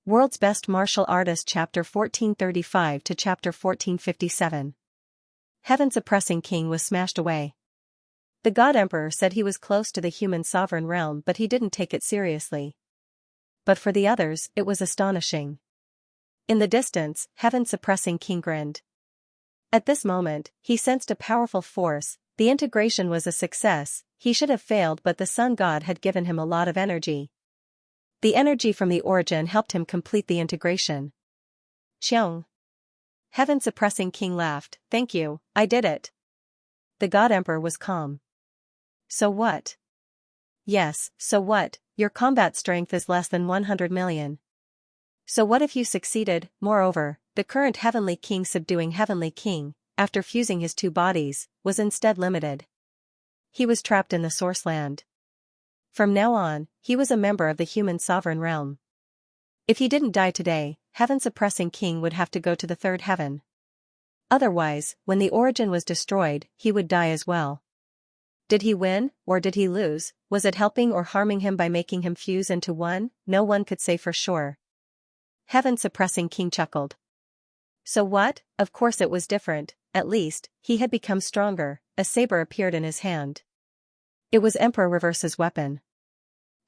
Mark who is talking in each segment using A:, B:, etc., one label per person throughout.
A: World's Best Martial Artist Chapter 1435 to Chapter 1457. Heaven's oppressing king was smashed away. The God Emperor said he was close to the human sovereign realm, but he didn't take it seriously. But for the others, it was astonishing. In the distance, Heaven's suppressing king grinned. At this moment, he sensed a powerful force. The integration was a success. He should have failed, but the sun god had given him a lot of energy. The energy from the origin helped him complete the integration. Xiang. Heaven suppressing king laughed. Thank you, I did it. The God Emperor was calm. So what? Yes, so what? Your combat strength is less than 100 million. So what if you succeeded? Moreover, the current Heavenly King subduing Heavenly King, after fusing his two bodies, was instead limited. He was trapped in the source land. From now on, he was a member of the human sovereign realm. If he didn't die today, Heaven suppressing king would have to go to the third heaven. Otherwise, when the origin was destroyed, he would die as well. Did he win, or did he lose? Was it helping or harming him by making him fuse into one? No one could say for sure. Heaven suppressing king chuckled. So what? Of course it was different. At least, he had become stronger. A saber appeared in his hand. It was Emperor Reverse's weapon.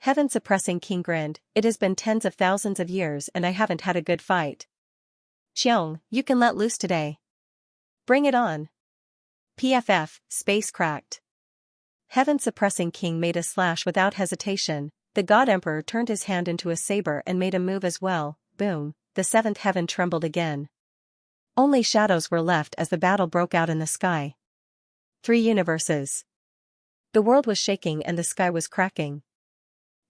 A: Heaven suppressing king grinned. It has been tens of thousands of years and I haven't had a good fight. Xiang, you can let loose today. Bring it on. PFF, space cracked. Heaven suppressing king made a slash without hesitation. The God Emperor turned his hand into a saber and made a move as well. Boom, the seventh heaven trembled again. Only shadows were left as the battle broke out in the sky. 3 universes. The world was shaking and the sky was cracking.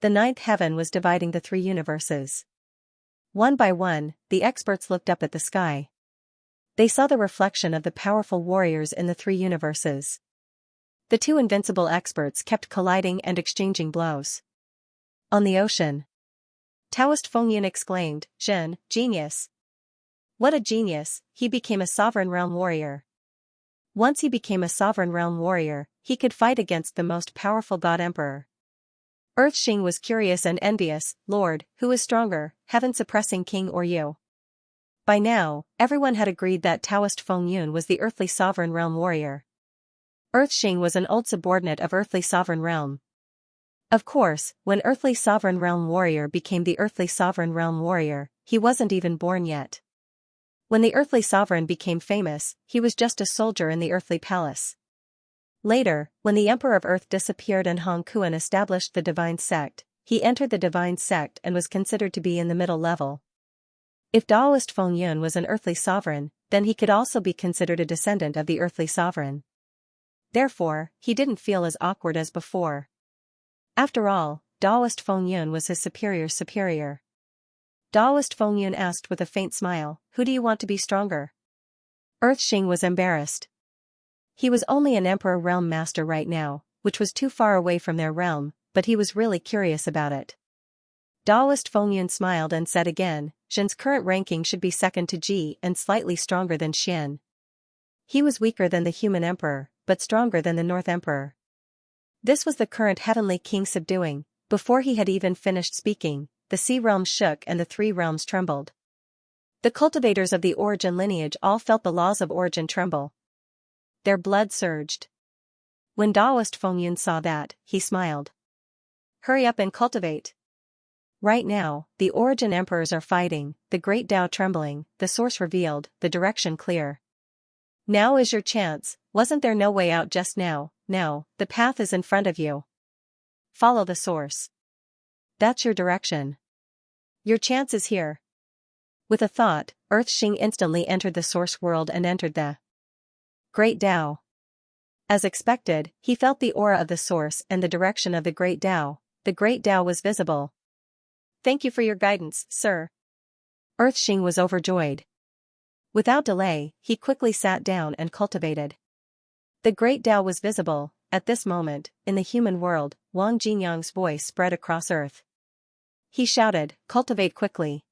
A: The ninth heaven was dividing the 3 universes. One by one, the experts looked up at the sky. They saw the reflection of the powerful warriors in the 3 universes. The 2 invincible experts kept colliding and exchanging blows. On the ocean, Taoist Fengyun exclaimed, Zhen, genius. What a genius, he became a sovereign realm warrior. Once he became a sovereign realm warrior, he could fight against the most powerful God Emperor. Earthxing was curious and envious. Lord, who is stronger, Heaven suppressing king or you? By now, everyone had agreed that Taoist Fengyun was the earthly sovereign realm warrior. Earthxing was an old subordinate of earthly sovereign realm. Of course, when earthly sovereign realm warrior became the earthly sovereign realm warrior, he wasn't even born yet. When the earthly sovereign became famous, he was just a soldier in the earthly palace. Later, when the Emperor of Earth disappeared and Hong Kuan established the divine sect, he entered the divine sect and was considered to be in the middle level. If Taoist Fengyun was an earthly sovereign, then he could also be considered a descendant of the earthly sovereign. Therefore, he didn't feel as awkward as before. After all, Taoist Fengyun was his superior's superior. Taoist Fengyun asked with a faint smile, who do you want to be stronger? Earthxing was embarrassed. He was only an Emperor realm master right now, which was too far away from their realm, but he was really curious about it. Taoist Fengyun smiled and said again, Zhen's current ranking should be second to Ji and slightly stronger than Xian. He was weaker than the human emperor, but stronger than the North Emperor. This was the current heavenly king subduing. Before he had even finished speaking, the sea realm shook and the 3 realms trembled. The cultivators of the origin lineage all felt the laws of origin tremble. Their blood surged. When Taoist Fengyun saw that, he smiled. Hurry up and cultivate. Right now, the origin emperors are fighting, the great Tao trembling, the source revealed, the direction clear. Now is your chance. Wasn't there no way out just now? Now, the path is in front of you. Follow the source. That's your direction. Your chance is here. With a thought, Earthxing instantly entered the source world and entered the Great Tao. As expected, he felt the aura of the source and the direction of the Great Tao. The Great Tao was visible. Thank you for your guidance, sir. Earthxing was overjoyed. Without delay, he quickly sat down and cultivated. The Great Tao was visible. At this moment, in the human world, Wang Jinyang's voice spread across earth. He shouted, cultivate quickly.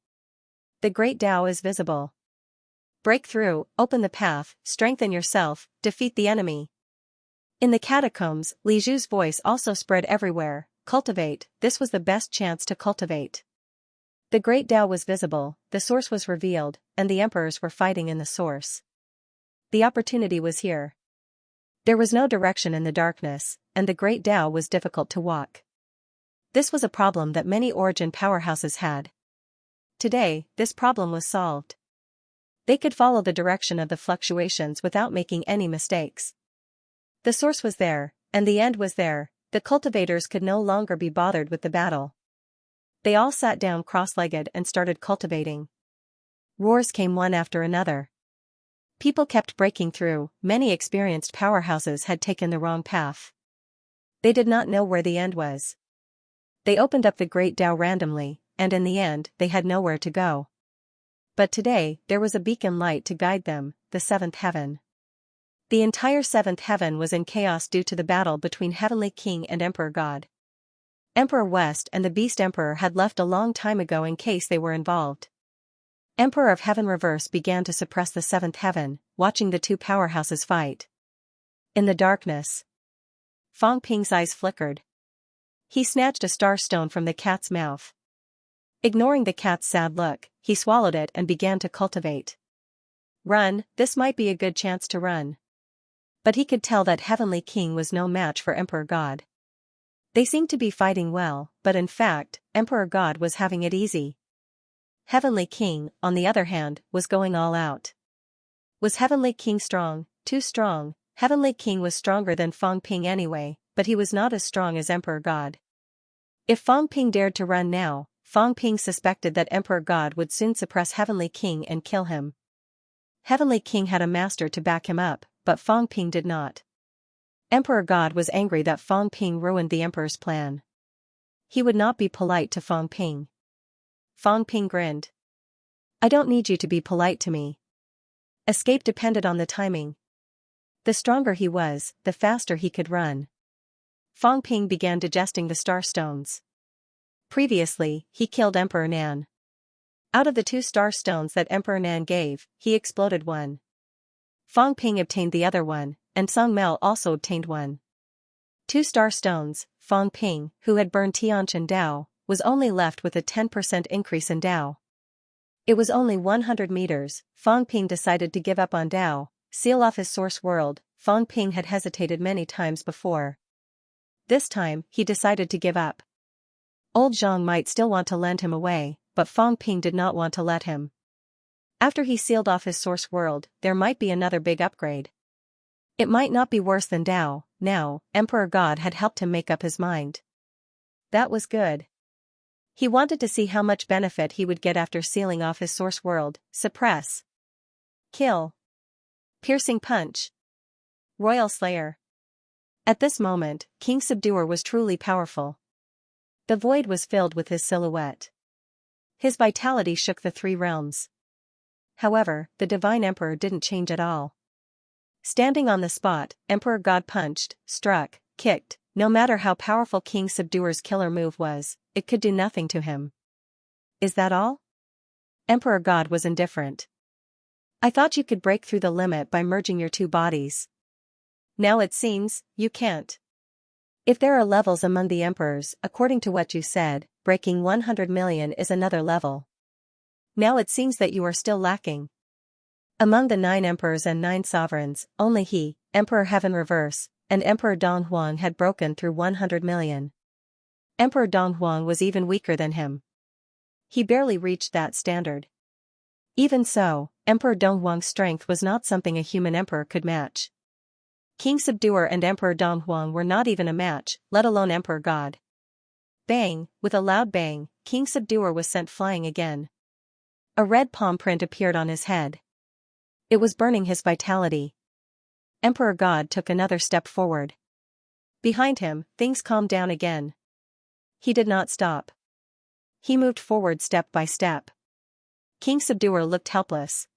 A: The Great Tao is visible. Break through, open the path, strengthen yourself, defeat the enemy. In the catacombs, Li Zhu's voice also spread everywhere. Cultivate, this was the best chance to cultivate. The great Tao was visible, the source was revealed, and the emperors were fighting in the source. The opportunity was here. There was no direction in the darkness, and the great Tao was difficult to walk. This was a problem that many origin powerhouses had. Today, this problem was solved. They could follow the direction of the fluctuations without making any mistakes. The source was there, and the end was there. The cultivators could no longer be bothered with the battle. They all sat down cross-legged and started cultivating. Wars came one after another. People kept breaking through, many experienced powerhouses had taken the wrong path. They did not know where the end was. They opened up the great Tao randomly, and in the end they had nowhere to go. But today there was a beacon light to guide them, the seventh heaven. The entire seventh heaven was in chaos due to the battle between Heavenly King and Emperor God. Emperor West and the Beast Emperor had left a long time ago in case they were involved. Emperor of Heaven Reverse began to suppress the seventh heaven, watching the two powerhouses fight. In the darkness, Fang Ping's eyes flickered. He snatched a star stone from the cat's mouth. Ignoring the cat's sad look, he swallowed it and began to cultivate. Run, this might be a good chance to run. But he could tell that Heavenly King was no match for Emperor God. They seemed to be fighting well, but in fact, Emperor God was having it easy. Heavenly King, on the other hand, was going all out. Was Heavenly King strong? Too strong? Heavenly King was stronger than Fang Ping anyway, but he was not as strong as Emperor God. If Fang Ping dared to run now, Fang Ping suspected that Emperor God would soon suppress Heavenly King and kill him. Heavenly King had a master to back him up, but Fang Ping did not. Emperor God was angry that Fang Ping ruined the emperor's plan. He would not be polite to Fang Ping. Fang Ping grinned. I don't need you to be polite to me. Escape depended on the timing. The stronger he was, the faster he could run. Fang Ping began digesting the star stones. Previously, he killed Emperor Nan. Out of the 2 star stones that Emperor Nan gave, he exploded one. Fang Ping obtained the other one, and Song Mel also obtained one. 2 star stones. Fang Ping, who had burned Tianqian Dao, was only left with a 10% increase in Dao. It was only 100 meters. Fang Ping decided to give up on Dao, seal off his source world. Fang Ping had hesitated many times before. This time, he decided to give up. Old Zhang might still want to lend him away, but Fang Ping did not want to let him. After he sealed off his source world, there might be another big upgrade. It might not be worse than Dao. Now, Emperor God had helped him make up his mind. That was good. He wanted to see how much benefit he would get after sealing off his source world. Suppress. Kill. Piercing punch. Royal Slayer. At this moment, King Subduer was truly powerful. The void was filled with his silhouette. His vitality shook the 3 realms. However, the Divine Emperor didn't change at all. Standing on the spot, Emperor God punched, struck, kicked. No matter how powerful King Subduer's killer move was, it could do nothing to him. Is that all? Emperor God was indifferent. I thought you could break through the limit by merging your 2 bodies. Now it seems, you can't. If there are levels among the emperors, according to what you said, breaking 100 million is another level. Now it seems that you are still lacking. Among the 9 emperors and 9 sovereigns, only he, Emperor Heaven Reverse, and Emperor Donghuang had broken through 100 million. Emperor Donghuang was even weaker than him. He barely reached that standard. Even so, Emperor Donghuang's strength was not something a human emperor could match. King Subduer and Emperor Donghuang were not even a match, let alone Emperor God. Bang! With a loud bang, King Subduer was sent flying again. A red palm print appeared on his head. It was burning his vitality. Emperor God took another step forward. Behind him, things calmed down again. He did not stop. He moved forward step by step. King Subduer looked helpless.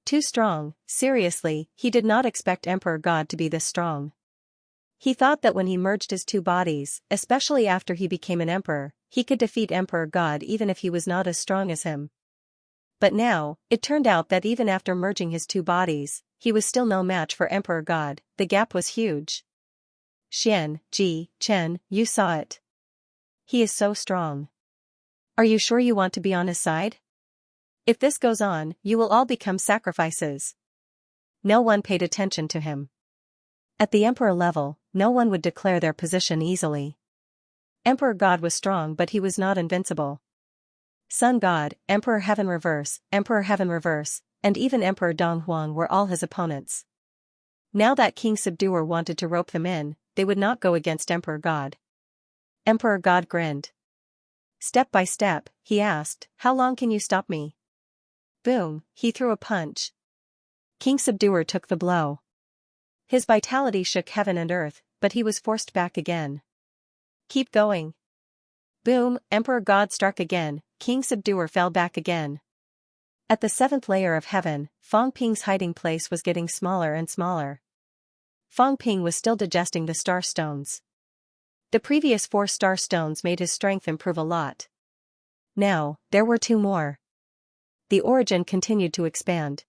A: Too strong. Seriously, he did not expect Emperor God to be this strong. He thought that when he merged his 2 bodies, especially after he became an emperor, he could defeat Emperor God even if he was not as strong as him. But now, it turned out that even after merging his 2 bodies, he was still no match for Emperor God. The gap was huge. Chen, you saw it. He is so strong. Are you sure you want to be on his side? If this goes on, you will all become sacrifices. No one paid attention to him. At the emperor level, no one would declare their position easily. Emperor God was strong, but he was not invincible. Sun God, Emperor Heaven Reverse, and even Emperor Dong Huang were all his opponents. Now that King Subduer wanted to rope them in, they would not go against Emperor God. Emperor God grinned. Step by step, he asked, "How long can you stop me?" Boom, he threw a punch. King Subduer took the blow. His vitality shook heaven and earth, but he was forced back again. Keep going. Boom, Emperor God struck again, King Subduer fell back again. At the 7th layer of heaven, Fong Ping's hiding place was getting smaller and smaller. Fong Ping was still digesting the star stones. The previous 4 star stones made his strength improve a lot. Now, there were 2 more. The origin continued to expand.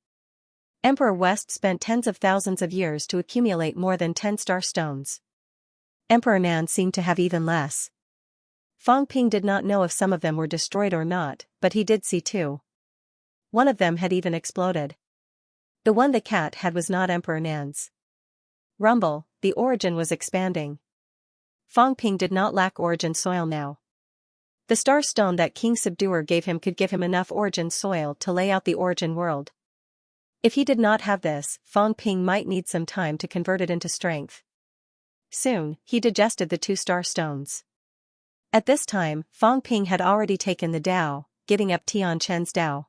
A: Emperor West spent tens of thousands of years to accumulate more than 10 star stones. Emperor Nan seemed to have even less. Fong Ping did not know if some of them were destroyed or not, but he did see 2. One of them had even exploded. The one the cat had was not Emperor Nan's. Rumble, the origin was expanding. Fong Ping did not lack origin soil now. The star stone that King Subduer gave him could give him enough origin soil to lay out the origin world. If he did not have this, Fong Ping might need some time to convert it into strength. Soon, he digested the 2 star stones. At this time, Fong Ping had already taken the Tao, getting up Tian Chen's Tao.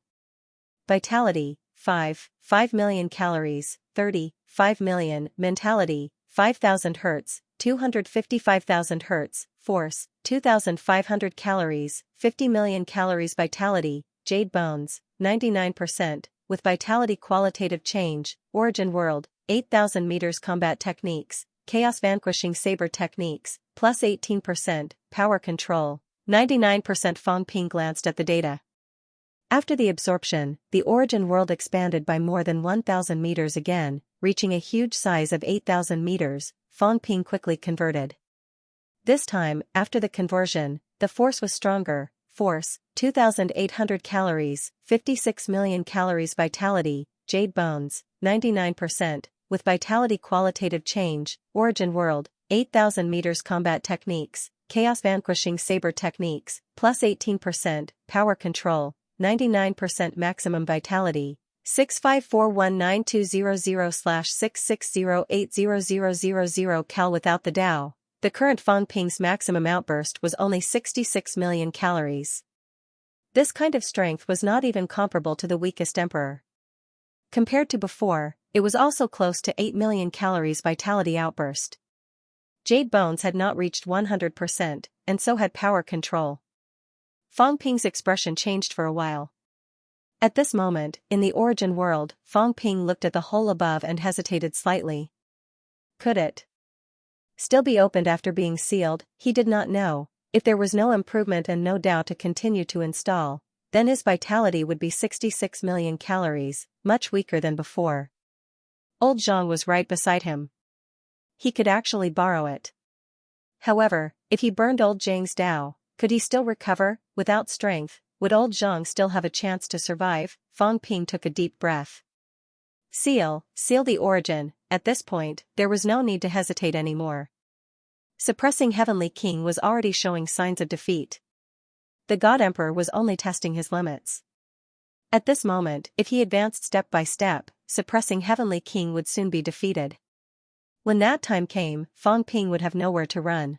A: Vitality, 5 million calories, 5 million, mentality, 5,000 Hz, 255,000 Hz, force, 2,500 calories, 50 million calories vitality, jade bones, 99%, with vitality qualitative change, origin world, 8,000 meters combat techniques, chaos vanquishing saber techniques, plus 18%, power control, 99%. Fong Ping glanced at the data. After the absorption, the origin world expanded by more than 1,000 meters again, reaching a huge size of 8,000 meters, Fong Ping quickly converted. This time, after the conversion, the force was stronger, force, 2,800 calories, 56 million calories vitality, jade bones, 99%, with vitality qualitative change, origin world, 8,000 meters combat techniques, chaos vanquishing saber techniques, plus 18%, power control, 99% maximum vitality, 6541920/660800000 cal. Without the Tao, the current Fong Ping's maximum outburst was only 66 million calories. This kind of strength was not even comparable to the weakest emperor. Compared to before, it was also close to 8 million calories vitality outburst. Jade bones had not reached 100%, and so had power control. Fong Ping's expression changed for a while. At this moment, in the origin world, Fong Ping looked at the hole above and hesitated slightly. Could it still be opened after being sealed? He did not know. If there was no improvement and no Tao to continue to install, then his vitality would be 66 million calories, much weaker than before. Old Zhang was right beside him. He could actually borrow it. However, if he burned old Zhang's Tao, could he still recover? Without strength, would old Zhang still have a chance to survive? Fong Ping took a deep breath. Seal the origin. At this point, there was no need to hesitate anymore. Suppressing Heavenly King was already showing signs of defeat. The God Emperor was only testing his limits. At this moment, if he advanced step by step, suppressing Heavenly King would soon be defeated. When that time came, Fong Ping would have nowhere to run.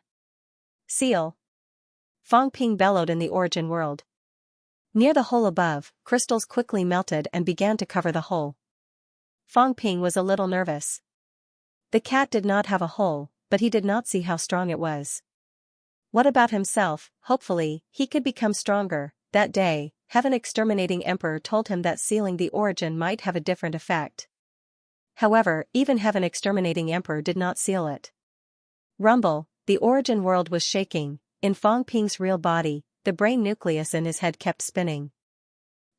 A: Seal! Fong Ping bellowed in the origin world. Near the hole above, crystals quickly melted and began to cover the hole. Fong Ping was a little nervous. The cat did not have a hole, but he did not see how strong it was. What about himself? Hopefully, he could become stronger. That day, Heaven Exterminating Emperor told him that sealing the origin might have a different effect. However, even Heaven Exterminating Emperor did not seal it. Rumble, the origin world was shaking. In Fong Ping's real body, the brain nucleus in his head kept spinning.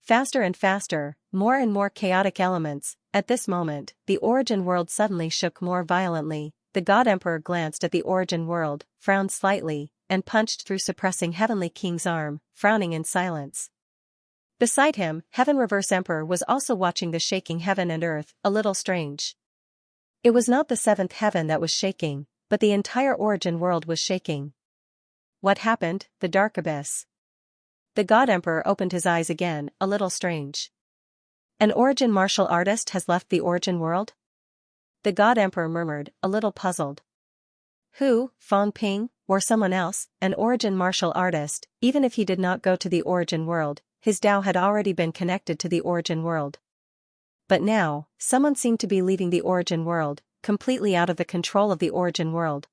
A: Faster and faster, more and more chaotic elements. At this moment, the origin world suddenly shook more violently. The God Emperor glanced at the origin world, frowned slightly, and punched through suppressing Heavenly King's arm, frowning in silence. Beside him, Heaven Reverse Emperor was also watching the shaking heaven and earth, a little strange. It was not the seventh heaven that was shaking, but the entire origin world was shaking. What happened? The dark abyss. The God Emperor opened his eyes again, a little strange. An origin martial artist has left the origin world? The God Emperor murmured, a little puzzled. Who, Fang Ping, or someone else, an origin martial artist? Even if he did not go to the origin world, his Tao had already been connected to the origin world. But now, someone seemed to be leaving the origin world, completely out of the control of the origin world.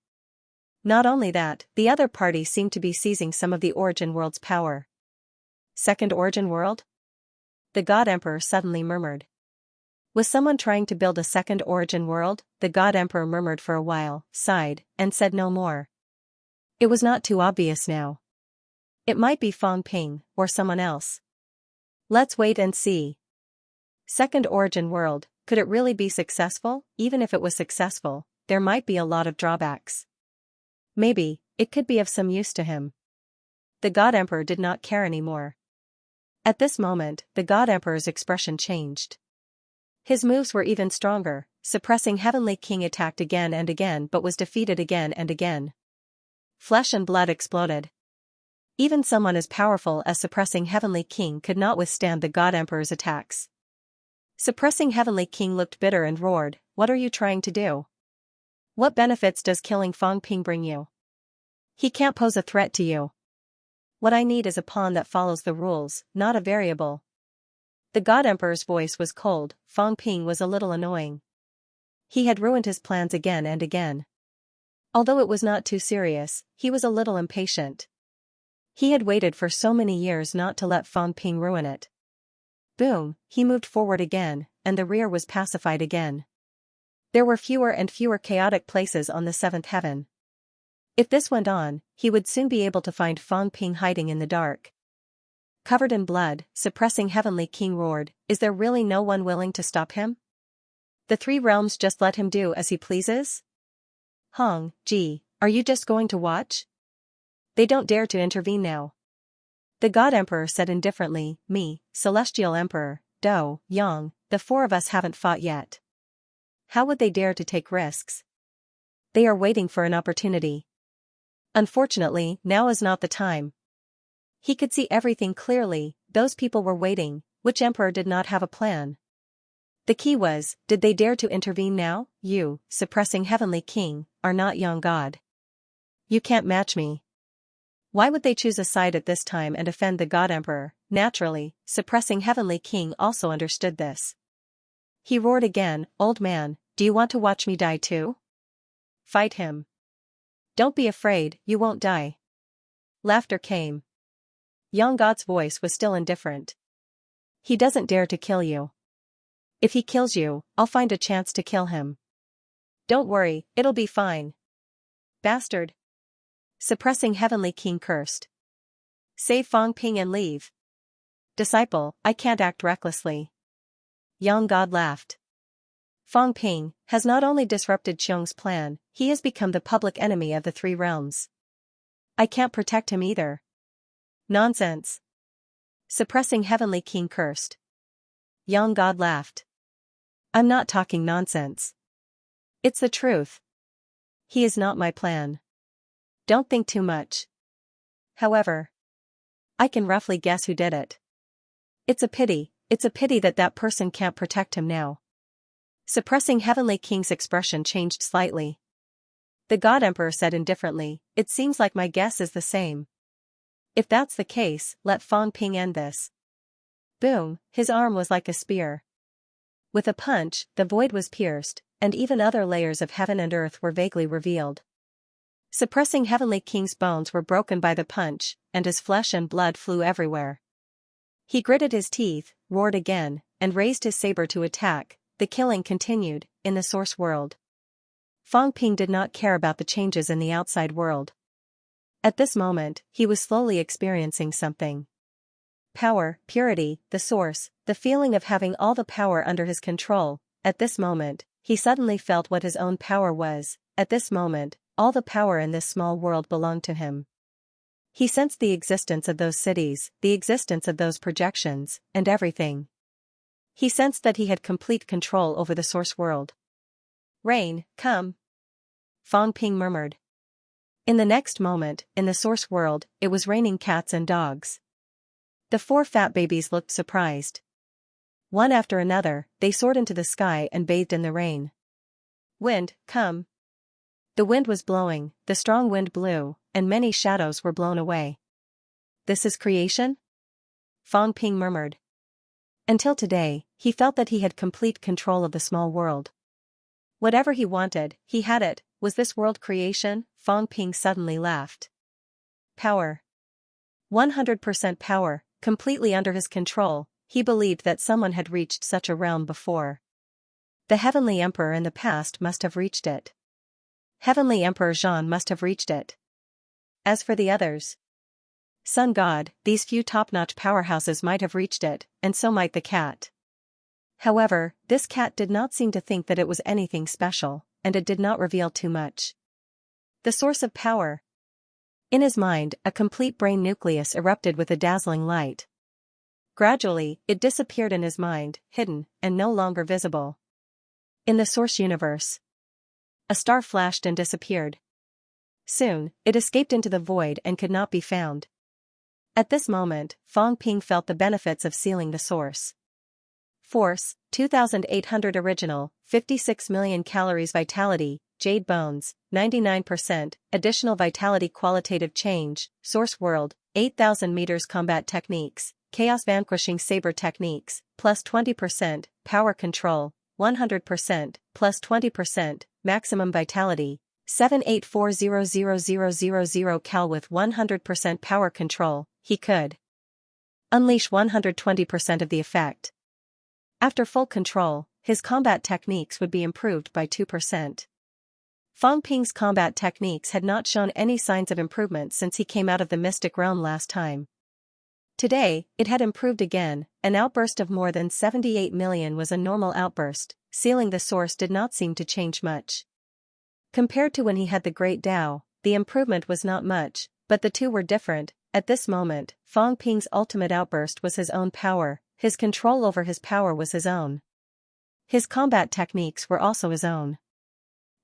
A: Not only that, the other party seemed to be seizing some of the origin world's power. Second origin world? The God Emperor suddenly murmured. Was someone trying to build a second origin world? The God Emperor murmured for a while, sighed, and said no more. It was not too obvious now. It might be Fang Ping, or someone else. Let's wait and see. Second origin world, could it really be successful? Even if it was successful, there might be a lot of drawbacks. Maybe, it could be of some use to him. The God Emperor did not care anymore. At this moment, the God Emperor's expression changed. His moves were even stronger, suppressing Heavenly King attacked again and again but was defeated again and again. Flesh and blood exploded. Even someone as powerful as suppressing Heavenly King could not withstand the God Emperor's attacks. Suppressing Heavenly King looked bitter and roared, "What are you trying to do? What benefits does killing Fang Ping bring you? He can't pose a threat to you. What I need is a pawn that follows the rules, not a variable." The God Emperor's voice was cold. Fang Ping was a little annoying. He had ruined his plans again and again. Although it was not too serious, he was a little impatient. He had waited for so many years not to let Fang Ping ruin it. Boom, he moved forward again, and the rear was pacified again. There were fewer and fewer chaotic places on the seventh heaven. If this went on, he would soon be able to find Fang Ping hiding in the dark. Covered in blood, suppressing Heavenly King roared, "Is there really no one willing to stop him? The three realms just let him do as he pleases? Hong, Ji, are you just going to watch? They don't dare to intervene now." The God Emperor said indifferently, "Me, Celestial Emperor, Do, Yang, the four of us haven't fought yet. How would they dare to take risks? They are waiting for an opportunity. Unfortunately, now is not the time." He could see everything clearly. Those people were waiting. Which emperor did not have a plan? The key was, did they dare to intervene now? You, suppressing Heavenly King, are not Yang God. You can't match me. Why would they choose a side at this time and offend the God Emperor? Naturally, suppressing Heavenly King also understood this. He roared again, "Old man, do you want to watch me die too? Fight him. Don't be afraid, you won't die." Laughter came. Young God's voice was still indifferent. "He doesn't dare to kill you. If he kills you, I'll find a chance to kill him. Don't worry, it'll be fine." Bastard. Suppressing Heavenly King cursed. "Save Fang Ping and leave." Disciple, I can't act recklessly. Young God laughed. Fang Ping has not only disrupted Qiong's plan, he has become the public enemy of the three realms. I can't protect him either. Nonsense. Suppressing Heavenly King cursed. Young God laughed. I'm not talking nonsense. It's the truth. He is not my plan. Don't think too much. However, I can roughly guess who did it. It's a pity that that person can't protect him now. Suppressing Heavenly King's expression changed slightly. The God Emperor said indifferently, "It seems like my guess is the same. If that's the case, let Fang Ping end this." Boom, his arm was like a spear. With a punch, the void was pierced, and even other layers of heaven and earth were vaguely revealed. Suppressing Heavenly King's bones were broken by the punch, and his flesh and blood flew everywhere. He gritted his teeth, roared again, and raised his saber to attack. The killing continued, in the source world. Fang Ping did not care about the changes in the outside world. At this moment, he was slowly experiencing something. Power, purity, the source, the feeling of having all the power under his control. At this moment, he suddenly felt what his own power was. At this moment, all the power in this small world belonged to him. He sensed the existence of those cities, the existence of those projections, and everything. He sensed that he had complete control over the source world. "Rain, come," Fang Ping murmured. In the next moment, in the source world, it was raining cats and dogs. The 4 fat babies looked surprised. One after another, they soared into the sky and bathed in the rain. "Wind, come." The wind was blowing, the strong wind blew, and many shadows were blown away. "This is creation?" Fang Ping murmured. Until today, he felt that he had complete control of the small world. Whatever he wanted, he had it. Was this world creation? Fang Ping suddenly laughed. Power. 100% power, completely under his control. He believed that someone had reached such a realm before. The Heavenly Emperor in the past must have reached it. Heavenly Emperor Zhan must have reached it. As for the others, Sun God, these few top-notch powerhouses might have reached it, and so might the cat. However, this cat did not seem to think that it was anything special, and it did not reveal too much. The source of power. In his mind, a complete brain nucleus erupted with a dazzling light. Gradually, it disappeared in his mind, hidden, and no longer visible. In the source universe, a star flashed and disappeared. Soon, it escaped into the void and could not be found. At this moment, Fang Ping felt the benefits of sealing the source. Force, 2,800 original, 56 million calories vitality, jade bones, 99%, additional vitality qualitative change, source world, 8,000 meters combat techniques, chaos vanquishing saber techniques, plus 20%, power control, 100%, plus 20%, maximum vitality, 784,000,000 cal with 100% power control, he could unleash 120% of the effect. After full control, his combat techniques would be improved by 2%. Fang Ping's combat techniques had not shown any signs of improvement since he came out of the mystic realm last time. Today, it had improved again. An outburst of more than 78 million was a normal outburst. Sealing the source did not seem to change much. Compared to when he had the Great Tao, the improvement was not much, but the two were different. At this moment, Fang Ping's ultimate outburst was his own power. His control over his power was his own. His combat techniques were also his own.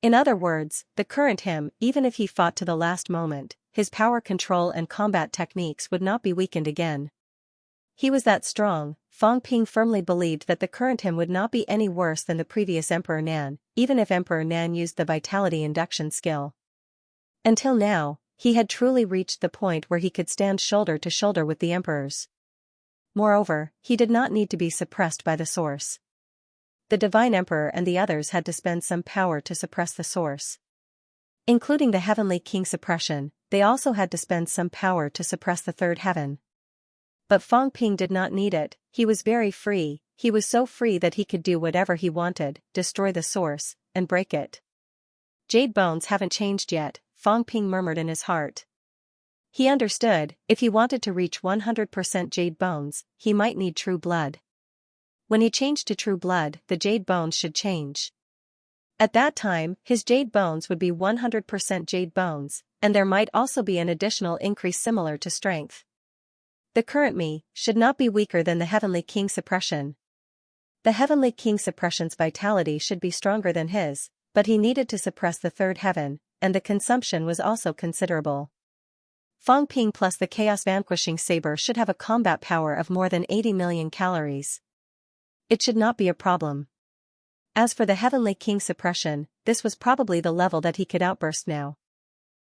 A: In other words, the current him, even if he fought to the last moment, his power control and combat techniques would not be weakened again. He was that strong. Fang Ping firmly believed that the current him would not be any worse than the previous Emperor Nan, even if Emperor Nan used the vitality induction skill. Until now, he had truly reached the point where he could stand shoulder to shoulder with the emperors. Moreover, he did not need to be suppressed by the source. The Divine Emperor and the others had to spend some power to suppress the source. Including the Heavenly King suppression, they also had to spend some power to suppress the third heaven. But Fang Ping did not need it. He was very free. He was so free that he could do whatever he wanted, destroy the source, and break it. Jade bones haven't changed yet, Fang Ping murmured in his heart. He understood, if he wanted to reach 100% jade bones, he might need true blood. When he changed to true blood, the jade bones should change. At that time, his jade bones would be 100% jade bones, and there might also be an additional increase similar to strength. The current me should not be weaker than the Heavenly King suppression. The Heavenly King suppression's vitality should be stronger than his, but he needed to suppress the third heaven, and the consumption was also considerable. Fang Ping plus the Chaos Vanquishing Saber should have a combat power of more than 80 million calories. It should not be a problem. As for the Heavenly King suppression, this was probably the level that he could outburst now.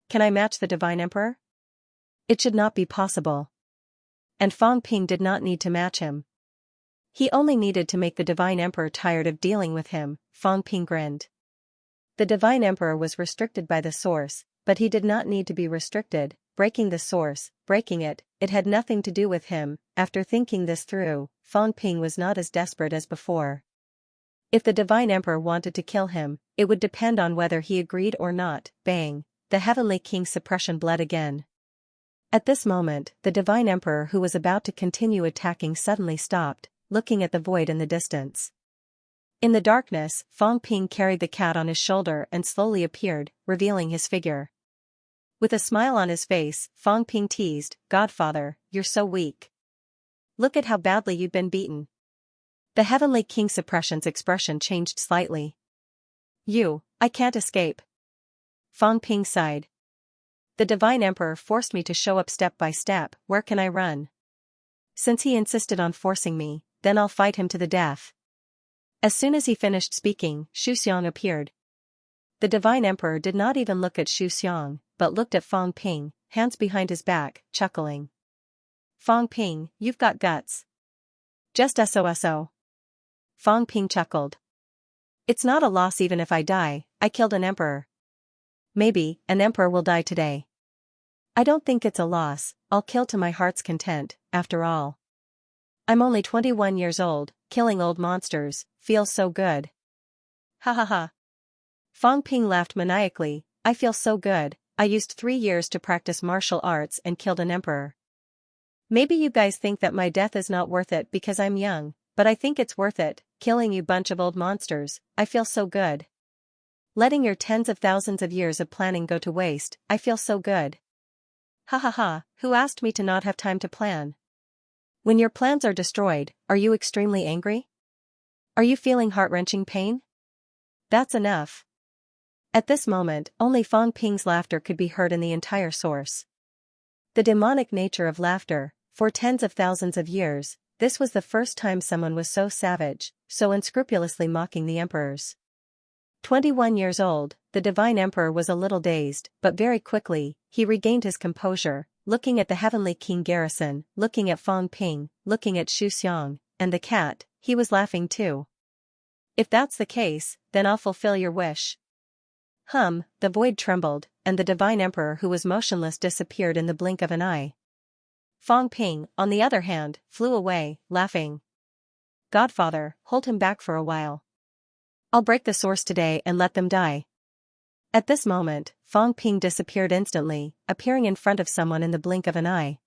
A: Can I match the Divine Emperor? It should not be possible. And Fang Ping did not need to match him. He only needed to make the Divine Emperor tired of dealing with him. Fang Ping grinned. The Divine Emperor was restricted by the source, but he did not need to be restricted. Breaking the source, breaking it had nothing to do with him. After thinking this through, Fang Ping was not as desperate as before. If the Divine Emperor wanted to kill him, it would depend on whether he agreed or not. Bang! The Heavenly King's suppression bled again. At this moment, the Divine Emperor who was about to continue attacking suddenly stopped, looking at the void in the distance. In the darkness, Fang Ping carried the cat on his shoulder and slowly appeared, revealing his figure. With a smile on his face, Fang Ping teased, "Godfather, you're so weak. Look at how badly you've been beaten." The Heavenly King Suppression's expression changed slightly. I can't escape." Fang Ping sighed. "The Divine Emperor forced me to show up step by step. Where can I run? Since he insisted on forcing me, then I'll fight him to the death." As soon as he finished speaking, Xianxia appeared. The Divine Emperor did not even look at Xianxia, but looked at Fang Ping, hands behind his back, chuckling. "Fang Ping, you've got guts." "Just SOSO." Fang Ping chuckled. "It's not a loss even if I die. I killed an emperor. Maybe an emperor will die today. I don't think it's a loss. I'll kill to my heart's content, after all. I'm only 21 years old, killing old monsters, feels so good." "Ha ha ha." Fang Ping laughed maniacally. "I feel so good. I used 3 years to practice martial arts and killed an emperor. Maybe you guys think that my death is not worth it because I'm young, but I think it's worth it, killing you bunch of old monsters. I feel so good. Letting your tens of thousands of years of planning go to waste, I feel so good." "Ha ha ha, who asked me to not have time to plan? When your plans are destroyed, are you extremely angry? Are you feeling heart-wrenching pain? That's enough." At this moment, only Fang Ping's laughter could be heard in the entire source. The demonic nature of laughter. For tens of thousands of years, this was the first time someone was so savage, so unscrupulously mocking the emperors. 21 years old, the Divine Emperor was a little dazed, but very quickly, he regained his composure, looking at the Heavenly King garrison, looking at Fang Ping, looking at Xianxia, and the cat. He was laughing too. "If that's the case, then I'll fulfill your wish." The void trembled, and the Divine Emperor who was motionless disappeared in the blink of an eye. Fang Ping, on the other hand, flew away, laughing. "Godfather, hold him back for a while. I'll break the source today and let them die." At this moment, Fang Ping disappeared instantly, appearing in front of someone in the blink of an eye.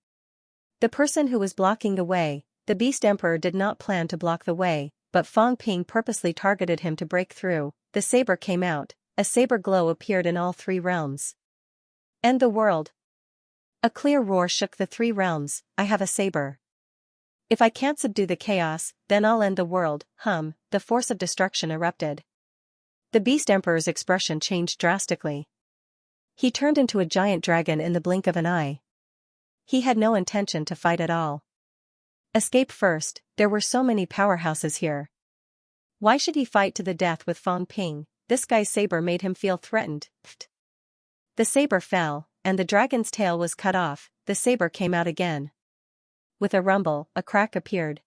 A: The person who was blocking the way. The Beast Emperor did not plan to block the way, but Fang Ping purposely targeted him to break through. The saber came out. A saber glow appeared in all 3 realms. "End the world." A clear roar shook the 3 realms. "I have a saber. If I can't subdue the chaos, then I'll end the world." The force of destruction erupted. The Beast Emperor's expression changed drastically. He turned into a giant dragon in the blink of an eye. He had no intention to fight at all. Escape first. There were so many powerhouses here. Why should he fight to the death with Fang Ping? This guy's saber made him feel threatened. The saber fell, and the dragon's tail was cut off. The saber came out again. With a rumble, a crack appeared.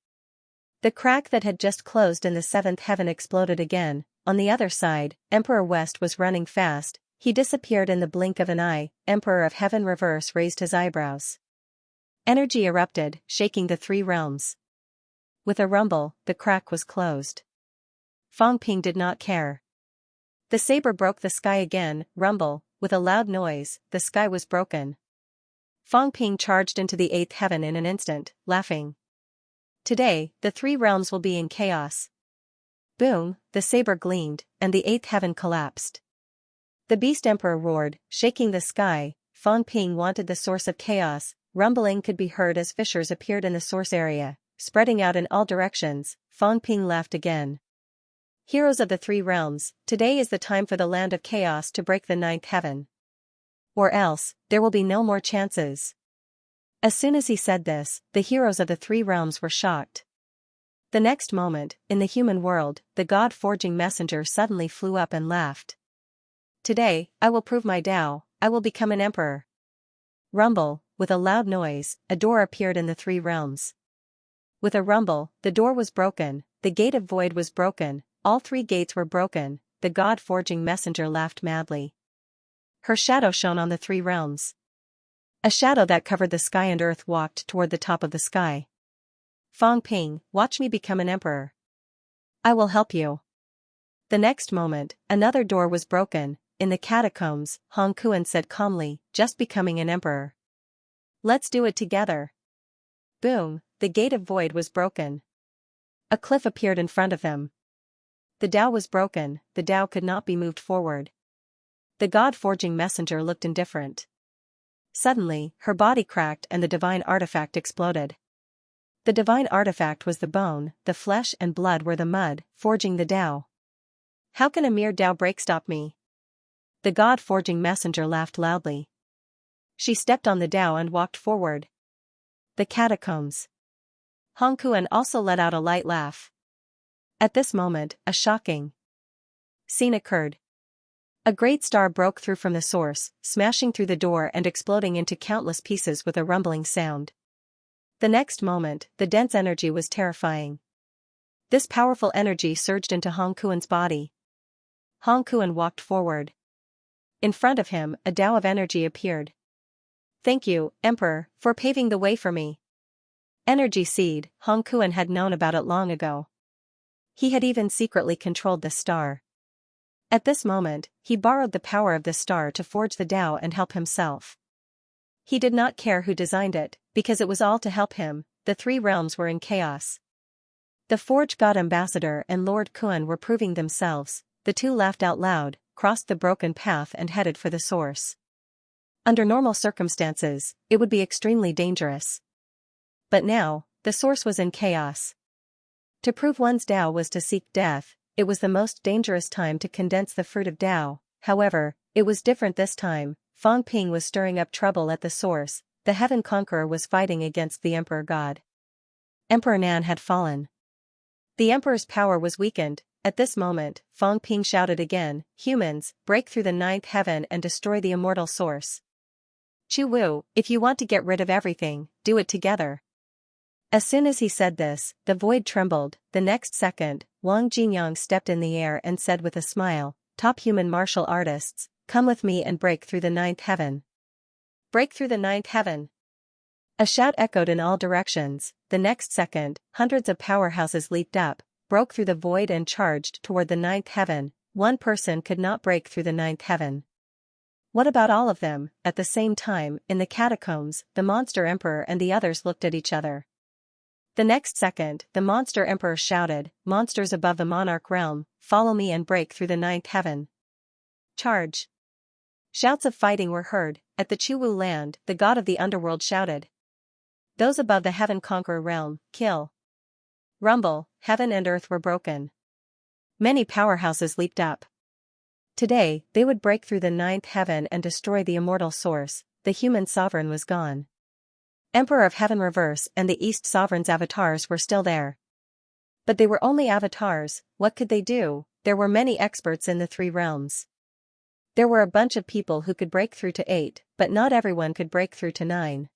A: The crack that had just closed in the 7th heaven exploded again. On the other side, Emperor West was running fast. He disappeared in the blink of an eye. Emperor of Heaven Reverse raised his eyebrows. Energy erupted, shaking the 3 realms. With a rumble, the crack was closed. Fang Ping did not care. The saber broke the sky again. Rumble. With a loud noise, the sky was broken. Fang Ping charged into the 8th heaven in an instant, laughing. "Today, the 3 realms will be in chaos." Boom, the saber gleamed, and the 8th heaven collapsed. The Beast Emperor roared, shaking the sky. Fang Ping wanted the source of chaos. Rumbling could be heard as fissures appeared in the source area, spreading out in all directions. Fang Ping laughed again. "Heroes of the 3 realms, today is the time for the land of chaos to break the 9th heaven. Or else, there will be no more chances." As soon as he said this, the heroes of the 3 realms were shocked. The next moment, in the human world, the God-forging messenger suddenly flew up and laughed. "Today, I will prove my Tao. I will become an emperor." Rumble. With a loud noise, a door appeared in the 3 realms. With a rumble, the door was broken. The gate of void was broken. All 3 gates were broken. The God-forging messenger laughed madly. Her shadow shone on the 3 realms. A shadow that covered the sky and earth walked toward the top of the sky. "Fang Ping, watch me become an emperor. I will help you." The next moment, another door was broken. In the catacombs, Hong Kuan said calmly, "Just becoming an emperor. Let's do it together." Boom, the gate of void was broken. A cliff appeared in front of them. The Tao was broken. The Tao could not be moved forward. The God-forging messenger looked indifferent. Suddenly, her body cracked and the divine artifact exploded. The divine artifact was the bone, the flesh and blood were the mud, forging the Tao. How can a mere Tao break stop me? The God-forging messenger laughed loudly. She stepped on the Tao and walked forward. The catacombs. Hong Kuan also let out a light laugh. At this moment, a shocking scene occurred. A great star broke through from the source, smashing through the door and exploding into countless pieces with a rumbling sound. The next moment, the dense energy was terrifying. This powerful energy surged into Hong Kuan's body. Hong Kuan walked forward. In front of him, a Tao of energy appeared. Thank you, Emperor, for paving the way for me. Energy seed, Hong Kuan had known about it long ago. He had even secretly controlled the star. At this moment, he borrowed the power of the star to forge the Tao and help himself. He did not care who designed it, because it was all to help him. The three realms were in chaos. The Forge God Ambassador and Lord Kuan were proving themselves. The two laughed out loud, crossed the broken path and headed for the source. Under normal circumstances, it would be extremely dangerous. But now, the source was in chaos. To prove one's Tao was to seek death. It was the most dangerous time to condense the fruit of Tao. However, it was different this time. Fang Ping was stirring up trouble at the source. The Heaven Conqueror was fighting against the Emperor God. Emperor Nan had fallen. The Emperor's power was weakened. At this moment, Fang Ping shouted again, "Humans, break through the ninth heaven and destroy the immortal source. Chu Wu, if you want to get rid of everything, do it together." As soon as he said this, the void trembled. The next second, Wang Jinyang stepped in the air and said with a smile, "Top human martial artists, come with me and break through the ninth heaven." Break through the ninth heaven. A shout echoed in all directions. The next second, hundreds of powerhouses leaped up, broke through the void and charged toward the ninth heaven. One person could not break through the ninth heaven. What about all of them? At the same time, in the catacombs, the monster emperor and the others looked at each other. The next second, the monster emperor shouted, "Monsters above the monarch realm, follow me and break through the ninth heaven. Charge!" Shouts of fighting were heard. At the Chuwu land, the god of the underworld shouted, "Those above the Heaven Conqueror realm, kill!" Rumble, heaven and earth were broken. Many powerhouses leaped up. Today, they would break through the ninth heaven and destroy the immortal source. The human sovereign was gone. Emperor of Heaven Reverse and the East Sovereign's avatars were still there. But they were only avatars. What could they do? There were many experts in the three realms. There were a bunch of people who could break through to 8, but not everyone could break through to 9.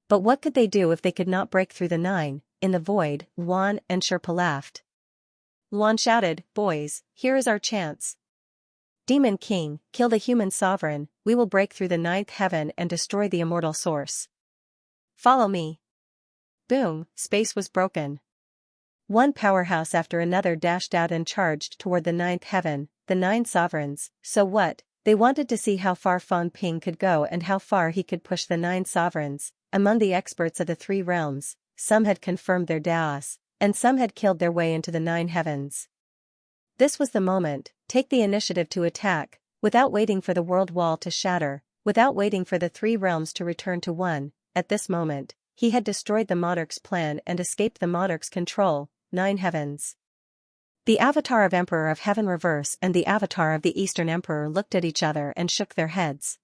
A: But what could they do if they could not break through the 9? In the void, Luan and Sherpa laughed. Luan shouted, "Boys, here is our chance. Demon King, kill the human sovereign, we will break through the ninth heaven and destroy the immortal source. Follow me." Boom, space was broken. One powerhouse after another dashed out and charged toward the ninth heaven. The 9 sovereigns. So what? They wanted to see how far Fang Ping could go and how far he could push the 9 sovereigns. Among the experts of the 3 realms, some had confirmed their Daos, and some had killed their way into the 9 heavens. This was the moment. Take the initiative to attack, without waiting for the world wall to shatter, without waiting for the 3 realms to return to 1. At this moment, he had destroyed the monarch's plan and escaped the monarch's control. 9 heavens. The avatar of Emperor of Heaven Reverse and the avatar of the Eastern Emperor looked at each other and shook their heads.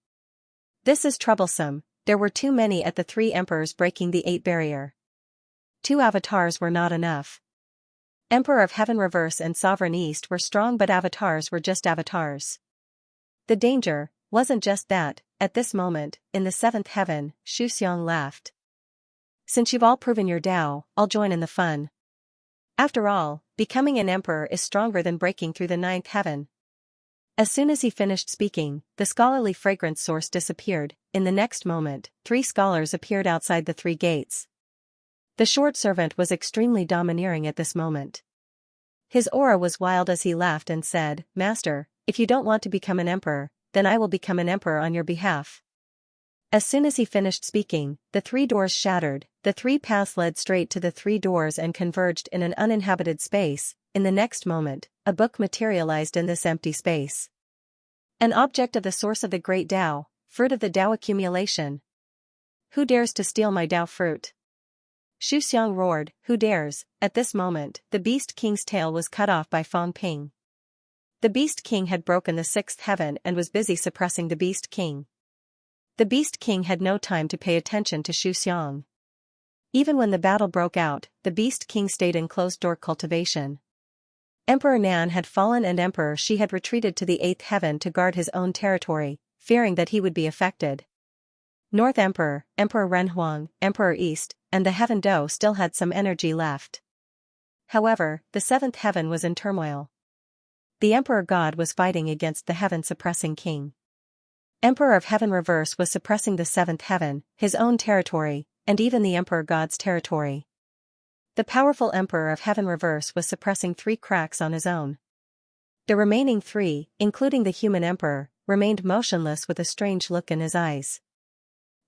A: This is troublesome. There were too many at the 3 emperors breaking the 8 barrier. 2 avatars were not enough. Emperor of Heaven Reverse and Sovereign East were strong, but avatars were just avatars. The danger wasn't just that. At this moment, in the 7th heaven, Xu Xiang laughed. "Since you've all proven your Tao, I'll join in the fun. After all, becoming an emperor is stronger than breaking through the 9th heaven." As soon as he finished speaking, the scholarly fragrance source disappeared. In the next moment, 3 scholars appeared outside the 3 gates. The short servant was extremely domineering at this moment. His aura was wild as he laughed and said, "Master, if you don't want to become an emperor, then I will become an emperor on your behalf." As soon as he finished speaking, the 3 doors shattered. The 3 paths led straight to the 3 doors and converged in an uninhabited space. In the next moment, a book materialized in this empty space. An object of the source of the great Tao. fruit of the Tao accumulation. Who dares to steal my Tao fruit? Xianxia roared, who dares? At this moment, the Beast King's tail was cut off by Fang Ping. The Beast King had broken the sixth heaven and was busy suppressing the Beast King. The Beast King had no time to pay attention to Xianxia. Even when the battle broke out, the Beast King stayed in closed-door cultivation. Emperor Nan had fallen and Emperor Shi had retreated to the eighth heaven to guard his own territory, fearing that he would be affected. North Emperor, Emperor Renhuang, Emperor East, and the Heaven Do still had some energy left. However, the seventh heaven was in turmoil. The Emperor God was fighting against the heaven-suppressing king. Emperor of Heaven Reverse was suppressing the seventh heaven, his own territory, and even the Emperor God's territory. The powerful Emperor of Heaven Reverse was suppressing 3 cracks on his own. The remaining 3, including the human emperor, remained motionless with a strange look in his eyes.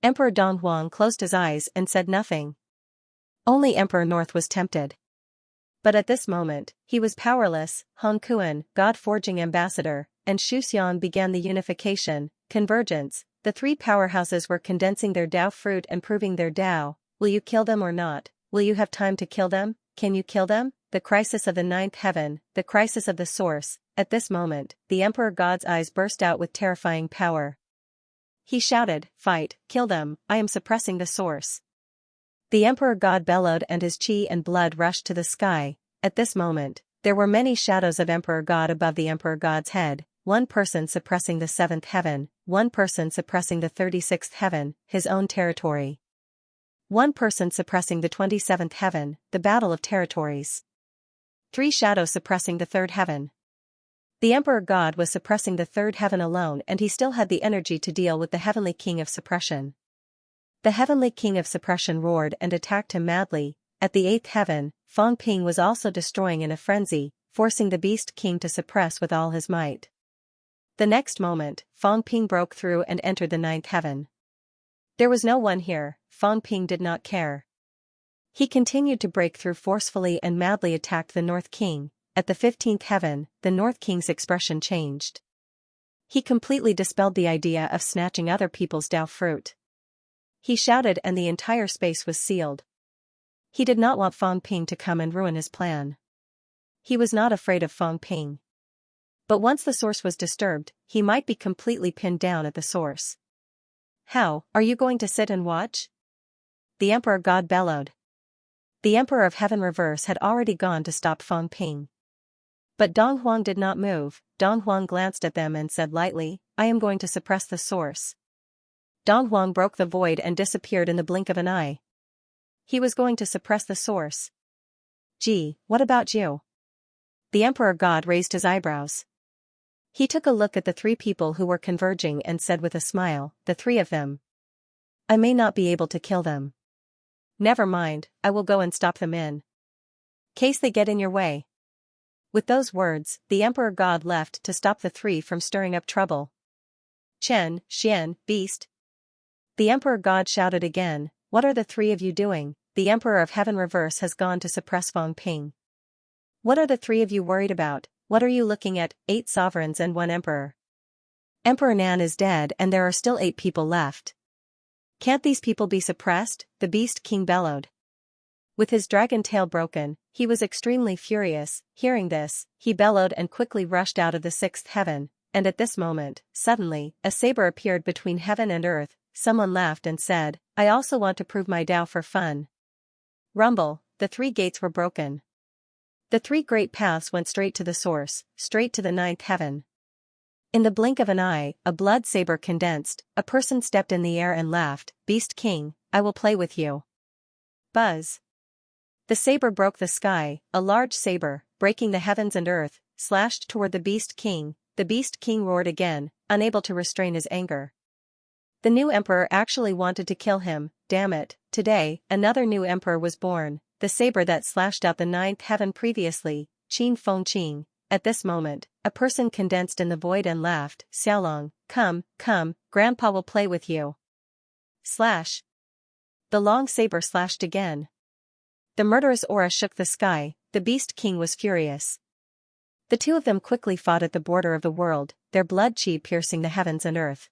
A: Emperor Donghuang closed his eyes and said nothing. Only Emperor North was tempted. But at this moment, he was powerless. Hong Kuan, God-forging ambassador, and Xian began the unification, convergence. The 3 powerhouses were condensing their Tao fruit and proving their Tao. Will you kill them or not? Will you have time to kill them? Can you kill them? The crisis of the ninth heaven, the crisis of the source. At this moment, the Emperor God's eyes burst out with terrifying power. He shouted, fight, kill them, I am suppressing the source. The Emperor God bellowed and his chi and blood rushed to the sky. At this moment, there were many shadows of Emperor God above the Emperor God's head, 1 person suppressing the 7th heaven, 1 person suppressing the 36th heaven, his own territory. 1 person suppressing the 27th heaven, the battle of territories. 3 shadows suppressing the 3rd heaven. The Emperor God was suppressing the 3rd heaven alone and he still had the energy to deal with the Heavenly King of Suppression. The Heavenly King of Suppression roared and attacked him madly. At the 8th heaven, Fang Ping was also destroying in a frenzy, forcing the Beast King to suppress with all his might. The next moment, Fang Ping broke through and entered the 9th heaven. There was no one here. Fang Ping did not care. He continued to break through forcefully and madly attacked the North King. At the 15th heaven, the North King's expression changed. He completely dispelled the idea of snatching other people's Tao fruit. He shouted and the entire space was sealed. He did not want Fang Ping to come and ruin his plan. He was not afraid of Fang Ping. But once the source was disturbed, he might be completely pinned down at the source. How, are you going to sit and watch? The Emperor God bellowed. The Emperor of Heaven Reverse had already gone to stop Fang Ping. But Donghuang did not move. Donghuang glanced at them and said lightly, I am going to suppress the source. Donghuang broke the void and disappeared in the blink of an eye. He was going to suppress the source. Gee, what about you? The Emperor God raised his eyebrows. He took a look at the 3 people who were converging and said with a smile, the 3 of them. I may not be able to kill them. Never mind, I will go and stop them in case they get in your way. With those words, the Emperor God left to stop the 3 from stirring up trouble. Chen, Xian, Beast. The Emperor God shouted again, what are the 3 of you doing? The Emperor of Heaven Reverse has gone to suppress Fang Ping. What are the 3 of you worried about? What are you looking at? 8 sovereigns and 1 emperor. Emperor Nan is dead and there are still 8 people left. Can't these people be suppressed? The Beast King bellowed. With his dragon tail broken, he was extremely furious. Hearing this, he bellowed and quickly rushed out of the 6th heaven, and at this moment, suddenly, a saber appeared between heaven and earth. Someone laughed and said, I also want to prove my Tao for fun. Rumble, the 3 gates were broken. The 3 great paths went straight to the source, straight to the 9th heaven. In the blink of an eye, a blood saber condensed, a person stepped in the air and laughed, Beast King, I will play with you. Buzz. The saber broke the sky, a large saber, breaking the heavens and earth, slashed toward the Beast King. The Beast King roared again, unable to restrain his anger. The new emperor actually wanted to kill him, damn it. Today, another new emperor was born, the saber that slashed out the 9th heaven previously, Qin Feng Qing. At this moment, a person condensed in the void and laughed, Xiaolong, come, Grandpa will play with you. Slash. The long saber slashed again. The murderous aura shook the sky. The Beast King was furious. The 2 of them quickly fought at the border of the world, their blood chi piercing the heavens and earth.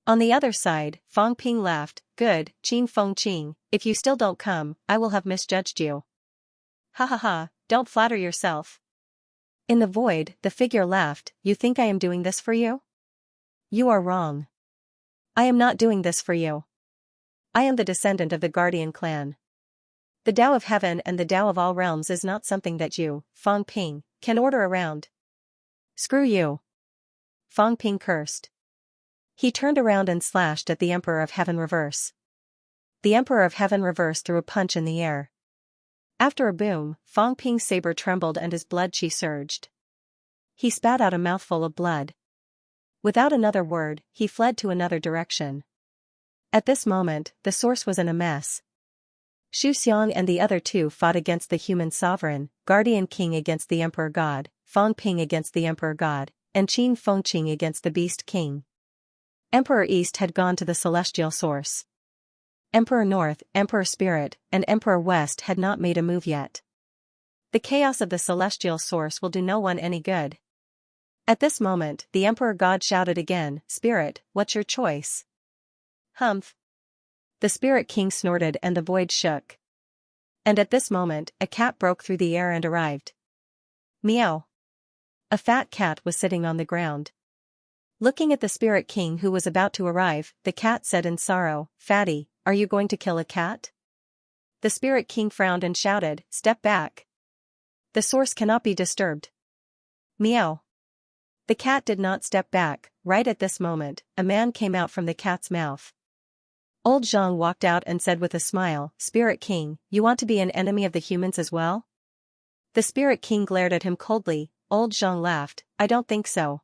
A: On the other side, Fang Ping laughed, "Good, Qin Feng Qing, if you still don't come, I will have misjudged you." "Ha ha ha, don't flatter yourself." In the void, the figure laughed, "You think I am doing this for you? You are wrong. I am not doing this for you. I am the descendant of the Guardian clan. The Tao of Heaven and the Tao of all realms is not something that you, Fang Ping, can order around." "Screw you." Fang Ping cursed. He turned around and slashed at the Emperor of Heaven reverse. The Emperor of Heaven reverse threw a punch in the air. After a boom, Fang Ping's saber trembled and his blood chi surged. He spat out a mouthful of blood. Without another word, he fled to another direction. At this moment, the source was in a mess. Xu Xiang and the other two fought against the human sovereign, Guardian King against the Emperor God, Fang Ping against the Emperor God, and Qin Fengqing against the Beast King. Emperor East had gone to the celestial source. Emperor North, Emperor Spirit, and Emperor West had not made a move yet. The chaos of the celestial source will do no one any good. At this moment, the Emperor God shouted again, "Spirit, what's your choice?" "Humph." The Spirit King snorted and the void shook. And at this moment, a cat broke through the air and arrived. Meow. A fat cat was sitting on the ground. Looking at the Spirit King who was about to arrive, the cat said in sorrow, "Fatty, are you going to kill a cat?" The Spirit King frowned and shouted, "Step back. The source cannot be disturbed." Meow. The cat did not step back. Right at this moment, a man came out from the cat's mouth. Old Zhang walked out and said with a smile, "Spirit King, you want to be an enemy of the humans as well?" The Spirit King glared at him coldly. Old Zhang laughed, "I don't think so."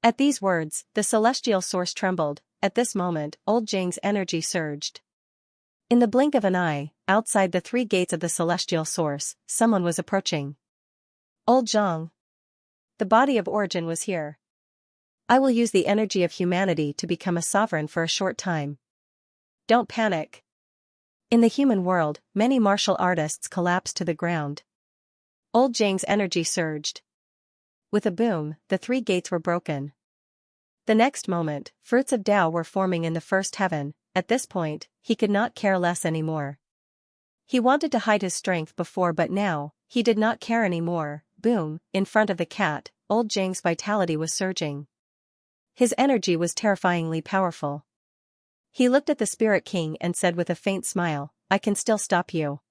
A: At these words, the celestial source trembled. At this moment, Old Zhang's energy surged. In the blink of an eye, outside the 3 gates of the celestial source, someone was approaching. Old Zhang. The body of origin was here. I will use the energy of humanity to become a sovereign for a short time. Don't panic. In the human world, many martial artists collapsed to the ground. Old Zhang's energy surged. With a boom, the 3 gates were broken. The next moment, fruits of Tao were forming in the first heaven. At this point, he could not care less anymore. He wanted to hide his strength before, but now, he did not care anymore. Boom, in front of the cat, Old Zhang's vitality was surging. His energy was terrifyingly powerful. He looked at the Spirit King and said with a faint smile, "I can still stop you."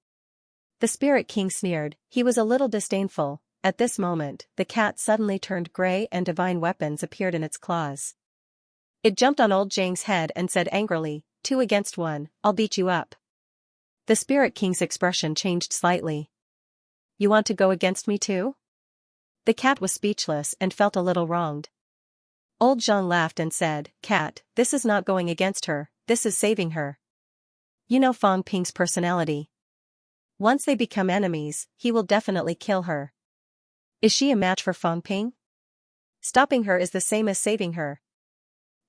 A: The Spirit King sneered. He was a little disdainful. At this moment, the cat suddenly turned gray and divine weapons appeared in its claws. It jumped on Old Zhang's head and said angrily, 2 against 1, I'll beat you up." The Spirit King's expression changed slightly. "You want to go against me too?" The cat was speechless and felt a little wronged. Old Zhang laughed and said, "Cat, this is not going against her, this is saving her. You know Fang Ping's personality. Once they become enemies, he will definitely kill her. Is she a match for Fang Ping? Stopping her is the same as saving her."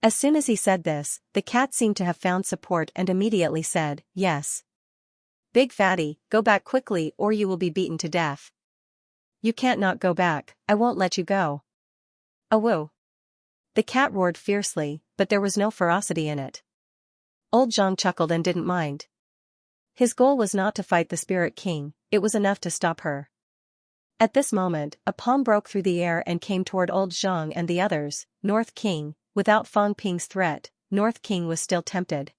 A: As soon as he said this, the cat seemed to have found support and immediately said, "Yes. Big fatty, go back quickly or you will be beaten to death." "You can't not go back, I won't let you go." "Awoo." The cat roared fiercely, but there was no ferocity in it. Old Zhang chuckled and didn't mind. His goal was not to fight the Spirit King, it was enough to stop her. At this moment, a palm broke through the air and came toward Old Zhang and the others. North King. Without Fang Ping's threat, North King was still tempted.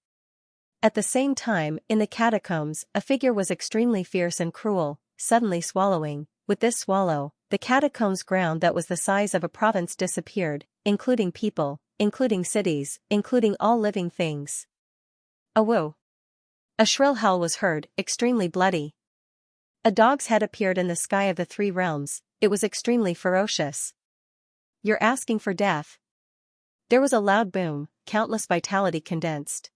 A: At the same time, in the catacombs, a figure was extremely fierce and cruel, suddenly swallowing. With this swallow, the catacombs ground that was the size of a province disappeared, including people, including cities, including all living things. Awoo. A shrill howl was heard, extremely bloody. A dog's head appeared in the sky of the 3 realms, it was extremely ferocious. "You're asking for death." There was a loud boom, countless vitality condensed.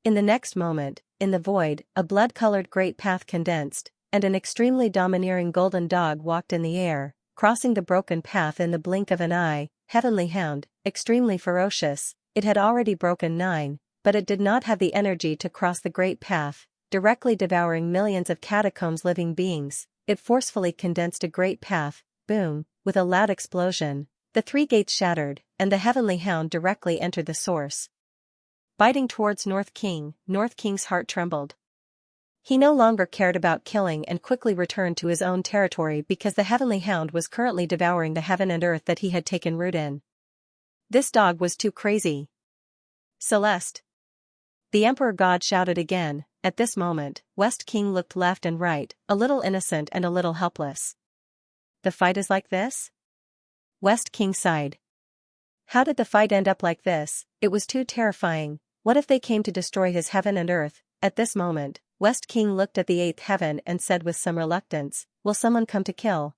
A: In the next moment, in the void, a blood-colored great path condensed, and an extremely domineering golden dog walked in the air, crossing the broken path in the blink of an eye. Heavenly hound, extremely ferocious, it had already broken 9, but it did not have the energy to cross the great path, directly devouring millions of catacombs living beings. It forcefully condensed a great path. Boom, with a loud explosion, The three gates shattered, and the heavenly hound directly entered the source. Biting towards North King's heart trembled. He no longer cared about killing and quickly returned to his own territory because the heavenly hound was currently devouring the heaven and earth that he had taken root in. This dog was too crazy. Celeste! The Emperor God shouted again. At this moment, West King looked left and right, a little innocent and a little helpless. The fight is like this? West King sighed. How did the fight end up like this? It was too terrifying. What if they came to destroy his heaven and earth? At this moment, West King looked at the eighth heaven and said with some reluctance, will someone come to kill?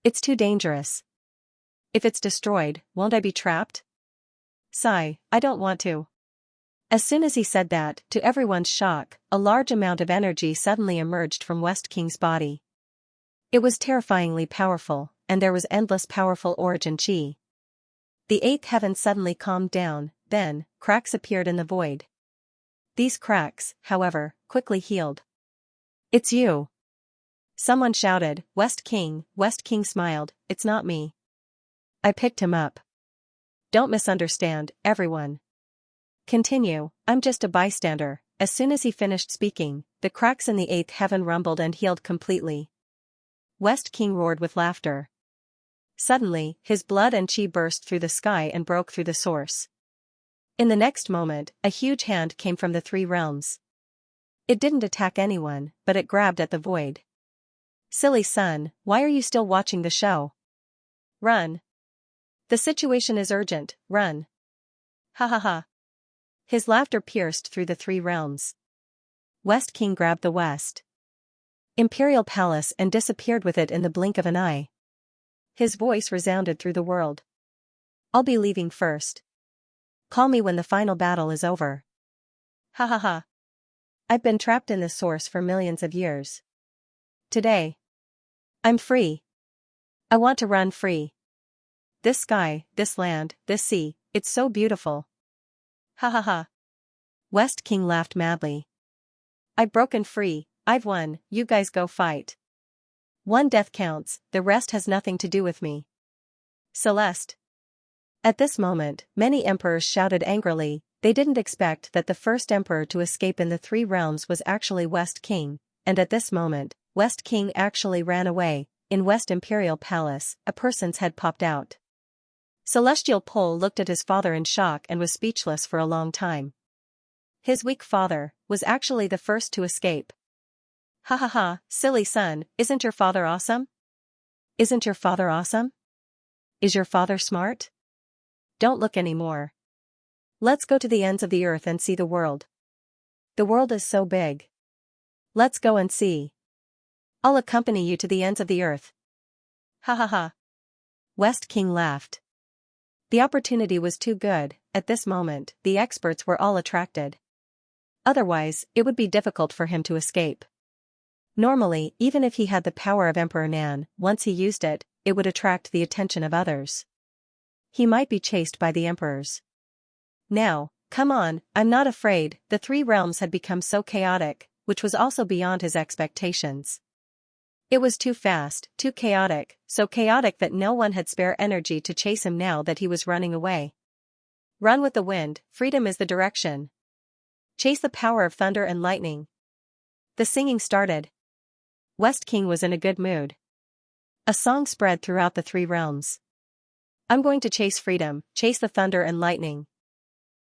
A: It's too dangerous. If it's destroyed, won't I be trapped? Sigh, I don't want to. As soon as he said that, to everyone's shock, a large amount of energy suddenly emerged from West King's body. It was terrifyingly powerful, and there was endless powerful origin chi. The eighth heaven suddenly calmed down, then, cracks appeared in the void. These cracks, however, quickly healed. It's you! Someone shouted. West King smiled, it's not me. I picked him up. Don't misunderstand, everyone. Continue, I'm just a bystander. As soon as he finished speaking, the cracks in the eighth heaven rumbled and healed completely. West King roared with laughter. Suddenly, his blood and chi burst through the sky and broke through the source. In the next moment, a huge hand came from the three realms. It didn't attack anyone, but it grabbed at the void. Silly son, why are you still watching the show? Run. The situation is urgent, run. Ha ha ha. His laughter pierced through the three realms. West King grabbed the West Imperial Palace and disappeared with it in the blink of an eye. His voice resounded through the world. I'll be leaving first. Call me when the final battle is over. Ha ha ha. I've been trapped in this source for millions of years. Today, I'm free. I want to run free. This sky, this land, this sea, it's so beautiful. Ha ha ha. West King laughed madly. I've broken free, I've won, you guys go fight. One death counts, the rest has nothing to do with me. Celeste. At this moment, many emperors shouted angrily. They didn't expect that the first emperor to escape in the three realms was actually West King, and at this moment, West King actually ran away. In West Imperial Palace, a person's head popped out. Celestial Pole looked at his father in shock and was speechless for a long time. His weak father was actually the first to escape. Ha ha ha, silly son, isn't your father awesome? Isn't your father awesome? Is your father smart? Don't look anymore. Let's go to the ends of the earth and see the world. The world is so big. Let's go and see. I'll accompany you to the ends of the earth. Ha ha ha. West King laughed. The opportunity was too good. At this moment, the experts were all attracted. Otherwise, it would be difficult for him to escape. Normally, even if he had the power of Emperor Nan, once he used it, it would attract the attention of others. He might be chased by the emperors. Now, come on, I'm not afraid. The three realms had become so chaotic, which was also beyond his expectations. It was too fast, too chaotic, so chaotic that no one had spare energy to chase him now that he was running away. Run with the wind, freedom is the direction. Chase the power of thunder and lightning. The singing started. West King was in a good mood. A song spread throughout the three realms. I'm going to chase freedom, chase the thunder and lightning.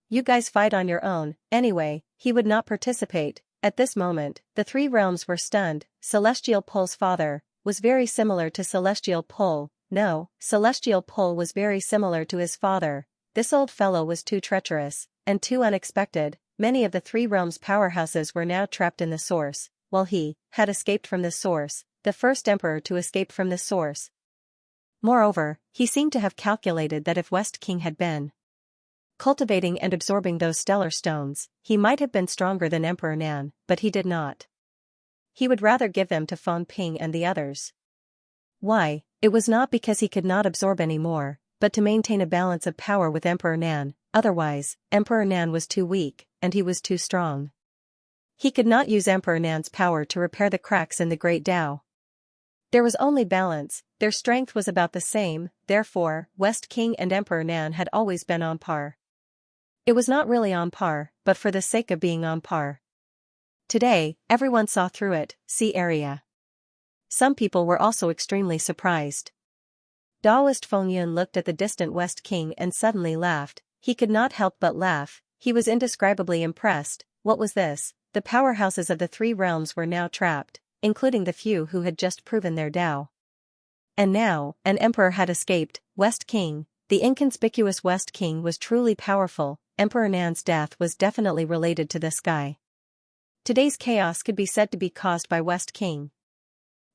A: You guys fight on your own. Anyway, he would not participate. At this moment, the three realms were stunned. Celestial Pole's father was very similar to Celestial Pole. No, Celestial Pole was very similar to his father. This old fellow was too treacherous and too unexpected. Many of the three realms' powerhouses were now trapped in the source, while he had escaped from the source, the first emperor to escape from the source. Moreover, he seemed to have calculated that if West King had been cultivating and absorbing those stellar stones, he might have been stronger than Emperor Nan, but he did not. He would rather give them to Feng Ping and the others. Why? It was not because he could not absorb any more, but to maintain a balance of power with Emperor Nan. Otherwise, Emperor Nan was too weak, and he was too strong. He could not use Emperor Nan's power to repair the cracks in the Great Tao. There was only balance, their strength was about the same, therefore, West King and Emperor Nan had always been on par. It was not really on par, but for the sake of being on par. Today, everyone saw through it, see area. Some people were also extremely surprised. Daoist Fengyun looked at the distant West King and suddenly laughed. He could not help but laugh. He was indescribably impressed. What was this? The powerhouses of the three realms were now trapped, including the few who had just proven their Dao. And now, an emperor had escaped. West King, the inconspicuous West King, was truly powerful. Emperor Nan's death was definitely related to this guy. Today's chaos could be said to be caused by West King.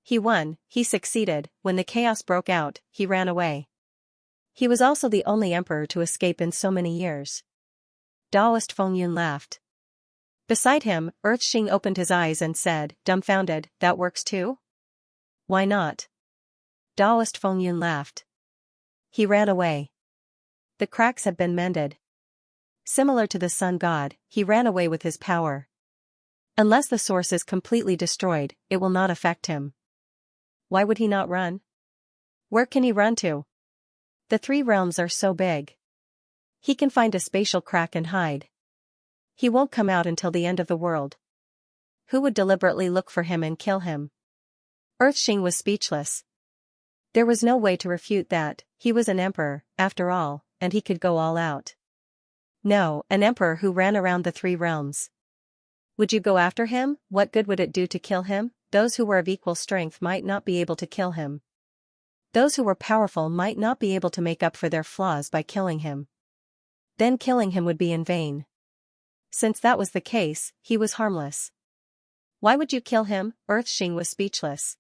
A: He won, he succeeded. When the chaos broke out, he ran away. He was also the only emperor to escape in so many years. Daoist Fengyun laughed. Beside him, Earthshing opened his eyes and said, dumbfounded, that works too? Why not? Daoist Fengyun laughed. He ran away. The cracks have been mended. Similar to the sun god, he ran away with his power. Unless the source is completely destroyed, it will not affect him. Why would he not run? Where can he run to? The three realms are so big. He can find a spatial crack and hide. He won't come out until the end of the world. Who would deliberately look for him and kill him? Earthshing was speechless. There was no way to refute that. He was an emperor, after all, and he could go all out. No, an emperor who ran around the three realms. Would you go after him? What good would it do to kill him? Those who were of equal strength might not be able to kill him. Those who were powerful might not be able to make up for their flaws by killing him. Then killing him would be in vain. Since that was the case, he was harmless. Why would you kill him? Earthshing was speechless.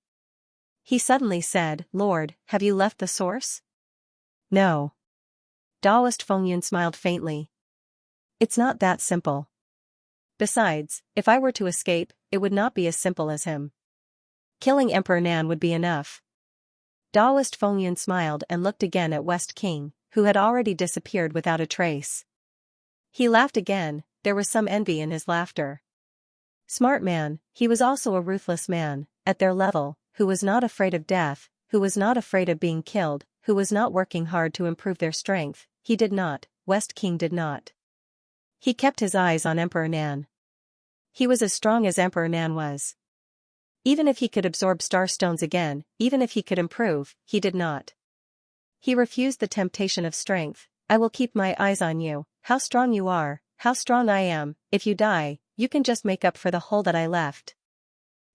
A: He suddenly said, Lord, have you left the source? No. Daoist Fengyun smiled faintly. It's not that simple. Besides, if I were to escape, it would not be as simple as him. Killing Emperor Nan would be enough. Daoist Fengyun smiled and looked again at West King, who had already disappeared without a trace. He laughed again, there was some envy in his laughter. Smart man, he was also a ruthless man, at their level, who was not afraid of death, who was not afraid of being killed, who was not working hard to improve their strength. He did not, West King did not. He kept his eyes on Emperor Nan. He was as strong as Emperor Nan was. Even if he could absorb star stones again, even if he could improve, he did not. He refused the temptation of strength. I will keep my eyes on you, how strong you are, how strong I am. If you die, you can just make up for the hole that I left.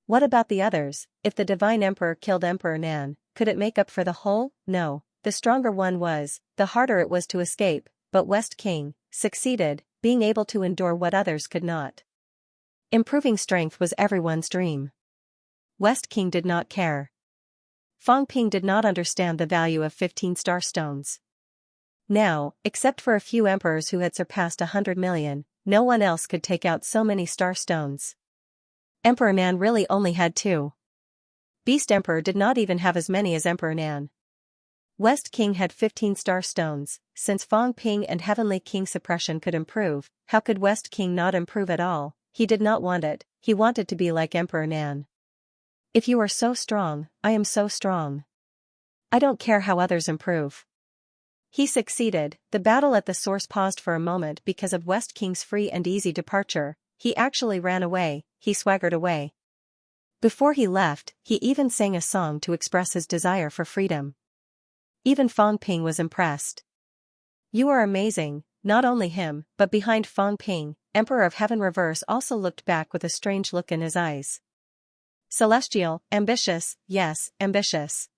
A: What about the others? If the Divine Emperor killed Emperor Nan, could it make up for the hole? No, the stronger one was, the harder it was to escape, but West King succeeded, being able to endure what others could not. Improving strength was everyone's dream. West King did not care. Fang Ping did not understand the value of 15 star stones. Now, except for a few emperors who had surpassed 100 million, no one else could take out so many star stones. Emperor Nan really only had 2. Beast Emperor did not even have as many as Emperor Nan. West King had 15 star stones. Since Fang Ping and Heavenly King suppression could improve, how could West King not improve at all? He did not want it, he wanted to be like Emperor Nan. If you are so strong, I am so strong. I don't care how others improve. He succeeded. The battle at the source paused for a moment because of West King's free and easy departure. He actually ran away, he swaggered away. Before he left, he even sang a song to express his desire for freedom. Even Fang Ping was impressed. You are amazing. Not only him, but behind Fang Ping, Emperor of Heaven Reverse also looked back with a strange look in his eyes. Celestial, ambitious, yes, ambitious.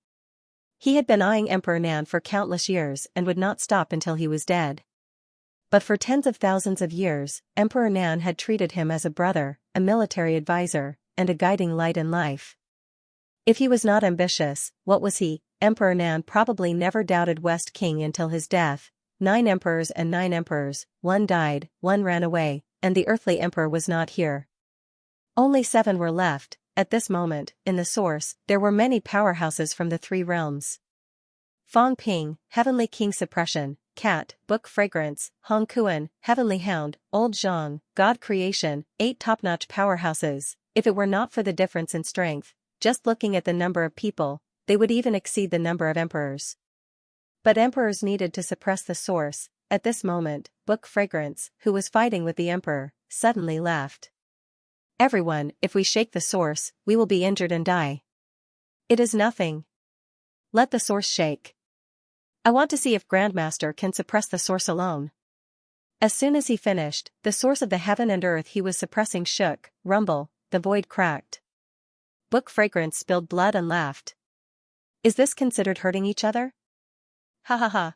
A: He had been eyeing Emperor Nan for countless years and would not stop until he was dead. But for tens of thousands of years, Emperor Nan had treated him as a brother, a military advisor, and a guiding light in life. If he was not ambitious, what was he? Emperor Nan probably never doubted West King until his death. 9 emperors and 9 emperors, 1 died, 1 ran away, and the earthly emperor was not here. Only 7 were left. At this moment, in the source, there were many powerhouses from the 3 realms. Fang Ping, Heavenly King Suppression, Cat, Book Fragrance, Hong Kuan, Heavenly Hound, Old Zhang, God Creation, 8 top-notch powerhouses. If it were not for the difference in strength, just looking at the number of people, they would even exceed the number of emperors. But emperors needed to suppress the source. At this moment, Book Fragrance, who was fighting with the emperor, suddenly laughed. Everyone, if we shake the source, we will be injured and die. It is nothing. Let the source shake. I want to see if Grandmaster can suppress the source alone. As soon as he finished, the source of the heaven and earth he was suppressing shook, rumble, the void cracked. Book Fragrance spilled blood and laughed. Is this considered hurting each other? Ha ha ha.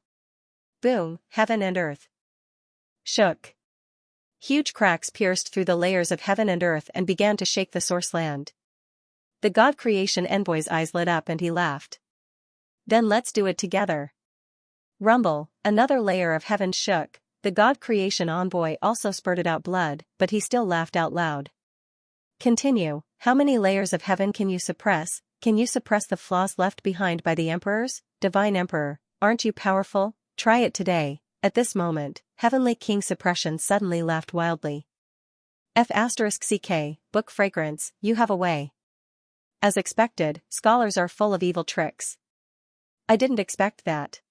A: Boom, heaven and earth shook. Huge cracks pierced through the layers of heaven and earth and began to shake the source land. The God Creation Envoy's eyes lit up and he laughed. Then let's do it together. Rumble, another layer of heaven shook. The God Creation Envoy also spurted out blood, but he still laughed out loud. Continue. How many layers of heaven can you suppress? Can you suppress the flaws left behind by the emperors? Divine Emperor, aren't you powerful? Try it today. At this moment, Heavenly King Suppression suddenly laughed wildly. F***ck, Book Fragrance, you have a way. As expected, scholars are full of evil tricks. I didn't expect that.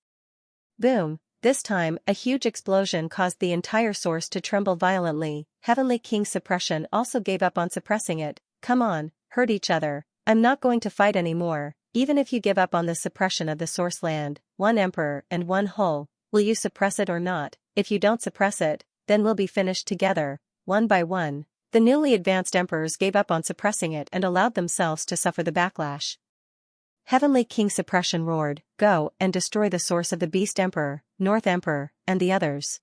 A: Boom. This time, a huge explosion caused the entire source to tremble violently. Heavenly King Suppression also gave up on suppressing it. Come on, hurt each other. I'm not going to fight anymore. Even if you give up on the suppression of the source land, one emperor and one whole, will you suppress it or not? If you don't suppress it, then we'll be finished together, one by one. The newly advanced emperors gave up on suppressing it and allowed themselves to suffer the backlash. Heavenly King Suppression roared, go and destroy the source of the Beast Emperor, North Emperor, and the others.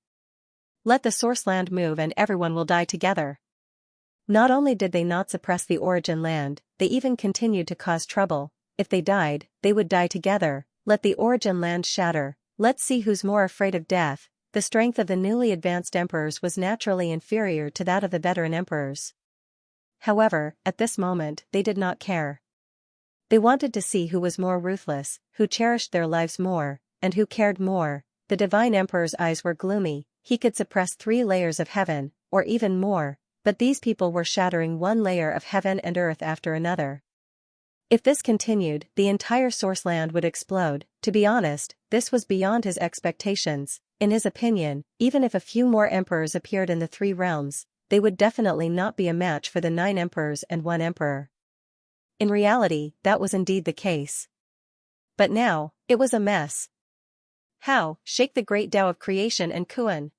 A: Let the source land move and everyone will die together. Not only did they not suppress the origin land, they even continued to cause trouble. If they died, they would die together. Let the origin land shatter. Let's see who's more afraid of death. The strength of the newly advanced emperors was naturally inferior to that of the veteran emperors. However, at this moment, they did not care. They wanted to see who was more ruthless, who cherished their lives more, and who cared more. The divine emperor's eyes were gloomy. He could suppress 3 layers of heaven, or even more, but these people were shattering one layer of heaven and earth after another. If this continued, the entire source land would explode. To be honest, this was beyond his expectations. In his opinion, even if a few more emperors appeared in the 3 realms, they would definitely not be a match for the 9 emperors and 1 emperor. In reality, that was indeed the case. But now, it was a mess. How? Shake the great Tao of creation and Kuan!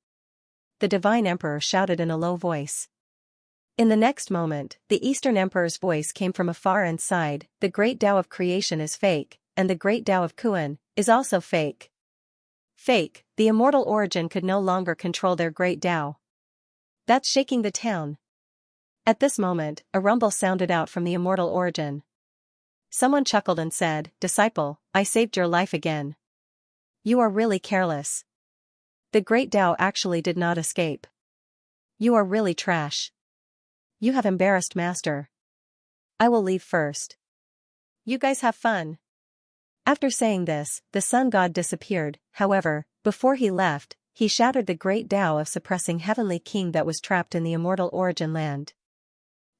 A: The divine emperor shouted in a low voice. In the next moment, the Eastern Emperor's voice came from afar and sighed, the great Tao of creation is fake, and the great Tao of Kuan is also fake. Fake, the immortal origin could no longer control their great Tao. That's shaking the town. At this moment, a rumble sounded out from the immortal origin. Someone chuckled and said, Disciple, I saved your life again. You are really careless. The great Tao actually did not escape. You are really trash. You have embarrassed Master. I will leave first. You guys have fun. After saying this, the sun god disappeared. However, before he left, he shattered the great Tao of suppressing Heavenly King that was trapped in the immortal origin land.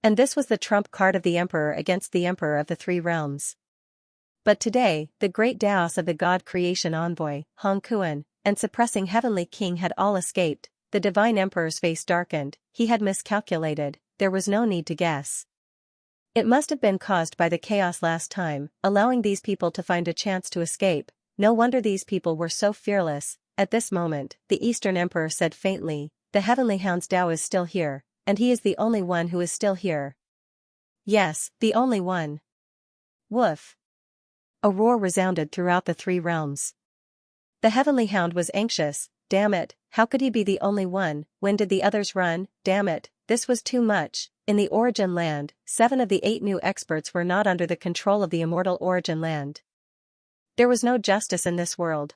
A: And this was the trump card of the Emperor against the Emperor of the 3 realms. But today, the great Taos of the God Creation Envoy, Hong Kuan, and suppressing Heavenly King had all escaped. The Divine Emperor's face darkened. He had miscalculated. There was no need to guess. It must have been caused by the chaos last time, allowing these people to find a chance to escape. No wonder these people were so fearless. At this moment, the Eastern Emperor said faintly, the Heavenly Hound's Tao is still here, and he is the only one who is still here. Yes, the only one. Woof. A roar resounded throughout the 3 realms. The Heavenly Hound was anxious. Damn it, how could he be the only one? When did the others run? Damn it, this was too much. In the Origin Land, 7 of the 8 new experts were not under the control of the immortal Origin Land. There was no justice in this world.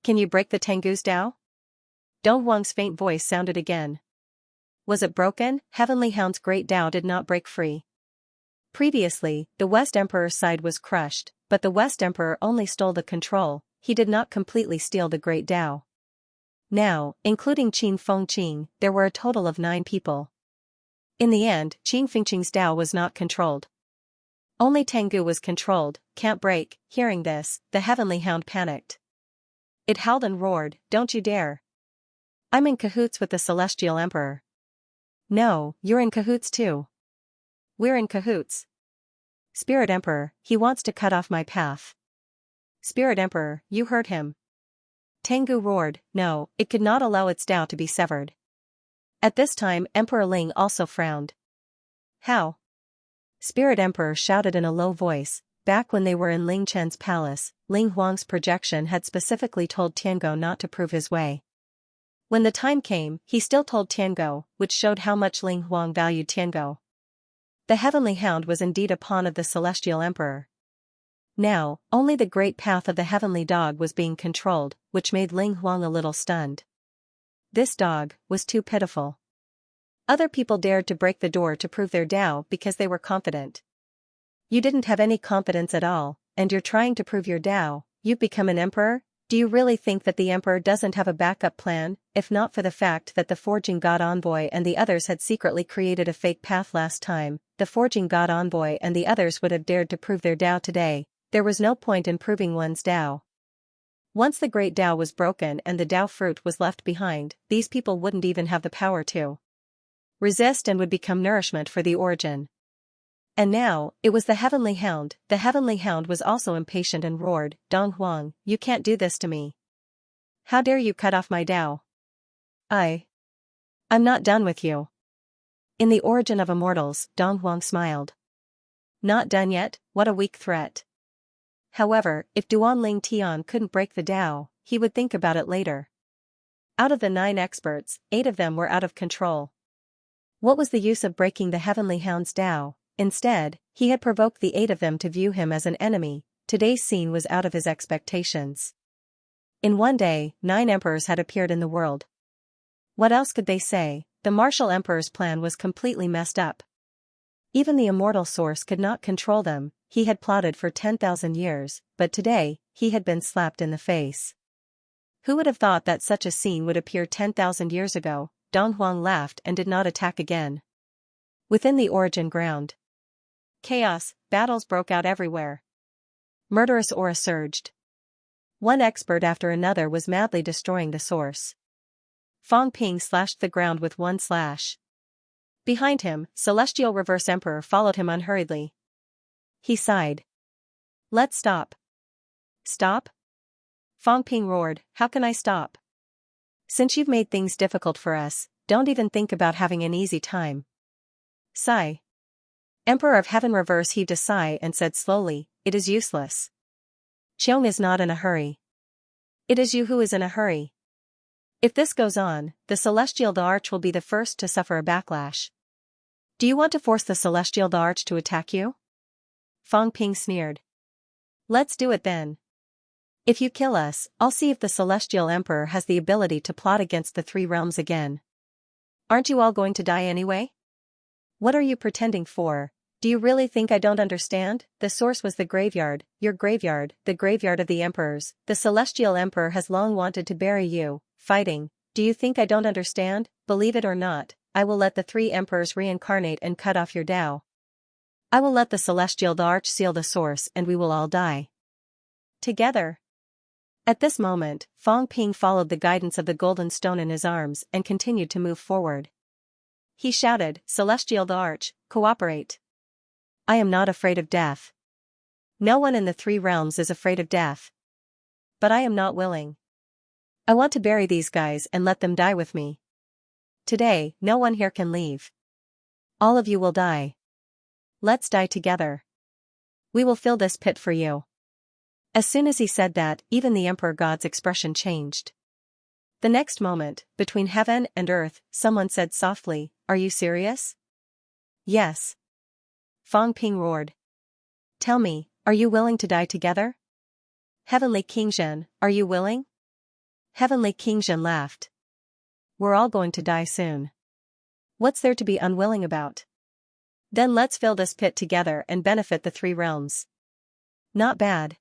A: Can you break the Tengu's Tao? Dong Wang's faint voice sounded again. Was it broken? Heavenly Hound's great Tao did not break free. Previously, the West Emperor's side was crushed, but the West Emperor only stole the control. He did not completely steal the great Tao. Now, including Qin Fengqing, there were a total of 9 people. In the end, Qin Fengqing's Tao was not controlled. Only Tengu was controlled, can't break. Hearing this, the heavenly hound panicked. It howled and roared, "Don't you dare! I'm in cahoots with the celestial emperor." "No, you're in cahoots too." "We're in cahoots. Spirit Emperor, he wants to cut off my path." "Spirit Emperor, you heard him." Tengu roared, no, it could not allow its Tao to be severed. At this time Emperor Ling also frowned. "How?" Spirit Emperor shouted in a low voice. Back when they were in Ling Chen's palace, Ling Huang's projection had specifically told Tiango not to prove his way. When the time came, he still told Tiango, which showed how much Ling Huang valued Tiango. The heavenly hound was indeed a pawn of the celestial emperor. Now, only the great path of the heavenly dog was being controlled, which made Ling Huang a little stunned. This dog was too pitiful. Other people dared to break the door to prove their Tao because they were confident. You didn't have any confidence at all, and you're trying to prove your Tao. You've become an emperor? Do you really think that the emperor doesn't have a backup plan? If not for the fact that the forging god envoy and the others had secretly created a fake path last time, the forging god envoy and the others would have dared to prove their Tao today. There was no point in proving one's Tao. Once the great Tao was broken and the Tao fruit was left behind, these people wouldn't even have the power to resist and would become nourishment for the origin. And now, it was the heavenly hound. The heavenly hound was also impatient and roared, "Dong Huang, you can't do this to me. How dare you cut off my Tao? I'm not done with you." In the origin of immortals, Dong Huang smiled. Not done yet? What a weak threat. However, if Duan Ling Tian couldn't break the Tao, he would think about it later. Out of the 9 experts, 8 of them were out of control. What was the use of breaking the heavenly hound's Tao? Instead, he had provoked the 8 of them to view him as an enemy. Today's scene was out of his expectations. In one day, 9 emperors had appeared in the world. What else could they say? The martial emperor's plan was completely messed up. Even the immortal source could not control them. He had plotted for 10,000 years, but today, he had been slapped in the face. Who would have thought that such a scene would appear 10,000 years ago? Dong Huang laughed and did not attack again. Within the origin ground, chaos, battles broke out everywhere. Murderous aura surged. One expert after another was madly destroying the source. Fong Ping slashed the ground with one slash. Behind him, Celestial Reverse Emperor followed him unhurriedly. He sighed. "Let's stop." "Stop?" Fong Ping roared, "How can I stop? Since you've made things difficult for us, don't even think about having an easy time." Sigh. Emperor of Heaven Reverse heaved a sigh and said slowly, "It is useless. Cheong is not in a hurry. It is you who is in a hurry. If this goes on, the Celestial the Arch will be the first to suffer a backlash. Do you want to force the Celestial the Arch to attack you?" Fong Ping sneered. "Let's do it then. If you kill us, I'll see if the Celestial Emperor has the ability to plot against the 3 realms again. Aren't you all going to die anyway? What are you pretending for? Do you really think I don't understand? The source was the graveyard, your graveyard, the graveyard of the emperors. The Celestial Emperor has long wanted to bury you, fighting. Do you think I don't understand? Believe it or not, I will let the 3 emperors reincarnate and cut off your Tao. I will let the Celestial the Arch seal the source and we will all die together." At this moment, Fong Ping followed the guidance of the golden stone in his arms and continued to move forward. He shouted, "Celestial the Arch, cooperate. I am not afraid of death. No one in the 3 realms is afraid of death. But I am not willing. I want to bury these guys and let them die with me. Today, no one here can leave. All of you will die. Let's die together. We will fill this pit for you." As soon as he said that, even the Emperor God's expression changed. The next moment, between heaven and earth, someone said softly, "Are you serious?" "Yes." Fong Ping roared. "Tell me, are you willing to die together? Heavenly King Zhen, are you willing?" Heavenly King Zhen laughed. "We're all going to die soon. What's there to be unwilling about? Then let's fill this pit together and benefit the 3 realms." "Not bad."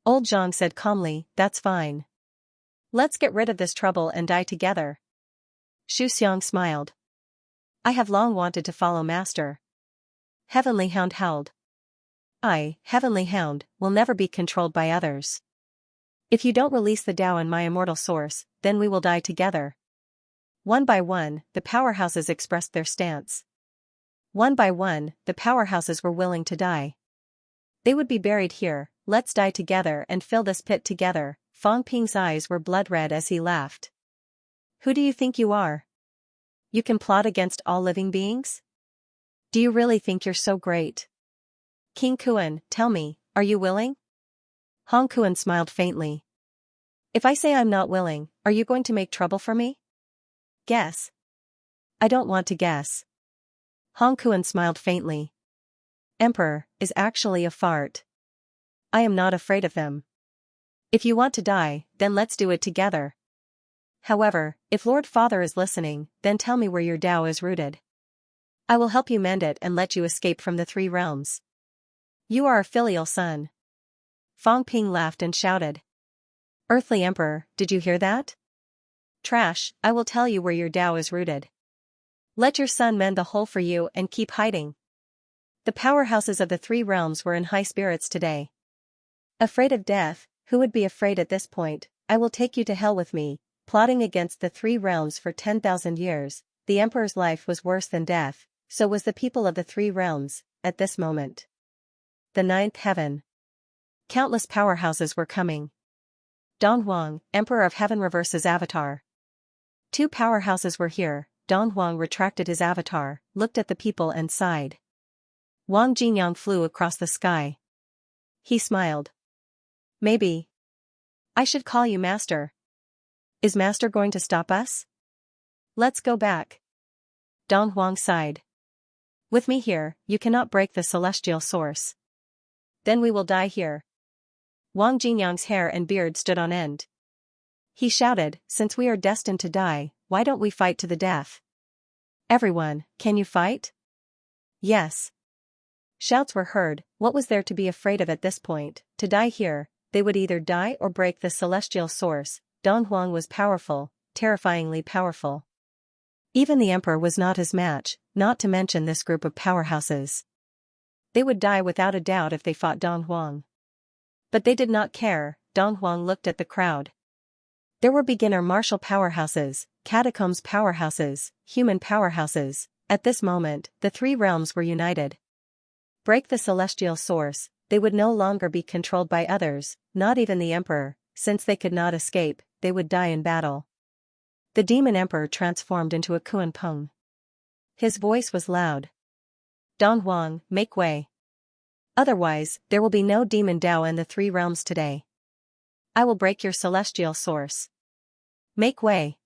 A: Old Zhang said calmly, "That's fine. Let's get rid of this trouble and die together." Shu Xiang smiled. "I have long wanted to follow Master." Heavenly Hound howled. I, Heavenly Hound, will never be controlled by others. If you don't release the Tao in my immortal source, then we will die together. One by one, the powerhouses expressed their stance. One by one, the powerhouses were willing to die. They would be buried here. Let's die together and fill this pit together. Fang Ping's eyes were blood red as he laughed. Who do you think you are? You can plot against all living beings? Do you really think you're so great? King Kuan, tell me, are you willing? Hong Kuan smiled faintly. If I say I'm not willing, are you going to make trouble for me? Guess. I don't want to guess. Hong Kuan smiled faintly. Emperor is actually a fart. I am not afraid of them. If you want to die, then let's do it together. However, if Lord Father is listening, then tell me where your Tao is rooted. I will help you mend it and let you escape from the three realms. You are a filial son. Fang Ping laughed and shouted. Earthly Emperor, did you hear that? Trash, I will tell you where your Tao is rooted. Let your son mend the hole for you and keep hiding. The powerhouses of the three realms were in high spirits today. Afraid of death, who would be afraid at this point? I will take you to hell with me. Plotting against the three realms for 10,000 years, the emperor's life was worse than death, so was the people of the three realms, at this moment. The ninth heaven. Countless powerhouses were coming. Don Huang, Emperor of Heaven, reverses avatar. Two powerhouses were here. Don Huang retracted his avatar, looked at the people and sighed. Wang Jinyang flew across the sky. He smiled. Maybe. I should call you Master. Is Master going to stop us? Let's go back. Don Huang sighed. With me here, you cannot break the celestial source. Then we will die here. Wang Jinyang's hair and beard stood on end. He shouted, since we are destined to die, why don't we fight to the death? Everyone, can you fight? Yes. Shouts were heard. What was there to be afraid of at this point? To die here, they would either die or break the celestial source. Don Huang was powerful, terrifyingly powerful. Even the emperor was not his match, not to mention this group of powerhouses. They would die without a doubt if they fought Don Huang. But they did not care. Don Huang looked at the crowd. There were beginner martial powerhouses, catacombs powerhouses, human powerhouses. At this moment, the three realms were united. Break the celestial source, they would no longer be controlled by others, not even the emperor. Since they could not escape, they would die in battle. The demon emperor transformed into a Kuan Peng. His voice was loud. Don Huang, make way. Otherwise, there will be no demon Tao in the three realms today. I will break your celestial source. Make way.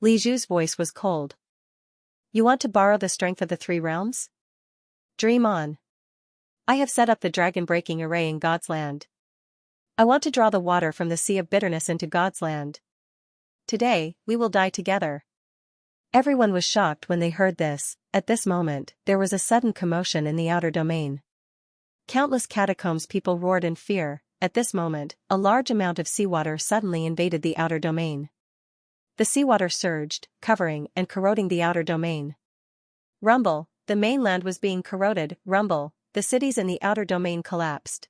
A: Li Zhu's voice was cold. You want to borrow the strength of the three realms? Dream on. I have set up the dragon-breaking array in God's land. I want to draw the water from the sea of bitterness into God's land. Today, we will die together. Everyone was shocked when they heard this. At this moment, there was a sudden commotion in the outer domain. Countless catacombs people roared in fear. At this moment, a large amount of seawater suddenly invaded the outer domain. The seawater surged, covering and corroding the outer domain. Rumble, the mainland was being corroded. Rumble, the cities in the outer domain collapsed.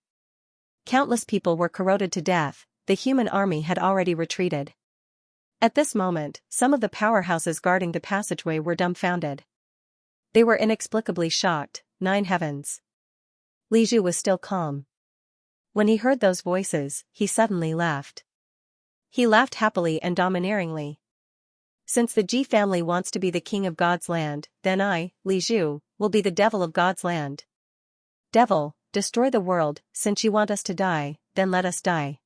A: Countless people were corroded to death. The human army had already retreated. At this moment, some of the powerhouses guarding the passageway were dumbfounded. They were inexplicably shocked. Nine heavens. Li Zhu was still calm. When he heard those voices, he suddenly laughed. He laughed happily and domineeringly. Since the Ji family wants to be the king of God's land, then I, Li Zhu, will be the devil of God's land. Devil, destroy the world. Since you want us to die, then let us die.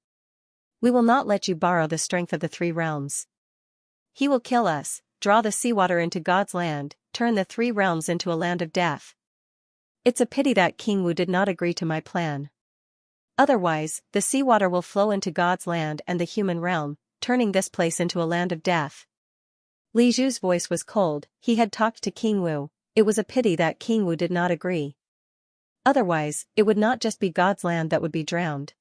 A: We will not let you borrow the strength of the three realms. He will kill us, draw the seawater into God's land, turn the three realms into a land of death. It's a pity that King Wu did not agree to my plan. Otherwise, the seawater will flow into God's land and the human realm, turning this place into a land of death. Li Zhu's voice was cold. He had talked to King Wu. It was a pity that King Wu did not agree. Otherwise, it would not just be God's land that would be drowned.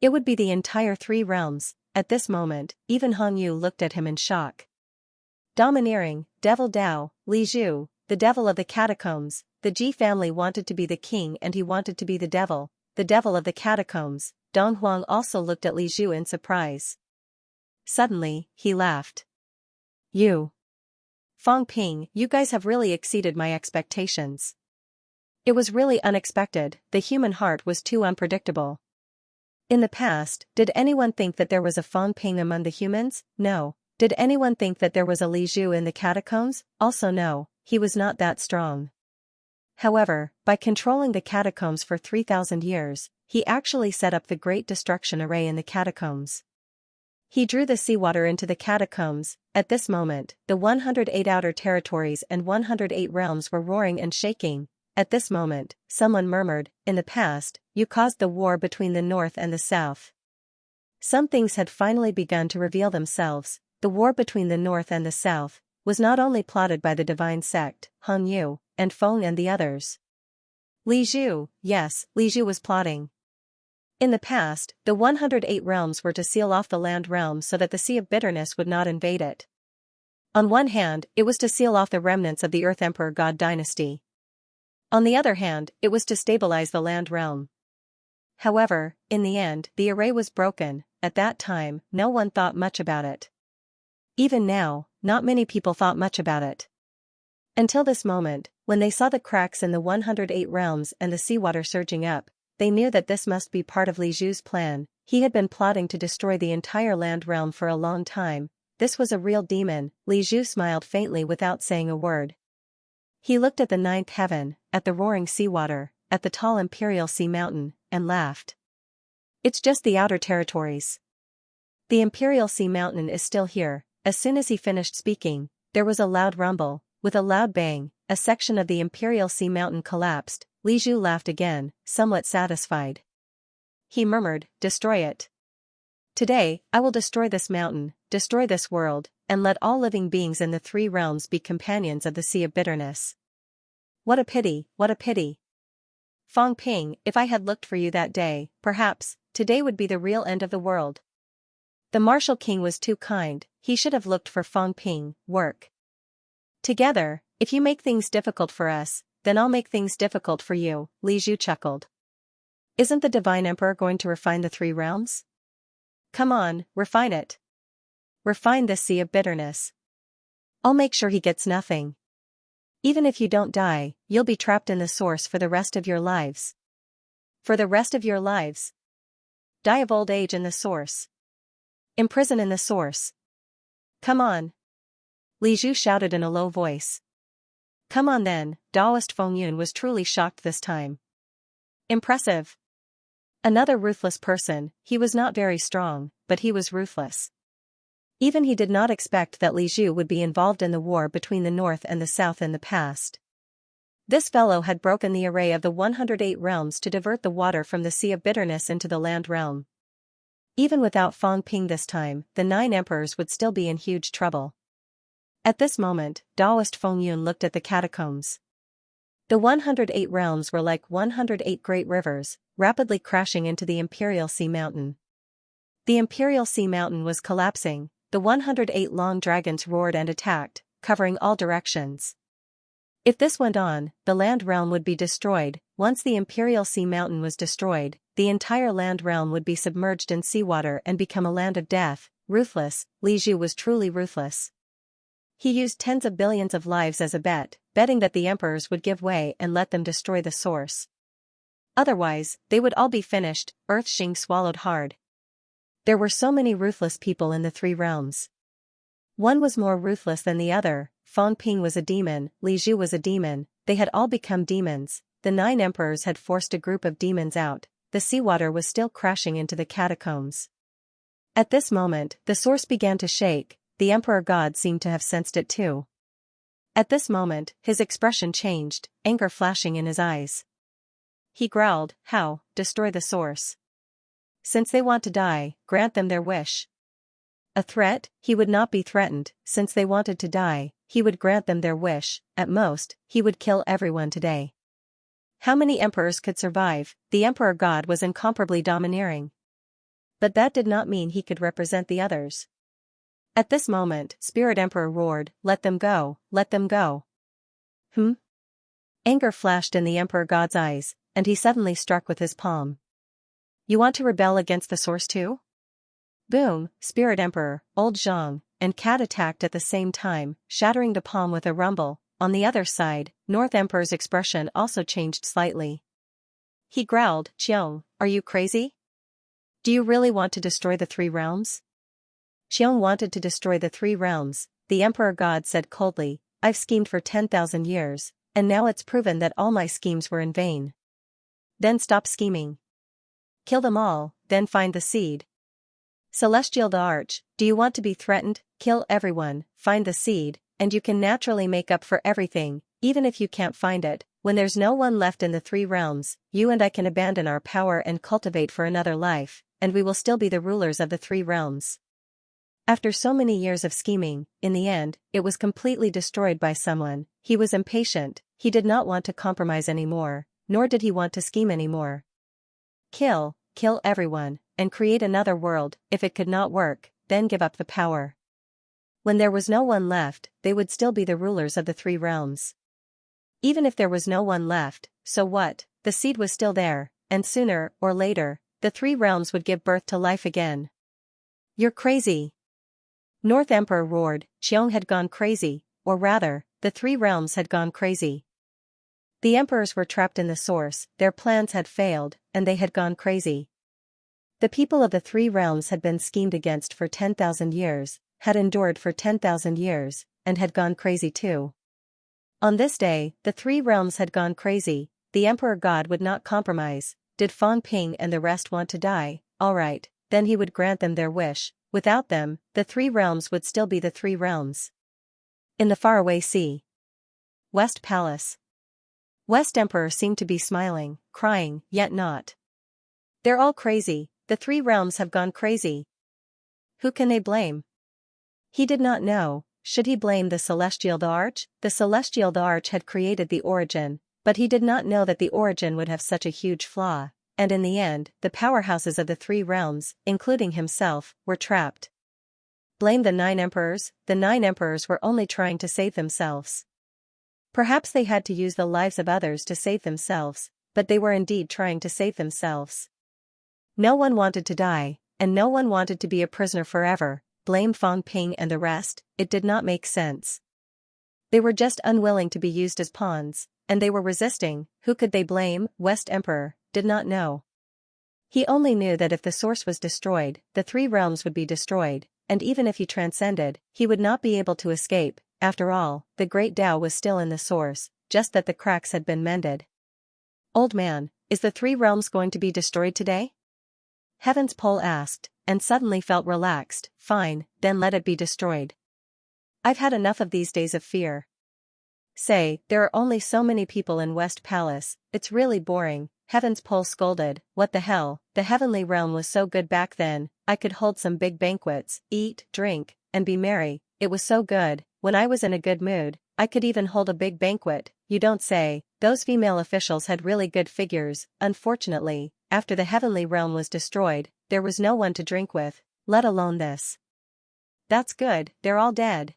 A: It would be the entire three realms. At this moment, even Hong Yu looked at him in shock. Domineering, devil Dao, Li Zhu, the devil of the catacombs, the Ji family wanted to be the king and he wanted to be the devil of the catacombs. Dong Huang also looked at Li Zhu in surprise. Suddenly, he laughed. You. Fang Ping, you guys have really exceeded my expectations. It was really unexpected, the human heart was too unpredictable. In the past, did anyone think that there was a Fang Ping among the humans? No. Did anyone think that there was a Li Zhu in the catacombs? Also no, he was not that strong. However, by controlling the catacombs for 3,000 years, he actually set up the Great Destruction Array in the catacombs. He drew the seawater into the catacombs. At this moment, the 108 outer territories and 108 realms were roaring and shaking. At this moment, someone murmured, "In the past, you caused the war between the north and the south." Some things had finally begun to reveal themselves. The war between the north and the south was not only plotted by the divine sect, Han Yu, and Feng and the others. Li Zhu, yes, Li Zhu was plotting. In the past, the 108 realms were to seal off the land realm so that the Sea of Bitterness would not invade it. On one hand, it was to seal off the remnants of the Earth Emperor God dynasty. On the other hand, it was to stabilize the land realm. However, in the end, the array was broken. At that time, no one thought much about it. Even now, not many people thought much about it. Until this moment, when they saw the cracks in the 108 realms and the seawater surging up, they knew that this must be part of Li Zhu's plan. He had been plotting to destroy the entire land realm for a long time. This was a real demon. Li Zhu smiled faintly without saying a word. He looked at the ninth heaven, at the roaring seawater, at the tall imperial sea mountain, and laughed. It's just the outer territories. The imperial sea mountain is still here. As soon as he finished speaking, there was a loud rumble. With a loud bang, a section of the imperial sea mountain collapsed. Li Zhu laughed again, somewhat satisfied. He murmured, "Destroy it. Today, I will destroy this mountain, destroy this world, and let all living beings in the three realms be companions of the Sea of Bitterness." What a pity, what a pity. Fang Ping, if I had looked for you that day, perhaps, today would be the real end of the world. The martial king was too kind, he should have looked for Fang Ping, work. Together, if you make things difficult for us, then I'll make things difficult for you, Li Zhu chuckled. Isn't the divine emperor going to refine the three realms? Come on, refine it. Refine this Sea of Bitterness. I'll make sure he gets nothing. Even if you don't die, you'll be trapped in the source for the rest of your lives. For the rest of your lives. Die of old age in the source. Imprison in the source. Come on. Li Zhu shouted in a low voice. Come on then, Taoist Feng Yun was truly shocked this time. Impressive. Another ruthless person, he was not very strong, but he was ruthless. Even he did not expect that Li Zhu would be involved in the war between the north and the south in the past. This fellow had broken the array of the 108 realms to divert the water from the Sea of Bitterness into the land realm. Even without Fang Ping this time, the 9 emperors would still be in huge trouble. At this moment, Taoist Feng Yun looked at the catacombs. The 108 realms were like 108 great rivers, rapidly crashing into the imperial sea mountain. The imperial sea mountain was collapsing. The 108 long dragons roared and attacked, covering all directions. If this went on, the land realm would be destroyed. Once the imperial sea mountain was destroyed, the entire land realm would be submerged in seawater and become a land of death. Ruthless, Li Zhu was truly ruthless. He used tens of billions of lives as a bet, betting that the emperors would give way and let them destroy the source. Otherwise, they would all be finished. Earth Xing swallowed hard. There were so many ruthless people in the three realms. One was more ruthless than the other. Fang Ping was a demon, Li Zhu was a demon, they had all become demons. The 9 emperors had forced a group of demons out. The seawater was still crashing into the catacombs. At this moment, the source began to shake. The Emperor God seemed to have sensed it too. At this moment, his expression changed, anger flashing in his eyes. He growled, "How, destroy the source? Since they want to die, grant them their wish." A threat? He would not be threatened. Since they wanted to die, he would grant them their wish. At most, he would kill everyone today. How many emperors could survive? The Emperor God was incomparably domineering. But that did not mean he could represent the others. At this moment, Spirit Emperor roared, "Let them go, let them go." Anger flashed in the Emperor God's eyes, and he suddenly struck with his palm. You want to rebel against the source too? Boom, Spirit Emperor, Old Zhang, and Cat attacked at the same time, shattering the palm with a rumble. On the other side, North Emperor's expression also changed slightly. He growled, Xiong, are you crazy? Do you really want to destroy the three realms? Xiong wanted to destroy the three realms, the Emperor God said coldly. I've schemed for 10,000 years, and now it's proven that all my schemes were in vain. Then stop scheming. Kill them all, then find the seed. Celestial the Arch, do you want to be threatened? Kill everyone, find the seed, and you can naturally make up for everything, even if you can't find it. When there's no one left in the three realms, you and I can abandon our power and cultivate for another life, and we will still be the rulers of the three realms. After so many years of scheming, in the end, it was completely destroyed by someone. He was impatient, he did not want to compromise anymore, nor did he want to scheme anymore. Kill everyone, and create another world. If it could not work, then give up the power. When there was no one left, they would still be the rulers of the three realms. Even if there was no one left, so what? The seed was still there, and sooner or later, the three realms would give birth to life again. You're crazy. North Emperor roared. Xiong had gone crazy, or rather, the three realms had gone crazy. The emperors were trapped in the source, their plans had failed, and they had gone crazy. The people of the three realms had been schemed against for 10,000 years, had endured for 10,000 years, and had gone crazy too. On this day, the three realms had gone crazy. The Emperor God would not compromise. Did Fang Ping and the rest want to die? Alright, then he would grant them their wish. Without them, the three realms would still be the three realms. In the faraway sea. West Palace. West Emperor seemed to be smiling, crying, yet not. They're all crazy, the three realms have gone crazy. Who can they blame? He did not know. Should he blame the Celestial the Arch? The Celestial the Arch had created the origin, but he did not know that the origin would have such a huge flaw, and in the end, the powerhouses of the three realms, including himself, were trapped. Blame the 9 emperors? The 9 emperors were only trying to save themselves. Perhaps they had to use the lives of others to save themselves, but they were indeed trying to save themselves. No one wanted to die, and no one wanted to be a prisoner forever. Blame Fang Ping and the rest, it did not make sense. They were just unwilling to be used as pawns, and they were resisting. Who could they blame? West Emperor did not know. He only knew that if the source was destroyed, the three realms would be destroyed, and even if he transcended, he would not be able to escape. After all, the great Tao was still in the source, just that the cracks had been mended. Old man, is the three realms going to be destroyed today? Heaven's Pole asked, and suddenly felt relaxed. Fine, then let it be destroyed. I've had enough of these days of fear. Say, there are only so many people in West Palace, it's really boring. Heaven's Pole scolded. What the hell, the heavenly realm was so good back then, I could hold some big banquets, eat, drink, and be merry. It was so good, when I was in a good mood, I could even hold a big banquet. You don't say. Those female officials had really good figures. Unfortunately, after the heavenly realm was destroyed, there was no one to drink with, let alone this. That's good, they're all dead.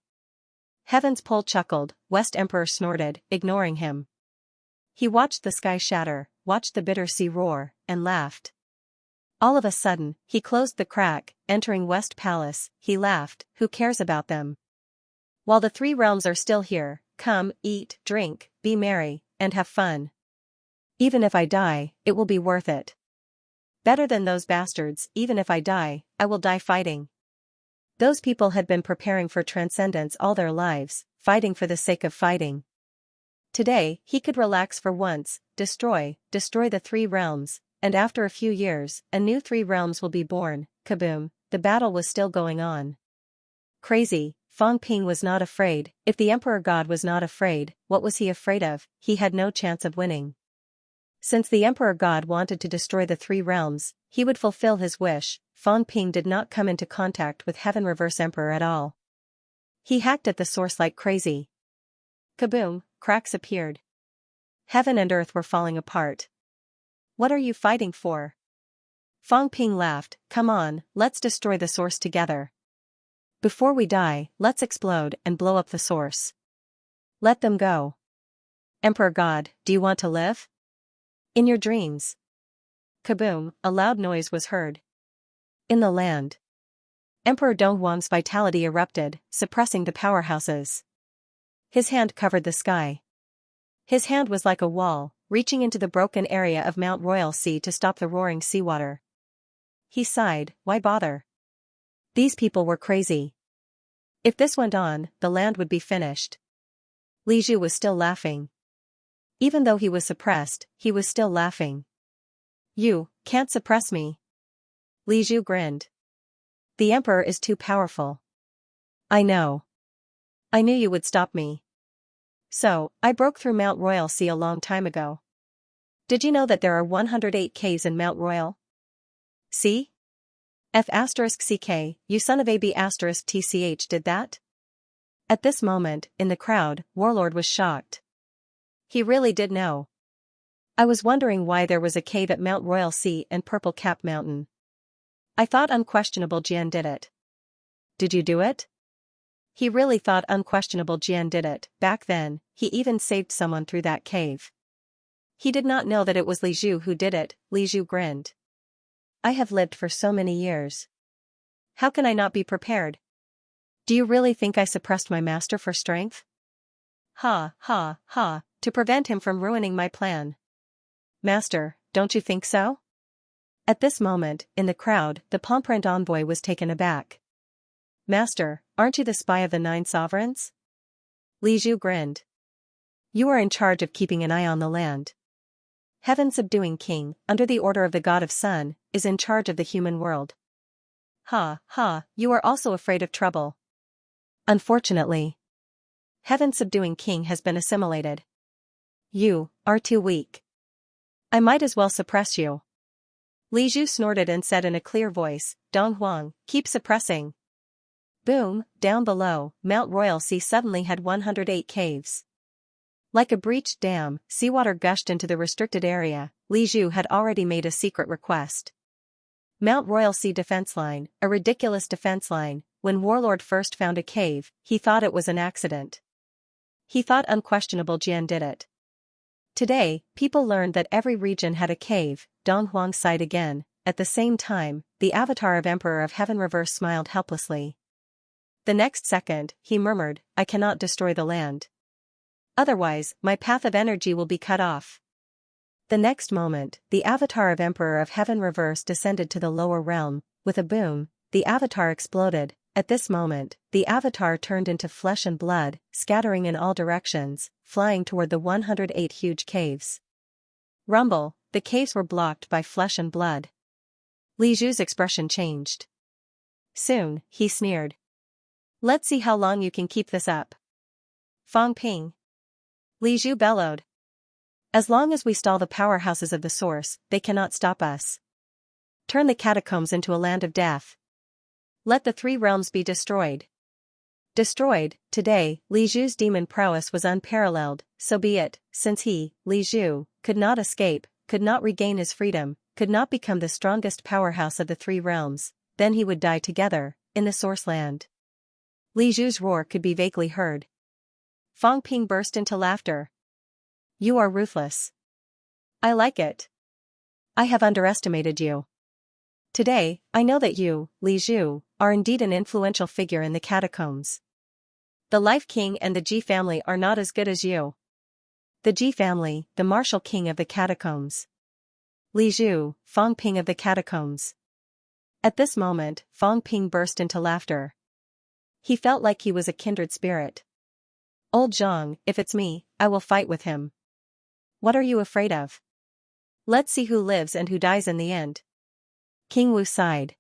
A: Heaven's Pole chuckled. West Emperor snorted, ignoring him. He watched the sky shatter, watched the bitter sea roar, and laughed. All of a sudden, he closed the crack, entering West Palace. He laughed. Who cares about them? While the three realms are still here, come, eat, drink, be merry, and have fun. Even if I die, it will be worth it. Better than those bastards. Even if I die, I will die fighting. Those people had been preparing for transcendence all their lives, fighting for the sake of fighting. Today, he could relax for once, destroy the three realms, and after a few years, a new three realms will be born. Kaboom, the battle was still going on. Crazy, Fang Ping was not afraid. If the Emperor God was not afraid, what was he afraid of? He had no chance of winning. Since the Emperor God wanted to destroy the three realms, he would fulfill his wish. Fang Ping did not come into contact with Heaven Reverse Emperor at all. He hacked at the source like crazy. Kaboom, cracks appeared. Heaven and earth were falling apart. What are you fighting for? Fang Ping laughed. Come on, let's destroy the source together. Before we die, let's explode and blow up the source. Let them go. Emperor God, do you want to live? In your dreams. Kaboom, a loud noise was heard. In the land. Emperor Donghuang's vitality erupted, suppressing the powerhouses. His hand covered the sky. His hand was like a wall, reaching into the broken area of Mount Royal Sea to stop the roaring seawater. He sighed, why bother? These people were crazy. If this went on, the land would be finished. Li Zhu was still laughing. Even though he was suppressed, he was still laughing. You can't suppress me. Li Zhu grinned. The emperor is too powerful. I know. I knew you would stop me. So, I broke through Mount Royal Sea a long time ago. Did you know that there are 108 caves in Mount Royal? See? F*CK, you son of a B*TCH did that? At this moment, in the crowd, Warlord was shocked. He really did know. I was wondering why there was a cave at Mount Royal Sea and Purple Cap Mountain. I thought Unquestionable Jian did it. Did you do it? He really thought Unquestionable Jian did it. Back then, he even saved someone through that cave. He did not know that it was Li Zhu who did it. Li Zhu grinned. I have lived for so many years. How can I not be prepared? Do you really think I suppressed my master for strength? Ha, ha, ha, to prevent him from ruining my plan. Master, don't you think so? At this moment, in the crowd, the Pomprent envoy was taken aback. Master, aren't you the spy of the 9 sovereigns? Li Zhu grinned. You are in charge of keeping an eye on the land. Heaven subduing king, under the order of the god of sun, is in charge of the human world. Ha, ha, you are also afraid of trouble. Unfortunately. Heaven subduing king has been assimilated. You are too weak. I might as well suppress you. Li Zhu snorted and said in a clear voice, Donghuang, keep suppressing. Boom, down below, Mount Royal Sea suddenly had 108 caves. Like a breached dam, seawater gushed into the restricted area. Li Zhu had already made a secret request. Mount Royal Sea defense line, a ridiculous defense line. When Warlord first found a cave, he thought it was an accident. He thought Unquestionable Jian did it. Today, people learned that every region had a cave. Donghuang sighed again. At the same time, the avatar of Emperor of Heaven Reverse smiled helplessly. The next second, he murmured, I cannot destroy the land. Otherwise, my path of energy will be cut off. The next moment, the avatar of Emperor of Heaven Reverse descended to the lower realm. With a boom, the avatar exploded. At this moment, the avatar turned into flesh and blood, scattering in all directions, flying toward the 108 huge caves. Rumble, the caves were blocked by flesh and blood. Li Zhu's expression changed. Soon, he sneered. Let's see how long you can keep this up. Fang Ping. Li Zhu bellowed. As long as we stall the powerhouses of the source, they cannot stop us. Turn the catacombs into a land of death. Let the 3 realms be destroyed. Destroyed. Today, Li Zhu's demon prowess was unparalleled, so be it, since he, Li Zhu, could not escape, could not regain his freedom, could not become the strongest powerhouse of the 3 realms, then he would die together, in the source land. Li Zhu's roar could be vaguely heard. Fang Ping burst into laughter. You are ruthless. I like it. I have underestimated you. Today, I know that you, Li Zhu, are indeed an influential figure in the catacombs. The Life King and the Ji family are not as good as you. The Ji family, the martial king of the catacombs. Li Zhu, Fang Ping of the catacombs. At this moment, Fang Ping burst into laughter. He felt like he was a kindred spirit. Old Zhang, if it's me, I will fight with him. What are you afraid of? Let's see who lives and who dies in the end. King Wu sighed.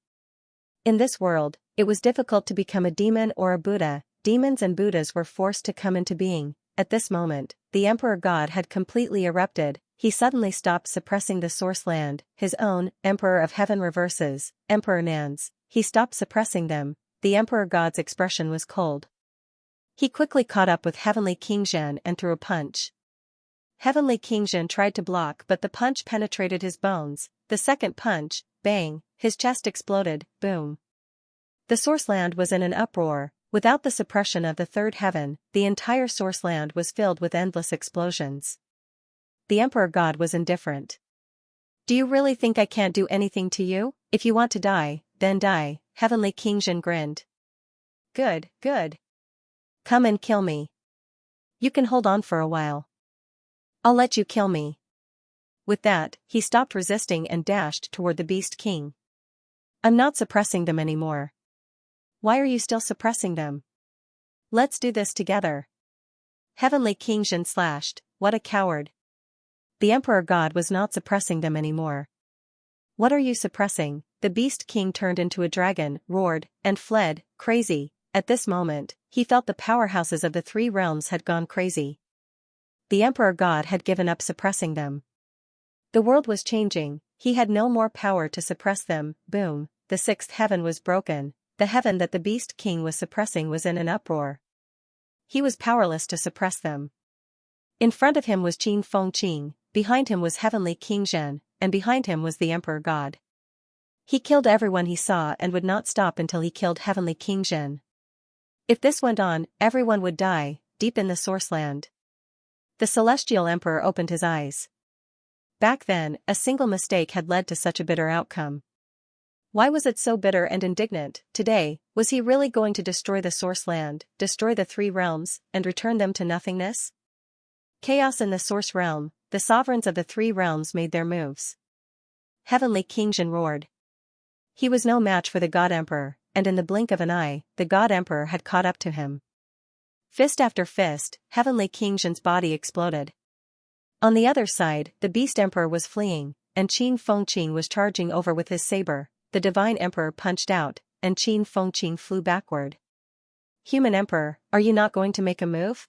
A: In this world, it was difficult to become a demon or a Buddha. Demons and Buddhas were forced to come into being. At this moment, the Emperor God had completely erupted. He suddenly stopped suppressing the source land, his own, Emperor of Heaven Reverses, Emperor Nan's. He stopped suppressing them. The Emperor God's expression was cold. He quickly caught up with Heavenly King Zhen and threw a punch. Heavenly King Zhen tried to block, but the punch penetrated his bones. The second punch, bang, his chest exploded, boom. The source land was in an uproar. Without the suppression of the third heaven, the entire source land was filled with endless explosions. The Emperor God was indifferent. Do you really think I can't do anything to you? If you want to die, then die, Heavenly King Jin grinned. Good, good. Come and kill me. You can hold on for a while. I'll let you kill me. With that, he stopped resisting and dashed toward the Beast King. I'm not suppressing them anymore. Why are you still suppressing them? Let's do this together. Heavenly King Jin slashed, what a coward. The Emperor God was not suppressing them anymore. What are you suppressing? The Beast King turned into a dragon, roared, and fled, crazy. At this moment, he felt the powerhouses of the three realms had gone crazy. The Emperor God had given up suppressing them. The world was changing, he had no more power to suppress them. Boom, the sixth heaven was broken, the heaven that the Beast King was suppressing was in an uproar. He was powerless to suppress them. In front of him was Qin Fengqing, behind him was Heavenly King Zhen, and behind him was the Emperor God. He killed everyone he saw and would not stop until he killed Heavenly King Zhen. If this went on, everyone would die, deep in the source land. The Celestial Emperor opened his eyes. Back then, a single mistake had led to such a bitter outcome. Why was it so bitter and indignant? Today, was he really going to destroy the source land, destroy the three realms, and return them to nothingness? Chaos in the source realm, the sovereigns of the three realms made their moves. Heavenly King Jin roared. He was no match for the God Emperor, and in the blink of an eye, the God Emperor had caught up to him. Fist after fist, Heavenly King Jin's body exploded. On the other side, the Beast Emperor was fleeing, and Qin Fengqing was charging over with his saber. The Divine Emperor punched out, and Qin Fengqing flew backward. Human Emperor, are you not going to make a move?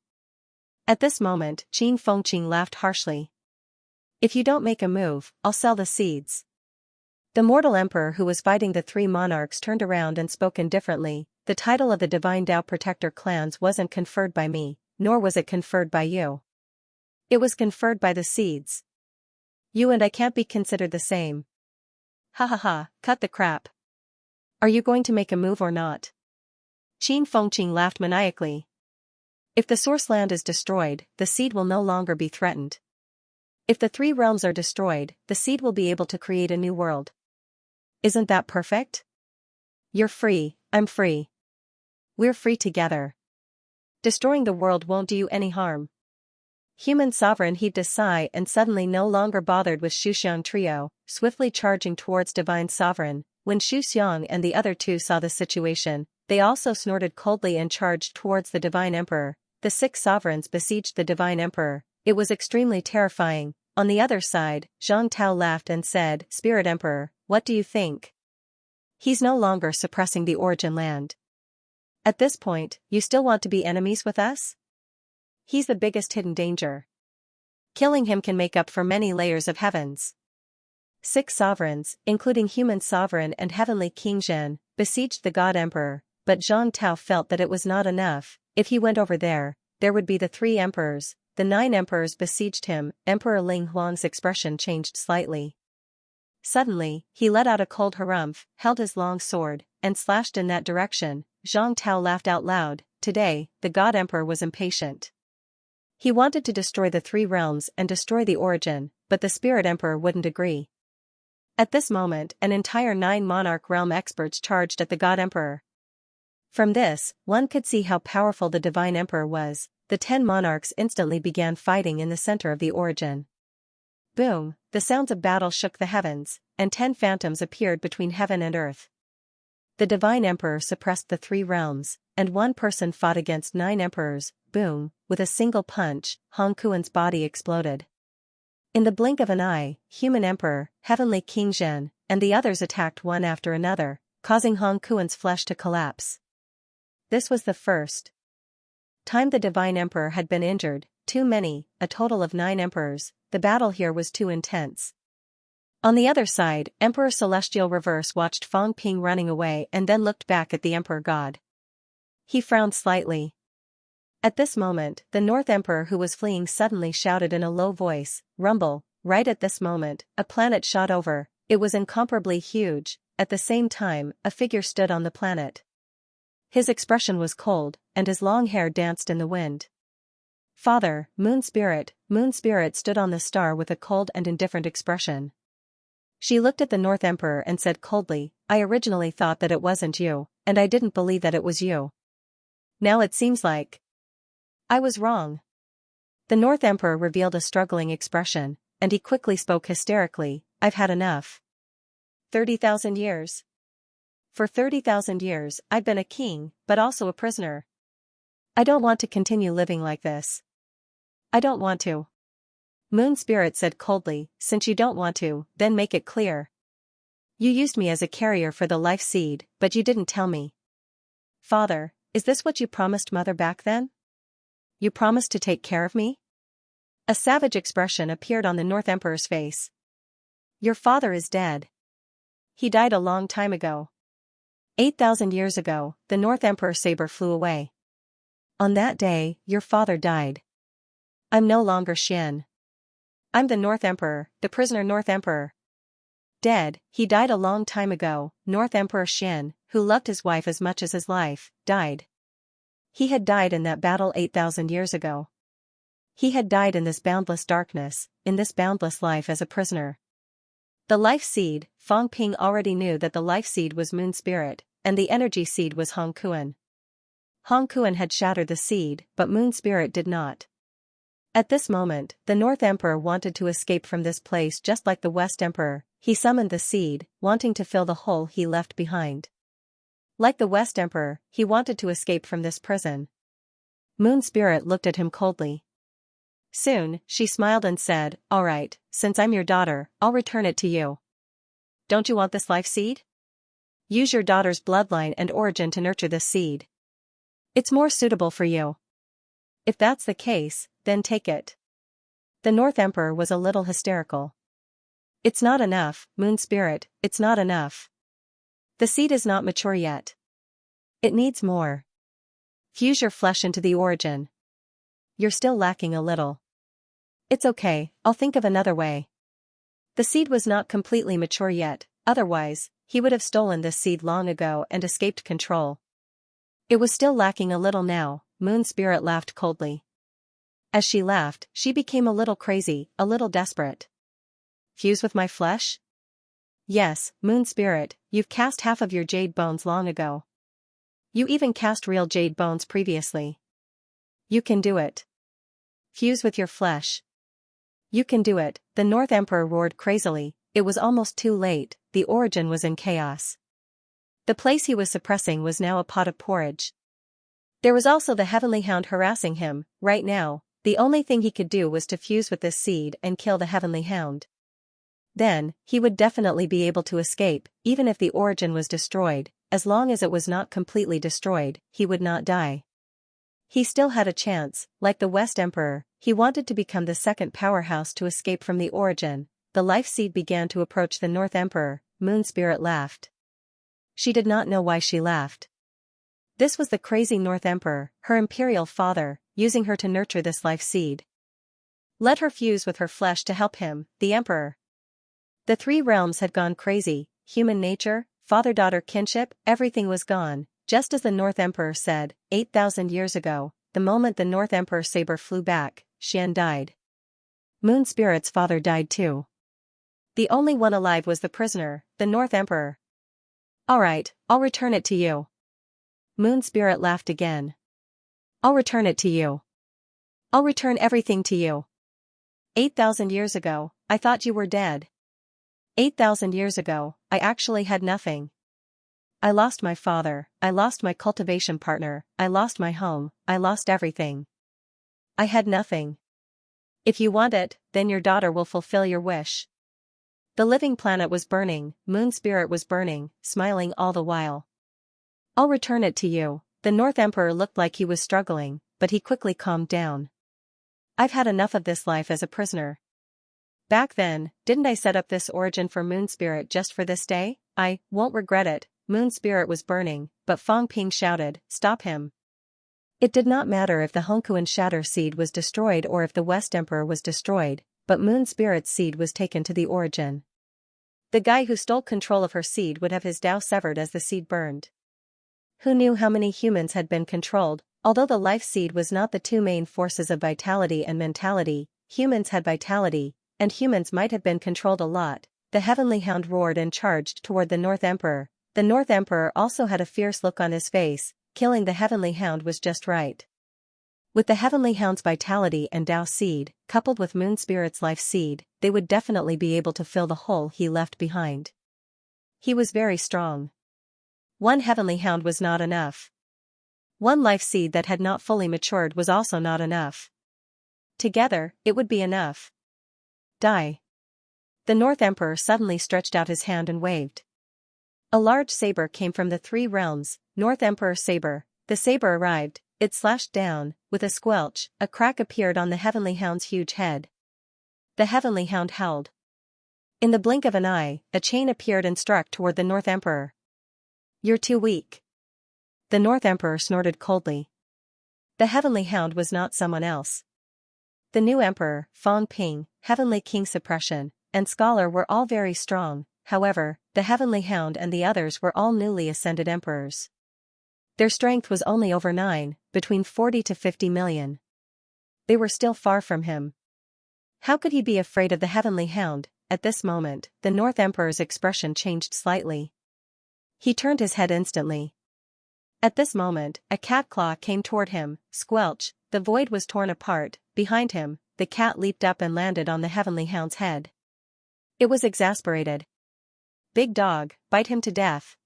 A: At this moment, Qin Fengqing laughed harshly. If you don't make a move, I'll sell the seeds. The mortal emperor who was fighting the three monarchs turned around and spoke indifferently. The title of the Divine Tao Protector clans wasn't conferred by me, nor was it conferred by you. It was conferred by the seeds. You and I can't be considered the same. Ha ha ha, cut the crap. Are you going to make a move or not? Qin Fengqing laughed maniacally. If the source land is destroyed, the seed will no longer be threatened. If the three realms are destroyed, the seed will be able to create a new world. Isn't that perfect? You're free, I'm free. We're free together. Destroying the world won't do you any harm. Human Sovereign heaved a sigh and suddenly no longer bothered with Xu Xiang trio, swiftly charging towards Divine Sovereign. When Xu Xiang and the other two saw the situation, they also snorted coldly and charged towards the Divine Emperor. The six sovereigns besieged the Divine Emperor. It was extremely terrifying. On the other side, Zhang Tao laughed and said, Spirit Emperor, what do you think? He's no longer suppressing the origin land. At this point, you still want to be enemies with us? He's the biggest hidden danger. Killing him can make up for many layers of heavens. Six sovereigns, including Human Sovereign and Heavenly King Zhen, besieged the God Emperor, but Zhang Tao felt that it was not enough. If he went over there would be the three emperors. The 9 emperors besieged him. Emperor Ling Huang's expression changed slightly. Suddenly, he let out a cold harumph, held his long sword, and slashed in that direction. Zhang Tao laughed out loud. Today, the God Emperor was impatient. He wanted to destroy the three realms and destroy the origin, but the Spirit Emperor wouldn't agree. At this moment, an entire 9 monarch realm experts charged at the God Emperor. From this, one could see how powerful the Divine Emperor was. The 10 monarchs instantly began fighting in the center of the origin. Boom, the sounds of battle shook the heavens, and 10 phantoms appeared between heaven and earth. The Divine Emperor suppressed the three realms, and one person fought against 9 emperors. Boom, with a single punch, Hong Kuan's body exploded. In the blink of an eye, Human Emperor, Heavenly King Zhen, and the others attacked one after another, causing Hong Kuan's flesh to collapse. This was the first time the Divine Emperor had been injured. Too many, a total of 9 emperors. The battle here was too intense. On the other side, Emperor Celestial Reverse watched Fang Ping running away and then looked back at the Emperor God. He frowned slightly. At this moment, the North Emperor who was fleeing suddenly shouted in a low voice, Rumble. Right at this moment, a planet shot over. It was incomparably huge. At the same time, a figure stood on the planet. His expression was cold, and his long hair danced in the wind. Father, Moon Spirit stood on the star with a cold and indifferent expression. She looked at the North Emperor and said coldly, I originally thought that it wasn't you, and I didn't believe that it was you. Now it seems like I was wrong. The North Emperor revealed a struggling expression, and he quickly spoke hysterically, I've had enough. 30,000 years. For 30,000 years, I've been a king, but also a prisoner. I don't want to continue living like this. I don't want to. Moon Spirit said coldly, since you don't want to, then make it clear. You used me as a carrier for the life seed, but you didn't tell me. Father, is this what you promised Mother back then? You promised to take care of me? A savage expression appeared on the North Emperor's face. Your father is dead. He died a long time ago. 8,000 years ago, the North Emperor's saber flew away. On that day, your father died. I'm no longer Xian. I'm the North Emperor, the prisoner North Emperor. Dead, he died a long time ago. North Emperor Xian, who loved his wife as much as his life, died. He had died in that battle 8,000 years ago. He had died in this boundless darkness, in this boundless life as a prisoner. The life seed, Fang Ping already knew that the life seed was Moon Spirit, and the energy seed was Hong Kuan. Hong Kuan had shattered the seed, but Moon Spirit did not. At this moment, the North Emperor wanted to escape from this place just like the West Emperor. He summoned the seed, wanting to fill the hole he left behind. Like the West Emperor, he wanted to escape from this prison. Moon Spirit looked at him coldly. Soon, she smiled and said, all right, since I'm your daughter, I'll return it to you. Don't you want this life seed? Use your daughter's bloodline and origin to nurture this seed. It's more suitable for you. If that's the case, then take it. The North Emperor was a little hysterical. It's not enough, Moon Spirit, it's not enough. The seed is not mature yet. It needs more. Fuse your flesh into the origin. You're still lacking a little. It's okay, I'll think of another way. The seed was not completely mature yet, otherwise, he would have stolen this seed long ago and escaped control. It was still lacking a little now. Moon Spirit laughed coldly. As she laughed, she became a little crazy, a little desperate. Fuse with my flesh? Yes, Moon Spirit, you've cast half of your jade bones long ago. You even cast real jade bones previously. You can do it. Fuse with your flesh. You can do it, the North Emperor roared crazily. It was almost too late, the origin was in chaos. The place he was suppressing was now a pot of porridge. There was also the Heavenly Hound harassing him. Right now, the only thing he could do was to fuse with this seed and kill the Heavenly Hound. Then, he would definitely be able to escape, even if the origin was destroyed. As long as it was not completely destroyed, he would not die. He still had a chance. Like the West Emperor, he wanted to become the second powerhouse to escape from the origin. The life seed began to approach the North Emperor. Moon Spirit laughed. She did not know why she laughed. This was the crazy North Emperor, her imperial father, using her to nurture this life seed. Let her fuse with her flesh to help him, the Emperor. The three realms had gone crazy. Human nature, father-daughter kinship, everything was gone, just as the North Emperor said. 8,000 years ago, the moment the North Emperor's saber flew back, Xian died. Moon Spirit's father died too. The only one alive was the prisoner, the North Emperor. All right, I'll return it to you. Moon Spirit laughed again. I'll return it to you. I'll return everything to you. 8,000 years ago, I thought you were dead. 8,000 years ago, I actually had nothing. I lost my father, I lost my cultivation partner, I lost my home, I lost everything. I had nothing. If you want it, then your daughter will fulfill your wish. The living planet was burning, Moon Spirit was burning, smiling all the while. I'll return it to you. The North Emperor looked like he was struggling, but he quickly calmed down. I've had enough of this life as a prisoner. Back then, didn't I set up this origin for Moon Spirit just for this day? I won't regret it. Moon Spirit was burning, but Fang Ping shouted, stop him. It did not matter if the Hongkuan Shatter seed was destroyed or if the West Emperor was destroyed, but Moon Spirit's seed was taken to the origin. The guy who stole control of her seed would have his Tao severed as the seed burned. Who knew how many humans had been controlled? Although the life seed was not the two main forces of vitality and mentality, humans had vitality, and humans might have been controlled a lot. The Heavenly Hound roared and charged toward the North Emperor. The North Emperor also had a fierce look on his face. Killing the Heavenly Hound was just right. With the Heavenly Hound's vitality and Tao seed, coupled with Moon Spirit's life seed, they would definitely be able to fill the hole he left behind. He was very strong. One Heavenly Hound was not enough. One life seed that had not fully matured was also not enough. Together, it would be enough. Die. The North Emperor suddenly stretched out his hand and waved. A large saber came from the three realms. North Emperor saber. The saber arrived, it slashed down. With a squelch, a crack appeared on the Heavenly Hound's huge head. The Heavenly Hound howled. In the blink of an eye, a chain appeared and struck toward the North Emperor. You're too weak. The North Emperor snorted coldly. The Heavenly Hound was not someone else. The new Emperor, Fang Ping, Heavenly King Suppression, and Scholar were all very strong. However, the Heavenly Hound and the others were all newly ascended emperors. Their strength was only over 9, between 40 to 50 million. They were still far from him. How could he be afraid of the Heavenly Hound? At this moment, the North Emperor's expression changed slightly. He turned his head instantly. At this moment, a cat claw came toward him. Squelch, the void was torn apart. Behind him, the cat leaped up and landed on the Heavenly Hound's head. It was exasperated. Big dog, bite him to death.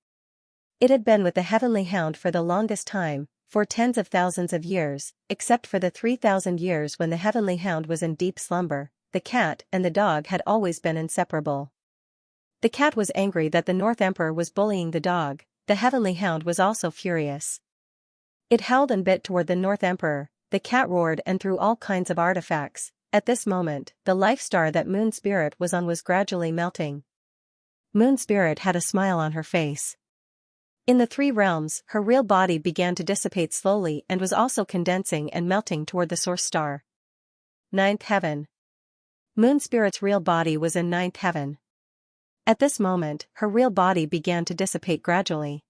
A: It had been with the Heavenly Hound for the longest time, for tens of thousands of years, except for the 3,000 years when the Heavenly Hound was in deep slumber. The cat and the dog had always been inseparable. The cat was angry that the North Emperor was bullying the dog. The Heavenly Hound was also furious. It howled and bit toward the North Emperor. The cat roared and threw all kinds of artifacts. At this moment, the life star that Moon Spirit was on was gradually melting. Moon Spirit had a smile on her face. In the three realms, her real body began to dissipate slowly and was also condensing and melting toward the source star. Ninth Heaven. Moon Spirit's real body was in Ninth Heaven. At this moment, her real body began to dissipate gradually.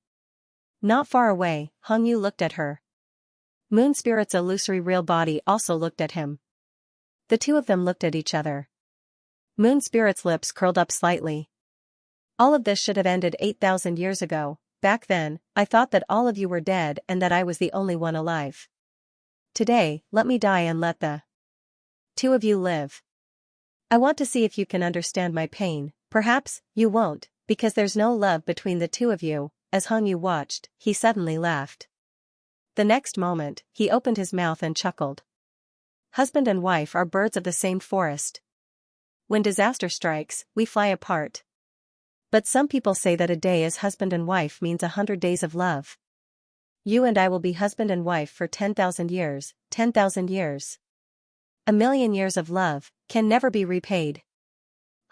A: Not far away, Hongyu looked at her. Moon Spirit's illusory real body also looked at him. The two of them looked at each other. Moon Spirit's lips curled up slightly. All of this should have ended 8,000 years ago. Back then, I thought that all of you were dead and that I was the only one alive. Today, let me die and let the two of you live. I want to see if you can understand my pain. Perhaps, you won't, because there's no love between the two of you. As Hongyu watched, he suddenly laughed. The next moment, he opened his mouth and chuckled. Husband and wife are birds of the same forest. When disaster strikes, we fly apart. But some people say that a day as husband and wife means 100 days of love. You and I will be husband and wife for 10,000 years, 10,000 years. 1,000,000 years of love can never be repaid.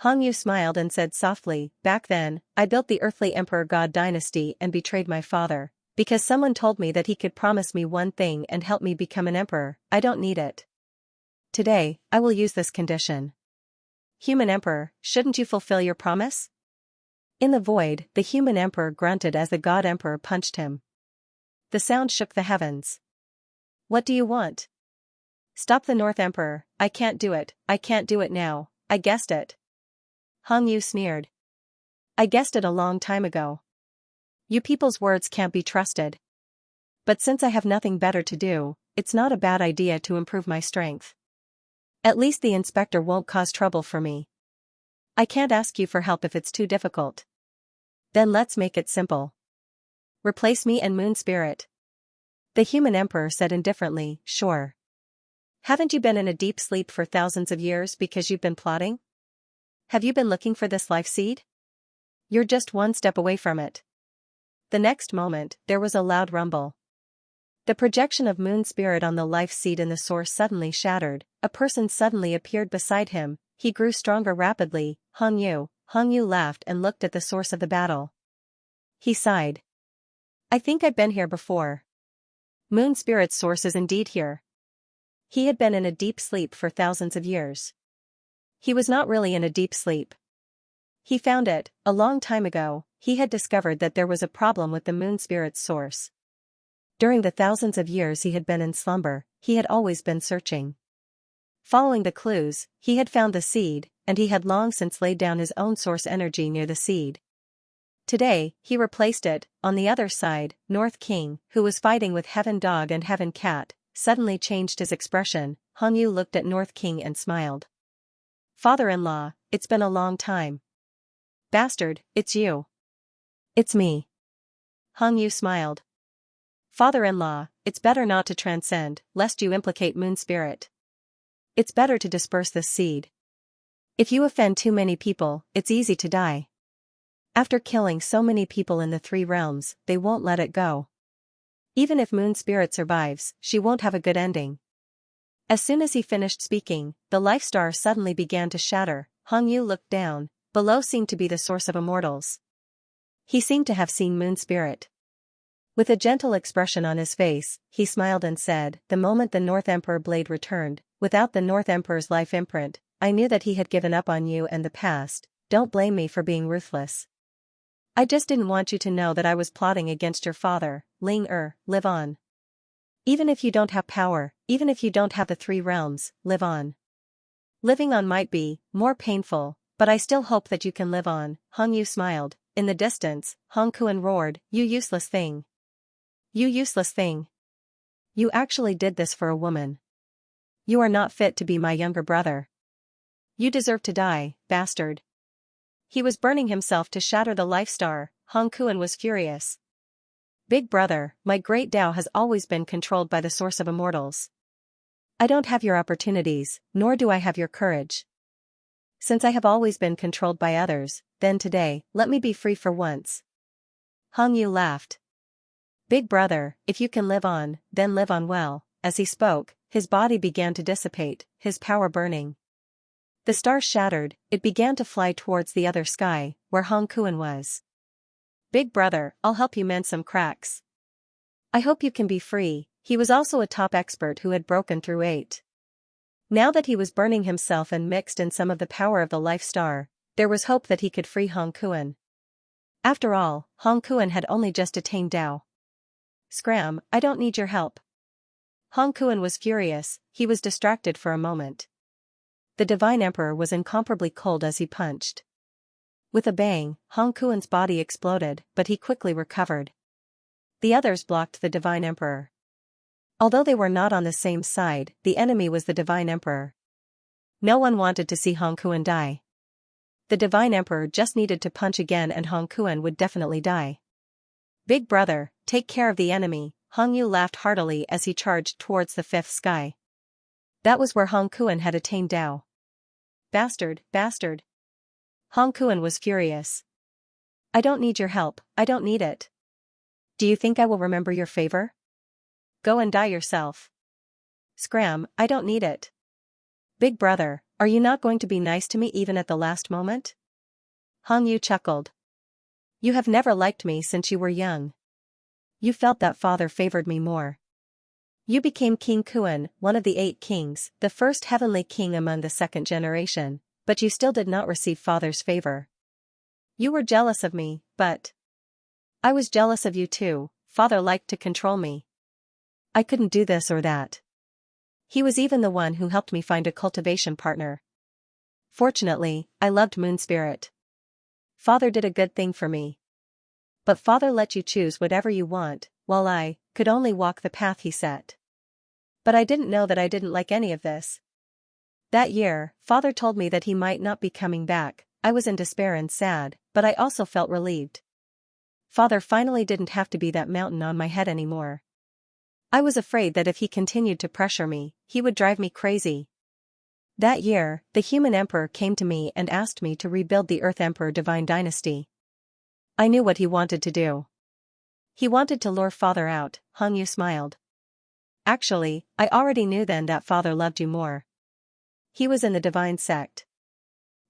A: Hongyu smiled and said softly, back then, I built the earthly emperor god dynasty and betrayed my father, because someone told me that he could promise me one thing and help me become an emperor. I don't need it. Today, I will use this condition. Human emperor, shouldn't you fulfill your promise? In the void, the human emperor grunted as the god emperor punched him. The sound shook the heavens. What do you want? Stop the North Emperor. I can't do it. I can't do it now. I guessed it. Hongyu sneered. I guessed it a long time ago. You people's words can't be trusted. But since I have nothing better to do, it's not a bad idea to improve my strength. At least the inspector won't cause trouble for me. I can't ask you for help if it's too difficult. Then let's make it simple. Replace me and Moon Spirit. The human emperor said indifferently, sure. Haven't you been in a deep sleep for thousands of years because you've been plotting? Have you been looking for this life seed? You're just one step away from it. The next moment, there was a loud rumble. The projection of Moon Spirit on the life seed in the source suddenly shattered. A person suddenly appeared beside him. He grew stronger rapidly. Hongyu laughed and looked at the source of the battle. He sighed. I think I've been here before. Moon Spirit's source is indeed here. He had been in a deep sleep for thousands of years. He was not really in a deep sleep. He found it, a long time ago. He had discovered that there was a problem with the Moon Spirit's source. During the thousands of years he had been in slumber, he had always been searching. Following the clues, he had found the seed, and he had long since laid down his own source energy near the seed. Today, he replaced it. On the other side, North King, who was fighting with Heaven Dog and Heaven Cat, suddenly changed his expression. Hong Yu looked at North King and smiled. "Father-in-law, it's been a long time." "Bastard, it's you." "It's me." Hong Yu smiled. "Father-in-law, it's better not to transcend, lest you implicate Moon Spirit. It's better to disperse this seed. If you offend too many people, it's easy to die. After killing so many people in the 3 realms, they won't let it go. Even if Moon Spirit survives, she won't have a good ending." As soon as he finished speaking, the life star suddenly began to shatter. Hong Yu looked down. Below seemed to be the source of immortals. He seemed to have seen Moon Spirit. With a gentle expression on his face, he smiled and said, "The moment the North Emperor blade returned, without the North Emperor's life imprint, I knew that he had given up on you and the past. Don't blame me for being ruthless. I just didn't want you to know that I was plotting against your father. Live on. Even if you don't have power, even if you don't have the 3 realms, live on. Living on might be more painful, but I still hope that you can live on." Hong Yu smiled. In the distance, Hong Kuan roared, "You useless thing. You useless thing. You actually did this for a woman. You are not fit to be my younger brother. You deserve to die, bastard." He was burning himself to shatter the life star. Hong Kuan was furious. "Big brother, my great Tao has always been controlled by the source of immortals. I don't have your opportunities, nor do I have your courage. Since I have always been controlled by others, then today, let me be free for once." Hong Yu laughed. "Big brother, if you can live on, then live on well." As he spoke, his body began to dissipate, his power burning. The star shattered, it began to fly towards the other sky, where Hong Kuan was. "Big brother, I'll help you mend some cracks. I hope you can be free." He was also a top expert who had broken through 8. Now that he was burning himself and mixed in some of the power of the life star, there was hope that he could free Hong Kuan. After all, Hong Kuan had only just attained Tao. "Scram, I don't need your help." Hong Kuan was furious. He was distracted for a moment. The Divine Emperor was incomparably cold as he punched. With a bang, Hong Kuan's body exploded, but he quickly recovered. The others blocked the Divine Emperor. Although they were not on the same side, the enemy was the Divine Emperor. No one wanted to see Hong Kuan die. The Divine Emperor just needed to punch again and Hong Kuan would definitely die. "Big brother, take care of the enemy." Hong Yu laughed heartily as he charged towards the 5th sky. That was where Hong Kuan had attained Tao. "Bastard, bastard." Hong Kuan was furious. "I don't need your help, I don't need it. Do you think I will remember your favor? Go and die yourself." "Scram, I don't need it." "Big brother, are you not going to be nice to me even at the last moment?" Hong Yu chuckled. "You have never liked me since you were young. You felt that father favored me more. You became King Kuan, one of the 8 kings, the first heavenly king among the 2nd generation, but you still did not receive father's favor. You were jealous of me, but I was jealous of you too. Father liked to control me. I couldn't do this or that. He was even the one who helped me find a cultivation partner. Fortunately, I loved Moon Spirit. Father did a good thing for me. But father let you choose whatever you want, while I could only walk the path he set. But I didn't know that I didn't like any of this. That year, father told me that he might not be coming back. I was in despair and sad, but I also felt relieved. Father finally didn't have to be that mountain on my head anymore. I was afraid that if he continued to pressure me, he would drive me crazy. That year, the human emperor came to me and asked me to rebuild the Earth Emperor Divine Dynasty. I knew what he wanted to do. He wanted to lure father out." Hong Yu smiled. "Actually, I already knew then that father loved you more. He was in the divine sect.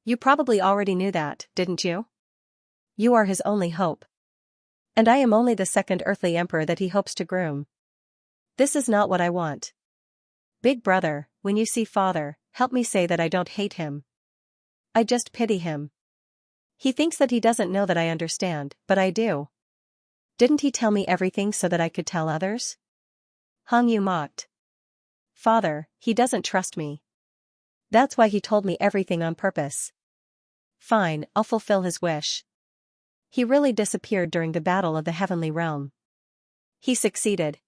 A: You probably already knew that, didn't you? You are his only hope. And I am only the 2nd earthly emperor that he hopes to groom. This is not what I want. Big brother, when you see father, help me say that I don't hate him. I just pity him. He thinks that he doesn't know that I understand, but I do. Didn't he tell me everything so that I could tell others?" Hong Yu mocked. Father, he doesn't trust me. That's why he told me everything on purpose. Fine, I'll fulfill his wish. He really disappeared during the battle of the heavenly realm. He succeeded.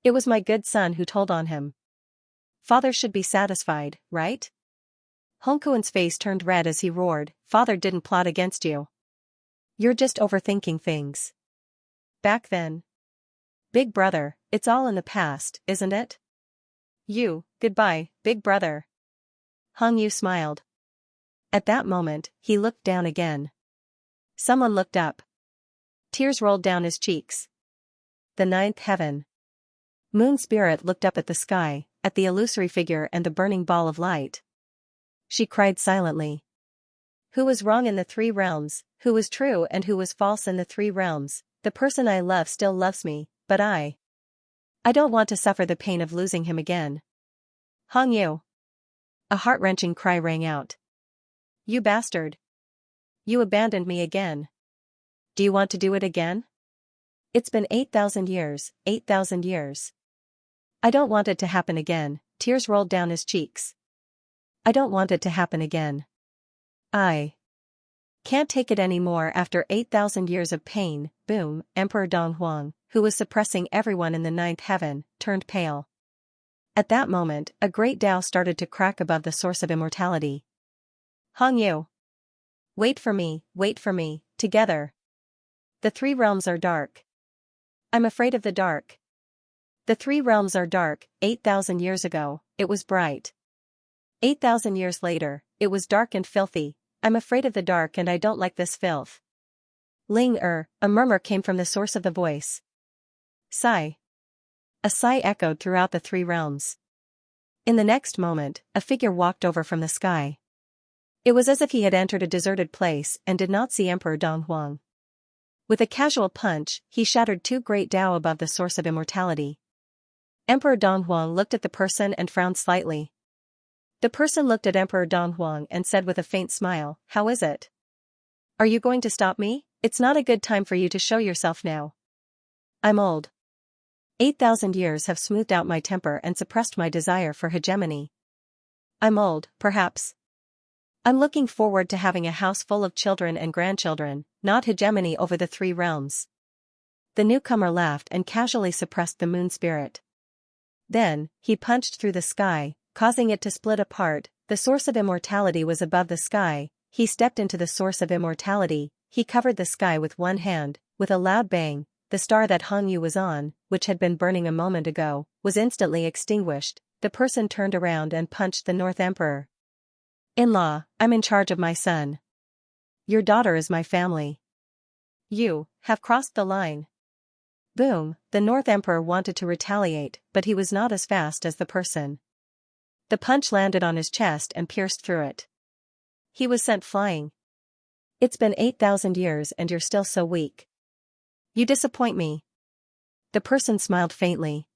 A: It was my good son who told on him. Father should be satisfied, right? Hong Kuan's face turned red as he roared, Father didn't plot against you. You're just overthinking things. Back then. Big brother, it's all in the past, isn't it? Goodbye, big brother. Hong Yu smiled. At that moment, he looked down again. Someone looked up. Tears rolled down his cheeks. The ninth heaven. Moon Spirit looked up at the sky, at the illusory figure and the burning ball of light. She cried silently. Who was wrong in the three realms, who was true and who was false in the three realms? The person I love still loves me, but I don't want to suffer the pain of losing him again. Hong Yu. A heart-wrenching cry rang out. You bastard. You abandoned me again. Do you want to do it again? It's been 8,000 years, 8,000 years. I don't want it to happen again. Tears rolled down his cheeks. I don't want it to happen again. I can't take it anymore after 8,000 years of pain. Boom. Emperor Dong Huang, who was suppressing everyone in the ninth heaven, turned pale. At that moment, a great Tao started to crack above the source of immortality. Hong Yu. Wait for me, together. The three realms are dark. I'm afraid of the dark. The three realms are dark. 8,000 years ago, it was bright. 8,000 years later, it was dark and filthy. I'm afraid of the dark and I don't like this filth. A murmur came from the source of the voice. Sigh. A sigh echoed throughout the three realms. In the next moment, a figure walked over from the sky. It was as if he had entered a deserted place and did not see Emperor Dong Huang. With a casual punch, he shattered two great Tao above the source of immortality. Emperor Dong Huang looked at the person and frowned slightly. The person looked at Emperor Dong Huang and said with a faint smile, How is it? Are you going to stop me? It's not a good time for you to show yourself now. I'm old. 8,000 years have smoothed out my temper and suppressed my desire for hegemony. I'm old, perhaps. I'm looking forward to having a house full of children and grandchildren, not hegemony over the three realms. The newcomer laughed and casually suppressed the moon spirit. Then, he punched through the sky, causing it to split apart. The source of immortality was above the sky. He stepped into the source of immortality. He covered the sky with one hand. With a loud bang, the star that Hong Yu was on, which had been burning a moment ago, was instantly extinguished. The person turned around and punched the North Emperor. In-law, I'm in charge of my son. Your daughter is my family. You have crossed the line. Boom, the North Emperor wanted to retaliate, but he was not as fast as the person. The punch landed on his chest and pierced through it. He was sent flying. It's been 8,000 years and you're still so weak. You disappoint me. The person smiled faintly.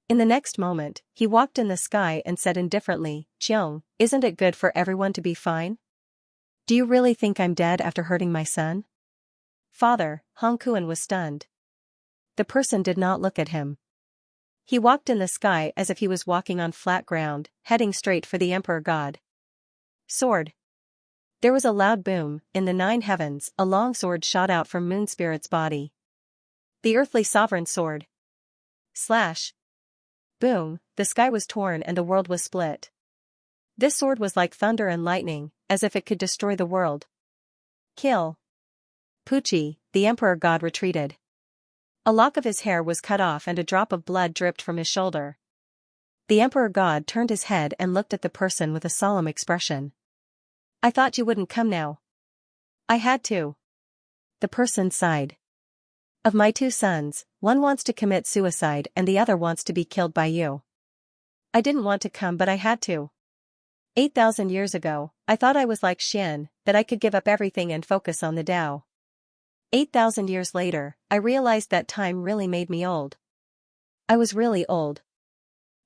A: In the next moment, he walked in the sky and said indifferently, Qiong, isn't it good for everyone to be fine? Do you really think I'm dead after hurting my son? Father, Hong Kuan was stunned. The person did not look at him. He walked in the sky as if he was walking on flat ground, heading straight for the Emperor God. Sword. There was a loud boom. In the nine heavens, a long sword shot out from Moon Spirit's body. The earthly sovereign's sword. Slash. Boom, the sky was torn and the world was split. This sword was like thunder and lightning, as if it could destroy the world. Kill. Pucci, the Emperor God retreated. A lock of his hair was cut off and a drop of blood dripped from his shoulder. The Emperor God turned his head and looked at the person with a solemn expression. I thought you wouldn't come now. I had to. The person sighed. Of my two sons, one wants to commit suicide and the other wants to be killed by you. I didn't want to come but I had to. 8,000 years ago, I thought I was like Xian, that I could give up everything and focus on the Tao. 8,000 years later, I realized that time really made me old. I was really old.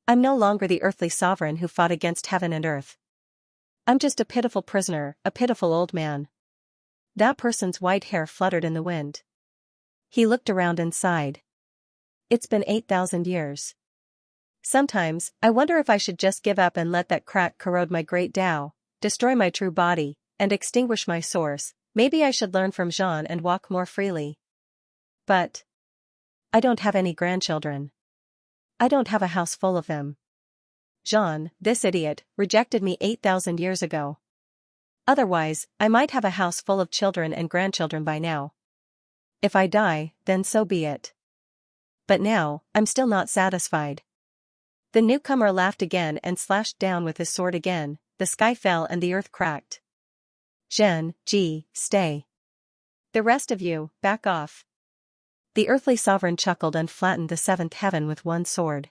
A: I'm no longer the earthly sovereign who fought against heaven and earth. I'm just a pitiful prisoner, a pitiful old man. That person's white hair fluttered in the wind. He looked around and sighed. It's been 8,000 years. Sometimes, I wonder if I should just give up and let that crack corrode my great Tao, destroy my true body, and extinguish my source. Maybe I should learn from Xian and walk more freely. But I don't have any grandchildren. I don't have a house full of them. Xian, this idiot, rejected me 8,000 years ago. Otherwise, I might have a house full of children and grandchildren by now. If I die, then so be it. But now, I'm still not satisfied. The newcomer laughed again and slashed down with his sword again. The sky fell and the earth cracked. Zhen, Ji, stay. The rest of you, back off. The earthly sovereign chuckled and flattened the seventh heaven with one sword.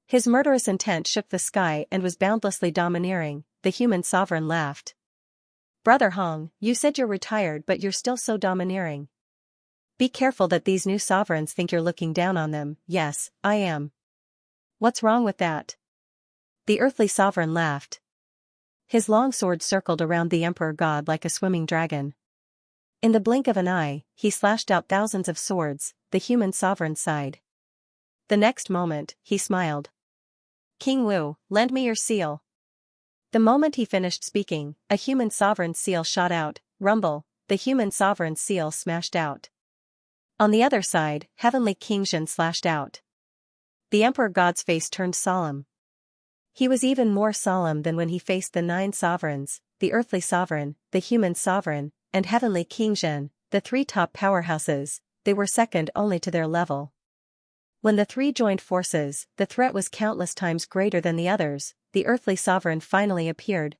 A: His murderous intent shook the sky and was boundlessly domineering. The human sovereign laughed. Brother Hong, you said you're retired but you're still so domineering. Be careful that these new sovereigns think you're looking down on them. Yes, I am. What's wrong with that? The earthly sovereign laughed. His long sword circled around the emperor god like a swimming dragon. In the blink of an eye, he slashed out thousands of swords. The human sovereign sighed. The next moment, he smiled. King Wu, lend me your seal. The moment he finished speaking, a human sovereign seal shot out. Rumble, the human sovereign seal smashed out. On the other side, heavenly King Zhen slashed out. The emperor god's face turned solemn. He was even more solemn than when he faced the 9 sovereigns, the earthly sovereign, the human sovereign, and heavenly King Zhen, the 3 top powerhouses. They were second only to their level. When the 3 joined forces, the threat was countless times greater than the others. The earthly sovereign finally appeared.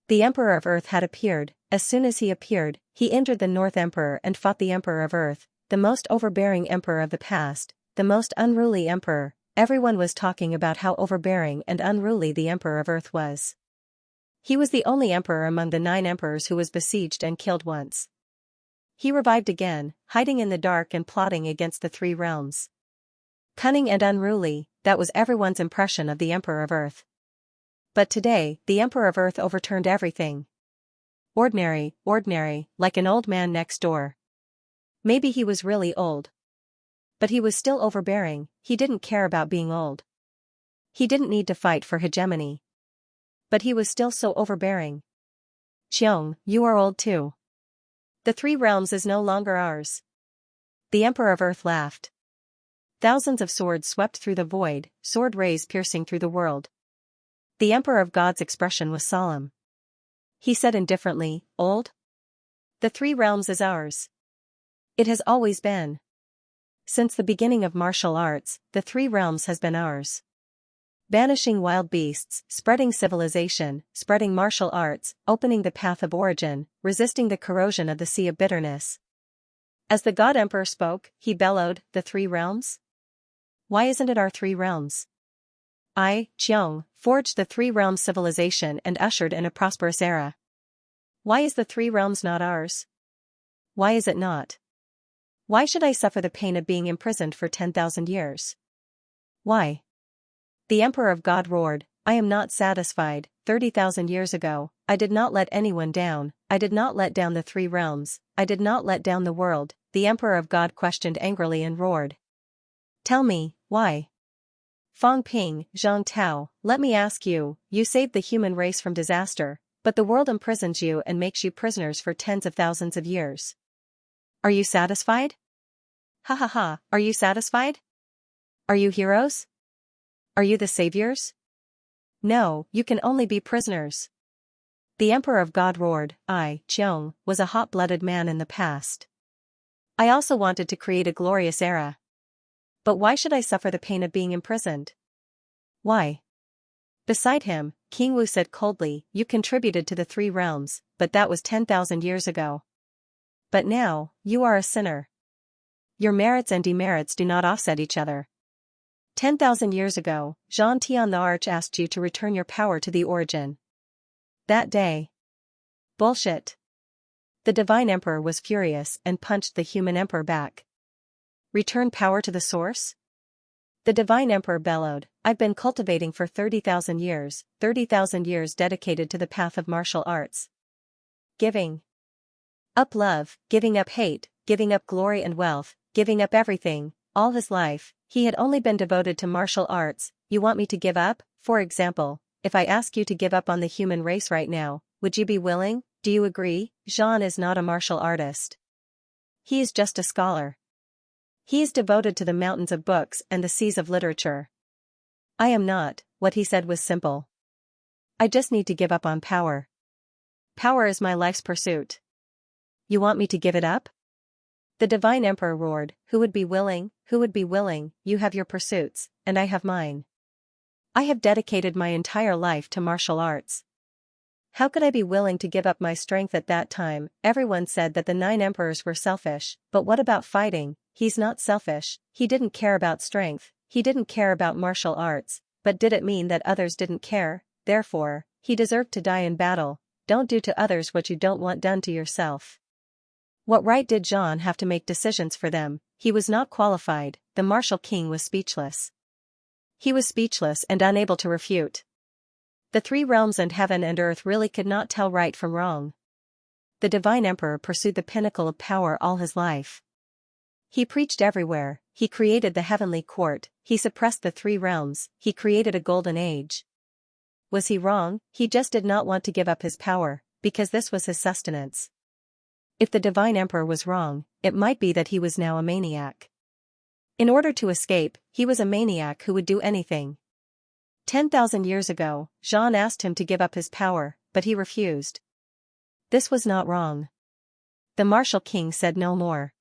A: The Emperor of Earth had appeared. As soon as he appeared, he entered the North Emperor and fought the Emperor of Earth, the most overbearing emperor of the past, the most unruly emperor. Everyone was talking about how overbearing and unruly the Emperor of Earth was. He was the only emperor among the 9 emperors who was besieged and killed once. He revived again, hiding in the dark and plotting against the 3 realms. Cunning and unruly, that was everyone's impression of the Emperor of Earth. But today, the Emperor of Earth overturned everything. Ordinary, like an old man next door. Maybe he was really old. But he was still overbearing. He didn't care about being old. He didn't need to fight for hegemony. But he was still so overbearing. Xiong, you are old too. The 3 realms is no longer ours. The Emperor of Earth laughed. Thousands of swords swept through the void, sword rays piercing through the world. The Emperor of God's expression was solemn. He said indifferently, old? The 3 realms is ours. It has always been. Since the beginning of martial arts, the 3 realms has been ours. Banishing wild beasts, spreading civilization, spreading martial arts, opening the path of origin, resisting the corrosion of the sea of bitterness. As the God Emperor spoke, he bellowed, the 3 realms? Why isn't it our 3 realms? I, Qiong, forged the 3 realms civilization and ushered in a prosperous era. Why is the 3 realms not ours? Why is it not? Why should I suffer the pain of being imprisoned for 10,000 years? Why? The Emperor of God roared, I am not satisfied. 30,000 years ago, I did not let anyone down. I did not let down the 3 realms. I did not let down the world. The Emperor of God questioned angrily and roared. Tell me, why? Fong Ping, Zhang Tao, let me ask you, you saved the human race from disaster, but the world imprisons you and makes you prisoners for tens of thousands of years. Are you satisfied? Ha ha ha, are you satisfied? Are you heroes? Are you the saviors? No, you can only be prisoners. The Emperor of God roared, I, Qiong, was a hot-blooded man in the past. I also wanted to create a glorious era. But why should I suffer the pain of being imprisoned? Why? Beside him, King Wu said coldly, you contributed to the 3 realms, but that was 10,000 years ago. But now, you are a sinner. Your merits and demerits do not offset each other. 10,000 years ago, Zhang Tian the Arch asked you to return your power to the origin. That day. Bullshit. The Divine Emperor was furious and punched the human emperor back. Return power to the source? The Divine Emperor bellowed, I've been cultivating for 30,000 years, 30,000 years dedicated to the path of martial arts. Giving up love, giving up hate, giving up glory and wealth, giving up everything, all his life, He had only been devoted to martial arts. You want me to give up? For example, if I ask you to give up on the human race right now, would you be willing? Do you agree? Xian is not a martial artist. He is just a scholar. He is devoted to the mountains of books and the seas of literature. I am not. What he said was simple. I just need to give up on power. Power is my life's pursuit. You want me to give it up? The divine emperor roared, who would be willing? Who would be willing? You have your pursuits, and I have mine. I have dedicated my entire life to martial arts. How could I be willing to give up my strength at that time? Everyone said that the 9 emperors were selfish, but what about fighting? He's not selfish. He didn't care about strength, he didn't care about martial arts, but did it mean that others didn't care? Therefore, he deserved to die in battle. Don't do to others what you don't want done to yourself. What right did Xian have to make decisions for them? He was not qualified. The martial king was speechless. He was speechless and unable to refute. The 3 realms and heaven and earth really could not tell right from wrong. The divine emperor pursued the pinnacle of power all his life. He preached everywhere, he created the heavenly court, he suppressed the 3 realms, he created a golden age. Was he wrong? He just did not want to give up his power, because this was his sustenance. If the divine emperor was wrong, it might be that he was now a maniac. In order to escape, he was a maniac who would do anything. 10,000 years ago, Xian asked him to give up his power, but he refused. This was not wrong. The martial king said no more.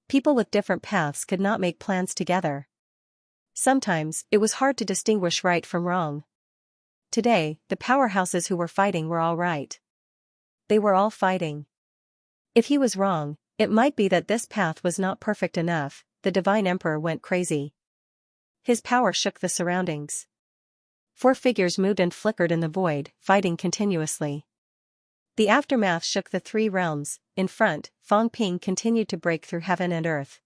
A: People with different paths could not make plans together. Sometimes, it was hard to distinguish right from wrong. Today, the powerhouses who were fighting were all right. They were all fighting. If he was wrong, it might be that this path was not perfect enough. The divine emperor went crazy. His power shook the surroundings. 4 figures moved and flickered in the void, fighting continuously. The aftermath shook the 3 realms. In front, Fang Ping continued to break through heaven and earth.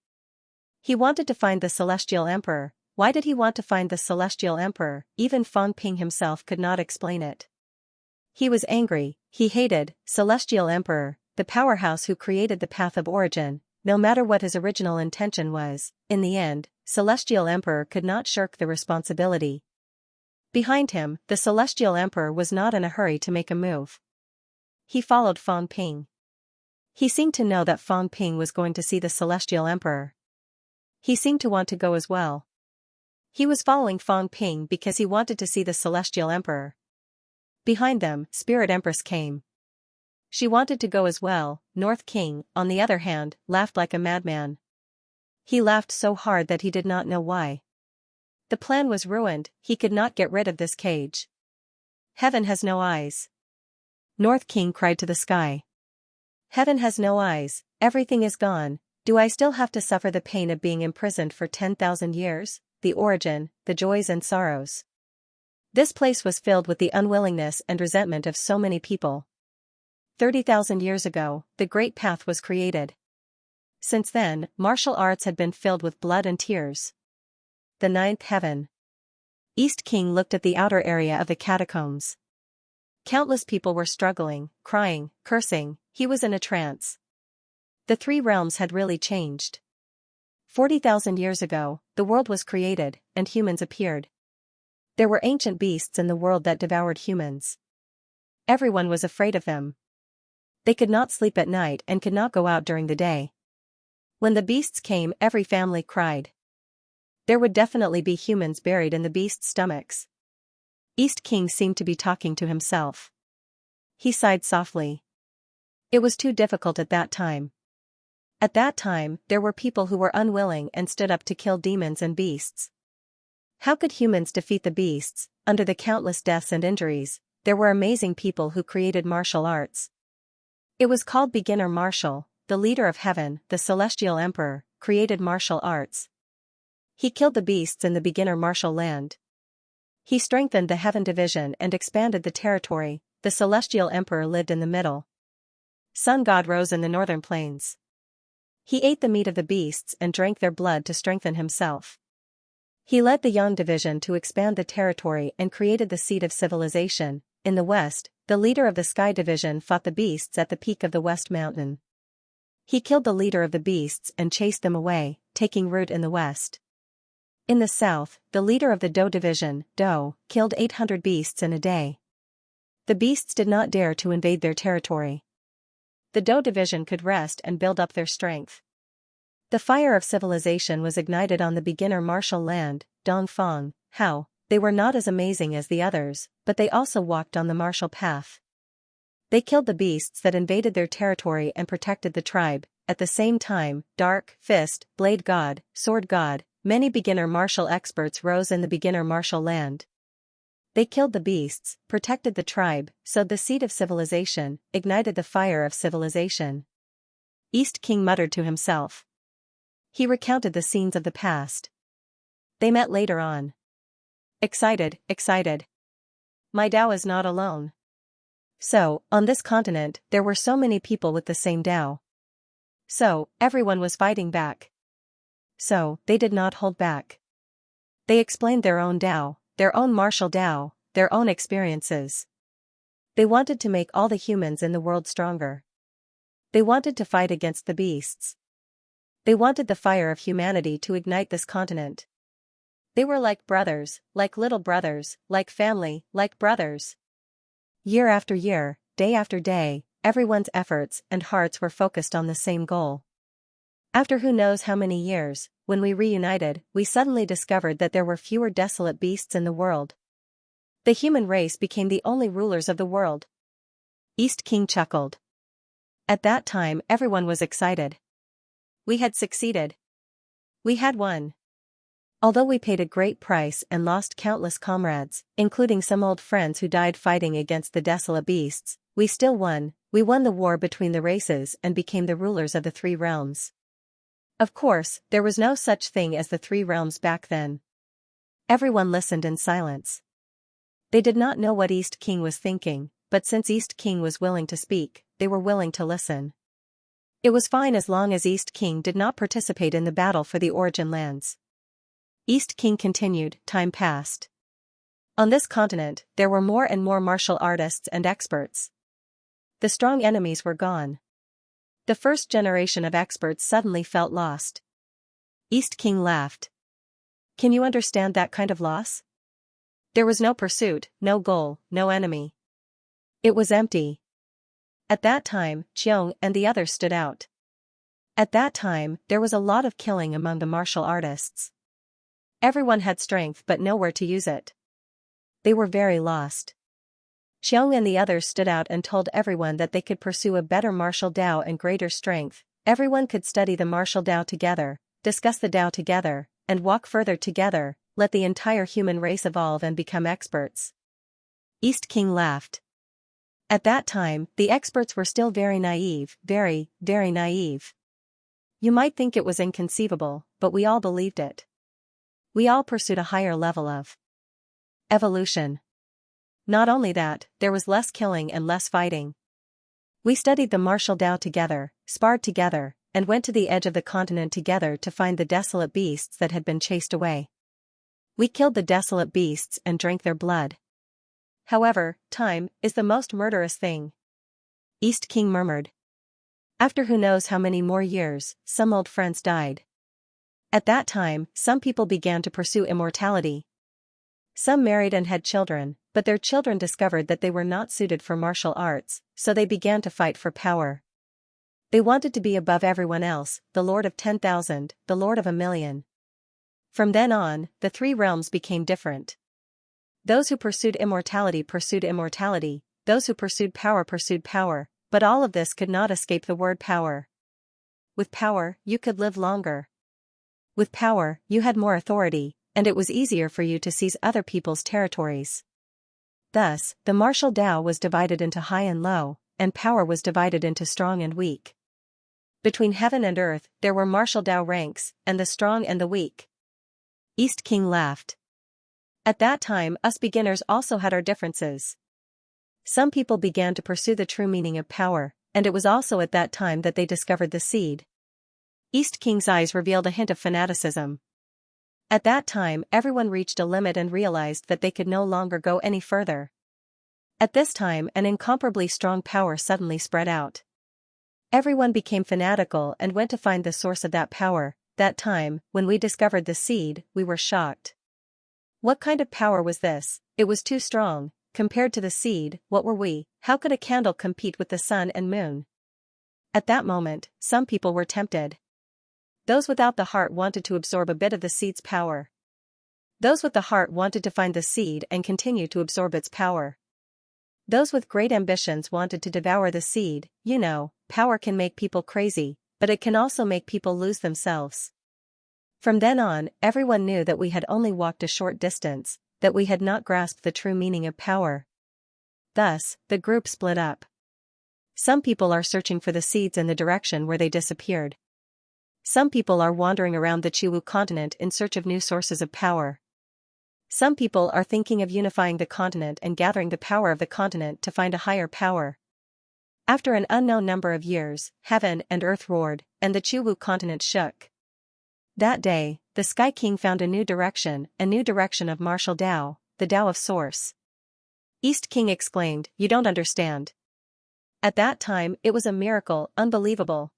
A: He wanted to find the celestial emperor. Why did he want to find the celestial emperor? Even Fang Ping himself could not explain it. He was angry, he hated celestial emperor, the powerhouse who created the path of origin. No matter what his original intention was, in the end, celestial emperor could not shirk the responsibility. Behind him, the celestial emperor was not in a hurry to make a move. He followed Fang Ping. He seemed to know that Fang Ping was going to see the celestial emperor. He seemed to want to go as well. He was following Fang Ping because he wanted to see the celestial emperor. Behind them, Spirit Empress came. She wanted to go as well. North King, on the other hand, laughed like a madman. He laughed so hard that he did not know why. The plan was ruined, he could not get rid of this cage. Heaven has no eyes. North King cried to the sky. Heaven has no eyes, everything is gone. Do I still have to suffer the pain of being imprisoned for 10,000 years? The origin, the joys and sorrows. This place was filled with the unwillingness and resentment of so many people. 30,000 years ago, the Great Path was created. Since then, martial arts had been filled with blood and tears. The 9th heaven. East King looked at the outer area of the catacombs. Countless people were struggling, crying, cursing. He was in a trance. The 3 realms had really changed. 40,000 years ago, the world was created, and humans appeared. There were ancient beasts in the world that devoured humans. Everyone was afraid of them. They could not sleep at night and could not go out during the day. When the beasts came, every family cried. There would definitely be humans buried in the beasts' stomachs. East King seemed to be talking to himself. He sighed softly. It was too difficult at that time. At that time, there were people who were unwilling and stood up to kill demons and beasts. How could humans defeat the beasts? Under the countless deaths and injuries, there were amazing people who created martial arts. It was called beginner martial. The leader of heaven, the celestial emperor, created martial arts. He killed the beasts in the beginner martial land. He strengthened the heaven division and expanded the territory. The celestial emperor lived in the middle. Sun God rose in the northern plains. He ate the meat of the beasts and drank their blood to strengthen himself. He led the Yang division to expand the territory and created the seed of civilization. In the west, the leader of the Sky division fought the beasts at the peak of the West Mountain. He killed the leader of the beasts and chased them away, taking root in the west. In the south, the leader of the Dou division, Dou, killed 800 beasts in a day. The beasts did not dare to invade their territory. The Dou division could rest and build up their strength. The fire of civilization was ignited on the beginner martial land, Dongfang. How? They were not as amazing as the others, but they also walked on the martial path. They killed the beasts that invaded their territory and protected the tribe. At the same time, Dark, Fist, Blade God, Sword God, many beginner martial experts rose in the beginner martial land. They killed the beasts, protected the tribe, sowed the seed of civilization, ignited the fire of civilization. East King muttered to himself. He recounted the scenes of the past. They met later on. Excited. My Tao is not alone. So, on this continent, there were so many people with the same Tao. So, everyone was fighting back. So, they did not hold back. They explained their own Tao, their own martial Tao, their own experiences. They wanted to make all the humans in the world stronger. They wanted to fight against the beasts. They wanted the fire of humanity to ignite this continent. They were like brothers, like little brothers, like family, like brothers. Year after year, day after day, everyone's efforts and hearts were focused on the same goal. After who knows how many years, when we reunited, we suddenly discovered that there were fewer desolate beasts in the world. The human race became the only rulers of the world. East King chuckled. At that time everyone was excited. We had succeeded. We had won. Although we paid a great price and lost countless comrades, including some old friends who died fighting against the desolate beasts, we still won. We won the war between the races and became the rulers of the three realms. Of course, there was no such thing as the three realms back then. Everyone listened in silence. They did not know what East King was thinking, but since East King was willing to speak, they were willing to listen. It was fine as long as East King did not participate in the battle for the origin lands. East King continued. Time passed. On this continent, there were more and more martial artists and experts. The strong enemies were gone. The first generation of experts suddenly felt lost. East King laughed. Can you understand that kind of loss? There was no pursuit, no goal, no enemy. It was empty. At that time, Xiong and the others stood out. At that time, there was a lot of killing among the martial artists. Everyone had strength but nowhere to use it. They were very lost. Xiong and the others stood out and told everyone that they could pursue a better martial Tao and greater strength. Everyone could study the martial Tao together, discuss the Tao together, and walk further together. Let the entire human race evolve and become experts. East King laughed. At that time, the experts were still very naive, very naive. You might think it was inconceivable, but we all believed it. We all pursued a higher level of evolution. Not only that, there was less killing and less fighting. We studied the martial Tao together, sparred together, and went to the edge of the continent together to find the desolate beasts that had been chased away. We killed the desolate beasts and drank their blood. However, time is the most murderous thing. East King murmured. After who knows how many more years, some old friends died. At that time, some people began to pursue immortality. Some married and had children, but their children discovered that they were not suited for martial arts, so they began to fight for power. They wanted to be above everyone else, the Lord of 10,000, the Lord of 1,000,000. From then on, the three realms became different. Those who pursued immortality, those who pursued power, but all of this could not escape the word power. With power, you could live longer. With power, you had more authority, and it was easier for you to seize other people's territories. Thus, the martial Tao was divided into high and low, and power was divided into strong and weak. Between heaven and earth, there were martial Tao ranks, and the strong and the weak. East King laughed. At that time, us beginners also had our differences. Some people began to pursue the true meaning of power, and it was also at that time that they discovered the seed. East King's eyes revealed a hint of fanaticism. At that time, everyone reached a limit and realized that they could no longer go any further. At this time, an incomparably strong power suddenly spread out. Everyone became fanatical and went to find the source of that power. that time, when we discovered the seed, we were shocked. What kind of power was this? It was too strong. Compared to the seed, what were we? How could a candle compete with the sun and moon? At that moment, some people were tempted. Those without the heart wanted to absorb a bit of the seed's power. Those with the heart wanted to find the seed and continue to absorb its power. Those with great ambitions wanted to devour the seed. You know, power can make people crazy, but it can also make people lose themselves. From then on, everyone knew that we had only walked a short distance, that we had not grasped the true meaning of power. Thus, the group split up. Some people are searching for the seeds in the direction where they disappeared. Some people are wandering around the Chiwu continent in search of new sources of power. Some people are thinking of unifying the continent and gathering the power of the continent to find a higher power. After an unknown number of years, heaven and earth roared, and the Chiwu continent shook. That day, the Sky King found a new direction of martial Tao, the Tao of Source. East King exclaimed, "You don't understand." At that time, it was a miracle, unbelievable.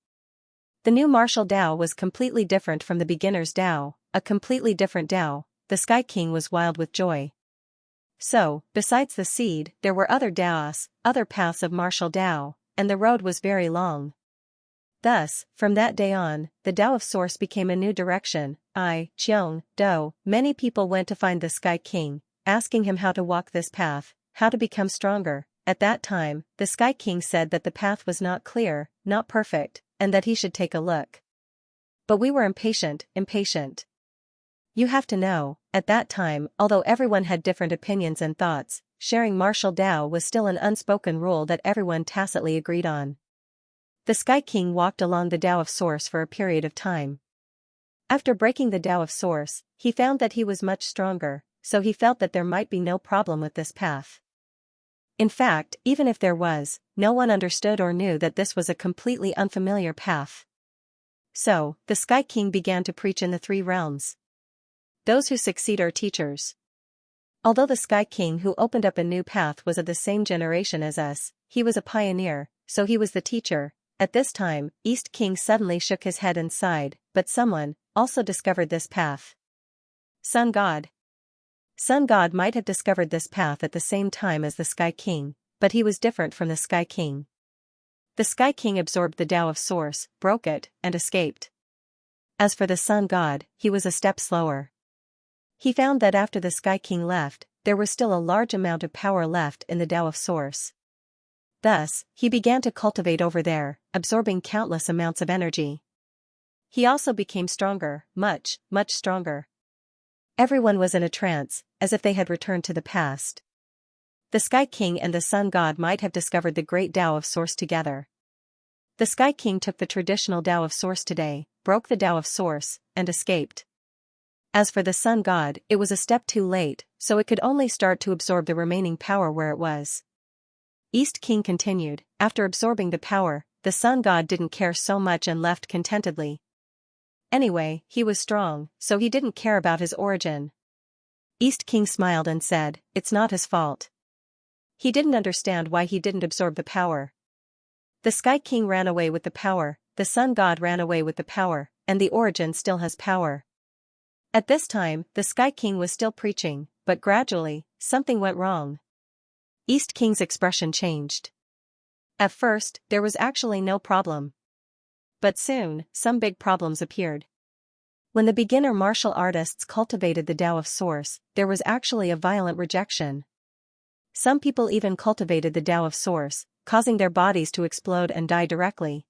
A: The new martial Tao was completely different from the beginner's Tao, a completely different Tao. The Sky King was wild with joy. So, besides the seed, there were other Taos, other paths of martial Tao, and the road was very long. Thus, from that day on, the Tao of Source became a new direction. Many people went to find the Sky King, asking him how to walk this path, how to become stronger. At that time, the Sky King said that the path was not clear, not perfect, and that he should take a look. But we were impatient. You have to know, at that time, although everyone had different opinions and thoughts, sharing martial Tao was still an unspoken rule that everyone tacitly agreed on. The Sky King walked along the Tao of Source for a period of time. After breaking the Tao of Source, he found that he was much stronger, so he felt that there might be no problem with this path. In fact, even if there was, no one understood or knew that this was a completely unfamiliar path. So, the Sky King began to preach in the 3 realms. Those who succeed are teachers. Although the Sky King who opened up a new path was of the same generation as us, he was a pioneer, so he was the teacher. At this time, East King suddenly shook his head and sighed, but someone also discovered this path. Sun God. Sun God might have discovered this path at the same time as the Sky King, but he was different from the Sky King. The Sky King absorbed the Tao of Source, broke it, and escaped. As for the Sun God, he was a step slower. He found that after the Sky King left, there was still a large amount of power left in the Tao of Source. Thus, he began to cultivate over there, absorbing countless amounts of energy. He also became stronger, much stronger. Everyone was in a trance, as if they had returned to the past. The Sky King and the Sun God might have discovered the great Tao of Source together. The Sky King took the traditional Tao of Source today, broke the Tao of Source, and escaped. As for the Sun God, it was a step too late, so it could only start to absorb the remaining power where it was. East King continued, after absorbing the power, the Sun God didn't care so much and left contentedly. Anyway, he was strong, so he didn't care about his origin. East King smiled and said, it's not his fault. He didn't understand why he didn't absorb the power. The Sky King ran away with the power, the Sun God ran away with the power, and the origin still has power. At this time, the Sky King was still preaching, but gradually, something went wrong. East King's expression changed. At first, there was actually no problem. But soon, some big problems appeared. When the beginner martial artists cultivated the Tao of Source, there was actually a violent rejection. Some people even cultivated the Tao of Source, causing their bodies to explode and die directly.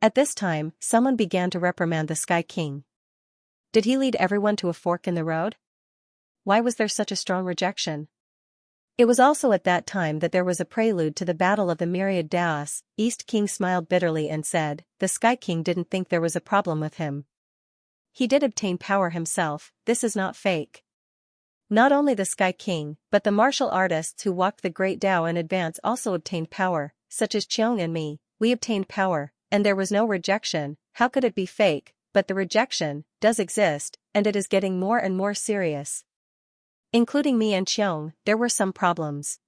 A: At this time, someone began to reprimand the Sky King. Did he lead everyone to a fork in the road? Why was there such a strong rejection? It was also at that time that there was a prelude to the battle of the myriad Taos. East King smiled bitterly and said, the Sky King didn't think there was a problem with him. He did obtain power himself, this is not fake. Not only the Sky King, but the martial artists who walked the great Tao in advance also obtained power, such as Cheong and me, we obtained power, and there was no rejection. How could it be fake? But the rejection does exist, and it is getting more and more serious. Including me and Cheong, there were some problems.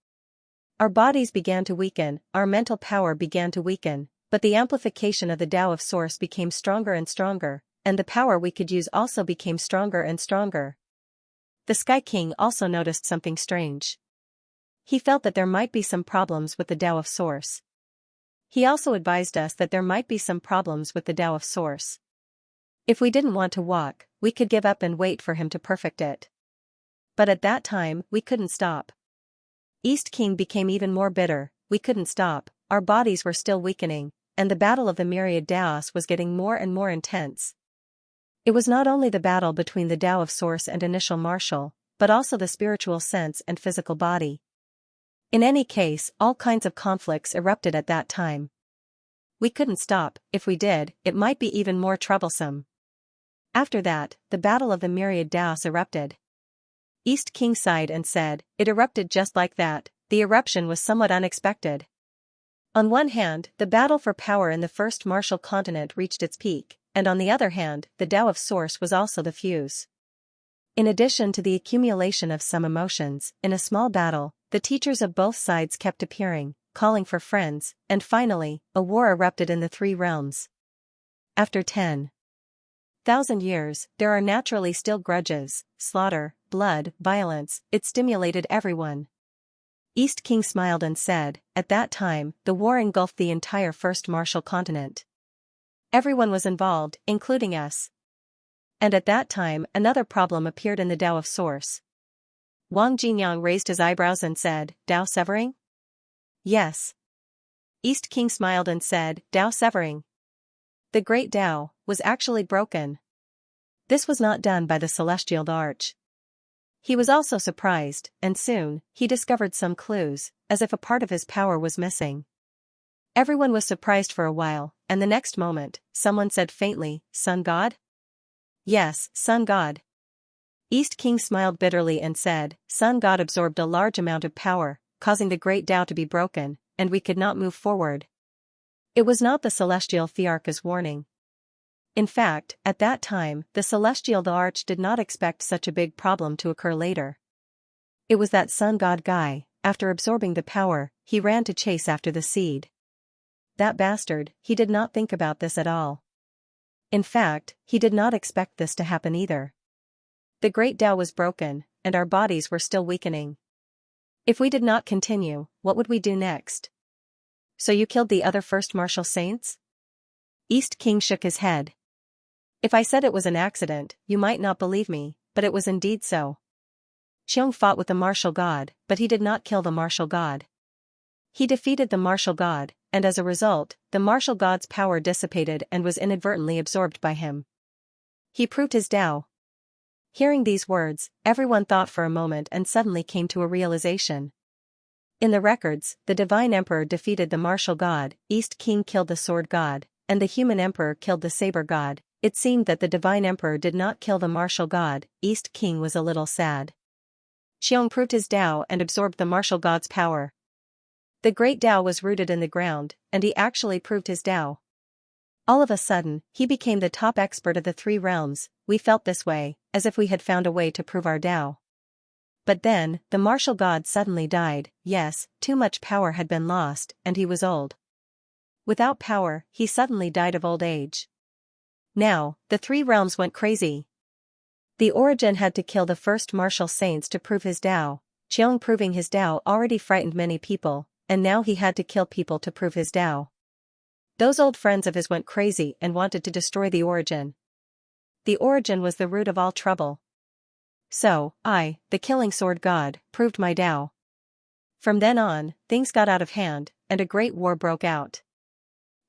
A: Our bodies began to weaken, our mental power began to weaken, but the amplification of the Tao of Source became stronger and stronger, and the power we could use also became stronger and stronger. The Sky King also noticed something strange. He felt that there might be some problems with the Tao of Source. He also advised us that there might be some problems with the Tao of Source. If we didn't want to walk, we could give up and wait for him to perfect it. But at that time, we couldn't stop. East King became even more bitter. We couldn't stop, our bodies were still weakening, and the battle of the myriad Taos was getting more and more intense. It was not only the battle between the Tao of Source and initial martial, but also the spiritual sense and physical body. In any case, all kinds of conflicts erupted at that time. We couldn't stop. If we did, it might be even more troublesome. After that, the battle of the myriad Taos erupted. East King sighed and said, "It erupted just like that." The eruption was somewhat unexpected. On one hand, the battle for power in the first martial continent reached its peak, and on the other hand, the Tao of Source was also the fuse. In addition to the accumulation of some emotions, in a small battle, the teachers of both sides kept appearing, calling for friends, and finally, a war erupted in the three realms. After 10,000 years, there are naturally still grudges, slaughter, blood, violence. It stimulated everyone. East King smiled and said, "At that time, the war engulfed the entire first martial continent. Everyone was involved, including us. And at that time, another problem appeared in the Tao of Source." Wang Jinyang raised his eyebrows and said, "Tao severing?" "Yes." East King smiled and said, "Tao severing. The great Tao was actually broken. This was not done by the celestial arch." He was also surprised, and soon, he discovered some clues, as if a part of his power was missing. Everyone was surprised for a while, and the next moment, someone said faintly, "Sun God?" "Yes, Sun God." East King smiled bitterly and said, "Sun God absorbed a large amount of power, causing the great Tao to be broken, and we could not move forward." It was not the celestial Thearch's warning. In fact, at that time, the celestial arch did not expect such a big problem to occur later. It was that Sun God guy. After absorbing the power, he ran to chase after the seed. That bastard, he did not think about this at all. In fact, he did not expect this to happen either. The great Tao was broken, and our bodies were still weakening. If we did not continue, what would we do next? "So you killed the other first martial saints?" East King shook his head. "If I said it was an accident, you might not believe me, but it was indeed so. Xiong fought with the martial god, but he did not kill the martial god. He defeated the martial god, and as a result, the martial god's power dissipated and was inadvertently absorbed by him. He proved his Tao." Hearing these words, everyone thought for a moment and suddenly came to a realization. In the records, the Divine Emperor defeated the martial god, East King killed the sword god, and the human emperor killed the saber god. It seemed that the Divine Emperor did not kill the martial god. East King was a little sad. Xiong proved his Tao and absorbed the martial god's power. The great Tao was rooted in the ground, and he actually proved his Tao. All of a sudden, he became the top expert of the three realms. We felt this way, as if we had found a way to prove our Tao. But then, the martial god suddenly died. Yes, too much power had been lost, and he was old. Without power, he suddenly died of old age. Now, the three realms went crazy. The Origin had to kill the first martial saints to prove his Tao. Xiong proving his Tao already frightened many people, and now he had to kill people to prove his Tao. Those old friends of his went crazy and wanted to destroy the Origin. The Origin was the root of all trouble. So, I, the killing sword god, proved my Tao. From then on, things got out of hand, and a great war broke out.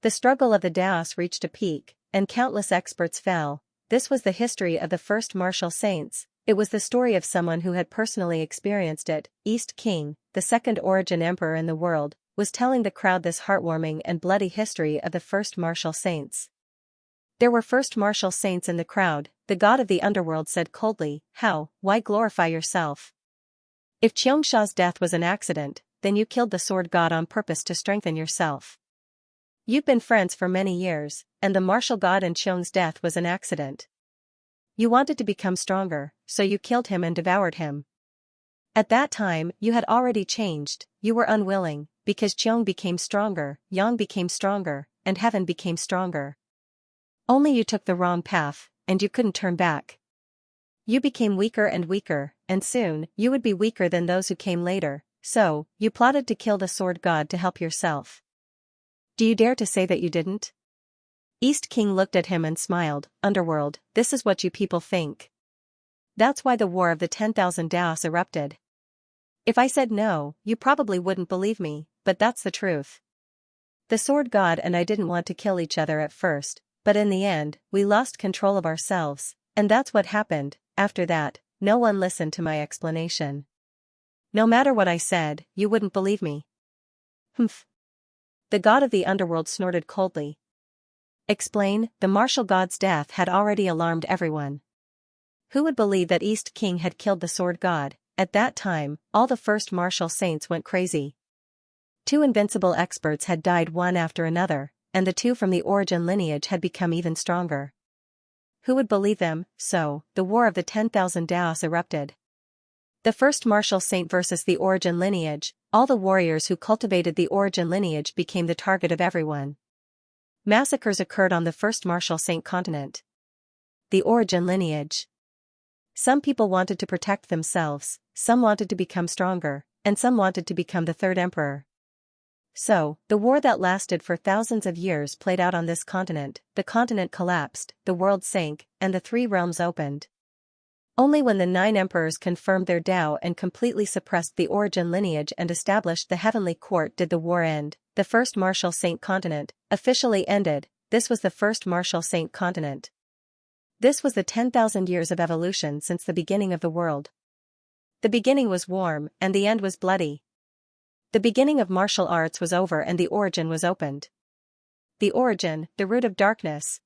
A: The struggle of the Taos reached a peak, and countless experts fell. This was the history of the first martial saints. It was the story of someone who had personally experienced it. East King, the second Origin emperor in the world, was telling the crowd this heartwarming and bloody history of the first martial saints. There were first martial saints in the crowd. The god of the underworld said coldly, "How? Why glorify yourself? If Xiangsha's death was an accident, then you killed the sword god on purpose to strengthen yourself. You've been friends for many years, and the martial god and Xiong's death was an accident. You wanted to become stronger, so you killed him and devoured him. At that time, you had already changed. You were unwilling, because Xiong became stronger, Yang became stronger, and heaven became stronger. Only you took the wrong path, and you couldn't turn back. You became weaker and weaker, and soon, you would be weaker than those who came later, so, you plotted to kill the sword god to help yourself. Do you dare to say that you didn't? East King looked at him and smiled. Underworld, this is what you people think. That's why the War of the 10,000 Daos erupted. If I said no, you probably wouldn't believe me, but that's the truth. The sword god and I didn't want to kill each other at first, but in the end, we lost control of ourselves, and that's what happened. After that, no one listened to my explanation. No matter what I said, you wouldn't believe me. Humph. The god of the underworld snorted coldly. Explain. The martial god's death had already alarmed everyone. Who would believe that East King had killed the sword god? At that time, all the first martial saints went crazy. 2 invincible experts had died one after another, and the 2 from the origin lineage had become even stronger. Who would believe them? So, the War of the 10,000 Daos erupted. The first martial saint versus the origin lineage. All the warriors who cultivated the origin lineage became the target of everyone. Massacres occurred on the first martial saint continent. The origin lineage. Some people wanted to protect themselves, some wanted to become stronger, and some wanted to become the third emperor. So, the war that lasted for thousands of years played out on this continent. The continent collapsed, the world sank, and the 3 realms opened. Only when the 9 emperors confirmed their Tao and completely suppressed the origin lineage and established the heavenly court did the war end. The first martial saint continent officially ended. This was the first martial saint continent. This was the 10,000 years of evolution since the beginning of the world. The beginning was warm, and the end was bloody. The beginning of martial arts was over and the origin was opened. The origin, the root of darkness.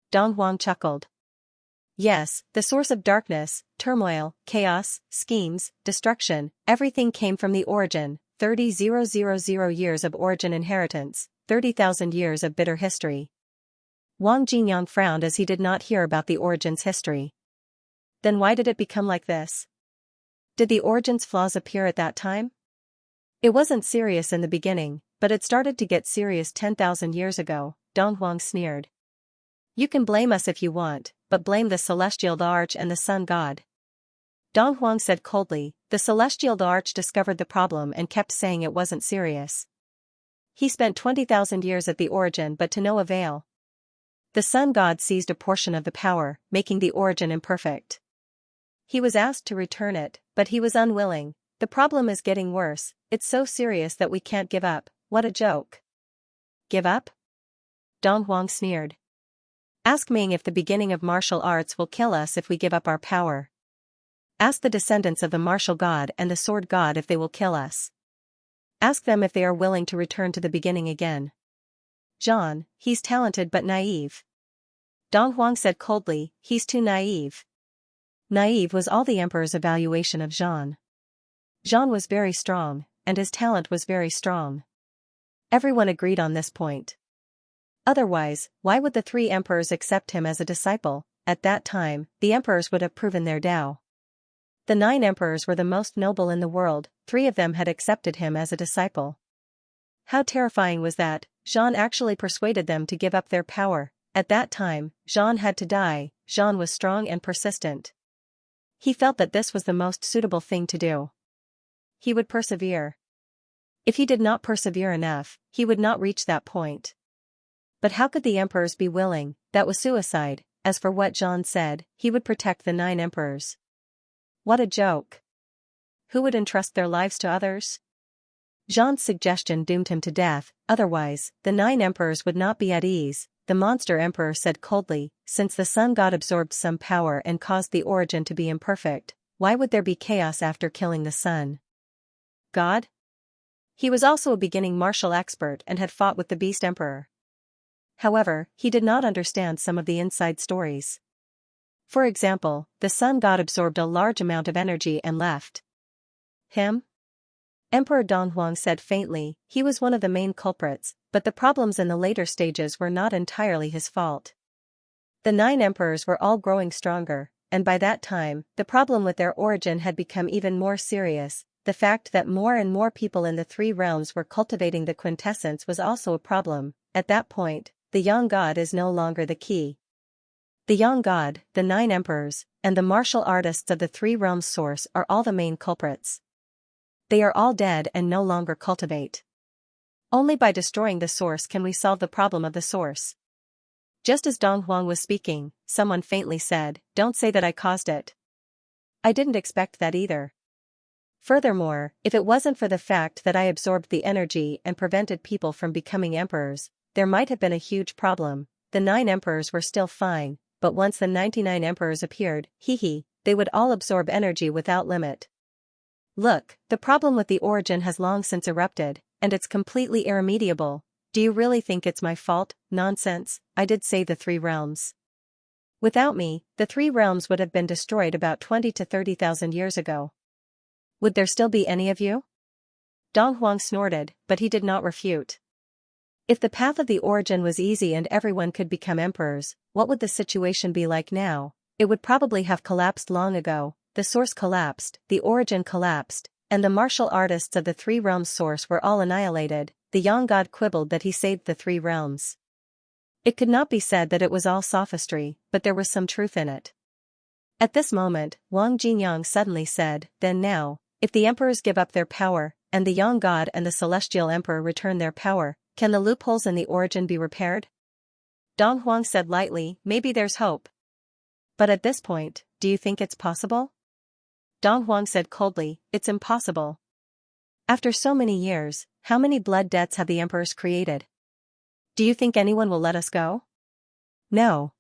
A: Dong Huang chuckled. Yes, the source of darkness, turmoil, chaos, schemes, destruction, everything came from the origin. 30,000 years of origin inheritance, 30,000 years of bitter history. Wang Jinyang frowned as he did not hear about the origin's history. Then why did it become like this? Did the origin's flaws appear at that time? It wasn't serious in the beginning, but it started to get serious 10,000 years ago, Dong Huang sneered. You can blame us if you want, but blame the celestial arch and the sun god. Dong Huang said coldly. The celestial arch discovered the problem and kept saying it wasn't serious. He spent 20,000 years at the origin but to no avail. The sun god seized a portion of the power, making the origin imperfect. He was asked to return it, but he was unwilling. The problem is getting worse, it's so serious that we can't give up. What a joke. Give up? Dong Huang sneered. Ask Ming if the beginning of martial arts will kill us if we give up our power. Ask the descendants of the martial god and the sword god if they will kill us. Ask them if they are willing to return to the beginning again. John, he's talented but naive. Dong Huang said coldly, he's too naive. Naive was all the emperor's evaluation of Jean. Jean was very strong, and his talent was very strong. Everyone agreed on this point. Otherwise, why would the 3 emperors accept him as a disciple? At that time, the emperors would have proven their Tao. The 9 emperors were the most noble in the world, 3 of them had accepted him as a disciple. How terrifying was that? Jean actually persuaded them to give up their power. At that time, Jean had to die. Jean was strong and persistent. He felt that this was the most suitable thing to do. He would persevere. If he did not persevere enough, he would not reach that point. But how could the emperors be willing? That was suicide. As for what Jean said, he would protect the 9 emperors. What a joke. Who would entrust their lives to others? Jean's suggestion doomed him to death, otherwise, the 9 emperors would not be at ease. The monster emperor said coldly, since the sun god absorbed some power and caused the origin to be imperfect, why would there be chaos after killing the sun god? He was also a beginning martial expert and had fought with the beast emperor. However, he did not understand some of the inside stories. For example, the sun god absorbed a large amount of energy and left him. Emperor Dong Huang said faintly, he was one of the main culprits, but the problems in the later stages were not entirely his fault. The 9 emperors were all growing stronger, and by that time, the problem with their origin had become even more serious. The fact that more and more people in the 3 realms were cultivating the quintessence was also a problem. At that point, the young god is no longer the key. The young god, the 9 emperors, and the martial artists of the 3 realms source are all the main culprits. They are all dead and no longer cultivate. Only by destroying the source can we solve the problem of the source. Just as Dong Huang was speaking, someone faintly said, "Don't say that I caused it." I didn't expect that either. Furthermore, if it wasn't for the fact that I absorbed the energy and prevented people from becoming emperors, there might have been a huge problem. The 9 emperors were still fine, but once the 99 emperors appeared, they would all absorb energy without limit. Look, the problem with the origin has long since erupted, and it's completely irremediable. Do you really think it's my fault? Nonsense, I did save the 3 realms. Without me, the 3 realms would have been destroyed about 20 to 30,000 years ago. Would there still be any of you? Dong Huang snorted, but he did not refute. If the path of the origin was easy and everyone could become emperors, what would the situation be like now? It would probably have collapsed long ago. The source collapsed, the origin collapsed, and the martial artists of the 3 realms source were all annihilated. The young god quibbled that he saved the 3 realms. It could not be said that it was all sophistry, but there was some truth in it. At this moment, Wang Jinyang suddenly said, "Then now, if the emperors give up their power, and the young god and the celestial emperor return their power, can the loopholes in the origin be repaired?" Dong Huang said lightly, "Maybe there's hope. But at this point, do you think it's possible?" Dong Huang said coldly, "It's impossible. After so many years, how many blood debts have the emperors created? Do you think anyone will let us go? No.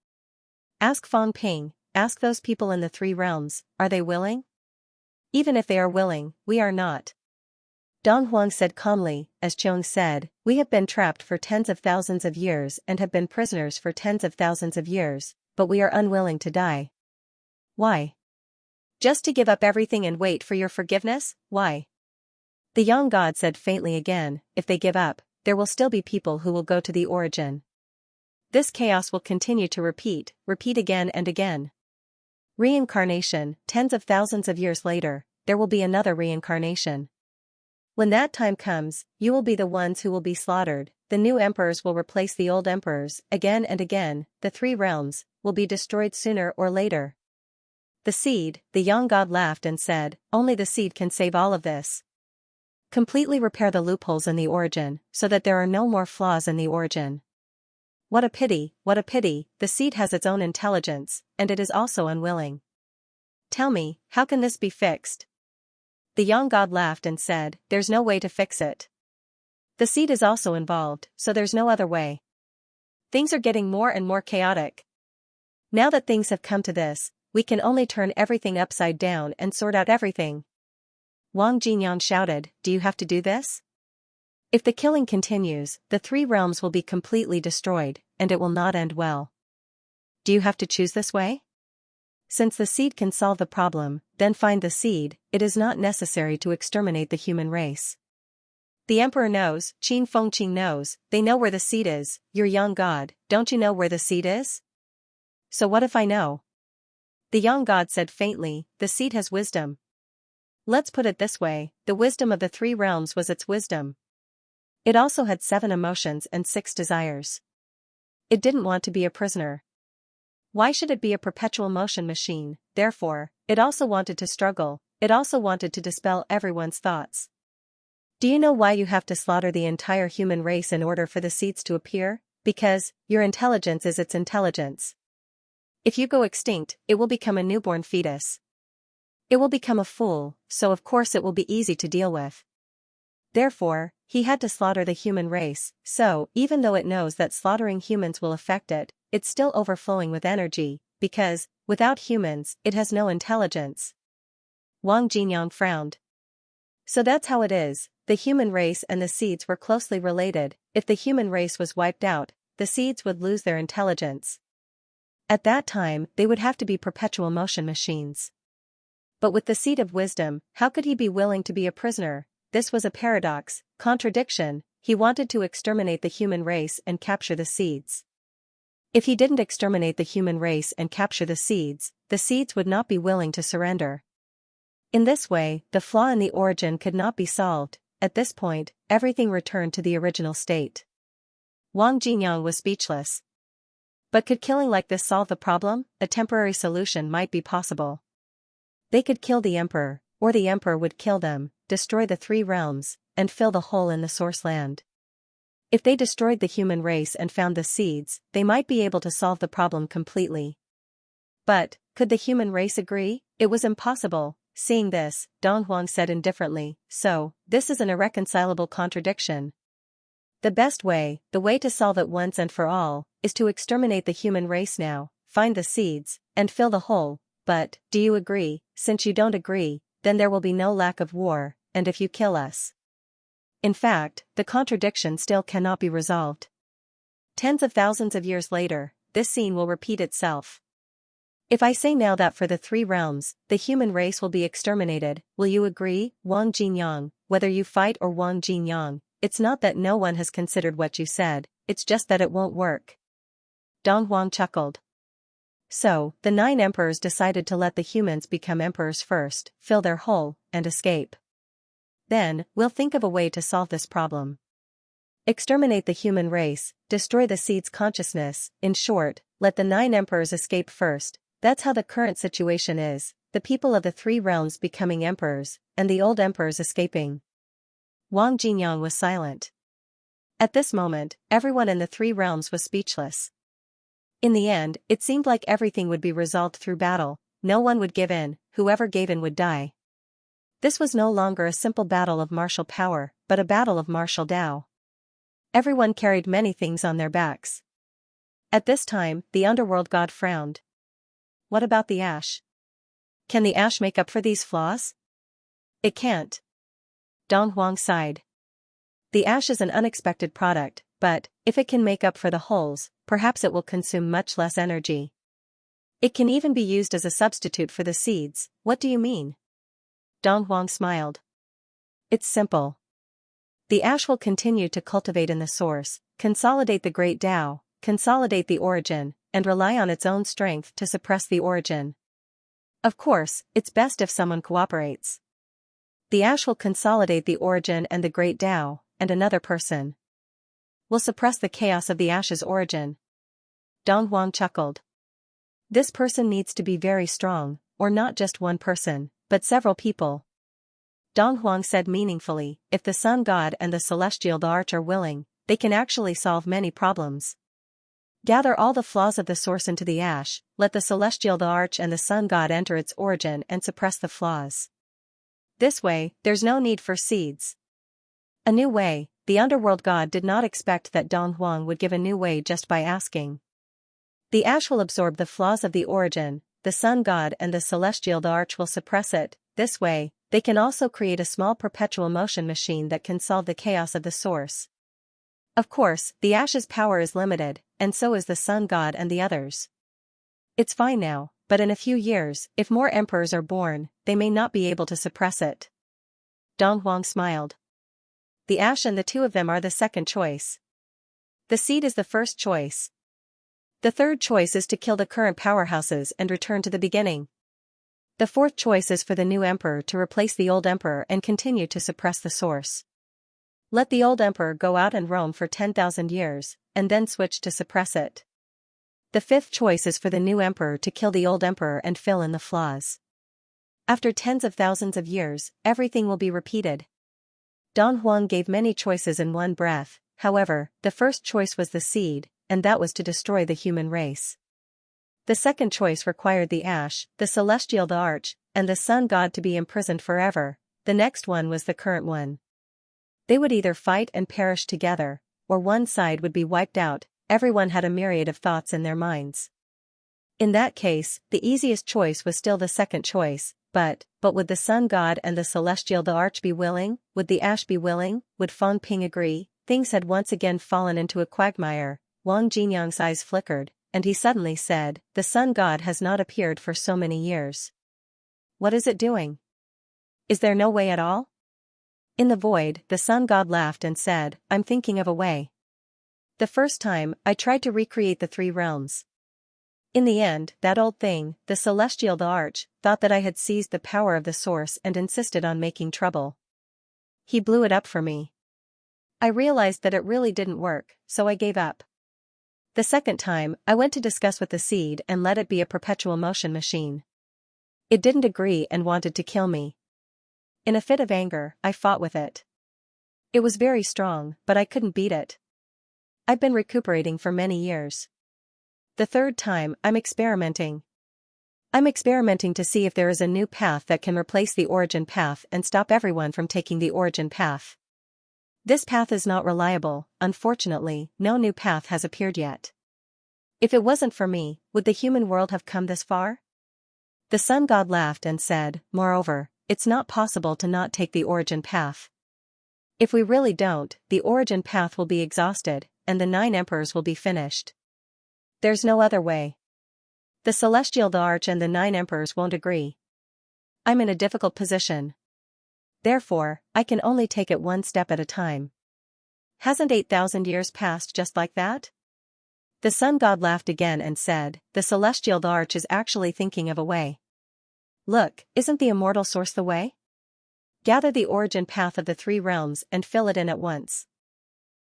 A: Ask Fang Ping, ask those people in the 3 realms, are they willing? Even if they are willing, we are not." Dong Huang said calmly, as Cheung said, "We have been trapped for tens of thousands of years and have been prisoners for tens of thousands of years, but we are unwilling to die. Why? Just to give up everything and wait for your forgiveness? Why?" The young god said faintly again, "If they give up, there will still be people who will go to the origin. This chaos will continue to repeat again and again. Reincarnation, tens of thousands of years later, there will be another reincarnation. When that time comes, you will be the ones who will be slaughtered. The new emperors will replace the old emperors, again and again. The 3 realms will be destroyed sooner or later." The seed, the young god laughed and said, "Only the seed can save all of this. Completely repair the loopholes in the origin, so that there are no more flaws in the origin." What a pity, the seed has its own intelligence, and it is also unwilling. Tell me, how can this be fixed? The young god laughed and said, "There's no way to fix it. The seed is also involved, so there's no other way. Things are getting more and more chaotic. Now that things have come to this, we can only turn everything upside down and sort out everything." Wang Jinyang shouted, "Do you have to do this? If the killing continues, the 3 realms will be completely destroyed, and it will not end well. Do you have to choose this way? Since the seed can solve the problem, then find the seed. It is not necessary to exterminate the human race. The emperor knows, Qin Fengqing knows, they know where the seed is. Your young god, don't you know where the seed is? So what if I know?" The young god said faintly, "The seed has wisdom. Let's put it this way, the wisdom of the 3 realms was its wisdom. It also had 7 emotions and 6 desires. It didn't want to be a prisoner. Why should it be a perpetual motion machine? Therefore, it also wanted to struggle, it also wanted to dispel everyone's thoughts. Do you know why you have to slaughter the entire human race in order for the seeds to appear? Because, your intelligence is its intelligence. If you go extinct, it will become a newborn fetus. It will become a fool, so of course it will be easy to deal with. Therefore, he had to slaughter the human race, so, even though it knows that slaughtering humans will affect it, it's still overflowing with energy, because, without humans, it has no intelligence." Wang Jinyang frowned. "So that's how it is, the human race and the seeds were closely related. If the human race was wiped out, the seeds would lose their intelligence. At that time, they would have to be perpetual motion machines. But with the seed of wisdom, how could he be willing to be a prisoner? This was a paradox, contradiction. He wanted to exterminate the human race and capture the seeds. If he didn't exterminate the human race and capture the seeds would not be willing to surrender. In this way, the flaw in the origin could not be solved. At this point, everything returned to the original state. Wang Jinyang was speechless. But could killing like this solve the problem? A temporary solution might be possible. They could kill the emperor, or the emperor would kill them, destroy the three realms, and fill the hole in the source land. If they destroyed the human race and found the seeds, they might be able to solve the problem completely. But, could the human race agree? It was impossible. Seeing this, Dong Huang said indifferently, so, this is an irreconcilable contradiction. The best way, the way to solve it once and for all, is to exterminate the human race now, find the seeds, and fill the hole. But, do you agree? Since you don't agree, then there will be no lack of war, and if you kill us. In fact, the contradiction still cannot be resolved. Tens of thousands of years later, this scene will repeat itself. If I say now that for the three realms, the human race will be exterminated, will you agree, Wang Jinyang? Whether you fight or Wang Jinyang, it's not that no one has considered what you said, it's just that it won't work. Dong Huang chuckled. So, the 9 emperors decided to let the humans become emperors first, fill their hole, and escape. Then, we'll think of a way to solve this problem. Exterminate the human race, destroy the seed's consciousness, in short, let the 9 emperors escape first. That's how the current situation is, the people of the 3 realms becoming emperors, and the old emperors escaping. Wang Jinyang was silent. At this moment, everyone in the 3 realms was speechless. In the end, it seemed like everything would be resolved through battle, no one would give in, whoever gave in would die. This was no longer a simple battle of martial power, but a battle of martial Tao. Everyone carried many things on their backs. At this time, the underworld god frowned. What about the ash? Can the ash make up for these flaws? It can't. Dong Huang sighed. The ash is an unexpected product, but, if it can make up for the holes, perhaps it will consume much less energy. It can even be used as a substitute for the seeds. What do you mean? Dong Huang smiled. It's simple. The ash will continue to cultivate in the source, consolidate the great Tao, consolidate the origin, and rely on its own strength to suppress the origin. Of course, it's best if someone cooperates. The ash will consolidate the origin and the great Tao, and another person will suppress the chaos of the ash's origin. Dong Huang chuckled. This person needs to be very strong, or not just one person, but several people. Dong Huang said meaningfully, if the sun god and the celestial the arch are willing, they can actually solve many problems. Gather all the flaws of the source into the ash, let the celestial the arch and the sun god enter its origin and suppress the flaws. This way, there's no need for seeds. A new way. The underworld god did not expect that Dong Huang would give a new way just by asking. The ash will absorb the flaws of the origin, the sun god and the celestial the arch will suppress it. This way, they can also create a small perpetual motion machine that can solve the chaos of the source. Of course, the ash's power is limited, and so is the sun god and the others. It's fine now, but in a few years, if more emperors are born, they may not be able to suppress it. Dong Huang smiled. The ash and the 2 of them are the second choice. The seed is the first choice. The third choice is to kill the current powerhouses and return to the beginning. The fourth choice is for the new emperor to replace the old emperor and continue to suppress the source. Let the old emperor go out and roam for 10,000 years, and then switch to suppress it. The fifth choice is for the new emperor to kill the old emperor and fill in the flaws. After tens of thousands of years, everything will be repeated. Dong Huang gave many choices in one breath, however, the first choice was the seed, and that was to destroy the human race. The second choice required the ash, the celestial the arch, and the sun god to be imprisoned forever. The next one was the current one. They would either fight and perish together, or one side would be wiped out. Everyone had a myriad of thoughts in their minds. In that case, the easiest choice was still the second choice, but would the sun god and the celestial the arch be willing? Would the ash be willing? Would Feng Ping agree? Things had once again fallen into a quagmire. Wang Jinyang's eyes flickered, and he suddenly said, the sun god has not appeared for so many years. What is it doing? Is there no way at all? In the void, the sun god laughed and said, I'm thinking of a way. The first time, I tried to recreate the 3 realms. In the end, that old thing, the celestial the arch, thought that I had seized the power of the source and insisted on making trouble. He blew it up for me. I realized that it really didn't work, so I gave up. The second time, I went to discuss with the seed and let it be a perpetual motion machine. It didn't agree and wanted to kill me. In a fit of anger, I fought with it. It was very strong, but I couldn't beat it. I've been recuperating for many years. The third time, I'm experimenting. I'm experimenting to see if there is a new path that can replace the origin path and stop everyone from taking the origin path. This path is not reliable, unfortunately, no new path has appeared yet. If it wasn't for me, would the human world have come this far? The sun god laughed and said, moreover, it's not possible to not take the origin path. If we really don't, the origin path will be exhausted, and the 9 emperors will be finished. There's no other way. The celestial the arch and the 9 emperors won't agree. I'm in a difficult position. Therefore, I can only take it one step at a time. Hasn't 8,000 years passed just like that? The sun god laughed again and said, the celestial the arch is actually thinking of a way. Look, isn't the immortal source the way? Gather the origin path of the 3 realms and fill it in at once.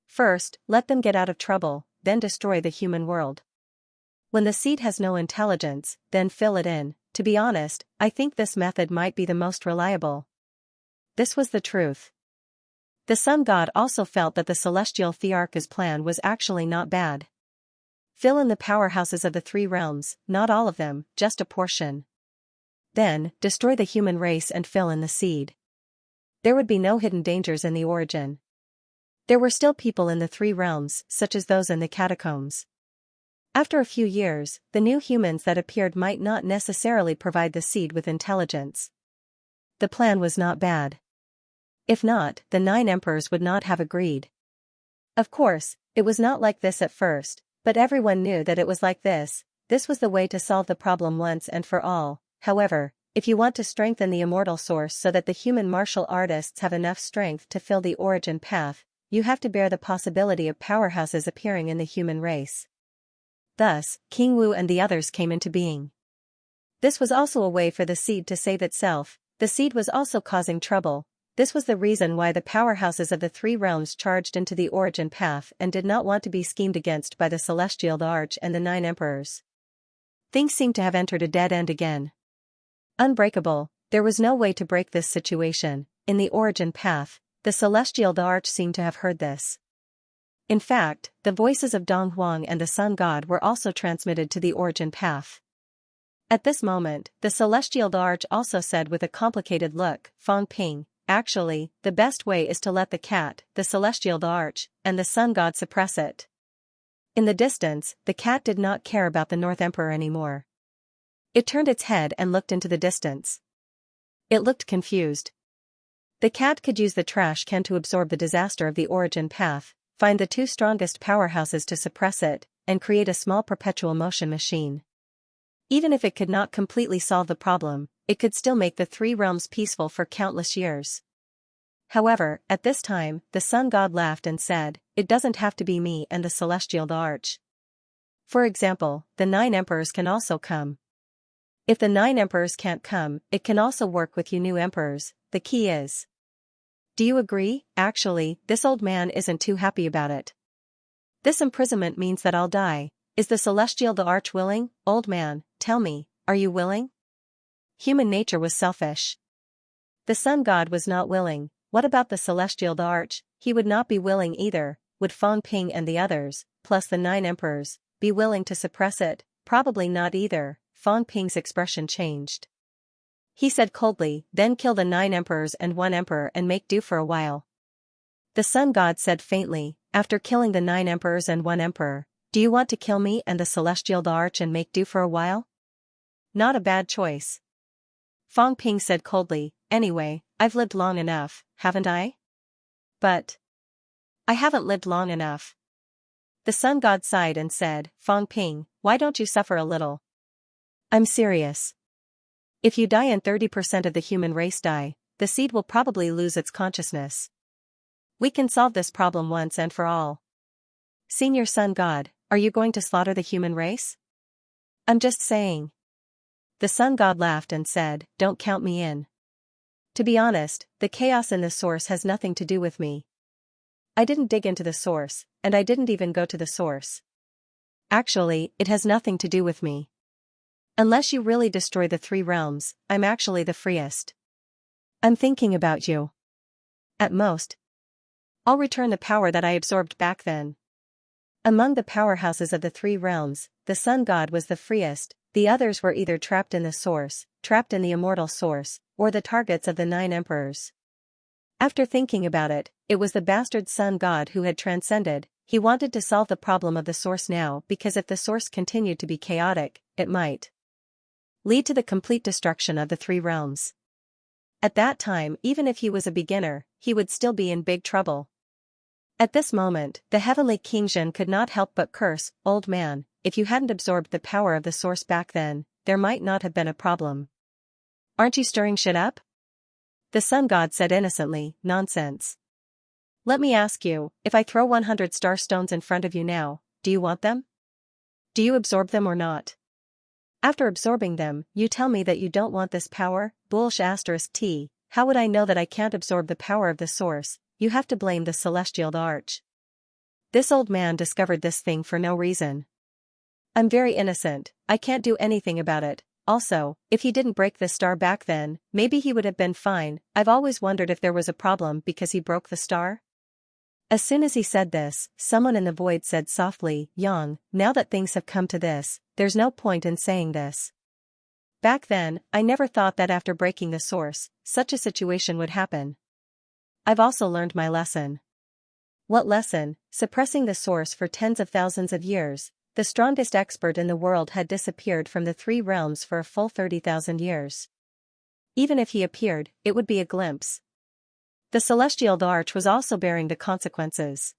A: First, let them get out of trouble, then destroy the human world. When the seed has no intelligence, then fill it in. To be honest, I think this method might be the most reliable. This was the truth. The sun god also felt that the celestial thearch's plan was actually not bad. Fill in the powerhouses of the 3 realms, not all of them, just a portion. Then, destroy the human race and fill in the seed. There would be no hidden dangers in the origin. There were still people in the 3 realms, such as those in the catacombs. After a few years, the new humans that appeared might not necessarily provide the seed with intelligence. The plan was not bad. If not, the 9 emperors would not have agreed. Of course, it was not like this at first, but everyone knew that it was like this. This was the way to solve the problem once and for all. However, if you want to strengthen the immortal source so that the human martial artists have enough strength to fill the origin path, you have to bear the possibility of powerhouses appearing in the human race. Thus, King Wu and the others came into being. This was also a way for the seed to save itself. The seed was also causing trouble. This was the reason why the powerhouses of the 3 realms charged into the origin path and did not want to be schemed against by the celestial the arch and the 9 emperors. Things seemed to have entered a dead end again. Unbreakable, there was no way to break this situation. In the origin path, the celestial the arch seemed to have heard this. In fact, the voices of Dong Huang and the sun god were also transmitted to the origin path. At this moment, the celestial the arch also said with a complicated look, Fang Ping, actually, the best way is to let the cat, the celestial the arch, and the sun god suppress it. In the distance, the cat did not care about the North Emperor anymore. It turned its head and looked into the distance. It looked confused. The cat could use the trash can to absorb the disaster of the origin path, find the 2 strongest powerhouses to suppress it, and create a small perpetual motion machine. Even if it could not completely solve the problem, it could still make the 3 realms peaceful for countless years. However, at this time, the sun god laughed and said, it doesn't have to be me and the celestial the arch. For example, the 9 emperors can also come. If the 9 emperors can't come, it can also work with you new emperors. The key is. Do you agree? Actually, this old man isn't too happy about it. This imprisonment means that I'll die. Is the celestial the arch willing? Old man, tell me, are you willing? Human nature was selfish. The sun god was not willing. What about the celestial the arch? He would not be willing either. Would Fang Ping and the others, plus the 9 emperors, be willing to suppress it? Probably not either. Fang Ping's expression changed. He said coldly, then kill the 9 emperors and 1 emperor and make do for a while. The sun god said faintly, after killing the 9 emperors and 1 emperor, do you want to kill me and the celestial the arch and make do for a while? Not a bad choice. Fang Ping said coldly, anyway, I've lived long enough, haven't I? But I haven't lived long enough. The sun god sighed and said, Fang Ping, why don't you suffer a little? I'm serious. If you die and 30% of the human race die, the seed will probably lose its consciousness. We can solve this problem once and for all. Senior sun god, are you going to slaughter the human race? I'm just saying. The sun god laughed and said, don't count me in. To be honest, the chaos in the source has nothing to do with me. I didn't dig into the source, and I didn't even go to the source. Actually, it has nothing to do with me. Unless you really destroy the three realms, I'm actually the freest. I'm thinking about you. At most, I'll return the power that I absorbed back then. Among the powerhouses of the three realms, the sun god was the freest, the others were either trapped in the source, trapped in the immortal source, or the targets of the 9 emperors. After thinking about it, it was the bastard sun god who had transcended. He wanted to solve the problem of the source now because if the source continued to be chaotic, it might lead to the complete destruction of the three realms. At that time, even if he was a beginner, he would still be in big trouble. At this moment, the heavenly King Xian could not help but curse, "Old man, if you hadn't absorbed the power of the source back then, there might not have been a problem. Aren't you stirring shit up?" The sun god said innocently, "Nonsense. Let me ask you, if I throw 100 star stones in front of you now, do you want them? Do you absorb them or not? After absorbing them, you tell me that you don't want this power? Bullsh*t. How would I know that I can't absorb the power of the source? You have to blame the celestial arch. This old man discovered this thing for no reason. I'm very innocent, I can't do anything about it. Also, if he didn't break the star back then, maybe he would have been fine. I've always wondered if there was a problem because he broke the star." As soon as he said this, someone in the void said softly, "Yang, now that things have come to this, there's no point in saying this. Back then, I never thought that after breaking the source, such a situation would happen. I've also learned my lesson." "What lesson?" "Suppressing the source for tens of thousands of years. The strongest expert in the world had disappeared from the three realms for a full 30,000 years. Even if he appeared, it would be a glimpse. The celestial arch was also bearing the consequences."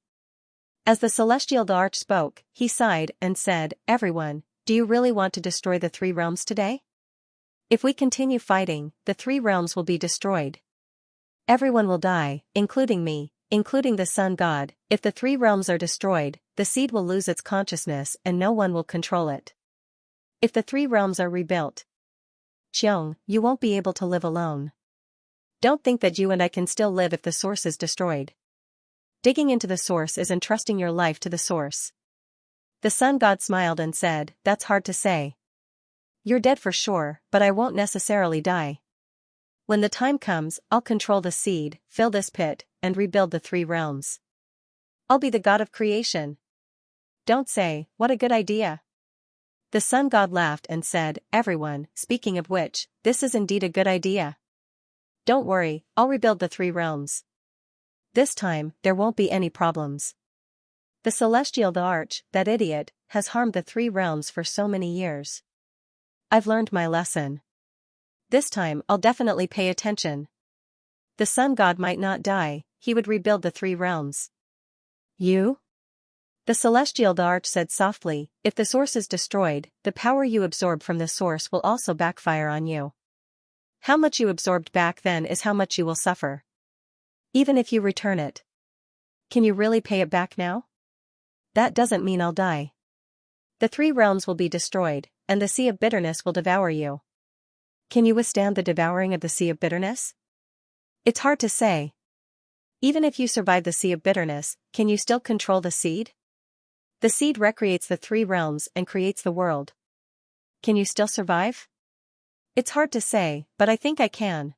A: As the celestial arch spoke, he sighed and said, "Everyone, do you really want to destroy the three realms today? If we continue fighting, the three realms will be destroyed. Everyone will die, including me, including the sun god. If the three realms are destroyed, the seed will lose its consciousness and no one will control it. If the three realms are rebuilt, Xiong, you won't be able to live alone. Don't think that you and I can still live if the source is destroyed. Digging into the source is entrusting your life to the source." The sun god smiled and said, "That's hard to say. You're dead for sure, but I won't necessarily die. When the time comes, I'll control the seed, fill this pit, and rebuild the three realms. I'll be the god of creation." "Don't say, what a good idea." The sun god laughed and said, "Everyone, speaking of which, this is indeed a good idea. Don't worry, I'll rebuild the three realms. This time, there won't be any problems. The celestial arch, that idiot, has harmed the three realms for so many years. I've learned my lesson. This time I'll definitely pay attention. The sun god might not die, he would rebuild the three realms." "You?" The celestial arch said softly, "If the source is destroyed, the power you absorb from the source will also backfire on you. How much you absorbed back then is how much you will suffer. Even if you return it. Can you really pay it back now? That doesn't mean I'll die. The three realms will be destroyed, and the sea of bitterness will devour you. Can you withstand the devouring of the sea of bitterness? It's hard to say. Even if you survive the sea of bitterness, can you still control the seed? The seed recreates the three realms and creates the world. Can you still survive? It's hard to say, but I think I can.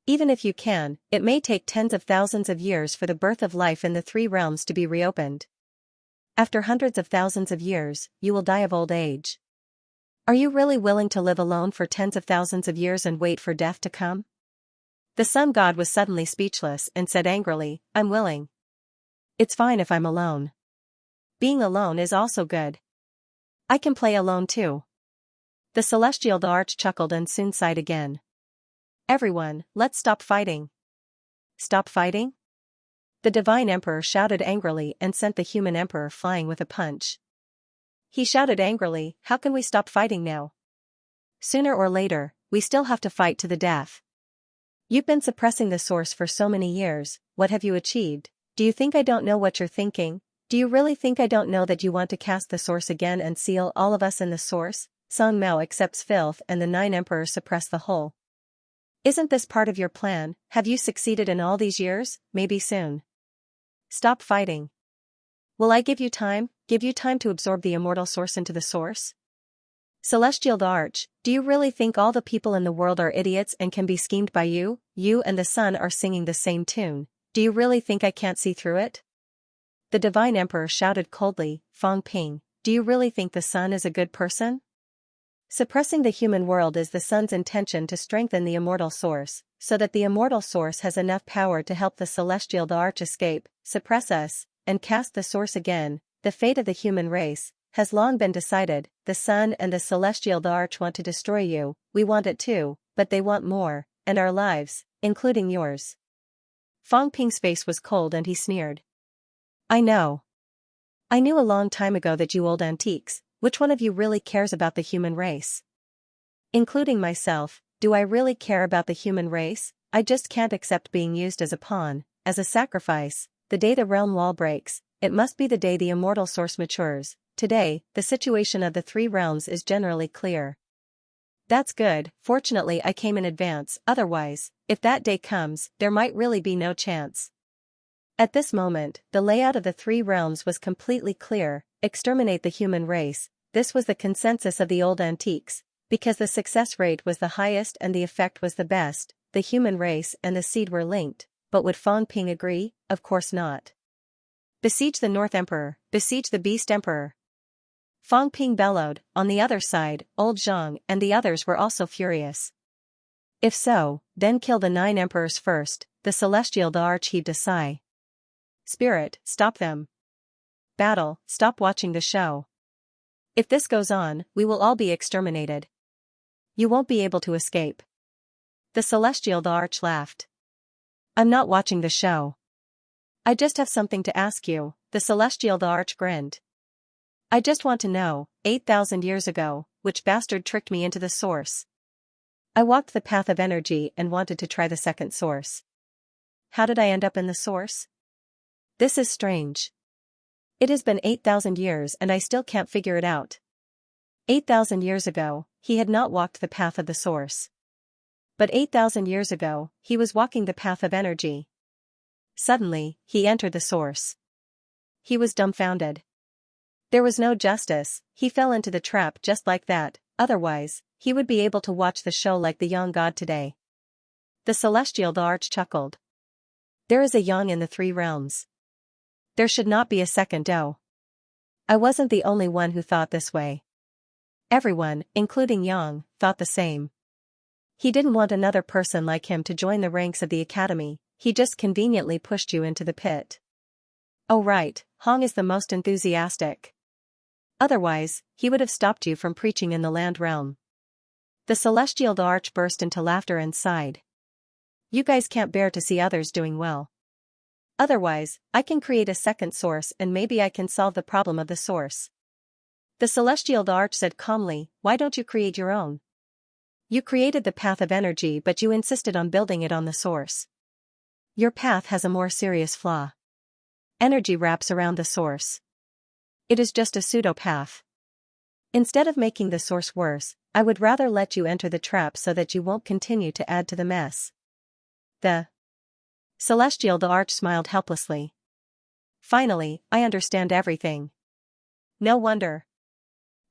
A: Even if you can, it may take tens of thousands of years for the birth of life in the three realms to be reopened. After hundreds of thousands of years, you will die of old age. Are you really willing to live alone for tens of thousands of years and wait for death to come?" The sun god was suddenly speechless and said angrily, "I'm willing. It's fine if I'm alone. Being alone is also good. I can play alone too." The celestial arch chuckled and soon sighed again. "Everyone, let's stop fighting." "Stop fighting?" The divine emperor shouted angrily and sent the human emperor flying with a punch. He shouted angrily, "How can we stop fighting now? Sooner or later, we still have to fight to the death. You've been suppressing the source for so many years, what have you achieved? Do you think I don't know what you're thinking? Do you really think I don't know that you want to cast the source again and seal all of us in the source? Song Mao accepts filth and the 9 emperors suppress the whole. Isn't this part of your plan? Have you succeeded in all these years? Maybe soon. Stop fighting. Will I give you time to absorb the immortal source into the source? Celestial Arch, do you really think all the people in the world are idiots and can be schemed by you? You and the sun are singing the same tune. Do you really think I can't see through it? The Divine Emperor shouted coldly, Fang Ping, do you really think the sun is a good person? Suppressing the human world is the sun's intention to strengthen the immortal source, so that the immortal source has enough power to help the Celestial Arch escape, suppress us, and cast the source again. The fate of the human race has long been decided. The sun and the Celestial Arch want to destroy you, we want it too, but they want more, and our lives, including yours. Fang Ping's face was cold and he sneered. I know. I knew a long time ago that you old antiques, which one of you really cares about the human race? Including myself, do I really care about the human race? I just can't accept being used as a pawn, as a sacrifice. The day the realm wall breaks, it must be the day the immortal source matures. Today, the situation of the three realms is generally clear. That's good, fortunately I came in advance, otherwise, if that day comes, there might really be no chance. At this moment, the layout of the three realms was completely clear: exterminate the human race. This was the consensus of the old antiques, because the success rate was the highest and the effect was the best. The human race and the seed were linked, but would Fang Ping agree? Of course not. Besiege the North Emperor, besiege the Beast Emperor. Fang Ping bellowed. On the other side, old Zhang and the others were also furious. If so, then kill the 9 emperors first. The Celestial Arch heaved a sigh. Spirit, stop them. Battle, stop watching the show. If this goes on, we will all be exterminated. You won't be able to escape. The Celestial Arch laughed. I'm not watching the show. I just have something to ask you. The Celestial Arch grinned. I just want to know, 8,000 years ago, which bastard tricked me into the source? I walked the path of energy and wanted to try the second source. How did I end up in the source? This is strange. It has been 8,000 years and I still can't figure it out. 8,000 years ago, he had not walked the path of the source. But 8,000 years ago, he was walking the path of energy. Suddenly, he entered the source. He was dumbfounded. There was no justice, he fell into the trap just like that, otherwise, he would be able to watch the show like the young god today. The Celestial Arch chuckled. There is a yang in the three realms. There should not be a second Dou. I wasn't the only one who thought this way. Everyone, including Yang, thought the same. He didn't want another person like him to join the ranks of the academy, he just conveniently pushed you into the pit. Oh right, Hong is the most enthusiastic. Otherwise, he would have stopped you from preaching in the land realm. The Celestial Arch burst into laughter and sighed. You guys can't bear to see others doing well. Otherwise, I can create a second source and maybe I can solve the problem of the source. The Celestial Arch said calmly, why don't you create your own? You created the path of energy but you insisted on building it on the source. Your path has a more serious flaw. Energy wraps around the source. It is just a pseudo-path. Instead of making the source worse, I would rather let you enter the trap so that you won't continue to add to the mess. The Celestial Arch smiled helplessly. Finally, I understand everything. No wonder.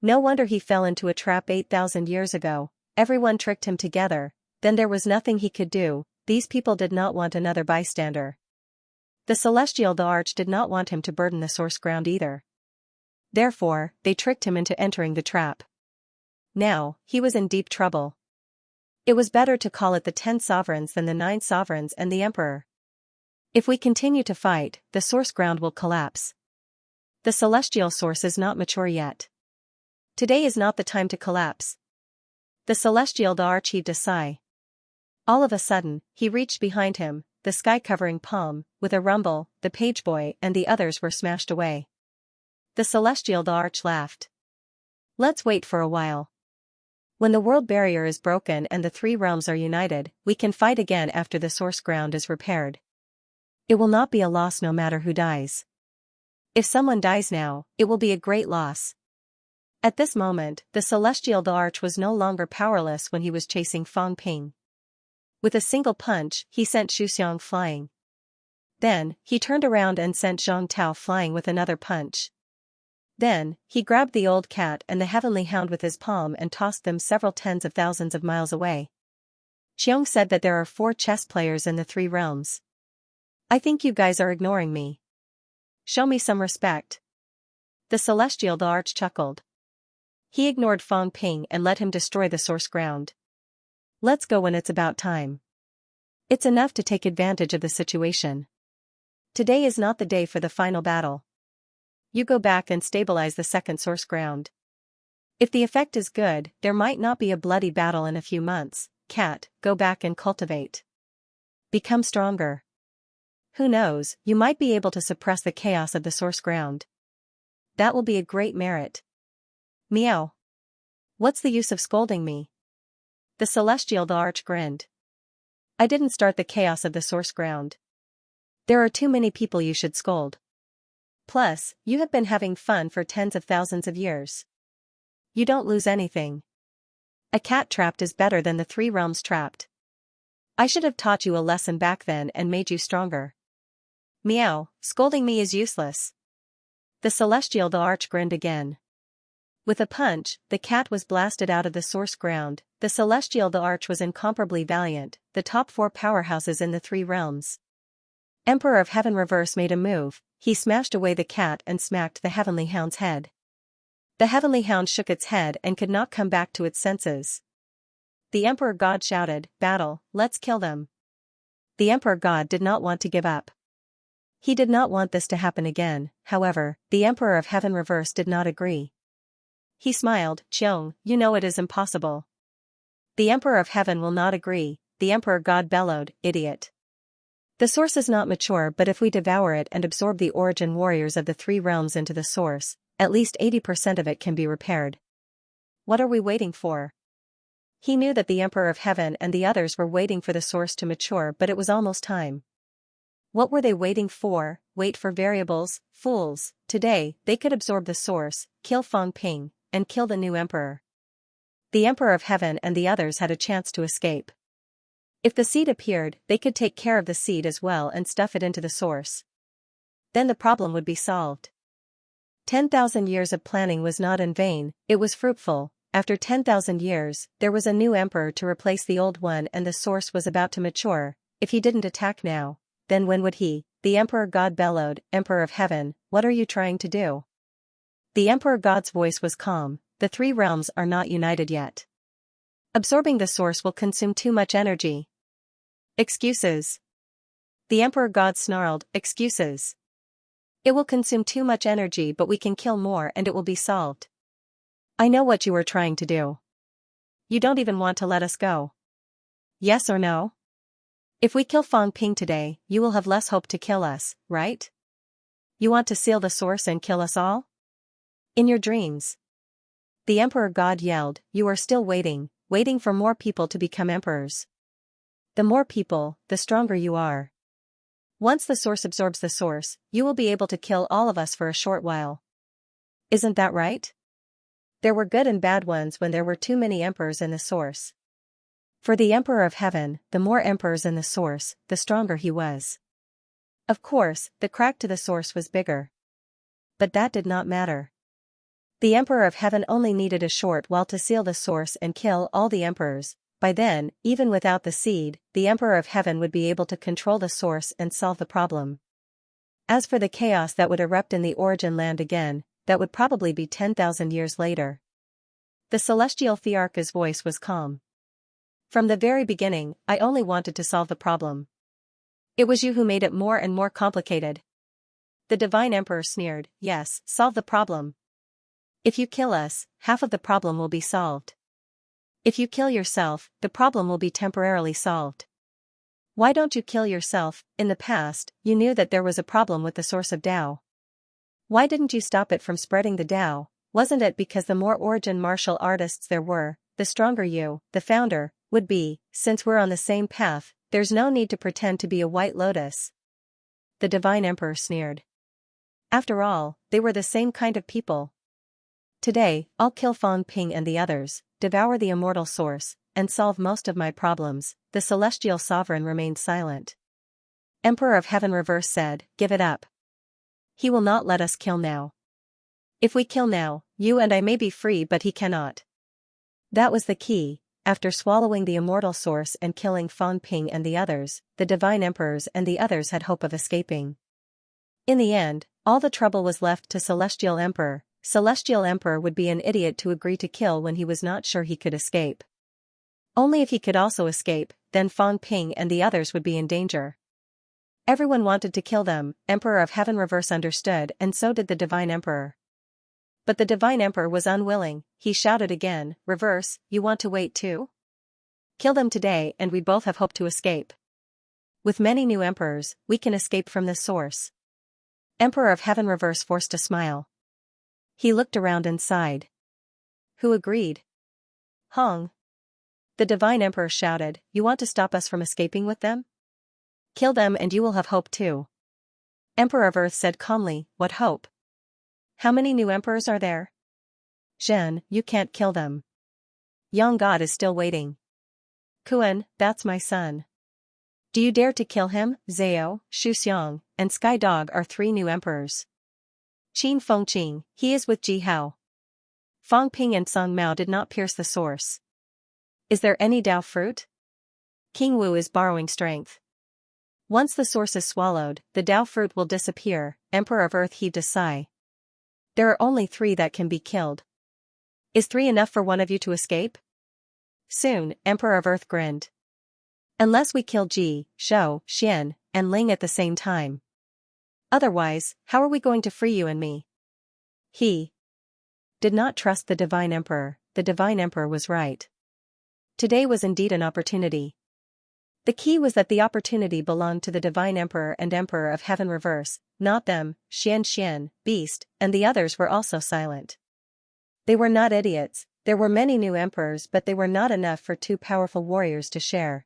A: No wonder he fell into a trap 8,000 years ago. Everyone tricked him together, then there was nothing he could do. These people did not want another bystander. The Celestial Arch did not want him to burden the source ground either. Therefore, they tricked him into entering the trap. Now, he was in deep trouble. It was better to call it the 10 sovereigns than the 9 sovereigns and the emperor. If we continue to fight, the source ground will collapse. The celestial source is not mature yet. Today is not the time to collapse. The Celestial Arch heaved a sigh. All of a sudden, he reached behind him, the sky-covering palm. With a rumble, the page boy and the others were smashed away. The Celestial Arch laughed. Let's wait for a while. When the world barrier is broken and the three realms are united, we can fight again after the source ground is repaired. It will not be a loss no matter who dies. If someone dies now, it will be a great loss. At this moment, the Celestial Arch was no longer powerless when he was chasing Fang Ping. With a single punch, he sent Xianxia flying. Then, he turned around and sent Zhang Tao flying with another punch. Then, he grabbed the old cat and the heavenly hound with his palm and tossed them several tens of thousands of miles away. Xiong said that there are 4 chess players in the 3 realms. I think you guys are ignoring me. Show me some respect. The Celestial the Arch chuckled. He ignored Fang Ping and let him destroy the source ground. Let's go when it's about time. It's enough to take advantage of the situation. Today is not the day for the final battle. You go back and stabilize the second source ground. If the effect is good, there might not be a bloody battle in a few months. Cat, go back and cultivate. Become stronger. Who knows, you might be able to suppress the chaos of the source ground. That will be a great merit. Meow. What's the use of scolding me? The Celestial the Arch grinned. I didn't start the chaos of the source ground. There are too many people you should scold. Plus, you have been having fun for tens of thousands of years. You don't lose anything. A cat trapped is better than the 3 realms trapped. I should have taught you a lesson back then and made you stronger. Meow, scolding me is useless. The Celestial the Arch grinned again. With a punch, the cat was blasted out of the source ground. The Celestial the Arch was incomparably valiant, the top 4 powerhouses in the 3 realms. Emperor of Heaven Reverse made a move. He smashed away the cat and smacked the Heavenly Hound's head. The Heavenly Hound shook its head and could not come back to its senses. The Emperor God shouted, "Battle, let's kill them." The Emperor God did not want to give up. He did not want this to happen again. However, the Emperor of Heaven Reverse did not agree. He smiled, "Qiong, you know it is impossible." The Emperor of Heaven will not agree. The Emperor God bellowed, "Idiot. The source is not mature, but if we devour it and absorb the origin warriors of the 3 realms into the source, at least 80% of it can be repaired. What are we waiting for?" He knew that the Emperor of Heaven and the others were waiting for the source to mature, but it was almost time. What were they waiting for? Wait for variables, fools. Today, they could absorb the source, kill Fang Ping, and kill the new emperor. The Emperor of Heaven and the others had a chance to escape. If the seed appeared, they could take care of the seed as well and stuff it into the source. Then the problem would be solved. 10,000 years of planning was not in vain, it was fruitful. After 10,000 years, there was a new emperor to replace the old one and the source was about to mature. If he didn't attack now, then when would he? The Emperor God bellowed, "Emperor of Heaven, what are you trying to do?" The Emperor God's voice was calm, "The 3 realms are not united yet. Absorbing the source will consume too much energy." Excuses. The Emperor God snarled, "Excuses. It will consume too much energy, but we can kill more and it will be solved. I know what you are trying to do. You don't even want to let us go. Yes or no? If we kill Fang Ping today, you will have less hope to kill us, right? You want to seal the source and kill us all? In your dreams." The Emperor God yelled, "You are still waiting for more people to become emperors. The more people, the stronger you are. Once the source absorbs the source, you will be able to kill all of us for a short while. Isn't that right? There were good and bad ones when there were too many emperors in the source. For the Emperor of Heaven, the more emperors in the source, the stronger he was. Of course, the crack to the source was bigger. But that did not matter. The Emperor of Heaven only needed a short while to seal the source and kill all the emperors. By then, even without the seed, the Emperor of Heaven would be able to control the source and solve the problem. As for the chaos that would erupt in the origin land again, that would probably be 10,000 years later. The Celestial Thearch's voice was calm. "From the very beginning, I only wanted to solve the problem. It was you who made it more and more complicated." The Divine Emperor sneered, "Yes, solve the problem. If you kill us, half of the problem will be solved. If you kill yourself, the problem will be temporarily solved. Why don't you kill yourself? In the past, you knew that there was a problem with the source of Tao. Why didn't you stop it from spreading the Tao? Wasn't it because the more origin martial artists there were, the stronger you, the founder, would be? Since we're on the same path, there's no need to pretend to be a white lotus." The Divine Emperor sneered. After all, they were the same kind of people. "Today, I'll kill Fang Ping and the others, devour the immortal source, and solve most of my problems." The Celestial Sovereign remained silent. Emperor of Heaven Reverse said, "Give it up. He will not let us kill now. If we kill now, you and I may be free, but he cannot." That was the key. After swallowing the immortal source and killing Fang Ping and the others, the divine emperors and the others had hope of escaping. In the end, all the trouble was left to Celestial Emperor. Celestial Emperor would be an idiot to agree to kill when he was not sure he could escape. Only if he could also escape, then Fang Ping and the others would be in danger. Everyone wanted to kill them. Emperor of Heaven Reverse understood, and so did the divine emperor. But the divine emperor was unwilling. He shouted again, "Reverse, you want to wait too? Kill them today and we both have hope to escape. With many new emperors, we can escape from this source." Emperor of Heaven Reverse forced a smile. He looked around and sighed. Who agreed? Hong. The divine emperor shouted, "You want to stop us from escaping with them? Kill them and you will have hope too." Emperor of Earth said calmly, "What hope? How many new emperors are there?" "Zhen, you can't kill them. Yang God is still waiting." "Kuan, that's my son. Do you dare to kill him?" "Zhao, Shuxiang, and Sky Dog are 3 new emperors." "Qin Fengqing, he is with Ji Hao." Fang Ping and Song Mao did not pierce the source. "Is there any Dao fruit?" "King Wu is borrowing strength. Once the source is swallowed, the Dao fruit will disappear." Emperor of Earth heaved a sigh. "There are only 3 that can be killed. Is 3 enough for one of you to escape?" "Soon," Emperor of Earth grinned. "Unless we kill Ji, Shou, Xian, and Ling at the same time. Otherwise, how are we going to free you and me?" He did not trust the divine emperor. The divine emperor was right. Today was indeed an opportunity. The key was that the opportunity belonged to the divine emperor and Emperor of Heaven Reverse, not them. Xianxia, Beast, and the others were also silent. They were not idiots. There were many new emperors, but they were not enough for 2 powerful warriors to share.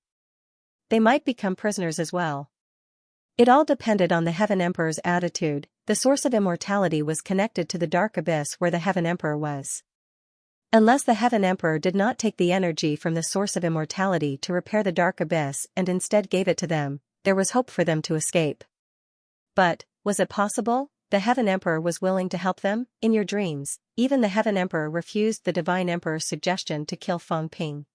A: They might become prisoners as well. It all depended on the Heaven Emperor's attitude. The source of immortality was connected to the dark abyss where the Heaven Emperor was. Unless the Heaven Emperor did not take the energy from the source of immortality to repair the dark abyss and instead gave it to them, there was hope for them to escape. But, was it possible? The Heaven Emperor was willing to help them. In your dreams, even the Heaven Emperor refused the Divine Emperor's suggestion to kill Fang Ping.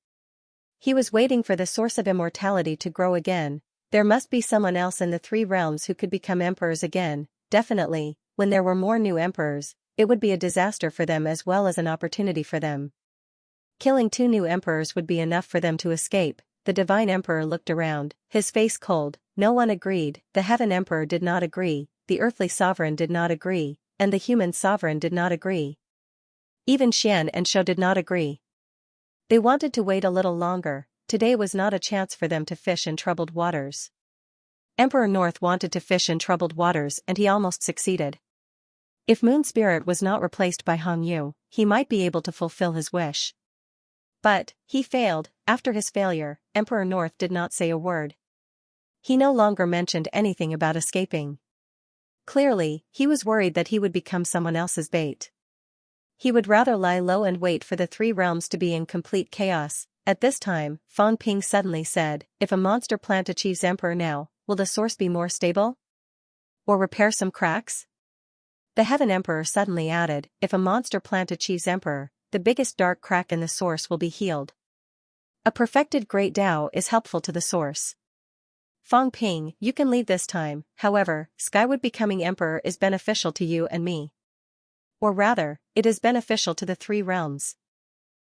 A: He was waiting for the source of immortality to grow again. There must be someone else in the 3 realms who could become emperors again. Definitely, when there were more new emperors, it would be a disaster for them as well as an opportunity for them. Killing 2 new emperors would be enough for them to escape. The divine emperor looked around, his face cold. No one agreed. The Heaven Emperor did not agree, the earthly sovereign did not agree, and the human sovereign did not agree. Even Xian and Shou did not agree. They wanted to wait a little longer. Today was not a chance for them to fish in troubled waters. Emperor North wanted to fish in troubled waters and he almost succeeded. If Moon Spirit was not replaced by Hong Yu, he might be able to fulfill his wish. But, he failed. After his failure, Emperor North did not say a word. He no longer mentioned anything about escaping. Clearly, he was worried that he would become someone else's bait. He would rather lie low and wait for the 3 realms to be in complete chaos. At this time, Fang Ping suddenly said, "If a monster plant achieves Emperor now, will the source be more stable? Or repair some cracks?" The Heaven Emperor suddenly added, "If a monster plant achieves Emperor, the biggest dark crack in the source will be healed. A perfected Great Tao is helpful to the source." Fang Ping, you can leave this time. However, Skywood becoming Emperor is beneficial to you and me. Or rather, it is beneficial to the 3 realms.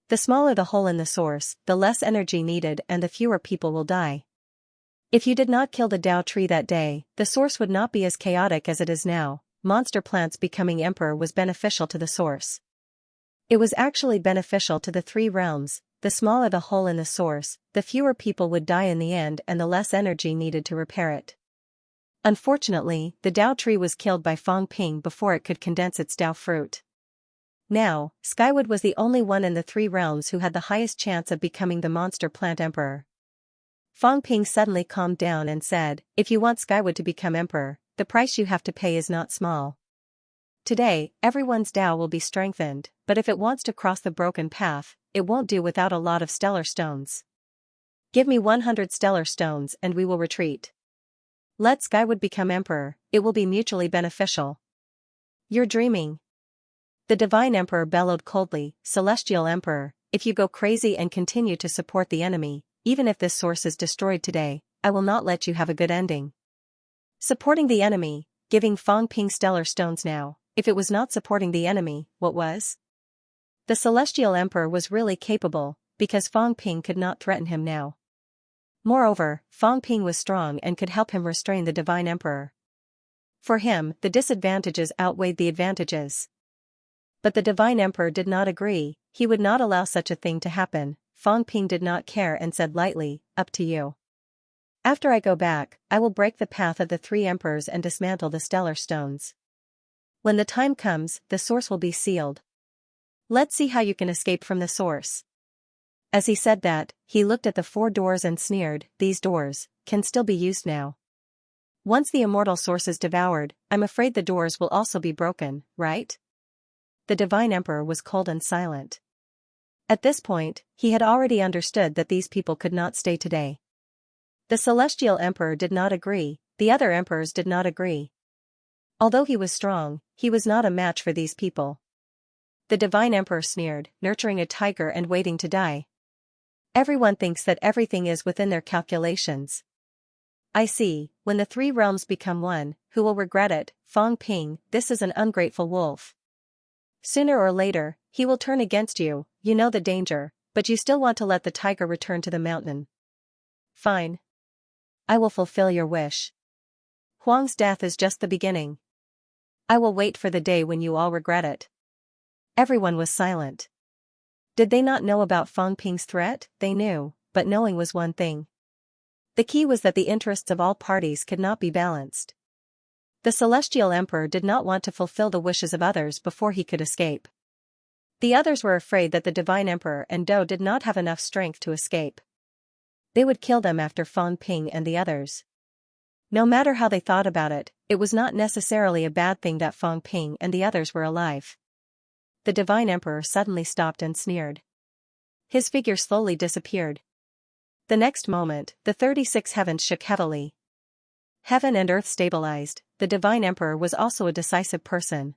A: The smaller the hole in the source, the less energy needed and the fewer people will die. If you did not kill the Dao tree that day, the source would not be as chaotic as it is now. Monster plants becoming Emperor was beneficial to the source. It was actually beneficial to the 3 realms. The smaller the hole in the source, the fewer people would die in the end and the less energy needed to repair it. Unfortunately, the Dao tree was killed by Fang Ping before it could condense its Dao fruit. Now, Skywood was the only one in the 3 realms who had the highest chance of becoming the monster plant Emperor. Fang Ping suddenly calmed down and said, "If you want Skywood to become Emperor, the price you have to pay is not small. Today, everyone's Dao will be strengthened, but if it wants to cross the broken path, it won't do without a lot of stellar stones. Give me 100 stellar stones and we will retreat." Let Sky would become emperor, it will be mutually beneficial. You're dreaming. The Divine Emperor bellowed coldly, Celestial Emperor, if you go crazy and continue to support the enemy, even if this source is destroyed today, I will not let you have a good ending. Supporting the enemy, giving Fang Ping stellar stones now, if it was not supporting the enemy, what was? The Celestial Emperor was really capable, because Fang Ping could not threaten him now. Moreover, Fang Ping was strong and could help him restrain the Divine Emperor. For him, the disadvantages outweighed the advantages. But the Divine Emperor did not agree, he would not allow such a thing to happen. Fang Ping did not care and said lightly, up to you. After I go back, I will break the path of the three emperors and dismantle the stellar stones. When the time comes, the source will be sealed. Let's see how you can escape from the source. As he said that, he looked at the 4 doors and sneered, these doors can still be used now. Once the immortal source is devoured, I'm afraid the doors will also be broken, right? The Divine Emperor was cold and silent. At this point, he had already understood that these people could not stay today. The Celestial Emperor did not agree, the other emperors did not agree. Although he was strong, he was not a match for these people. The Divine Emperor sneered, nurturing a tiger and waiting to die. Everyone thinks that everything is within their calculations. I see, when the 3 realms become one, who will regret it? Fang Ping, this is an ungrateful wolf. Sooner or later, he will turn against you, you know the danger, but you still want to let the tiger return to the mountain. Fine. I will fulfill your wish. Huang's death is just the beginning. I will wait for the day when you all regret it. Everyone was silent. Did they not know about Fang Ping's threat? They knew, but knowing was one thing. The key was that the interests of all parties could not be balanced. The Celestial Emperor did not want to fulfill the wishes of others before he could escape. The others were afraid that the Divine Emperor and Dou did not have enough strength to escape. They would kill them after Fang Ping and the others. No matter how they thought about it, it was not necessarily a bad thing that Fang Ping and the others were alive. The Divine Emperor suddenly stopped and sneered. His figure slowly disappeared. The next moment, the 36 heavens shook heavily. Heaven and earth stabilized. The Divine Emperor was also a decisive person.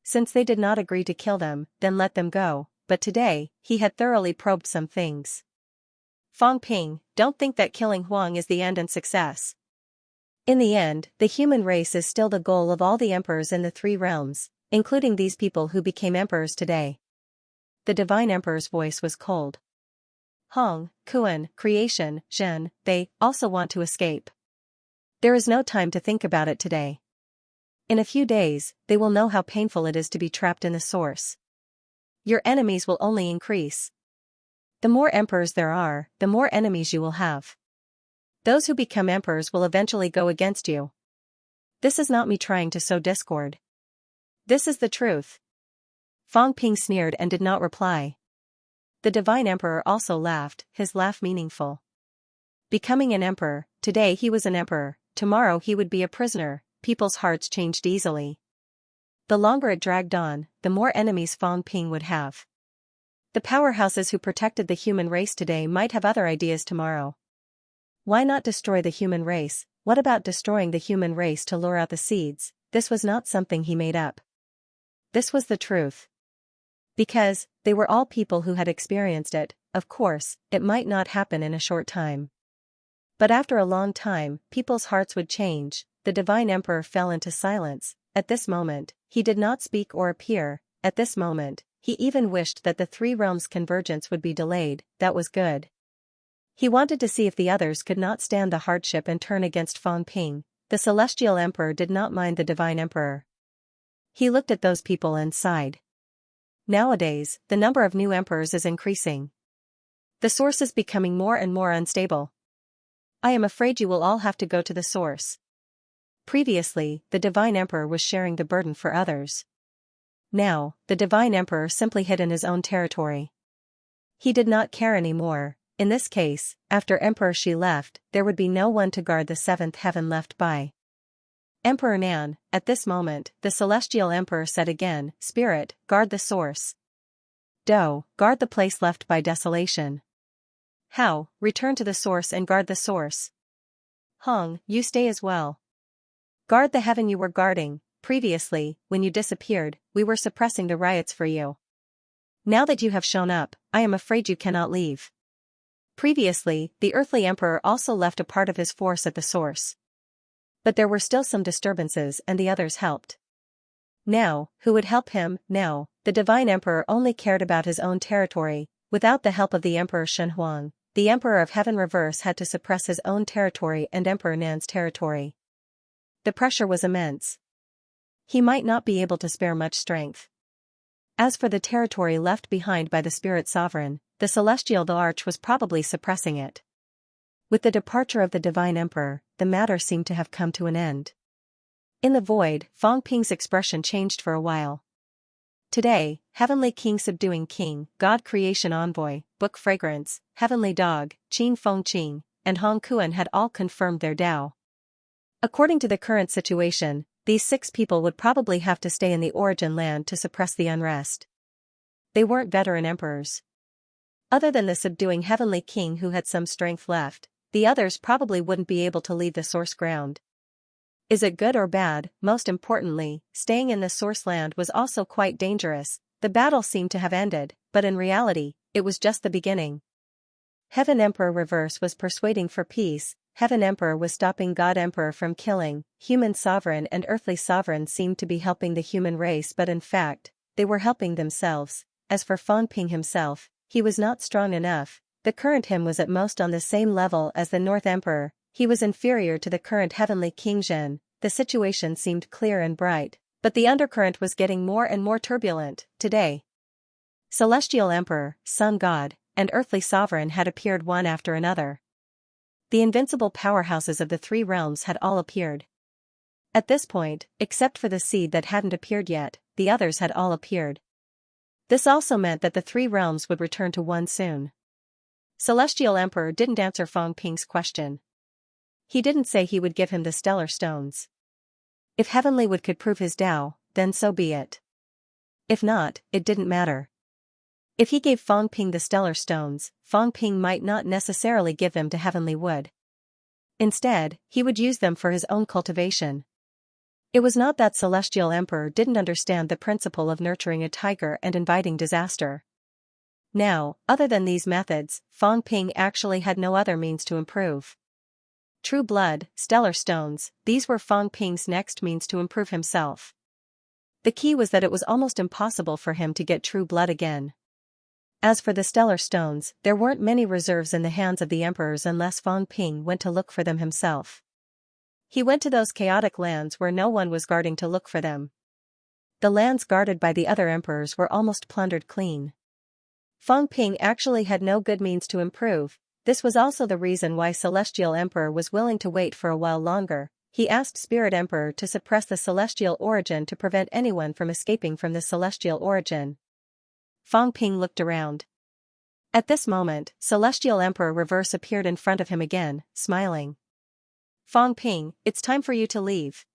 A: Since they did not agree to kill them, then let them go, but today, he had thoroughly probed some things. Fang Ping, don't think that killing Huang is the end and success. In the end, the human race is still the goal of all the emperors in the 3 realms, including these people who became emperors today. The Divine Emperor's voice was cold. Hong, Kuan, Creation, Zhen, they also want to escape. There is no time to think about it today. In a few days, they will know how painful it is to be trapped in the source. Your enemies will only increase. The more emperors there are, the more enemies you will have. Those who become emperors will eventually go against you. This is not me trying to sow discord. This is the truth. Fang Ping sneered and did not reply. The Divine Emperor also laughed, his laugh meaningful. Becoming an emperor, today he was an emperor, tomorrow he would be a prisoner. People's hearts changed easily. The longer it dragged on, the more enemies Fang Ping would have. The powerhouses who protected the human race today might have other ideas tomorrow. Why not destroy the human race? What about destroying the human race to lure out the seeds? This was not something he made up. This was the truth. Because, they were all people who had experienced it, of course, it might not happen in a short time. But after a long time, people's hearts would change. The Divine Emperor fell into silence. At this moment, he did not speak or appear. At this moment, he even wished that the 3 realms' convergence would be delayed. That was good. He wanted to see if the others could not stand the hardship and turn against Fang Ping. The Celestial Emperor did not mind the Divine Emperor. He looked at those people and sighed. Nowadays, the number of new emperors is increasing. The source is becoming more and more unstable. I am afraid you will all have to go to the source. Previously, the Divine Emperor was sharing the burden for others. Now, the Divine Emperor simply hid in his own territory. He did not care anymore. In this case, after Emperor Shi left, there would be no one to guard the 7th heaven left by. Emperor Nan, at this moment, the Celestial Emperor said again, Spirit, guard the source. Dou, guard the place left by desolation. Hao, return to the source and guard the source. Hong, you stay as well. Guard the heaven you were guarding. Previously, when you disappeared, we were suppressing the riots for you. Now that you have shown up, I am afraid you cannot leave. Previously, the earthly emperor also left a part of his force at the source. But there were still some disturbances and the others helped. Now, who would help him? Now, the divine emperor only cared about his own territory. Without the help of the emperor Shenhuang, the emperor of heaven reverse had to suppress his own territory and emperor Nan's territory. The pressure was immense. He might not be able to spare much strength. As for the territory left behind by the spirit sovereign, the celestial arch was probably suppressing it. With the departure of the divine emperor, the matter seemed to have come to an end. In the void, Fang Ping's expression changed for a while. Today, Heavenly King Subduing King, God Creation Envoy, Book Fragrance, Heavenly Dog, Qin Feng Qing, and Hong Kuan had all confirmed their Tao. According to the current situation, these 6 people would probably have to stay in the origin land to suppress the unrest. They weren't veteran emperors. Other than the subduing Heavenly King who had some strength left, the others probably wouldn't be able to leave the source ground. Is it good or bad? Most importantly, staying in the source land was also quite dangerous. The battle seemed to have ended, but in reality, it was just the beginning. Heaven Emperor Reverse was persuading for peace. Heaven Emperor was stopping God Emperor from killing. Human Sovereign and Earthly Sovereign seemed to be helping the human race, but in fact, they were helping themselves. As for Fang Ping himself, he was not strong enough. The current him was at most on the same level as the North Emperor. He was inferior to the current Heavenly King Zhen. The situation seemed clear and bright, but the undercurrent was getting more and more turbulent. Today, Celestial Emperor, Sun God, and Earthly Sovereign had appeared one after another. The invincible powerhouses of the 3 realms had all appeared. At this point, except for the seed that hadn't appeared yet, the others had all appeared. This also meant that the 3 realms would return to one soon. Celestial Emperor didn't answer Fang Ping's question. He didn't say he would give him the stellar stones. If Heavenly Wood could prove his Tao, then so be it. If not, it didn't matter. If he gave Fang Ping the stellar stones, Fang Ping might not necessarily give them to Heavenly Wood. Instead, he would use them for his own cultivation. It was not that Celestial Emperor didn't understand the principle of nurturing a tiger and inviting disaster. Now, other than these methods, Fang Ping actually had no other means to improve. True blood, stellar stones, these were Fang Ping's next means to improve himself. The key was that it was almost impossible for him to get true blood again. As for the stellar stones, there weren't many reserves in the hands of the emperors unless Fang Ping went to look for them himself. He went to those chaotic lands where no one was guarding to look for them. The lands guarded by the other emperors were almost plundered clean. Fang Ping actually had no good means to improve. This was also the reason why Celestial Emperor was willing to wait for a while longer. He asked Spirit Emperor to suppress the celestial origin to prevent anyone from escaping from the celestial origin. Fang Ping looked around. At this moment, Celestial Emperor Reverse appeared in front of him again, smiling. Fang Ping, it's time for you to leave.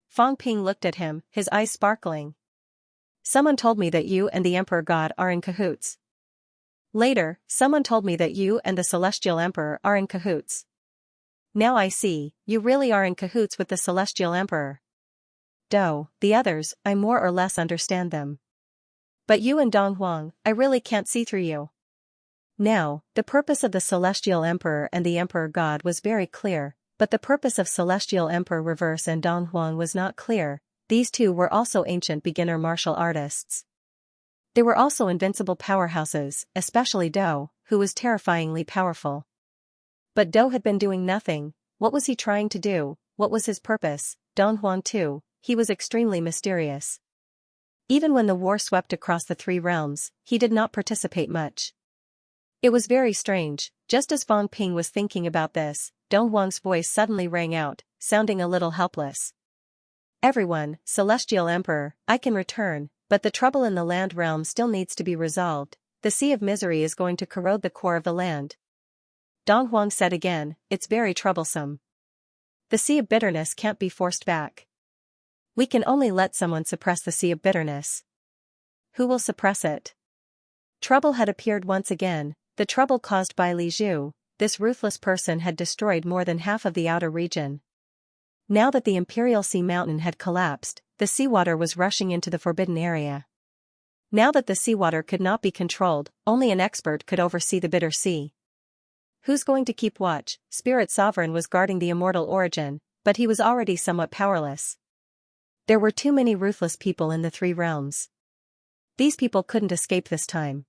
A: Fang Ping looked at him, his eyes sparkling. Someone told me that you and the Emperor God are in cahoots. Later, someone told me that you and the Celestial Emperor are in cahoots. Now I see, you really are in cahoots with the Celestial Emperor. Though, the others, I more or less understand them. But you and Dong Huang, I really can't see through you. Now, the purpose of the Celestial Emperor and the Emperor God was very clear, but the purpose of Celestial Emperor Reverse and Dong Huang was not clear. These two were also ancient beginner martial artists. They were also invincible powerhouses, especially Dou, who was terrifyingly powerful. But Dou had been doing nothing. What was he trying to do? What was his purpose? Dong Huang too, he was extremely mysterious. Even when the war swept across the 3 realms, he did not participate much. It was very strange. Just as Fang Ping was thinking about this, Dong Huang's voice suddenly rang out, sounding a little helpless. Everyone, Celestial Emperor, I can return, but the trouble in the land realm still needs to be resolved. The Sea of Misery is going to corrode the core of the land. Dong Huang said again, it's very troublesome. The Sea of Bitterness can't be forced back. We can only let someone suppress the Sea of Bitterness. Who will suppress it? Trouble had appeared once again, the trouble caused by Li Zhu. this ruthless person had destroyed more than half of the outer region. Now that the Imperial Sea Mountain had collapsed, the seawater was rushing into the forbidden area. Now that the seawater could not be controlled, only an expert could oversee the bitter sea. Who's going to keep watch? Spirit Sovereign was guarding the immortal origin, but he was already somewhat powerless. There were too many ruthless people in the three realms. These people couldn't escape this time.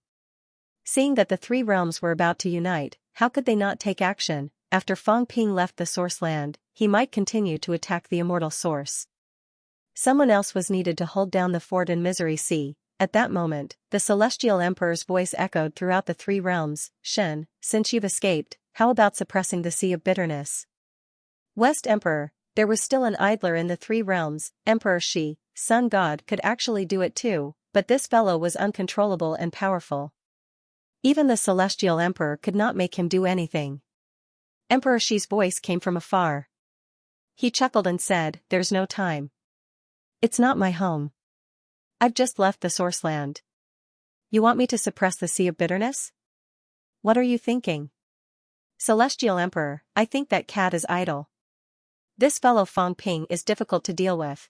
A: Seeing that the three realms were about to unite, how could they not take action? After Fang Ping left the source land, he might continue to attack the immortal source. Someone else was needed to hold down the fort in Misery Sea. At that moment, the Celestial Emperor's voice echoed throughout the three realms. Shen, since you've escaped, how about suppressing the Sea of Bitterness? West Emperor, there was still an idler in the three realms. Emperor Shi, Sun God, could actually do it too, but this fellow was uncontrollable and powerful. Even the Celestial Emperor could not make him do anything. Emperor Shi's voice came from afar. He chuckled and said, "There's no time. It's not my home. I've just left the source land. You want me to suppress the Sea of Bitterness? What are you thinking?" Celestial Emperor, I think that cat is idle. This fellow Fang Ping is difficult to deal with.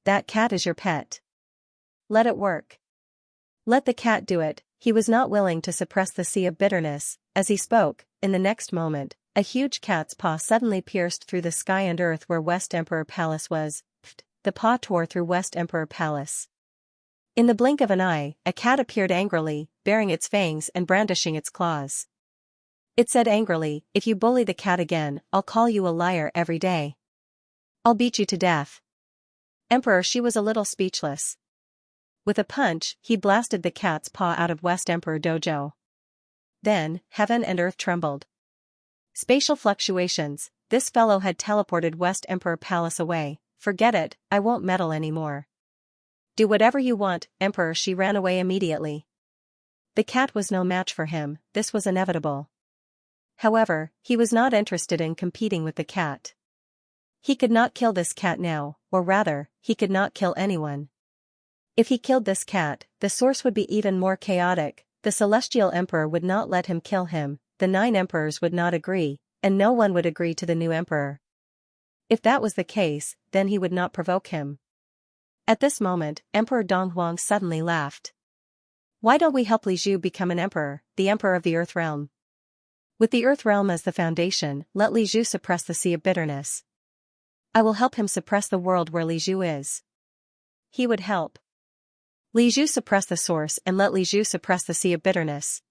A: That cat is your pet. Let it work. Let the cat do it. He was not willing to suppress the Sea of Bitterness. As he spoke, in the next moment, a huge cat's paw suddenly pierced through the sky and earth where West Emperor Palace was. The paw tore through West Emperor Palace. In the blink of an eye, a cat appeared angrily, baring its fangs and brandishing its claws. It said angrily, "If you bully the cat again, I'll call you a liar every day. I'll beat you to death." Emperor Shi was a little speechless. With a punch, he blasted the cat's paw out of West Emperor Dojo. Then, heaven and earth trembled. Spatial fluctuations, this fellow had teleported West Emperor Palace away. Forget it, I won't meddle anymore. Do whatever you want. Emperor Shi ran away immediately. The cat was no match for him, this was inevitable. However, he was not interested in competing with the cat. He could not kill this cat now, or rather, he could not kill anyone. If he killed this cat, the source would be even more chaotic. The Celestial Emperor would not let him kill him, the 9 emperors would not agree, and no one would agree to the new emperor. If that was the case, then he would not provoke him. At this moment, Emperor Donghuang suddenly laughed. Why don't we help Li Zhu become an emperor, the emperor of the Earth Realm? With the Earth Realm as the foundation, let Li Zhu suppress the Sea of Bitterness. I will help him suppress the world where Li Zhu is. He would help. Li Zhu suppress the source and let Li Zhu suppress the Sea of Bitterness.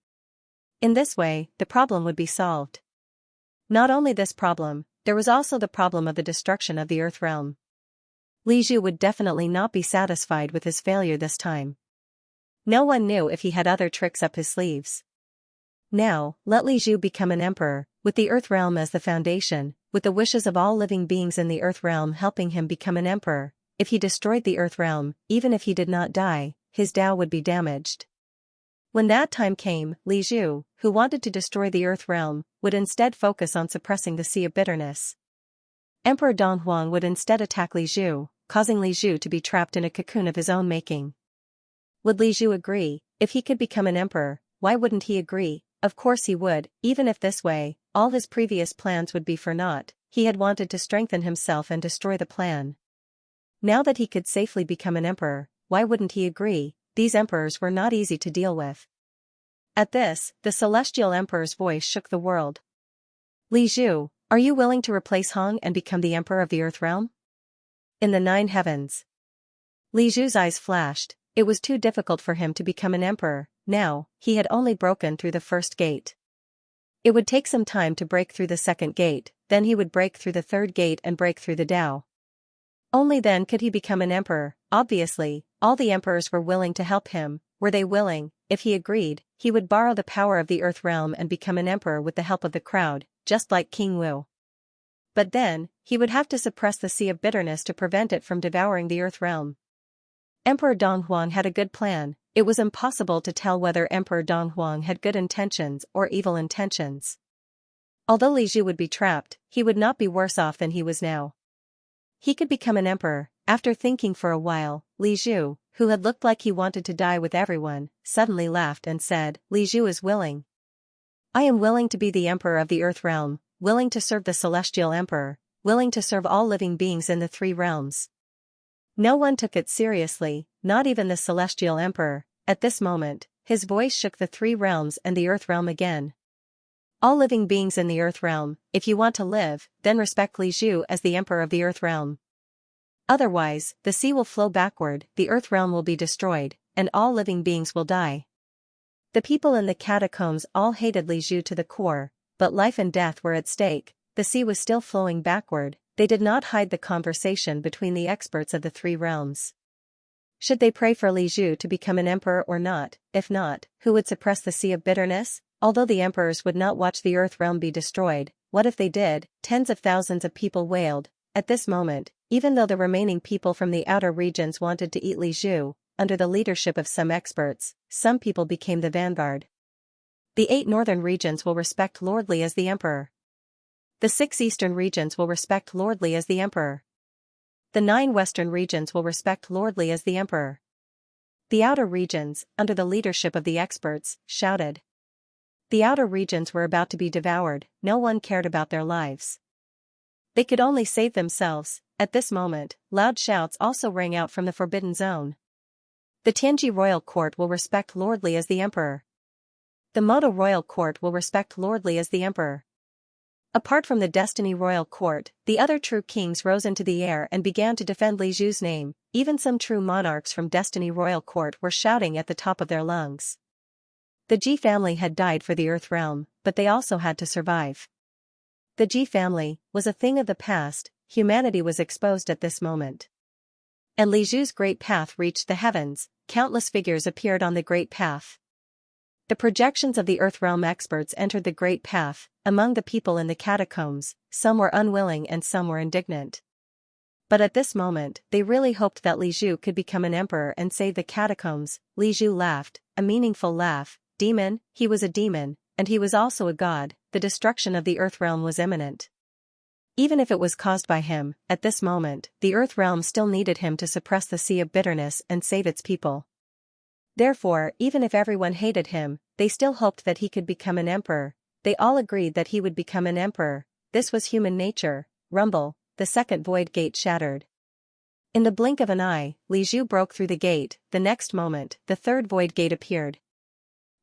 A: In this way, the problem would be solved. Not only this problem, there was also the problem of the destruction of the Earth Realm. Li Zhu would definitely not be satisfied with his failure this time. No one knew if he had other tricks up his sleeves. Now, let Li Zhu become an emperor, with the Earth Realm as the foundation, with the wishes of all living beings in the Earth Realm helping him become an emperor. If he destroyed the Earth Realm, even if he did not die, his Tao would be damaged. When that time came, Li Zhu, who wanted to destroy the Earth Realm, would instead focus on suppressing the Sea of Bitterness. Emperor Donghuang would instead attack Li Zhu, causing Li Zhu to be trapped in a cocoon of his own making. Would Li Zhu agree? If he could become an emperor, why wouldn't he agree? Of course he would, even if this way, all his previous plans would be for naught. He had wanted to strengthen himself and destroy the plan. Now that he could safely become an emperor, why wouldn't he agree? These emperors were not easy to deal with. At this, the Celestial Emperor's voice shook the world. Li Zhu, are you willing to replace Hong and become the emperor of the Earth Realm? In the 9 heavens. Li Zhu's eyes flashed. It was too difficult for him to become an emperor. Now, he had only broken through the first gate. It would take some time to break through the second gate, then he would break through the third gate and break through the Tao. Only then could he become an emperor. Obviously, all the emperors were willing to help him. Were they willing? If he agreed, he would borrow the power of the Earth Realm and become an emperor with the help of the crowd, just like King Wu. But then, he would have to suppress the Sea of Bitterness to prevent it from devouring the Earth Realm. Emperor Donghuang had a good plan. It was impossible to tell whether Emperor Donghuang had good intentions or evil intentions. Although Li Zhu would be trapped, he would not be worse off than he was now. He could become an emperor. After thinking for a while, Li Zhu, who had looked like he wanted to die with everyone, suddenly laughed and said, Li Zhu is willing. I am willing to be the emperor of the earth realm, willing to serve the celestial emperor, willing to serve all living beings in the three realms. No one took it seriously, not even the celestial emperor. At this moment, his voice shook the three realms and the earth realm again. All living beings in the earth realm, if you want to live, then respect Li Zhu as the emperor of the earth realm. Otherwise, the sea will flow backward, the earth realm will be destroyed, and all living beings will die. The people in the catacombs all hated Li Zhu to the core, but life and death were at stake. The sea was still flowing backward. They did not hide the conversation between the experts of the three realms. Should they pray for Li Zhu to become an emperor or not? If not, who would suppress the sea of bitterness? Although the emperors would not watch the earth realm be destroyed, what if they did? Tens of thousands of people wailed. At this moment, even though the remaining people from the outer regions wanted to eat Li Zhu, under the leadership of some experts, some people became the vanguard. The 8 northern regions will respect Lord Li as the emperor. The 6 eastern regions will respect Lord Li as the emperor. The 9 western regions will respect Lord Li as the emperor. The outer regions, under the leadership of the experts, shouted. The outer regions were about to be devoured. No one cared about their lives. They could only save themselves. At this moment, loud shouts also rang out from the Forbidden Zone. The Tianji Royal Court will respect Lord Li as the emperor. The Moto Royal Court will respect Lord Li as the emperor. Apart from the Destiny Royal Court, the other true kings rose into the air and began to defend Li Zhu's name. Even some true monarchs from Destiny Royal Court were shouting at the top of their lungs. The Ji family had died for the Earth realm, but they also had to survive. The Ji family was a thing of the past. Humanity was exposed at this moment. And Li Zhu's great path reached the heavens. Countless figures appeared on the great path. The projections of the Earth realm experts entered the great path. Among the people in the catacombs, some were unwilling and some were indignant. But at this moment, they really hoped that Li Zhu could become an emperor and save the catacombs. Li Zhu laughed, a meaningful laugh. Demon, he was a demon, and he was also a god. The destruction of the Earth realm was imminent. Even if it was caused by him, at this moment, the Earth realm still needed him to suppress the sea of bitterness and save its people. Therefore, even if everyone hated him, they still hoped that he could become an emperor. They all agreed that he would become an emperor. This was human nature. Rumble, the second void gate shattered. In the blink of an eye, Li Zhu broke through the gate. The next moment, the third void gate appeared.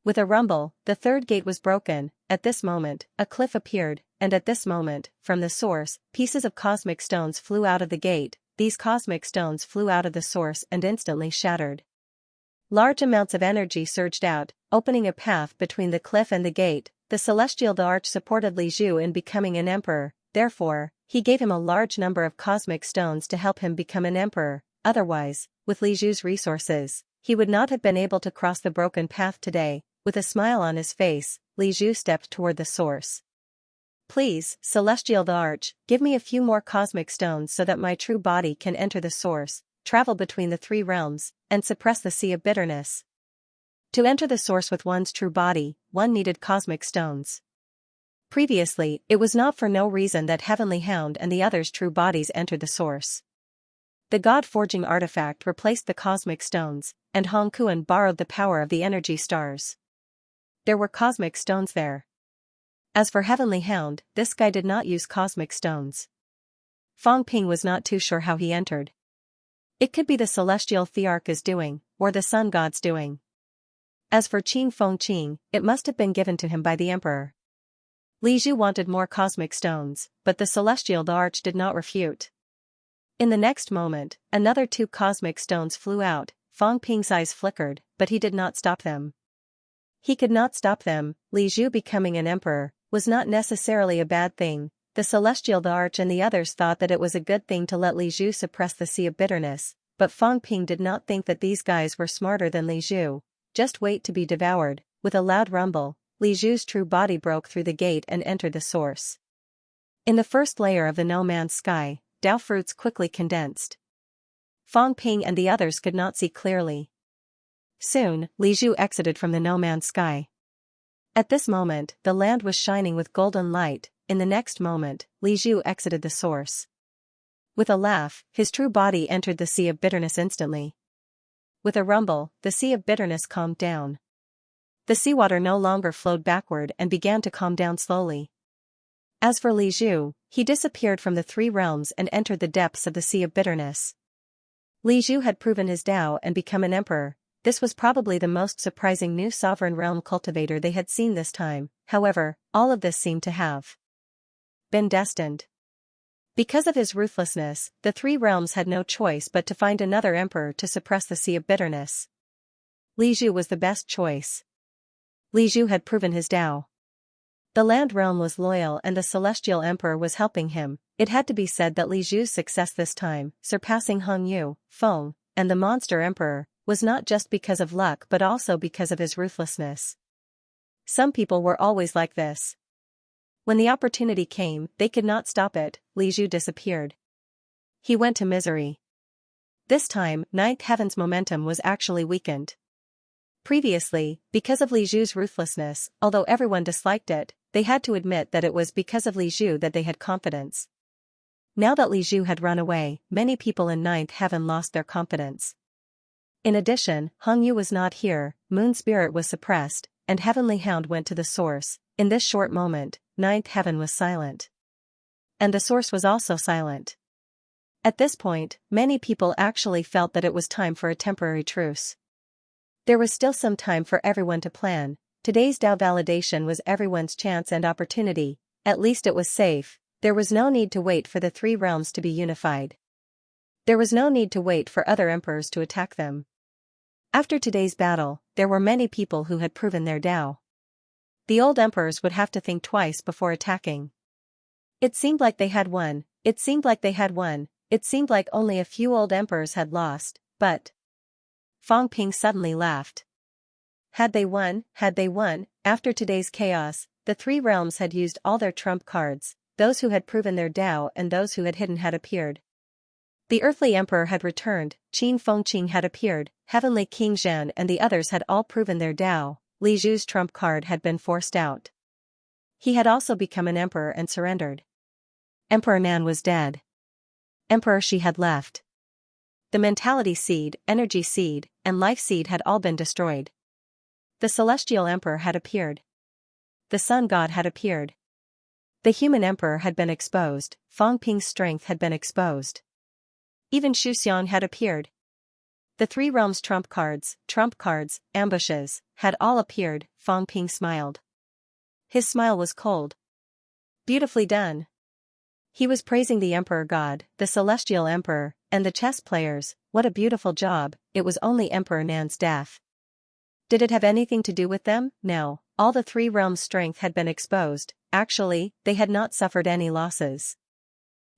A: With a rumble, the third gate was broken. At this moment, a cliff appeared, and at this moment, from the source, pieces of cosmic stones flew out of the gate. These cosmic stones flew out of the source and instantly shattered. Large amounts of energy surged out, opening a path between the cliff and the gate. The celestial arch supported Li Zhu in becoming an emperor. Therefore, he gave him a large number of cosmic stones to help him become an emperor. Otherwise, with Li Zhu's resources, he would not have been able to cross the broken path today. With a smile on his face, Li Zhu stepped toward the source. Please, Celestial the Arch, give me a few more cosmic stones so that my true body can enter the source, travel between the three realms, and suppress the sea of bitterness. To enter the source with one's true body, one needed cosmic stones. Previously, it was not for no reason that Heavenly Hound and the others' true bodies entered the source. The God-forging artifact replaced the cosmic stones, and Hong Kuan borrowed the power of the energy stars. There were cosmic stones there. As for Heavenly Hound, this guy did not use cosmic stones. Fong Ping was not too sure how he entered. It could be the celestial Thearch's doing, or the sun god's doing. As for Qing Feng Qing, it must have been given to him by the emperor. Li Zhu wanted more cosmic stones, but the celestial Arch did not refute. In the next moment, another 2 cosmic stones flew out. Fong Ping's eyes flickered, but he did not stop them. He could not stop them. Li Zhu becoming an emperor was not necessarily a bad thing. The celestial Arch and the others thought that it was a good thing to let Li Zhu suppress the sea of bitterness, but Fong Ping did not think that these guys were smarter than Li Zhu. Just wait to be devoured. With a loud rumble, Li Zhu's true body broke through the gate and entered the source. In the first layer of the no man's sky, Dao fruits quickly condensed. Fong Ping and the others could not see clearly. Soon, Li Zhu exited from the no man's sky. At this moment, the land was shining with golden light. In the next moment, Li Zhu exited the source. With a laugh, his true body entered the sea of bitterness instantly. With a rumble, the sea of bitterness calmed down. The seawater no longer flowed backward and began to calm down slowly. As for Li Zhu, he disappeared from the three realms and entered the depths of the Sea of Bitterness. Li Zhu had proven his Tao and become an emperor. This was probably the most surprising new sovereign realm cultivator they had seen this time. However, all of this seemed to have been destined. Because of his ruthlessness, the three realms had no choice but to find another emperor to suppress the Sea of Bitterness. Li Zhu was the best choice. Li Zhu had proven his Tao. The land realm was loyal and the celestial emperor was helping him. It had to be said that Li Zhu's success this time, surpassing Hong Yu, Feng, and the monster emperor, was not just because of luck but also because of his ruthlessness. Some people were always like this. When the opportunity came, they could not stop it. Li Zhu disappeared. He went to misery. This time, ninth heaven's momentum was actually weakened. Previously, because of Li Zhu's ruthlessness, although everyone disliked it, they had to admit that it was because of Li Zhu that they had confidence. Now that Li Zhu had run away, many people in ninth heaven lost their confidence. In addition, Hong Yu was not here, Moon Spirit was suppressed, and Heavenly Hound went to the source. In this short moment, ninth heaven was silent. And the source was also silent. At this point, many people actually felt that it was time for a temporary truce. There was still some time for everyone to plan. Today's Tao validation was everyone's chance and opportunity. At least it was safe. There was no need to wait for the three realms to be unified. There was no need to wait for other emperors to attack them. After today's battle, there were many people who had proven their Tao. The old emperors would have to think twice before attacking. It seemed like they had won. It seemed like they had won. It seemed like only a few old emperors had lost, but Fang Ping suddenly laughed. Had they won? Had they won? After today's chaos, the three realms had used all their trump cards. Those who had proven their Tao and those who had hidden had appeared. The earthly emperor had returned, Qin Fengqing had appeared, heavenly King Zhen and the others had all proven their Tao. Li Zhu's trump card had been forced out. He had also become an emperor and surrendered. Emperor Nan was dead. Emperor Shi had left. The mentality seed, energy seed, and life seed had all been destroyed. The celestial emperor had appeared. The sun god had appeared. The human emperor had been exposed, Fang Ping's strength had been exposed. Even Xu Xiang had appeared. The three realms trump cards, ambushes, had all appeared. Fang Ping smiled. His smile was cold. Beautifully done. He was praising the emperor god, the celestial emperor, and the chess players. What a beautiful job. It was only Emperor Nan's death. Did it have anything to do with them? No, all the three realms' strength had been exposed. Actually, they had not suffered any losses.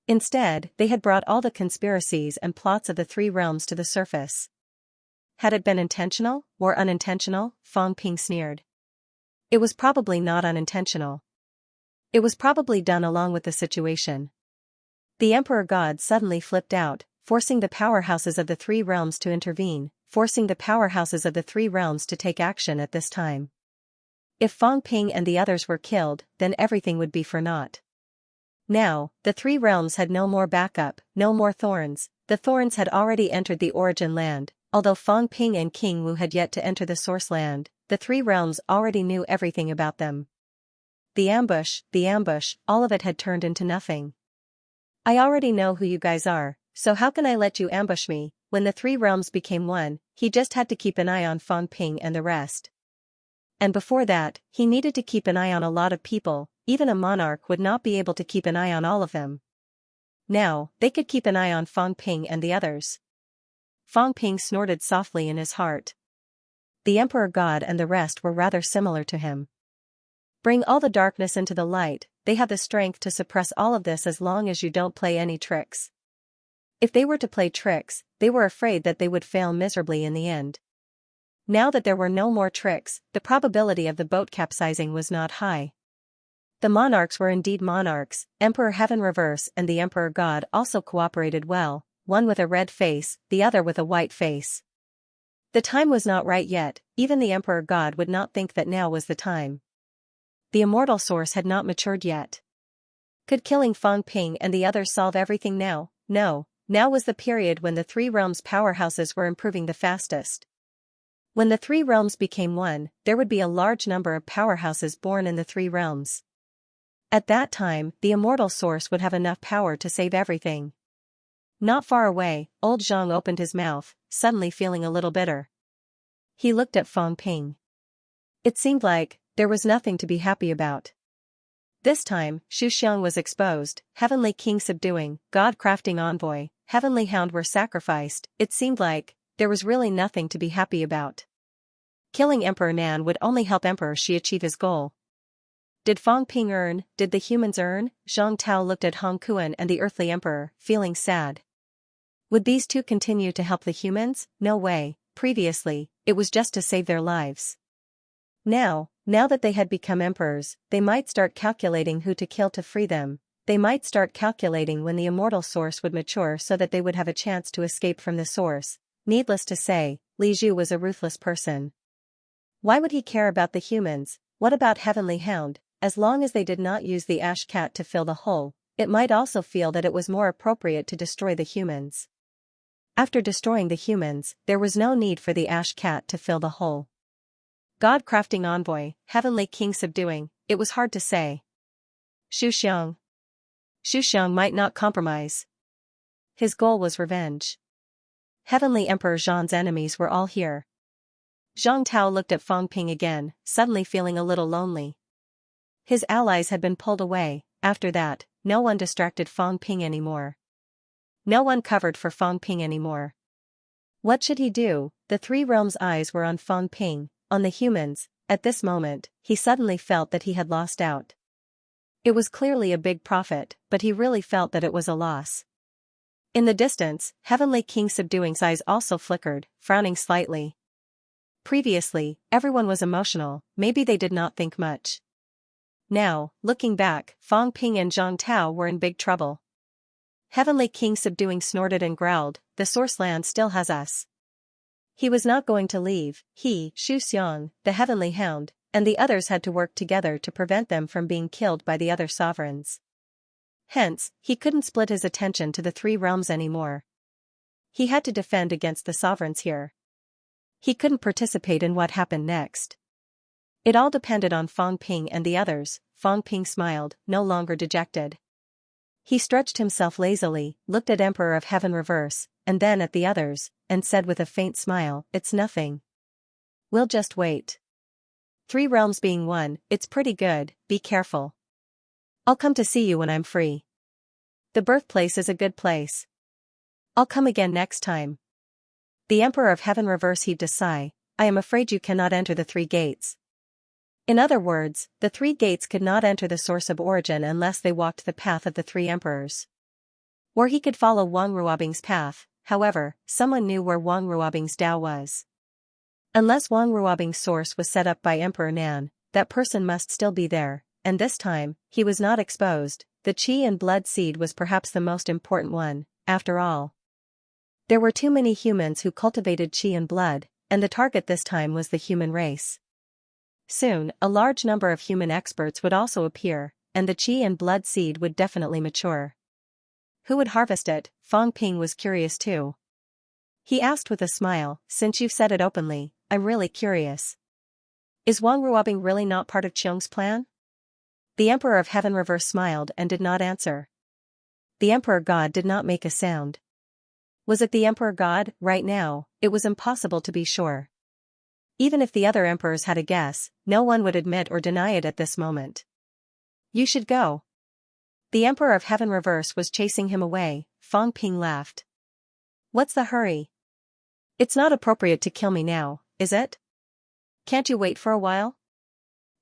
A: Instead, they had brought all the conspiracies and plots of the three realms to the surface. Had it been intentional, or unintentional? Fang Ping sneered. It was probably not unintentional. It was probably done along with the situation. The Emperor God suddenly flipped out, forcing the powerhouses of the three realms to intervene, forcing the powerhouses of the three realms to take action at this time. If Fang Ping and the others were killed, then everything would be for naught. Now, the three realms had no more backup, no more thorns. The thorns had already entered the origin land, although Fang Ping and King Wu had yet to enter the source land. The three realms already knew everything about them. The ambush, all of it had turned into nothing. I already know who you guys are, so how can I let you ambush me? When the three realms became one, he just had to keep an eye on Fang Ping and the rest. And before that, he needed to keep an eye on a lot of people. Even a monarch would not be able to keep an eye on all of them. Now, they could keep an eye on Fang Ping and the others. Fang Ping snorted softly in his heart. The Emperor God and the rest were rather similar to him. Bring all the darkness into the light. They have the strength to suppress all of this as long as you don't play any tricks. If they were to play tricks, they were afraid that they would fail miserably in the end. Now that there were no more tricks, the probability of the boat capsizing was not high. The monarchs were indeed monarchs. Emperor Heaven Reverse and the Emperor God also cooperated well, one with a red face, the other with a white face. The time was not right yet. Even the Emperor God would not think that now was the time. The immortal source had not matured yet. Could killing Fang Ping and the others solve everything now? No, now was the period when the three realms powerhouses were improving the fastest. When the three realms became one, there would be a large number of powerhouses born in the three realms. At that time, the immortal source would have enough power to save everything. Not far away, old Zhang opened his mouth, suddenly feeling a little bitter. He looked at Fang Ping. It seemed like there was nothing to be happy about. This time, Xianxia was exposed, Heavenly King subduing, God crafting envoy, Heavenly Hound were sacrificed. It seemed like there was really nothing to be happy about. Killing Emperor Nan would only help Emperor Shi achieve his goal. Did Fang Ping earn? Did the humans earn? Zhang Tao looked at Hong Kuan and the Earthly Emperor, feeling sad. Would these two continue to help the humans? No way. Previously, it was just to save their lives. Now that they had become emperors, they might start calculating who to kill to free them. They might start calculating when the immortal source would mature so that they would have a chance to escape from the source. Needless to say, Li Zhu was a ruthless person. Why would he care about the humans? What about Heavenly Hound? As long as they did not use the ash cat to fill the hole, it might also feel that it was more appropriate to destroy the humans. After destroying the humans, there was no need for the ash cat to fill the hole. God crafting envoy, Heavenly King subduing, it was hard to say. Xianxia might not compromise. His goal was revenge. Heavenly Emperor Zhang's enemies were all here. Zhang Tao looked at Fang Ping again, suddenly feeling a little lonely. His allies had been pulled away. After that, no one distracted Fang Ping anymore. No one covered for Fang Ping anymore. What should he do? The three realms' eyes were on Fang Ping, on the humans. At this moment, he suddenly felt that he had lost out. It was clearly a big profit, but he really felt that it was a loss. In the distance, Heavenly King Subduing's eyes also flickered, frowning slightly. Previously, everyone was emotional, maybe they did not think much. Now, looking back, Fang Ping and Zhang Tao were in big trouble. Heavenly King Subduing snorted and growled, the source land still has us. He was not going to leave. He, Xu Xiang, the Heavenly Hound, and the others had to work together to prevent them from being killed by the other sovereigns. Hence, he couldn't split his attention to the three realms anymore. He had to defend against the sovereigns here. He couldn't participate in what happened next. It all depended on Fang Ping and the others. Fang Ping smiled, no longer dejected. He stretched himself lazily, looked at Emperor of Heaven Reverse, and then at the others, and said with a faint smile, it's nothing. We'll just wait. Three realms being one, it's pretty good, be careful. I'll come to see you when I'm free. The birthplace is a good place. I'll come again next time. The Emperor of Heaven Reverse heaved a sigh, I am afraid you cannot enter the three gates. In other words, the three gates could not enter the source of origin unless they walked the path of the three emperors. Or he could follow Wang Ruobing's path. However, someone knew where Wang Ruobing's Tao was. Unless Wang Ruobing's source was set up by Emperor Nan, that person must still be there, and this time, he was not exposed. The qi and blood seed was perhaps the most important one, after all. There were too many humans who cultivated qi and blood, and the target this time was the human race. Soon, a large number of human experts would also appear, and the qi and blood seed would definitely mature. Who would harvest it? Fang Ping was curious too. He asked with a smile, since you've said it openly, I'm really curious. Is Wang Ruobing really not part of Qiong's plan? The Emperor of Heaven Reverse smiled and did not answer. The Emperor God did not make a sound. Was it the Emperor God? Right now, it was impossible to be sure. Even if the other emperors had a guess, no one would admit or deny it at this moment. You should go. The Emperor of Heaven Reverse was chasing him away. Fang Ping laughed. What's the hurry? It's not appropriate to kill me now, is it? Can't you wait for a while?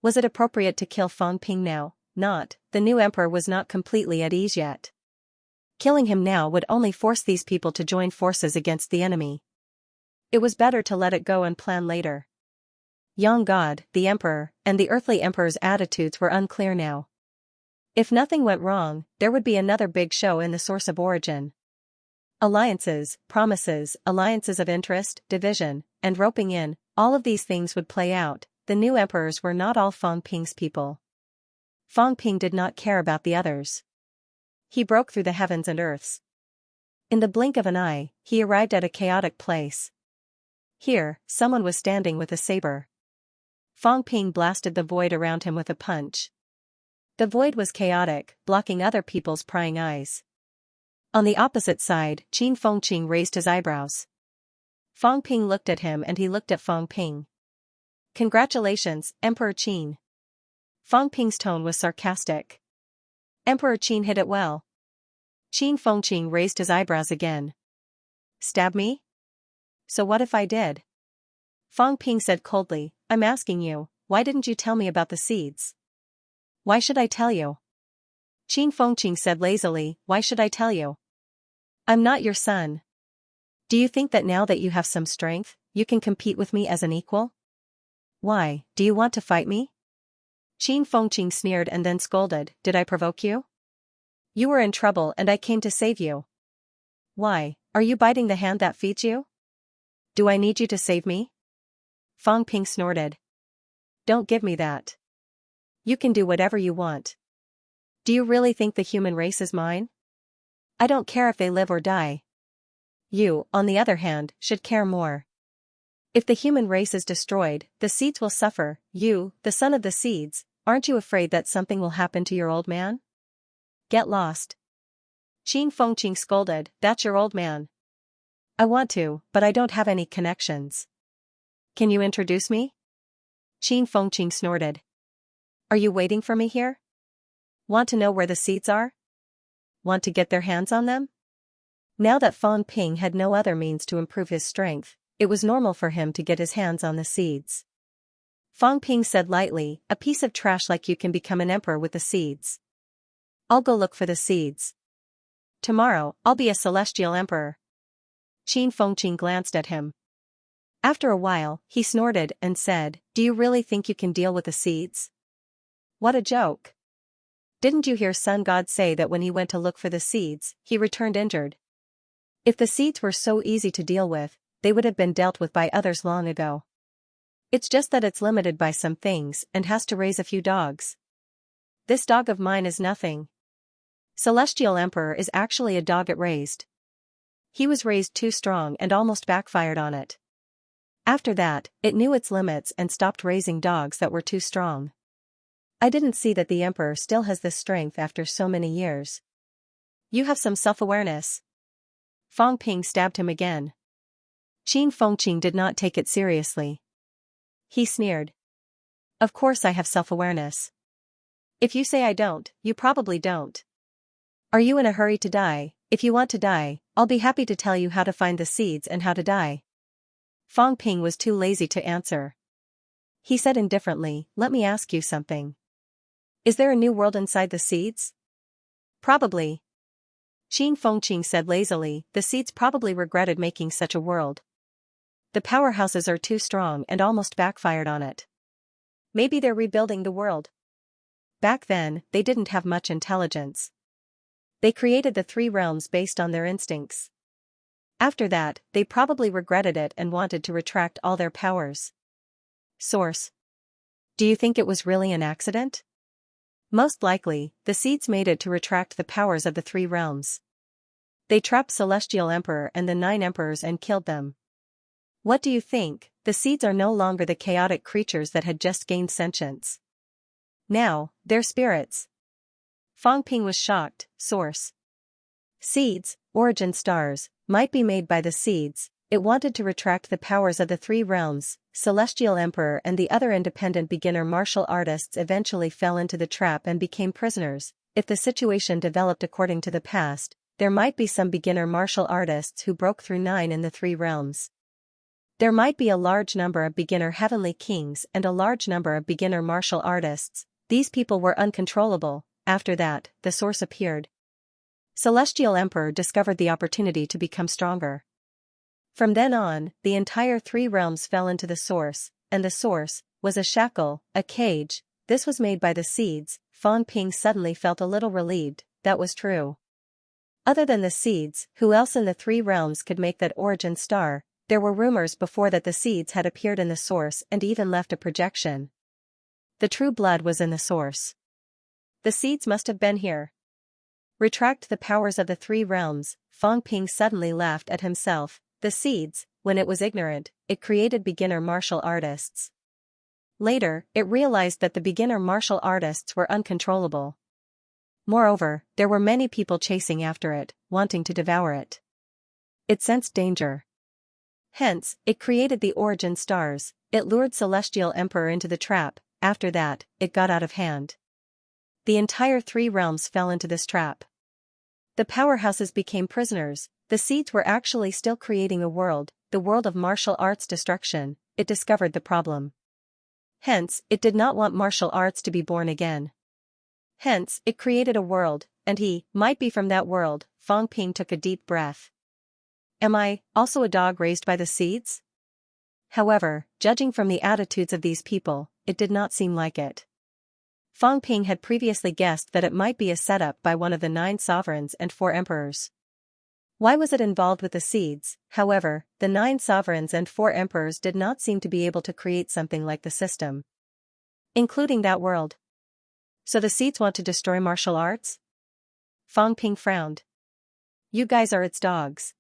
A: Was it appropriate to kill Fang Ping now? Not, the new emperor was not completely at ease yet. Killing him now would only force these people to join forces against the enemy. It was better to let it go and plan later. Young God, the Emperor, and the Earthly Emperor's attitudes were unclear now. If nothing went wrong, there would be another big show in the source of origin. Alliances, promises, alliances of interest, division, and roping in, all of these things would play out. The new emperors were not all Fang Ping's people. Fang Ping did not care about the others. He broke through the heavens and earths. In the blink of an eye, he arrived at a chaotic place. Here, someone was standing with a saber. Fang Ping blasted the void around him with a punch. The void was chaotic, blocking other people's prying eyes. On the opposite side, Qin Fengqing raised his eyebrows. Fang Ping looked at him and he looked at Fang Ping. Congratulations, Emperor Qin. Fang Ping's tone was sarcastic. Emperor Qin hit it well. Qin Fengqing raised his eyebrows again. Stab me? So what if I did? Fang Ping said coldly, I'm asking you, why didn't you tell me about the seeds? Why should I tell you? Qin Fengqing said lazily, why should I tell you? I'm not your son. Do you think that now that you have some strength, you can compete with me as an equal? Why, do you want to fight me? Qin Fengqing sneered and then scolded, did I provoke you? You were in trouble and I came to save you. Why, are you biting the hand that feeds you? Do I need you to save me? Fang Ping snorted. Don't give me that. You can do whatever you want. Do you really think the human race is mine? I don't care if they live or die. You, on the other hand, should care more. If the human race is destroyed, the seeds will suffer. You, the son of the seeds, aren't you afraid that something will happen to your old man? Get lost. Qin Fengqing scolded, that's your old man. I want to, but I don't have any connections. Can you introduce me? Qin Fengqing snorted. Are you waiting for me here? Want to know where the seeds are? Want to get their hands on them? Now that Fang Ping had no other means to improve his strength, it was normal for him to get his hands on the seeds. Fang Ping said lightly, a piece of trash like you can become an emperor with the seeds. I'll go look for the seeds. Tomorrow, I'll be a celestial emperor. Qin Fengqing glanced at him. After a while, he snorted and said, do you really think you can deal with the seeds? What a joke. Didn't you hear Sun God say that when he went to look for the seeds, he returned injured? If the seeds were so easy to deal with, they would have been dealt with by others long ago. It's just that it's limited by some things and has to raise a few dogs. This dog of mine is nothing. Celestial Emperor is actually a dog it raised. He was raised too strong and almost backfired on it. After that, it knew its limits and stopped raising dogs that were too strong. I didn't see that the Emperor still has this strength after so many years. You have some self-awareness. Fang Ping stabbed him again. Qin Fengqing did not take it seriously. He sneered. Of course I have self-awareness. If you say I don't, you probably don't. Are you in a hurry to die? If you want to die, I'll be happy to tell you how to find the seeds and how to die. Fang Ping was too lazy to answer. He said indifferently, let me ask you something. Is there a new world inside the seeds? Probably. Qin Fengqing said lazily, the seeds probably regretted making such a world. The powerhouses are too strong and almost backfired on it. Maybe they're rebuilding the world. Back then, they didn't have much intelligence. They created the three realms based on their instincts. After that, they probably regretted it and wanted to retract all their powers. Source. Do you think it was really an accident? Most likely, the seeds made it to retract the powers of the three realms. They trapped Celestial Emperor and the 9 emperors and killed them. What do you think? The seeds are no longer the chaotic creatures that had just gained sentience. Now, they're spirits. Fang Ping was shocked. Source. Seeds, origin stars, might be made by the seeds. It wanted to retract the powers of the three realms. Celestial Emperor and the other independent beginner martial artists eventually fell into the trap and became prisoners. If the situation developed according to the past, there might be some beginner martial artists who broke through 9 in the three realms. There might be a large number of beginner heavenly kings and a large number of beginner martial artists. These people were uncontrollable. After that, the source appeared. Celestial Emperor discovered the opportunity to become stronger. From then on, the entire three realms fell into the source, and the source was a shackle, a cage. This was made by the seeds. Fang Ping suddenly felt a little relieved. That was true. Other than the seeds, who else in the three realms could make that origin star? There were rumors before that the seeds had appeared in the source and even left a projection. The true blood was in the source. The seeds must have been here. Retract the powers of the three realms. Fang Ping suddenly laughed at himself. The seeds, when it was ignorant, it created beginner martial artists. Later, it realized that the beginner martial artists were uncontrollable. Moreover, there were many people chasing after it, wanting to devour it. It sensed danger. Hence, it created the origin stars. It lured Celestial Emperor into the trap. After that, it got out of hand. The entire three realms fell into this trap. The powerhouses became prisoners. The seeds were actually still creating a world, the world of martial arts destruction. It discovered the problem. Hence, it did not want martial arts to be born again. Hence, it created a world, and he might be from that world. Fang Ping took a deep breath. Am I also a dog raised by the seeds? However, judging from the attitudes of these people, it did not seem like it. Fang Ping had previously guessed that it might be a setup by one of the 9 sovereigns and 4 emperors. Why was it involved with the seeds? However, the 9 sovereigns and 4 emperors did not seem to be able to create something like the system, including that world. So the seeds want to destroy martial arts? Fang Ping frowned. You guys are its dogs.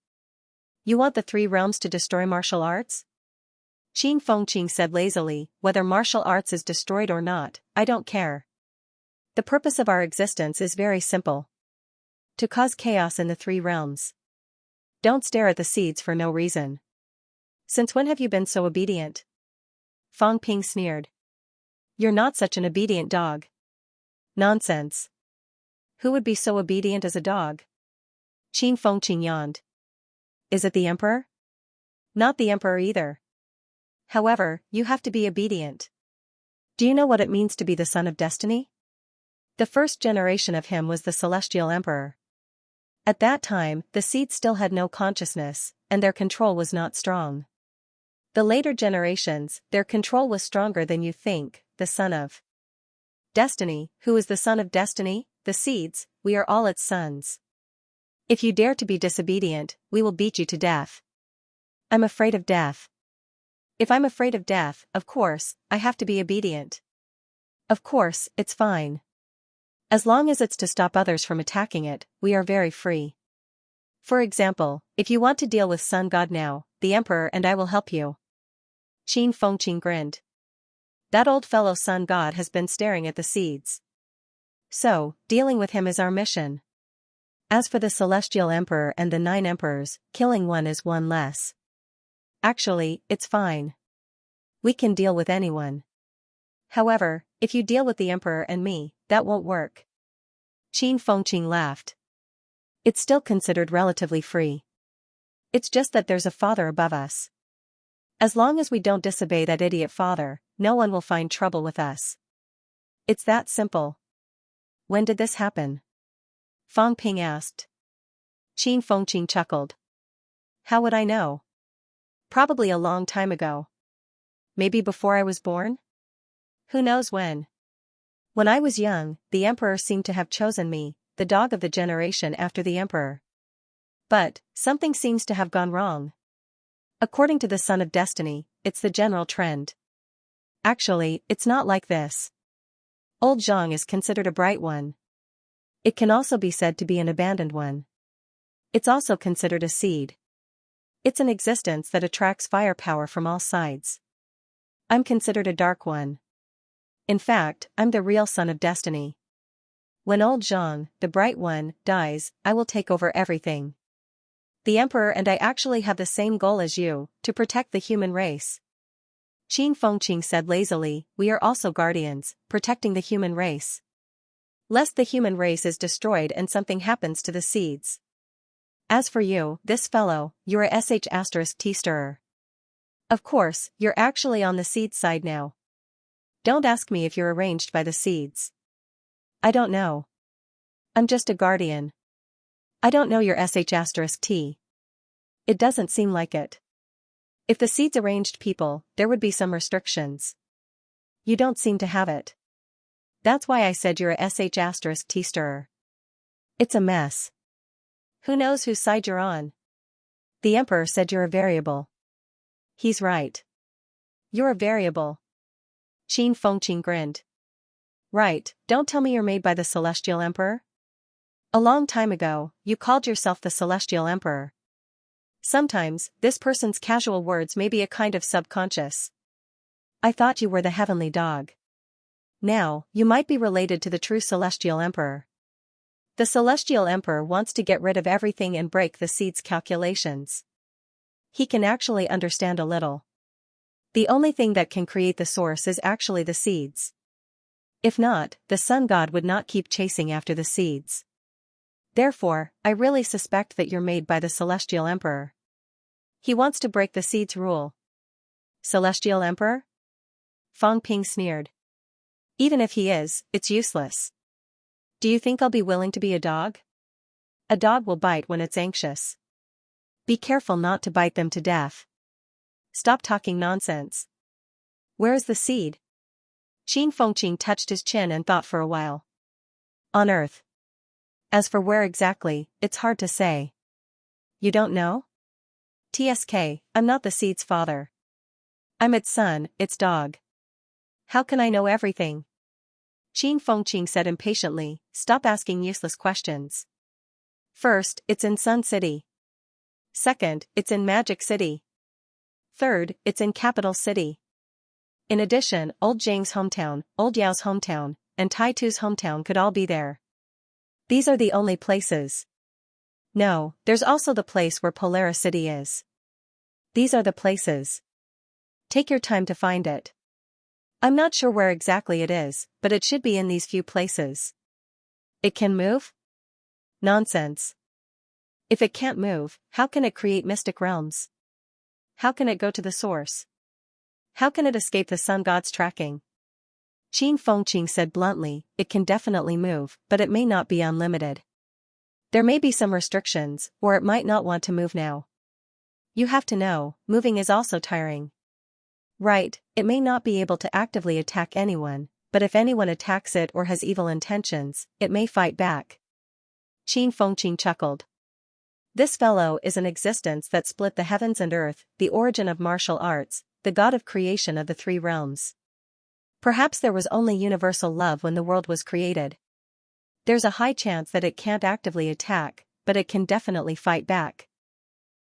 A: You want the 3 realms to destroy martial arts? Qin Fengqing said lazily, whether martial arts is destroyed or not, I don't care. The purpose of our existence is very simple. To cause chaos in the 3 realms. Don't stare at the seeds for no reason. Since when have you been so obedient? Fang Ping sneered. You're not such an obedient dog. Nonsense. Who would be so obedient as a dog? Qin Fengqing yawned. Is it the emperor? Not the emperor either. However, you have to be obedient. Do you know what it means to be the son of destiny? The first generation of him was the celestial emperor. At that time, the seeds still had no consciousness, and their control was not strong. The later generations, their control was stronger than you think. The son of destiny. Who is the son of destiny? The seeds. We are all its sons. If you dare to be disobedient, we will beat you to death. I'm afraid of death. If I'm afraid of death, of course, I have to be obedient. Of course, it's fine. As long as it's to stop others from attacking it, we are very free. For example, if you want to deal with Sun God now, the Emperor and I will help you. Qin Fengqing grinned. That old fellow Sun God has been staring at the seeds. So, dealing with him is our mission. As for the Celestial Emperor and the 9 emperors, killing one is one less. Actually, it's fine. We can deal with anyone. However, if you deal with the Emperor and me, that won't work. Qin Fengqing laughed. It's still considered relatively free. It's just that there's a father above us. As long as we don't disobey that idiot father, no one will find trouble with us. It's that simple. When did this happen? Fang Ping asked. Qin Fengqing chuckled. How would I know? Probably a long time ago. Maybe before I was born? Who knows when? When I was young, the Emperor seemed to have chosen me, the dog of the generation after the Emperor. But, something seems to have gone wrong. According to the Son of Destiny, it's the general trend. Actually, it's not like this. Old Zhang is considered a bright one. It can also be said to be an abandoned one. It's also considered a seed. It's an existence that attracts firepower from all sides. I'm considered a dark one. In fact, I'm the real Son of Destiny. When old Zhang, the bright one, dies, I will take over everything. The Emperor and I actually have the same goal as you, to protect the human race. Qin Fengqing said lazily, we are also guardians, protecting the human race. Lest the human race is destroyed and something happens to the seeds. As for you, this fellow, you're a sh*t stirrer. Of course, you're actually on the seed side now. Don't ask me if you're arranged by the seeds. I don't know. I'm just a guardian. I don't know your sh*t. It doesn't seem like it. If the seeds arranged people, there would be some restrictions. You don't seem to have it. That's why I said you're a sh*t stirrer. It's a mess. Who knows whose side you're on? The Emperor said you're a variable. He's right. You're a variable. Qin Fengqing grinned. Right, don't tell me you're made by the Celestial Emperor? A long time ago, you called yourself the Celestial Emperor. Sometimes, this person's casual words may be a kind of subconscious. I thought you were the heavenly dog. Now, you might be related to the true celestial emperor. The celestial emperor wants to get rid of everything and break the seed's calculations. He can actually understand a little. The only thing that can create the source is actually the seeds. If not, the sun god would not keep chasing after the seeds. Therefore, I really suspect that you're made by the celestial emperor. He wants to break the seed's rule. Celestial emperor? Fang Ping sneered. Even if he is, it's useless. Do you think I'll be willing to be a dog? A dog will bite when it's anxious. Be careful not to bite them to death. Stop talking nonsense. Where is the seed? Qin Fengqing touched his chin and thought for a while. On Earth. As for where exactly, it's hard to say. You don't know? TSK, I'm not the seed's father. I'm its son, its dog. How can I know everything? Qin Fengqing said impatiently, stop asking useless questions. First, it's in Sun City. Second, it's in Magic City. Third, it's in Capital City. In addition, Old Zhang's hometown, Old Yao's hometown, and Tai Tu's hometown could all be there. These are the only places. No, there's also the place where Polaris City is. These are the places. Take your time to find it. I'm not sure where exactly it is, but it should be in these few places. It can move? Nonsense. If it can't move, how can it create mystic realms? How can it go to the source? How can it escape the sun god's tracking? Qin Fengqing said bluntly, it can definitely move, but it may not be unlimited. There may be some restrictions, or it might not want to move now. You have to know, moving is also tiring. Right, it may not be able to actively attack anyone, but if anyone attacks it or has evil intentions, it may fight back. Qin Fengqing chuckled. This fellow is an existence that split the heavens and earth, the origin of martial arts, the god of creation of the three realms. Perhaps there was only universal love when the world was created. There's a high chance that it can't actively attack, but it can definitely fight back.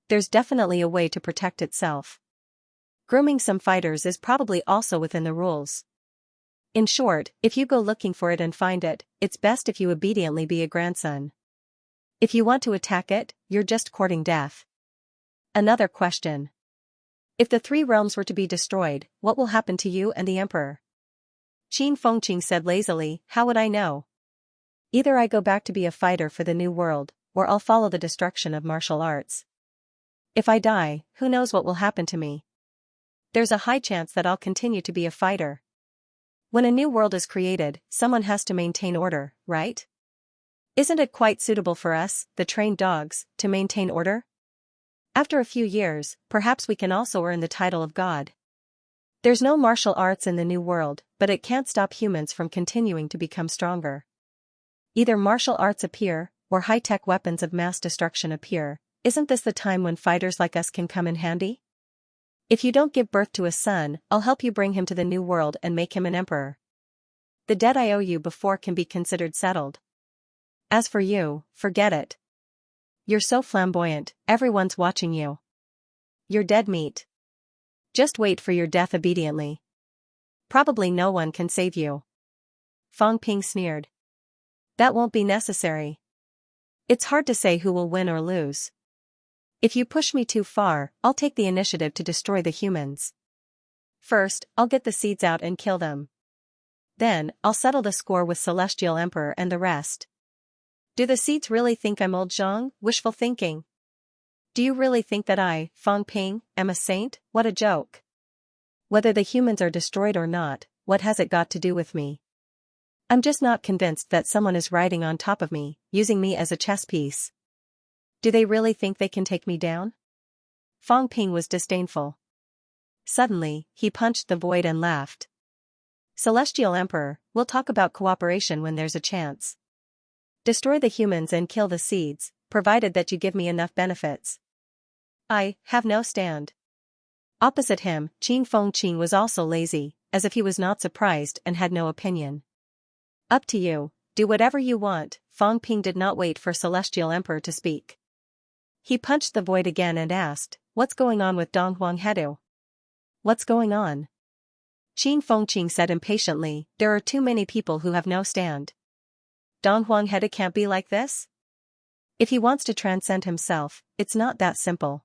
A: There's definitely a way to protect itself. Grooming some fighters is probably also within the rules. In short, if you go looking for it and find it, it's best if you obediently be a grandson. If you want to attack it, you're just courting death. Another question. If the three realms were to be destroyed, what will happen to you and the emperor? Qin Fengqing said lazily, how would I know? Either I go back to be a fighter for the new world, or I'll follow the destruction of martial arts. If I die, who knows what will happen to me? There's a high chance that I'll continue to be a fighter. When a new world is created, someone has to maintain order, right? Isn't it quite suitable for us, the trained dogs, to maintain order? After a few years, perhaps we can also earn the title of God. There's no martial arts in the new world, but it can't stop humans from continuing to become stronger. Either martial arts appear, or high-tech weapons of mass destruction appear. Isn't this the time when fighters like us can come in handy? If you don't give birth to a son, I'll help you bring him to the new world and make him an emperor. The debt I owe you before can be considered settled. As for you, forget it. You're so flamboyant, everyone's watching you. You're dead meat. Just wait for your death obediently. Probably no one can save you. Fang Ping sneered. That won't be necessary. It's hard to say who will win or lose. If you push me too far, I'll take the initiative to destroy the humans. First, I'll get the seeds out and kill them. Then, I'll settle the score with Celestial Emperor and the rest. Do the seeds really think I'm old Zhang? Wishful thinking. Do you really think that I, Fang Ping, am a saint? What a joke. Whether the humans are destroyed or not, what has it got to do with me? I'm just not convinced that someone is riding on top of me, using me as a chess piece. Do they really think they can take me down? Fang Ping was disdainful. Suddenly, he punched the void and laughed. Celestial Emperor, we'll talk about cooperation when there's a chance. Destroy the humans and kill the seeds, provided that you give me enough benefits. I have no stand. Opposite him, Qin Fengqing was also lazy, as if he was not surprised and had no opinion. Up to you, do whatever you want. Fang Ping did not wait for Celestial Emperor to speak. He punched the void again and asked, "What's going on with Dong Huang Hedu?" "What's going on?" Qin Fengqing said impatiently, "There are too many people who have no stand. Dong Huang Hedu can't be like this? If he wants to transcend himself, it's not that simple.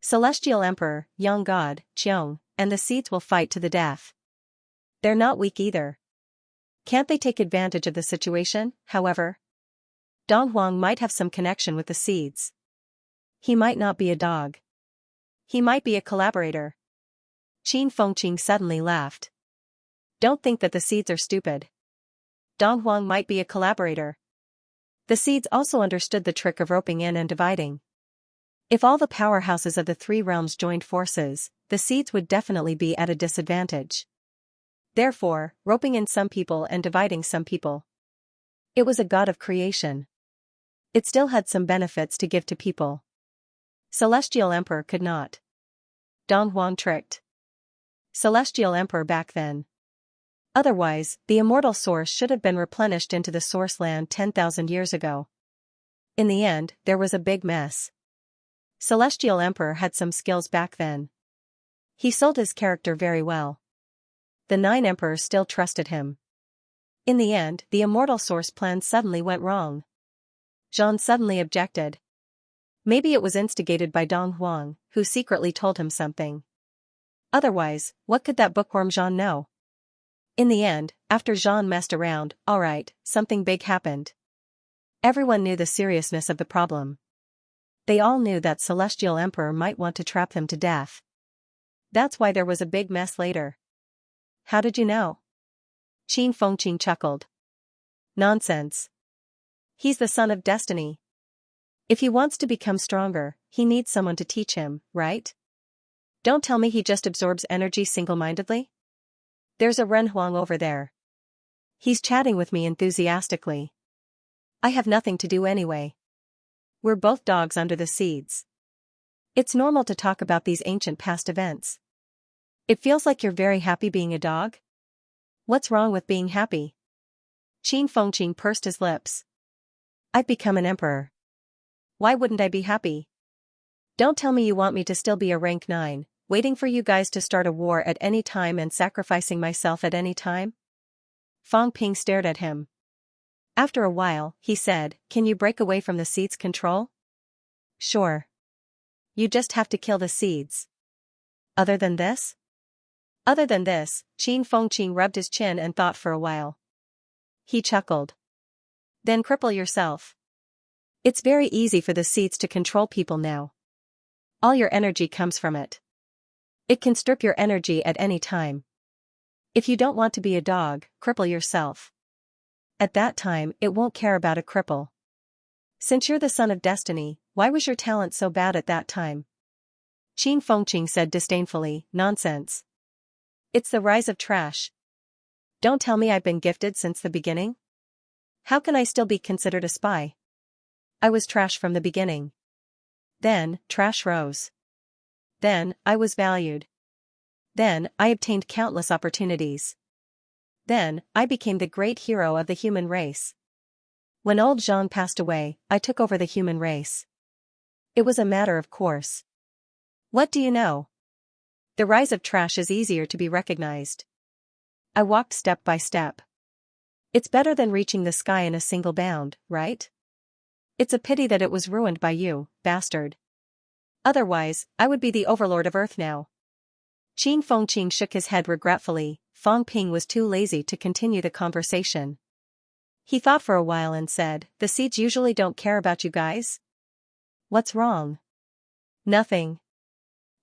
A: Celestial Emperor, Young God, Qiong, and the seeds will fight to the death. They're not weak either. Can't they take advantage of the situation, however? Dong Huang might have some connection with the seeds. He might not be a dog. He might be a collaborator." Qin Fengqing suddenly laughed. "Don't think that the seeds are stupid. Dong Huang might be a collaborator. The seeds also understood the trick of roping in and dividing. If all the powerhouses of the three realms joined forces, the seeds would definitely be at a disadvantage. Therefore, roping in some people and dividing some people. It was a god of creation. It still had some benefits to give to people. Celestial Emperor could not. Dong Huang tricked Celestial Emperor back then. Otherwise, the immortal source should have been replenished into the source land 10,000 years ago. In the end, there was a big mess. Celestial Emperor had some skills back then. He sold his character very well. The 9 emperors still trusted him. In the end, the immortal source plan suddenly went wrong. Zhang suddenly objected. Maybe it was instigated by Dong Huang, who secretly told him something. Otherwise, what could that bookworm Zhang know? In the end, after Zhang messed around, alright, something big happened. Everyone knew the seriousness of the problem. They all knew that Celestial Emperor might want to trap them to death. That's why there was a big mess later. How did you know? Qin Fengqing chuckled. Nonsense. He's the son of destiny. If he wants to become stronger, he needs someone to teach him, right? Don't tell me he just absorbs energy single-mindedly? There's a Ren Huang over there. He's chatting with me enthusiastically. I have nothing to do anyway. We're both dogs under the seeds. It's normal to talk about these ancient past events. It feels like you're very happy being a dog? What's wrong with being happy? Qin Fengqing pursed his lips. I've become an emperor. Why wouldn't I be happy? Don't tell me you want me to still be a rank 9, waiting for you guys to start a war at any time and sacrificing myself at any time? Fang Ping stared at him. After a while, he said, "Can you break away from the seeds' control?" "Sure. You just have to kill the seeds." Other than this? Other than this, Qin Fengqing rubbed his chin and thought for a while. He chuckled. Then cripple yourself. It's very easy for the seeds to control people now. All your energy comes from it. It can strip your energy at any time. If you don't want to be a dog, cripple yourself. At that time, it won't care about a cripple. Since you're the son of destiny, why was your talent so bad at that time? Qin Fengqing said disdainfully, "Nonsense. It's the rise of trash. Don't tell me I've been gifted since the beginning. How can I still be considered a spy? I was trash from the beginning. Then, trash rose. Then, I was valued. Then, I obtained countless opportunities. Then, I became the great hero of the human race. When old Zhang passed away, I took over the human race. It was a matter of course. What do you know? The rise of trash is easier to be recognized. I walked step by step. It's better than reaching the sky in a single bound, right? It's a pity that it was ruined by you, bastard. Otherwise, I would be the overlord of Earth now." Qin Fengqing shook his head regretfully. Fang Ping was too lazy to continue the conversation. He thought for a while and said, "The seeds usually don't care about you guys? What's wrong?" "Nothing.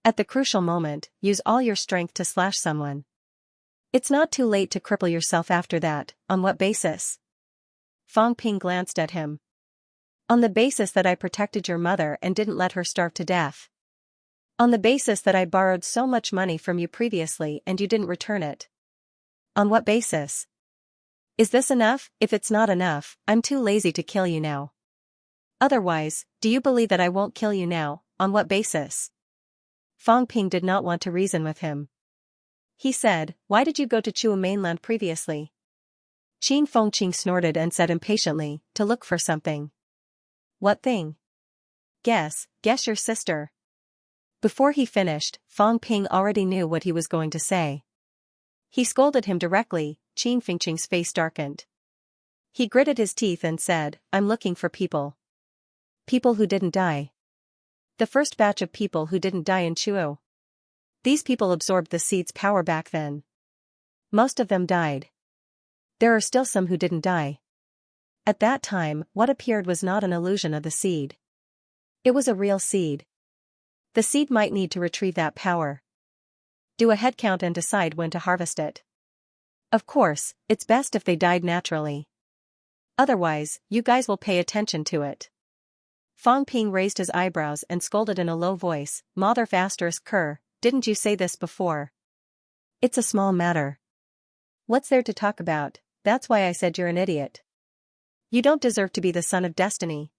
A: At the crucial moment, use all your strength to slash someone. It's not too late to cripple yourself after that. On what basis?" Fang Ping glanced at him. "On the basis that I protected your mother and didn't let her starve to death. On the basis that I borrowed so much money from you previously and you didn't return it. On what basis? Is this enough? If it's not enough, I'm too lazy to kill you now. Otherwise, do you believe that I won't kill you now? On what basis?" Fang Ping did not want to reason with him. He said, "Why did you go to Chua mainland previously?" Qin Fengqing snorted and said impatiently, "To look for something." "What thing?" Guess your sister. Before he finished, Fang Ping already knew what he was going to say. He scolded him directly. Qin Fengqing's face darkened. He gritted his teeth and said, I'm looking for people. People who didn't die. The first batch of people who didn't die in Chuo. These people absorbed the seed's power back then. Most of them died. There are still some who didn't die. At that time, what appeared was not an illusion of the seed. It was a real seed. The seed might need to retrieve that power. Do a head count and decide when to harvest it. Of course, it's best if they died naturally. Otherwise, you guys will pay attention to it. Fang Ping raised his eyebrows and scolded in a low voice, Mother **Cur, didn't you say this before? It's a small matter. What's there to talk about? That's why I said you're an idiot. You don't deserve to be the son of destiny.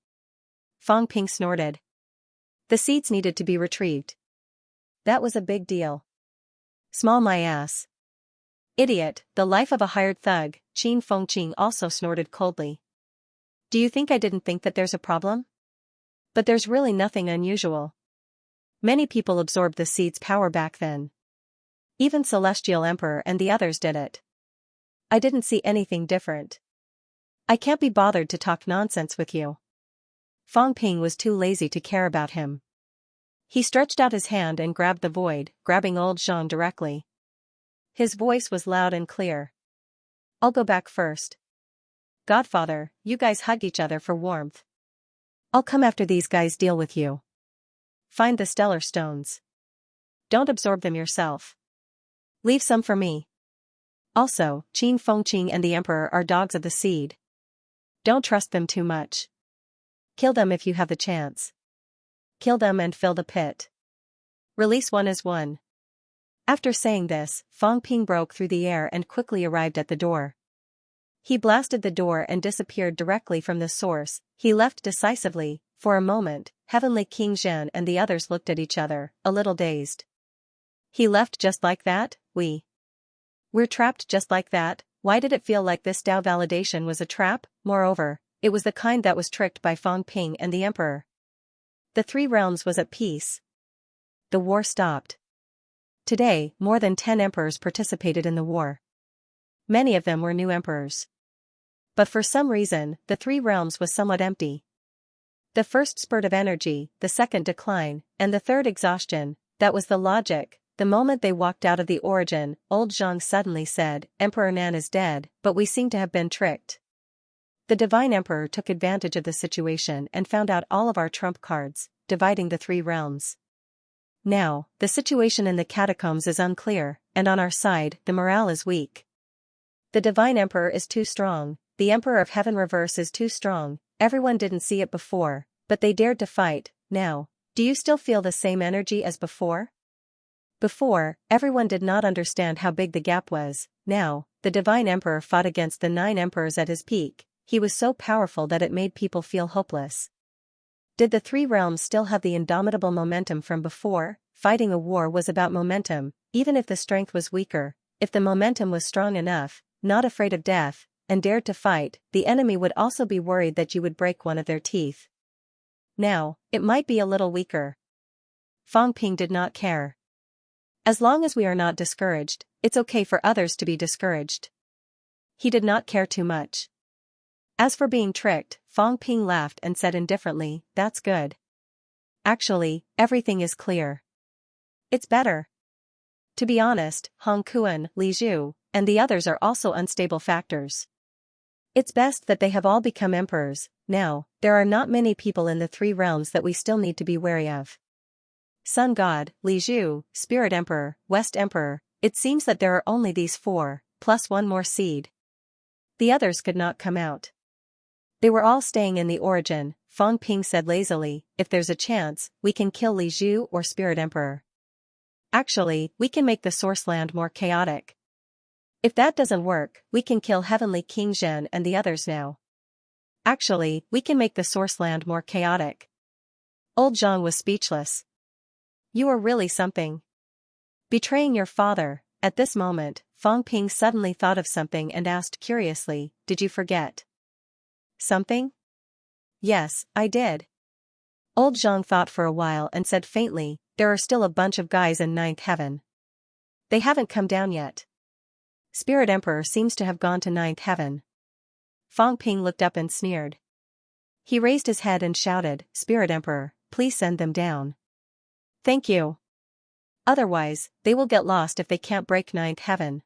A: Fang Ping snorted. The seeds needed to be retrieved. That was a big deal. Small my ass. Idiot, the life of a hired thug, Qin Fengqing also snorted coldly. Do you think I didn't think that there's a problem? But there's really nothing unusual. Many people absorbed the seed's power back then. Even Celestial Emperor and the others did it. I didn't see anything different. I can't be bothered to talk nonsense with you. Fang Ping was too lazy to care about him. He stretched out his hand and grabbed the void, grabbing old Zhang directly. His voice was loud and clear. I'll go back first. Godfather, you guys hug each other for warmth. I'll come after these guys deal with you. Find the stellar stones. Don't absorb them yourself. Leave some for me. Also, Qin Fengqing and the Emperor are dogs of the seed. Don't trust them too much. Kill them if you have the chance. Kill them and fill the pit. Release one as one. After saying this, Fang Ping broke through the air and quickly arrived at the door. He blasted the door and disappeared directly from the source. He left decisively. For a moment, Heavenly King Zhen and the others looked at each other, a little dazed. He left just like that? We're trapped just like that? Why did it feel like this Dao validation was a trap? Moreover, it was the kind that was tricked by Fang Ping and the Emperor. The Three Realms was at peace. The war stopped. Today, more than 10 emperors participated in the war. Many of them were new emperors. But for some reason, the Three Realms was somewhat empty. The first spurt of energy, the second decline, and the third exhaustion, that was the logic. The moment they walked out of the origin, old Zhang suddenly said, Emperor Nan is dead, but we seem to have been tricked. The Divine Emperor took advantage of the situation and found out all of our trump cards, dividing the Three Realms. Now, the situation in the catacombs is unclear, and on our side, the morale is weak. The Divine Emperor is too strong, the Emperor of Heaven Reverse is too strong, everyone didn't see it before, but they dared to fight. Now, do you still feel the same energy as before? Before, everyone did not understand how big the gap was. Now, the Divine Emperor fought against the 9 emperors at his peak. He was so powerful that it made people feel hopeless. Did the Three Realms still have the indomitable momentum from before? Fighting a war was about momentum, even if the strength was weaker. If the momentum was strong enough, not afraid of death, and dared to fight, the enemy would also be worried that you would break one of their teeth. Now, it might be a little weaker. Fang Ping did not care. As long as we are not discouraged, it's okay for others to be discouraged. He did not care too much. As for being tricked, Fang Ping laughed and said indifferently, that's good. Actually, everything is clear. It's better. To be honest, Hong Kuan, Li Zhu, and the others are also unstable factors. It's best that they have all become emperors. Now, there are not many people in the Three Realms that we still need to be wary of. Sun God, Li Zhu, Spirit Emperor, West Emperor, it seems that there are only these 4, plus one more seed. The others could not come out. They were all staying in the origin. Fang Ping said lazily, if there's a chance, we can kill Li Zhu or Spirit Emperor. Actually, we can make the source land more chaotic. If that doesn't work, we can kill Heavenly King Zhen and the others now. Actually, we can make the source land more chaotic. Old Zhang was speechless. You are really something. Betraying your father. At this moment, Fang Ping suddenly thought of something and asked curiously, did you forget something? Yes, I did. Old Zhang thought for a while and said faintly, there are still a bunch of guys in ninth heaven. They haven't come down yet. Spirit Emperor seems to have gone to ninth heaven. Fang Ping looked up and sneered. He raised his head and shouted, Spirit Emperor, please send them down. Thank you. Otherwise, they will get lost if they can't break ninth heaven.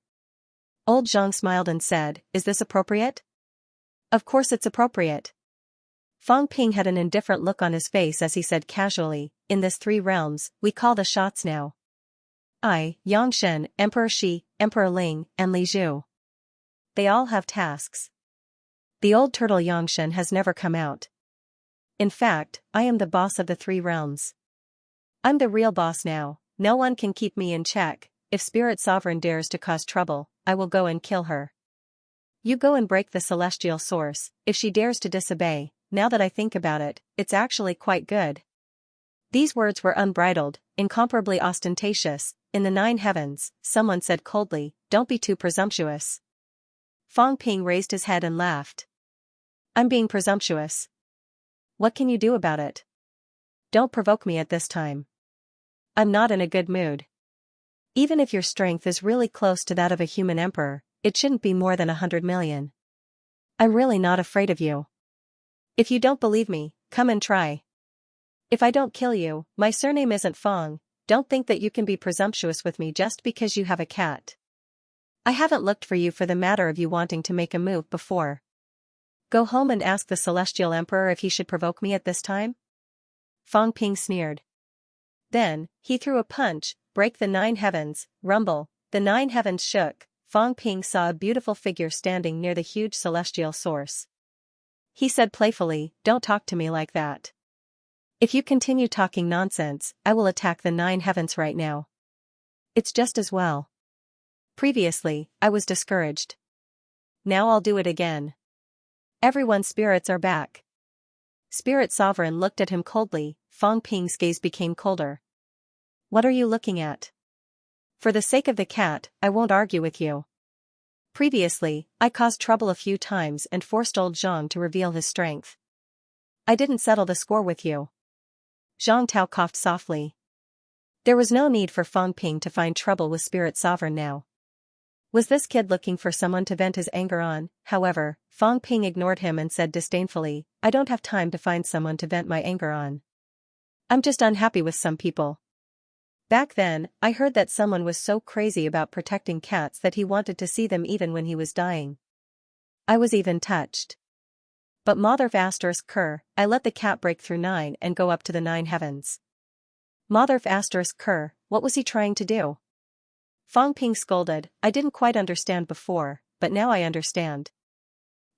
A: Old Zhang smiled and said, is this appropriate? Of course it's appropriate. Fang Ping had an indifferent look on his face as he said casually, in this 3 realms, we call the shots now. I, Yang Shen, Emperor Shi, Emperor Ling, and Li Zhu. They all have tasks. The old turtle Yang Shen has never come out. In fact, I am the boss of the 3 realms. I'm the real boss now, no one can keep me in check. If Spirit Sovereign dares to cause trouble, I will go and kill her. You go and break the celestial source. If she dares to disobey, now that I think about it, it's actually quite good. These words were unbridled, incomparably ostentatious. In the 9 heavens, someone said coldly, don't be too presumptuous. Fang Ping raised his head and laughed. I'm being presumptuous. What can you do about it? Don't provoke me at this time. I'm not in a good mood. Even if your strength is really close to that of a human emperor, it shouldn't be more than 100 million. I'm really not afraid of you. If you don't believe me, come and try. If I don't kill you, my surname isn't Fang. Don't think that you can be presumptuous with me just because you have a cat. I haven't looked for you for the matter of you wanting to make a move before. Go home and ask the Celestial Emperor if he should provoke me at this time? Fang Ping sneered. Then, he threw a punch, break the 9 heavens, rumble, the 9 heavens shook. Fang Ping saw a beautiful figure standing near the huge celestial source. He said playfully, don't talk to me like that. If you continue talking nonsense, I will attack the 9 heavens right now. It's just as well. Previously, I was discouraged. Now I'll do it again. Everyone's spirits are back. Spirit Sovereign looked at him coldly. Fang Ping's gaze became colder. What are you looking at? For the sake of the cat, I won't argue with you. Previously, I caused trouble a few times and forced old Zhang to reveal his strength. I didn't settle the score with you. Zhang Tao coughed softly. There was no need for Fang Ping to find trouble with Spirit Sovereign now. Was this kid looking for someone to vent his anger on? However, Fang Ping ignored him and said disdainfully, I don't have time to find someone to vent my anger on. I'm just unhappy with some people. Back then, I heard that someone was so crazy about protecting cats that he wanted to see them even when he was dying. I was even touched. But Mother asterisk Kerr, I let the cat break through 9 and go up to the 9 heavens. Mother asterisk Kerr, what was he trying to do? Fang Ping scolded, I didn't quite understand before, but now I understand.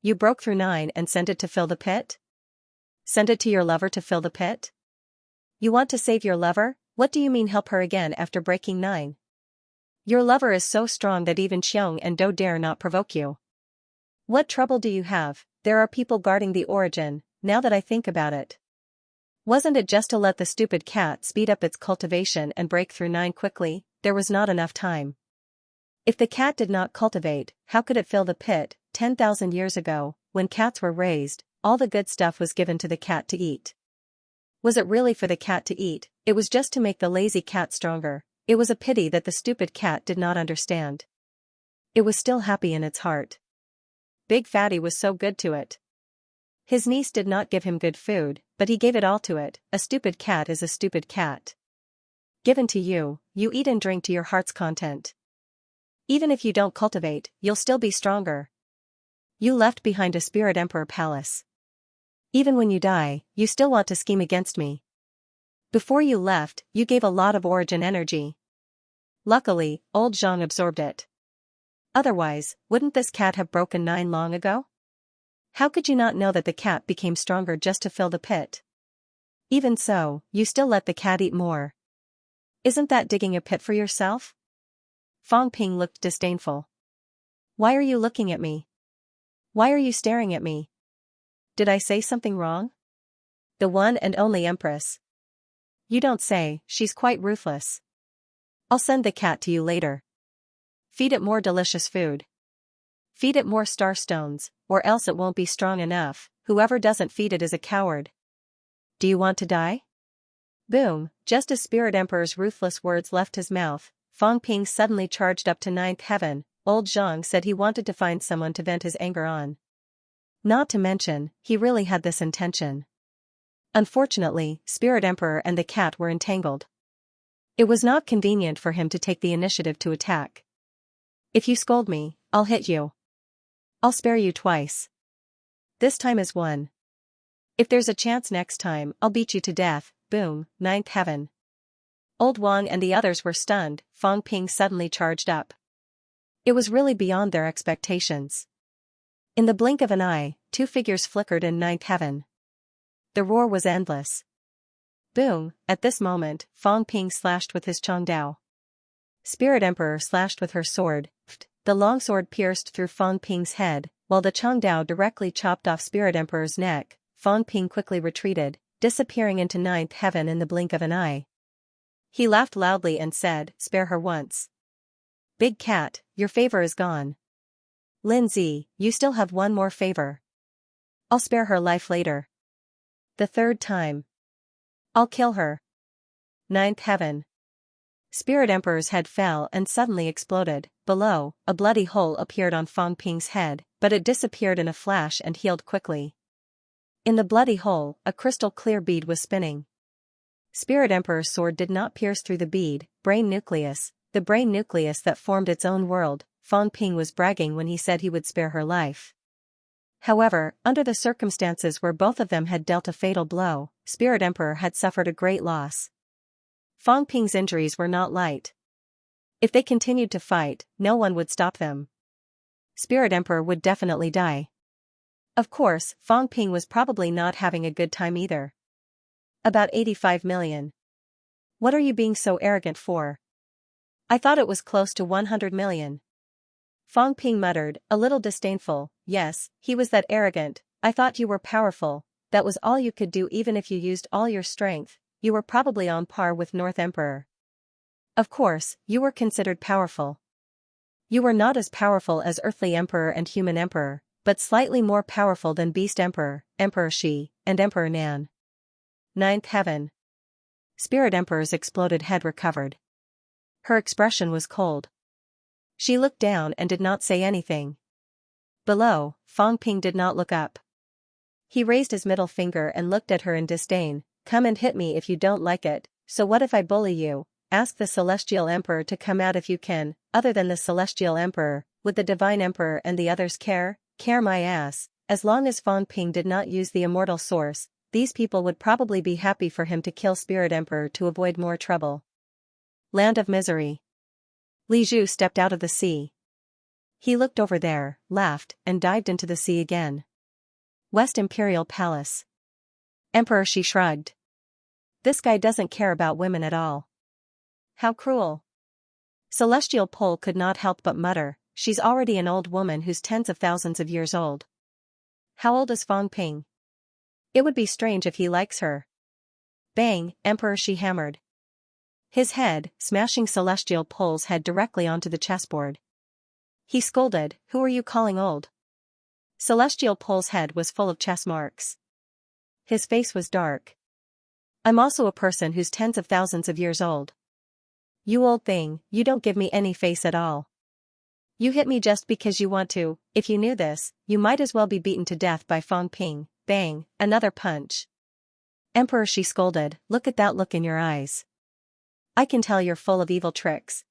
A: You broke through 9 and sent it to fill the pit? Sent it to your lover to fill the pit? You want to save your lover? What do you mean help her again after breaking 9? Your lover is so strong that even Xiong and Do dare not provoke you. What trouble do you have? There are people guarding the origin, now that I think about it. Wasn't it just to let the stupid cat speed up its cultivation and break through 9 quickly? There was not enough time. If the cat did not cultivate, how could it fill the pit? 10,000 years ago, when cats were raised, all the good stuff was given to the cat to eat. Was it really for the cat to eat? It was just to make the lazy cat stronger. It was a pity that the stupid cat did not understand. It was still happy in its heart. Big Fatty was so good to it. His niece did not give him good food, but he gave it all to it. A stupid cat is a stupid cat. Given to you, you eat and drink to your heart's content. Even if you don't cultivate, you'll still be stronger. You left behind a Spirit Emperor palace. Even when you die, you still want to scheme against me. Before you left, you gave a lot of origin energy. Luckily, old Zhang absorbed it. Otherwise, wouldn't this cat have broken 9 long ago? How could you not know that the cat became stronger just to fill the pit? Even so, you still let the cat eat more. Isn't that digging a pit for yourself? Fang Ping looked disdainful. Why are you looking at me? Why are you staring at me? Did I say something wrong? The one and only Empress. You don't say, she's quite ruthless. I'll send the cat to you later. Feed it more delicious food. Feed it more star stones, or else it won't be strong enough. Whoever doesn't feed it is a coward. do you want to die? Boom, just as Spirit Emperor's ruthless words left his mouth, Fang Ping suddenly charged up to ninth heaven. Old Zhang said he wanted to find someone to vent his anger on. Not to mention, he really had this intention. Unfortunately, Spirit Emperor and the cat were entangled. It was not convenient for him to take the initiative to attack. If you scold me, I'll hit you. I'll spare you twice. This time is one. If there's a chance next time, I'll beat you to death. Boom, ninth heaven. Old Wang and the others were stunned. Fang Ping suddenly charged up. It was really beyond their expectations. In the blink of an eye, two figures flickered in ninth heaven. The roar was endless. Boom, at this moment, Fang Ping slashed with his Changdao. Spirit Emperor slashed with her sword. The long sword pierced through Fang Ping's head, while the Changdao directly chopped off Spirit Emperor's neck. Fang Ping quickly retreated, disappearing into ninth heaven in the blink of an eye. He laughed loudly and said, "Spare her once. Big cat, your favor is gone. Lin Zi, you still have one more favor. I'll spare her life later. The third time. I'll kill her." Ninth heaven. Spirit Emperor's head fell and suddenly exploded. Below, a bloody hole appeared on Fang Ping's head, but it disappeared in a flash and healed quickly. In the bloody hole, a crystal-clear bead was spinning. Spirit Emperor's sword did not pierce through the bead. Brain nucleus, the brain nucleus that formed its own world. Fang Ping was bragging when he said he would spare her life. However, under the circumstances where both of them had dealt a fatal blow, Spirit Emperor had suffered a great loss. Fang Ping's injuries were not light. If they continued to fight, no one would stop them. Spirit Emperor would definitely die. Of course, Fang Ping was probably not having a good time either. About 85 million. What are you being so arrogant for? I thought it was close to 100 million. Fang Ping muttered, a little disdainful. Yes, he was that arrogant. I thought you were powerful. That was all you could do even if you used all your strength. You were probably on par with North Emperor. Of course, you were considered powerful. You were not as powerful as Earthly Emperor and Human Emperor, but slightly more powerful than Beast Emperor, Emperor Shi, and Emperor Nan. Ninth heaven. Spirit Emperor's exploded head recovered. Her expression was cold. She looked down and did not say anything. Below, Fang Ping did not look up. He raised his middle finger and looked at her in disdain. Come and hit me if you don't like it. So what if I bully you? Ask the Celestial Emperor to come out if you can. Other than the Celestial Emperor, would the Divine Emperor and the others care? Care my ass. As long as Fang Ping did not use the immortal source, these people would probably be happy for him to kill Spirit Emperor to avoid more trouble. Land of misery. Li Zhu stepped out of the sea. He looked over there, laughed, and dived into the sea again. West Imperial Palace. Emperor Shi shrugged. This guy doesn't care about women at all. How cruel. Celestial Pole could not help but mutter, she's already an old woman who's tens of thousands of years old. How old is Fang Ping? It would be strange if he likes her. Bang, Emperor Shi hammered his head, smashing Celestial Pole's head directly onto the chessboard. He scolded, who are you calling old? Celestial Pole's head was full of chess marks. His face was dark. I'm also a person who's tens of thousands of years old. You old thing, you don't give me any face at all. You hit me just because you want to. If you knew this, you might as well be beaten to death by Fang Ping. Bang, another punch. Emperor Shi scolded, look at that look in your eyes. I can tell you're full of evil tricks.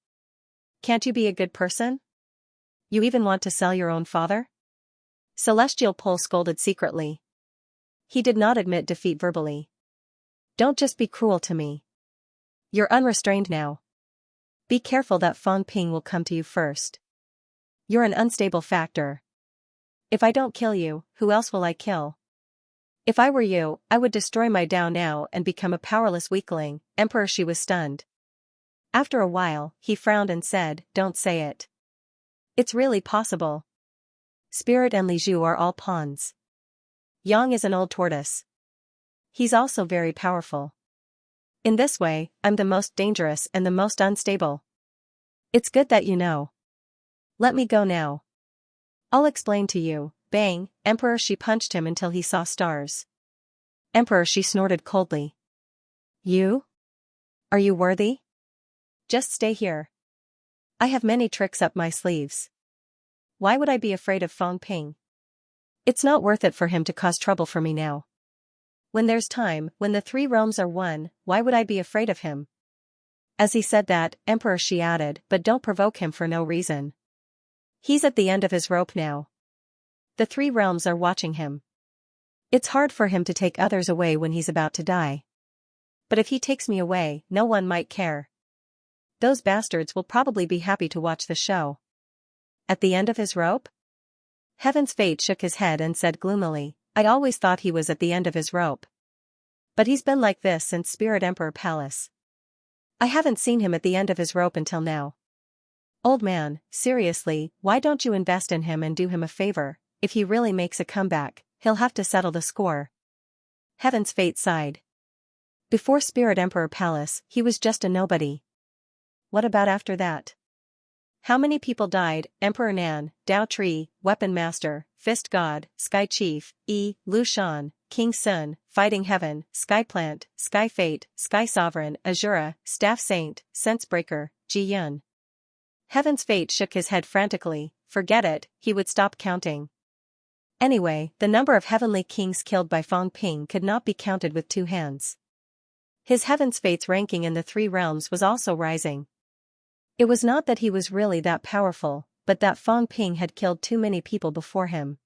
A: Can't you be a good person? You even want to sell your own father? Celestial Pole scolded secretly. He did not admit defeat verbally. Don't just be cruel to me. You're unrestrained now. Be careful that Fang Ping will come to you first. You're an unstable factor. If I don't kill you, who else will I kill? If I were you, I would destroy my Dao now and become a powerless weakling. Emperor Shi was stunned. After a while, he frowned and said, don't say it. It's really possible. Spirit and Li Zhu are all pawns. Yang is an old tortoise. He's also very powerful. In this way, I'm the most dangerous and the most unstable. It's good that you know. Let me go now. I'll explain to you. Bang, Emperor Shi punched him until he saw stars. Emperor, she snorted coldly. You? Are you worthy? Just stay here. I have many tricks up my sleeves. Why would I be afraid of Fong Ping? It's not worth it for him to cause trouble for me now. When there's time, when the three realms are one, why would I be afraid of him? As he said that, Emperor, she added, but don't provoke him for no reason. He's at the end of his rope now. The three realms are watching him. It's hard for him to take others away when he's about to die. But if he takes me away, no one might care. Those bastards will probably be happy to watch the show. At the end of his rope? Heaven's Fate shook his head and said gloomily, I always thought he was at the end of his rope. But he's been like this since Spirit Emperor Palace. I haven't seen him at the end of his rope until now. Old man, seriously, why don't you invest in him and do him a favor? If he really makes a comeback, he'll have to settle the score. Heaven's Fate sighed. Before Spirit Emperor Palace, he was just a nobody. What about after that? How many people died? Emperor Nan, Dao Tree, Weapon Master, Fist God, Sky Chief, Lu Shan, King Sun, Fighting Heaven, Sky Plant, Sky Fate, Sky Sovereign, Azura, Staff Saint, Sense Breaker, Ji Yun. Heaven's Fate shook his head frantically. Forget it, he would stop counting. Anyway, the number of heavenly kings killed by Fong Ping could not be counted with two hands. His Heaven's Fate's ranking in the three realms was also rising. It was not that he was really that powerful, but that Fong Ping had killed too many people before him.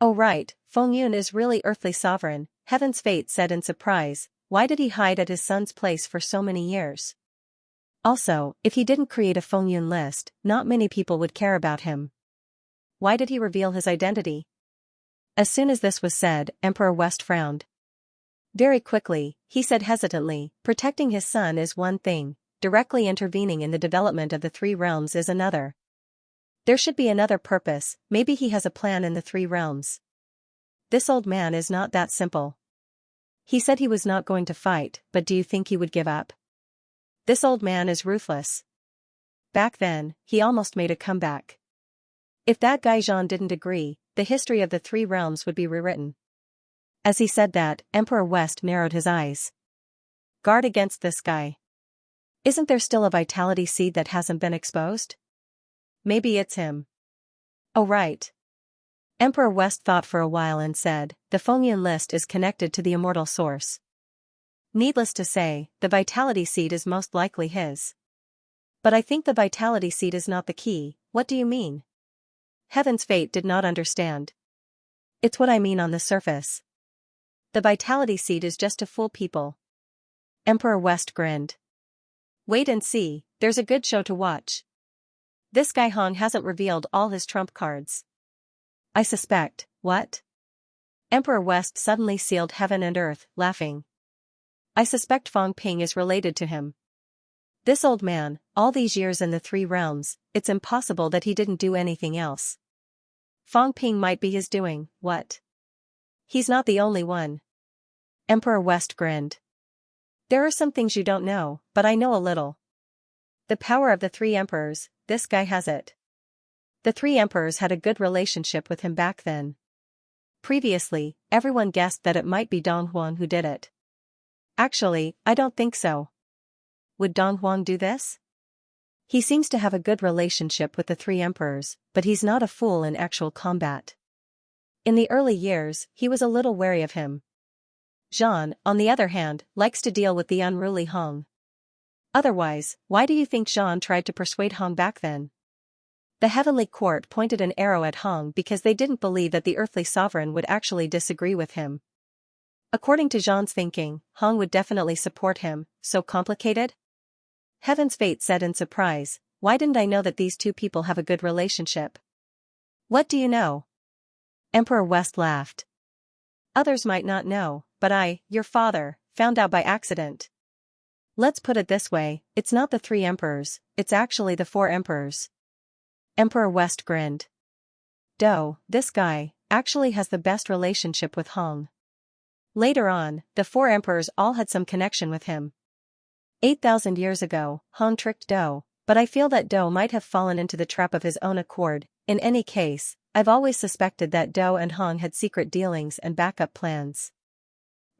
A: Oh right, Feng Yun is really earthly sovereign, Heaven's Fate said in surprise. Why did he hide at his son's place for so many years? Also, if he didn't create a Feng Yun list, not many people would care about him. Why did he reveal his identity? As soon as this was said, Emperor West frowned. Very quickly, he said hesitantly, protecting his son is one thing, directly intervening in the development of the three realms is another. There should be another purpose, maybe he has a plan in the three realms. This old man is not that simple. He said he was not going to fight, but do you think he would give up? This old man is ruthless. Back then, he almost made a comeback. If that guy Jean didn't agree, the history of the three realms would be rewritten. As he said that, Emperor West narrowed his eyes. Guard against this guy. Isn't there still a vitality seed that hasn't been exposed? Maybe it's him. Oh right. Emperor West thought for a while and said, the Feng Yun list is connected to the immortal source. Needless to say, the vitality seed is most likely his. But I think the vitality seed is not the key. What do you mean? Heaven's Fate did not understand. It's what I mean on the surface. The vitality seed is just to fool people. Emperor West grinned. Wait and see, there's a good show to watch. This guy Hong hasn't revealed all his trump cards. I suspect, what? Emperor West suddenly sealed heaven and earth, laughing. I suspect Fong Ping is related to him. This old man, all these years in the three realms, it's impossible that he didn't do anything else. Fong Ping might be his doing, what? He's not the only one. Emperor West grinned. There are some things you don't know, but I know a little. The power of the three emperors, this guy has it. The three emperors had a good relationship with him back then. Previously, everyone guessed that it might be Dong Huang who did it. Actually, I don't think so. Would Dong Huang do this? He seems to have a good relationship with the three emperors, but he's not a fool in actual combat. In the early years, he was a little wary of him. Jean, on the other hand, likes to deal with the unruly Hong. Otherwise, why do you think Jean tried to persuade Hong back then? The heavenly court pointed an arrow at Hong because they didn't believe that the earthly sovereign would actually disagree with him. According to Jean's thinking, Hong would definitely support him. So complicated? Heaven's Fate said in surprise, why didn't I know that these two people have a good relationship? What do you know? Emperor West laughed. Others might not know, but I, your father, found out by accident. Let's put it this way, it's not the three emperors, it's actually the four emperors. Emperor West grinned. Do, this guy, actually has the best relationship with Hong. Later on, the four emperors all had some connection with him. 8,000 years ago, Hong tricked Do, but I feel that Do might have fallen into the trap of his own accord. In any case, I've always suspected that Do and Hong had secret dealings and backup plans.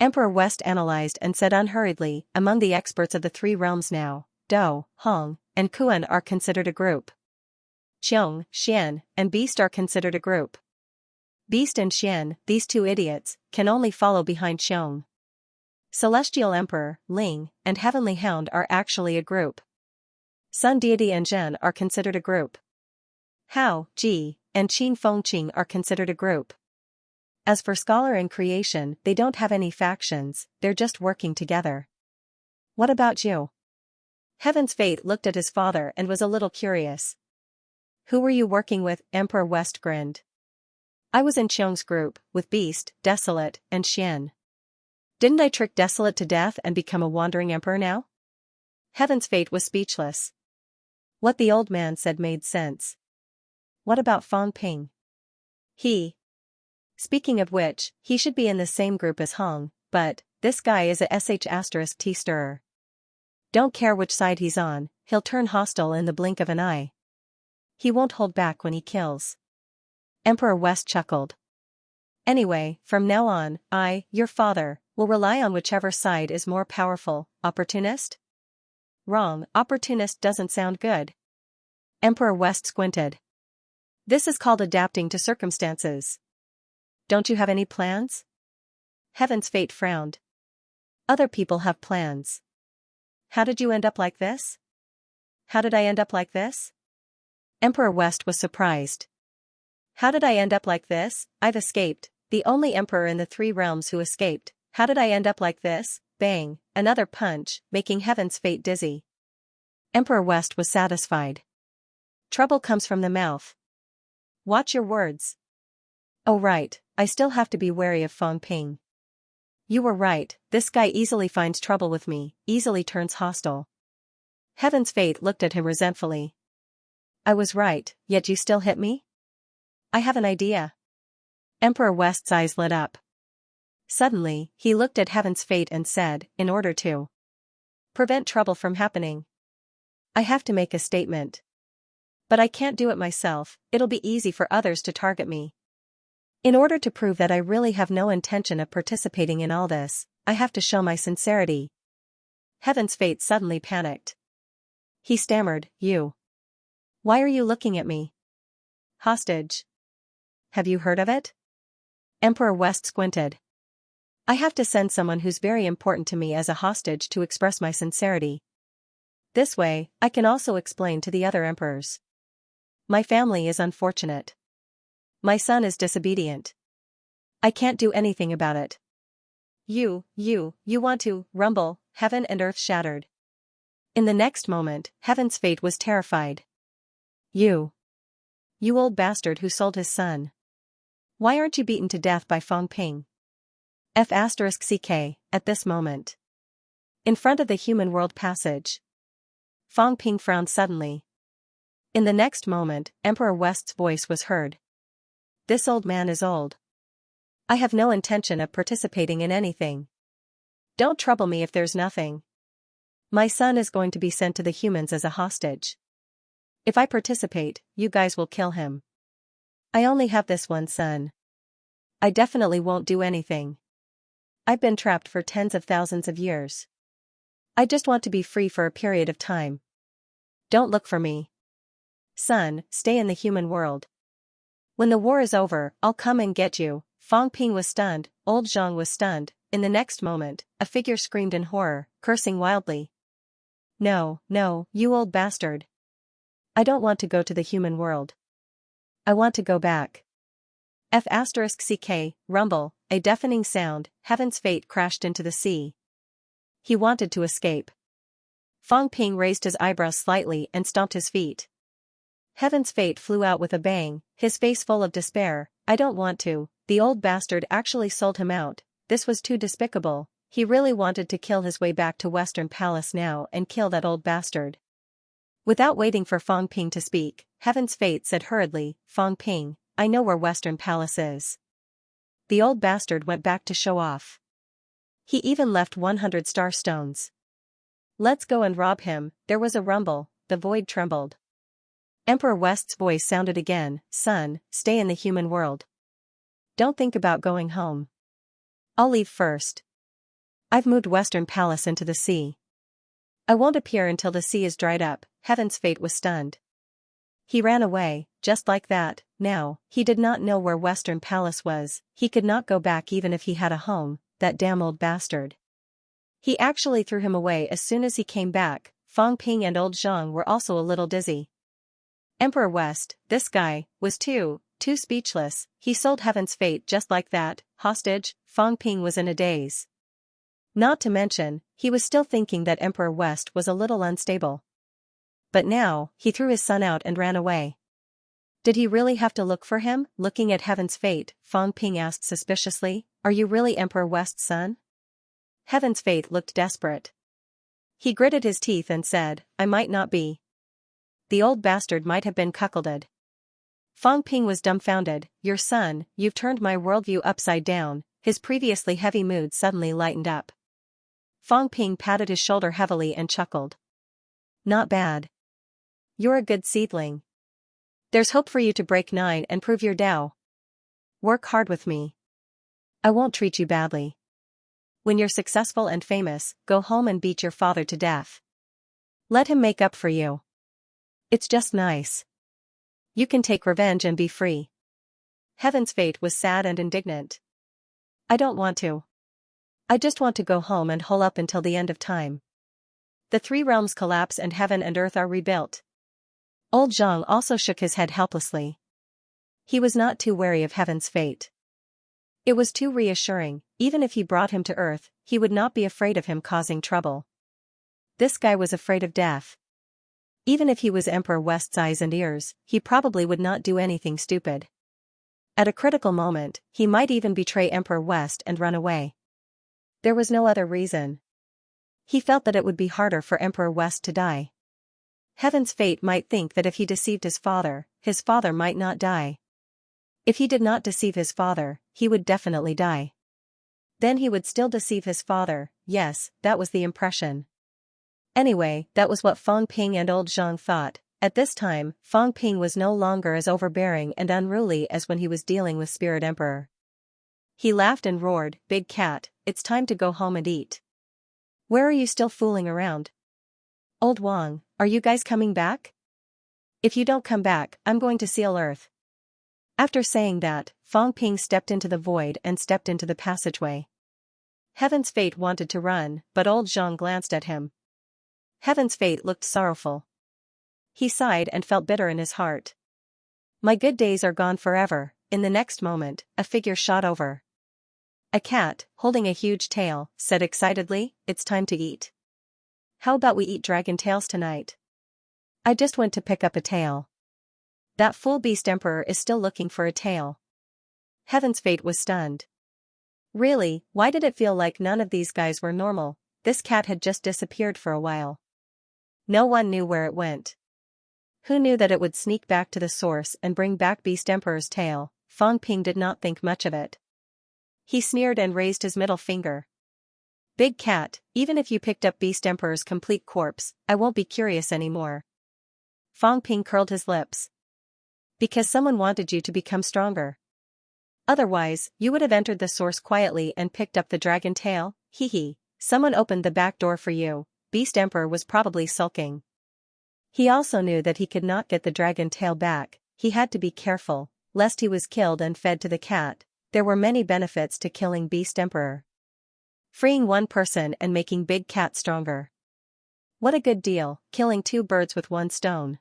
A: Emperor West analyzed and said unhurriedly, among the experts of the three realms now, Dou, Hong, and Kuan are considered a group. Qiong, Xian, and Beast are considered a group. Beast and Xian, these two idiots, can only follow behind Qiong. Celestial Emperor, Ling, and Heavenly Hound are actually a group. Sun Deity and Zhen are considered a group. Hao, Ji, and Qin Fengqing are considered a group. As for Scholar and Creation, they don't have any factions, they're just working together. What about you? Heaven's Fate looked at his father and was a little curious. Who were you working with? Emperor West grinned. I was in Qiong's group, with Beast, Desolate, and Xian. Didn't I trick Desolate to death and become a wandering emperor now? Heaven's Fate was speechless. What the old man said made sense. What about Fang Ping? Speaking of which, he should be in the same group as Hong, but this guy is a sh*t stirrer. Don't care which side he's on, he'll turn hostile in the blink of an eye. He won't hold back when he kills. Emperor West chuckled. Anyway, from now on, your father, will rely on whichever side is more powerful. Opportunist? Wrong, opportunist doesn't sound good. Emperor West squinted. This is called adapting to circumstances. Don't you have any plans? Heaven's Fate frowned. Other people have plans. How did you end up like this? How did I end up like this? Emperor West was surprised. How did I end up like this? I've escaped, the only emperor in the three realms who escaped. How did I end up like this? Bang, another punch, making Heaven's Fate dizzy. Emperor West was satisfied. Trouble comes from the mouth. Watch your words. Oh right, I still have to be wary of Fang Ping. You were right, this guy easily finds trouble with me, easily turns hostile. Heaven's Fate looked at him resentfully. I was right, yet you still hit me? I have an idea. Emperor West's eyes lit up. Suddenly, he looked at Heaven's Fate and said, in order to prevent trouble from happening, I have to make a statement. But I can't do it myself, it'll be easy for others to target me. In order to prove that I really have no intention of participating in all this, I have to show my sincerity. Heaven's Fate suddenly panicked. He stammered, You. Why are you looking at me? Hostage. Have you heard of it? Emperor West squinted. I have to send someone who's very important to me as a hostage to express my sincerity. This way, I can also explain to the other emperors. My family is unfortunate. My son is disobedient. I can't do anything about it. You want to rumble, heaven and earth shattered. In the next moment, Heaven's Fate was terrified. You old bastard who sold his son. Why aren't you beaten to death by Fang Ping? F***ck, at this moment. In front of the human world passage. Fang Ping frowned suddenly. In the next moment, Emperor West's voice was heard. This old man is old. I have no intention of participating in anything. Don't trouble me if there's nothing. My son is going to be sent to the humans as a hostage. If I participate, you guys will kill him. I only have this one son. I definitely won't do anything. I've been trapped for tens of thousands of years. I just want to be free for a period of time. Don't look for me. Son, stay in the human world. When the war is over, I'll come and get you. Fang Ping was stunned, old Zhang was stunned. In the next moment, a figure screamed in horror, cursing wildly. No, you old bastard. I don't want to go to the human world. I want to go back. F***ck, rumble, a deafening sound, Heaven's Fate crashed into the sea. He wanted to escape. Fang Ping raised his eyebrows slightly and stomped his feet. Heaven's Fate flew out with a bang, his face full of despair. I don't want to. The old bastard actually sold him out. This was too despicable. He really wanted to kill his way back to Western Palace now and kill that old bastard. Without waiting for Fang Ping to speak, Heaven's Fate said hurriedly, Fang Ping, I know where Western Palace is. The old bastard went back to show off. He even left 100 star stones. Let's go and rob him. There was a rumble, the void trembled. Emperor West's voice sounded again, son, stay in the human world. Don't think about going home. I'll leave first. I've moved Western Palace into the sea. I won't appear until the sea is dried up. Heaven's fate was stunned. He ran away, just like that. Now, he did not know where Western Palace was. He could not go back even if he had a home, that damn old bastard. He actually threw him away as soon as he came back. Fang Ping and old Zhang were also a little dizzy. Emperor West, this guy, was too speechless. He sold Heaven's fate just like that, hostage. Fang Ping was in a daze. Not to mention, he was still thinking that Emperor West was a little unstable. But now, he threw his son out and ran away. Did he really have to look for him? Looking at Heaven's fate, Fang Ping asked suspiciously, "Are you really Emperor West's son?" Heaven's fate looked desperate. He gritted his teeth and said, "I might not be. The old bastard might have been cuckolded." Fang Ping was dumbfounded. "Your son, you've turned my worldview upside down." His previously heavy mood suddenly lightened up. Fang Ping patted his shoulder heavily and chuckled. "Not bad. You're a good seedling. There's hope for you to break 9 and prove your Tao. Work hard with me. I won't treat you badly. When you're successful and famous, go home and beat your father to death. Let him make up for you. It's just nice. You can take revenge and be free." Heaven's fate was sad and indignant. "I don't want to. I just want to go home and hole up until the end of time. The 3 realms collapse and heaven and earth are rebuilt." Old Zhang also shook his head helplessly. He was not too wary of Heaven's fate. It was too reassuring. Even if he brought him to earth, he would not be afraid of him causing trouble. This guy was afraid of death. Even if he was Emperor West's eyes and ears, he probably would not do anything stupid. At a critical moment, he might even betray Emperor West and run away. There was no other reason. He felt that it would be harder for Emperor West to die. Heaven's fate might think that if he deceived his father might not die. If he did not deceive his father, he would definitely die. Then he would still deceive his father. Yes, that was the impression. Anyway, that was what Fang Ping and old Zhang thought. At this time, Fang Ping was no longer as overbearing and unruly as when he was dealing with Spirit Emperor. He laughed and roared, "Big cat, it's time to go home and eat. Where are you still fooling around? Old Wang, are you guys coming back? If you don't come back, I'm going to seal Earth." After saying that, Fang Ping stepped into the void and stepped into the passageway. Heaven's fate wanted to run, but old Zhang glanced at him. Heaven's fate looked sorrowful. He sighed and felt bitter in his heart. "My good days are gone forever." In the next moment, a figure shot over. A cat, holding a huge tail, said excitedly, "It's time to eat. How about we eat dragon tails tonight? I just went to pick up a tail. That fool beast emperor is still looking for a tail." Heaven's fate was stunned. Really, why did it feel like none of these guys were normal? This cat had just disappeared for a while. No one knew where it went. Who knew that it would sneak back to the source and bring back Beast Emperor's tail? Fang Ping did not think much of it. He sneered and raised his middle finger. "Big cat, even if you picked up Beast Emperor's complete corpse, I won't be curious anymore." Fang Ping curled his lips. "Because someone wanted you to become stronger. Otherwise, you would have entered the source quietly and picked up the dragon tail." "Hee hee, someone opened the back door for you." Beast Emperor was probably sulking. He also knew that he could not get the dragon tail back. He had to be careful, lest he was killed and fed to the cat. There were many benefits to killing Beast Emperor. Freeing one person and making Big Cat stronger. What a good deal, killing 2 birds with 1 stone.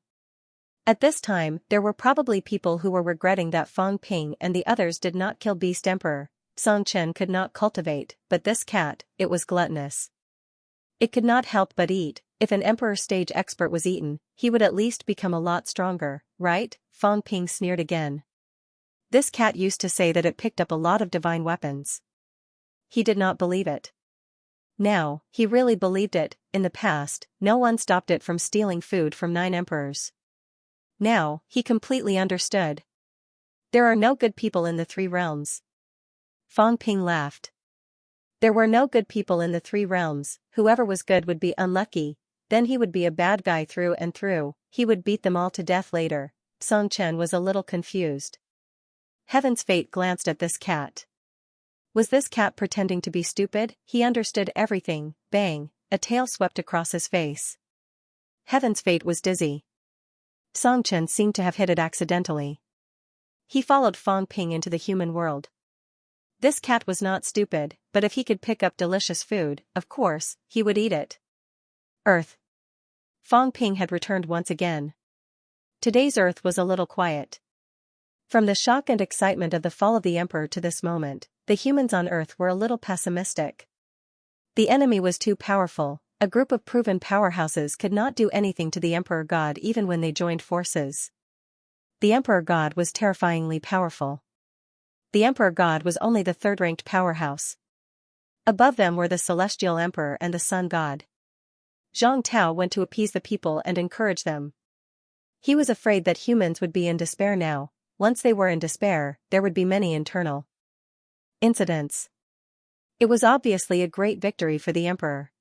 A: At this time, there were probably people who were regretting that Fang Ping and the others did not kill Beast Emperor. Song Chen could not cultivate, but this cat, it was gluttonous. It could not help but eat. If an Emperor stage expert was eaten, he would at least become a lot stronger, right? Fang Ping sneered again. This cat used to say that it picked up a lot of divine weapons. He did not believe it. Now, he really believed it. In the past, no one stopped it from stealing food from 9 emperors. Now, he completely understood. There are no good people in the 3 realms. Fang Ping laughed. There were no good people in the 3 realms. Whoever was good would be unlucky. Then he would be a bad guy through and through. He would beat them all to death later. Song Chen was a little confused. Heaven's fate glanced at this cat. Was this cat pretending to be stupid? He understood everything. Bang, a tail swept across his face. Heaven's fate was dizzy. Songchen seemed to have hit it accidentally. He followed Fong Ping into the human world. This cat was not stupid, but if he could pick up delicious food, of course, he would eat it. Earth. Fong Ping had returned once again. Today's Earth was a little quiet. From the shock and excitement of the fall of the Emperor to this moment, the humans on Earth were a little pessimistic. The enemy was too powerful. A group of proven powerhouses could not do anything to the Emperor God even when they joined forces. The Emperor God was terrifyingly powerful. The Emperor God was only the third-ranked powerhouse. Above them were the Celestial Emperor and the Sun God. Zhang Tao went to appease the people and encourage them. He was afraid that humans would be in despair now. Once they were in despair, there would be many internal incidents. It was obviously a great victory for the Emperor.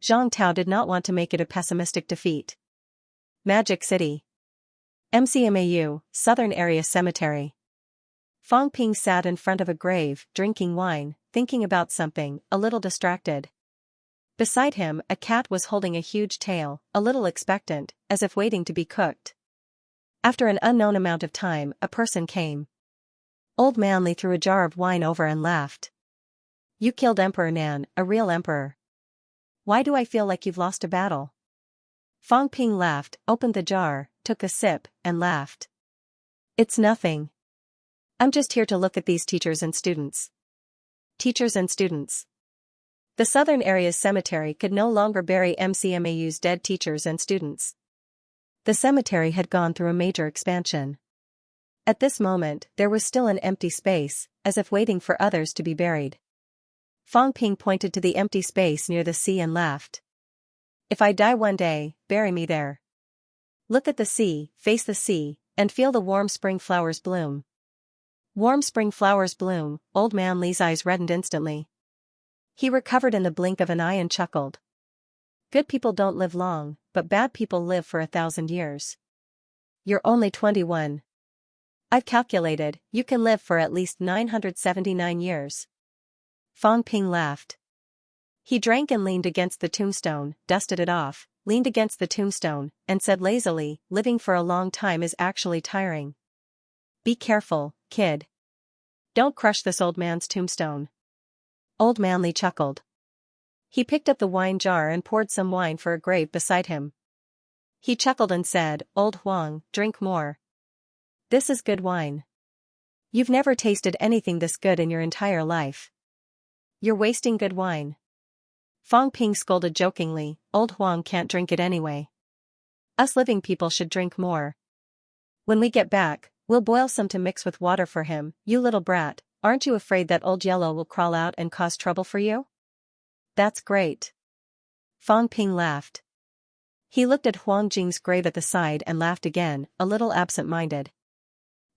A: Zhang Tao did not want to make it a pessimistic defeat. Magic City. MCMAU, Southern Area Cemetery. Fong Ping sat in front of a grave, drinking wine, thinking about something, a little distracted. Beside him, a cat was holding a huge tail, a little expectant, as if waiting to be cooked. After an unknown amount of time, a person came. Old Manly threw a jar of wine over and laughed. You killed Emperor Nan, a real emperor. Why do I feel like you've lost a battle? Fong Ping laughed, opened the jar, took a sip, and laughed. It's nothing. I'm just here to look at these teachers and students. Teachers and students. The Southern Area's cemetery could no longer bury MCMAU's dead teachers and students. The cemetery had gone through a major expansion. At this moment, there was still an empty space, as if waiting for others to be buried. Fong Ping pointed to the empty space near the sea and laughed. If I die one day, bury me there. Look at the sea, face the sea, and feel the warm spring flowers bloom. Warm spring flowers bloom. Old Man Li's eyes reddened instantly. He recovered in the blink of an eye and chuckled. Good people don't live long, but bad people live for 1,000 years. You're only 21. I've calculated, you can live for at least 979 years. Fong Ping laughed. He drank and leaned against the tombstone, dusted it off, leaned against the tombstone, and said lazily, living for a long time is actually tiring. Be careful, kid. Don't crush this old man's tombstone. Old Manly chuckled. He picked up the wine jar and poured some wine for a grave beside him. He chuckled and said, Old Huang, drink more. This is good wine. You've never tasted anything this good in your entire life. You're wasting good wine. Fong Ping scolded jokingly, Old Huang can't drink it anyway. Us living people should drink more. When we get back, we'll boil some to mix with water for him. You little brat, aren't you afraid that Old Yellow will crawl out and cause trouble for you? That's great. Fong Ping laughed. He looked at Huang Jing's grave at the side and laughed again, a little absent-minded.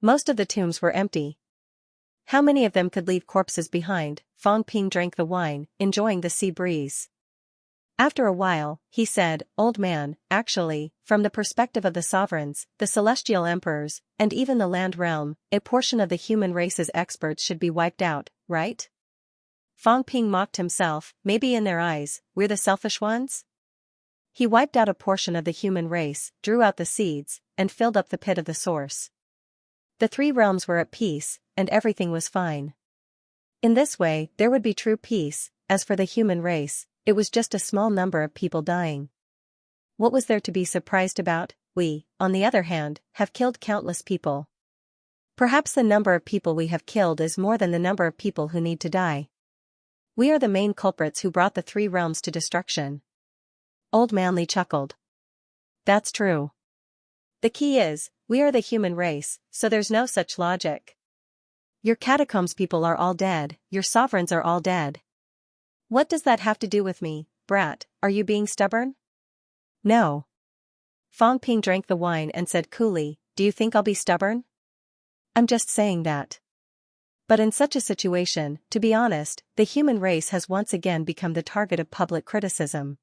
A: Most of the tombs were empty. How many of them could leave corpses behind? Fong Ping drank the wine, enjoying the sea breeze. After a while, he said, Old man, actually, from the perspective of the sovereigns, the celestial emperors, and even the land realm, a portion of the human race's experts should be wiped out, right? Fong Ping mocked himself, maybe in their eyes, we're the selfish ones? He wiped out a portion of the human race, drew out the seeds, and filled up the pit of the source. The three realms were at peace, and everything was fine. In this way, there would be true peace. As for the human race, it was just a small number of people dying. What was there to be surprised about? We, on the other hand, have killed countless people. Perhaps the number of people we have killed is more than the number of people who need to die. We are the main culprits who brought the three realms to destruction. Old Manly chuckled. That's true. The key is, we are the human race, so there's no such logic. Your catacombs people are all dead, your sovereigns are all dead. What does that have to do with me, brat? Are you being stubborn? No. Fong Ping drank the wine and said coolly, do you think I'll be stubborn? I'm just saying that. But in such a situation, to be honest, the human race has once again become the target of public criticism.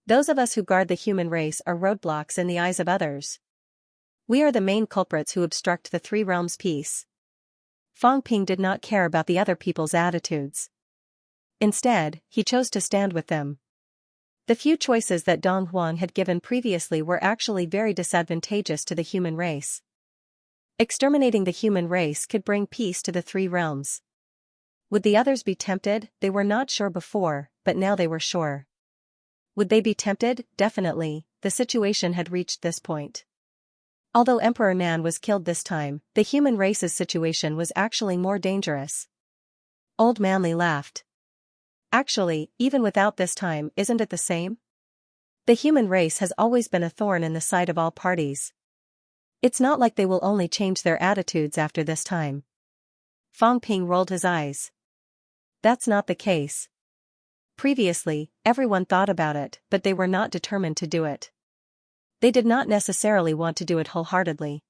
A: Those of us who guard the human race are roadblocks in the eyes of others. We are the main culprits who obstruct the three realms' peace. Fang Ping did not care about the other people's attitudes. Instead, he chose to stand with them. The few choices that Dong Huang had given previously were actually very disadvantageous to the human race. Exterminating the human race could bring peace to the three realms. Would the others be tempted? They were not sure before, but now they were sure. Would they be tempted? Definitely, the situation had reached this point. Although Emperor Nan was killed this time, the human race's situation was actually more dangerous. Old Manly laughed. Actually, even without this time, isn't it the same? The human race has always been a thorn in the side of all parties. It's not like they will only change their attitudes after this time. Fang Ping rolled his eyes. That's not the case. Previously, everyone thought about it, but they were not determined to do it. They did not necessarily want to do it wholeheartedly.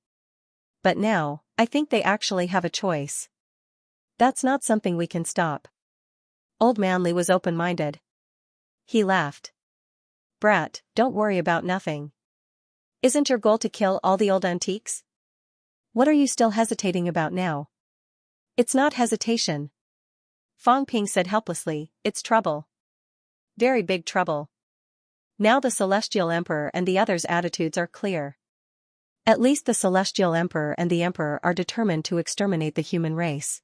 A: But now, I think they actually have a choice. That's not something we can stop. Old Manly was open-minded. He laughed. Brat, don't worry about nothing. Isn't your goal to kill all the old antiques? What are you still hesitating about now? It's not hesitation. Fang Ping said helplessly, it's trouble. Very big trouble. Now the Celestial Emperor and the others' attitudes are clear. At least the Celestial Emperor and the Emperor are determined to exterminate the human race.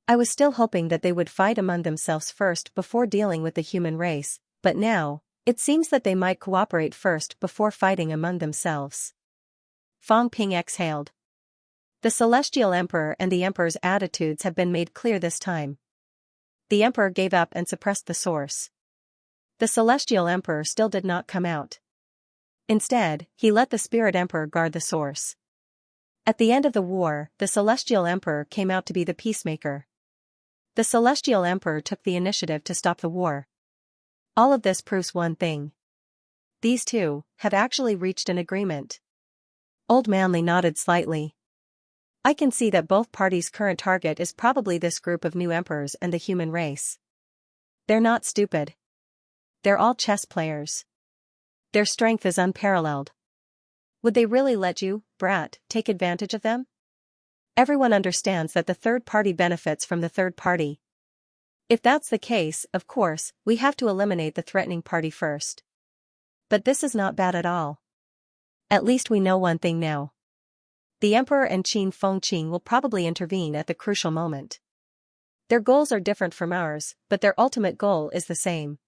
A: I was still hoping that they would fight among themselves first before dealing with the human race, but now, it seems that they might cooperate first before fighting among themselves. Fang Ping exhaled. The Celestial Emperor and the Emperor's attitudes have been made clear this time. The Emperor gave up and suppressed the source. The Celestial Emperor still did not come out. Instead, he let the Spirit Emperor guard the source. At the end of the war, the Celestial Emperor came out to be the peacemaker. The Celestial Emperor took the initiative to stop the war. All of this proves one thing. These two have actually reached an agreement. Old Manly nodded slightly. I can see that both parties' current target is probably this group of new emperors and the human race. They're not stupid. They're all chess players. Their strength is unparalleled. Would they really let you, Brat, take advantage of them? Everyone understands that the third party benefits from the third party. If that's the case, of course, we have to eliminate the threatening party first. But this is not bad at all. At least we know one thing now. The Emperor and Qin Fengqing will probably intervene at the crucial moment. Their goals are different from ours, but their ultimate goal is the same.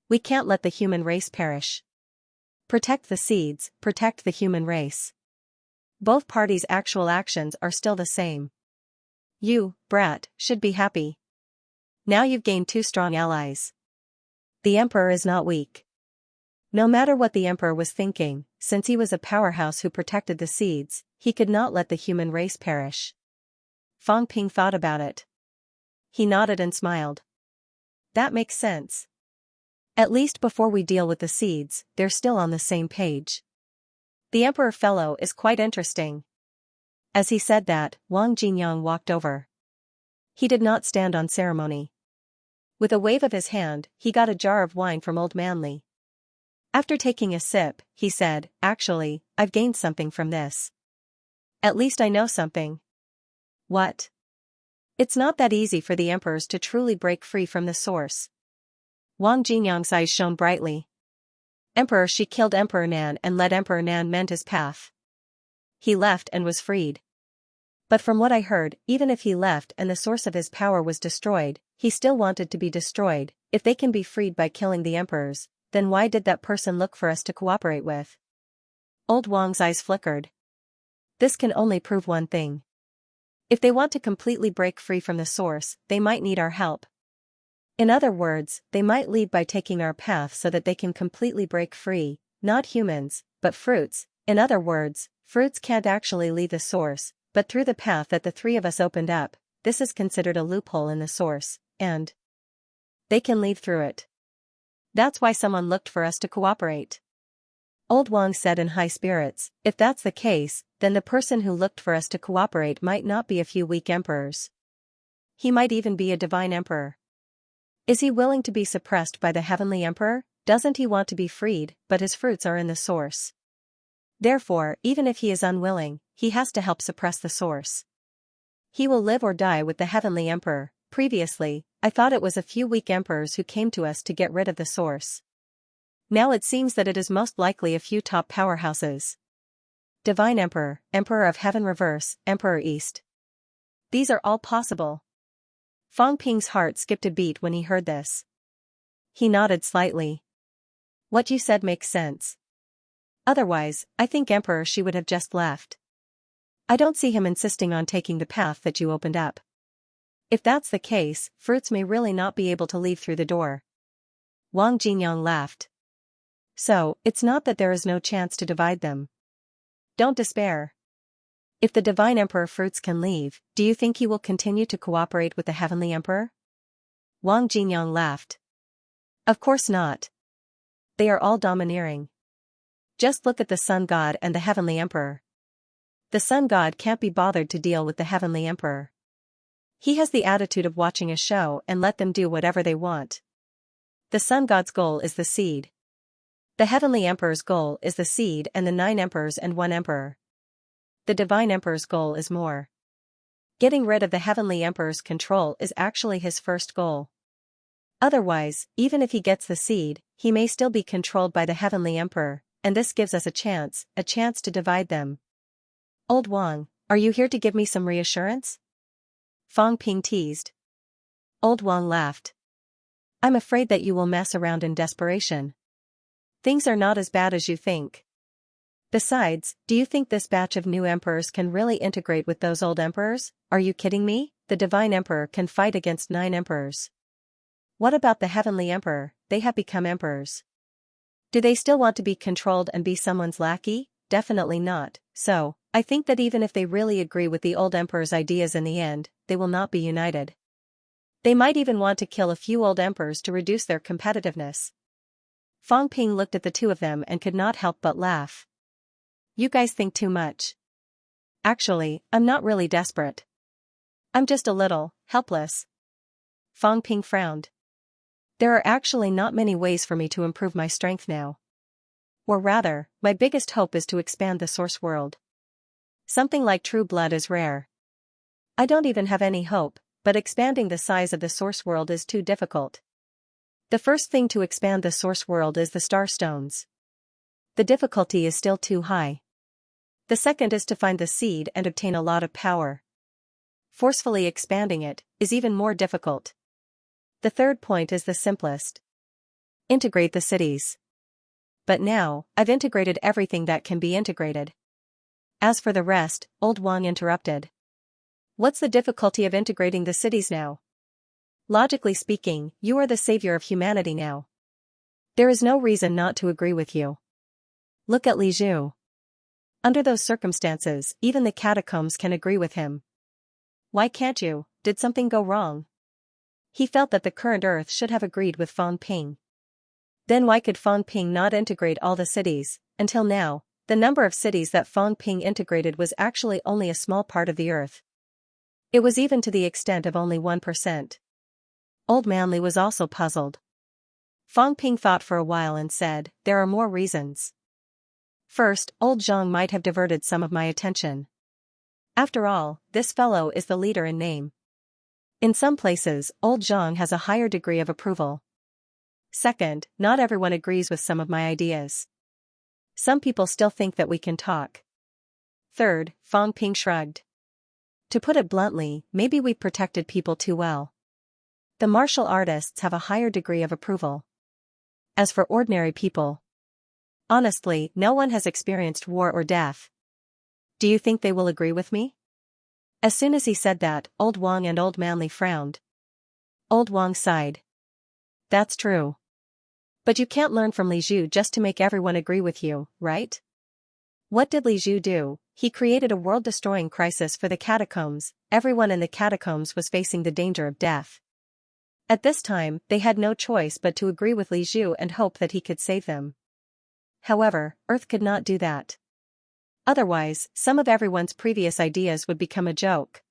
A: We can't let the human race perish. Protect the seeds, protect the human race. Both parties' actual actions are still the same. You, Brat, should be happy. Now you've gained two strong allies. The Emperor is not weak. No matter what the Emperor was thinking, since he was a powerhouse who protected the seeds, he could not let the human race perish. Fang Ping thought about it. He nodded and smiled. That makes sense. At least before we deal with the seeds, they're still on the same page. The Emperor fellow is quite interesting. As he said that, Wang Jinyang walked over. He did not stand on ceremony. With a wave of his hand, he got a jar of wine from Old Manly. After taking a sip, he said, actually, I've gained something from this. At least I know something. What? It's not that easy for the emperors to truly break free from the source. Wang Jinyang's eyes shone brightly. Emperor, she killed Emperor Nan and let Emperor Nan mend his path. He left and was freed. But from what I heard, even if he left and the source of his power was destroyed, he still wanted to be destroyed. If they can be freed by killing the emperors, then why did that person look for us to cooperate with? Old Wang's eyes flickered. This can only prove one thing. If they want to completely break free from the source, they might need our help. In other words, they might lead by taking our path so that they can completely break free, not humans, but fruits. In other words, fruits can't actually leave the source, but through the path that the three of us opened up, this is considered a loophole in the source, and they can leave through it. That's why someone looked for us to cooperate. Old Wang said in high spirits, if that's the case, then the person who looked for us to cooperate might not be a few weak emperors. He might even be a divine emperor. Is he willing to be suppressed by the heavenly emperor? Doesn't he want to be freed, but his fruits are in the source. Therefore, even if he is unwilling, he has to help suppress the source. He will live or die with the Heavenly Emperor. Previously, I thought it was a few weak emperors who came to us to get rid of the source. Now it seems that it is most likely a few top powerhouses. Divine Emperor, Emperor of Heaven Reverse, Emperor East. These are all possible. Fang Ping's heart skipped a beat when he heard this. He nodded slightly. What you said makes sense. Otherwise, I think Emperor Shi would have just left. I don't see him insisting on taking the path that you opened up. If that's the case, fruits may really not be able to leave through the door. Wang Jinyang laughed. So, it's not that there is no chance to divide them. Don't despair. If the Divine Emperor fruits can leave, do you think he will continue to cooperate with the Heavenly Emperor? Wang Jinyang laughed. Of course not. They are all domineering. Just look at the Sun God and the Heavenly Emperor. The Sun God can't be bothered to deal with the Heavenly Emperor. He has the attitude of watching a show and let them do whatever they want. The Sun God's goal is the seed. The Heavenly Emperor's goal is the seed and the 9 emperors and 1 emperor. The Divine Emperor's goal is more. Getting rid of the Heavenly Emperor's control is actually his first goal. Otherwise, even if he gets the seed, he may still be controlled by the Heavenly Emperor, and this gives us a chance to divide them. Old Wang, are you here to give me some reassurance? Fang Ping teased. Old Wang laughed. I'm afraid that you will mess around in desperation. Things are not as bad as you think. Besides, do you think this batch of new emperors can really integrate with those old emperors? Are you kidding me? The Divine Emperor can fight against 9 emperors. What about the Heavenly Emperor? They have become emperors. Do they still want to be controlled and be someone's lackey? Definitely not. So, I think that even if they really agree with the old emperor's ideas in the end, they will not be united. They might even want to kill a few old emperors to reduce their competitiveness. Fang Ping looked at the two of them and could not help but laugh. You guys think too much. Actually, I'm not really desperate. I'm just a little helpless. Fang Ping frowned. There are actually not many ways for me to improve my strength now. Or rather, my biggest hope is to expand the source world. Something like true blood is rare. I don't even have any hope, but expanding the size of the source world is too difficult. The first thing to expand the source world is the star stones. The difficulty is still too high. The second is to find the seed and obtain a lot of power. Forcefully expanding it is even more difficult. The third point is the simplest. Integrate the cities. But now, I've integrated everything that can be integrated. As for the rest, Old Wang interrupted. What's the difficulty of integrating the cities now? Logically speaking, you are the savior of humanity now. There is no reason not to agree with you. Look at Li Zhu. Under those circumstances, even the catacombs can agree with him. Why can't you? Did something go wrong? He felt that the current Earth should have agreed with Fang Ping. Then why could Fang Ping not integrate all the cities? Until now, the number of cities that Fang Ping integrated was actually only a small part of the Earth. It was even to the extent of only 1%. Old Manly was also puzzled. Fang Ping thought for a while and said, there are more reasons. First, Old Zhang might have diverted some of my attention. After all, this fellow is the leader in name. In some places, Old Zhang has a higher degree of approval. Second, not everyone agrees with some of my ideas. Some people still think that we can talk. Third, Fang Ping shrugged. To put it bluntly, maybe we protected people too well. The martial artists have a higher degree of approval. As for ordinary people, honestly, no one has experienced war or death. Do you think they will agree with me? As soon as he said that, Old Wang and Old Manly frowned. Old Wang sighed. That's true. But you can't learn from Li Zhu just to make everyone agree with you, right? What did Li Zhu do? He created a world-destroying crisis for the catacombs. Everyone in the catacombs was facing the danger of death. At this time, they had no choice but to agree with Li Zhu and hope that he could save them. However, Earth could not do that. Otherwise, some of everyone's previous ideas would become a joke.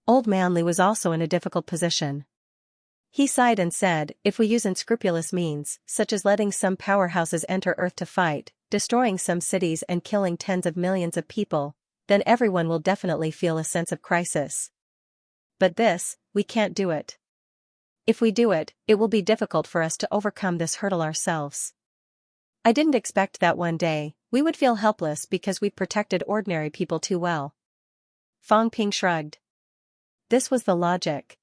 A: Old Manly was also in a difficult position. He sighed and said, if we use unscrupulous means, such as letting some powerhouses enter Earth to fight, destroying some cities and killing tens of millions of people, then everyone will definitely feel a sense of crisis. But this, we can't do it. If we do it, it will be difficult for us to overcome this hurdle ourselves. I didn't expect that one day, we would feel helpless because we protected ordinary people too well. Fang Ping shrugged. This was the logic.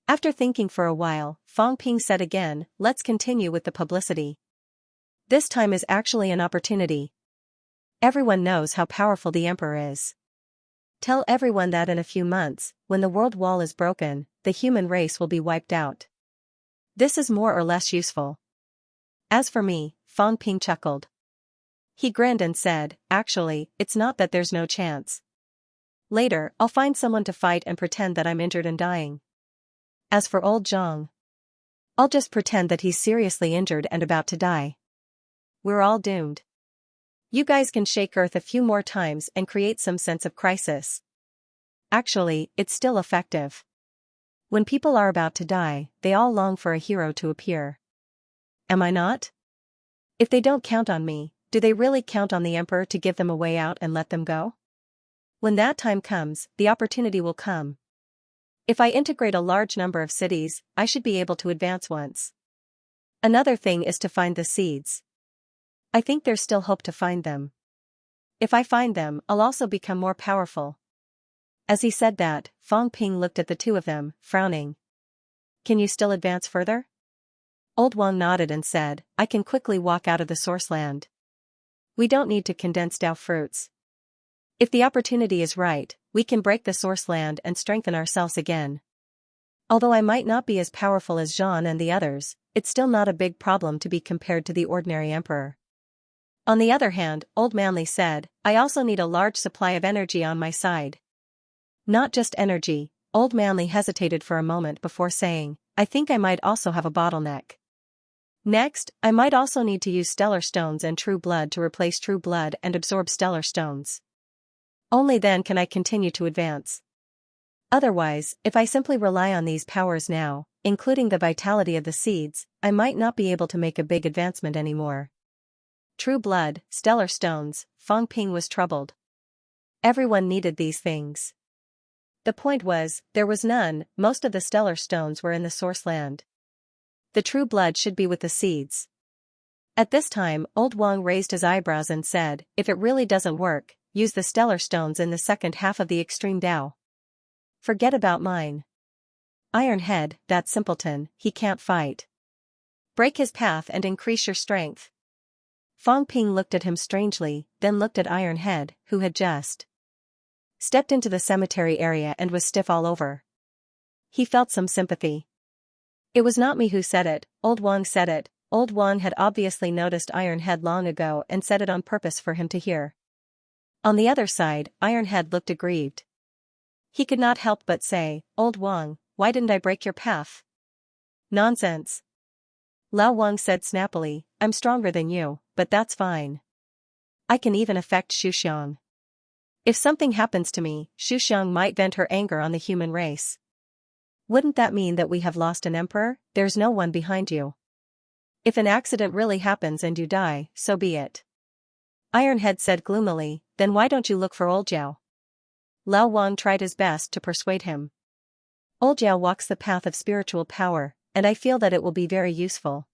A: After thinking for a while, Fang Ping said again, let's continue with the publicity. This time is actually an opportunity. Everyone knows how powerful the emperor is. Tell everyone that in a few months, when the world wall is broken, the human race will be wiped out. This is more or less useful. As for me, Fang Ping chuckled. He grinned and said, actually, it's not that there's no chance. Later, I'll find someone to fight and pretend that I'm injured and dying. As for old Zhang, I'll just pretend that he's seriously injured and about to die. We're all doomed. You guys can shake Earth a few more times and create some sense of crisis. Actually, it's still effective. When people are about to die, they all long for a hero to appear. Am I not? If they don't count on me, do they really count on the emperor to give them a way out and let them go? When that time comes, the opportunity will come. If I integrate a large number of cities, I should be able to advance once. Another thing is to find the seeds. I think there's still hope to find them. If I find them, I'll also become more powerful. As he said that, Fang Ping looked at the two of them, frowning. Can you still advance further? Old Wang nodded and said, I can quickly walk out of the source land. We don't need to condense Dao fruits. If the opportunity is right, we can break the source land and strengthen ourselves again. Although I might not be as powerful as Zhan and the others, it's still not a big problem to be compared to the ordinary emperor. On the other hand, Old Manly said, I also need a large supply of energy on my side. Not just energy, Old Manly hesitated for a moment before saying, I think I might also have a bottleneck. Next, I might also need to use stellar stones and true blood to replace true blood and absorb stellar stones. Only then can I continue to advance. Otherwise, if I simply rely on these powers now, including the vitality of the seeds, I might not be able to make a big advancement anymore. True blood, stellar stones, Fang Ping was troubled. Everyone needed these things. The point was, there was none, most of the stellar stones were in the source land. The true blood should be with the seeds. At this time, Old Wang raised his eyebrows and said, if it really doesn't work, use the stellar stones in the second half of the extreme Dao. Forget about mine. Iron Head, that simpleton, he can't fight. Break his path and increase your strength. Fang Ping looked at him strangely, then looked at Iron Head, who had just stepped into the cemetery area and was stiff all over. He felt some sympathy. It was not me who said it, Old Wang said it. Old Wang had obviously noticed Iron Head long ago and said it on purpose for him to hear. On the other side, Iron Head looked aggrieved. He could not help but say, Old Wang, why didn't I break your path? Nonsense. Lao Wang said snappily, I'm stronger than you, but that's fine. I can even affect Xuxiang. If something happens to me, Xuxiang might vent her anger on the human race. Wouldn't that mean that we have lost an emperor? There's no one behind you. If an accident really happens and you die, so be it. Ironhead said gloomily, then why don't you look for Old Jiao? Lao Wang tried his best to persuade him. Old Jiao walks the path of spiritual power, and I feel that it will be very useful.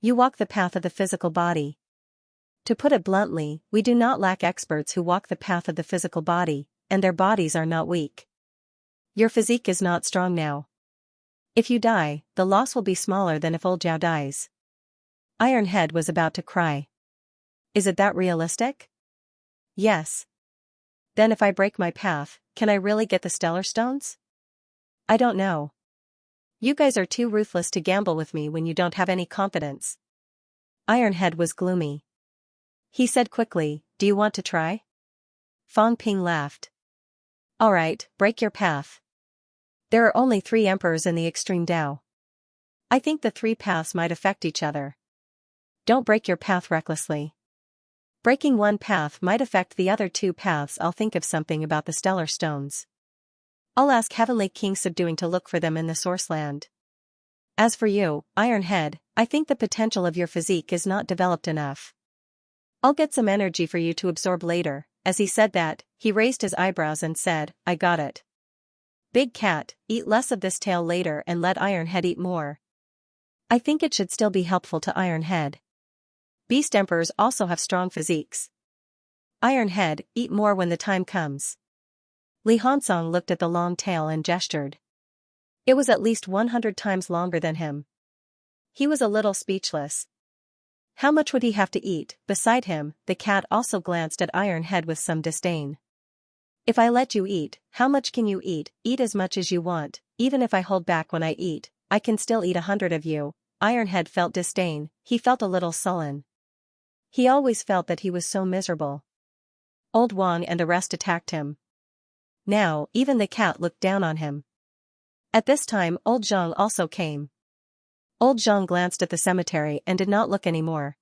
A: You walk the path of the physical body. To put it bluntly, we do not lack experts who walk the path of the physical body, and their bodies are not weak. Your physique is not strong now. If you die, the loss will be smaller than if Old Jiao dies. Ironhead was about to cry. Is it that realistic? Yes. Then if I break my path, can I really get the stellar stones? I don't know. You guys are too ruthless to gamble with me when you don't have any confidence. Ironhead was gloomy. He said quickly, do you want to try? Fang Ping laughed. Alright, break your path. There are only 3 emperors in the extreme Dao. I think the 3 paths might affect each other. Don't break your path recklessly. Breaking one path might affect the other 2 paths. I'll think of something about the stellar stones. I'll ask Heavenly King Subduing to look for them in the source land. As for you, Ironhead, I think the potential of your physique is not developed enough. I'll get some energy for you to absorb later. As he said that, he raised his eyebrows and said, I got it. Big cat, eat less of this tail later and let Ironhead eat more. I think it should still be helpful to Ironhead. Beast emperors also have strong physiques. Ironhead, eat more when the time comes. Li Hansong looked at the long tail and gestured. It was at least 100 times longer than him. He was a little speechless. How much would he have to eat? Beside him, the cat also glanced at Ironhead with some disdain. If I let you eat, how much can you eat? Eat as much as you want. Even if I hold back when I eat, I can still eat 100 of you. Ironhead felt disdain. He felt a little sullen. He always felt that he was so miserable. Old Wang and the rest attacked him. Now, even the cat looked down on him. At this time, Old Zhang also came. Old Zhang glanced at the cemetery and did not look anymore.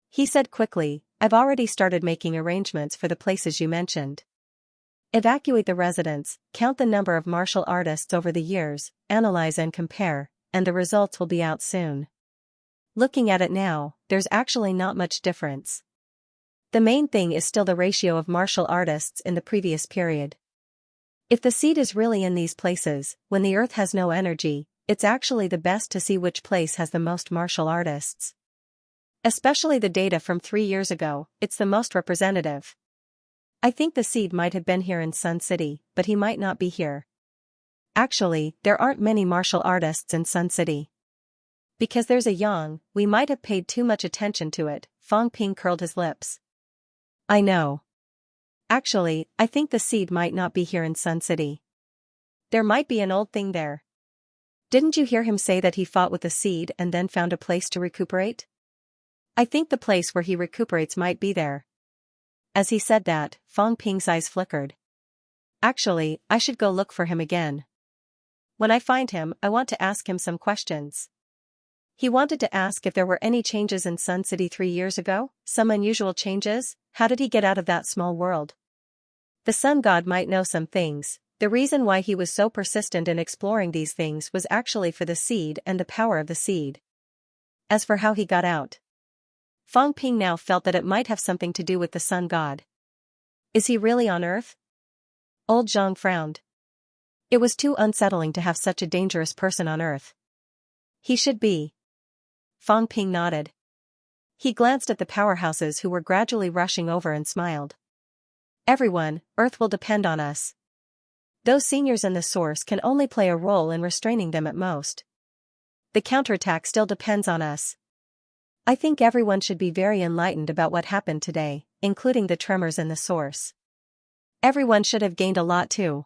A: He said quickly, I've already started making arrangements for the places you mentioned. Evacuate the residents, count the number of martial artists over the years, analyze and compare, and the results will be out soon. Looking at it now, there's actually not much difference. The main thing is still the ratio of martial artists in the previous period. If the seed is really in these places, when the earth has no energy, it's actually the best to see which place has the most martial artists. Especially the data from 3 years ago, it's the most representative. I think the seed might have been here in Sun City, but he might not be here. Actually, there aren't many martial artists in Sun City. Because there's a Yang, we might have paid too much attention to it. Fang Ping curled his lips. I know. Actually, I think the seed might not be here in Sun City. There might be an old thing there. Didn't you hear him say that he fought with the seed and then found a place to recuperate? I think the place where he recuperates might be there. As he said that, Fang Ping's eyes flickered. Actually, I should go look for him again. When I find him, I want to ask him some questions. He wanted to ask if there were any changes in Sun City 3 years ago, some unusual changes. How did he get out of that small world? The sun god might know some things. The reason why he was so persistent in exploring these things was actually for the seed and the power of the seed. As for how he got out, Fang Ping now felt that it might have something to do with the sun god. Is he really on Earth? Old Zhang frowned. It was too unsettling to have such a dangerous person on Earth. He should be. Fang Ping nodded. He glanced at the powerhouses who were gradually rushing over and smiled. Everyone, Earth will depend on us. Those seniors in the source can only play a role in restraining them at most. The counterattack still depends on us. I think everyone should be very enlightened about what happened today, including the tremors in the source. Everyone should have gained a lot too.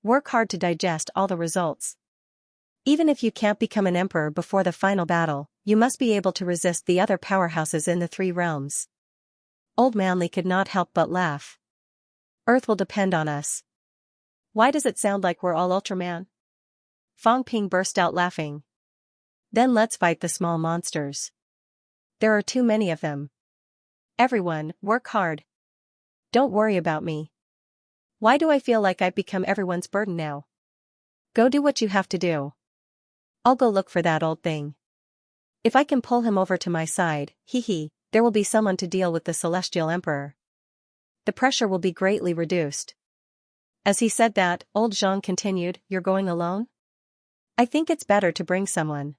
A: Work hard to digest all the results. Even if you can't become an emperor before the final battle, you must be able to resist the other powerhouses in the 3 realms. Old Manly could not help but laugh. Earth will depend on us. Why does it sound like we're all Ultraman? Fang Ping burst out laughing. Then let's fight the small monsters. There are too many of them. Everyone, work hard. Don't worry about me. Why do I feel like I've become everyone's burden now? Go do what you have to do. I'll go look for that old thing. If I can pull him over to my side, there will be someone to deal with the Celestial Emperor. The pressure will be greatly reduced. As he said that, old Zhang continued, You're going alone? I think it's better to bring someone.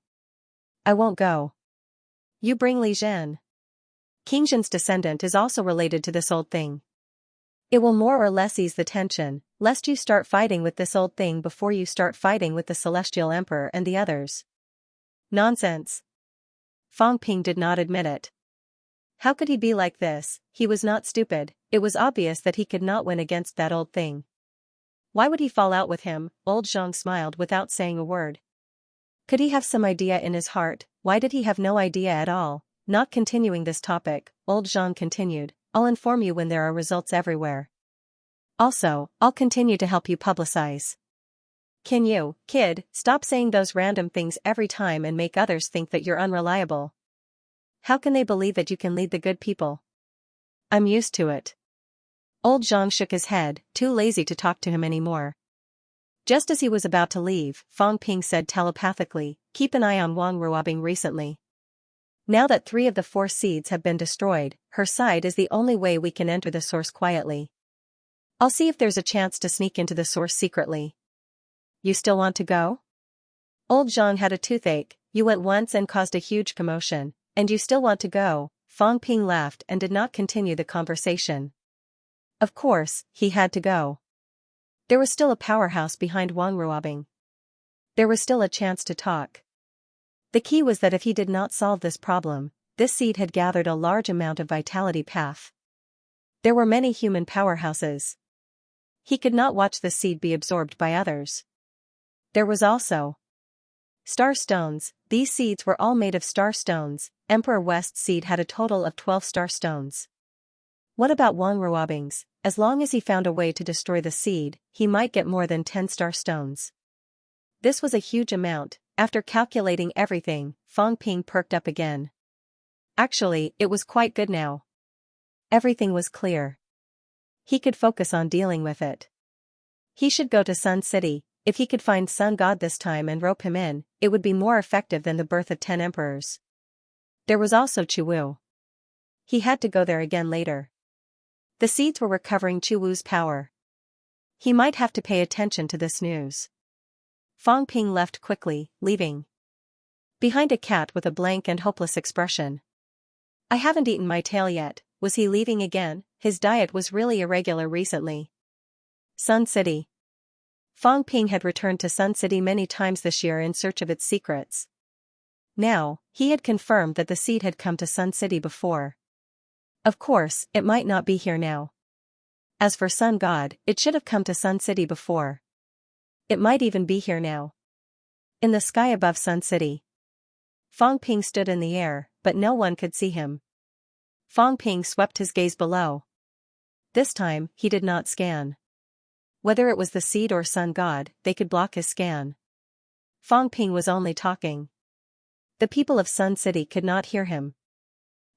A: I won't go. You bring Li Zhen. King Zhen's descendant is also related to this old thing. It will more or less ease the tension, lest you start fighting with this old thing before you start fighting with the Celestial Emperor and the others. Nonsense. Fang Ping did not admit it. How could he be like this? He was not stupid. It was obvious that he could not win against that old thing. Why would he fall out with him? Old Zhang smiled without saying a word. Could he have some idea in his heart? Why did he have no idea at all? Not continuing this topic, old Zhang continued, I'll inform you when there are results everywhere. Also, I'll continue to help you publicize. Can you, kid, stop saying those random things every time and make others think that you're unreliable? How can they believe that you can lead the good people? I'm used to it. Old Zhang shook his head, too lazy to talk to him anymore. Just as he was about to leave, Fang Ping said telepathically, Keep an eye on Wang Ruobing recently. Now that 3 of the 4 seeds have been destroyed, her side is the only way we can enter the source quietly. I'll see if there's a chance to sneak into the source secretly. You still want to go? Old Zhang had a toothache. You went once and caused a huge commotion, and you still want to go? Fang Ping laughed and did not continue the conversation. Of course, he had to go. There was still a powerhouse behind Wang Ruobing. There was still a chance to talk. The key was that if he did not solve this problem, this seed had gathered a large amount of vitality path. There were many human powerhouses. He could not watch the seed be absorbed by others. There was also star stones. These seeds were all made of star stones. Emperor West's seed had a total of 12 star stones. What about Wang Ruobing's? As long as he found a way to destroy the seed, he might get more than 10 star stones. This was a huge amount. After calculating everything, Fang Ping perked up again. Actually, it was quite good now. Everything was clear. He could focus on dealing with it. He should go to Sun City. If he could find Sun God this time and rope him in, it would be more effective than the birth of 10 emperors. There was also Chuwu. He had to go there again later. The seeds were recovering Chuwu's power. He might have to pay attention to this news. Fang Ping left quickly, leaving behind a cat with a blank and hopeless expression. I haven't eaten my tail yet. Was he leaving again? His diet was really irregular recently. Sun City. Fang Ping had returned to Sun City many times this year in search of its secrets. Now, he had confirmed that the seed had come to Sun City before. Of course, it might not be here now. As for Sun God, it should have come to Sun City before. It might even be here now. In the sky above Sun City. Fang Ping stood in the air, but no one could see him. Fang Ping swept his gaze below. This time, he did not scan. Whether it was the seed or Sun God, they could block his scan. Fang Ping was only talking. The people of Sun City could not hear him.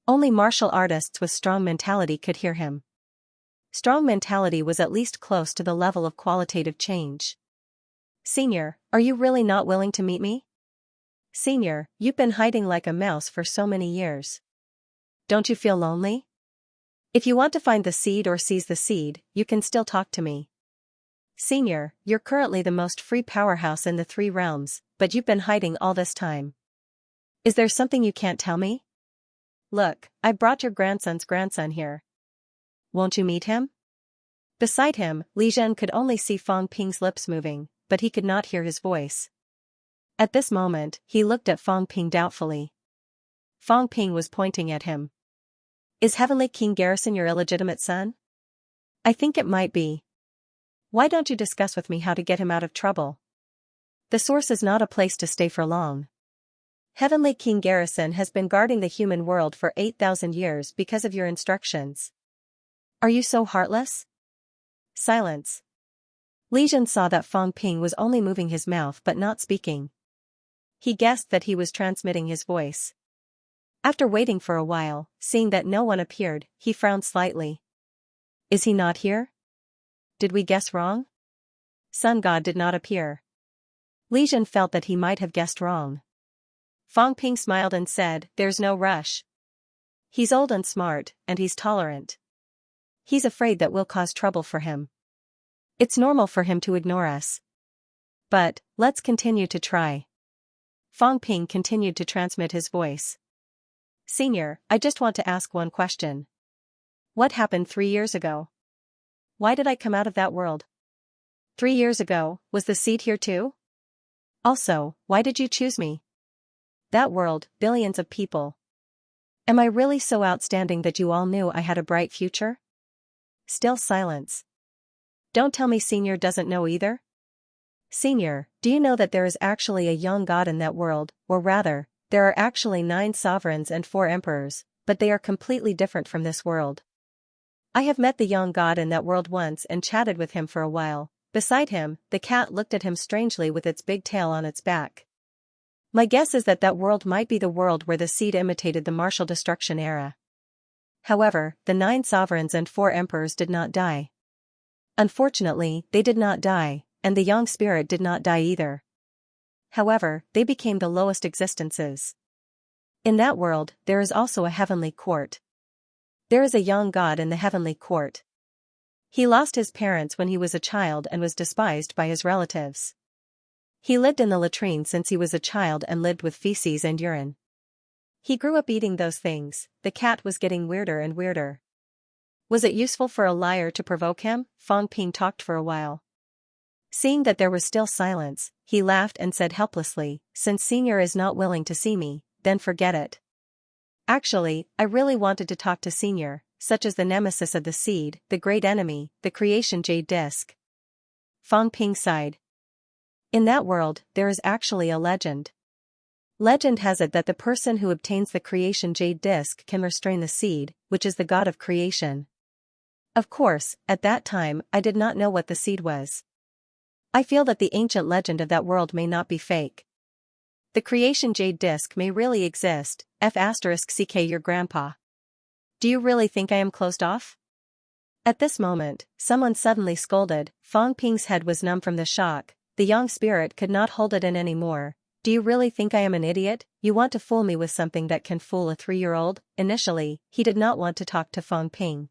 A: Only martial artists with strong mentality could hear him. Strong mentality was at least close to the level of qualitative change. Senior, are you really not willing to meet me? Senior, you've been hiding like a mouse for so many years. Don't you feel lonely? If you want to find the seed or seize the seed, you can still talk to me. Senior, you're currently the most free powerhouse in the 3 realms, but you've been hiding all this time. Is there something you can't tell me? Look, I brought your grandson's grandson here. Won't you meet him? Beside him, Li Zhen could only see Fang Ping's lips moving, but he could not hear his voice. At this moment, he looked at Fang Ping doubtfully. Fang Ping was pointing at him. Is Heavenly King Garrison your illegitimate son? I think it might be. Why don't you discuss with me how to get him out of trouble? The source is not a place to stay for long. Heavenly King Garrison has been guarding the human world for 8,000 years because of your instructions. Are you so heartless? Silence. Li Zhen saw that Fang Ping was only moving his mouth but not speaking. He guessed that he was transmitting his voice. After waiting for a while, seeing that no one appeared, he frowned slightly. Is he not here? Did we guess wrong? Sun God did not appear. Li Zhen felt that he might have guessed wrong. Fang Ping smiled and said, "There's no rush. He's old and smart, and he's tolerant. He's afraid that we'll cause trouble for him. It's normal for him to ignore us. But, let's continue to try." Fang Ping continued to transmit his voice. Senior, I just want to ask one question. What happened 3 years ago? Why did I come out of that world? 3 years ago, was the seed here too? Also, why did you choose me? That world, billions of people. Am I really so outstanding that you all knew I had a bright future? Still silence. Don't tell me Senior doesn't know either? Senior, do you know that there is actually a young god in that world, or rather, there are actually 9 sovereigns and 4 emperors, but they are completely different from this world. I have met the young god in that world once and chatted with him for a while. Beside him, the cat looked at him strangely with its big tail on its back. My guess is that that world might be the world where the seed imitated the martial destruction era. However, the 9 sovereigns and 4 emperors did not die. Unfortunately, they did not die, and the young spirit did not die either. However, they became the lowest existences. In that world, there is also a heavenly court. There is a young god in the heavenly court. He lost his parents when he was a child and was despised by his relatives. He lived in the latrine since he was a child and lived with feces and urine. He grew up eating those things. The cat was getting weirder and weirder. Was it useful for a liar to provoke him? Fang Ping talked for a while. Seeing that there was still silence, he laughed and said helplessly, "Since Senior is not willing to see me, then forget it. Actually, I really wanted to talk to Senior, such as the nemesis of the seed, the great enemy, the creation jade disc." Fang Ping sighed. In that world, there is actually a legend. Legend has it that the person who obtains the creation jade disc can restrain the seed, which is the god of creation. Of course, at that time, I did not know what the seed was. I feel that the ancient legend of that world may not be fake. The creation jade disc may really exist. F*ck your grandpa. Do you really think I am closed off? At this moment, someone suddenly scolded. Fang Ping's head was numb from the shock. The young spirit could not hold it in anymore. Do you really think I am an idiot? You want to fool me with something that can fool a 3-year-old? Initially, he did not want to talk to Fang Ping.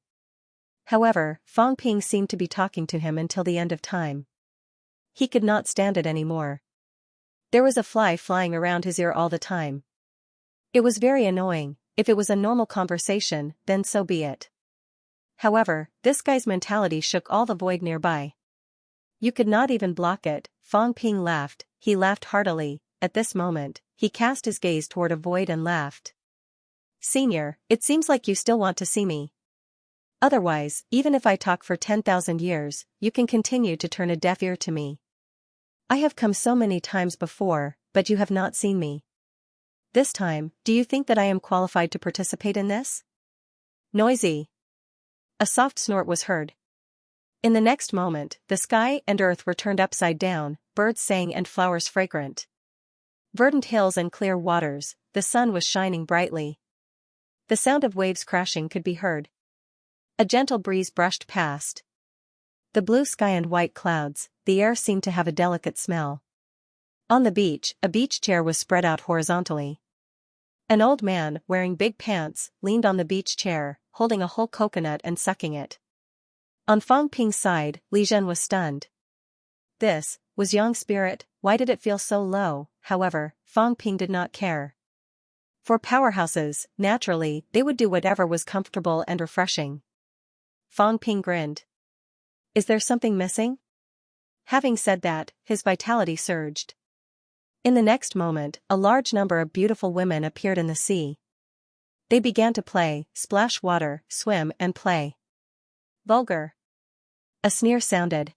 A: However, Fang Ping seemed to be talking to him until the end of time. He could not stand it anymore. There was a fly flying around his ear all the time. It was very annoying. If it was a normal conversation, then so be it. However, this guy's mentality shook all the void nearby. You could not even block it. Fang Ping laughed. He laughed heartily. At this moment, he cast his gaze toward a void and laughed. "Senior, it seems like you still want to see me. Otherwise, even if I talk for 10,000 years, you can continue to turn a deaf ear to me. I have come so many times before, but you have not seen me. This time, do you think that I am qualified to participate in this?" Noisy. A soft snort was heard. In the next moment, the sky and earth were turned upside down, birds sang and flowers fragrant. Verdant hills and clear waters, the sun was shining brightly. The sound of waves crashing could be heard. A gentle breeze brushed past. The blue sky and white clouds, the air seemed to have a delicate smell. On the beach, a beach chair was spread out horizontally. An old man, wearing big pants, leaned on the beach chair, holding a whole coconut and sucking it. On Fang Ping's side, Li Zhen was stunned. This was young spirit. Why did it feel so low? However, Fang Ping did not care. For powerhouses, naturally, they would do whatever was comfortable and refreshing. Fang Ping grinned. Is there something missing? Having said that, his vitality surged. In the next moment, a large number of beautiful women appeared in the sea. They began to play, splash water, swim and play. Vulgar. A sneer sounded.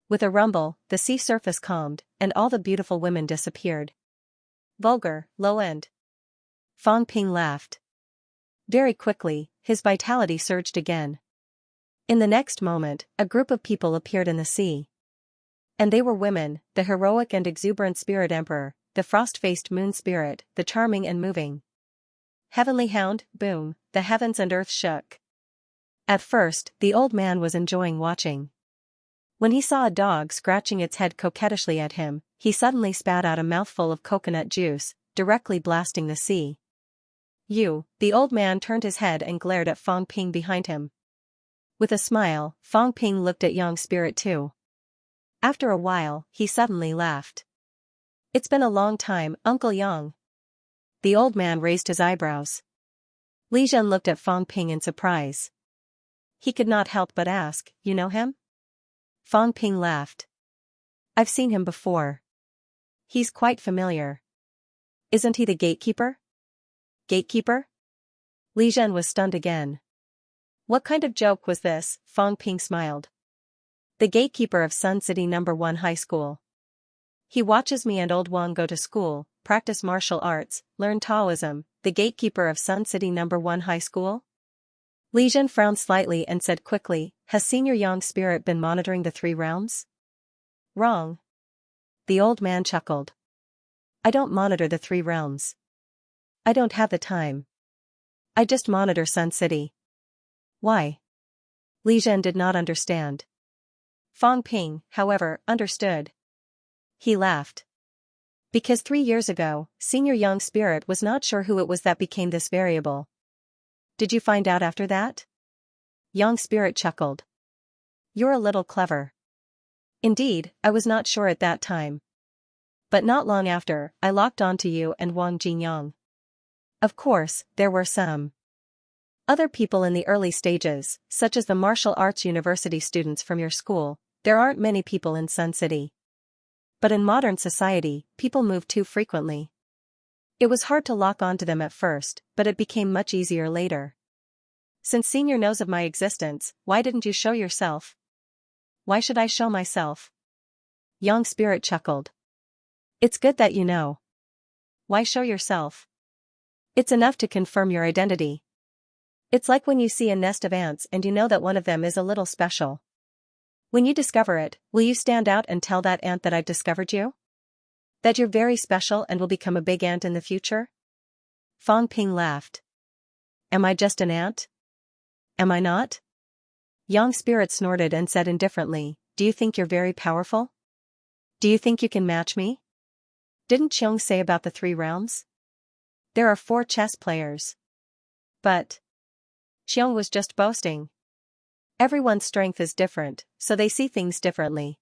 A: With a rumble, the sea surface calmed, and all the beautiful women disappeared. Vulgar, low-end. Fang Ping laughed. Very quickly, his vitality surged again. In the next moment, a group of people appeared in the sea. And they were women, the heroic and exuberant spirit emperor, the frost-faced moon spirit, the charming and moving heavenly hound. Boom, the heavens and earth shook. At first, the old man was enjoying watching. When he saw a dog scratching its head coquettishly at him, he suddenly spat out a mouthful of coconut juice, directly blasting the sea. The old man turned his head and glared at Fang Ping behind him. With a smile, Fang Ping looked at young spirit too. After a while, he suddenly laughed. It's been a long time, Uncle Yang. The old man raised his eyebrows. Li Zhen looked at Fang Ping in surprise. He could not help but ask, "You know him?" Fang Ping laughed. "I've seen him before. He's quite familiar. Isn't he the gatekeeper?" Gatekeeper? Li Zhen was stunned again. What kind of joke was this? Fang Ping smiled. The gatekeeper of Sun City No. 1 High School. He watches me and old Wang go to school, practice martial arts, learn Taoism. The gatekeeper of Sun City No. 1 High School? Li Zhen frowned slightly and said quickly, "Has Senior Yang Spirit been monitoring the 3 realms?" Wrong. The old man chuckled. I don't monitor the 3 realms. I don't have the time. I just monitor Sun City. Why? Li Zhen did not understand. Fang Ping, however, understood. He laughed. Because 3 years ago, Senior Young Spirit was not sure who it was that became this variable. Did you find out after that? Young Spirit chuckled. You're a little clever. Indeed, I was not sure at that time. But not long after, I locked onto you and Wang Jinyang. Of course, there were some other people in the early stages, such as the martial arts university students from your school. There aren't many people in Sun City. But in modern society, people move too frequently. It was hard to lock onto them at first, but it became much easier later. Since Senior knows of my existence, why didn't you show yourself? Why should I show myself? Yang Spirit chuckled. It's good that you know. Why show yourself? It's enough to confirm your identity. It's like when you see a nest of ants and you know that one of them is a little special. When you discover it, will you stand out and tell that ant that I've discovered you? That you're very special and will become a big ant in the future? Fang Ping laughed. Am I just an ant? Am I not? Yang Spirit snorted and said indifferently, do you think you're very powerful? Do you think you can match me? Didn't Xiong say about the 3 realms? There are 4 chess players. But Xiong was just boasting. Everyone's strength is different, so they see things differently.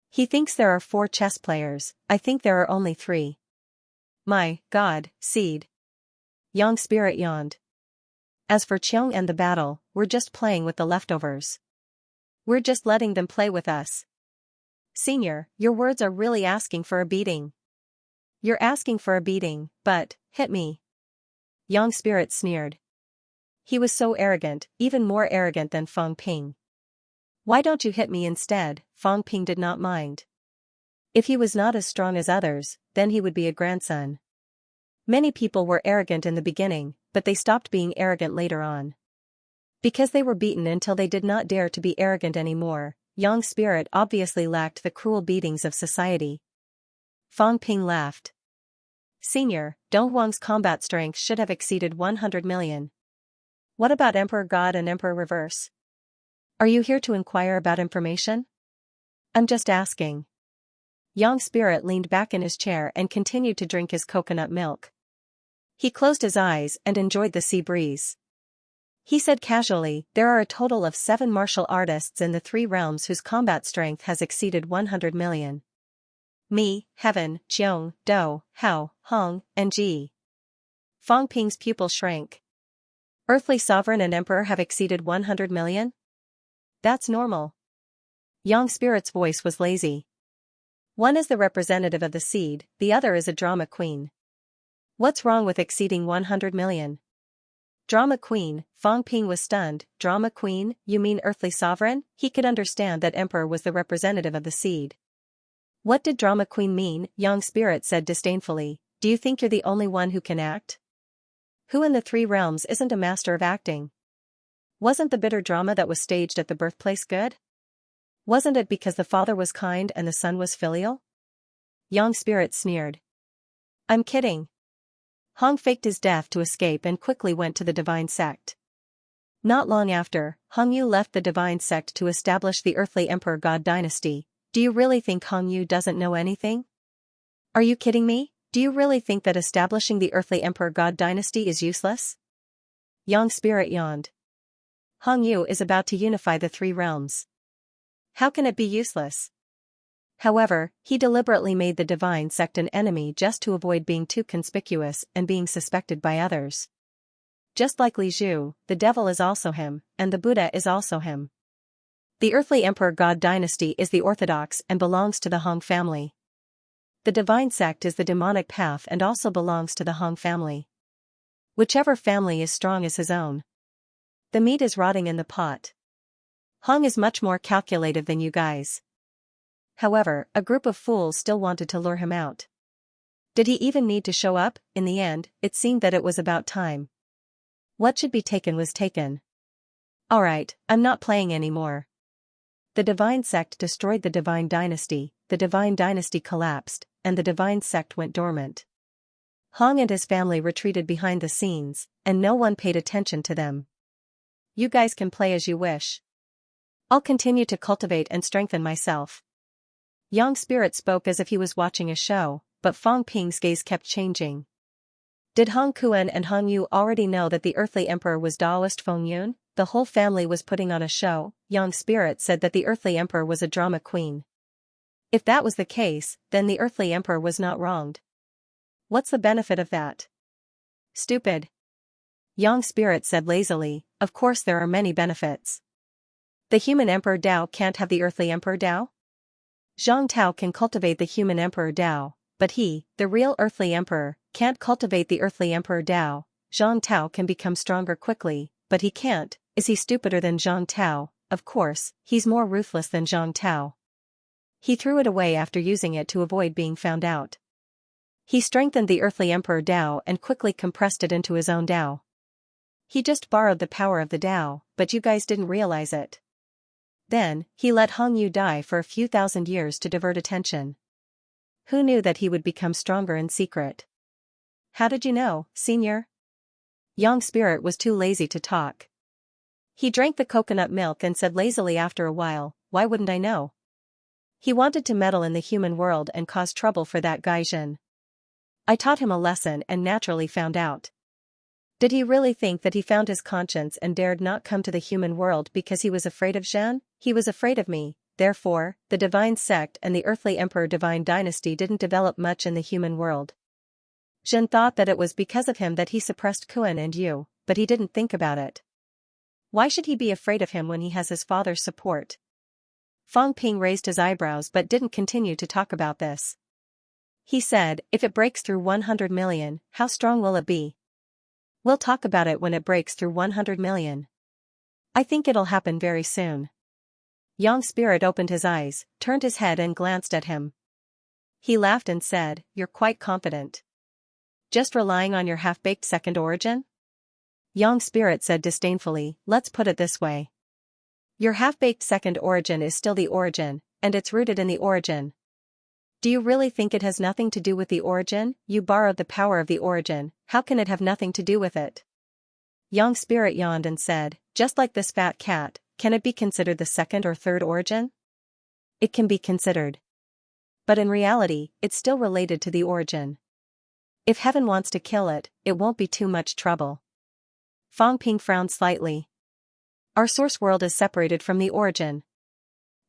A: He thinks there are 4 chess players, I think there are only 3. My God, Seed. Yang Spirit yawned. As for Xiong and the battle, we're just playing with the leftovers. We're just letting them play with us. Senior, your words are really asking for a beating. You're asking for a beating, but, hit me. Yang Spirit sneered. He was so arrogant, even more arrogant than Fang Ping. Why don't you hit me instead? Fang Ping did not mind. If he was not as strong as others, then he would be a grandson. Many people were arrogant in the beginning, but they stopped being arrogant later on. Because they were beaten until they did not dare to be arrogant anymore, Yang Spirit obviously lacked the cruel beatings of society. Fang Ping laughed. Senior, Dong Huang's combat strength should have exceeded 100 million. What about Emperor God and Emperor Reverse? Are you here to inquire about information? I'm just asking. Yang Spirit leaned back in his chair and continued to drink his coconut milk. He closed his eyes and enjoyed the sea breeze. He said casually, there are a total of 7 martial artists in the 3 realms whose combat strength has exceeded 100 million. Me, Heaven, Jiong, Do, Hao, Hong, and Ji. Fang Ping's pupil shrank. Earthly Sovereign and Emperor have exceeded 100 million? That's normal. Yang Spirit's voice was lazy. One is the representative of the seed, the other is a drama queen. What's wrong with exceeding 100 million? Drama queen, Fang Ping was stunned. Drama queen, you mean Earthly Sovereign? He could understand that Emperor was the representative of the seed. What did drama queen mean? Yang Spirit said disdainfully, do you think you're the only one who can act? Who in the 3 realms isn't a master of acting? Wasn't the bitter drama that was staged at the birthplace good? Wasn't it because the father was kind and the son was filial? Yang Spirit sneered. I'm kidding. Hong faked his death to escape and quickly went to the divine sect. Not long after, Hong Yu left the divine sect to establish the earthly Emperor God dynasty. Do you really think Hong Yu doesn't know anything? Are you kidding me? Do you really think that establishing the earthly Emperor God dynasty is useless? Yang Spirit yawned. Hong Yu is about to unify the 3 realms. How can it be useless? However, he deliberately made the divine sect an enemy just to avoid being too conspicuous and being suspected by others. Just like Li Zhu, the devil is also him, and the Buddha is also him. The earthly Emperor God dynasty is the orthodox and belongs to the Hong family. The divine sect is the demonic path and also belongs to the Hong family. Whichever family is strong is his own. The meat is rotting in the pot. Hong is much more calculative than you guys. However, a group of fools still wanted to lure him out. Did he even need to show up? In the end, it seemed that it was about time. What should be taken was taken. Alright, I'm not playing anymore. The divine sect destroyed the divine dynasty collapsed, and the divine sect went dormant. Hong and his family retreated behind the scenes, and no one paid attention to them. You guys can play as you wish. I'll continue to cultivate and strengthen myself. Yang Spirit spoke as if he was watching a show, but Fang Ping's gaze kept changing. Did Hong Kuan and Hong Yu already know that the earthly emperor was Daoist Feng Yun? The whole family was putting on a show. Yang Spirit said that the earthly emperor was a drama queen. If that was the case, then the earthly emperor was not wronged. What's the benefit of that? Stupid. Yang Spirit said lazily, of course there are many benefits. The human emperor Dao can't have the earthly emperor Dao? Zhang Tao can cultivate the human emperor Dao, but he, the real earthly emperor, can't cultivate the earthly emperor Dao. Zhang Tao can become stronger quickly, but he can't. Is he stupider than Zhang Tao? Of course, he's more ruthless than Zhang Tao. He threw it away after using it to avoid being found out. He strengthened the earthly emperor Dao and quickly compressed it into his own Dao. He just borrowed the power of the Dao, but you guys didn't realize it. Then, he let Hong Yu die for a few thousand years to divert attention. Who knew that he would become stronger in secret? How did you know, Senior? Yang Spirit was too lazy to talk. He drank the coconut milk and said lazily after a while, why wouldn't I know? He wanted to meddle in the human world and cause trouble for that guy Jin. I taught him a lesson and naturally found out. Did he really think that he found his conscience and dared not come to the human world because he was afraid of Zhan? He was afraid of me, therefore, the divine sect and the earthly emperor divine dynasty didn't develop much in the human world. Zhen thought that it was because of him that he suppressed Kuan and Yu, but he didn't think about it. Why should he be afraid of him when he has his father's support? Fang Ping raised his eyebrows but didn't continue to talk about this. He said, if it breaks through 100 million, how strong will it be? We'll talk about it when it breaks through 100 million. I think it'll happen very soon. Yang Spirit opened his eyes, turned his head and glanced at him. He laughed and said, you're quite confident. Just relying on your half-baked second origin? Yang Spirit said disdainfully, let's put it this way. Your half-baked second origin is still the origin, and it's rooted in the origin. Do you really think it has nothing to do with the origin? You borrowed the power of the origin, how can it have nothing to do with it? Yang Spirit yawned and said, just like this fat cat, can it be considered the second or third origin? It can be considered. But in reality, it's still related to the origin. If heaven wants to kill it, it won't be too much trouble. Fang Ping frowned slightly. Our source world is separated from the origin.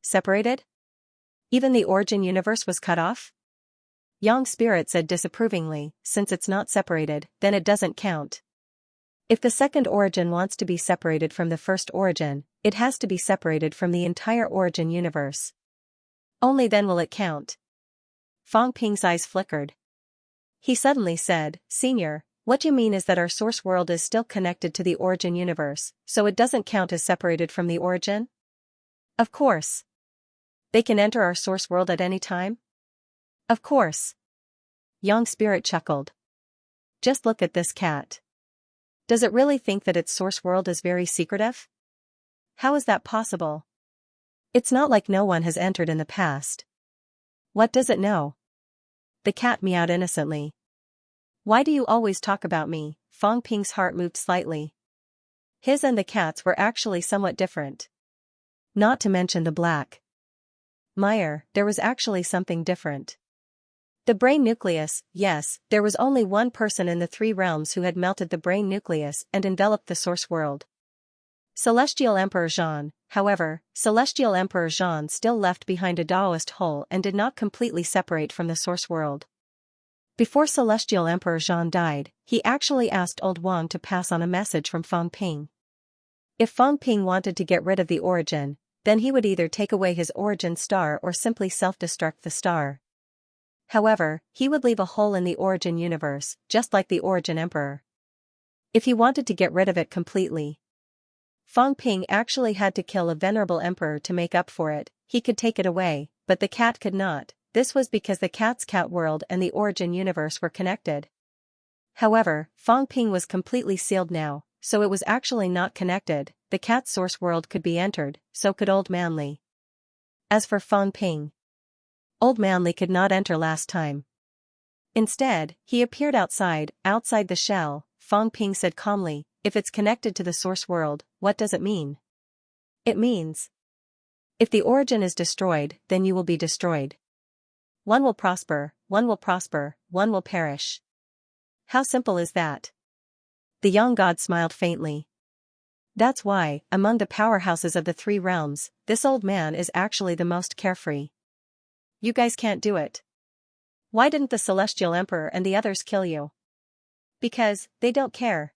A: Separated? Even the origin universe was cut off? Yang Spirit said disapprovingly, since it's not separated, then it doesn't count. If the second origin wants to be separated from the first origin, it has to be separated from the entire origin universe. Only then will it count. Fang Ping's eyes flickered. He suddenly said, Senior, what you mean is that our source world is still connected to the origin universe, so it doesn't count as separated from the origin? Of course. They can enter our source world at any time? Of course. Yang Spirit chuckled. Just look at this cat. Does it really think that its source world is very secretive? How is that possible? It's not like no one has entered in the past. What does it know? The cat meowed innocently. Why do you always talk about me? Fang Ping's heart moved slightly. His and the cat's were actually somewhat different. Not to mention the black Meyer, there was actually something different. The brain nucleus, yes, there was only one person in the three realms who had melted the brain nucleus and enveloped the source world. Celestial Emperor Zhan, however, Celestial Emperor Zhan still left behind a Taoist hole and did not completely separate from the source world. Before Celestial Emperor Zhan died, he actually asked Old Wang to pass on a message from Fang Ping. If Fang Ping wanted to get rid of the origin, then he would either take away his origin star or simply self-destruct the star. However, he would leave a hole in the origin universe, just like the origin emperor. If he wanted to get rid of it completely, Fang Ping actually had to kill a venerable emperor to make up for it. He could take it away, but the cat could not. This was because the cat's cat world and the origin universe were connected. However, Fang Ping was completely sealed now, so it was actually not connected. The cat's source world could be entered, so could Old Manly. As for Fang Ping, Old Manly could not enter last time. Instead, he appeared outside the shell. Fang Ping said calmly, if it's connected to the source world, what does it mean? It means, if the origin is destroyed, then you will be destroyed. One will prosper, one will perish. How simple is that? The young god smiled faintly. That's why, among the powerhouses of the three realms, this old man is actually the most carefree. You guys can't do it. Why didn't the Celestial Emperor and the others kill you? Because, they don't care.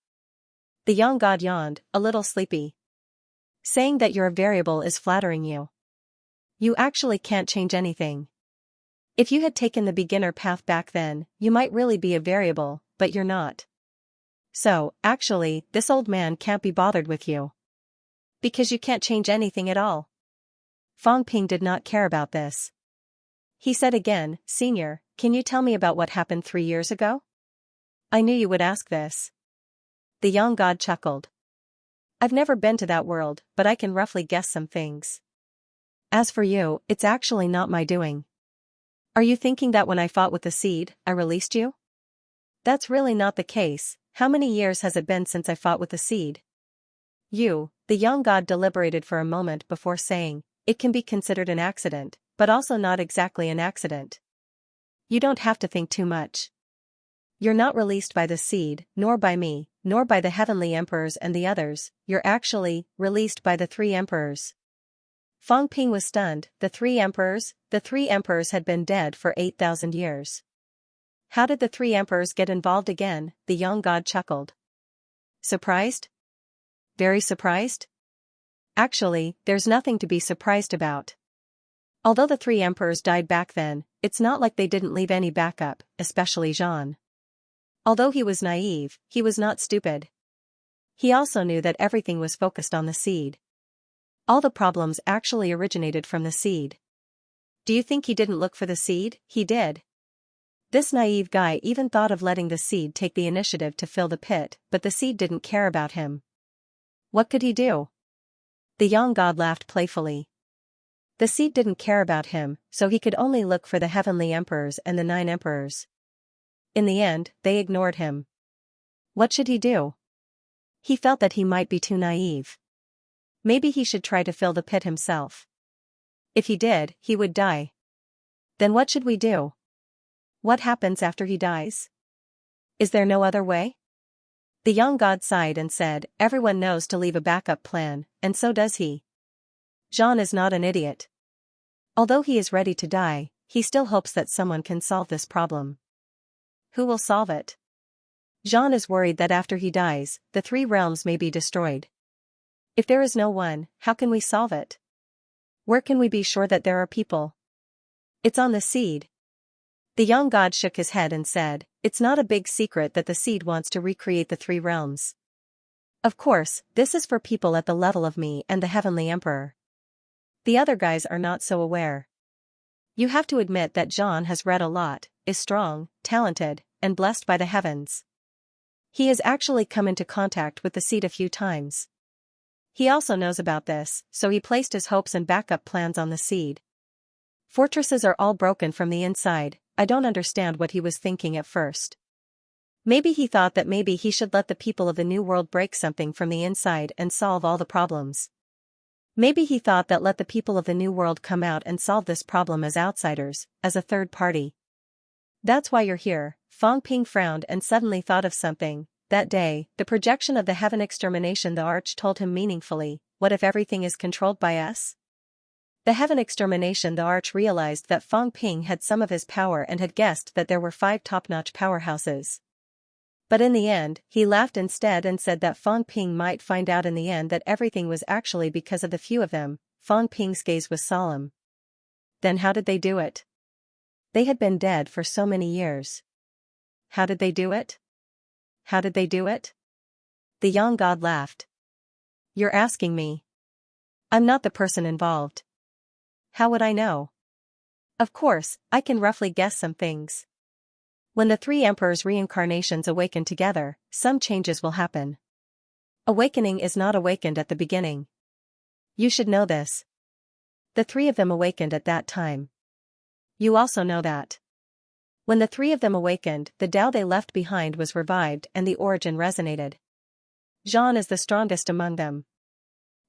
A: The young god yawned, a little sleepy. Saying that you're a variable is flattering you. You actually can't change anything. If you had taken the beginner path back then, you might really be a variable, but you're not. So, actually, this old man can't be bothered with you. Because you can't change anything at all. Fang Ping did not care about this. He said again, Senior, can you tell me about what happened 3 years ago? I knew you would ask this. The young god chuckled. I've never been to that world, but I can roughly guess some things. As for you, it's actually not my doing. Are you thinking that when I fought with the seed, I released you? That's really not the case. How many years has it been since I fought with the seed? The young god deliberated for a moment before saying, it can be considered an accident, but also not exactly an accident. You don't have to think too much. You're not released by the seed, nor by me, nor by the heavenly emperors and the others, you're actually released by the 3 emperors. Fang Ping was stunned. The 3 emperors? The 3 emperors had been dead for 8,000 years. How did the 3 emperors get involved again? The young god chuckled. Surprised? Very surprised? Actually, there's nothing to be surprised about. Although the 3 emperors died back then, it's not like they didn't leave any backup, especially Zhan. Although he was naive, he was not stupid. He also knew that everything was focused on the seed. All the problems actually originated from the seed. Do you think he didn't look for the seed? He did. This naive guy even thought of letting the seed take the initiative to fill the pit, but the seed didn't care about him. What could he do? The young god laughed playfully. The seed didn't care about him, so he could only look for the heavenly emperors and the 9 emperors. In the end, they ignored him. What should he do? He felt that he might be too naive. Maybe he should try to fill the pit himself. If he did, he would die. Then what should we do? What happens after he dies? Is there no other way? The young god sighed and said, everyone knows to leave a backup plan, and so does he. Zhan is not an idiot. Although he is ready to die, he still hopes that someone can solve this problem. Who will solve it? Zhan is worried that after he dies, the 3 realms may be destroyed. If there is no one, how can we solve it? Where can we be sure that there are people? It's on the seed. The young god shook his head and said, it's not a big secret that the seed wants to recreate the 3 realms. Of course, this is for people at the level of me and the heavenly emperor. The other guys are not so aware. You have to admit that Zhan has read a lot, is strong, talented, and blessed by the heavens. He has actually come into contact with the seed a few times. He also knows about this, so he placed his hopes and backup plans on the seed. Fortresses are all broken from the inside. I don't understand what he was thinking at first. Maybe he thought that maybe he should let the people of the new world break something from the inside and solve all the problems. Maybe he thought that let the people of the new world come out and solve this problem as outsiders, as a third party. That's why you're here. Fang Ping frowned and suddenly thought of something. That day, the projection of the heaven extermination, the arch told him meaningfully, what if everything is controlled by us? The heaven extermination, the arch realized that Fang Ping had some of his power and had guessed that there were 5 top-notch powerhouses. But in the end, he laughed instead and said that Fang Ping might find out in the end that everything was actually because of the few of them. Fang Ping's gaze was solemn. Then how did they do it? They had been dead for so many years. How did they do it? How did they do it? The young god laughed. You're asking me. I'm not the person involved. How would I know? Of course, I can roughly guess some things. When the 3 emperors' reincarnations awaken together, some changes will happen. Awakening is not awakened at the beginning. You should know this. The 3 of them awakened at that time. You also know that. When the 3 of them awakened, the Tao they left behind was revived and the origin resonated. Zhan is the strongest among them.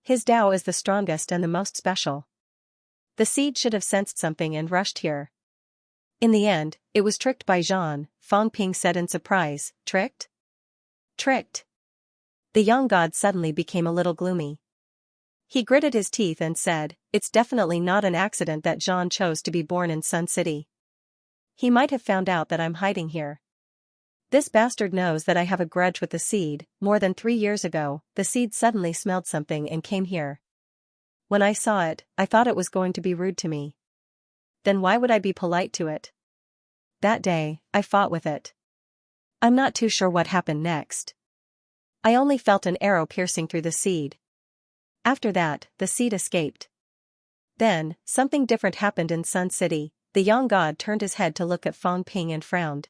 A: His Tao is the strongest and the most special. The seed should have sensed something and rushed here. In the end, it was tricked by Zhan, Fang Ping said in surprise. Tricked? Tricked. The young god suddenly became a little gloomy. He gritted his teeth and said, "It's definitely not an accident that Jean chose to be born in Sun City. He might have found out that I'm hiding here. This bastard knows that I have a grudge with the seed. More than 3 years ago, the seed suddenly smelled something and came here. When I saw it, I thought it was going to be rude to me. Then why would I be polite to it? That day, I fought with it. I'm not too sure what happened next. I only felt an arrow piercing through the seed. After that, the seed escaped. Then, something different happened in Sun City. The young god turned his head to look at Fang Ping and frowned.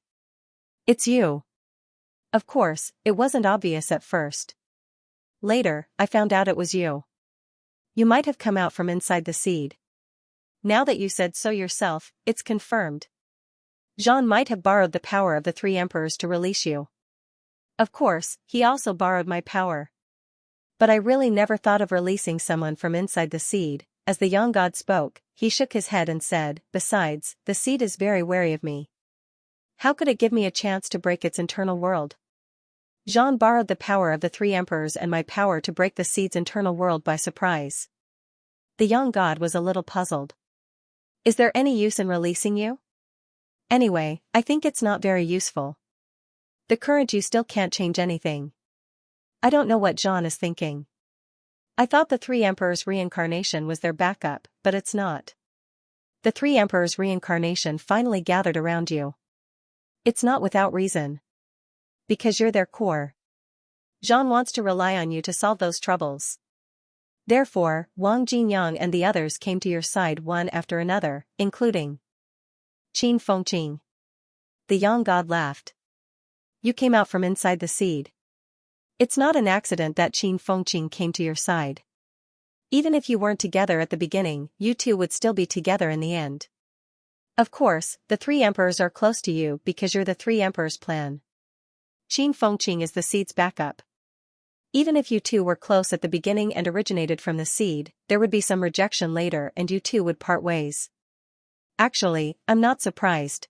A: It's you. Of course, it wasn't obvious at first. Later, I found out it was you. You might have come out from inside the seed. Now that you said so yourself, it's confirmed. Jean might have borrowed the power of the 3 emperors to release you. Of course, he also borrowed my power. But I really never thought of releasing someone from inside the seed." As the young god spoke, he shook his head and said, "Besides, the seed is very wary of me. How could it give me a chance to break its internal world? Jean borrowed the power of the 3 emperors and my power to break the seed's internal world by surprise." The young god was a little puzzled. "Is there any use in releasing you? Anyway, I think it's not very useful. The current you still can't change anything. I don't know what Jean is thinking. I thought the 3 emperors' reincarnation was their backup, but it's not. The 3 emperors' reincarnation finally gathered around you. It's not without reason. Because you're their core. Jean wants to rely on you to solve those troubles. Therefore, Wang Jinyang and the others came to your side one after another, including Qin Fengqing." The young god laughed. "You came out from inside the seed. It's not an accident that Qin Fengqing came to your side. Even if you weren't together at the beginning, you two would still be together in the end. Of course, the 3 emperors are close to you because you're the 3 emperors' plan. Qin Fengqing is the seed's backup. Even if you two were close at the beginning and originated from the seed, there would be some rejection later and you two would part ways. Actually, I'm not surprised."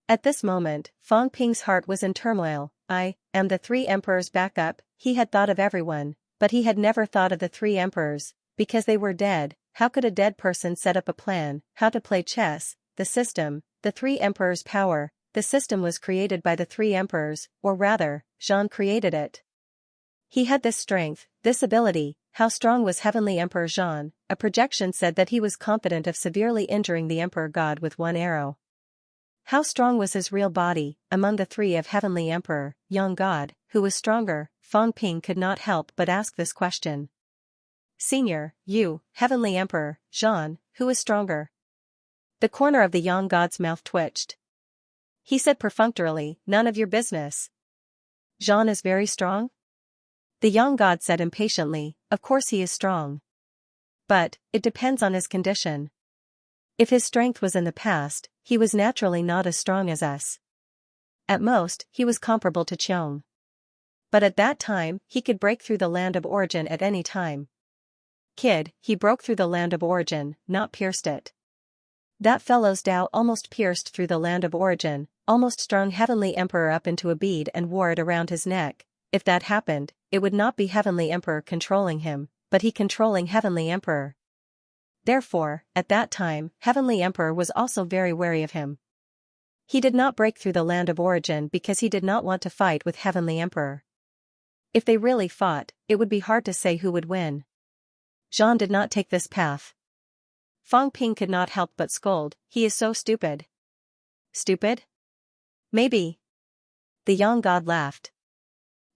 A: At this moment, Fang Ping's heart was in turmoil. "I am the 3 emperors' backup." He had thought of everyone, but he had never thought of the 3 emperors, because they were dead. How could a dead person set up a plan? How to play chess? The system, the 3 emperors' power. The system was created by the 3 emperors, or rather, Jean created it. He had this strength, this ability. How strong was Heavenly Emperor Jean? A projection said that he was confident of severely injuring the Emperor God with 1 arrow. How strong was his real body? Among the 3 of Heavenly Emperor, young god, who was stronger? Fang Ping could not help but ask this question. "Senior, you, Heavenly Emperor, Jean, who is stronger?" The corner of the young god's mouth twitched. He said perfunctorily, "None of your business." "Jean is very strong?" The young god said impatiently, "Of course he is strong. But, it depends on his condition. If his strength was in the past, he was naturally not as strong as us. At most, he was comparable to Qiong. But at that time, he could break through the land of origin at any time. Kid, he broke through the land of origin, not pierced it. That fellow's Tao almost pierced through the land of origin, almost strung Heavenly Emperor up into a bead and wore it around his neck. If that happened, it would not be Heavenly Emperor controlling him, but he controlling Heavenly Emperor. Therefore, at that time, Heavenly Emperor was also very wary of him. He did not break through the land of origin because he did not want to fight with Heavenly Emperor. If they really fought, it would be hard to say who would win. Jean did not take this path. Fang Ping could not help but scold, "He is so stupid." "Stupid? Maybe." The young god laughed.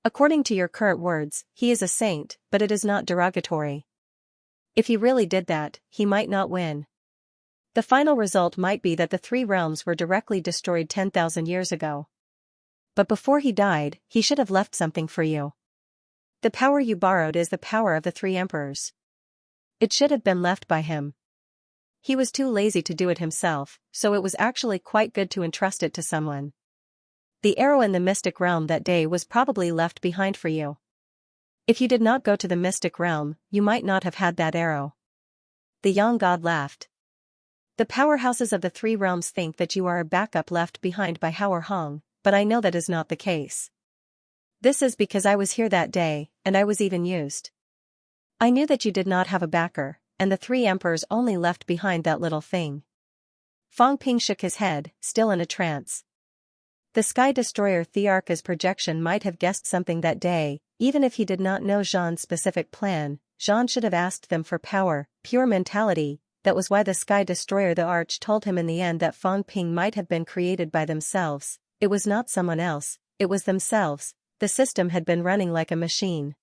A: "According to your current words, he is a saint, but it is not derogatory. If he really did that, he might not win. The final result might be that the 3 realms were directly destroyed 10,000 years ago. But before he died, he should have left something for you. The power you borrowed is the power of the 3 emperors. It should have been left by him. He was too lazy to do it himself, so it was actually quite good to entrust it to someone. The arrow in the mystic realm that day was probably left behind for you. If you did not go to the mystic realm, you might not have had that arrow." The young god laughed. "The powerhouses of the 3 realms think that you are a backup left behind by Hao or Hong, but I know that is not the case. This is because I was here that day, and I was even used. I knew that you did not have a backer, and the three emperors only left behind that little thing. Fang Ping shook his head, still in a trance. The Sky Destroyer Thearcha's projection might have guessed something that day, even if he did not know Zhan's specific plan. Zhan should have asked them for power, pure mentality. That was why the Sky Destroyer the Arch told him in the end that Fang Ping might have been created by themselves. It was not someone else, it was themselves. The system had been running like a machine.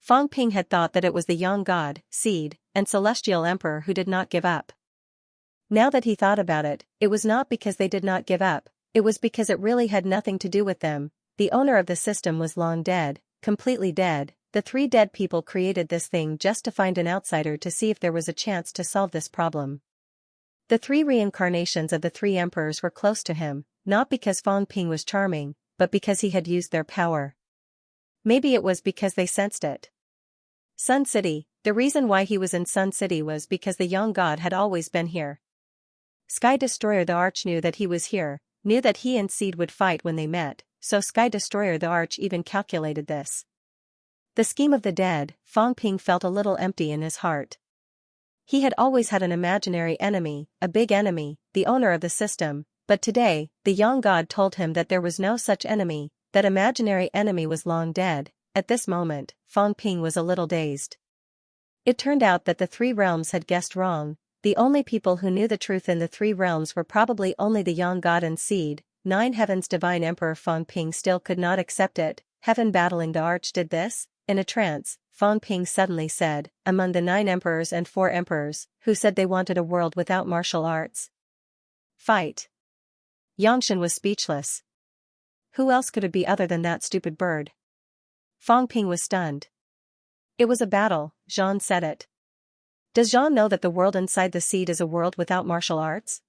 A: Fang Ping had thought that it was the young god, seed, and celestial emperor who did not give up. Now that he thought about it, it was not because they did not give up, it was because it really had nothing to do with them. The owner of the system was long dead, completely dead. The three dead people created this thing just to find an outsider to see if there was a chance to solve this problem. The three reincarnations of the three emperors were close to him, not because Fang Ping was charming, but because he had used their power. Maybe it was because they sensed it. Sun City, the reason why he was in Sun City was because the young god had always been here. Sky Destroyer the Arch knew that he was here, knew that he and Seed would fight when they met, so Sky Destroyer the Arch even calculated this. The scheme of the dead, Fang Ping felt a little empty in his heart. He had always had an imaginary enemy, a big enemy, the owner of the system, but today, the young god told him that there was no such enemy, that imaginary enemy was long dead. At this moment, Fang Ping was a little dazed. It turned out that the three realms had guessed wrong. The only people who knew the truth in the three realms were probably only the young god and Seed. 9 Heaven's divine emperor Fang Ping still could not accept it. Heaven battling the Arch did this? In a trance, Fang Ping suddenly said, among the 9 emperors and 4 emperors, who said they wanted a world without martial arts? Fight. Xianxia was speechless. Who else could it be other than that stupid bird? Fang Ping was stunned. It was a battle, Zhan said it. Does Zhan know that the world inside the seed is a world without martial arts?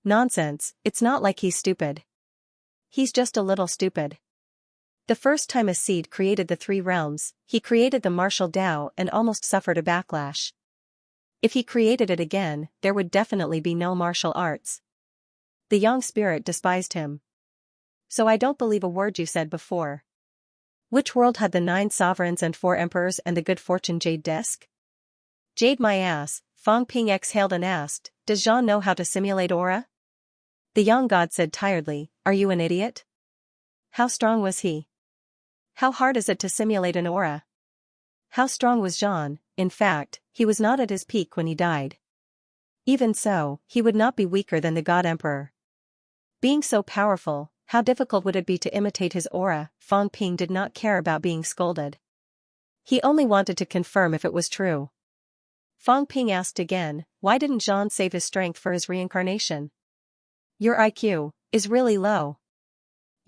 A: Nonsense, it's not like he's stupid. He's just a little stupid. The first time a seed created the three realms, he created the martial Tao and almost suffered a backlash. If he created it again, there would definitely be no martial arts. The young spirit despised him. So I don't believe a word you said before. Which world had the 9 sovereigns and 4 emperors and the good fortune jade disc? Jade my ass, Fang Ping exhaled and asked, does Zhan know how to simulate aura? The young god said tiredly, are you an idiot? How strong was he? How hard is it to simulate an aura? How strong was Zhan? In fact, he was not at his peak when he died. Even so, he would not be weaker than the God Emperor. Being so powerful, how difficult would it be to imitate his aura? Fang Ping did not care about being scolded. He only wanted to confirm if it was true. Fang Ping asked again, why didn't Zhan save his strength for his reincarnation? Your IQ is really low.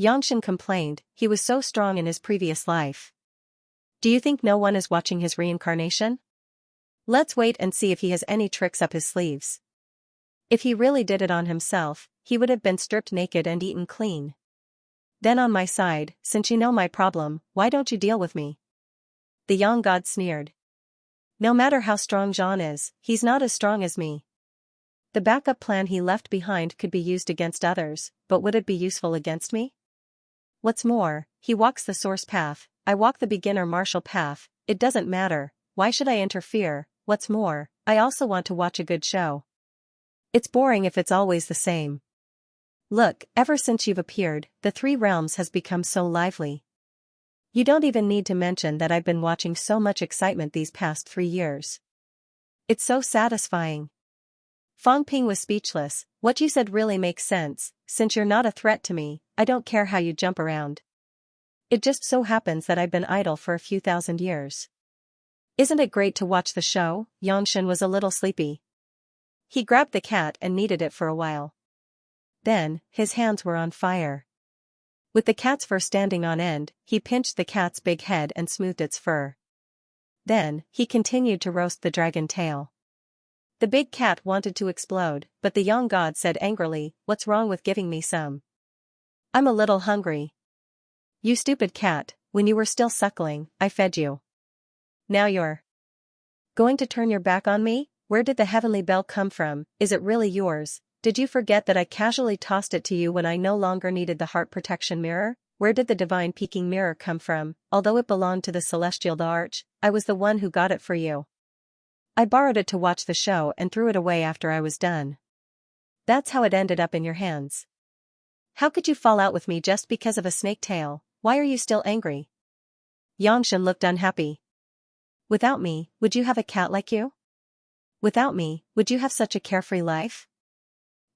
A: Xianxia complained, he was so strong in his previous life. Do you think no one is watching his reincarnation? Let's wait and see if he has any tricks up his sleeves. If he really did it on himself, he would have been stripped naked and eaten clean. Then on my side, since you know my problem, why don't you deal with me? The young god sneered. No matter how strong Zhan is, he's not as strong as me. The backup plan he left behind could be used against others, but would it be useful against me? What's more, he walks the source path, I walk the beginner martial path, it doesn't matter, why should I interfere? What's more, I also want to watch a good show. It's boring if it's always the same. Look, ever since you've appeared, the three realms has become so lively. You don't even need to mention that I've been watching so much excitement these past 3 years. It's so satisfying. Fang Ping was speechless. What you said really makes sense, since you're not a threat to me, I don't care how you jump around. It just so happens that I've been idle for a few thousand years. Isn't it great to watch the show? Xianxia was a little sleepy. He grabbed the cat and kneaded it for a while. Then, his hands were on fire. With the cat's fur standing on end, he pinched the cat's big head and smoothed its fur. Then, he continued to roast the dragon tail. The big cat wanted to explode, but the young god said angrily, what's wrong with giving me some? I'm a little hungry. You stupid cat, when you were still suckling, I fed you. Now you're going to turn your back on me? Where did the heavenly bell come from? Is it really yours? Did you forget that I casually tossed it to you when I no longer needed the heart protection mirror? Where did the divine peeking mirror come from? Although it belonged to the celestial arch, I was the one who got it for you. I borrowed it to watch the show and threw it away after I was done. That's how it ended up in your hands. How could you fall out with me just because of a snake tail? Why are you still angry? Xianxia looked unhappy. Without me, would you have a cat like you? Without me, would you have such a carefree life?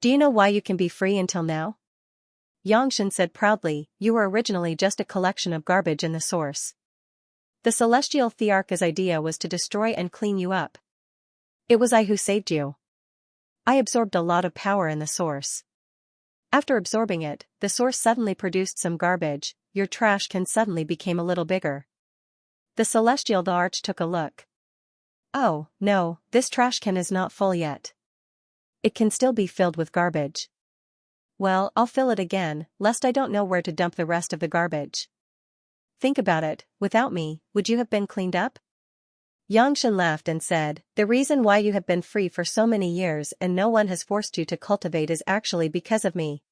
A: Do you know why you can be free until now? Xianxia said proudly, you were originally just a collection of garbage in the source. The celestial Thearch's idea was to destroy and clean you up. It was I who saved you. I absorbed a lot of power in the source. After absorbing it, the source suddenly produced some garbage. Your trash can suddenly became a little bigger. The celestial arch took a look. Oh, no, this trash can is not full yet. It can still be filled with garbage. Well, I'll fill it again, lest I don't know where to dump the rest of the garbage. Think about it, without me, would you have been cleaned up? Xianxia laughed and said, the reason why you have been free for so many years and no one has forced you to cultivate is actually because of me.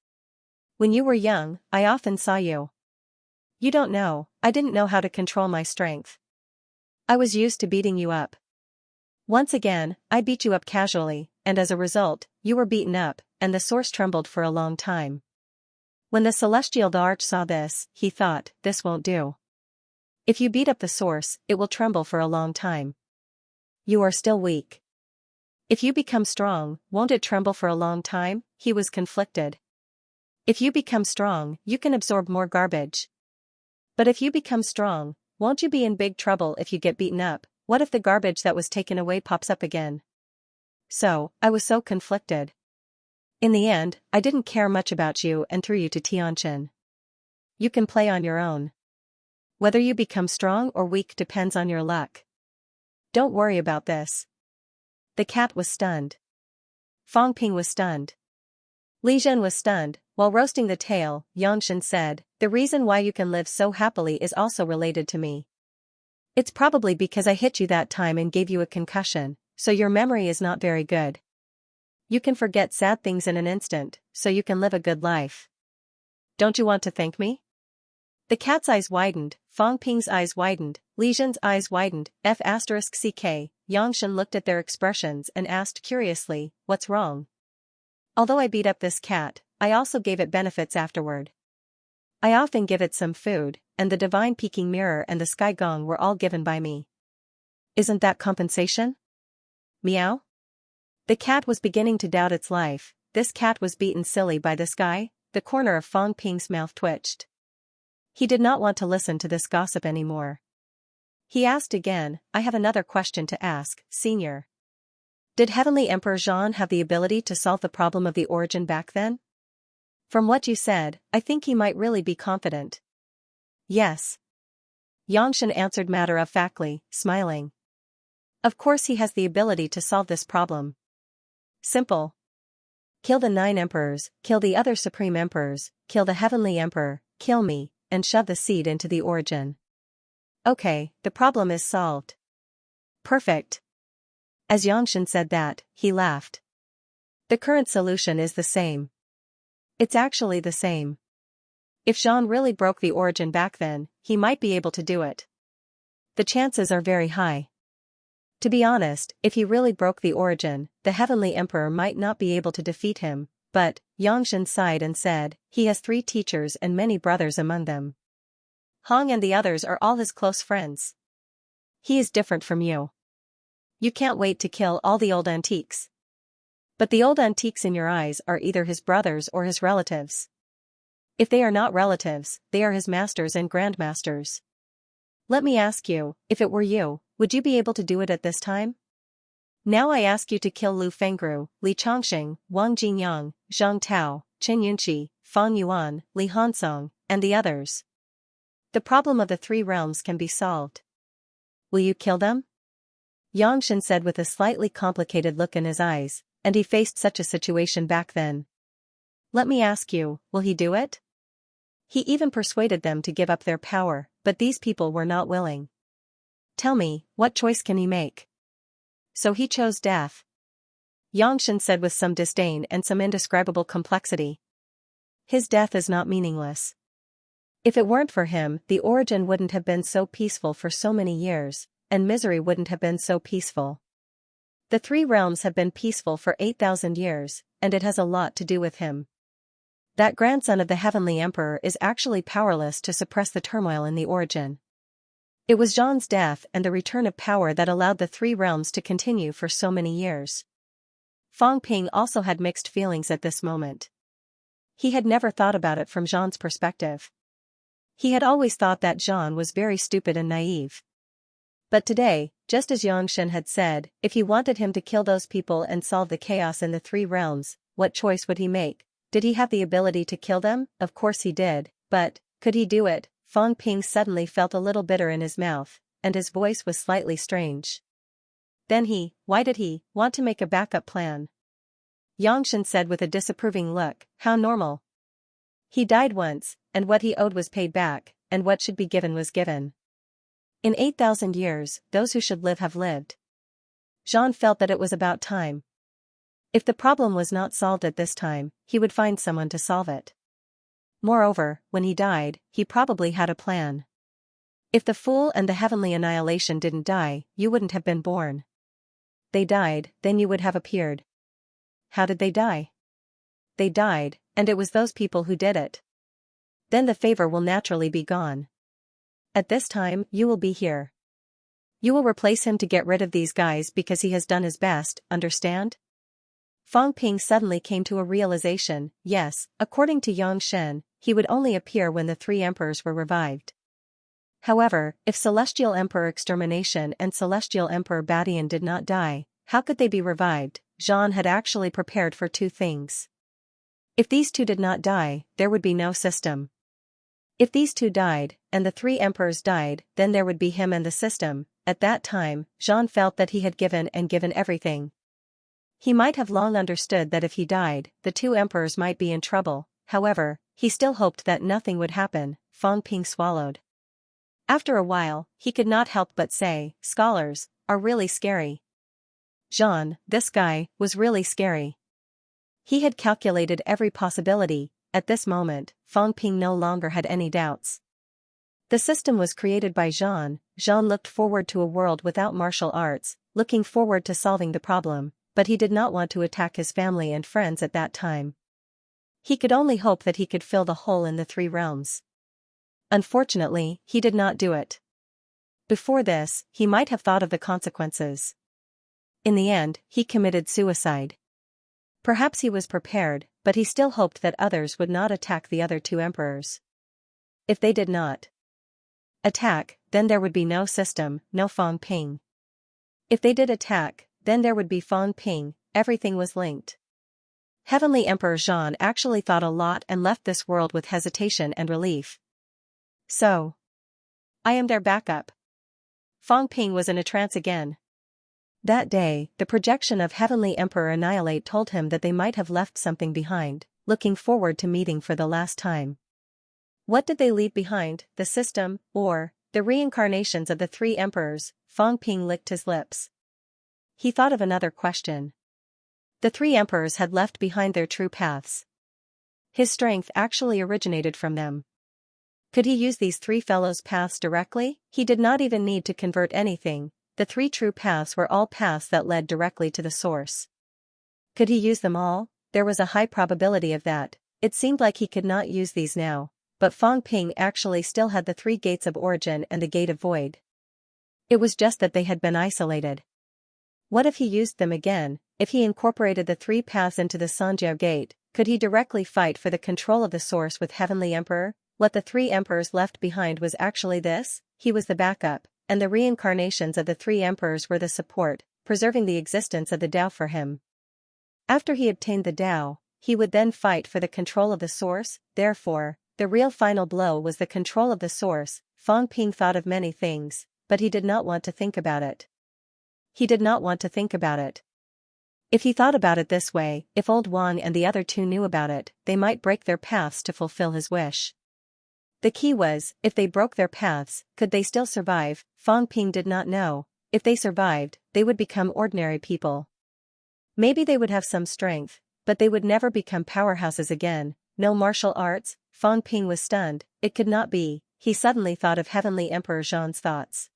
A: When you were young, I often saw you. You don't know, I didn't know how to control my strength. I was used to beating you up. Once again, I beat you up casually, and as a result, you were beaten up, and the source trembled for a long time. When the celestial arch saw this, he thought, this won't do. If you beat up the source, it will tremble for a long time. You are still weak. If you become strong, won't it tremble for a long time? He was conflicted. If you become strong, you can absorb more garbage. But if you become strong, won't you be in big trouble if you get beaten up? What if the garbage that was taken away pops up again? So, I was so conflicted. In the end, I didn't care much about you and threw you to Tianjin. You can play on your own. Whether you become strong or weak depends on your luck. Don't worry about this. The cat was stunned. Fang Ping was stunned. Li Zhen was stunned. While roasting the tail, Xianxia said, the reason why you can live so happily is also related to me. It's probably because I hit you that time and gave you a concussion, so your memory is not very good. You can forget sad things in an instant, so you can live a good life. Don't you want to thank me? The cat's eyes widened, Fang Ping's eyes widened, Li Zhen's eyes widened, F***ck, Xianxia looked at their expressions and asked curiously, what's wrong? Although I beat up this cat, I also gave it benefits afterward. I often give it some food, and the divine peeking mirror and the sky gong were all given by me. Isn't that compensation? Meow? The cat was beginning to doubt its life. This cat was beaten silly by this guy. The corner of Fang Ping's mouth twitched. He did not want to listen to this gossip anymore. He asked again, I have another question to ask, Senior. Did Heavenly Emperor Zhan have the ability to solve the problem of the origin back then? From what you said, I think he might really be confident. Yes. Xianxia answered matter-of-factly, smiling. Of course he has the ability to solve this problem. Simple. Kill the 9 emperors, kill the other supreme emperors, kill the Heavenly Emperor, kill me, and shove the seed into the origin. Okay, the problem is solved. Perfect. As Xianxia said that, he laughed. The current solution is the same. It's actually the same. If Zhan really broke the origin back then, he might be able to do it. The chances are very high. To be honest, if he really broke the origin, the Heavenly Emperor might not be able to defeat him, but, Xianxia sighed and said, he has 3 teachers and many brothers among them. Hong and the others are all his close friends. He is different from you. You can't wait to kill all the old antiques. But the old antiques in your eyes are either his brothers or his relatives. If they are not relatives, they are his masters and grandmasters. Let me ask you, if it were you, would you be able to do it at this time? Now I ask you to kill Lu Fengru, Li Chongqing, Wang Jinyang, Zhang Tao, Chen Yunqi, Fang Yuan, Li Hansong, and the others. The problem of the 3 realms can be solved. Will you kill them? Xianxia said with a slightly complicated look in his eyes, and he faced such a situation back then. Let me ask you, will he do it? He even persuaded them to give up their power, but these people were not willing. Tell me, what choice can he make? So he chose death. Xianxia said with some disdain and some indescribable complexity. His death is not meaningless. If it weren't for him, the origin wouldn't have been so peaceful for so many years, and misery wouldn't have been so peaceful. The three realms have been peaceful for 8,000 years, and it has a lot to do with him. That grandson of the Heavenly Emperor is actually powerless to suppress the turmoil in the origin. It was Zhang's death and the return of power that allowed the three realms to continue for so many years. Fang Ping also had mixed feelings at this moment. He had never thought about it from Zhang's perspective. He had always thought that Zhang was very stupid and naive. But today, just as Xianxia had said, if he wanted him to kill those people and solve the chaos in the three realms, what choice would he make? Did he have the ability to kill them? Of course he did, but could he do it? Fang Ping suddenly felt a little bitter in his mouth, and his voice was slightly strange. Then why did he want to make a backup plan? Xianxia said with a disapproving look, how normal. He died once, and what he owed was paid back, and what should be given was given. In 8,000 years, those who should live have lived. Zhang felt that it was about time. If the problem was not solved at this time, he would find someone to solve it. Moreover, when he died, he probably had a plan. If the Fool and the Heavenly Annihilation didn't die, you wouldn't have been born. They died, then you would have appeared. How did they die? They died, and it was those people who did it. Then the favor will naturally be gone. At this time, you will be here. You will replace him to get rid of these guys because he has done his best, understand? Fang Ping suddenly came to a realization, yes, according to Xianxia, he would only appear when the three emperors were revived. However, if Celestial Emperor Extermination and Celestial Emperor Badian did not die, how could they be revived? Zhang had actually prepared for two things. If these two did not die, there would be no system. If these two died, and the three emperors died, then there would be him and the system. At that time, Zhang felt that he had given everything. He might have long understood that if he died, the two emperors might be in trouble. However, he still hoped that nothing would happen. Fang Ping swallowed. After a while, he could not help but say, scholars are really scary. Zhang, this guy, was really scary. He had calculated every possibility. At this moment, Fang Ping no longer had any doubts. The system was created by Zhang. Zhang looked forward to a world without martial arts, looking forward to solving the problem, but he did not want to attack his family and friends at that time. He could only hope that he could fill the hole in the three realms. Unfortunately, he did not do it. Before this, he might have thought of the consequences. In the end, he committed suicide. Perhaps he was prepared, but he still hoped that others would not attack the other two emperors. If they did not attack, then there would be no system, no Fang Ping. If they did attack, then there would be Fang Ping. Everything was linked. Heavenly Emperor Zhang actually thought a lot and left this world with hesitation and relief. So, I am their backup. Fang Ping was in a trance again. That day, the projection of Heavenly Emperor Annihilate told him that they might have left something behind, looking forward to meeting for the last time. What did they leave behind, the system, or the reincarnations of the three emperors? Fang Ping licked his lips. He thought of another question. The three emperors had left behind their true paths. His strength actually originated from them. Could he use these three fellows' paths directly? He did not even need to convert anything. The three true paths were all paths that led directly to the source. Could he use them all? There was a high probability of that. It seemed like he could not use these now, but Fang Ping actually still had the three gates of origin and the gate of void. It was just that they had been isolated. What if he used them again? If he incorporated the three paths into the Sanjiao gate, could he directly fight for the control of the source with Heavenly Emperor? What the three emperors left behind was actually this: he was the backup, and the reincarnations of the three emperors were the support, preserving the existence of the Tao for him. After he obtained the Tao, he would then fight for the control of the source. Therefore, the real final blow was the control of the source. Fang Ping thought of many things, but he did not want to think about it. He did not want to think about it. If he thought about it this way, if Old Wang and the other two knew about it, they might break their paths to fulfill his wish. The key was, if they broke their paths, could they still survive? Fang Ping did not know. If they survived, they would become ordinary people. Maybe they would have some strength, but they would never become powerhouses again. No martial arts? Fang Ping was stunned. It could not be. He suddenly thought of Heavenly Emperor Zhan's thoughts.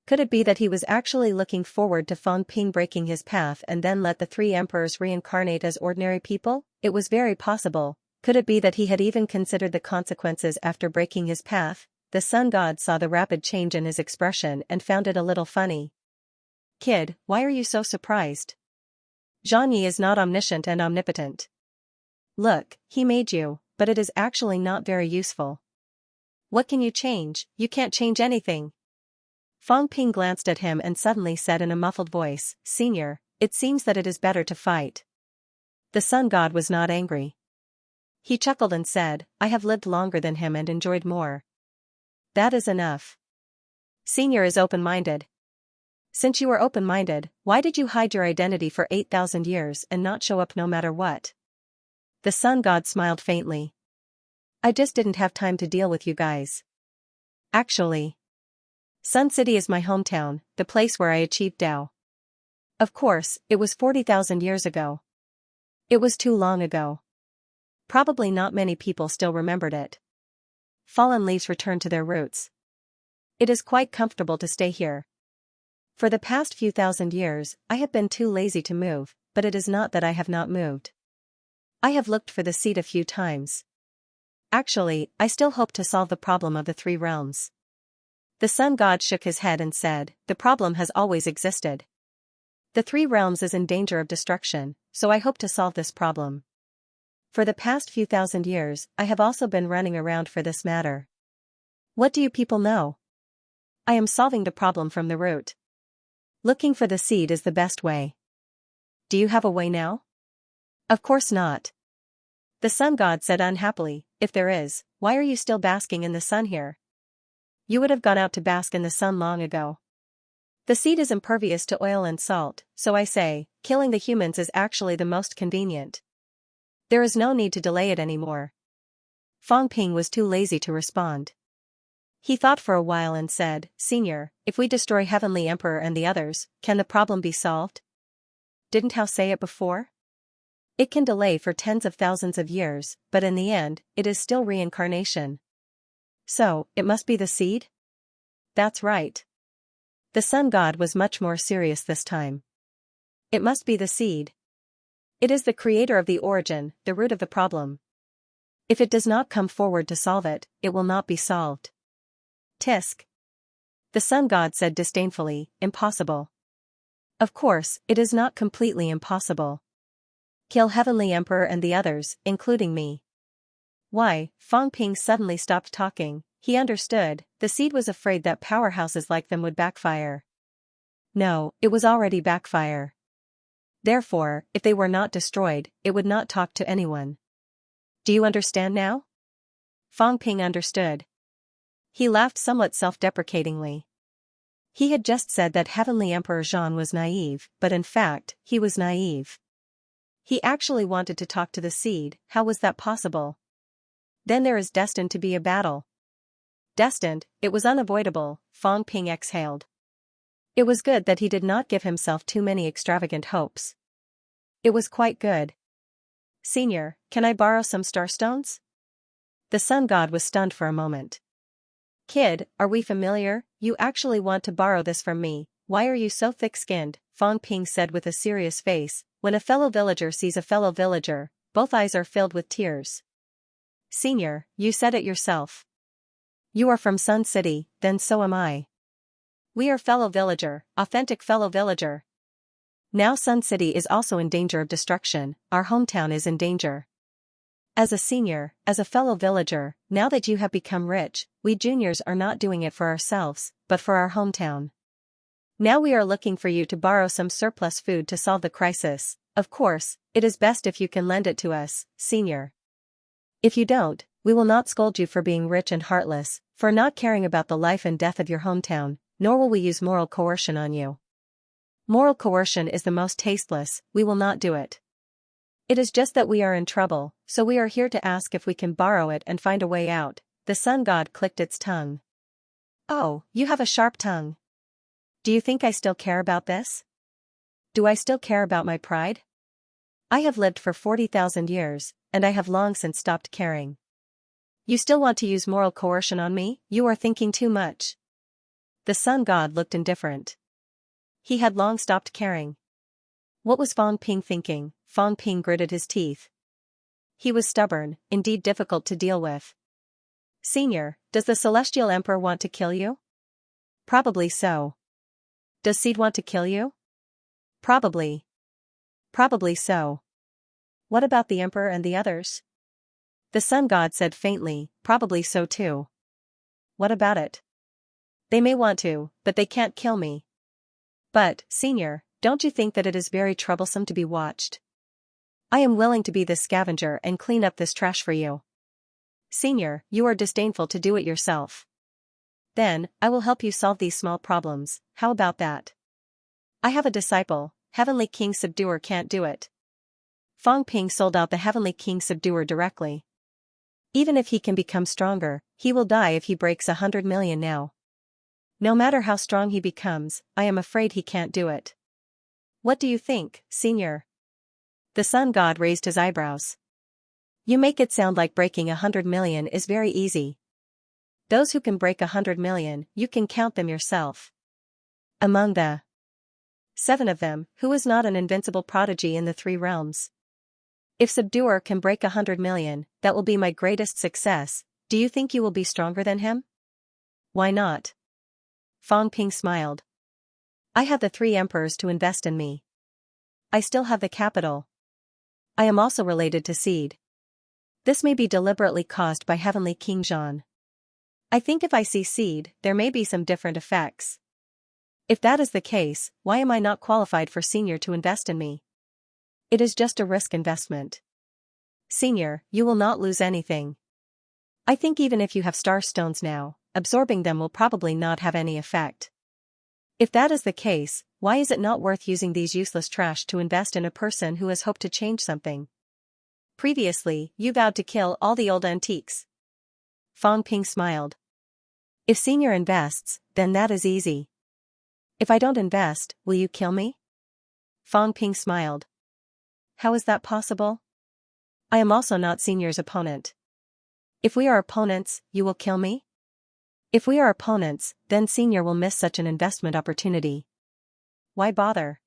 A: Could it be that he was actually looking forward to Fang Ping breaking his path and then let the three emperors reincarnate as ordinary people? It was very possible. Could it be that he had even considered the consequences after breaking his path? The sun god saw the rapid change in his expression and found it a little funny. Kid, why are you so surprised? Zhang Yi is not omniscient and omnipotent. Look, he made you, but it is actually not very useful. What can you change? You can't change anything. Fang Ping glanced at him and suddenly said in a muffled voice, Senior, it seems that it is better to fight. The sun god was not angry. He chuckled and said, I have lived longer than him and enjoyed more. That is enough. Senior is open-minded. Since you were open-minded, why did you hide your identity for 8,000 years and not show up no matter what? The sun god smiled faintly. I just didn't have time to deal with you guys. Actually, Sun City is my hometown, the place where I achieved Tao. Of course, it was 40,000 years ago. It was too long ago. Probably not many people still remembered it. Fallen leaves return to their roots. It is quite comfortable to stay here. For the past few thousand years, I have been too lazy to move, but it is not that I have not moved. I have looked for the seed a few times. Actually, I still hope to solve the problem of the three realms. The sun god shook his head and said, the problem has always existed. The three realms is in danger of destruction, so I hope to solve this problem. For the past few thousand years, I have also been running around for this matter. What do you people know? I am solving the problem from the root. Looking for the seed is the best way. Do you have a way now? Of course not. The sun god said unhappily, if there is, why are you still basking in the sun here? You would have gone out to bask in the sun long ago. The seed is impervious to oil and salt, so I say, killing the humans is actually the most convenient. There is no need to delay it anymore. Fang Ping was too lazy to respond. He thought for a while and said, Senior, if we destroy Heavenly Emperor and the others, can the problem be solved? Didn't Hao say it before? It can delay for tens of thousands of years, but in the end, it is still reincarnation. So, it must be the seed? That's right. The sun god was much more serious this time. It must be the seed. It is the creator of the origin, the root of the problem. If it does not come forward to solve it, it will not be solved. Tisk. The sun god said disdainfully, impossible. Of course, it is not completely impossible. Kill Heavenly Emperor and the others, including me. Why? Fang Ping suddenly stopped talking. He understood, the seed was afraid that powerhouses like them would backfire. No, it was already backfire. Therefore, if they were not destroyed, it would not talk to anyone. Do you understand now? Fang Ping understood. He laughed somewhat self-deprecatingly. He had just said that Heavenly Emperor Zhan was naive, but in fact, he was naive. He actually wanted to talk to the seed. How was that possible? Then there is destined to be a battle. Destined, it was unavoidable, Fang Ping exhaled. It was good that he did not give himself too many extravagant hopes. It was quite good. Senior, can I borrow some starstones? The sun god was stunned for a moment. Kid, are we familiar? You actually want to borrow this from me, why are you so thick-skinned? Fang Ping said with a serious face. When a fellow villager sees a fellow villager, both eyes are filled with tears. Senior, you said it yourself. You are from Sun City, then so am I. We are fellow villager, authentic fellow villager. Now Sun City is also in danger of destruction, our hometown is in danger. As a senior, as a fellow villager, now that you have become rich, we juniors are not doing it for ourselves, but for our hometown. Now we are looking for you to borrow some surplus food to solve the crisis. Of course, it is best if you can lend it to us, senior. If you don't, we will not scold you for being rich and heartless, for not caring about the life and death of your hometown, nor will we use moral coercion on you. Moral coercion is the most tasteless, we will not do it. It is just that we are in trouble, so we are here to ask if we can borrow it and find a way out. The sun god clicked its tongue. Oh, you have a sharp tongue. Do you think I still care about this? Do I still care about my pride? I have lived for 40,000 years, and I have long since stopped caring. You still want to use moral coercion on me? You are thinking too much. The sun god looked indifferent. He had long stopped caring. What was Fang Ping thinking? Fang Ping gritted his teeth. He was stubborn, indeed difficult to deal with. Senior, does the Celestial Emperor want to kill you? Probably so. Does Seed want to kill you? Probably. Probably so. What about the Emperor and the others? The sun god said faintly, probably so too. What about it? They may want to, but they can't kill me. But, Senior, don't you think that it is very troublesome to be watched? I am willing to be the scavenger and clean up this trash for you. Senior, you are disdainful to do it yourself. Then, I will help you solve these small problems. How about that? I have a disciple, Heavenly King Subduer can't do it. Fang Ping sold out the Heavenly King Subduer directly. Even if he can become stronger, he will die if he breaks 100 million now. No matter how strong he becomes, I am afraid he can't do it. What do you think, Senior? The sun god raised his eyebrows. You make it sound like breaking 100 million is very easy. Those who can break 100 million, you can count them yourself. Among the 7 of them, who is not an invincible prodigy in the 3 realms? If Subduer can break 100 million, that will be my greatest success. Do you think you will be stronger than him? Why not? Fang Ping smiled. I have the 3 emperors to invest in me. I still have the capital. I am also related to Seed. This may be deliberately caused by Heavenly King Zhan. I think if I see Seed, there may be some different effects. If that is the case, why am I not qualified for Senior to invest in me? It is just a risk investment. Senior, you will not lose anything. I think even if you have star stones now, absorbing them will probably not have any effect. If that is the case, why is it not worth using these useless trash to invest in a person who has hoped to change something? Previously, you vowed to kill all the old antiques. Fang Ping smiled. If Senior invests, then that is easy. If I don't invest, will you kill me? Fang Ping smiled. How is that possible? I am also not Senior's opponent. If we are opponents, you will kill me? If we are opponents, then Senior will miss such an investment opportunity. Why bother?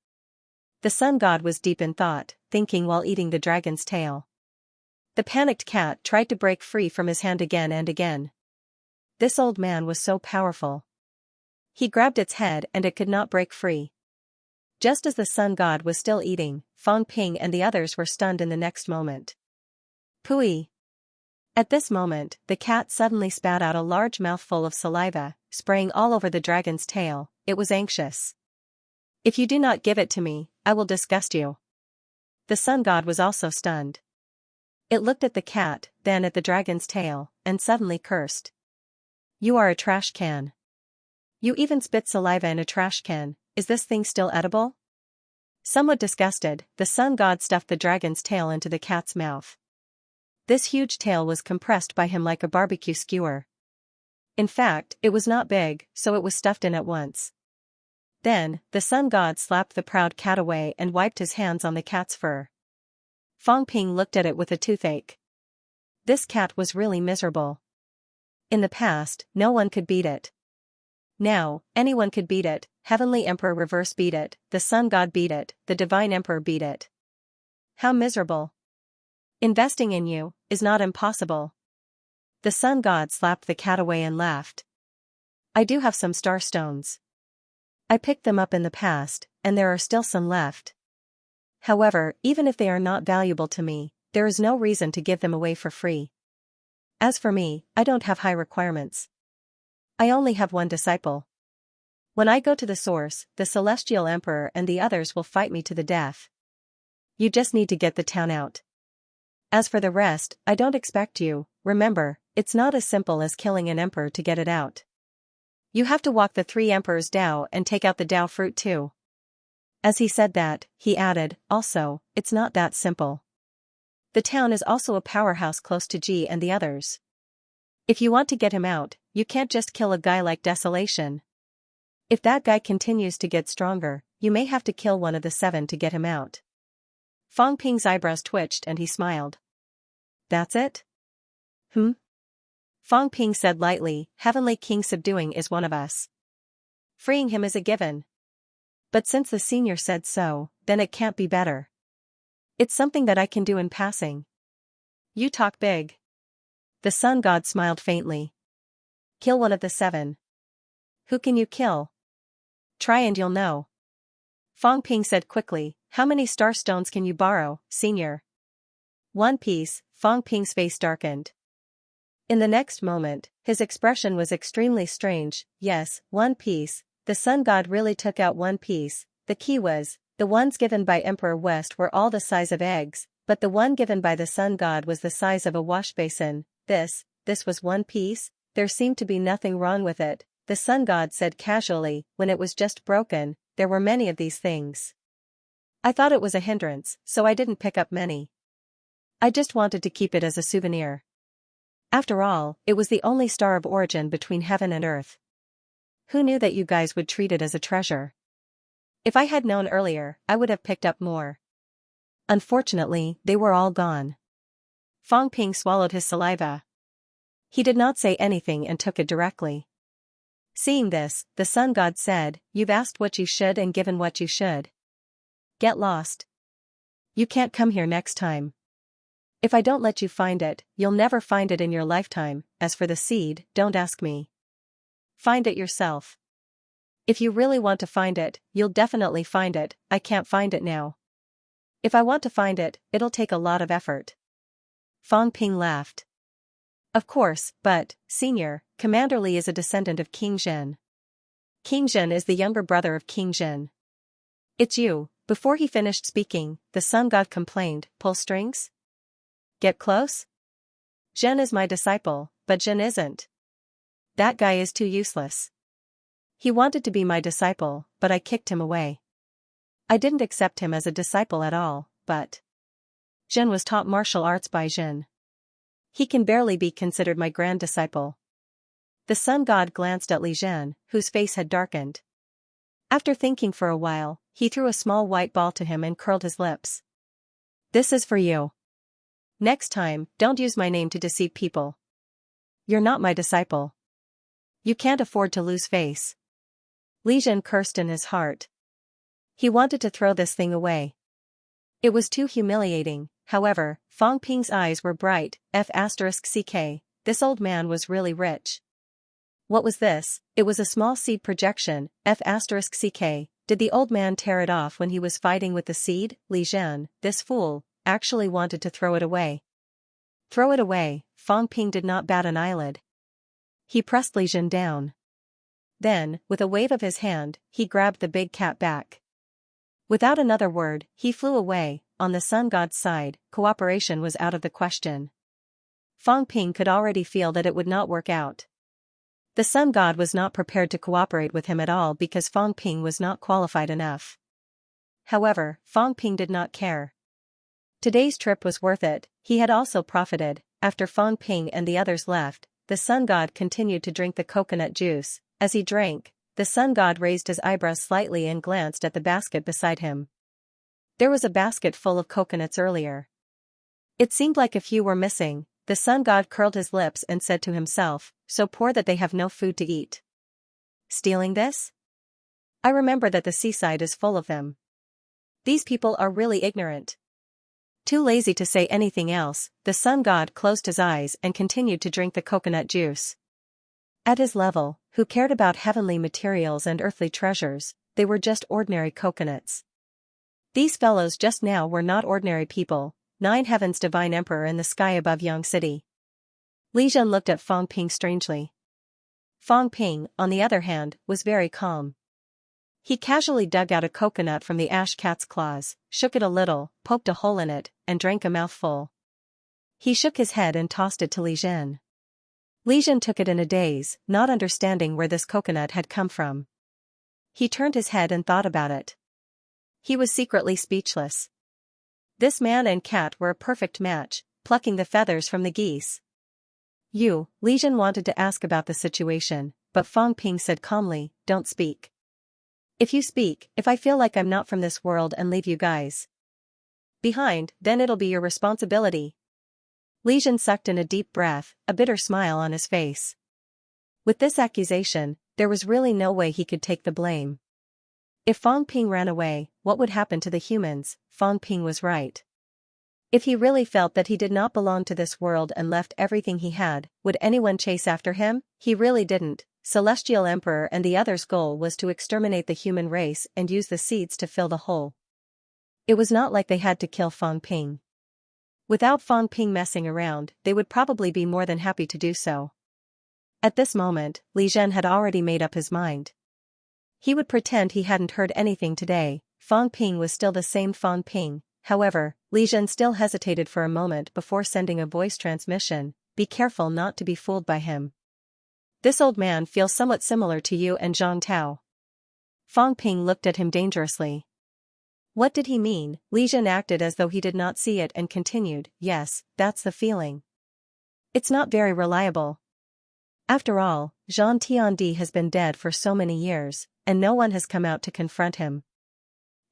A: The sun god was deep in thought, thinking while eating the dragon's tail. The panicked cat tried to break free from his hand again and again. This old man was so powerful. He grabbed its head and it could not break free. Just as the sun god was still eating, Fang Ping and the others were stunned in the next moment. Pooey! At this moment, the cat suddenly spat out a large mouthful of saliva, spraying all over the dragon's tail. It was anxious. If you do not give it to me, I will disgust you. The sun god was also stunned. It looked at the cat, then at the dragon's tail, and suddenly cursed. You are a trash can. You even spit saliva in a trash can. Is this thing still edible? Somewhat disgusted, the sun god stuffed the dragon's tail into the cat's mouth. This huge tail was compressed by him like a barbecue skewer. In fact, it was not big, so it was stuffed in at once. Then, the sun god slapped the proud cat away and wiped his hands on the cat's fur. Fang Ping looked at it with a toothache. This cat was really miserable. In the past, no one could beat it. Now, anyone could beat it. Heavenly Emperor Reverse beat it, the Sun God beat it, the Divine Emperor beat it. How miserable. Investing in you is not impossible. The Sun God slapped the cat away and laughed. I do have some star stones. I picked them up in the past, and there are still some left. However, even if they are not valuable to me, there is no reason to give them away for free. As for me, I don't have high requirements. I only have one disciple. When I go to the source, the Celestial Emperor and the others will fight me to the death. You just need to get the town out. As for the rest, I don't expect you. Remember, it's not as simple as killing an emperor to get it out. You have to walk the 3 emperors' Dao and take out the Dao fruit too. As he said that, he added, also, it's not that simple. The town is also a powerhouse close to Ji and the others. If you want to get him out, you can't just kill a guy like Desolation. If that guy continues to get stronger, you may have to kill one of the 7 to get him out. Fang Ping's eyebrows twitched and he smiled. that's it? Hmm? Fang Ping said lightly, Heavenly King subduing is one of us. Freeing him is a given. But since the senior said so, then it can't be better. It's something that I can do in passing. You talk big. The sun god smiled faintly. Kill one of the 7. Who can you kill? Try and you'll know. Fang Ping said quickly, how many star stones can you borrow, senior? 1 piece. Fang Ping's face darkened. In the next moment, his expression was extremely strange. Yes, 1 piece. The sun god really took out 1 piece. The key was, the ones given by Emperor West were all the size of eggs, but the one given by the sun god was the size of a wash basin. This was 1 piece? There seemed to be nothing wrong with it, the sun god said casually, when it was just broken. There were many of these things. I thought it was a hindrance, so I didn't pick up many. I just wanted to keep it as a souvenir. After all, it was the only star of origin between heaven and earth. Who knew that you guys would treat it as a treasure? If I had known earlier, I would have picked up more. Unfortunately, they were all gone. Fang Ping swallowed his saliva. He did not say anything and took it directly. Seeing this, the sun god said, You've asked what you should and given what you should. Get lost. You can't come here next time. If I don't let you find it, you'll never find it in your lifetime. As for the seed, don't ask me. Find it yourself. If you really want to find it, you'll definitely find it. I can't find it now. If I want to find it, it'll take a lot of effort. Fang Ping laughed. Of course, but, Senior, Commander Li is a descendant of King Zhen. King Zhen is the younger brother of King Zhen. It's you. Before he finished speaking, the sun god complained, pull strings? Get close? Zhen is my disciple, but Zhen isn't. That guy is too useless. He wanted to be my disciple, but I kicked him away. I didn't accept him as a disciple at all, but Zhen was taught martial arts by Zhen. He can barely be considered my grand disciple. The sun god glanced at Li Zhen, whose face had darkened. After thinking for a while, he threw a small white ball to him and curled his lips. This is for you. Next time, don't use my name to deceive people. You're not my disciple. You can't afford to lose face. Li Zhen cursed in his heart. He wanted to throw this thing away. It was too humiliating. However, Fang Ping's eyes were bright. F***ck, this old man was really rich. What was this? It was a small seed projection. F***ck, did the old man tear it off when he was fighting with the seed? Li Zhen, this fool, actually wanted to throw it away. Throw it away. Fang Ping did not bat an eyelid. He pressed Li Zhen down. Then, with a wave of his hand, he grabbed the big cat back. Without another word, he flew away. On the sun god's side, cooperation was out of the question. Fang Ping could already feel that it would not work out. The sun god was not prepared to cooperate with him at all because Fang Ping was not qualified enough. However, Fang Ping did not care. Today's trip was worth it. He had also profited. After Fang Ping and the others left, the sun god continued to drink the coconut juice. As he drank, the sun god raised his eyebrows slightly and glanced at the basket beside him. There was a basket full of coconuts earlier. It seemed like a few were missing. The sun god curled his lips and said to himself, so poor that they have no food to eat. Stealing this? I remember that the seaside is full of them. These people are really ignorant. Too lazy to say anything else, the sun god closed his eyes and continued to drink the coconut juice. At his level, who cared about heavenly materials and earthly treasures? They were just ordinary coconuts. These fellows just now were not ordinary people. 9 heavens divine emperor in the sky above Yang City. Li Zhen looked at Fang Ping strangely. Fang Ping, on the other hand, was very calm. He casually dug out a coconut from the ash cat's claws, shook it a little, poked a hole in it, and drank a mouthful. He shook his head and tossed it to Li Zhen. Li Zhen took it in a daze, not understanding where this coconut had come from. He turned his head and thought about it. He was secretly speechless. This man and cat were a perfect match, plucking the feathers from the geese. Li Zhen wanted to ask about the situation, but Fang Ping said calmly, don't speak. If you speak, if I feel like I'm not from this world and leave you guys behind, then it'll be your responsibility. Li Zhen sucked in a deep breath, a bitter smile on his face. With this accusation, there was really no way he could take the blame. If Fang Ping ran away, what would happen to the humans? Fang Ping was right. If he really felt that he did not belong to this world and left everything he had, would anyone chase after him? He really didn't. Celestial Emperor and the others' goal was to exterminate the human race and use the seeds to fill the hole. It was not like they had to kill Fang Ping. Without Fang Ping messing around, they would probably be more than happy to do so. At this moment, Li Zhen had already made up his mind. He would pretend he hadn't heard anything today. Fang Ping was still the same Fang Ping. However, Li Zhen still hesitated for a moment before sending a voice transmission. Be careful not to be fooled by him. This old man feels somewhat similar to you and Zhang Tao. Fang Ping looked at him dangerously. What did he mean? Li Zhen acted as though he did not see it and continued, yes, that's the feeling. It's not very reliable. After all, Zhang Tiandi has been dead for so many years, and no one has come out to confront him.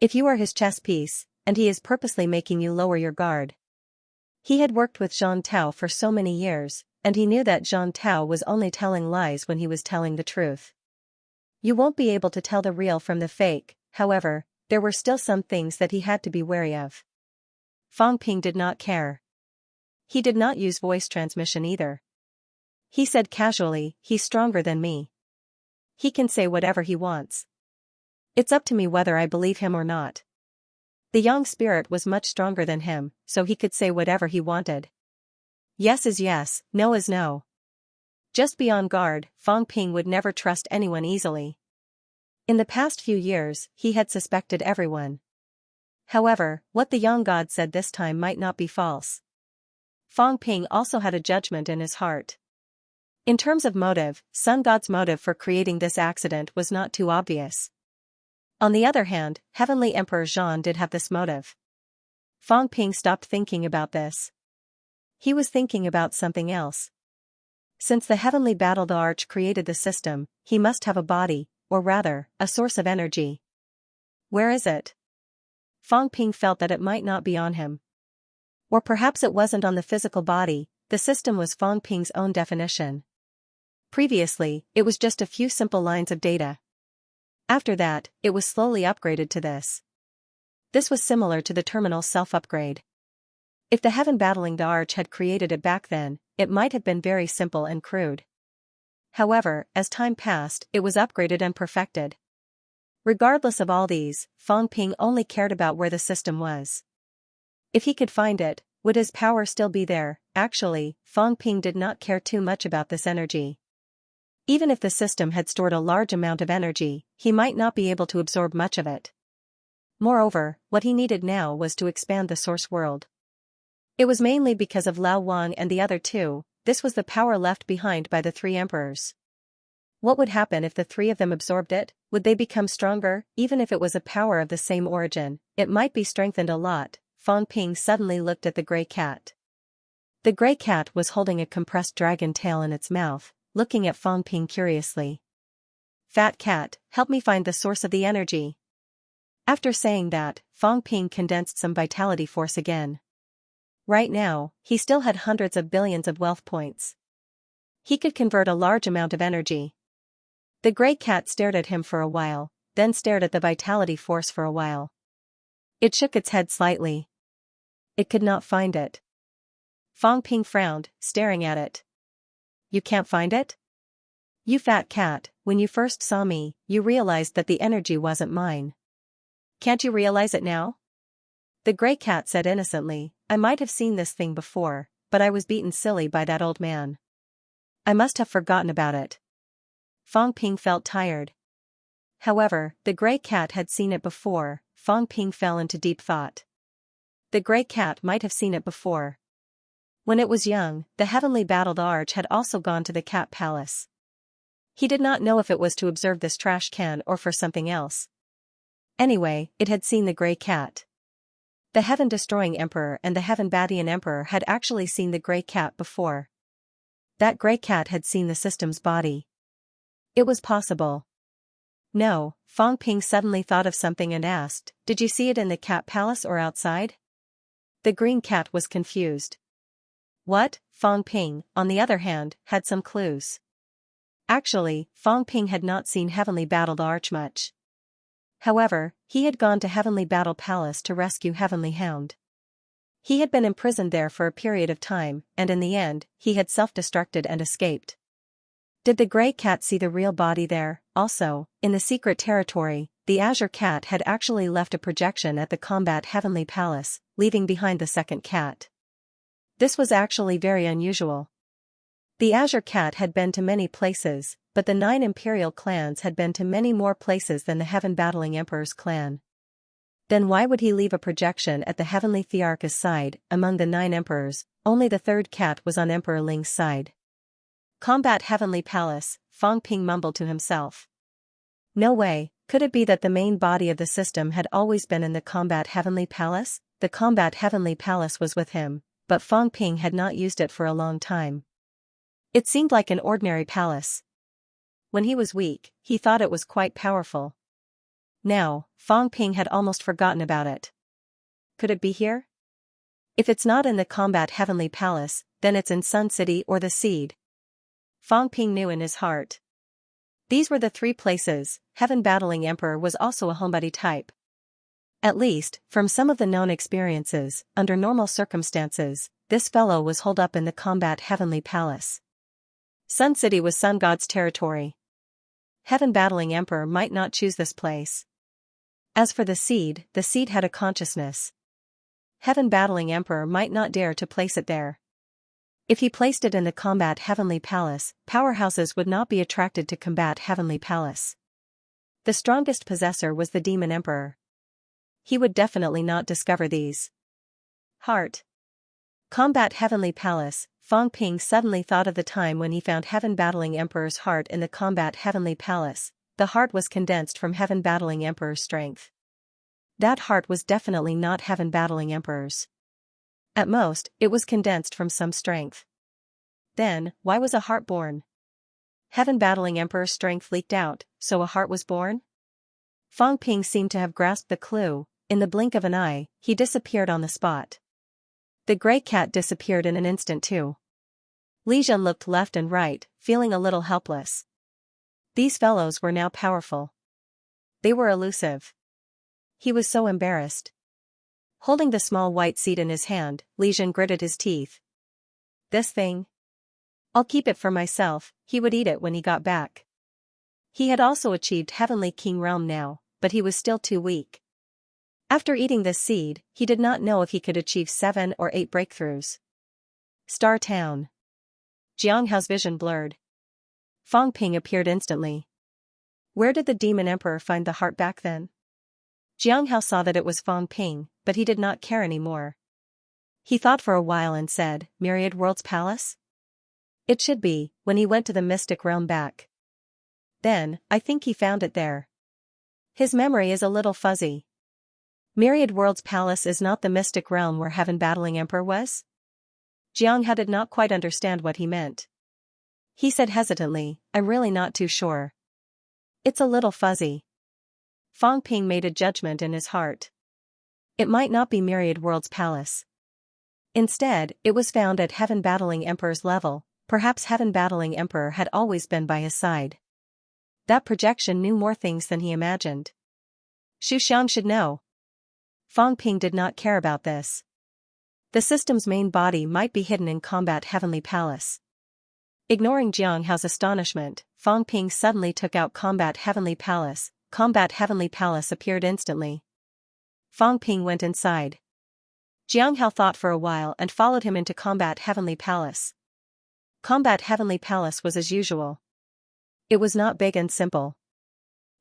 A: If you are his chess piece, and he is purposely making you lower your guard. He had worked with Zhang Tao for so many years, and he knew that Zhang Tao was only telling lies when he was telling the truth. You won't be able to tell the real from the fake. However, there were still some things that he had to be wary of. Fang Ping did not care. He did not use voice transmission either. He said casually, he's stronger than me. He can say whatever he wants. It's up to me whether I believe him or not. The young spirit was much stronger than him, so he could say whatever he wanted. Yes is yes, no is no. Just be on guard. Fang Ping would never trust anyone easily. In the past few years, he had suspected everyone. However, what the young god said this time might not be false. Fang Ping also had a judgment in his heart. In terms of motive, Sun God's motive for creating this accident was not too obvious. On the other hand, Heavenly Emperor Zhan did have this motive. Fang Ping stopped thinking about this. He was thinking about something else. Since the Heavenly Battle the Arch created the system, he must have a body, or rather, a source of energy. Where is it? Fang Ping felt that it might not be on him. Or perhaps it wasn't on the physical body. The system was Fang Ping's own definition. Previously, it was just a few simple lines of data. After that, it was slowly upgraded to this. This was similar to the terminal self-upgrade. If the Heaven Battling the Arch had created it back then, it might have been very simple and crude. However, as time passed, it was upgraded and perfected. Regardless of all these, Fang Ping only cared about where the system was. If he could find it, would his power still be there? Actually, Fang Ping did not care too much about this energy. Even if the system had stored a large amount of energy, he might not be able to absorb much of it. Moreover, what he needed now was to expand the source world. It was mainly because of Lao Wang and the other two. This was the power left behind by the three emperors. What would happen if the three of them absorbed it? Would they become stronger? Even if it was a power of the same origin, it might be strengthened a lot. Fang Ping suddenly looked at the gray cat. The gray cat was holding a compressed dragon tail in its mouth, looking at Fang Ping curiously. Fat cat, help me find the source of the energy. After saying that, Fang Ping condensed some vitality force again. Right now, he still had hundreds of billions of wealth points. He could convert a large amount of energy. The gray cat stared at him for a while, then stared at the vitality force for a while. It shook its head slightly. It could not find it. Fang Ping frowned, staring at it. You can't find it? You fat cat, when you first saw me, you realized that the energy wasn't mine. Can't you realize it now? The gray cat said innocently, I might have seen this thing before, but I was beaten silly by that old man. I must have forgotten about it. Fang Ping felt tired. However, the gray cat had seen it before. Fang Ping fell into deep thought. The gray cat might have seen it before. When it was young, the Heavenly Battled Arch had also gone to the Cat Palace. He did not know if it was to observe this trash can or for something else. Anyway, it had seen the gray cat. The Heaven-Destroying Emperor and the Heaven-Badian Emperor had actually seen the gray cat before. That gray cat had seen the system's body. It was possible. No, Fang Ping suddenly thought of something and asked, did you see it in the Cat Palace or outside? The green cat was confused. What? Fang Ping, on the other hand, had some clues. Actually, Fang Ping had not seen Heavenly Battle Arch much. However, he had gone to Heavenly Battle Palace to rescue Heavenly Hound. He had been imprisoned there for a period of time, and in the end, he had self-destructed and escaped. Did the Grey Cat see the real body there? Also, in the secret territory, the Azure Cat had actually left a projection at the Combat Heavenly Palace, leaving behind the second cat. This was actually very unusual. The Azure Cat had been to many places, but the 9 Imperial clans had been to many more places than the Heaven Battling Emperor's clan. Then why would he leave a projection at the Heavenly Thearch's side? Among the 9 emperors, only the third cat was on Emperor Ling's side. Combat Heavenly Palace, Fang Ping mumbled to himself. No way, could it be that the main body of the system had always been in the Combat Heavenly Palace? The Combat Heavenly Palace was with him, but Fang Ping had not used it for a long time. It seemed like an ordinary palace. When he was weak, he thought it was quite powerful. Now, Fang Ping had almost forgotten about it. Could it be here? If it's not in the Combat Heavenly Palace, then it's in Sun City or the Seed. Fang Ping knew in his heart. These were the 3 places. Heaven Battling Emperor was also a homebody type. At least, from some of the known experiences, under normal circumstances, this fellow was holed up in the Combat Heavenly Palace. Sun City was Sun God's territory. Heaven Battling Emperor might not choose this place. As for the Seed had a consciousness. Heaven Battling Emperor might not dare to place it there. If he placed it in the Combat Heavenly Palace, powerhouses would not be attracted to Combat Heavenly Palace. The strongest possessor was the Demon Emperor. He would definitely not discover these. Heart. Combat Heavenly Palace. Fang Ping suddenly thought of the time when he found Heaven Battling Emperor's heart in the Combat Heavenly Palace. The heart was condensed from Heaven Battling Emperor's strength. That heart was definitely not Heaven Battling Emperor's. At most, it was condensed from some strength. Then, why was a heart born? Heaven Battling Emperor's strength leaked out, so a heart was born? Fang Ping seemed to have grasped the clue. In the blink of an eye, he disappeared on the spot. The Grey Cat disappeared in an instant too. Li Jun looked left and right, feeling a little helpless. These fellows were now powerful. They were elusive. He was so embarrassed. Holding the small white seed in his hand, Li Jun gritted his teeth. This thing? I'll keep it for myself. He would eat it when he got back. He had also achieved Heavenly King Realm now, but he was still too weak. After eating this seed, he did not know if he could achieve 7 or 8 breakthroughs. Star Town. Jianghao's vision blurred. Fang Ping appeared instantly. Where did the Demon Emperor find the heart back then? Xianxia saw that it was Fang Ping, but he did not care anymore. He thought for a while and said, Myriad World's Palace? It should be, when he went to the Mystic Realm back. Then, I think he found it there. His memory is a little fuzzy. Myriad World's Palace is not the Mystic Realm where Heaven Battling Emperor was? Xianxia did not quite understand what he meant. He said hesitantly, I'm really not too sure. It's a little fuzzy. Fang Ping made a judgment in his heart. It might not be Myriad World's Palace. Instead, it was found at Heaven Battling Emperor's level. Perhaps Heaven Battling Emperor had always been by his side. That projection knew more things than he imagined. Xu Xiang should know. Fang Ping did not care about this. The system's main body might be hidden in Combat Heavenly Palace. Ignoring Jianghao's astonishment, Fang Ping suddenly took out Combat Heavenly Palace. Combat Heavenly Palace appeared instantly. Fang Ping went inside. Jianghao thought for a while and followed him into Combat Heavenly Palace. Combat Heavenly Palace was as usual. It was not big and simple.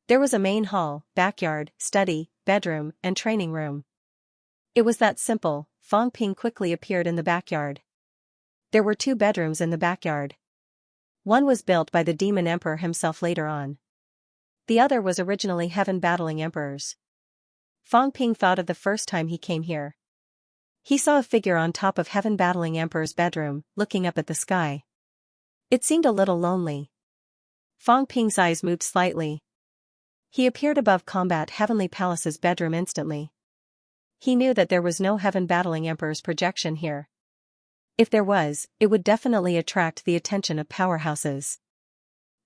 A: There was a main hall, backyard, study, bedroom, and training room. It was that simple. Fang Ping quickly appeared in the backyard. There were 2 bedrooms in the backyard. One was built by the Demon Emperor himself later on. The other was originally Heaven Battling Emperor's. Fang Ping thought of the first time he came here. He saw a figure on top of Heaven Battling Emperor's bedroom, looking up at the sky. It seemed a little lonely. Fang Ping's eyes moved slightly. He appeared above Combat Heavenly Palace's bedroom instantly. He knew that there was no Heaven Battling Emperor's projection here. If there was, it would definitely attract the attention of powerhouses.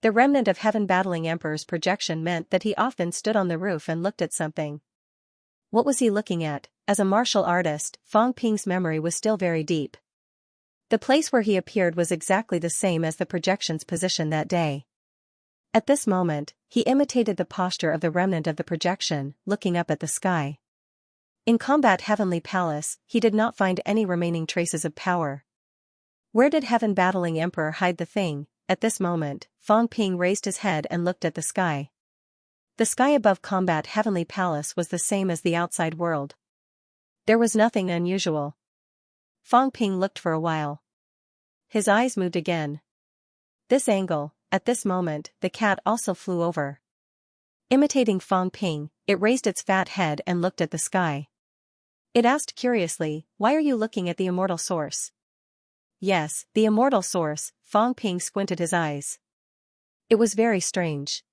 A: The remnant of Heaven Battling Emperor's projection meant that he often stood on the roof and looked at something. What was he looking at? As a martial artist, Fang Ping's memory was still very deep. The place where he appeared was exactly the same as the projection's position that day. At this moment, he imitated the posture of the remnant of the projection, looking up at the sky. In Combat Heavenly Palace, he did not find any remaining traces of power. Where did Heaven Battling Emperor hide the thing? At this moment, Fang Ping raised his head and looked at the sky. The sky above Combat Heavenly Palace was the same as the outside world. There was nothing unusual. Fang Ping looked for a while. His eyes moved again. This angle, at this moment, the cat also flew over. Imitating Fang Ping, it raised its fat head and looked at the sky. It asked curiously, "Why are you looking at the immortal source?" Yes, the immortal source. Fang Ping squinted his eyes. It was very strange.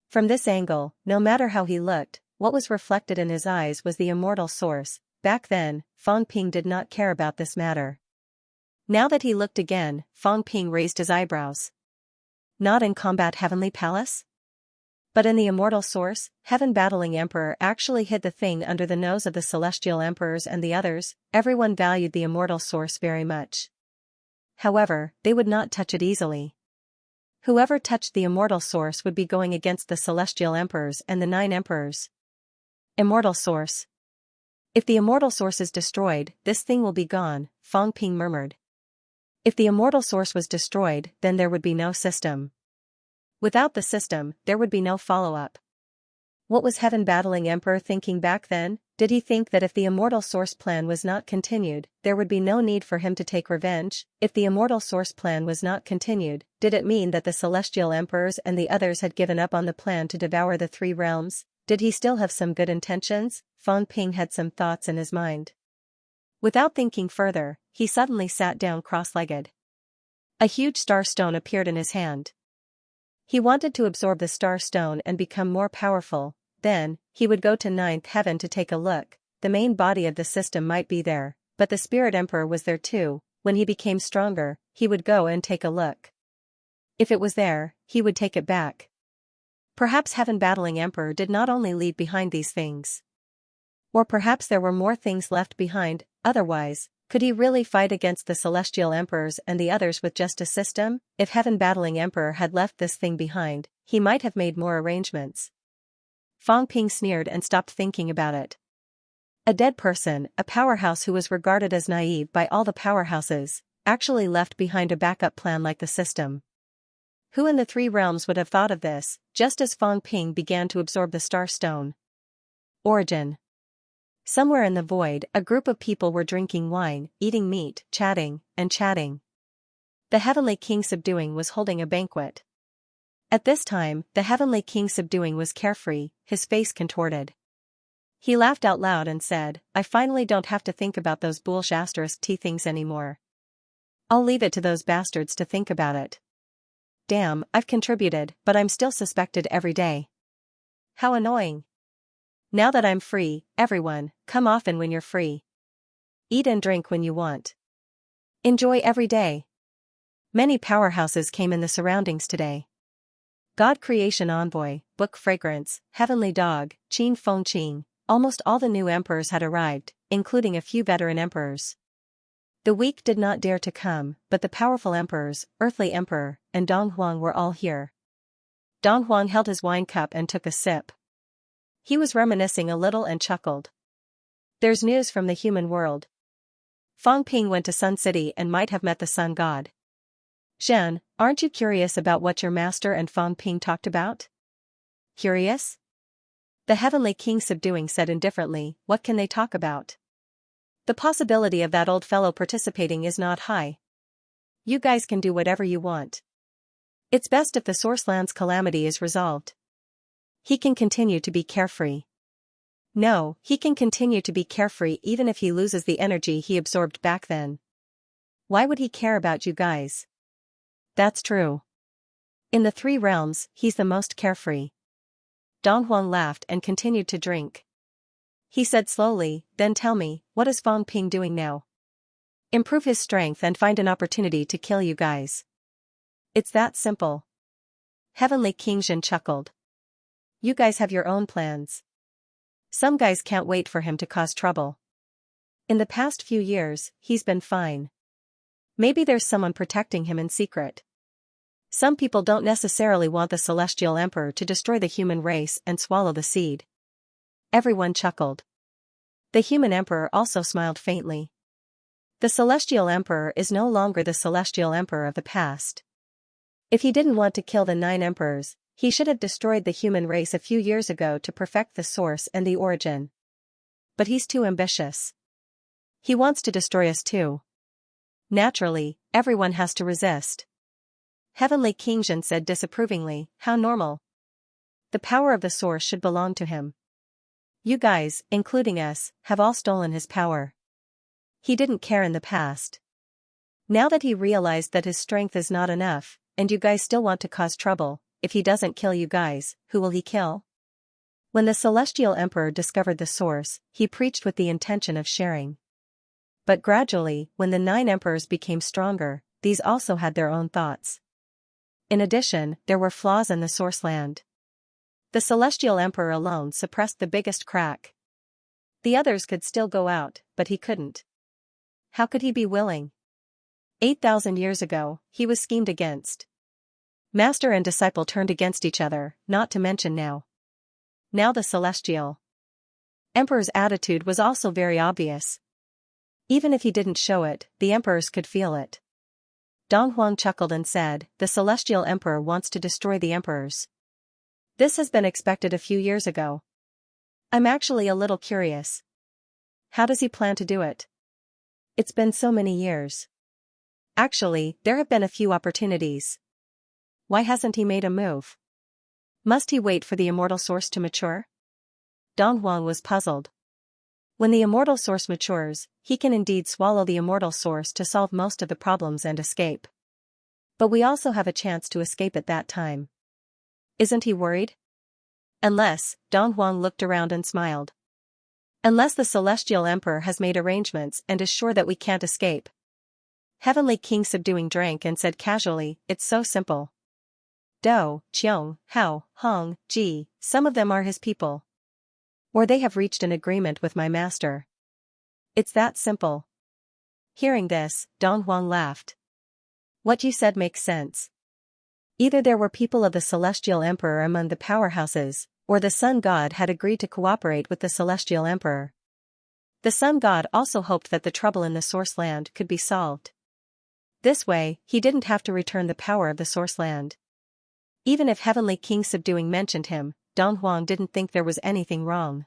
A: From this angle, no matter how he looked, what was reflected in his eyes was the immortal source. Back then, Fang Ping did not care about this matter. Now that he looked again, Fang Ping raised his eyebrows. Not in Combat Heavenly Palace? But in the immortal source, Heaven Battling Emperor actually hid the thing under the nose of the celestial emperors and the others. Everyone valued the immortal source very much. However, they would not touch it easily. Whoever touched the immortal source would be going against the celestial emperors and the 9 emperors. Immortal source. If the immortal source is destroyed, this thing will be gone, Fang Ping murmured. If the immortal source was destroyed, then there would be no system. Without the system, there would be no follow-up. What was Heaven Battling Emperor thinking back then? Did he think that if the immortal source plan was not continued, there would be no need for him to take revenge? If the immortal source plan was not continued, did it mean that the celestial emperors and the others had given up on the plan to devour the 3 realms? Did he still have some good intentions? Fang Ping had some thoughts in his mind. Without thinking further, he suddenly sat down cross-legged. A huge star stone appeared in his hand. He wanted to absorb the star stone and become more powerful. Then, he would go to 9th heaven to take a look. The main body of the system might be there, but the Spirit Emperor was there too. When he became stronger, he would go and take a look. If it was there, he would take it back. Perhaps Heaven Battling Emperor did not only leave behind these things. Or perhaps there were more things left behind. Otherwise, could he really fight against the celestial emperors and the others with just a system? If Heaven Battling Emperor had left this thing behind, he might have made more arrangements. Fang Ping sneered and stopped thinking about it. A dead person, a powerhouse who was regarded as naive by all the powerhouses, actually left behind a backup plan like the system. Who in the 3 realms would have thought of this? Just as Fang Ping began to absorb the star stone. Origin. Somewhere in the void, a group of people were drinking wine, eating meat, chatting, and chatting. The Heavenly King Subduing was holding a banquet. At this time, the Heavenly King Subduing was carefree, his face contorted. He laughed out loud and said, "I finally don't have to think about those bullshit tea things anymore. I'll leave it to those bastards to think about it. Damn, I've contributed, but I'm still suspected every day. How annoying. Now that I'm free, everyone, come often when you're free. Eat and drink when you want. Enjoy every day." Many powerhouses came in the surroundings today. God Creation Envoy, Book Fragrance, Heavenly Dog, Qin Feng Qing, almost all the new emperors had arrived, including a few veteran emperors. The weak did not dare to come, but the powerful emperors, Earthly Emperor, and Dong Huang were all here. Dong Huang held his wine cup and took a sip. He was reminiscing a little and chuckled. There's news from the human world. Fang Ping went to Sun City and might have met the Sun God. Zhen, aren't you curious about what your master and Fang Ping talked about? Curious? The Heavenly King Subduing said indifferently, what can they talk about? The possibility of that old fellow participating is not high. You guys can do whatever you want. It's best if the Source Land's calamity is resolved. He can continue to be carefree. No, he can continue to be carefree even if he loses the energy he absorbed back then. Why would he care about you guys? That's true. In the 3 realms, he's the most carefree. Dong Huang laughed and continued to drink. He said slowly, then tell me, what is Fang Ping doing now? Improve his strength and find an opportunity to kill you guys. It's that simple. Heavenly King Xian chuckled. You guys have your own plans. Some guys can't wait for him to cause trouble. In the past few years, he's been fine. Maybe there's someone protecting him in secret. Some people don't necessarily want the Celestial Emperor to destroy the human race and swallow the seed. Everyone chuckled. The human emperor also smiled faintly. The Celestial Emperor is no longer the Celestial Emperor of the past. If he didn't want to kill the 9 emperors, he should have destroyed the human race a few years ago to perfect the source and the origin. But he's too ambitious. He wants to destroy us too. Naturally, everyone has to resist. Heavenly King Xian said disapprovingly, how normal. The power of the source should belong to him. You guys, including us, have all stolen his power. He didn't care in the past. Now that he realized that his strength is not enough, and you guys still want to cause trouble, if he doesn't kill you guys, who will he kill? When the Celestial Emperor discovered the source, he preached with the intention of sharing. But gradually, when the 9 emperors became stronger, these also had their own thoughts. In addition, there were flaws in the source land. The Celestial Emperor alone suppressed the biggest crack. The others could still go out, but he couldn't. How could he be willing? 8,000 years ago, he was schemed against. Master and disciple turned against each other, not to mention now. Now the Celestial Emperor's attitude was also very obvious. Even if he didn't show it, the emperors could feel it. Dong Huang chuckled and said, the Celestial Emperor wants to destroy the emperors. This has been expected a few years ago. I'm actually a little curious. How does he plan to do it? It's been so many years. Actually, there have been a few opportunities. Why hasn't he made a move? Must he wait for the immortal source to mature? Dong Huang was puzzled. When the immortal source matures, he can indeed swallow the immortal source to solve most of the problems and escape. But we also have a chance to escape at that time. Isn't he worried? Unless, Dong Huang looked around and smiled. Unless the Celestial Emperor has made arrangements and is sure that we can't escape. Heavenly King subduing drank and said casually, it's so simple. Do, Qiong, Hao, Hong, Ji, some of them are his people. Or they have reached an agreement with my master. It's that simple. Hearing this, Dong Huang laughed. What you said makes sense. Either there were people of the Celestial Emperor among the powerhouses, or the Sun God had agreed to cooperate with the Celestial Emperor. The Sun God also hoped that the trouble in the Source Land could be solved. This way, he didn't have to return the power of the Source Land. Even if Heavenly King Subduing mentioned him, Dong Huang didn't think there was anything wrong.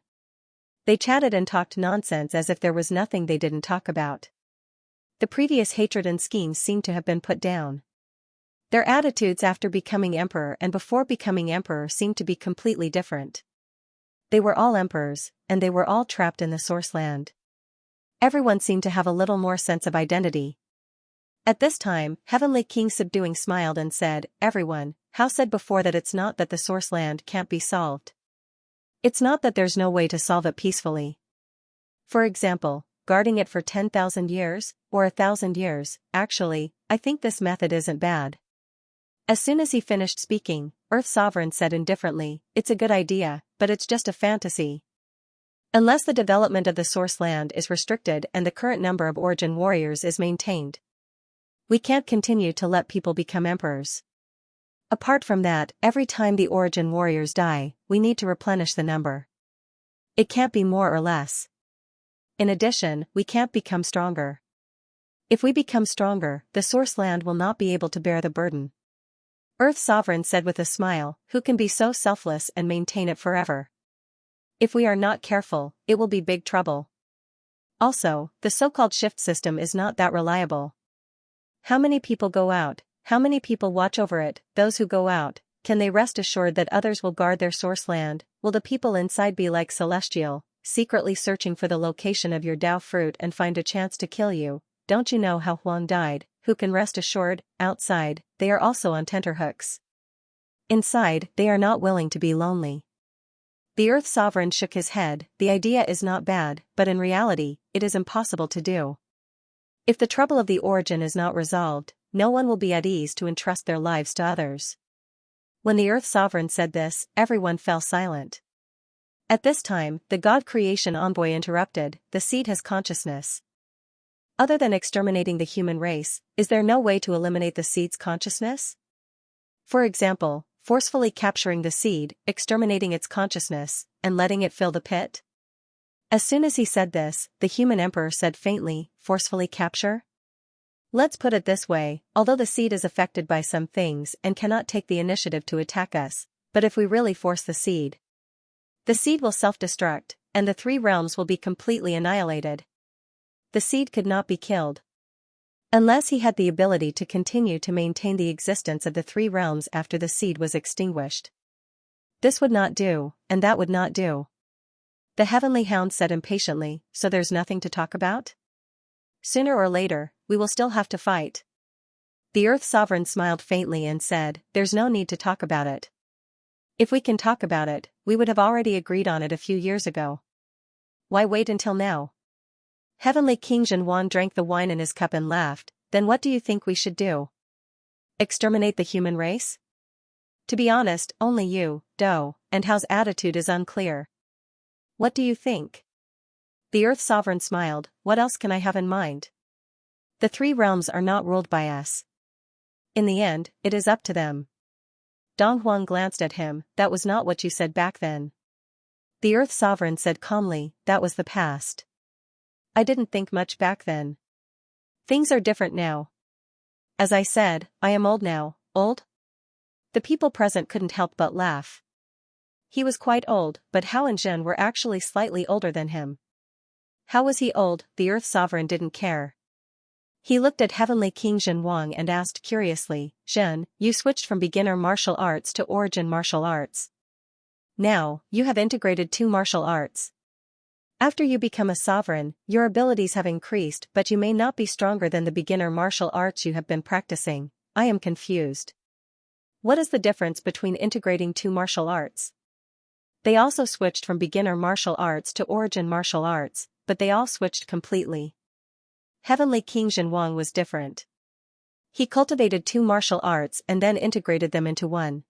A: They chatted and talked nonsense as if there was nothing they didn't talk about. The previous hatred and schemes seemed to have been put down. Their attitudes after becoming emperor and before becoming emperor seemed to be completely different. They were all emperors, and they were all trapped in the Source Land. Everyone seemed to have a little more sense of identity. At this time, Heavenly King Subduing smiled and said, everyone, Hao said before that it's not that the Source Land can't be solved. It's not that there's no way to solve it peacefully. For example, guarding it for 10,000 years, or 1,000 years, actually, I think this method isn't bad. As soon as he finished speaking, Earth Sovereign said indifferently, it's a good idea, but it's just a fantasy. Unless the development of the Source Land is restricted and the current number of origin warriors is maintained, we can't continue to let people become emperors. Apart from that, every time the origin warriors die, we need to replenish the number. It can't be more or less. In addition, we can't become stronger. If we become stronger, the Source Land will not be able to bear the burden. Earth Sovereign said with a smile, who can be so selfless and maintain it forever? If we are not careful, it will be big trouble. Also, the so-called shift system is not that reliable. How many people go out? How many people watch over it? Those who go out, can they rest assured that others will guard their Source Land? Will the people inside be like Celestial, secretly searching for the location of your Dao fruit and find a chance to kill you? Don't you know how Huang died? Who can rest assured? Outside, they are also on tenterhooks. Inside, they are not willing to be lonely. The Earth Sovereign shook his head. The idea is not bad, but in reality, it is impossible to do. If the trouble of the origin is not resolved, no one will be at ease to entrust their lives to others. When the Earth Sovereign said this, everyone fell silent. At this time, the God Creation Envoy interrupted, the seed has consciousness. Other than exterminating the human race, is there no way to eliminate the seed's consciousness? For example, forcefully capturing the seed, exterminating its consciousness, and letting it fill the pit? As soon as he said this, the human emperor said faintly, forcefully capture? Let's put it this way, although the seed is affected by some things and cannot take the initiative to attack us, but if we really force the seed will self-destruct, and the three realms will be completely annihilated. The seed could not be killed. Unless he had the ability to continue to maintain the existence of the three realms after the seed was extinguished. This would not do, and that would not do. The heavenly hound said impatiently, so there's nothing to talk about? Sooner or later, we will still have to fight. The Earth Sovereign smiled faintly and said, there's no need to talk about it. If we can talk about it, we would have already agreed on it a few years ago. Why wait until now? Heavenly King Xianxia drank the wine in his cup and laughed, then what do you think we should do? Exterminate the human race? To be honest, only you, Do, and Hao's attitude is unclear. What do you think? The Earth Sovereign smiled, what else can I have in mind? The three realms are not ruled by us. In the end, it is up to them. Dong Huang glanced at him, that was not what you said back then. The Earth Sovereign said calmly, that was the past. I didn't think much back then. Things are different now. As I said, I am old now. Old? The people present couldn't help but laugh. He was quite old, but Hao and Zhen were actually slightly older than him. How was he old? The Earth Sovereign didn't care. He looked at Heavenly King Xianxia and asked curiously, Zhen, you switched from beginner martial arts to origin martial arts. Now, you have integrated two martial arts. After you become a sovereign, your abilities have increased, but you may not be stronger than the beginner martial arts you have been practicing. I am confused. What is the difference between integrating two martial arts? They also switched from beginner martial arts to origin martial arts, but they all switched completely. Heavenly King Xianxia was different. He cultivated two martial arts and then integrated them into one.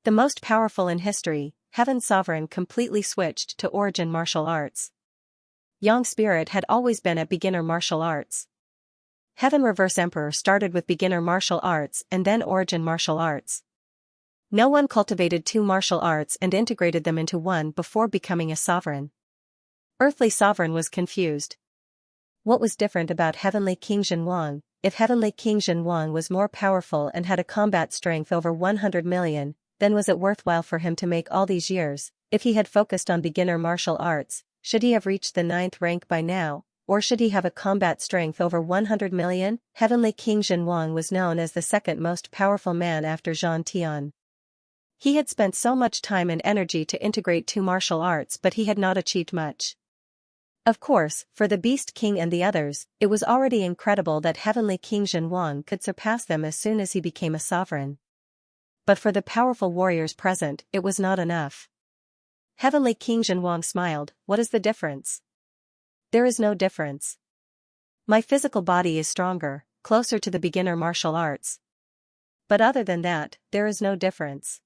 A: The most powerful in history, Heaven Sovereign completely switched to origin martial arts. Yang Spirit had always been at beginner martial arts. Heaven Reverse Emperor started with beginner martial arts and then origin martial arts. No one cultivated two martial arts and integrated them into one before becoming a sovereign. Earthly Sovereign was confused. What was different about Heavenly King Xianxia? If Heavenly King Xianxia was more powerful and had a combat strength over 100 million, then was it worthwhile for him to make all these years? If he had focused on beginner martial arts, should he have reached the 9th rank by now, or should he have a combat strength over 100 million? Heavenly King Xianxia was known as the second most powerful man after Zhang Tian. He had spent so much time and energy to integrate two martial arts, but he had not achieved much. Of course, for the Beast King and the others, it was already incredible that Heavenly King Xianxia could surpass them as soon as he became a sovereign. But for the powerful warriors present, it was not enough. Heavenly King Xianxia smiled, what is the difference? There is no difference. My physical body is stronger, closer to the beginner martial arts. But other than that, there is no difference.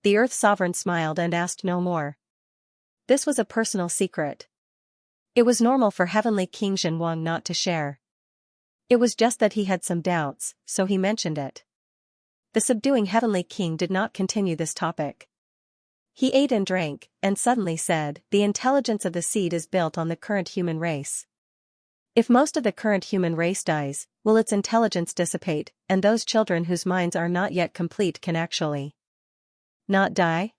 A: The Earth Sovereign smiled and asked no more. This was a personal secret. It was normal for Heavenly King Xianxia not to share. It was just that he had some doubts, so he mentioned it. The subduing Heavenly King did not continue this topic. He ate and drank, and suddenly said, the intelligence of the seed is built on the current human race. If most of the current human race dies, will its intelligence dissipate, and those children whose minds are not yet complete can actually not die?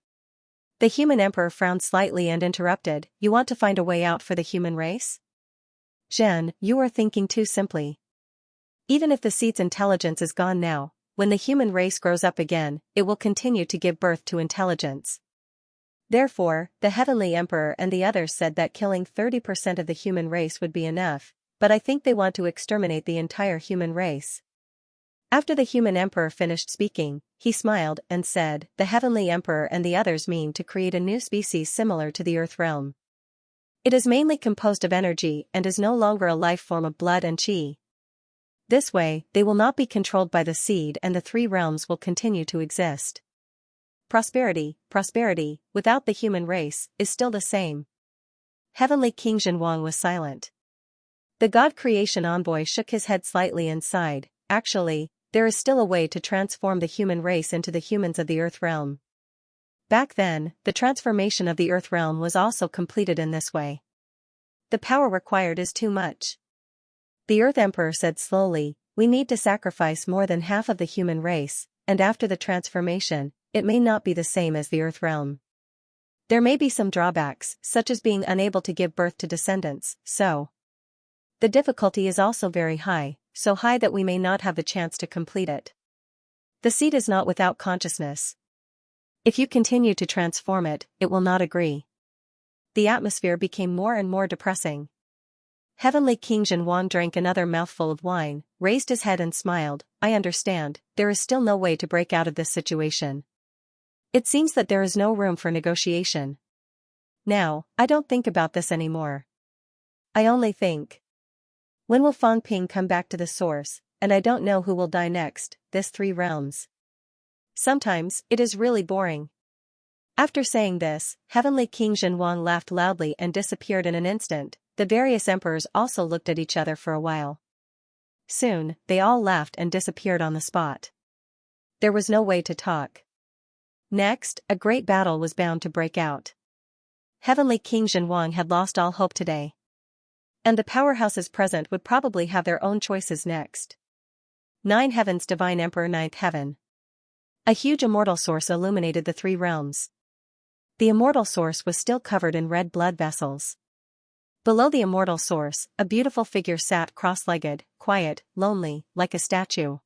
A: The human emperor frowned slightly and interrupted, you want to find a way out for the human race? Zhen, you are thinking too simply. Even if the seed's intelligence is gone now, when the human race grows up again, it will continue to give birth to intelligence. Therefore, the Heavenly Emperor and the others said that killing 30% of the human race would be enough, but I think they want to exterminate the entire human race. After the human emperor finished speaking, he smiled and said, the Heavenly Emperor and the others mean to create a new species similar to the Earth realm. It is mainly composed of energy and is no longer a life form of blood and chi. This way, they will not be controlled by the seed and the three realms will continue to exist. Prosperity, without the human race, is still the same. Heavenly King Zhenwang was silent. The God creation envoy shook his head slightly and sighed. Actually, there is still a way to transform the human race into the humans of the Earth realm. Back then, the transformation of the Earth realm was also completed in this way. The power required is too much. The Earth Emperor said slowly, we need to sacrifice more than half of the human race, and after the transformation, it may not be the same as the Earth realm. There may be some drawbacks, such as being unable to give birth to descendants, so the difficulty is also very high, so high that we may not have the chance to complete it. The seed is not without consciousness. If you continue to transform it, it will not agree. The atmosphere became more and more depressing. Heavenly King Zhenwang drank another mouthful of wine, raised his head and smiled. I understand, there is still no way to break out of this situation. It seems that there is no room for negotiation. Now, I don't think about this anymore. I only think, when will Fangping come back to the source, and I don't know who will die next, this three realms. Sometimes, it is really boring. After saying this, Heavenly King Zhenwang laughed loudly and disappeared in an instant. The various emperors also looked at each other for a while. Soon, they all laughed and disappeared on the spot. There was no way to talk. Next, a great battle was bound to break out. Heavenly King Zhenwang had lost all hope today. And the powerhouses present would probably have their own choices next. 9 Heavens Divine Emperor 9th Heaven. A huge immortal source illuminated the three realms. The immortal source was still covered in red blood vessels. Below the immortal source, a beautiful figure sat cross-legged, quiet, lonely, like a statue.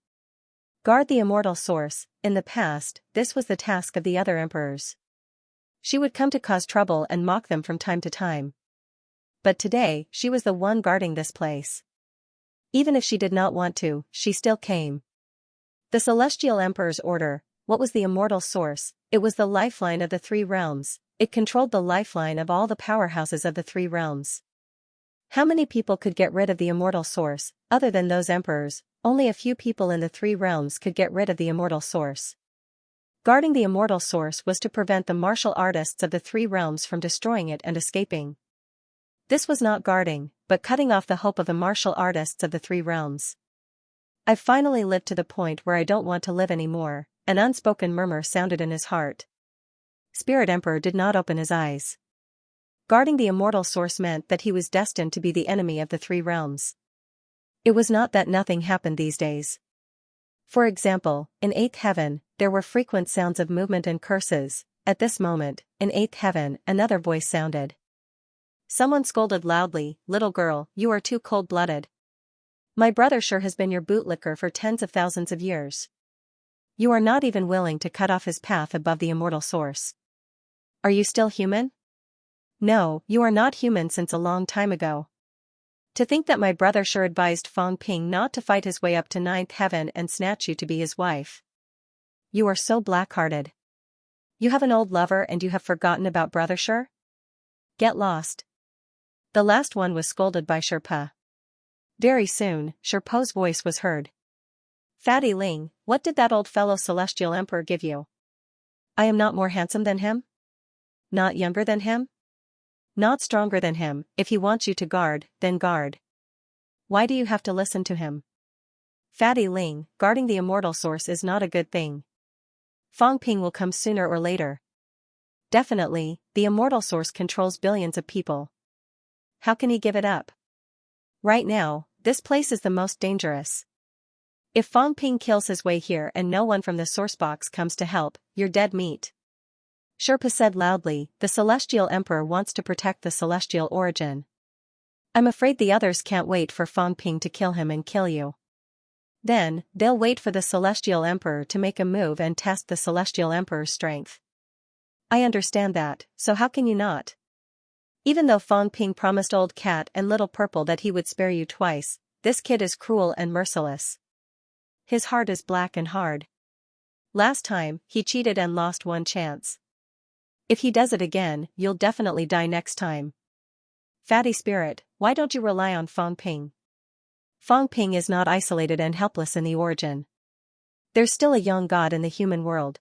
A: Guard the immortal source. In the past, this was the task of the other emperors. She would come to cause trouble and mock them from time to time. But today, she was the one guarding this place. Even if she did not want to, she still came. The Celestial Emperor's order. What was the immortal source? It was the lifeline of the three realms. It controlled the lifeline of all the powerhouses of the three realms. How many people could get rid of the immortal source, other than those emperors? Only a few people in the three realms could get rid of the immortal source. Guarding the immortal source was to prevent the martial artists of the three realms from destroying it and escaping. This was not guarding, but cutting off the hope of the martial artists of the three realms. I've finally lived to the point where I don't want to live anymore. An unspoken murmur sounded in his heart. Spirit Emperor did not open his eyes. Guarding the immortal source meant that he was destined to be the enemy of the three realms. It was not that nothing happened these days. For example, in 8th heaven, there were frequent sounds of movement and curses. At this moment, in 8th heaven, another voice sounded. Someone scolded loudly, "Little girl, you are too cold-blooded. My brother sure has been your bootlicker for tens of thousands of years. You are not even willing to cut off his path above the immortal source. Are you still human? No, you are not human since a long time ago. To think that my brother sure advised Fangping not to fight his way up to 9th heaven and snatch you to be his wife. You are so black-hearted. You have an old lover and you have forgotten about brother Sure? Get lost." The last one was scolded by Sherpa. Very soon, Sherpo's voice was heard. "Fatty Ling, what did that old fellow Celestial Emperor give you? I am not more handsome than him? Not younger than him? Not stronger than him. If he wants you to guard, then guard. Why do you have to listen to him? Fatty Ling, guarding the immortal source is not a good thing. Fangping will come sooner or later. Definitely, the immortal source controls billions of people. How can he give it up? Right now, this place is the most dangerous. If Fangping kills his way here and no one from the source box comes to help, you're dead meat." Sherpa said loudly, "The Celestial Emperor wants to protect the celestial origin. I'm afraid the others can't wait for Fangping to kill him and kill you. Then, they'll wait for the Celestial Emperor to make a move and test the Celestial Emperor's strength. I understand that, so how can you not? Even though Fangping promised Old Cat and Little Purple that he would spare you twice, this kid is cruel and merciless. His heart is black and hard. Last time, he cheated and lost one chance. If he does it again, you'll definitely die next time. fatty spirit, why don't you rely on Fang Ping? Fang Ping is not isolated and helpless in the origin. There's still a young god in the human world.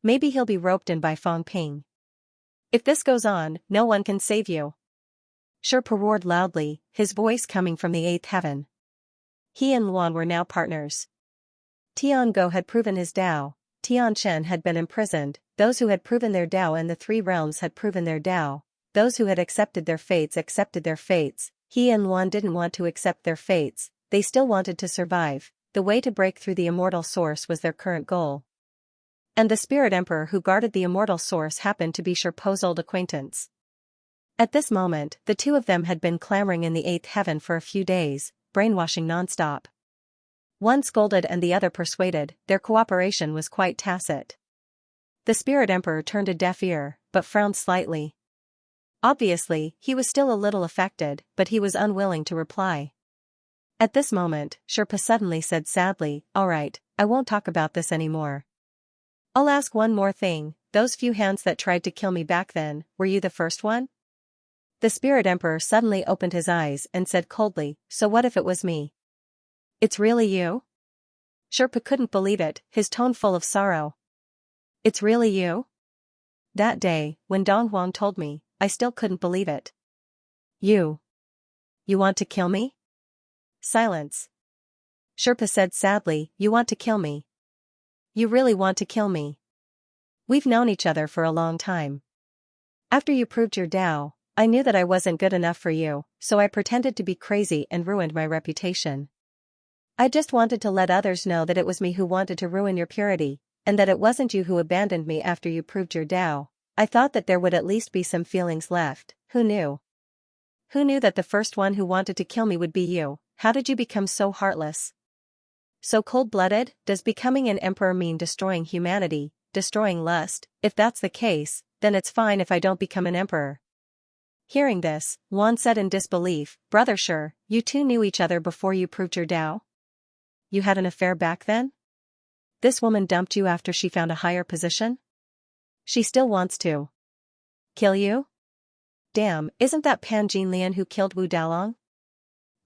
A: Maybe he'll be roped in by Fang Ping. If this goes on, no one can save you. Sherpa roared loudly, his voice coming from the eighth heaven. He and Luan were now partners. Tian Go had proven his Dao, Tian Shen had been imprisoned, those who had proven their Dao and the three realms had proven their Dao, those who had accepted their fates accepted their fates. He and Luan didn't want to accept their fates, they still wanted to survive. The way to break through the immortal source was their current goal. And the spirit emperor who guarded the immortal source happened to be Sherpo's old acquaintance. At this moment, the two of them had been clamoring in the eighth heaven for a few days, brainwashing non-stop. One scolded and the other persuaded, their cooperation was quite tacit. The spirit emperor turned a deaf ear, but frowned slightly. Obviously, he was still a little affected, but he was unwilling to reply. At this moment, Sherpa suddenly said sadly, "All right, I won't talk about this anymore. I'll ask one more thing, those few hands that tried to kill me back then, were you the first one?" The spirit emperor suddenly opened his eyes and said coldly, "So what if it was me?" "It's really you?" Sherpa couldn't believe it, his tone full of sorrow. "It's really you?" That day, when Dong Huang told me, I still couldn't believe it. You want to kill me?" Silence. Sherpa said sadly, "You want to kill me? You really want to kill me? We've known each other for a long time. After you proved your Dao, I knew that I wasn't good enough for you, so I pretended to be crazy and ruined my reputation. I just wanted to let others know that it was me who wanted to ruin your purity, and that it wasn't you who abandoned me after you proved your Dao. I thought that there would at least be some feelings left. Who knew? Who knew that the first one who wanted to kill me would be you? How did you become so heartless? So cold-blooded? Does becoming an emperor mean destroying humanity, destroying lust? If that's the case, then it's fine if I don't become an emperor." Hearing this, Luan said in disbelief, "Brother Shi, you two knew each other before you proved your Dao? You had an affair back then? This woman dumped you after she found a higher position? She still wants to kill you? Damn, isn't that Pan Jinlian who killed Wu Dalong?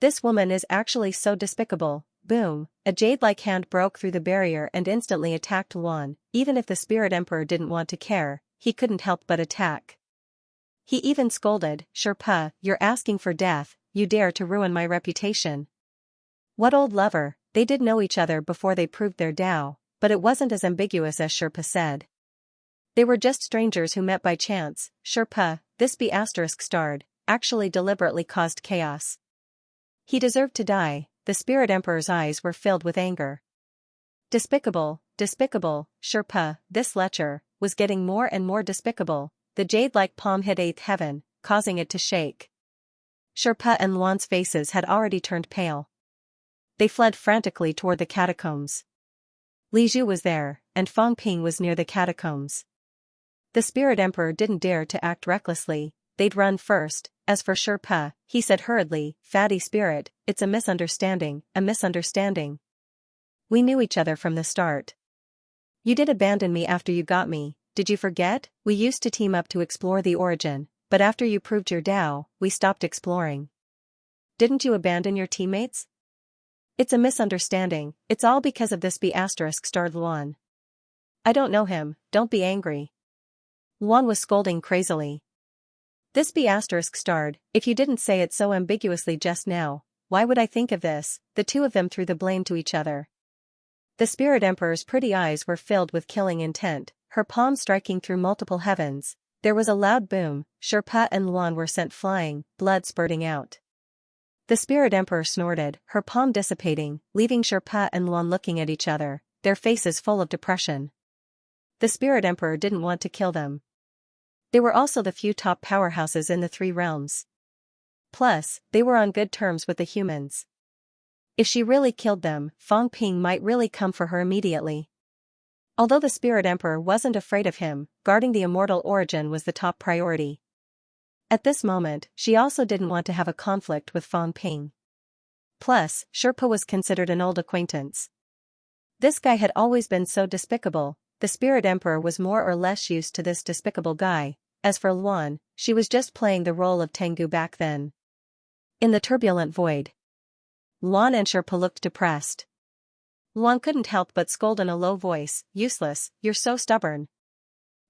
A: This woman is actually so despicable." Boom, a jade-like hand broke through the barrier and instantly attacked Luan. Even if the spirit emperor didn't want to care, he couldn't help but attack. He even scolded, "Sherpa, you're asking for death, you dare to ruin my reputation." What old lover, they did know each other before they proved their Dao, but it wasn't as ambiguous as Sherpa said. They were just strangers who met by chance. Sherpa, this be asterisk starred, actually deliberately caused chaos. He deserved to die. The spirit emperor's eyes were filled with anger. Despicable, despicable, Sherpa, this lecher, was getting more and more despicable. The jade-like palm hit eighth heaven, causing it to shake. Sherpa and Luan's faces had already turned pale. They fled frantically toward the catacombs. Li Zhu was there, and Fang Ping was near the catacombs. The spirit emperor didn't dare to act recklessly, they'd run first. As for Sherpa, he said hurriedly, "Fatty spirit, it's a misunderstanding, a misunderstanding. We knew each other from the start. You did abandon me after you got me, did you forget? We used to team up to explore the origin, but after you proved your Dao, we stopped exploring. Didn't you abandon your teammates? It's a misunderstanding, it's all because of this be asterisk starred Luan. I don't know him, don't be angry." Luan was scolding crazily. This be asterisk starred, if you didn't say it so ambiguously just now, why would I think of this? The two of them threw the blame to each other. The spirit emperor's pretty eyes were filled with killing intent, her palm striking through multiple heavens. There was a loud boom, Sherpa and Luan were sent flying, blood spurting out. The spirit emperor snorted, her palm dissipating, leaving Sherpa and Luan looking at each other, their faces full of depression. The spirit emperor didn't want to kill them. They were also the few top powerhouses in the three realms. Plus, they were on good terms with the humans. If she really killed them, Fang Ping might really come for her immediately. Although the spirit emperor wasn't afraid of him, guarding the immortal origin was the top priority. At this moment, she also didn't want to have a conflict with Fang Ping. Plus, Sherpa was considered an old acquaintance. This guy had always been so despicable, the spirit emperor was more or less used to this despicable guy. As for Luan, she was just playing the role of Tengu back then. In the turbulent void, Luan and Sherpa looked depressed. Luan couldn't help but scold in a low voice, "Useless, you're so stubborn.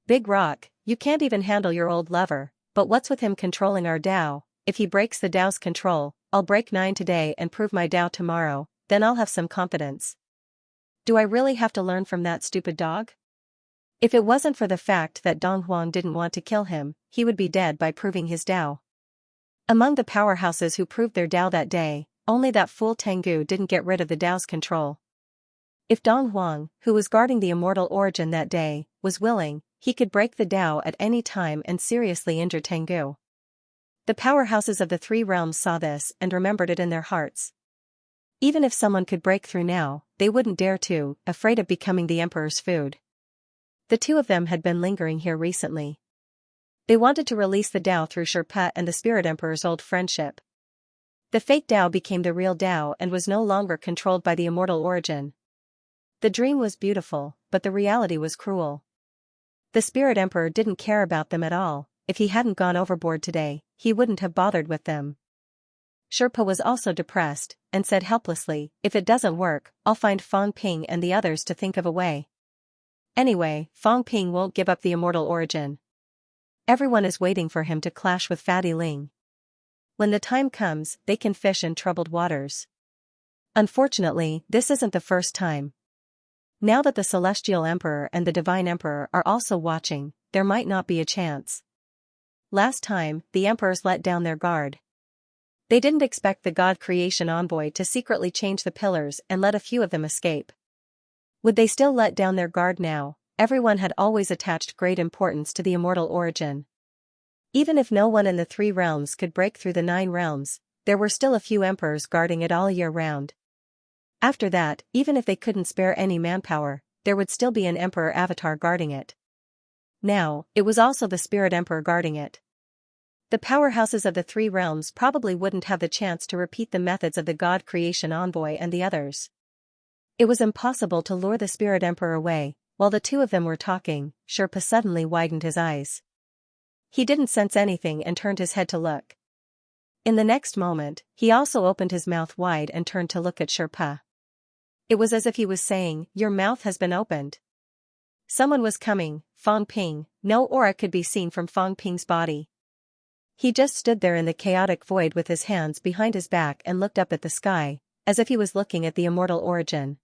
A: Big Rock, you can't even handle your old lover, but what's with him controlling our Dao? If he breaks the Dao's control, I'll break 9 today and prove my Dao tomorrow, then I'll have some confidence. Do I really have to learn from that stupid dog?" If it wasn't for the fact that Dong Huang didn't want to kill him, he would be dead by proving his Dao. Among the powerhouses who proved their Dao that day, only that fool Tengu didn't get rid of the Dao's control. If Dong Huang, who was guarding the immortal origin that day, was willing, he could break the Dao at any time and seriously injure Tengu. The powerhouses of the 3 realms saw this and remembered it in their hearts. Even if someone could break through now, they wouldn't dare to, afraid of becoming the Emperor's food. The 2 of them had been lingering here recently. They wanted to release the Dao through Sherpa and the Spirit Emperor's old friendship. The fake Dao became the real Dao and was no longer controlled by the immortal origin. The dream was beautiful, but the reality was cruel. The Spirit Emperor didn't care about them at all. If he hadn't gone overboard today, he wouldn't have bothered with them. Sherpa was also depressed, and said helplessly, "If it doesn't work, I'll find Fang Ping and the others to think of a way." Anyway, Fang Ping won't give up the immortal origin. Everyone is waiting for him to clash with Fatty Ling. When the time comes, they can fish in troubled waters. Unfortunately, this isn't the first time. Now that the Celestial Emperor and the Divine Emperor are also watching, there might not be a chance. Last time, the emperors let down their guard. They didn't expect the God Creation Envoy to secretly change the pillars and let a few of them escape. Would they still let down their guard now? Everyone had always attached great importance to the immortal origin. Even if no one in the 3 realms could break through the 9 realms, there were still a few emperors guarding it all year round. After that, even if they couldn't spare any manpower, there would still be an emperor avatar guarding it. Now, it was also the Spirit Emperor guarding it. The powerhouses of the 3 realms probably wouldn't have the chance to repeat the methods of the God Creation Envoy and the others. It was impossible to lure the Spirit Emperor away. While the 2 of them were talking, Sherpa suddenly widened his eyes. He didn't sense anything and turned his head to look. In the next moment, he also opened his mouth wide and turned to look at Sherpa. It was as if he was saying, "Your mouth has been opened." Someone was coming, Fang Ping. No aura could be seen from Fang Ping's body. He just stood there in the chaotic void with his hands behind his back and looked up at the sky, as if he was looking at the immortal origin.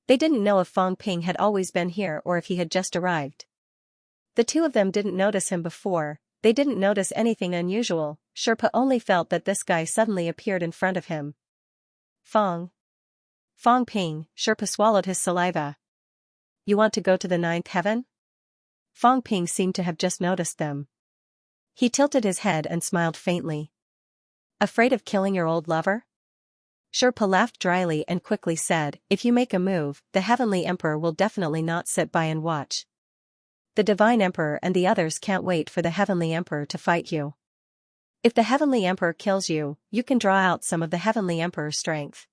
A: They didn't know if Fang Ping had always been here or if he had just arrived. The 2 of them didn't notice him before, they didn't notice anything unusual. Sherpa only felt that this guy suddenly appeared in front of him. Fang Ping, Sherpa swallowed his saliva. "You want to go to the 9th heaven?" Fang Ping seemed to have just noticed them. He tilted his head and smiled faintly. "Afraid of killing your old lover?" Sherpa laughed dryly and quickly said, "If you make a move, the Heavenly Emperor will definitely not sit by and watch. The Divine Emperor and the others can't wait for the Heavenly Emperor to fight you. If the Heavenly Emperor kills you, you can draw out some of the Heavenly Emperor's strength.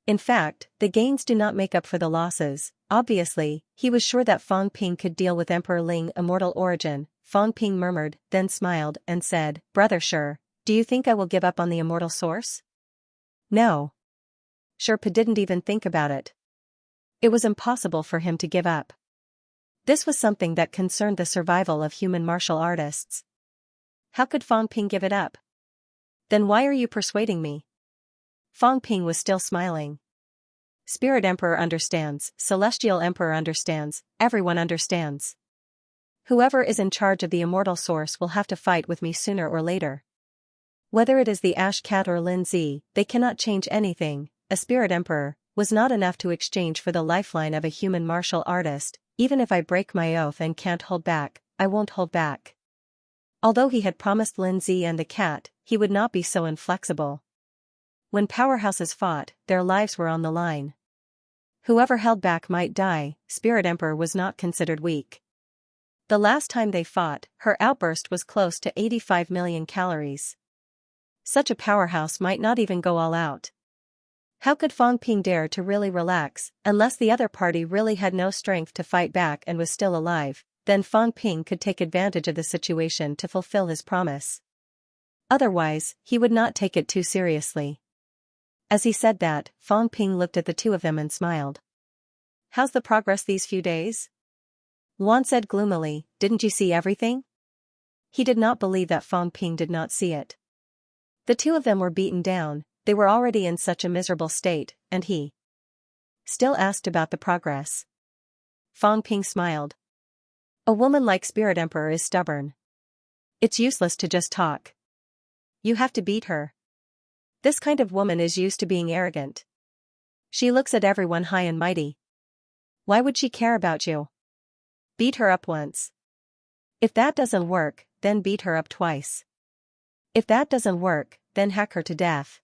A: In fact, the gains do not make up for the losses." Obviously, he was sure that Fang Ping could deal with Emperor Ling immortal origin. Fang Ping murmured, then smiled and said, "Brother Sher, do you think I will give up on the immortal source?" No. Sherpa didn't even think about it. It was impossible for him to give up. This was something that concerned the survival of human martial artists. How could Fang Ping give it up? "Then why are you persuading me?" Fang Ping was still smiling. "Spirit Emperor understands, Celestial Emperor understands, everyone understands. Whoever is in charge of the immortal source will have to fight with me sooner or later. Whether it is the Ash Cat or Lin Zi, they cannot change anything. A Spirit Emperor was not enough to exchange for the lifeline of a human martial artist. Even if I break my oath and can't hold back, I won't hold back." Although he had promised Lin Zi and the cat, he would not be so inflexible. When powerhouses fought, their lives were on the line. Whoever held back might die. Spirit Emperor was not considered weak. The last time they fought, her outburst was close to 85 million calories. Such a powerhouse might not even go all out. How could Fang Ping dare to really relax, unless the other party really had no strength to fight back and was still alive? then Fang Ping could take advantage of the situation to fulfill his promise. Otherwise, he would not take it too seriously. As he said that, Fang Ping looked at the two of them and smiled. "How's the progress these few days?" Luan said gloomily, "Didn't you see everything?" He did not believe that Fang Ping did not see it. The two of them were beaten down, they were already in such a miserable state, and he still asked about the progress. Fang Ping smiled. "A woman like Spirit Emperor is stubborn. It's useless to just talk. You have to beat her. This kind of woman is used to being arrogant. She looks at everyone high and mighty. Why would she care about you? Beat her up once. If that doesn't work, then beat her up twice. If that doesn't work, then hack her to death.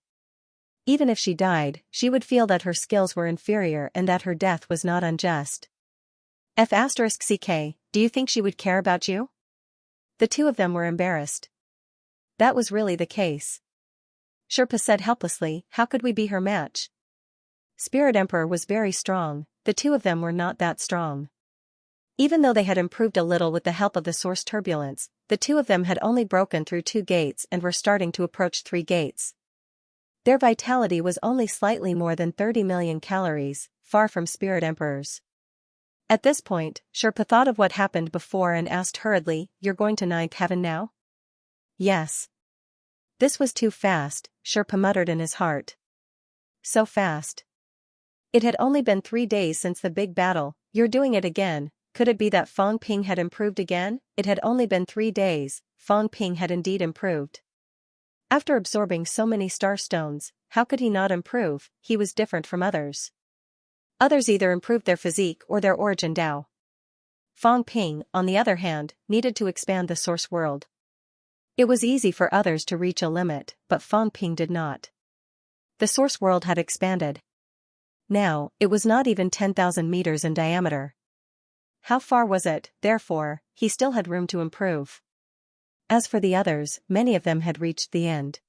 A: Even if she died, she would feel that her skills were inferior and that her death was not unjust. F***ck, do you think she would care about you?" The two of them were embarrassed. That was really the case. Sherpa said helplessly, "How could we be her match?" Spirit Emperor was very strong, the two of them were not that strong. Even though they had improved a little with the help of the source turbulence, the two of them had only broken through 2 gates and were starting to approach 3 gates. Their vitality was only slightly more than 30 million calories, far from Spirit Emperor's. At this point, Sherpa thought of what happened before and asked hurriedly, "You're going to 9th heaven now?" "Yes." This was too fast, Sherpa muttered in his heart. So fast. It had only been 3 days since the big battle. You're doing it again. Could it be that Fang Ping had improved again? It had only been 3 days, Fang Ping had indeed improved. After absorbing so many star stones, how could he not improve? He was different from others. Others either improved their physique or their origin Dao. Fang Ping, on the other hand, needed to expand the source world. It was easy for others to reach a limit, but Fang Ping did not. The source world had expanded. Now, it was not even 10,000 meters in diameter. How far was it? Therefore, he still had room to improve. As for the others, many of them had reached the end.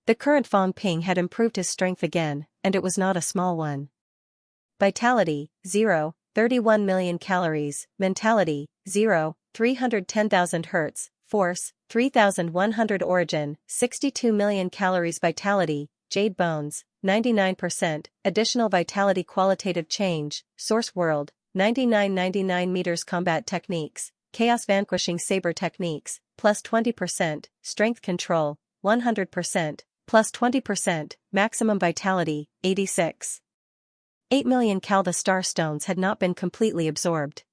A: The current Fang Ping had improved his strength again, and it was not a small one. Vitality, 0, 31 million calories, mentality, 0, 310,000 Hz, force, 3,100 origin, 62 million calories vitality, jade bones, 99%, additional vitality qualitative change, source world, 99 meters combat techniques, chaos vanquishing saber techniques, plus 20%, strength control, 100%, plus 20%, maximum vitality, 86. 8 million cal. The star stones had not been completely absorbed.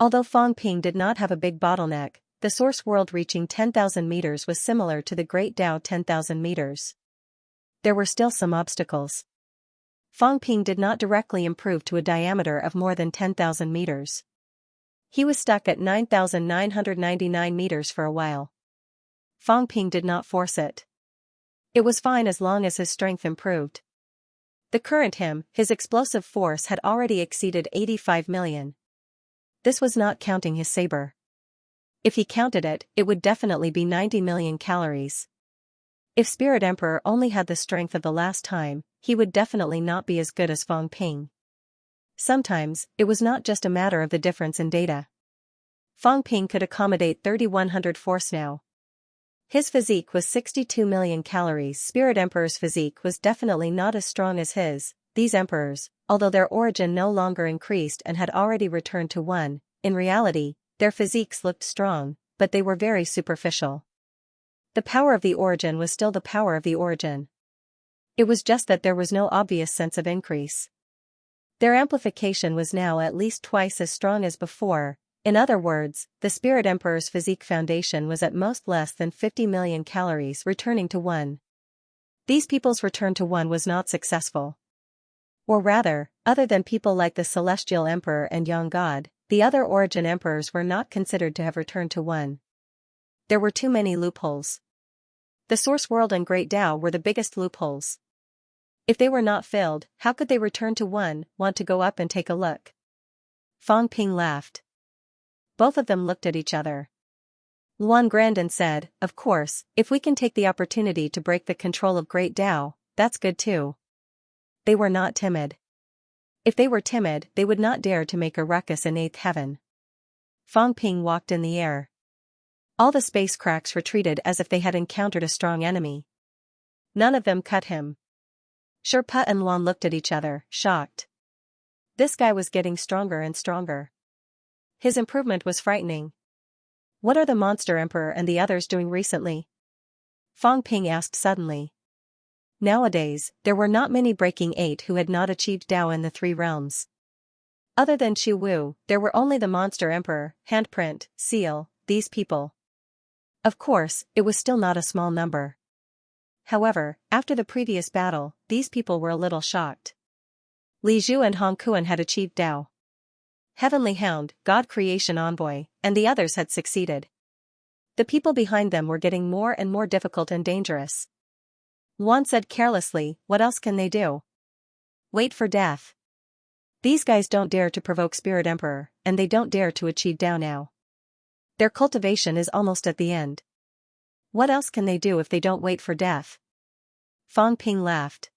A: Although Fang Ping did not have a big bottleneck, the source world reaching 10,000 meters was similar to the Great Dao 10,000 meters. There were still some obstacles. Fang Ping did not directly improve to a diameter of more than 10,000 meters. He was stuck at 9,999 meters for a while. Fang Ping did not force it. It was fine as long as his strength improved. The current his explosive force had already exceeded 85 million. This was not counting his saber. If he counted it, it would definitely be 90 million calories. If Spirit Emperor only had the strength of the last time, he would definitely not be as good as Fang Ping. Sometimes, it was not just a matter of the difference in data. Fang Ping could accommodate 3,100 force now. His physique was 62 million calories. Spirit Emperor's physique was definitely not as strong as his. These emperors, although their origin no longer increased and had already returned to 1, in reality, their physiques looked strong, but they were very superficial. The power of the origin was still the power of the origin. It was just that there was no obvious sense of increase. Their amplification was now at least twice as strong as before. In other words, the Spirit Emperor's physique foundation was at most less than 50 million calories returning to 1. These people's return to 1 was not successful. Or rather, other than people like the Celestial Emperor and Young God, the other origin emperors were not considered to have returned to 1. There were too many loopholes. The Source World and Great Dao were the biggest loopholes. If they were not filled, how could they return to 1? Want to go up and take a look? Fang Ping laughed. Both of them looked at each other. Luan grinned and said, "Of course, if we can take the opportunity to break the control of Great Dao, that's good too." They were not timid. If they were timid, they would not dare to make a ruckus in 8th heaven. Fang Ping walked in the air. All the space cracks retreated as if they had encountered a strong enemy. None of them cut him. Sherpa and Luan looked at each other, shocked. This guy was getting stronger and stronger. His improvement was frightening. What are the Monster Emperor and the others doing recently? Fang Ping asked suddenly. Nowadays, there were not many Breaking Eight who had not achieved Dao in the three realms. Other than Chu Wu, there were only the Monster Emperor, Handprint, Seal, these people. Of course, it was still not a small number. However, after the previous battle, these people were a little shocked. Li Zhu and Hong Kuan had achieved Dao. Heavenly Hound, God Creation Envoy, and the others had succeeded. The people behind them were getting more and more difficult and dangerous. Luan said carelessly, what else can they do? Wait for death. These guys don't dare to provoke Spirit Emperor, and they don't dare to achieve Dao now. Their cultivation is almost at the end. What else can they do if they don't wait for death? Fang Ping laughed.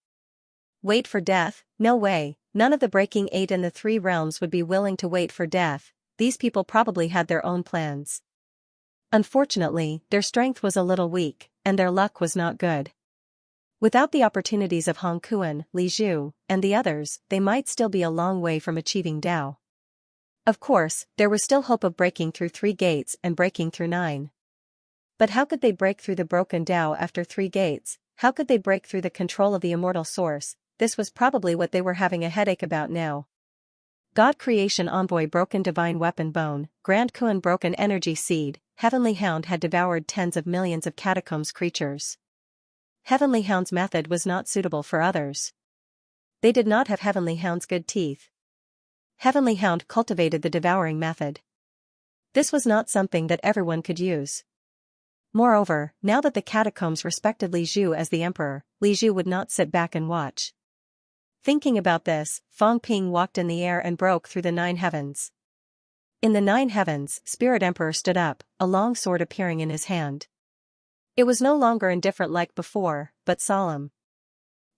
A: Wait for death? No way, none of the Breaking Eight in the three realms would be willing to wait for death. These people probably had their own plans. Unfortunately, their strength was a little weak, and their luck was not good. Without the opportunities of Hong Kuan, Li Zhu, and the others, they might still be a long way from achieving Dao. Of course, there was still hope of breaking through 3 gates and breaking through 9. But how could they break through the broken Dao after 3 gates? How could they break through the control of the immortal source? This was probably what they were having a headache about now. God Creation Envoy Broken Divine Weapon Bone, Grand Kuan Broken Energy Seed, Heavenly Hound had devoured tens of millions of catacombs creatures. Heavenly Hound's method was not suitable for others. They did not have Heavenly Hound's good teeth. Heavenly Hound cultivated the devouring method. This was not something that everyone could use. Moreover, now that the catacombs respected Li Zhu as the emperor, Li Zhu would not sit back and watch. Thinking about this, Fang Ping walked in the air and broke through the 9 heavens. In the 9 heavens, Spirit Emperor stood up, a long sword appearing in his hand. It was no longer indifferent like before, but solemn.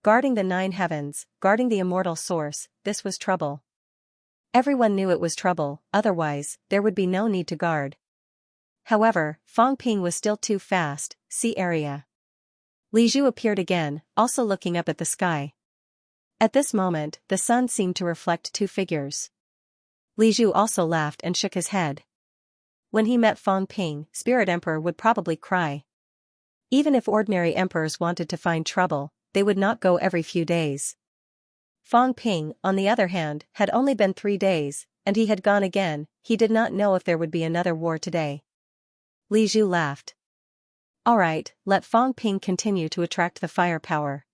A: Guarding the 9 heavens, guarding the immortal source, this was trouble. Everyone knew it was trouble, otherwise, there would be no need to guard. However, Fang Ping was still too fast. See area. Li Zhu appeared again, also looking up at the sky. At this moment, the sun seemed to reflect 2 figures. Li Zhu also laughed and shook his head. When he met Fang Ping, Spirit Emperor would probably cry. Even if ordinary emperors wanted to find trouble, they would not go every few days. Fang Ping, on the other hand, had only been 3 days, and he had gone again. He did not know if there would be another war today. Li Zhu laughed. Alright, let Fang Ping continue to attract the firepower.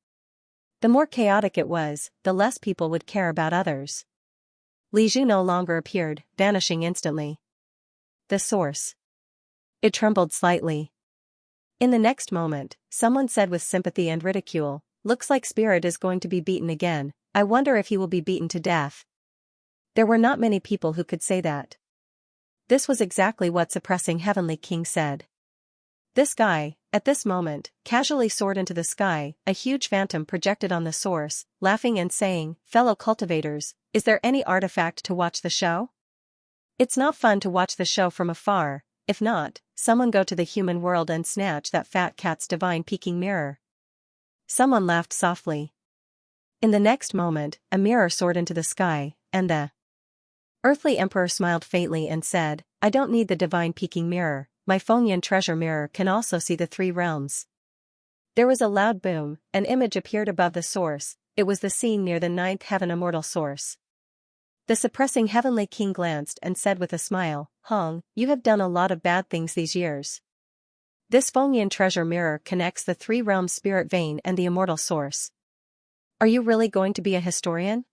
A: The more chaotic it was, the less people would care about others. Li Zhu no longer appeared, vanishing instantly. The source. It trembled slightly. In the next moment, someone said with sympathy and ridicule, looks like Spirit is going to be beaten again. I wonder if he will be beaten to death. There were not many people who could say that. This was exactly what Suppressing Heavenly King said. This guy, at this moment, casually soared into the sky, a huge phantom projected on the source, laughing and saying, fellow cultivators, is there any artifact to watch the show? It's not fun to watch the show from afar. If not, someone go to the human world and snatch that fat cat's divine peeking mirror. Someone laughed softly. In the next moment, a mirror soared into the sky, and the earthly emperor smiled faintly and said, I don't need the divine peeking mirror, my Fengyan treasure mirror can also see the 3 realms. There was a loud boom, an image appeared above the source. It was the scene near the 9th heaven immortal source. The Suppressing Heavenly King glanced and said with a smile, Hong, you have done a lot of bad things these years. This Fengyan treasure mirror connects the 3 realms spirit vein and the immortal source. Are you really going to be a historian?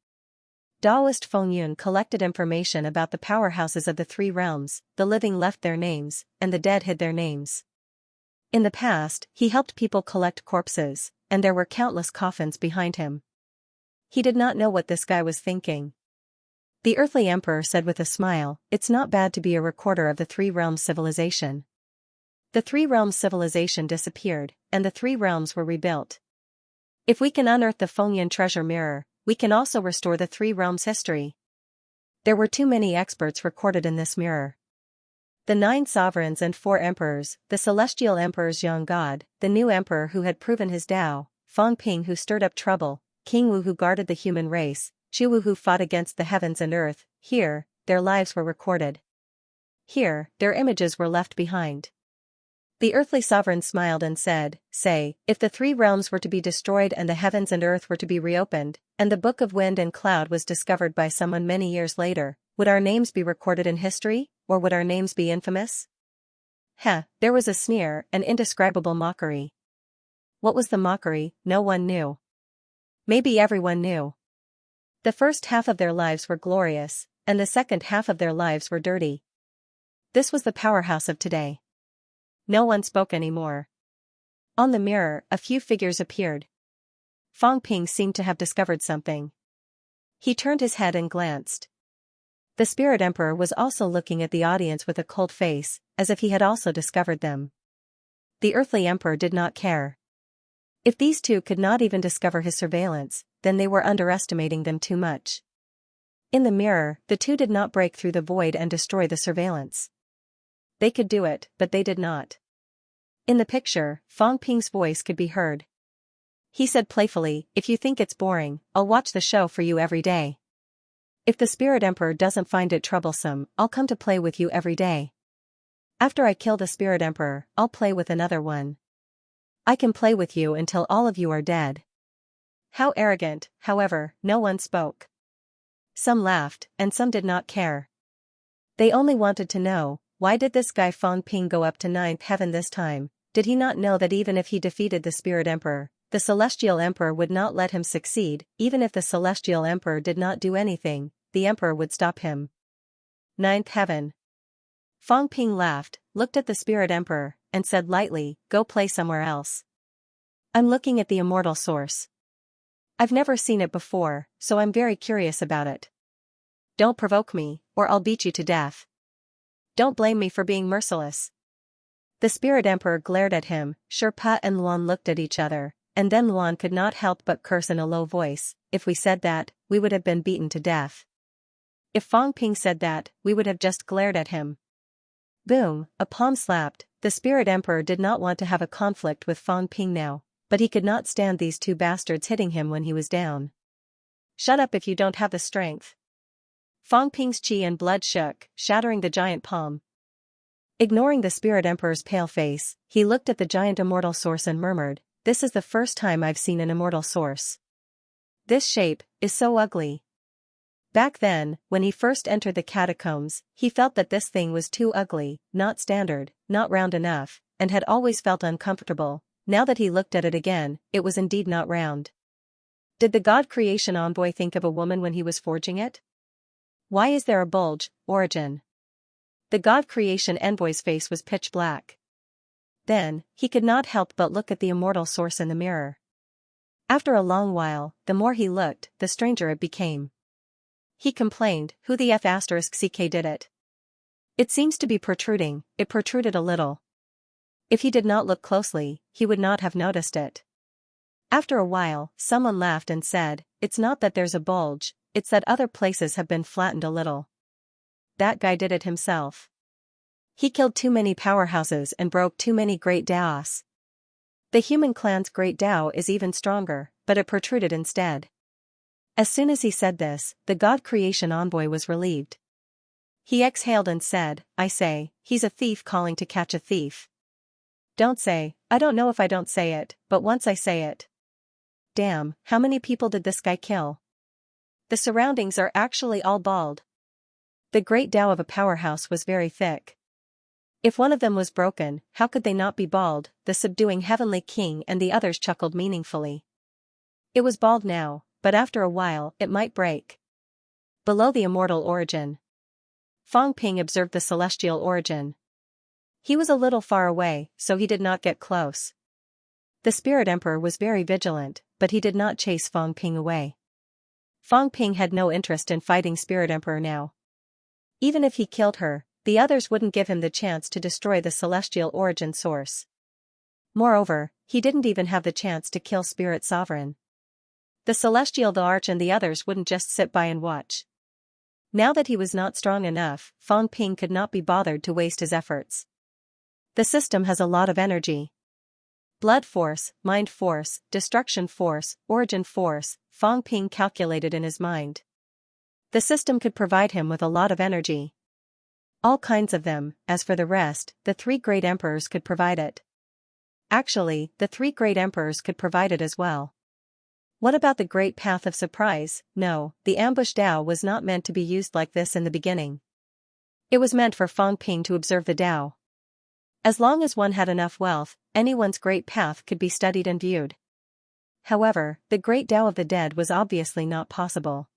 A: Daoist Fengyun collected information about the powerhouses of the 3 realms, the living left their names, and the dead hid their names. In the past, he helped people collect corpses, and there were countless coffins behind him. He did not know what this guy was thinking. The earthly emperor said with a smile, it's not bad to be a recorder of the 3 realms civilization. The 3 realms civilization disappeared, and the 3 realms were rebuilt. If we can unearth the Fengyan treasure mirror, we can also restore the 3 realms history. There were too many experts recorded in this mirror. The 9 sovereigns and 4 emperors, the celestial emperor's young god, the new emperor who had proven his Tao, Fang Ping who stirred up trouble, King Wu who guarded the human race, Chu Wu who fought against the heavens and earth, here, their lives were recorded. Here, their images were left behind. The earthly sovereign smiled and said, "Say, if the 3 realms were to be destroyed and the heavens and earth were to be reopened, and the book of wind and cloud was discovered by someone many years later, would our names be recorded in history, or would our names be infamous?" There was a sneer, an indescribable mockery. What was the mockery? No one knew. Maybe everyone knew. The first half of their lives were glorious, and the second half of their lives were dirty. This was the powerhouse of today. No one spoke anymore. On the mirror, a few figures appeared. Fang Ping seemed to have discovered something. He turned his head and glanced. The Spirit Emperor was also looking at the audience with a cold face, as if he had also discovered them. The earthly emperor did not care. If these 2 could not even discover his surveillance, then they were underestimating them too much. In the mirror, the 2 did not break through the void and destroy the surveillance. They could do it, but they did not. In the picture, Fang Ping's voice could be heard. He said playfully, "If you think it's boring, I'll watch the show for you every day. If the Spirit Emperor doesn't find it troublesome, I'll come to play with you every day. After I kill the Spirit Emperor, I'll play with another one. I can play with you until all of you are dead." How arrogant, however, no one spoke. Some laughed, and some did not care. They only wanted to know, why did this guy Fang Ping go up to 9th heaven this time? Did he not know that even if he defeated the Spirit Emperor, the Celestial Emperor would not let him succeed? Even if the Celestial Emperor did not do anything, the Emperor would stop him. 9th heaven. Fang Ping laughed, looked at the Spirit Emperor, and said lightly, "Go play somewhere else. I'm looking at the immortal source. I've never seen it before, so I'm very curious about it. Don't provoke me, or I'll beat you to death. Don't blame me for being merciless." The Spirit Emperor glared at him. Sherpa and Luan looked at each other, and then Luan could not help but curse in a low voice. If we said that, we would have been beaten to death. If Fang Ping said that, we would have just glared at him. Boom, a palm slapped. The Spirit Emperor did not want to have a conflict with Fang Ping now, but he could not stand these 2 bastards hitting him when he was down. "Shut up if you don't have the strength." Fang Ping's chi and blood shook, shattering the giant palm. Ignoring the Spirit Emperor's pale face, he looked at the giant immortal source and murmured, "This is the first time I've seen an immortal source. This shape is so ugly." Back then, when he first entered the catacombs, he felt that this thing was too ugly, not standard, not round enough, and had always felt uncomfortable. Now that he looked at it again, it was indeed not round. Did the God Creation envoy think of a woman when he was forging it? Why is there a bulge? Origin. The God Creation envoy's face was pitch black. Then, he could not help but look at the immortal source in the mirror. After a long while, the more he looked, the stranger it became. He complained, "Who the **CK did it? It seems to be protruding." It protruded a little. If he did not look closely, he would not have noticed it. After a while, someone laughed and said, "It's not that there's a bulge, it's that other places have been flattened a little. That guy did it himself. He killed too many powerhouses and broke too many great Daos. The human clan's great Tao is even stronger, but it protruded instead." As soon as he said this, the God Creation envoy was relieved. He exhaled and said, "I say, he's a thief calling to catch a thief. Don't say, I don't know if I don't say it, but once I say it. Damn, how many people did this guy kill? The surroundings are actually all bald." The great Tao of a powerhouse was very thick. If one of them was broken, how could they not be bald? The subduing heavenly king and the others chuckled meaningfully. It was bald now, but after a while it might break. Below the immortal origin. Fang Ping observed the celestial origin. He was a little far away, so he did not get close. The Spirit Emperor was very vigilant, but he did not chase Fang Ping away. Fang Ping had no interest in fighting Spirit Emperor now. Even if he killed her, the others wouldn't give him the chance to destroy the celestial origin source. Moreover, he didn't even have the chance to kill Spirit Sovereign. The Celestial the Arch and the others wouldn't just sit by and watch. Now that he was not strong enough, Fang Ping could not be bothered to waste his efforts. The system has a lot of energy. Blood force, mind force, destruction force, origin force, Fang Ping calculated in his mind. The system could provide him with a lot of energy. All kinds of them. As for the rest, the three great emperors could provide it. Actually, the three great emperors could provide it as well. What about the great path of surprise? No, the ambush Dao was not meant to be used like this in the beginning. It was meant for Fang Ping to observe the Dao. As long as one had enough wealth, anyone's great path could be studied and viewed. However, the great Dao of the dead was obviously not possible.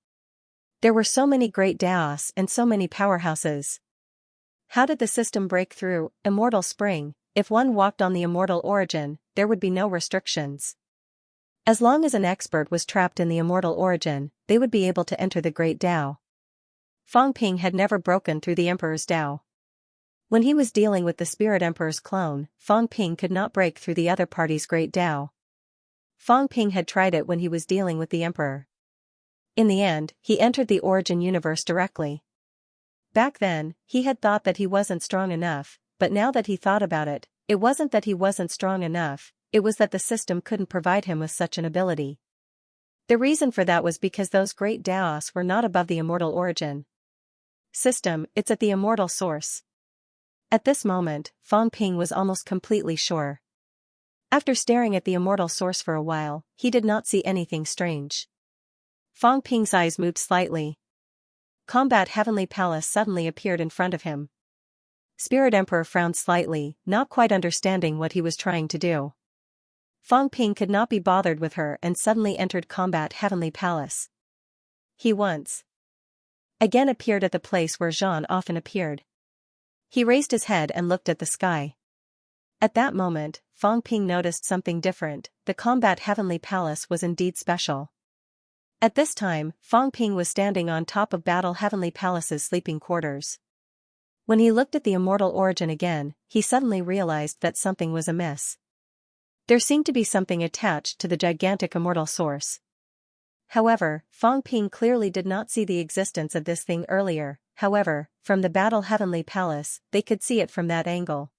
A: There were so many great Daos and so many powerhouses. How did the system break through? Immortal Spring. If one walked on the immortal origin, there would be no restrictions. As long as an expert was trapped in the immortal origin, they would be able to enter the great Dao. Fang Ping had never broken through the Emperor's Dao. When he was dealing with the Spirit Emperor's clone, Fang Ping could not break through the other party's great Dao. Fang Ping had tried it when he was dealing with the Emperor. In the end, he entered the origin universe directly. Back then, he had thought that he wasn't strong enough, but now that he thought about it, it wasn't that he wasn't strong enough, it was that the system couldn't provide him with such an ability. The reason for that was because those great Daos were not above the immortal origin. System, it's at the immortal source. At this moment, Fang Ping was almost completely sure. After staring at the immortal source for a while, he did not see anything strange. Fang Ping's eyes moved slightly. Combat Heavenly Palace suddenly appeared in front of him. Spirit Emperor frowned slightly, not quite understanding what he was trying to do. Fang Ping could not be bothered with her and suddenly entered Combat Heavenly Palace. He once again appeared at the place where Zhan often appeared. He raised his head and looked at the sky. At that moment, Fang Ping noticed something different. The Combat Heavenly Palace was indeed special. At this time, Fang Ping was standing on top of Battle Heavenly Palace's sleeping quarters. When he looked at the immortal origin again, he suddenly realized that something was amiss. There seemed to be something attached to the gigantic immortal source. However, Fang Ping clearly did not see the existence of this thing earlier. However, from the Battle Heavenly Palace, they could see it from that angle.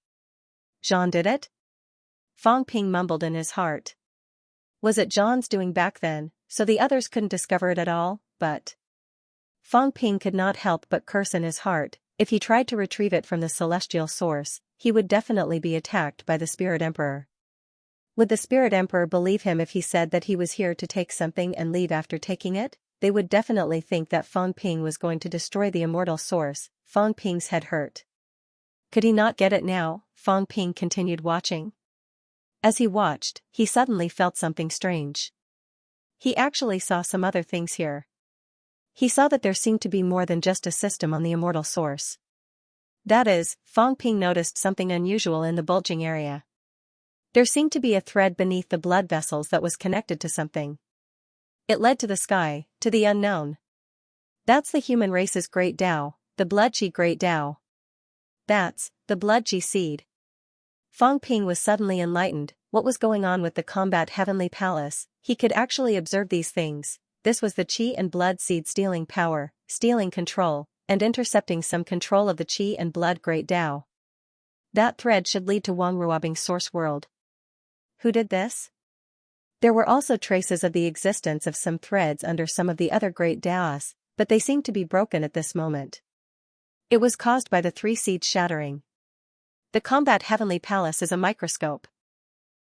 A: Zhan did it? Fang Ping mumbled in his heart. Was it Zhan's doing back then, so the others couldn't discover it at all? But Fang Ping could not help but curse in his heart. If he tried to retrieve it from the celestial source, he would definitely be attacked by the Spirit Emperor. Would the Spirit Emperor believe him if he said that he was here to take something and leave after taking it? They would definitely think that Fang Ping was going to destroy the immortal source. Fang Ping's head hurt. Could he not get it now? Fang Ping continued watching. As he watched, he suddenly felt something strange. He actually saw some other things here. He saw that there seemed to be more than just a system on the immortal source. That is, Fang Ping noticed something unusual in the bulging area. There seemed to be a thread beneath the blood vessels that was connected to something. It led to the sky, to the unknown. That's the human race's great Dao, the Blood Qi great Dao. That's the Blood Qi seed. Fang Ping was suddenly enlightened. What was going on with the Combat Heavenly Palace? He could actually observe these things. This was the Qi and Blood seed stealing power, stealing control, and intercepting some control of the Qi and Blood Great Dao. That thread should lead to Wang Ruobing's source world. Who did this? There were also traces of the existence of some threads under some of the other great Daos, but they seemed to be broken at this moment. It was caused by the three seeds shattering. The Combat Heavenly Palace is a microscope.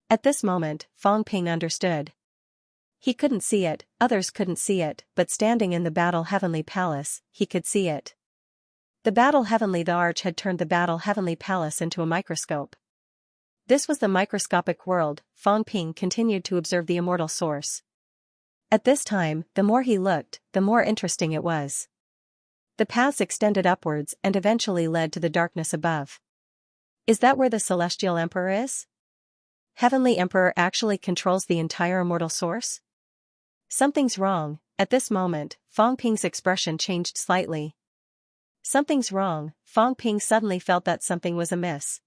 A: At this moment, Fang Ping understood. He couldn't see it, others couldn't see it, but standing in the Battle Heavenly Palace, he could see it. The Arch had turned the Battle Heavenly Palace into a microscope. This was the microscopic world. Fang Ping continued to observe the immortal source. At this time, the more he looked, the more interesting it was. The paths extended upwards and eventually led to the darkness above. Is that where the Celestial Emperor is? Heavenly Emperor actually controls the entire immortal source? Something's wrong. At this moment, Fang Ping's expression changed slightly. Something's wrong. Fang Ping suddenly felt that something was amiss.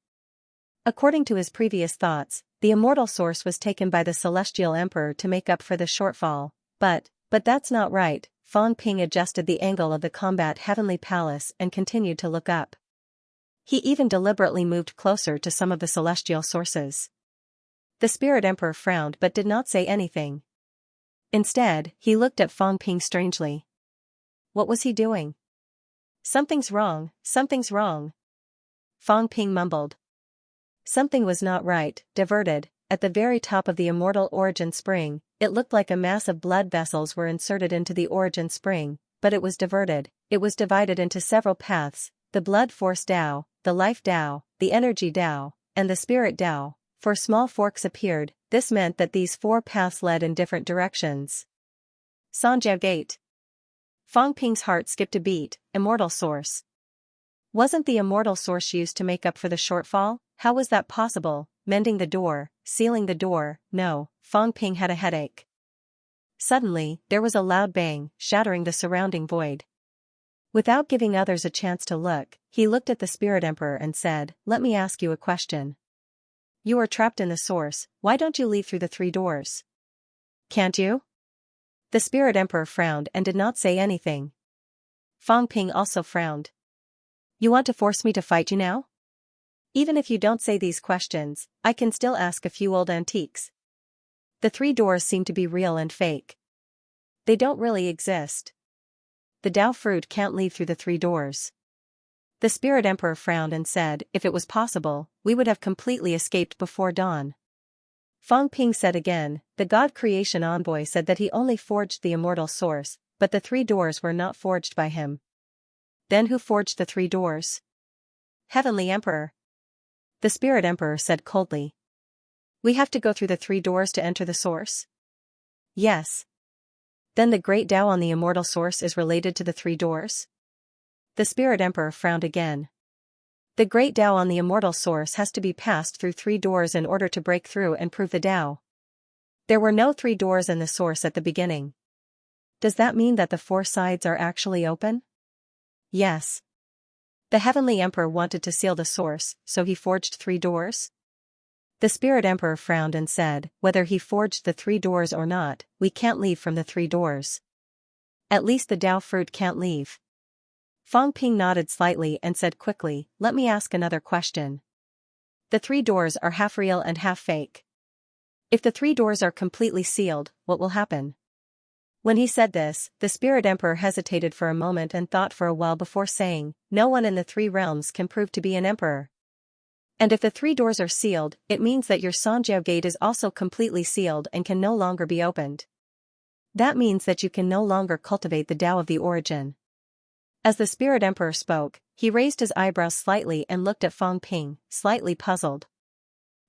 A: According to his previous thoughts, the immortal source was taken by the Celestial Emperor to make up for the shortfall. But that's not right. Fang Ping adjusted the angle of the combat heavenly palace and continued to look up. He even deliberately moved closer to some of the celestial sources. The Spirit Emperor frowned but did not say anything. Instead, he looked at Fang Ping strangely. What was he doing? Something's wrong, something's wrong. Fang Ping mumbled. Something was not right. Diverted. At the very top of the immortal origin spring, it looked like a mass of blood vessels were inserted into the origin spring, but it was diverted. It was divided into several paths, the blood force Dao, the life Dao, the energy Dao, and the spirit Dao. 4 small forks appeared. This meant that these 4 paths led in different directions. Xianxia Gate. Fang Ping's heart skipped a beat. Immortal source. Wasn't the immortal source used to make up for the shortfall? How was that possible? Mending the door, sealing the door, no. Fang Ping had a headache. Suddenly, there was a loud bang, shattering the surrounding void. Without giving others a chance to look, he looked at the Spirit Emperor and said, "Let me ask you a question. You are trapped in the source, why don't you leave through the 3 doors? Can't you?" The Spirit Emperor frowned and did not say anything. Fang Ping also frowned. You want to force me to fight you now? Even if you don't say these questions, I can still ask a few old antiques. The 3 doors seem to be real and fake. They don't really exist. The Dao fruit can't leave through the 3 doors. The Spirit Emperor frowned and said, if it was possible, we would have completely escaped before dawn. Fang Ping said again, the God Creation Envoy said that he only forged the immortal source, but the 3 doors were not forged by him. Then who forged the 3 doors? Heavenly Emperor. The Spirit Emperor said coldly. We have to go through the 3 doors to enter the source? Yes. Then the great Dao on the immortal source is related to the 3 doors? The Spirit Emperor frowned again. The great Dao on the immortal source has to be passed through 3 doors in order to break through and prove the Dao. There were no 3 doors in the source at the beginning. Does that mean that the 4 sides are actually open? Yes. The Heavenly Emperor wanted to seal the source, so he forged 3 doors? The Spirit Emperor frowned and said, whether he forged the 3 doors or not, we can't leave from the 3 doors. At least the Dao fruit can't leave. Fang Ping nodded slightly and said quickly, let me ask another question. The 3 doors are half real and half fake. If the 3 doors are completely sealed, what will happen? When he said this, the Spirit Emperor hesitated for a moment and thought for a while before saying, no one in the 3 realms can prove to be an emperor. And if the 3 doors are sealed, it means that your Xianxia Gate is also completely sealed and can no longer be opened. That means that you can no longer cultivate the Dao of the origin. As the Spirit Emperor spoke, he raised his eyebrows slightly and looked at Fang Ping, slightly puzzled.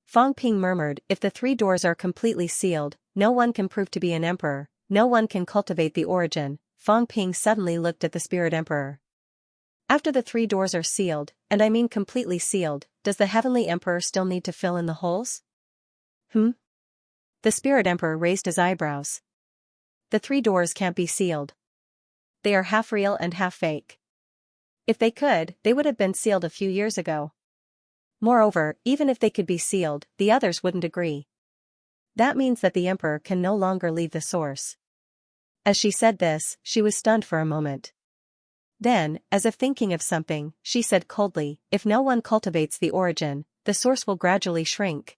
A: Fang Ping murmured, if the 3 doors are completely sealed, no one can prove to be an emperor, no one can cultivate the origin. Fang Ping suddenly looked at the Spirit Emperor. After the 3 doors are sealed, and I mean completely sealed, does the Heavenly Emperor still need to fill in the holes? The Spirit Emperor raised his eyebrows. The 3 doors can't be sealed. They are half real and half fake. If they could, they would have been sealed a few years ago. Moreover, even if they could be sealed, the others wouldn't agree. That means that the Emperor can no longer leave the source. As she said this, she was stunned for a moment. Then, as if thinking of something, she said coldly, if no one cultivates the origin, the source will gradually shrink.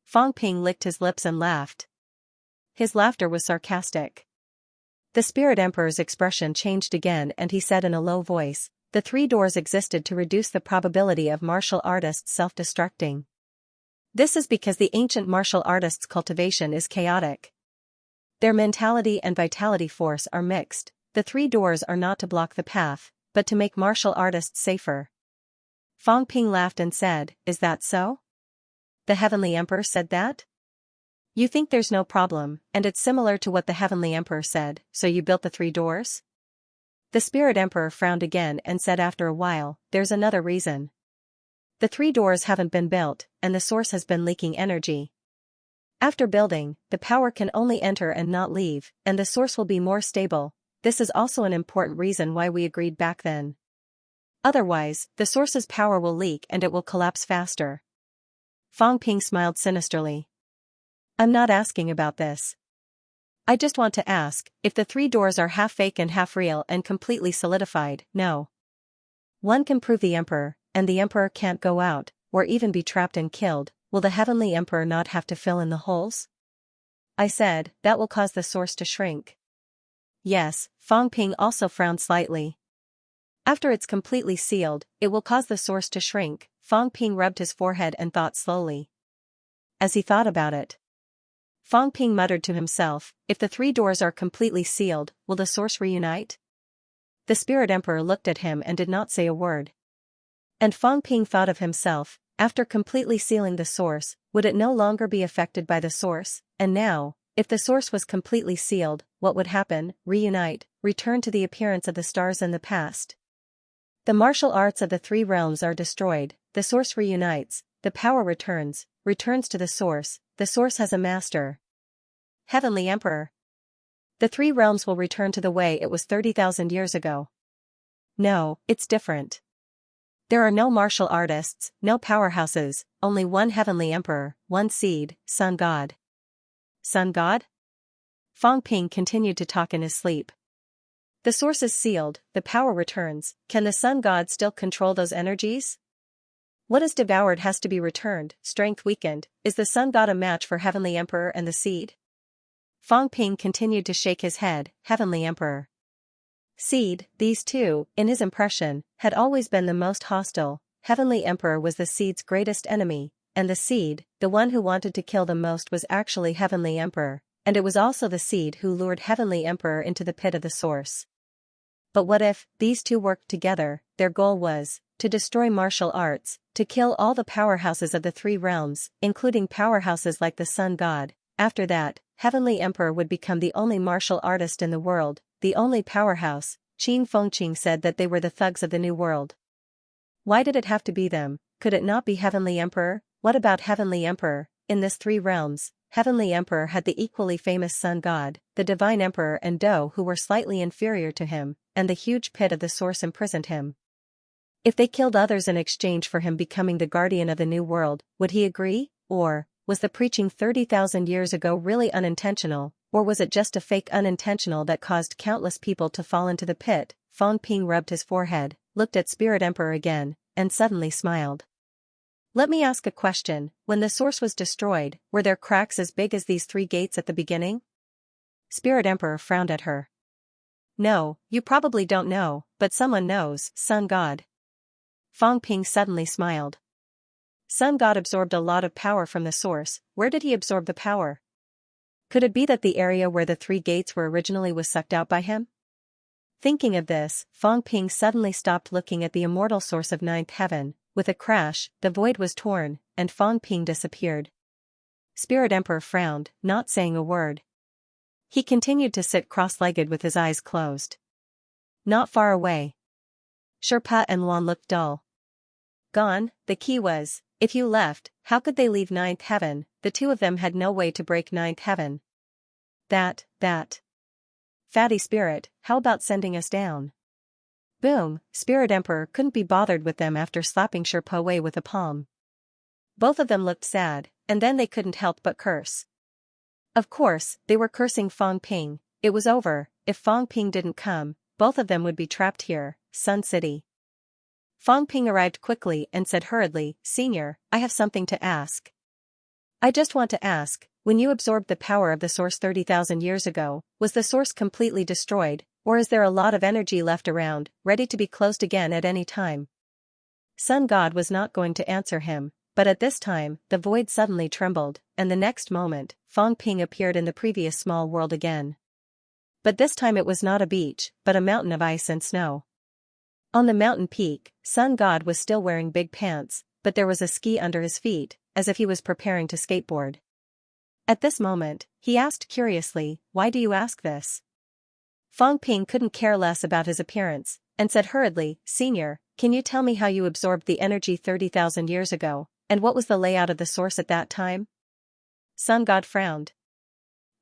A: Fang Ping licked his lips and laughed. His laughter was sarcastic. The Spirit Emperor's expression changed again and he said in a low voice, the 3 doors existed to reduce the probability of martial artists self-destructing. This is because the ancient martial artists' cultivation is chaotic. Their mentality and vitality force are mixed. The 3 doors are not to block the path, but to make martial artists safer. Fang Ping laughed and said, is that so? The Heavenly Emperor said that? You think there's no problem, and it's similar to what the Heavenly Emperor said, so you built the 3 doors? The Spirit Emperor frowned again and said after a while, there's another reason. The 3 doors haven't been built, and the source has been leaking energy. After building, the power can only enter and not leave, and the source will be more stable. This is also an important reason why we agreed back then. Otherwise, the source's power will leak and it will collapse faster. Fang Ping smiled sinisterly. I'm not asking about this. I just want to ask, if the three doors are half fake and half real and completely solidified, no one can prove the Emperor, and the Emperor can't go out, or even be trapped and killed, will the Heavenly Emperor not have to fill in the holes? I said, that will cause the source to shrink. Yes, Fang Ping also frowned slightly. After it's completely sealed, it will cause the source to shrink. Fang Ping rubbed his forehead and thought slowly. As he thought about it, Fang Ping muttered to himself, if the three doors are completely sealed, will the source reunite? The Spirit Emperor looked at him and did not say a word. And Fang Ping thought of himself, after completely sealing the source, would it no longer be affected by the source? And now, if the source was completely sealed, what would happen? Reunite, return to the appearance of the stars in the past. The martial arts of the three realms are destroyed, the source reunites, the power returns to the source has a master. Heavenly Emperor. The three realms will return to the way it was 30,000 years ago. No, it's different. There are no martial artists, no powerhouses, only one Heavenly Emperor, one seed, Sun God. Sun God? Fang Ping continued to talk in his sleep. The source is sealed, the power returns, can the Sun God still control those energies? What is devoured has to be returned, strength weakened, is the Sun God a match for Heavenly Emperor and the seed? Fang Ping continued to shake his head, Heavenly Emperor. Seed, these two, in his impression, had always been the most hostile. Heavenly Emperor was the seed's greatest enemy, and the seed, the one who wanted to kill them most, was actually Heavenly Emperor, and it was also the seed who lured Heavenly Emperor into the pit of the source. But what if these two worked together? Their goal was to destroy martial arts, to kill all the powerhouses of the three realms, including powerhouses like the Sun God. After that, Heavenly Emperor would become the only martial artist in the world, the only powerhouse. Qin Fengqing said that they were the thugs of the new world. Why did it have to be them? Could it not be Heavenly Emperor? What about Heavenly Emperor? In this three realms, Heavenly Emperor had the equally famous Sun God, the Divine Emperor and Do, who were slightly inferior to him, and the huge pit of the source imprisoned him. If they killed others in exchange for him becoming the guardian of the new world, would he agree? Or was the preaching 30,000 years ago really unintentional, or was it just a fake unintentional that caused countless people to fall into the pit? Fang Ping rubbed his forehead, looked at Spirit Emperor again, and suddenly smiled. Let me ask a question, when the source was destroyed, were there cracks as big as these three gates at the beginning? Spirit Emperor frowned at her. No, you probably don't know, but someone knows, Sun God. Fang Ping suddenly smiled. Sun God absorbed a lot of power from the source. Where did he absorb the power? Could it be that the area where the three gates were originally was sucked out by him? Thinking of this, Fang Ping suddenly stopped looking at the immortal source of ninth heaven. With a crash, the void was torn, and Fang Ping disappeared. Spirit Emperor frowned, not saying a word. He continued to sit cross-legged with his eyes closed. Not far away, Sherpa and Luan looked dull. Gone, the key was. If you left, how could they leave ninth heaven? The two of them had no way to break ninth heaven. That. Fatty Spirit, how about sending us down? Boom, Spirit Emperor couldn't be bothered with them after slapping Sherpa away with a palm. Both of them looked sad, and then they couldn't help but curse. Of course, they were cursing Fang Ping. It was over. If Fang Ping didn't come, both of them would be trapped here, Sun City. Fang Ping arrived quickly and said hurriedly, Senior, I have something to ask. I just want to ask, when you absorbed the power of the source 30,000 years ago, was the source completely destroyed, or is there a lot of energy left around, ready to be closed again at any time? Sun God was not going to answer him, but at this time, the void suddenly trembled, and the next moment, Fang Ping appeared in the previous small world again. But this time it was not a beach, but a mountain of ice and snow. On the mountain peak, Sun God was still wearing big pants, but there was a ski under his feet, as if he was preparing to skateboard. At this moment, he asked curiously, Why do you ask this? Fang Ping couldn't care less about his appearance, and said hurriedly, Senior, can you tell me how you absorbed the energy 30,000 years ago, and what was the layout of the source at that time? Sun God frowned.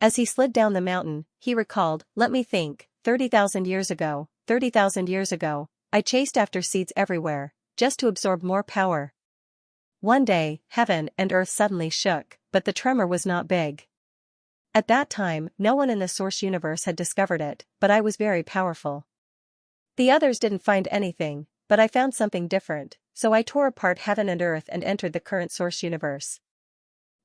A: As he slid down the mountain, he recalled, Let me think, 30,000 years ago, I chased after seeds everywhere, just to absorb more power. One day, heaven and earth suddenly shook, but the tremor was not big. At that time, no one in the Source universe had discovered it, but I was very powerful. The others didn't find anything, but I found something different, so I tore apart heaven and earth and entered the current Source universe.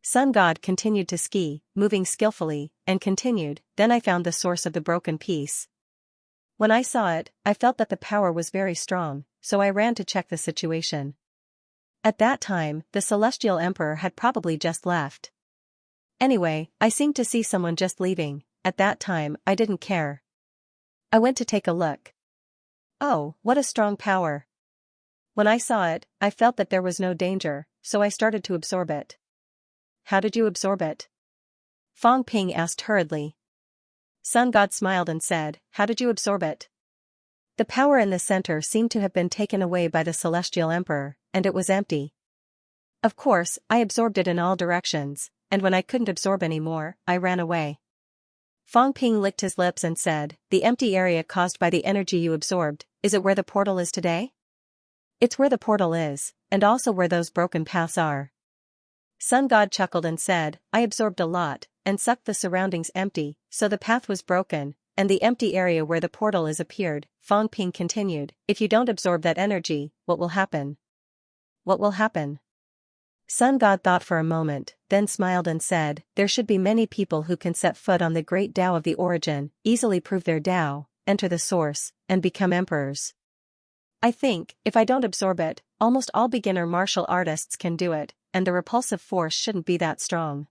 A: Sun God continued to ski, moving skillfully, and continued, then I found the source of the broken piece. When I saw it, I felt that the power was very strong, so I ran to check the situation. At that time, the Celestial Emperor had probably just left. Anyway, I seemed to see someone just leaving. At that time, I didn't care. I went to take a look. Oh, what a strong power. When I saw it, I felt that there was no danger, so I started to absorb it. How did you absorb it? Fong Ping asked hurriedly. Sun God smiled and said, how did you absorb it? The power in the center seemed to have been taken away by the Celestial Emperor, and it was empty. Of course, I absorbed it in all directions, and when I couldn't absorb any more, I ran away. Fong Ping licked his lips and said, the empty area caused by the energy you absorbed, is it where the portal is today? It's where the portal is, and also where those broken paths are. Sun God chuckled and said, I absorbed a lot, and sucked the surroundings empty, so the path was broken, and the empty area where the portal is appeared. Fong Ping continued, if you don't absorb that energy, what will happen? What will happen? Sun God thought for a moment, then smiled and said, there should be many people who can set foot on the great Tao of the origin, easily prove their Tao, enter the source, and become emperors. I think, if I don't absorb it, almost all beginner martial artists can do it, and the repulsive force shouldn't be that strong.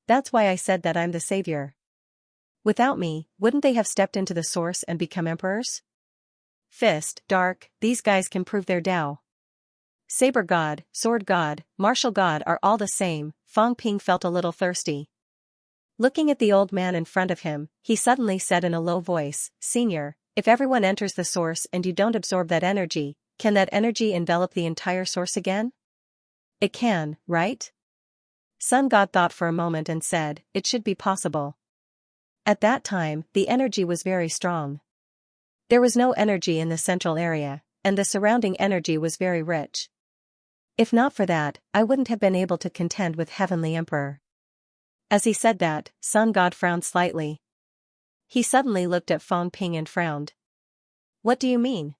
A: That's why I said that I'm the savior. Without me, wouldn't they have stepped into the source and become emperors? Fist, Dark, these guys can prove their Tao. Saber God, Sword God, Martial God are all the same. Fong Ping felt a little thirsty. Looking at the old man in front of him, he suddenly said in a low voice, Senior, if everyone enters the source and you don't absorb that energy, can that energy envelop the entire source again? It can, right? Sun God thought for a moment and said, it should be possible. At that time, the energy was very strong. There was no energy in the central area, and the surrounding energy was very rich. If not for that, I wouldn't have been able to contend with Heavenly Emperor. As he said that, Sun God frowned slightly. He suddenly looked at Fong Ping and frowned. What do you mean?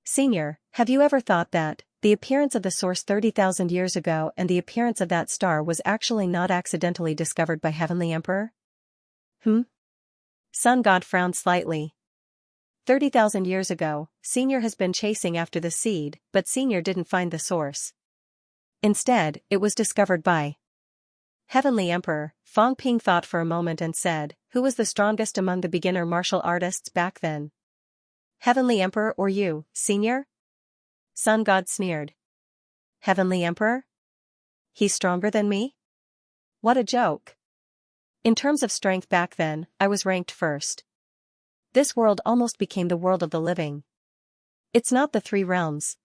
A: Senior, have you ever thought that the appearance of the source 30,000 years ago and the appearance of that star was actually not accidentally discovered by Heavenly Emperor? Sun God frowned slightly. 30,000 years ago, Senior has been chasing after the seed, but Senior didn't find the source. Instead, it was discovered by Heavenly Emperor. Fong Ping thought for a moment and said, who was the strongest among the beginner martial artists back then? Heavenly Emperor or you, Senior? Sun God sneered. Heavenly Emperor? He's stronger than me? What a joke. In terms of strength back then, I was ranked first. This world almost became the world of the living. It's not the three realms.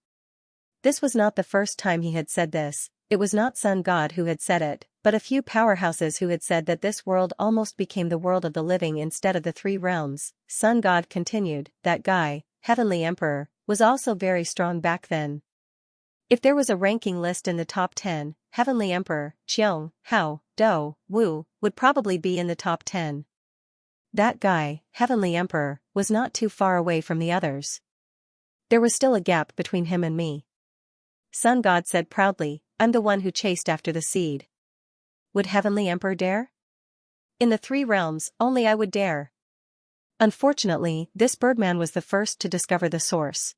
A: This was not the first time he had said this. It was not Sun God who had said it, but a few powerhouses who had said that this world almost became the world of the living instead of the three realms. Sun God continued, that guy, Heavenly Emperor, was also very strong back then. If there was a ranking list in the top 10, Heavenly Emperor, Qiong, Hao, Do, Wu, would probably be in the top 10. That guy, Heavenly Emperor, was not too far away from the others. There was still a gap between him and me. Sun God said proudly, I'm the one who chased after the seed. Would Heavenly Emperor dare? In the three realms, only I would dare. Unfortunately, this Birdman was the first to discover the source.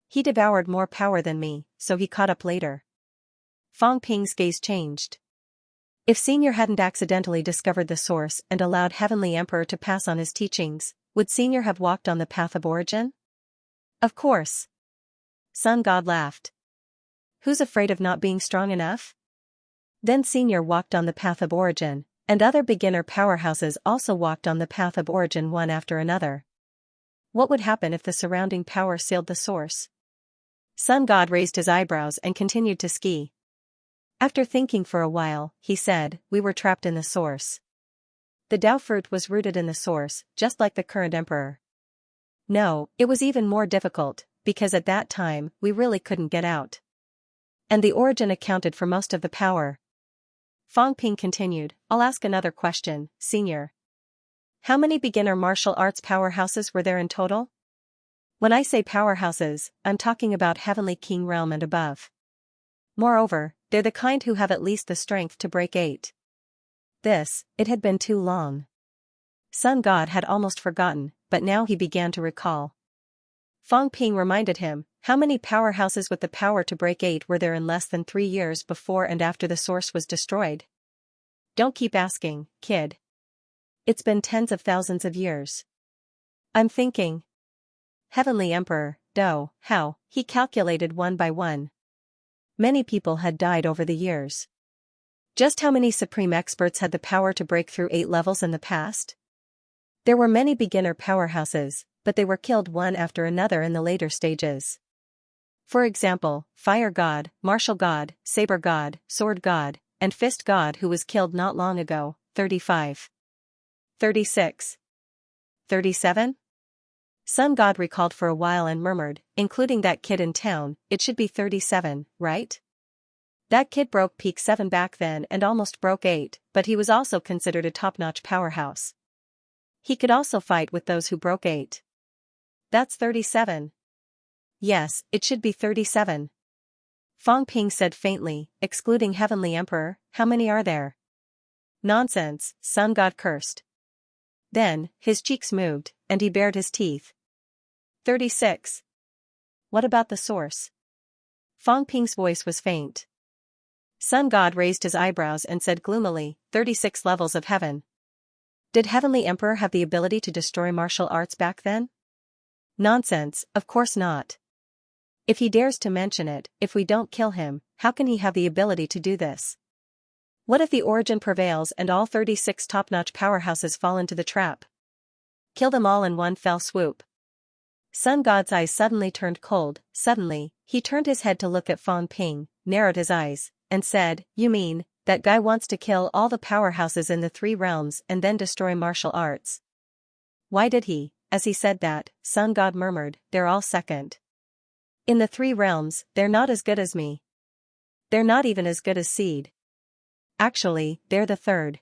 A: He devoured more power than me, so he caught up later. Fong Ping's gaze changed. If Senior hadn't accidentally discovered the source and allowed Heavenly Emperor to pass on his teachings, would Senior have walked on the path of origin? Of course. Sun God laughed. Who's afraid of not being strong enough? Then Senior walked on the path of origin, and other beginner powerhouses also walked on the path of origin one after another. What would happen if the surrounding power sealed the source? Sun God raised his eyebrows and continued to ski. After thinking for a while, he said, we were trapped in the source. The Tao fruit was rooted in the source, just like the current emperor. No, it was even more difficult, because at that time, we really couldn't get out. And the origin accounted for most of the power. Fang Ping continued, I'll ask another question, Senior. How many beginner martial arts powerhouses were there in total? When I say powerhouses, I'm talking about Heavenly King realm and above. Moreover, they're the kind who have at least the strength to break 8. It had been too long. Sun God had almost forgotten, but now he began to recall. Fang Ping reminded him, how many powerhouses with the power to break 8 were there in less than 3 years before and after the source was destroyed? Don't keep asking, kid. It's been tens of thousands of years. I'm thinking. Heavenly Emperor, how, he calculated one by one. Many people had died over the years. Just how many supreme experts had the power to break through 8 levels in the past? There were many beginner powerhouses, but they were killed one after another in the later stages. For example, Fire God, Martial God, Saber God, Sword God, and Fist God who was killed not long ago, 35. 36. 37? Sun God recalled for a while and murmured, including that kid in town, it should be 37, right? That kid broke peak 7 back then and almost broke 8, but he was also considered a top-notch powerhouse. He could also fight with those who broke 8. That's 37. Yes, it should be 37. Fang Ping said faintly, excluding Heavenly Emperor, how many are there? Nonsense, Sun God cursed. Then, his cheeks moved, and he bared his teeth. 36. What about the source? Fang Ping's voice was faint. Sun God raised his eyebrows and said gloomily, 36 levels of heaven. Did Heavenly Emperor have the ability to destroy martial arts back then? Nonsense, of course not. If he dares to mention it, if we don't kill him, how can he have the ability to do this? What if the origin prevails and all 36 top-notch powerhouses fall into the trap? Kill them all in one fell swoop. Sun God's eyes suddenly turned cold. Suddenly, he turned his head to look at Fang Ping, narrowed his eyes, and said, you mean, that guy wants to kill all the powerhouses in the 3 realms and then destroy martial arts? Why did he? As he said that, Sun God murmured, they're all second. In the 3 realms, they're not as good as me. They're not even as good as Seed. Actually, they're the 3rd.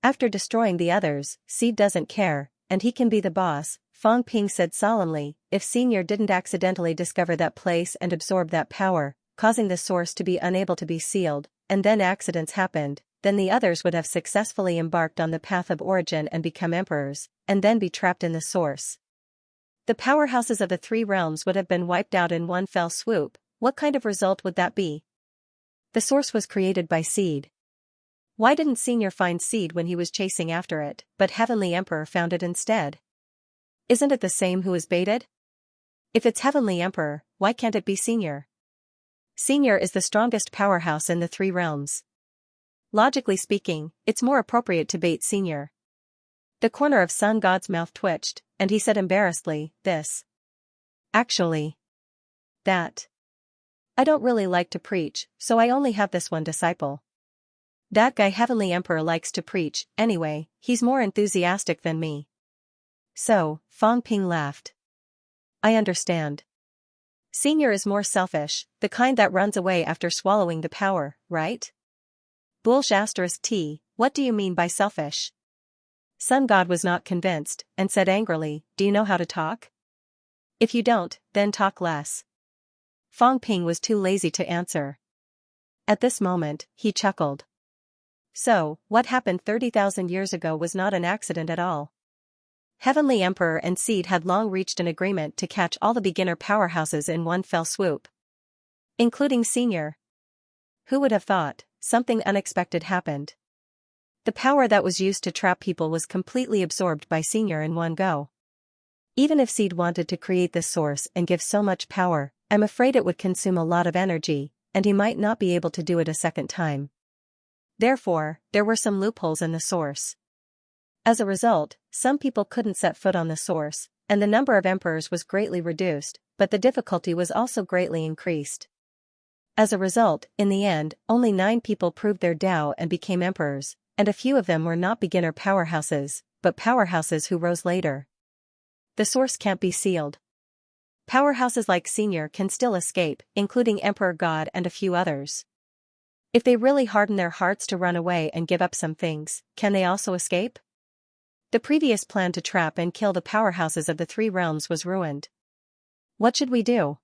A: After destroying the others, Seed doesn't care, and he can be the boss, Fang Ping said solemnly, if Senior didn't accidentally discover that place and absorb that power, causing the source to be unable to be sealed, and then accidents happened, then the others would have successfully embarked on the path of origin and become emperors, and then be trapped in the source. The powerhouses of the 3 realms would have been wiped out in one fell swoop. What kind of result would that be? The source was created by Seed. Why didn't Senior find Seed when he was chasing after it, but Heavenly Emperor found it instead? Isn't it the same who is baited? If it's Heavenly Emperor, why can't it be Senior? Senior is the strongest powerhouse in the 3 realms. Logically speaking, it's more appropriate to bait Senior. The corner of Sun God's mouth twitched, and he said embarrassedly, this. Actually. That. I don't really like to preach, so I only have this one disciple. That guy Heavenly Emperor likes to preach, anyway, he's more enthusiastic than me. So, Fang Ping laughed. I understand. Senior is more selfish, the kind that runs away after swallowing the power, right? *T, what do you mean by selfish? Sun God was not convinced, and said angrily, do you know how to talk? If you don't, then talk less. Fang Ping was too lazy to answer. At this moment, he chuckled. So, what happened 30,000 years ago was not an accident at all. Heavenly Emperor and Seed had long reached an agreement to catch all the beginner powerhouses in one fell swoop. Including Senior. Who would have thought? Something unexpected happened. The power that was used to trap people was completely absorbed by Senior in one go. Even if Seed wanted to create this source and give so much power, I'm afraid it would consume a lot of energy, and he might not be able to do it a second time. Therefore, there were some loopholes in the source. As a result, some people couldn't set foot on the source, and the number of emperors was greatly reduced, but the difficulty was also greatly increased. As a result, in the end, only 9 people proved their Tao and became emperors, and a few of them were not beginner powerhouses, but powerhouses who rose later. The source can't be sealed. Powerhouses like Senior can still escape, including Emperor God and a few others. If they really harden their hearts to run away and give up some things, can they also escape? The previous plan to trap and kill the powerhouses of the three realms was ruined. What should we do?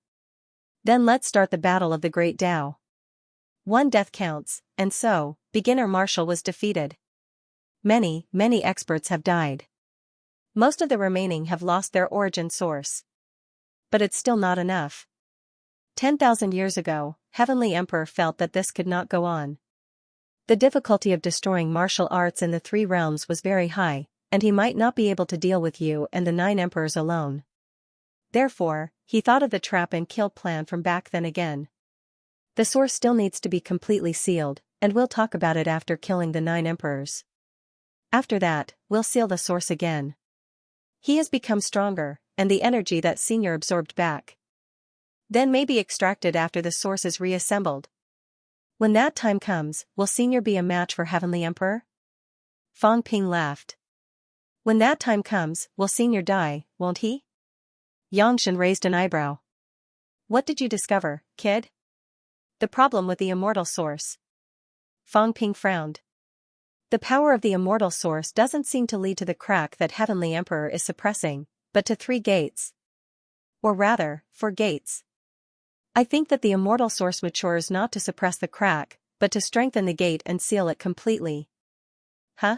A: Then let's start the battle of the Great Tao. One death counts, and so, beginner Marshall was defeated. Many experts have died. Most of the remaining have lost their origin source. But it's still not enough. 10,000 years ago, Heavenly Emperor felt that this could not go on. The difficulty of destroying martial arts in the three realms was very high, and he might not be able to deal with you and the 9 emperors alone. Therefore, he thought of the trap and kill plan from back then again. The source still needs to be completely sealed, and we'll talk about it after killing the 9 emperors. After that, we'll seal the source again. He has become stronger, and the energy that Senior absorbed back then may be extracted after the source is reassembled. When that time comes, will Senior be a match for Heavenly Emperor? Fang Ping laughed. When that time comes, will Senior die, won't he? Yangshan raised an eyebrow. What did you discover, kid? The problem with the immortal source. Fang Ping frowned. The power of the immortal source doesn't seem to lead to the crack that Heavenly Emperor is suppressing, but to 3 gates. Or rather, 4 gates. I think that the immortal source matures not to suppress the crack, but to strengthen the gate and seal it completely. Huh?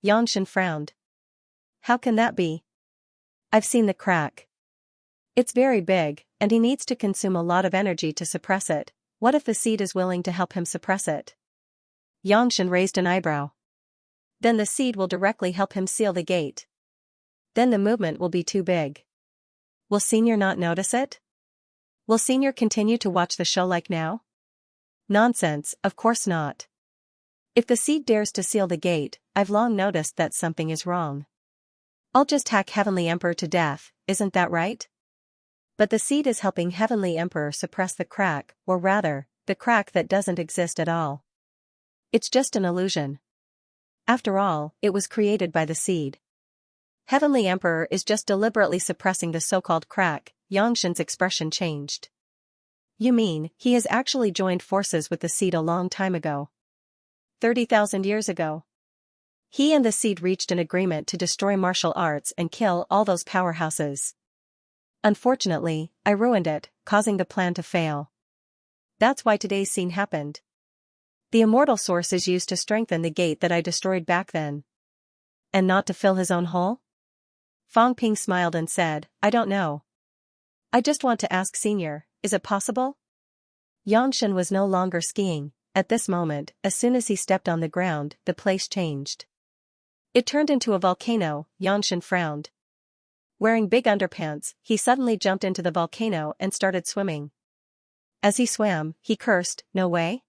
A: Yangshan frowned. How can that be? I've seen the crack. It's very big, and he needs to consume a lot of energy to suppress it. What if the seed is willing to help him suppress it? Yangshan raised an eyebrow. Then the seed will directly help him seal the gate. Then the movement will be too big. Will Senior not notice it? Will Senior continue to watch the show like now? Nonsense, of course not. If the seed dares to seal the gate, I've long noticed that something is wrong. I'll just hack Heavenly Emperor to death, isn't that right? But the seed is helping Heavenly Emperor suppress the crack, or rather, the crack that doesn't exist at all. It's just an illusion. After all, it was created by the seed. Heavenly Emperor is just deliberately suppressing the so-called crack. Yangshan's expression changed. You mean, he has actually joined forces with the seed a long time ago? 30,000 years ago. He and the seed reached an agreement to destroy martial arts and kill all those powerhouses. Unfortunately, I ruined it, causing the plan to fail. That's why today's scene happened. The immortal source is used to strengthen the gate that I destroyed back then. And not to fill his own hole? Fang Ping smiled and said, I don't know. I just want to ask Senior, is it possible? Yangshan was no longer skiing. At this moment, as soon as he stepped on the ground, the place changed. It turned into a volcano. Yangshan frowned. Wearing big underpants, he suddenly jumped into the volcano and started swimming. As he swam, he cursed, no way?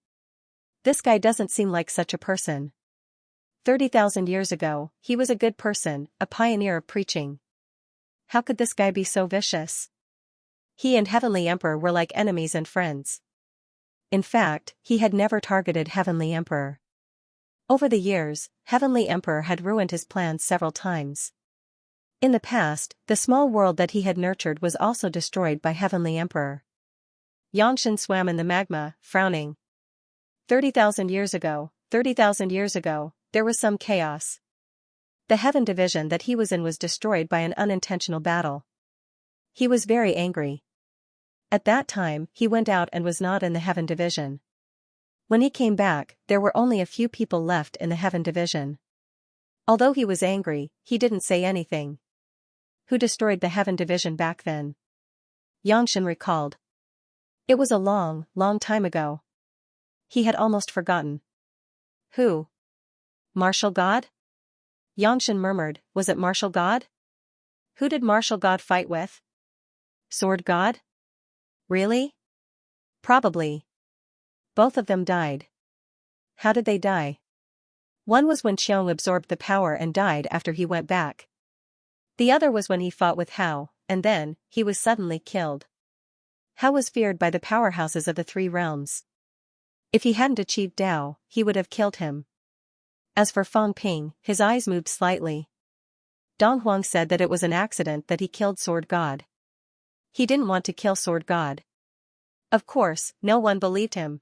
A: This guy doesn't seem like such a person. 30,000 years ago, he was a good person, a pioneer of preaching. How could this guy be so vicious? He and Heavenly Emperor were like enemies and friends. In fact, he had never targeted Heavenly Emperor. Over the years, Heavenly Emperor had ruined his plans several times. In the past, the small world that he had nurtured was also destroyed by Heavenly Emperor. Yangshan swam in the magma, frowning. 30,000 years ago, there was some chaos. The heaven division that he was in was destroyed by an unintentional battle. He was very angry. At that time, he went out and was not in the heaven division. When he came back, there were only a few people left in the heaven division. Although he was angry, he didn't say anything. Who destroyed the heaven division back then? Yangshan recalled. It was a long time ago. He had almost forgotten. Who? Martial God? Yangshan murmured, was it Martial God? Who did Martial God fight with? Sword God? Really? Probably. Both of them died. How did they die? One was when Xiong absorbed the power and died after he went back. The other was when he fought with Hao, and then, he was suddenly killed. Hao was feared by the powerhouses of the 3 realms. If he hadn't achieved Dao, he would have killed him. As for Fang Ping, his eyes moved slightly. Dong Huang said that it was an accident that he killed Sword God. He didn't want to kill Sword God. Of course, no one believed him.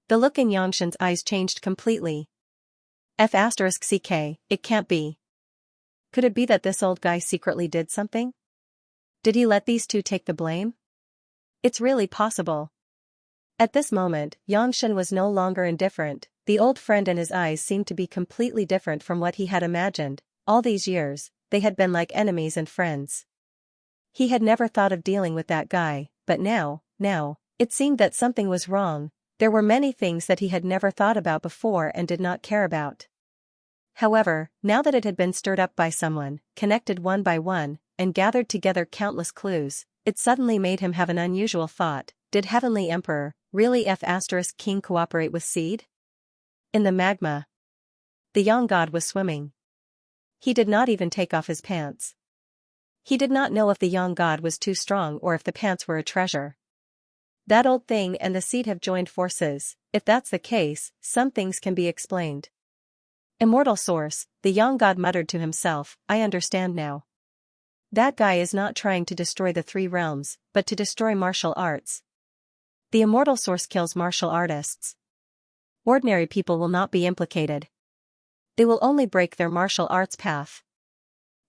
A: The look in Yangshan's eyes changed completely. F*CK, it can't be. Could it be that this old guy secretly did something? Did he let these two take the blame? It's really possible. At this moment, Yangshan was no longer indifferent. The old friend and his eyes seemed to be completely different from what he had imagined. All these years, they had been like enemies and friends. He had never thought of dealing with that guy, but now, it seemed that something was wrong. There were many things that he had never thought about before and did not care about. However, now that it had been stirred up by someone, connected one by one, and gathered together countless clues, it suddenly made him have an unusual thought. Did Heavenly Emperor really F*King cooperate with Seed? In the magma, the young god was swimming. He did not even take off his pants. He did not know if the young god was too strong or if the pants were a treasure. That old thing and the Seed have joined forces. If that's the case, some things can be explained. Immortal source, the young god muttered to himself, I understand now. That guy is not trying to destroy the three realms, but to destroy martial arts. The immortal source kills martial artists. Ordinary people will not be implicated. They will only break their martial arts path.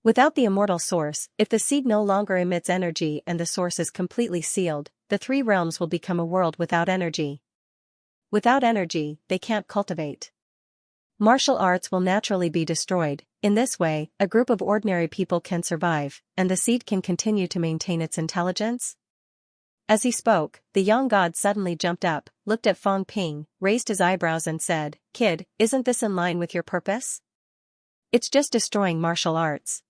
A: Without the immortal source, if the Seed no longer emits energy and the source is completely sealed, the three realms will become a world without energy. Without energy, they can't cultivate. Martial arts will naturally be destroyed. In this way, a group of ordinary people can survive, and the Seed can continue to maintain its intelligence. As he spoke, the young god suddenly jumped up, looked at Fang Ping, raised his eyebrows and said, Kid, isn't this in line with your purpose? It's just destroying martial arts.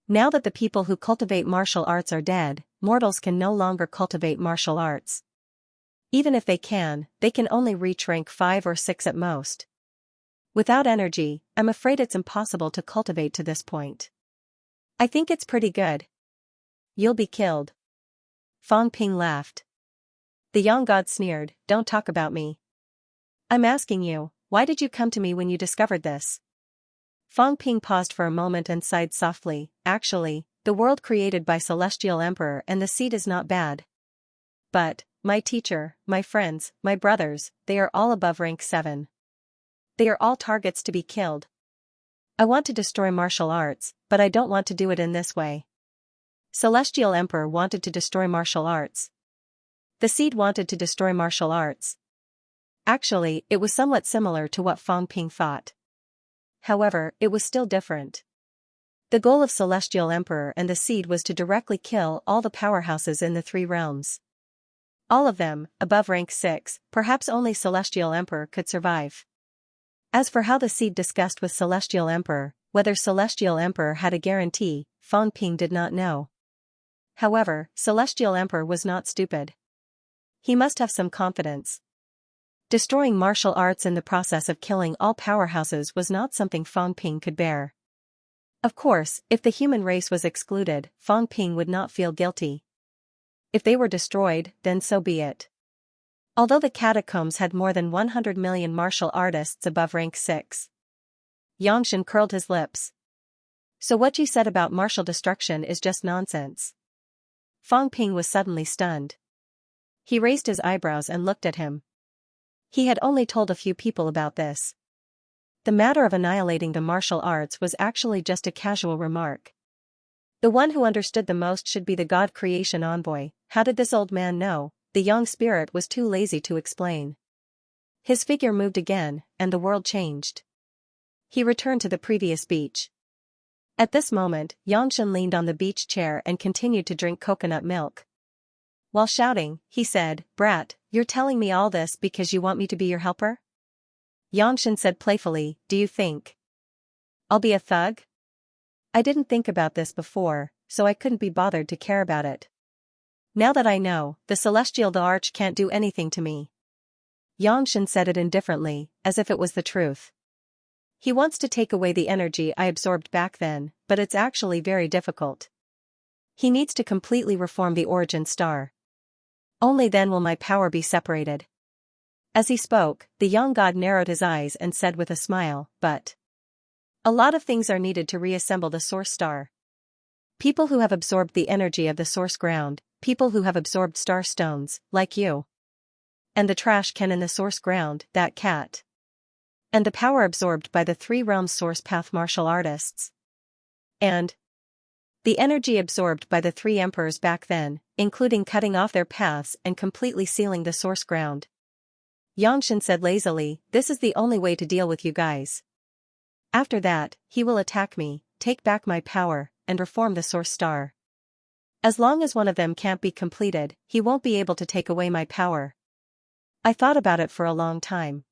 A: Now that the people who cultivate martial arts are dead, mortals can no longer cultivate martial arts. Even if they can only reach rank 5 or 6 at most. Without energy, I'm afraid it's impossible to cultivate to this point. I think it's pretty good. You'll be killed. Fang Ping laughed. The young god sneered, Don't talk about me. I'm asking you, why did you come to me when you discovered this? Fang Ping paused for a moment and sighed softly, Actually, the world created by Celestial Emperor and the Seed is not bad. But, my teacher, my friends, my brothers, they are all above rank 7. They are all targets to be killed. I want to destroy martial arts, but I don't want to do it in this way. Celestial Emperor wanted to destroy martial arts. The Seed wanted to destroy martial arts. Actually, it was somewhat similar to what Fang Ping thought. However, it was still different. The goal of Celestial Emperor and the Seed was to directly kill all the powerhouses in the three realms. All of them, above rank 6, perhaps only Celestial Emperor could survive. As for how the Seed discussed with Celestial Emperor, whether Celestial Emperor had a guarantee, Fang Ping did not know. However, Celestial Emperor was not stupid. He must have some confidence. Destroying martial arts in the process of killing all powerhouses was not something Fang Ping could bear. Of course, if the human race was excluded, Fang Ping would not feel guilty. If they were destroyed, then so be it. Although the catacombs had more than 100 million martial artists above rank 6. Yangshan curled his lips. So what you said about martial destruction is just nonsense. Fang Ping was suddenly stunned. He raised his eyebrows and looked at him. He had only told a few people about this. The matter of annihilating the martial arts was actually just a casual remark. The one who understood the most should be the God creation envoy. How did this old man know? The young spirit was too lazy to explain. His figure moved again, and the world changed. He returned to the previous beach. At this moment, Yangshan leaned on the beach chair and continued to drink coconut milk. While shouting, he said, Brat, you're telling me all this because you want me to be your helper? Yangshan said playfully, Do you think I'll be a thug? I didn't think about this before, so I couldn't be bothered to care about it. Now that I know, the Celestial Arch can't do anything to me. Yangshan said it indifferently, as if it was the truth. He wants to take away the energy I absorbed back then, but it's actually very difficult. He needs to completely reform the origin star. Only then will my power be separated. As he spoke, the young god narrowed his eyes and said with a smile, But a lot of things are needed to reassemble the source star. People who have absorbed the energy of the source ground, people who have absorbed star stones, like you. And the trash can in the source ground, that cat. And the power absorbed by the three realms source path martial artists. And the energy absorbed by the three emperors back then, including cutting off their paths and completely sealing the source ground. Xianxia said lazily, this is the only way to deal with you guys. After that, he will attack me, take back my power, and reform the source star. As long as one of them can't be completed, he won't be able to take away my power. I thought about it for a long time.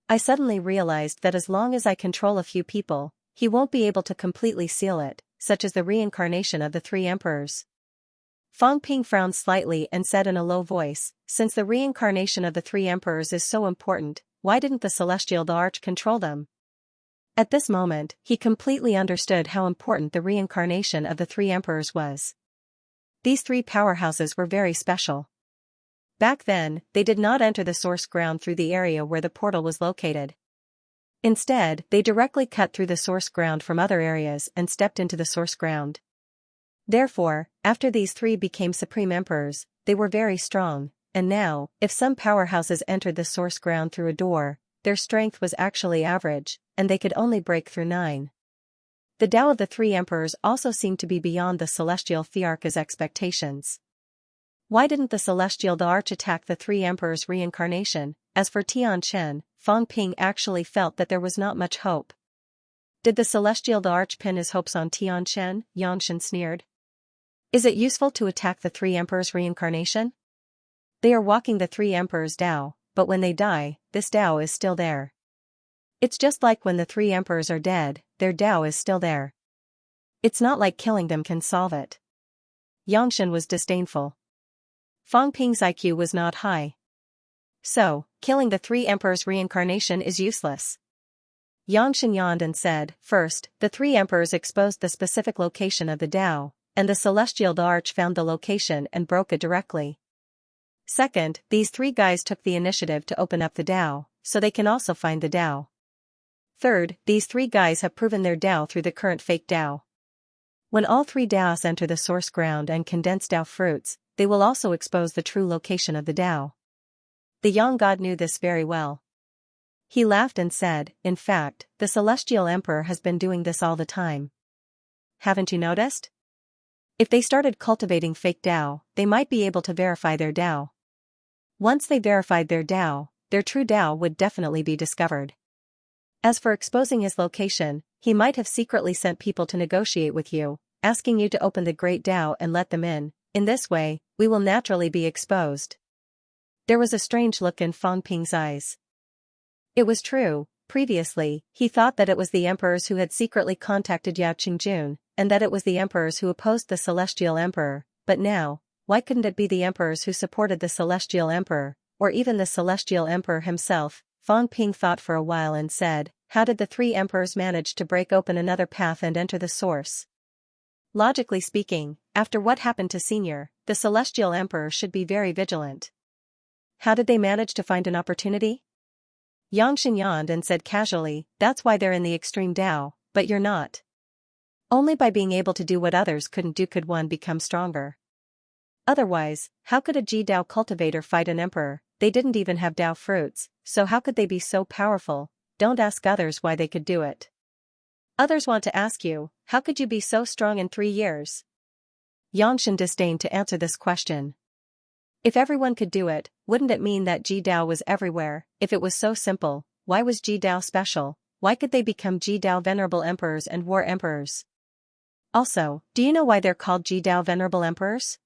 A: I suddenly realized that as long as I control a few people, he won't be able to completely seal it, such as the reincarnation of the three emperors. Fang Ping frowned slightly and said in a low voice, since the reincarnation of the three emperors is so important, why didn't the celestial the arch control them? At this moment, he completely understood how important the reincarnation of the three emperors was. These three powerhouses were very special. Back then, they did not enter the source ground through the area where the portal was located. Instead, they directly cut through the source ground from other areas and stepped into the source ground. Therefore, after these three became supreme emperors, they were very strong, and now, if some powerhouses entered the source ground through a door, their strength was actually average, and they could only break through 9. The Tao of the three emperors also seemed to be beyond the celestial Thearch's expectations. Why didn't the celestial the arch attack the three emperors' reincarnation? As for Tianchen, Fang Ping actually felt that there was not much hope. Did the celestial the arch pin his hopes on Tianchen? Xianxia sneered. Is it useful to attack the three emperors' reincarnation? They are walking the three emperors' Tao, but when they die, this Tao is still there. It's just like when the three emperors are dead, their Tao is still there. It's not like killing them can solve it. Xianxia was disdainful. Fang Ping's IQ was not high. So, killing the three emperors' reincarnation is useless. Xianxia yawned and said, first, the three emperors exposed the specific location of the Tao, and the celestial the arch found the location and broke it directly. Second, these three guys took the initiative to open up the Tao, so they can also find the Tao. Third, these three guys have proven their Tao through the current fake Tao. When all three Taos enter the source ground and condense Tao fruits, they will also expose the true location of the Tao. The young god knew this very well. He laughed and said, in fact, the celestial emperor has been doing this all the time. Haven't you noticed? If they started cultivating fake Tao, they might be able to verify their Tao. Once they verified their Tao, their true Tao would definitely be discovered. As for exposing his location, he might have secretly sent people to negotiate with you, asking you to open the great Tao and let them in. In this way, we will naturally be exposed. There was a strange look in Fang Ping's eyes. It was true, previously, he thought that it was the emperors who had secretly contacted Yao Qingjun, and that it was the emperors who opposed the celestial emperor, but now, why couldn't it be the emperors who supported the celestial emperor, or even the celestial emperor himself? Fang Ping thought for a while and said, how did the three emperors manage to break open another path and enter the source? Logically speaking, after what happened to Senior, the celestial emperor should be very vigilant. How did they manage to find an opportunity? Xianxia yawned and said casually, that's why they're in the extreme Tao, but you're not. Only by being able to do what others couldn't do could one become stronger. Otherwise, how could a Ji-Dao cultivator fight an emperor? They didn't even have Tao fruits, so how could they be so powerful? Don't ask others why they could do it. Others want to ask you, how could you be so strong in 3 years? Xianxia disdained to answer this question. If everyone could do it, wouldn't it mean that Ji-Dao was everywhere? If it was so simple, why was Ji-Dao special? Why could they become Ji-Dao venerable emperors and war emperors? Also, do you know why they're called Ji-Dao venerable emperors?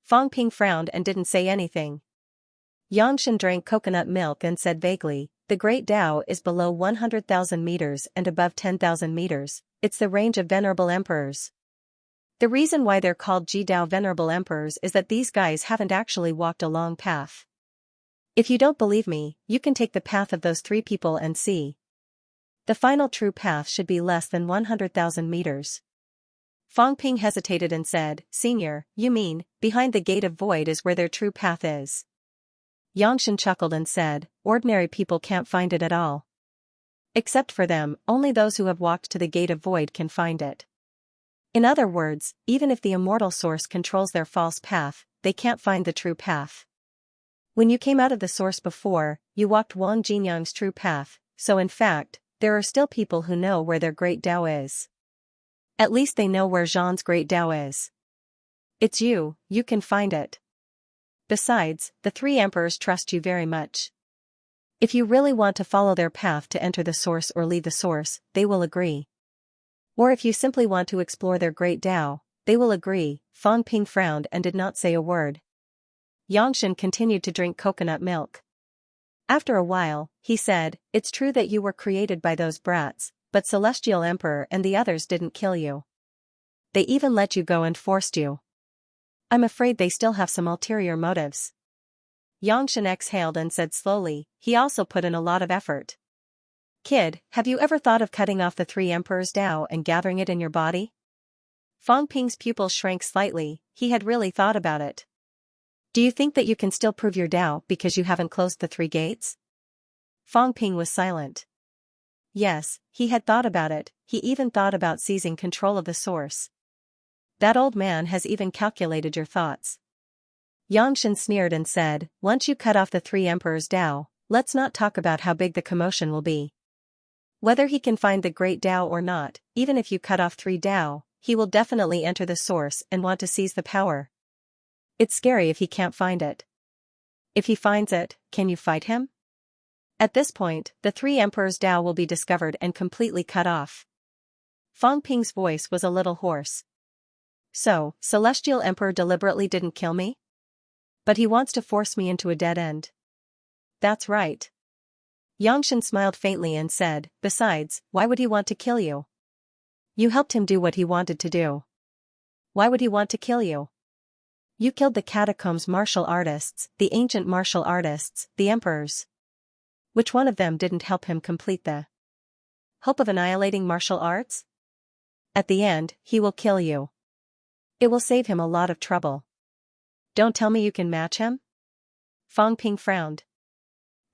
A: Fang Ping frowned and didn't say anything. Xianxia drank coconut milk and said vaguely, the Great Tao is below 100,000 meters and above 10,000 meters, it's the range of venerable emperors. The reason why they're called Ji-Dao venerable emperors is that these guys haven't actually walked a long path. If you don't believe me, you can take the path of those three people and see. The final true path should be less than 100,000 meters. Fang Ping hesitated and said, Senior, you mean, behind the gate of void is where their true path is? Xianxia chuckled and said, ordinary people can't find it at all. Except for them, only those who have walked to the gate of void can find it. In other words, even if the immortal source controls their false path, they can't find the true path. When you came out of the source before, you walked Wang Jinyang's true path, so in fact, there are still people who know where their great Tao is. At least they know where Zhan's great Tao is. It's you can find it. Besides, the three emperors trust you very much. If you really want to follow their path to enter the source or leave the source, they will agree. Or if you simply want to explore their great Tao, they will agree. Fang Ping frowned and did not say a word. Yangshan continued to drink coconut milk. After a while, he said, "It's true that you were created by those brats, but Celestial Emperor and the others didn't kill you. They even let you go and forced you. I'm afraid they still have some ulterior motives." Yangshan exhaled and said slowly, "He also put in a lot of effort. Kid, have you ever thought of cutting off the three emperors' Tao and gathering it in your body?" Fang Ping's pupil shrank slightly. He had really thought about it. "Do you think that you can still prove your Tao because you haven't closed the three gates?" Fang Ping was silent. Yes, he had thought about it. He even thought about seizing control of the source. That old man has even calculated your thoughts. Yangshan sneered and said, "Once you cut off the three emperors' Tao, let's not talk about how big the commotion will be. Whether he can find the great Tao or not, even if you cut off three Tao, he will definitely enter the source and want to seize the power. It's scary if he can't find it. If he finds it, can you fight him? At this point, the three emperors' Tao will be discovered and completely cut off." Fang Ping's voice was a little hoarse. "So, Celestial Emperor deliberately didn't kill me? But he wants to force me into a dead end." "That's right." Yangshan smiled faintly and said, "Besides, why would he want to kill you? You helped him do what he wanted to do. Why would he want to kill you? You killed the catacombs martial artists, the ancient martial artists, the emperors. Which one of them didn't help him complete the hope of annihilating martial arts? At the end, he will kill you. It will save him a lot of trouble. Don't tell me you can match him?" Fang Ping frowned.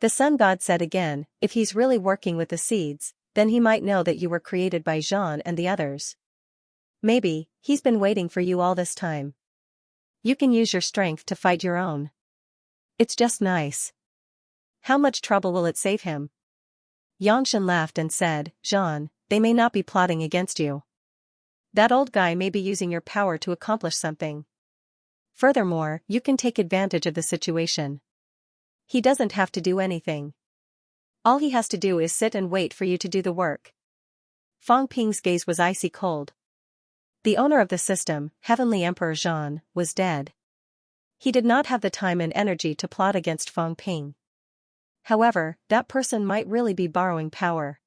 A: The sun god said again, "If he's really working with the seeds, then he might know that you were created by Zhan and the others. Maybe, he's been waiting for you all this time. You can use your strength to fight your own. It's just nice. How much trouble will it save him?" Yangshan laughed and said, "Zhan, they may not be plotting against you. That old guy may be using your power to accomplish something. Furthermore, you can take advantage of the situation. He doesn't have to do anything. All he has to do is sit and wait for you to do the work." Fang Ping's gaze was icy cold. The owner of the system, Heavenly Emperor Zhan, was dead. He did not have the time and energy to plot against Fang Ping. However, that person might really be borrowing power.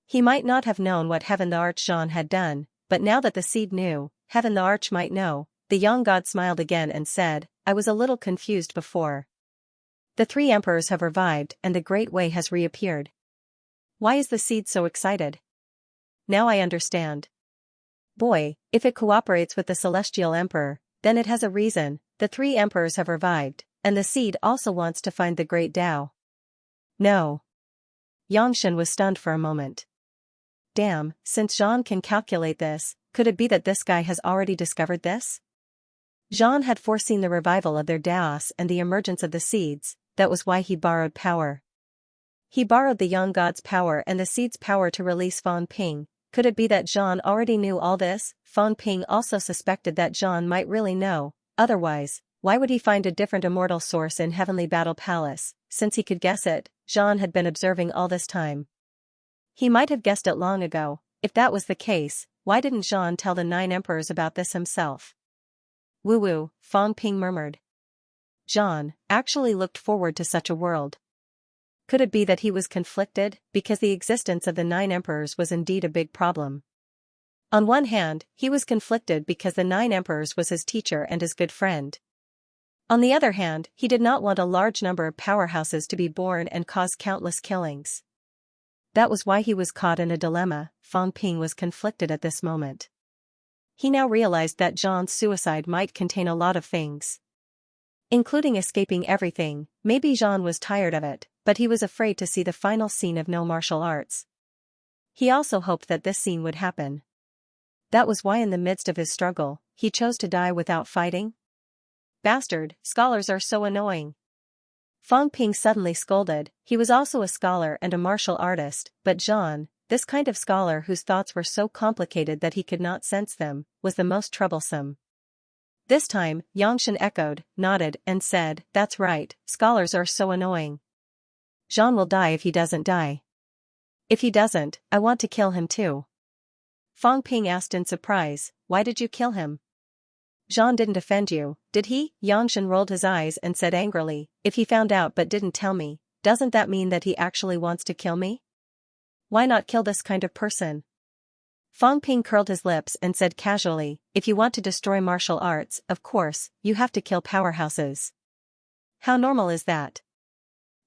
A: He might not have known what Heaven the Arch Zhan had done, but now that the seed knew, Heaven the Arch might know. The young god smiled again and said, "I was a little confused before. The three emperors have revived and the Great Way has reappeared. Why is the seed so excited? Now I understand. Boy, if it cooperates with the Celestial Emperor, then it has a reason. The three emperors have revived, and the seed also wants to find the great Tao." "No." Yangshan was stunned for a moment. Damn, since Zhan can calculate this, could it be that this guy has already discovered this? Zhan had foreseen the revival of their Taos and the emergence of the seeds. That was why he borrowed power. He borrowed the young god's power and the seed's power to release Fang Ping. Could it be that Zhan already knew all this? Fang Ping also suspected that Zhan might really know. Otherwise, why would he find a different immortal source in Heavenly Battle Palace? Since he could guess it, Zhan had been observing all this time. He might have guessed it long ago. If that was the case, why didn't Zhan tell the 9 emperors about this himself? Woo-woo, Fang Ping murmured. Zhan actually looked forward to such a world. Could it be that he was conflicted, because the existence of the 9 emperors was indeed a big problem? On one hand, he was conflicted because the 9 emperors was his teacher and his good friend. On the other hand, he did not want a large number of powerhouses to be born and cause countless killings. That was why he was caught in a dilemma. Fang Ping was conflicted at this moment. He now realized that Zhan's suicide might contain a lot of things, including escaping everything. Maybe Zhan was tired of it, but he was afraid to see the final scene of no martial arts. He also hoped that this scene would happen. That was why in the midst of his struggle, he chose to die without fighting. Bastard, scholars are so annoying. Fang Ping suddenly scolded. He was also a scholar and a martial artist, but Zhan, this kind of scholar whose thoughts were so complicated that he could not sense them, was the most troublesome. This time, Xianxia echoed, nodded, and said, "That's right, scholars are so annoying. Zhan will die if he doesn't die. If he doesn't, I want to kill him too." Fang Ping asked in surprise, "Why did you kill him? Zhan didn't offend you, did he?" Xianxia rolled his eyes and said angrily, "If he found out but didn't tell me, doesn't that mean that he actually wants to kill me? Why not kill this kind of person?" Fang Ping curled his lips and said casually, "If you want to destroy martial arts, of course, you have to kill powerhouses. How normal is that?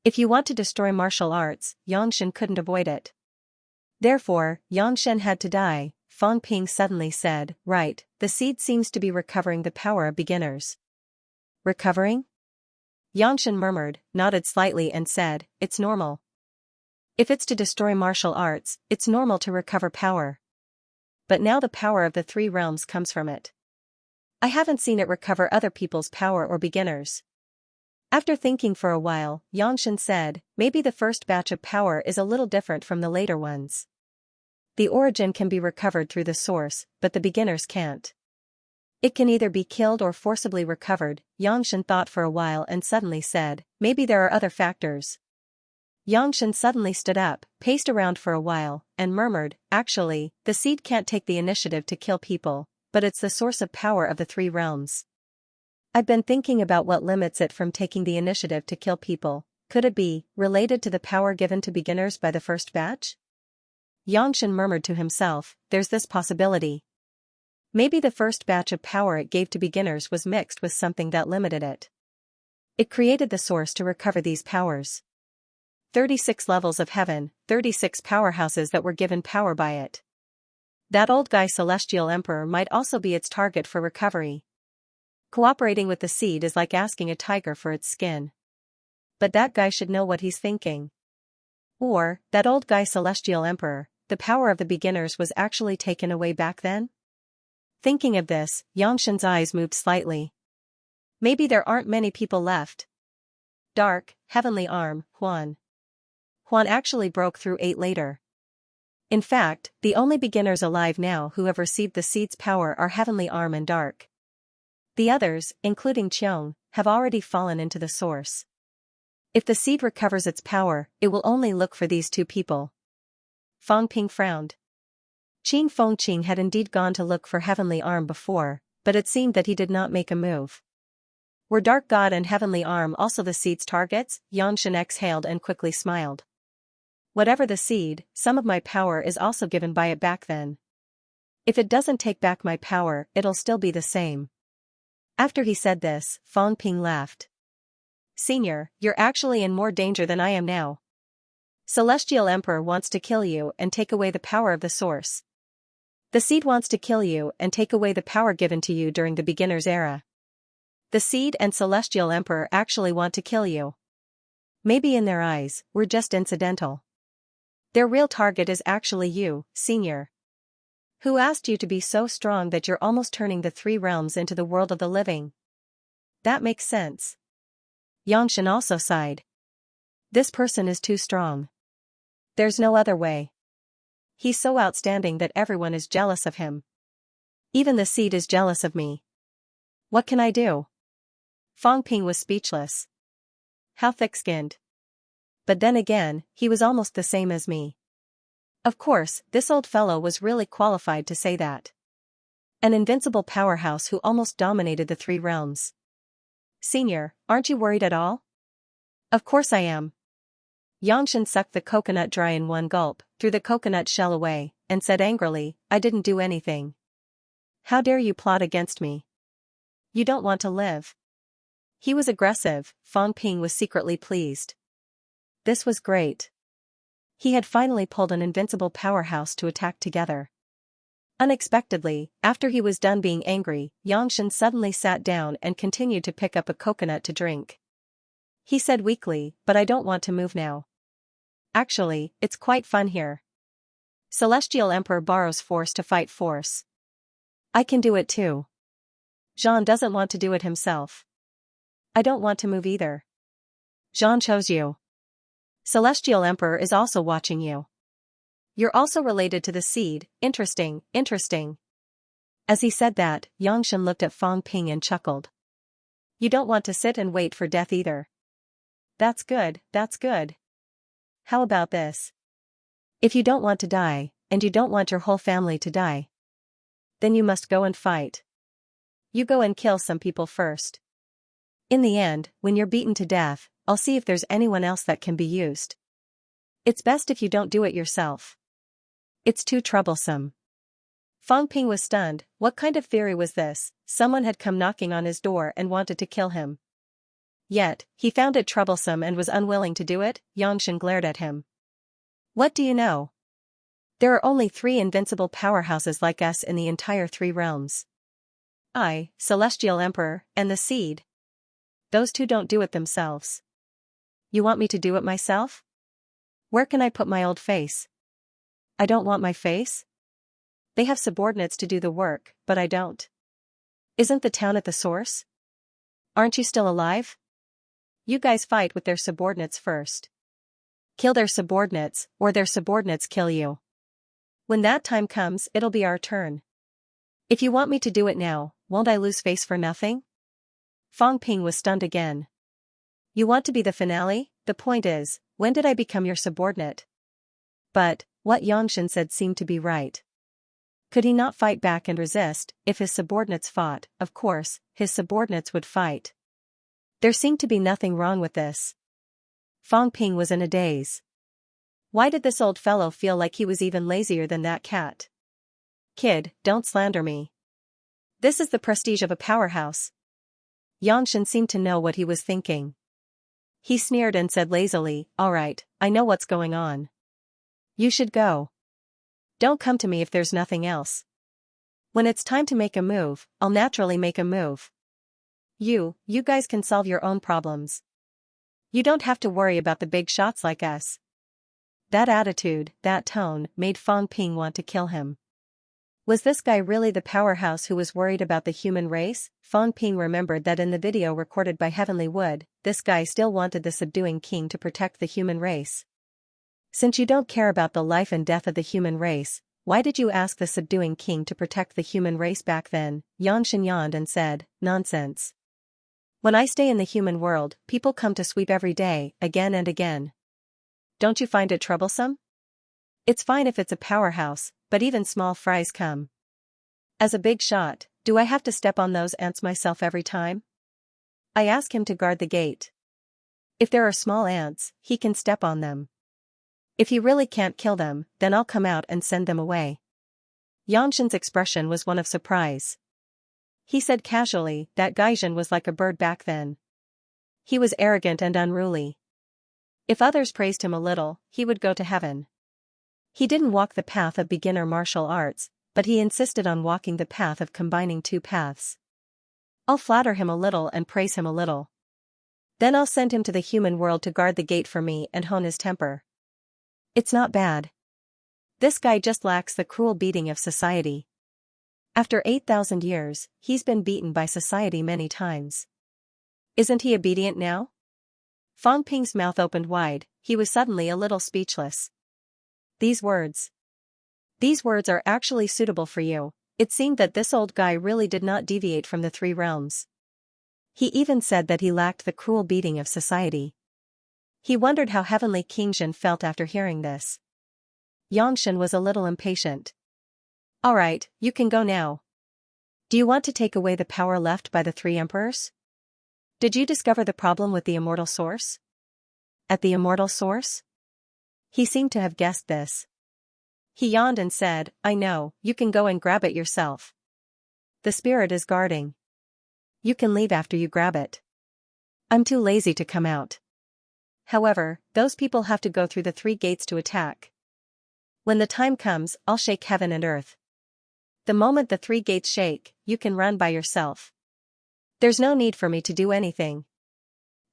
A: If you want to destroy martial arts, Xianxia couldn't avoid it. Therefore, Xianxia had to die." Fang Ping suddenly said, "Right, the seed seems to be recovering the power of beginners." "Recovering?" Xianxia murmured, nodded slightly and said, "It's normal. If it's to destroy martial arts, it's normal to recover power. But now the power of the three realms comes from it. I haven't seen it recover other people's power or beginners." After thinking for a while, Xianxia said, "Maybe the first batch of power is a little different from the later ones. The origin can be recovered through the source, but the beginners can't. It can either be killed or forcibly recovered." Xianxia thought for a while and suddenly said, "Maybe there are other factors." Xianxia suddenly stood up, paced around for a while, and murmured, "Actually, the seed can't take the initiative to kill people, but it's the source of power of the three realms. I've been thinking about what limits it from taking the initiative to kill people. Could it be related to the power given to beginners by the first batch?" Xianxia murmured to himself, "There's this possibility. Maybe the first batch of power it gave to beginners was mixed with something that limited it. It created the source to recover these powers. 36 levels of heaven, 36 powerhouses that were given power by it. That old guy Celestial Emperor might also be its target for recovery. Cooperating with the seed is like asking a tiger for its skin. But that guy should know what he's thinking. Or, that old guy Celestial Emperor, the power of the beginners was actually taken away back then?" Thinking of this, Xianxia's eyes moved slightly. Maybe there aren't many people left. Dark, heavenly arm, Huan. Huan actually broke through 8 later. In fact, the only beginners alive now who have received the seed's power are Heavenly Arm and Dark. The others, including Qiong, have already fallen into the source. If the seed recovers its power, it will only look for these 2 people. Fang Ping frowned. Qin Fengqing had indeed gone to look for Heavenly Arm before, but it seemed that he did not make a move. Were Dark God and Heavenly Arm also the seed's targets? Xianxia exhaled and quickly smiled. Whatever the seed, some of my power is also given by it back then. If it doesn't take back my power, it'll still be the same. After he said this, Fang Ping laughed. "Senior, you're actually in more danger than I am now. Celestial Emperor wants to kill you and take away the power of the source. The seed wants to kill you and take away the power given to you during the beginner's era. The seed and Celestial Emperor actually want to kill you. Maybe in their eyes, we're just incidental. Their real target is actually you, Senior. Who asked you to be so strong that you're almost turning the 3 realms into the world of the living?" "That makes sense." Xianxia also sighed. "This person is too strong. There's no other way. He's so outstanding that everyone is jealous of him. Even the seed is jealous of me. What can I do?" Fang Ping was speechless. How thick-skinned. But then again, he was almost the same as me. Of course, this old fellow was really qualified to say that. An invincible powerhouse who almost dominated the 3 realms. "Senior, aren't you worried at all?" "Of course I am." Xianxia sucked the coconut dry in one gulp, threw the coconut shell away, and said angrily, "I didn't do anything. How dare you plot against me? You don't want to live." He was aggressive. Fang Ping was secretly pleased. This was great. He had finally pulled an invincible powerhouse to attack together. Unexpectedly, after he was done being angry, Xianxia suddenly sat down and continued to pick up a coconut to drink. He said weakly, "But I don't want to move now. Actually, it's quite fun here. Celestial Emperor borrows force to fight force. I can do it too. Zhan doesn't want to do it himself. I don't want to move either. Zhan chose you. Celestial Emperor is also watching you. You're also related to the seed, interesting, interesting. As he said that, Yangshan looked at Fang Ping and chuckled. You don't want to sit and wait for death either. That's good, that's good. How about this? If you don't want to die, and you don't want your whole family to die, then you must go and fight. You go and kill some people first. In the end, when you're beaten to death, I'll see if there's anyone else that can be used. It's best if you don't do it yourself. It's too troublesome. Fang Ping was stunned. What kind of theory was this? Someone had come knocking on his door and wanted to kill him. Yet, he found it troublesome and was unwilling to do it. Yangshan glared at him. What do you know? There are only 3 invincible powerhouses like us in the entire 3 realms. I, Celestial Emperor, and the Seed. Those 2 don't do it themselves. You want me to do it myself? Where can I put my old face? I don't want my face. They have subordinates to do the work, but I don't. Isn't the town at the source? Aren't you still alive? You guys fight with their subordinates first. Kill their subordinates, or their subordinates kill you. When that time comes, it'll be our turn. If you want me to do it now, won't I lose face for nothing? Fang Ping was stunned again. You want to be the finale? The point is, when did I become your subordinate? But, what Yangshan said seemed to be right. Could he not fight back and resist? If his subordinates fought, of course, his subordinates would fight. There seemed to be nothing wrong with this. Fang Ping was in a daze. Why did this old fellow feel like he was even lazier than that cat? Kid, don't slander me. This is the prestige of a powerhouse. Yangshan seemed to know what he was thinking. He sneered and said lazily, all right, I know what's going on. You should go. Don't come to me if there's nothing else. When it's time to make a move, I'll naturally make a move. You guys can solve your own problems. You don't have to worry about the big shots like us. That attitude, that tone, made Fang Ping want to kill him. Was this guy really the powerhouse who was worried about the human race? Fang Ping remembered that in the video recorded by Heavenly Wood, this guy still wanted the subduing king to protect the human race. Since you don't care about the life and death of the human race, why did you ask the subduing king to protect the human race back then? Yangshan yawned and said, nonsense. When I stay in the human world, people come to sweep every day, again and again. Don't you find it troublesome? It's fine if it's a powerhouse, but even small fries come. As a big shot, do I have to step on those ants myself every time? I ask him to guard the gate. If there are small ants, he can step on them. If he really can't kill them, then I'll come out and send them away. Yangshan's expression was one of surprise. He said casually that Gaijin was like a bird back then. He was arrogant and unruly. If others praised him a little, he would go to heaven. He didn't walk the path of beginner martial arts, but he insisted on walking the path of combining 2 paths. I'll flatter him a little and praise him a little. Then I'll send him to the human world to guard the gate for me and hone his temper. It's not bad. This guy just lacks the cruel beating of society. After 8,000 years, he's been beaten by society many times. Isn't he obedient now? Fang Ping's mouth opened wide, he was suddenly a little speechless. These words are actually suitable for you. It seemed that this old guy really did not deviate from the 3 realms. He even said that he lacked the cruel beating of society. He wondered how Heavenly King Zhen felt after hearing this. Yangshan was a little impatient. All right, you can go now. Do you want to take away the power left by the 3 emperors? Did you discover the problem with the immortal source? At the immortal source? He seemed to have guessed this. He yawned and said, I know, you can go and grab it yourself. The spirit is guarding. You can leave after you grab it. I'm too lazy to come out. However, those people have to go through the 3 gates to attack. When the time comes, I'll shake heaven and earth. The moment the 3 gates shake, you can run by yourself. There's no need for me to do anything.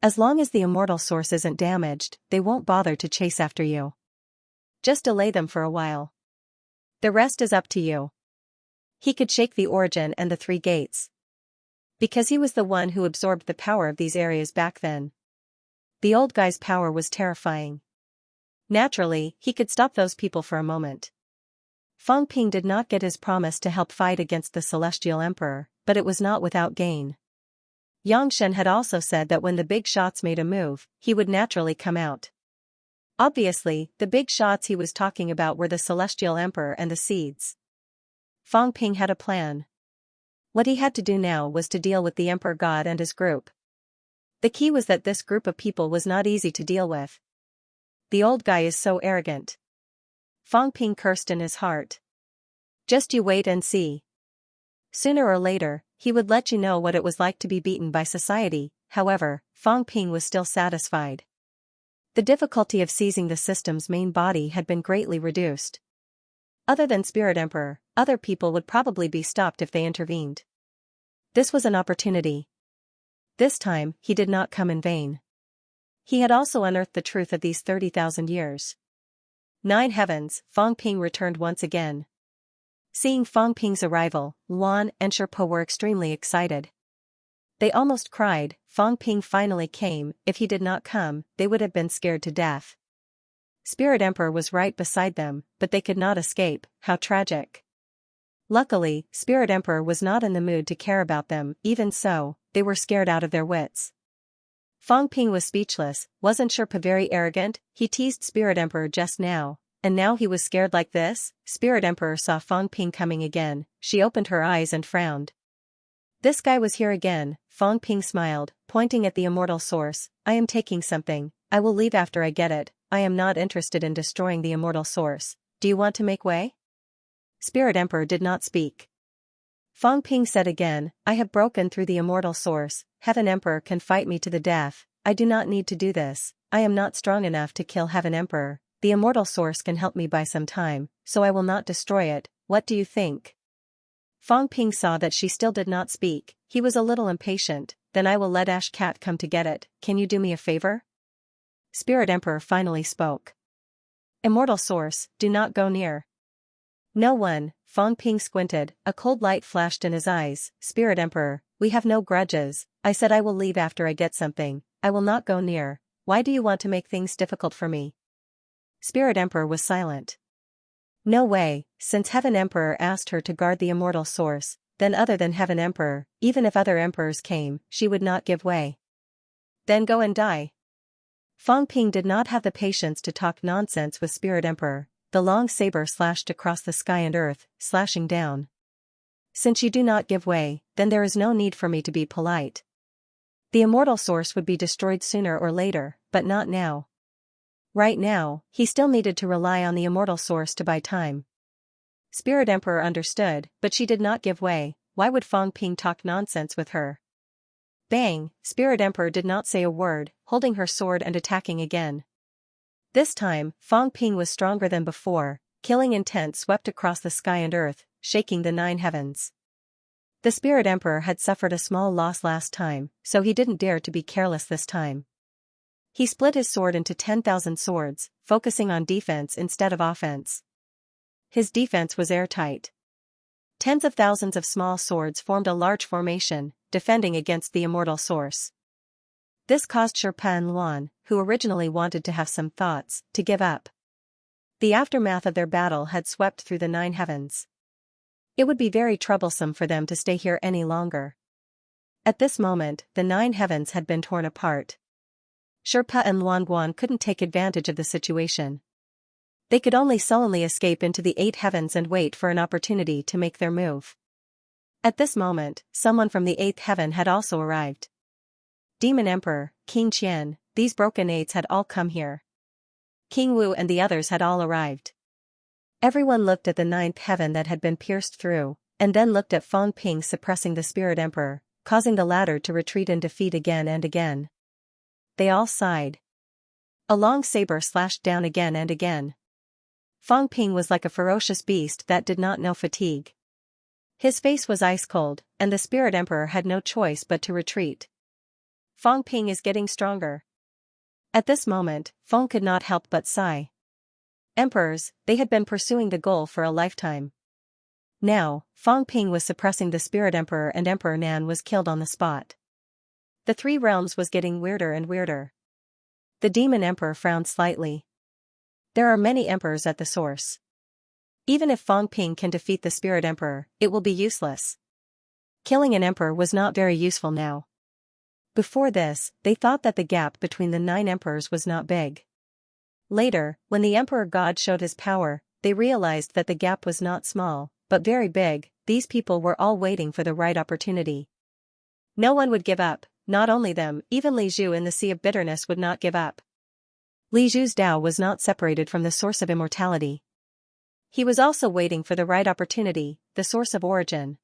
A: As long as the immortal source isn't damaged, they won't bother to chase after you. Just delay them for a while. The rest is up to you. He could shake the origin and the 3 gates. Because he was the one who absorbed the power of these areas back then. The old guy's power was terrifying. Naturally, he could stop those people for a moment. Fang Ping did not get his promise to help fight against the Celestial Emperor, but it was not without gain. Yangshen had also said that when the big shots made a move, he would naturally come out. Obviously, the big shots he was talking about were the Celestial Emperor and the seeds. Fang Ping had a plan. What he had to do now was to deal with the Emperor God and his group. The key was that this group of people was not easy to deal with. The old guy is so arrogant. Fang Ping cursed in his heart. Just you wait and see. Sooner or later, he would let you know what it was like to be beaten by society. However, Fang Ping was still satisfied. The difficulty of seizing the system's main body had been greatly reduced. Other than Spirit Emperor, other people would probably be stopped if they intervened. This was an opportunity. This time, he did not come in vain. He had also unearthed the truth of these 30,000 years. 9 heavens, Fang Ping returned once again. Seeing Fang Ping's arrival, Luan and Sherpa were extremely excited. They almost cried. Fang Ping finally came. If he did not come, they would have been scared to death. Spirit Emperor was right beside them, but they could not escape. How tragic. Luckily, Spirit Emperor was not in the mood to care about them. Even so, they were scared out of their wits. Fang Ping was speechless. Wasn't Sherpa very arrogant? He teased Spirit Emperor just now, and now he was scared like this? Spirit Emperor saw Fang Ping coming again. She opened her eyes and frowned. This guy was here again. Fang Ping smiled, pointing at the immortal source. I am taking something. I will leave after I get it. I am not interested in destroying the immortal source. Do you want to make way? Spirit Emperor did not speak. Fang Ping said again, I have broken through the immortal source. Heaven Emperor can fight me to the death. I do not need to do this. I am not strong enough to kill Heaven Emperor. The immortal source can help me by some time, so I will not destroy it. What do you think? Fang Ping saw that she still did not speak. He was a little impatient. Then I will let Ash Cat come to get it. Can you do me a favor? Spirit Emperor finally spoke. Immortal source, do not go near. No one. Fang Ping squinted. A cold light flashed in his eyes. Spirit Emperor, we have no grudges. I said I will leave after I get something. I will not go near. Why do you want to make things difficult for me? Spirit Emperor was silent. No way, since Heaven Emperor asked her to guard the immortal source, then other than Heaven Emperor, even if other emperors came, she would not give way. Then go and die. Fang Ping did not have the patience to talk nonsense with Spirit Emperor. The long saber slashed across the sky and earth, slashing down. Since you do not give way, then there is no need for me to be polite. The immortal source would be destroyed sooner or later, but not now. Right now, he still needed to rely on the immortal source to buy time. Spirit Emperor understood, but she did not give way. Why would Fang Ping talk nonsense with her? Bang! Spirit Emperor did not say a word, holding her sword and attacking again. This time, Fang Ping was stronger than before. Killing intent swept across the sky and earth, shaking the 9 heavens. The Spirit Emperor had suffered a small loss last time, so he didn't dare to be careless this time. He split his sword into 10,000 swords, focusing on defense instead of offense. His defense was airtight. Tens of thousands of small swords formed a large formation, defending against the immortal source. This caused Sherpa and Luan, who originally wanted to have some thoughts, to give up. The aftermath of their battle had swept through the 9 heavens. It would be very troublesome for them to stay here any longer. At this moment, the 9 heavens had been torn apart. Sherpa and Luan Guan couldn't take advantage of the situation. They could only sullenly escape into the 8 heavens and wait for an opportunity to make their move. At this moment, someone from the 8th heaven had also arrived. Demon Emperor, King Qian, these broken 8s had all come here. King Wu and the others had all arrived. Everyone looked at the 9th heaven that had been pierced through, and then looked at Fang Ping suppressing the Spirit Emperor, causing the latter to retreat in defeat again and again. They all sighed. A long saber slashed down again and again. Fang Ping was like a ferocious beast that did not know fatigue. His face was ice cold, and the Spirit Emperor had no choice but to retreat. Fang Ping is getting stronger. At this moment, Feng could not help but sigh. Emperors, they had been pursuing the goal for a lifetime. Now, Fang Ping was suppressing the Spirit Emperor and Emperor Nan was killed on the spot. The 3 realms was getting weirder and weirder. The demon emperor frowned slightly. There are many emperors at the source. Even if Fang Ping can defeat the spirit emperor, it will be useless. Killing an emperor was not very useful now. Before this, they thought that the gap between the 9 emperors was not big. Later, when the emperor god showed his power, they realized that the gap was not small, but very big. These people were all waiting for the right opportunity. No one would give up, not only them, even Li Zhu in the Sea of Bitterness would not give up. Li Zhu's Tao was not separated from the source of immortality. He was also waiting for the right opportunity, the source of origin.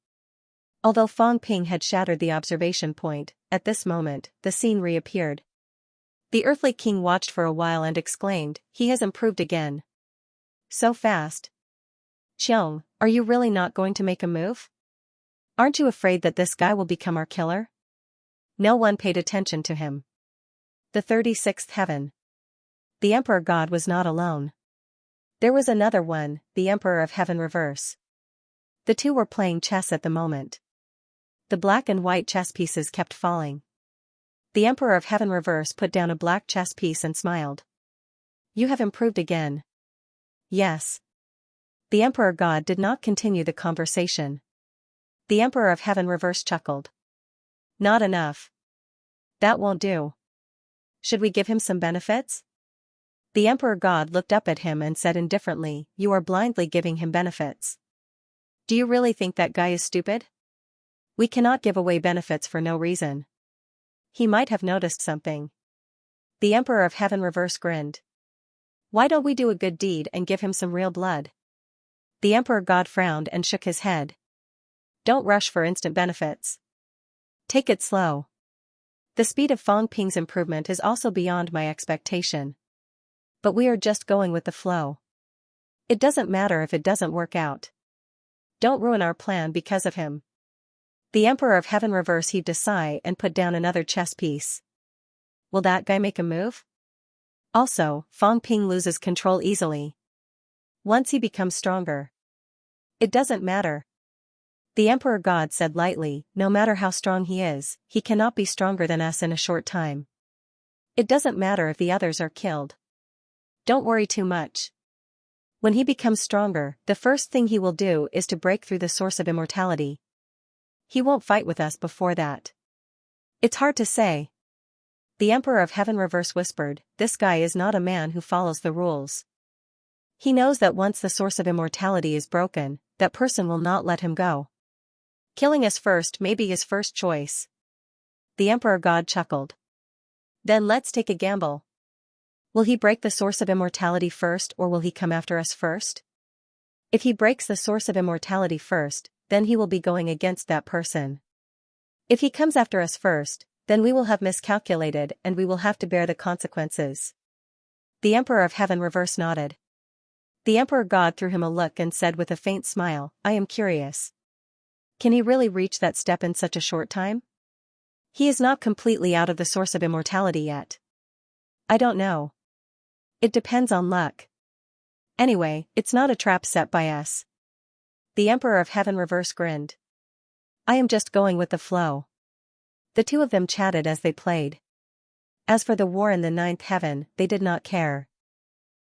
A: Although Fang Ping had shattered the observation point, at this moment, the scene reappeared. The earthly king watched for a while and exclaimed, "He has improved again. So fast. Xiong, are you really not going to make a move? Aren't you afraid that this guy will become our killer?" No one paid attention to him. The 36th heaven. The Emperor God was not alone. There was another one, the Emperor of Heaven Reverse. The two were playing chess at the moment. The black and white chess pieces kept falling. The Emperor of Heaven Reverse put down a black chess piece and smiled. "You have improved again." "Yes." The Emperor God did not continue the conversation. The Emperor of Heaven Reverse chuckled. "Not enough. That won't do. Should we give him some benefits?" The Emperor God looked up at him and said indifferently, "You are blindly giving him benefits. Do you really think that guy is stupid? We cannot give away benefits for no reason. He might have noticed something." The Emperor of Heaven Reverse grinned. "Why don't we do a good deed and give him some real blood?" The Emperor God frowned and shook his head. "Don't rush for instant benefits. Take it slow. The speed of Fang Ping's improvement is also beyond my expectation. But we are just going with the flow. It doesn't matter if it doesn't work out. Don't ruin our plan because of him." The Emperor of Heaven Reverse heaved a sigh and put down another chess piece. "Will that guy make a move?" Also, Fang Ping loses control easily. Once he becomes stronger. "It doesn't matter." The Emperor God said lightly, "No matter how strong he is, he cannot be stronger than us in a short time. It doesn't matter if the others are killed. Don't worry too much. When he becomes stronger, the first thing he will do is to break through the source of immortality. He won't fight with us before that." "It's hard to say." The Emperor of Heaven Reverse whispered, "This guy is not a man who follows the rules. He knows that once the source of immortality is broken, that person will not let him go. Killing us first may be his first choice." The Emperor God chuckled. "Then let's take a gamble. Will he break the source of immortality first or will he come after us first? If he breaks the source of immortality first, then he will be going against that person. If he comes after us first, then we will have miscalculated and we will have to bear the consequences." The Emperor of Heaven Reverse nodded. The Emperor God threw him a look and said with a faint smile, "I am curious. Can he really reach that step in such a short time? He is not completely out of the source of immortality yet." "I don't know. It depends on luck. Anyway, it's not a trap set by us." The Emperor of Heaven Reverse grinned. "I am just going with the flow." The two of them chatted as they played. As for the war in the 9th heaven, they did not care.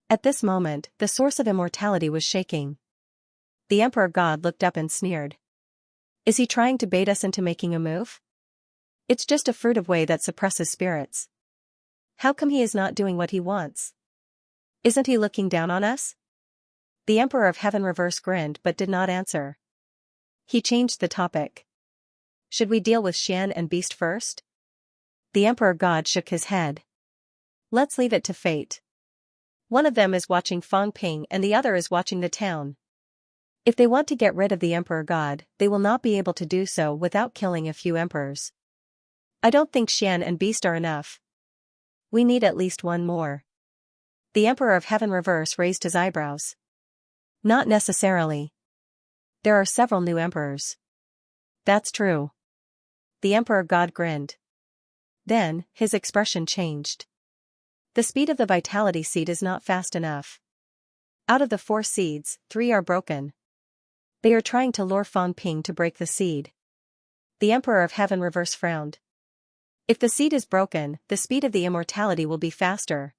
A: At this moment, the source of immortality was shaking. The Emperor God looked up and sneered. "Is he trying to bait us into making a move? It's just a furtive way that suppresses spirits. How come he is not doing what he wants? Isn't he looking down on us?" The Emperor of Heaven Reverse grinned but did not answer. He changed the topic. "Should we deal with Xian and Beast first?" The Emperor God shook his head. "Let's leave it to fate. One of them is watching Fang Ping and the other is watching the town. If they want to get rid of the Emperor God, they will not be able to do so without killing a few emperors. I don't think Xian and Beast are enough. We need at least one more." The Emperor of Heaven Reverse raised his eyebrows. "Not necessarily. There are several new emperors." "That's true." The Emperor God grinned. Then, his expression changed. "The speed of the vitality seed is not fast enough. Out of the 4 seeds, 3 are broken. They are trying to lure Fang Ping to break the seed." The Emperor of Heaven Reverse frowned. If the seed is broken, the speed of the immortality will be faster.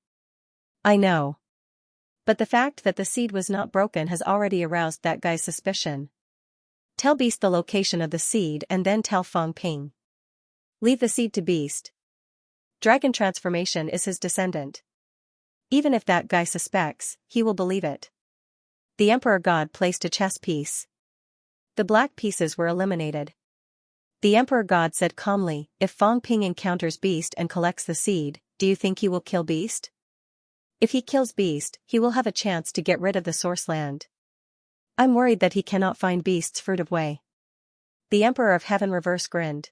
A: I know. But the fact that the seed was not broken has already aroused that guy's suspicion. Tell Beast the location of the seed and then tell Fang Ping. Leave the seed to Beast. Dragon transformation is his descendant. Even if that guy suspects, he will believe it. The Emperor God placed a chess piece. The black pieces were eliminated. The Emperor God said calmly, if Fang Ping encounters Beast and collects the seed, do you think he will kill Beast? If he kills Beast, he will have a chance to get rid of the source land. I'm worried that he cannot find Beast's furtive way. The Emperor of Heaven reverse grinned.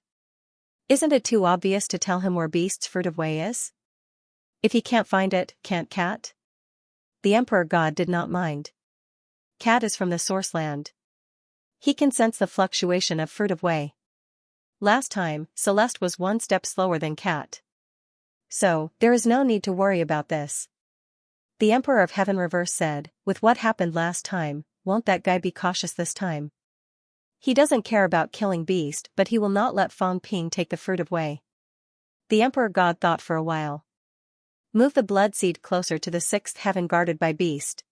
A: Isn't it too obvious to tell him where Beast's furtive way is? If he can't find it, can't Cat? The Emperor God did not mind. Cat is from the source land. He can sense the fluctuation of furtive way. Last time, Celeste was one step slower than Cat. So, there is no need to worry about this. The Emperor of Heaven reverse said, with what happened last time, won't that guy be cautious this time? He doesn't care about killing Beast, but he will not let Fang Ping take the furtive way. The Emperor God thought for a while. Move the blood seed closer to the sixth heaven guarded by Beast.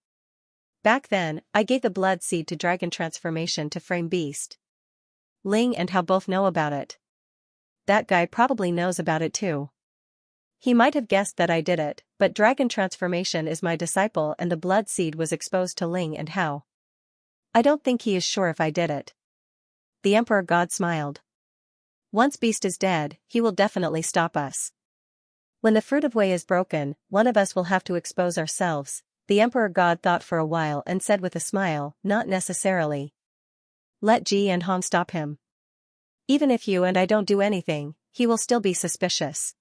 A: Back then, I gave the blood seed to dragon transformation to frame Beast. Ling and Hao both know about it. That guy probably knows about it too. He might have guessed that I did it, but dragon transformation is my disciple and the blood seed was exposed to Ling and Hao. I don't think he is sure if I did it. The Emperor God smiled. Once Beast is dead, he will definitely stop us. When the furtive way is broken, one of us will have to expose ourselves. The Emperor God thought for a while and said with a smile, not necessarily. Let Ji and Hong stop him. Even if you and I don't do anything, he will still be suspicious.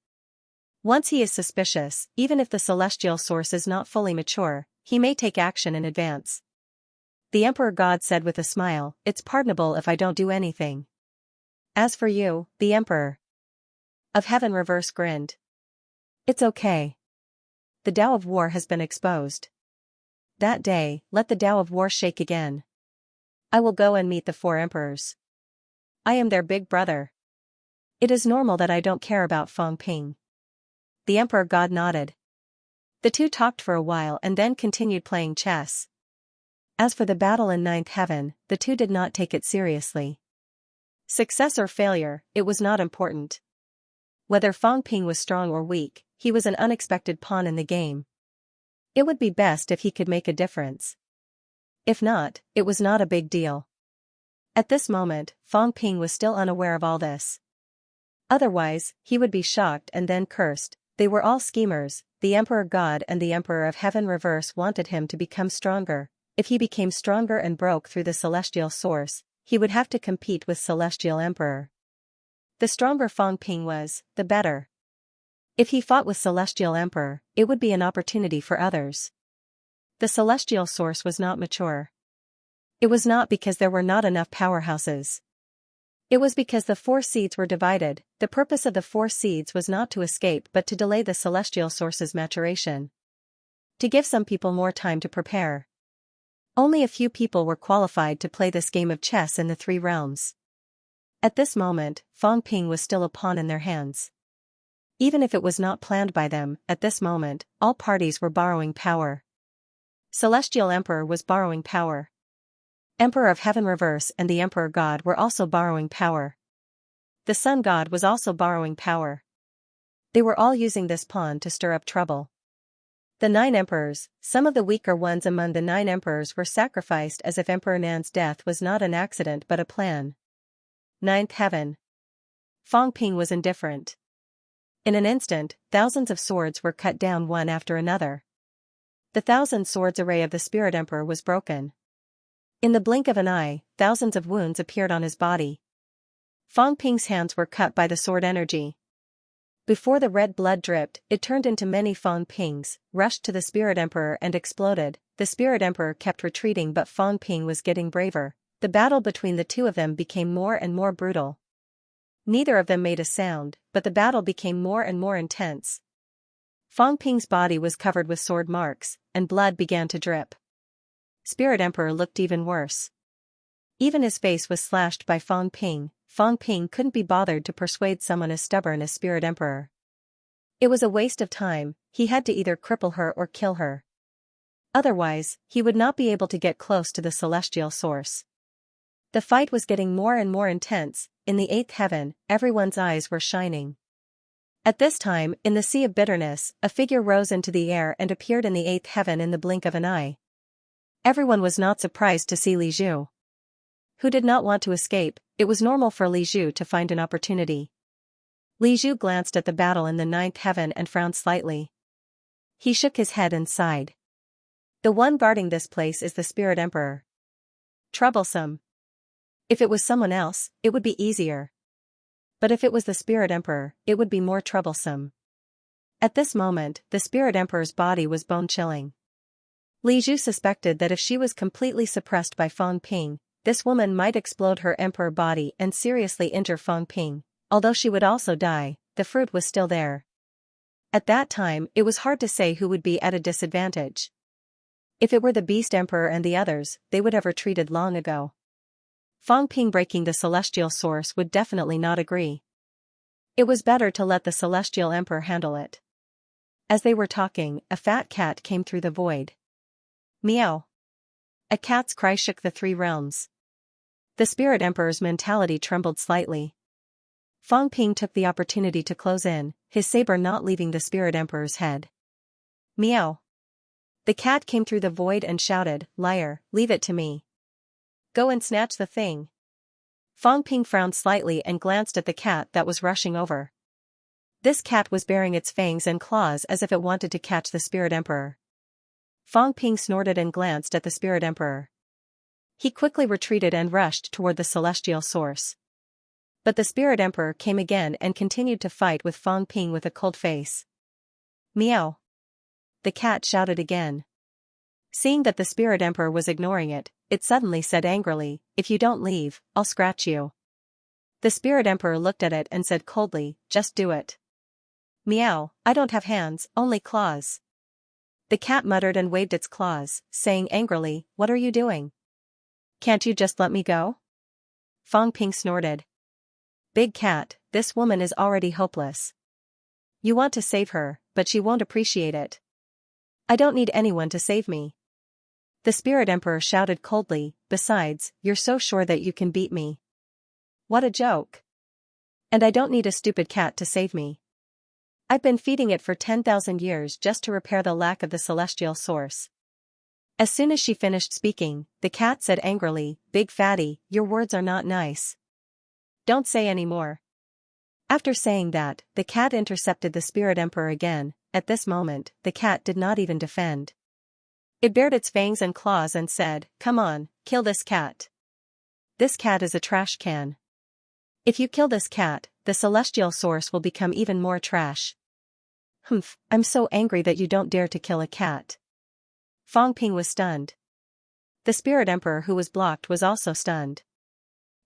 A: Once he is suspicious, even if the celestial source is not fully mature, he may take action in advance. The Emperor God said with a smile, it's pardonable if I don't do anything. As for you, the Emperor of Heaven reverse grinned. It's okay. The Tao of War has been exposed. That day, let the Tao of War shake again. I will go and meet the four emperors. I am their big brother. It is normal that I don't care about Fang Ping. The Emperor God nodded. The two talked for a while and then continued playing chess. As for the battle in ninth heaven, the two did not take it seriously. Success or failure, it was not important. Whether Fang Ping was strong or weak, he was an unexpected pawn in the game. It would be best if he could make a difference. If not, it was not a big deal. At this moment, Fang Ping was still unaware of all this. Otherwise, he would be shocked and then cursed. They were all schemers. The Emperor God and the Emperor of Heaven reverse wanted him to become stronger. If he became stronger and broke through the celestial source, he would have to compete with Celestial Emperor. The stronger Fang Ping was, the better. If he fought with Celestial Emperor, it would be an opportunity for others. The celestial source was not mature. It was not because there were not enough powerhouses. It was because the four seeds were divided. The purpose of the four seeds was not to escape but to delay the celestial source's maturation. To give some people more time to prepare. Only a few people were qualified to play this game of chess in the three realms. At this moment, Fang Ping was still a pawn in their hands. Even if it was not planned by them, at this moment, all parties were borrowing power. Celestial Emperor was borrowing power. Emperor of Heaven reverse and the Emperor God were also borrowing power. The Sun God was also borrowing power. They were all using this pawn to stir up trouble. The 9 emperors, some of the weaker ones among the 9 emperors were sacrificed as if Emperor Nan's death was not an accident but a plan. Ninth heaven. Fang Ping was indifferent. In an instant, thousands of swords were cut down one after another. The 1,000 swords array of the Spirit Emperor was broken. In the blink of an eye, thousands of wounds appeared on his body. Fang Ping's hands were cut by the sword energy. Before the red blood dripped, it turned into many Fang Pings, rushed to the Spirit Emperor and exploded. The Spirit Emperor kept retreating but Fang Ping was getting braver. The battle between the two of them became more and more brutal. Neither of them made a sound, but the battle became more and more intense. Fang Ping's body was covered with sword marks, and blood began to drip. Spirit Emperor looked even worse. Even his face was slashed by Fang Ping. Fang Ping couldn't be bothered to persuade someone as stubborn as Spirit Emperor. It was a waste of time, he had to either cripple her or kill her. Otherwise, he would not be able to get close to the celestial source. The fight was getting more and more intense. In the eighth heaven, everyone's eyes were shining. At this time, in the sea of bitterness, a figure rose into the air and appeared in the eighth heaven in the blink of an eye. Everyone was not surprised to see Li Zhu, who did not want to escape. It was normal for Li Zhu to find an opportunity. Li Zhu glanced at the battle in the ninth heaven and frowned slightly. He shook his head and sighed. The one guarding this place is the Spirit Emperor. Troublesome. If it was someone else, it would be easier. But if it was the Spirit Emperor, it would be more troublesome. At this moment, the Spirit Emperor's body was bone-chilling. Li Zhu suspected that if she was completely suppressed by Fang Ping, this woman might explode her emperor body and seriously injure Fang Ping. Although she would also die, the fruit was still there. At that time, it was hard to say who would be at a disadvantage. If it were the Beast Emperor and the others, they would have retreated long ago. Fang Ping breaking the celestial source would definitely not agree. It was better to let the celestial emperor handle it. As they were talking, a fat cat came through the void. Meow. A cat's cry shook the three realms. The Spirit Emperor's mentality trembled slightly. Fang Ping took the opportunity to close in, his saber not leaving the Spirit Emperor's head. Meow. The cat came through the void and shouted, "Liar, leave it to me. Go and snatch the thing." Fang Ping frowned slightly and glanced at the cat that was rushing over. This cat was baring its fangs and claws as if it wanted to catch the Spirit Emperor. Fang Ping snorted and glanced at the Spirit Emperor. He quickly retreated and rushed toward the celestial source. But the Spirit Emperor came again and continued to fight with Fang Ping with a cold face. Meow. The cat shouted again. Seeing that the Spirit Emperor was ignoring it, it suddenly said angrily, "If you don't leave, I'll scratch you." The Spirit Emperor looked at it and said coldly, "Just do it." Meow, I don't have hands, only claws. The cat muttered and waved its claws, saying angrily, "What are you doing? Can't you just let me go?" Fang Ping snorted. "Big cat, this woman is already hopeless. You want to save her, but she won't appreciate it. I don't need anyone to save me." The Spirit Emperor shouted coldly, "Besides, you're so sure that you can beat me. What a joke. And I don't need a stupid cat to save me. I've been feeding it for 10,000 years just to repair the lack of the celestial source." As soon as she finished speaking, the cat said angrily, "Big fatty, your words are not nice. Don't say any more." After saying that, the cat intercepted the Spirit Emperor again. At this moment, the cat did not even defend. It bared its fangs and claws and said, "Come on, kill this cat. This cat is a trash can. If you kill this cat, the celestial source will become even more trash." "Humph, I'm so angry that you don't dare to kill a cat." Fang Ping was stunned. The Spirit Emperor who was blocked was also stunned.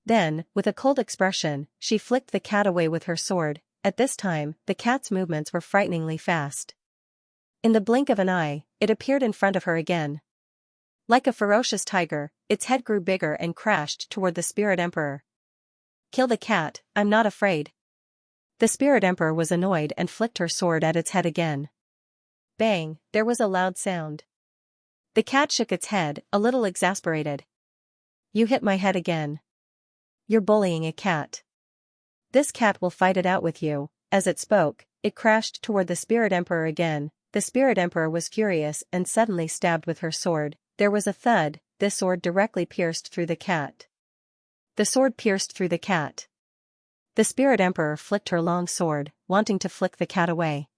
A: Then, with a cold expression, she flicked the cat away with her sword. At this time, the cat's movements were frighteningly fast. In the blink of an eye, it appeared in front of her again. Like a ferocious tiger, its head grew bigger and crashed toward the Spirit Emperor. "Kill the cat, I'm not afraid." The Spirit Emperor was annoyed and flicked her sword at its head again. Bang, there was a loud sound. The cat shook its head, a little exasperated. "You hit my head again. You're bullying a cat. This cat will fight it out with you." As it spoke, it crashed toward the Spirit Emperor again. The Spirit Emperor was furious and suddenly stabbed with her sword. There was a thud, the sword directly pierced through the cat. The sword pierced through the cat. The Spirit Emperor flicked her long sword, wanting to flick the cat away.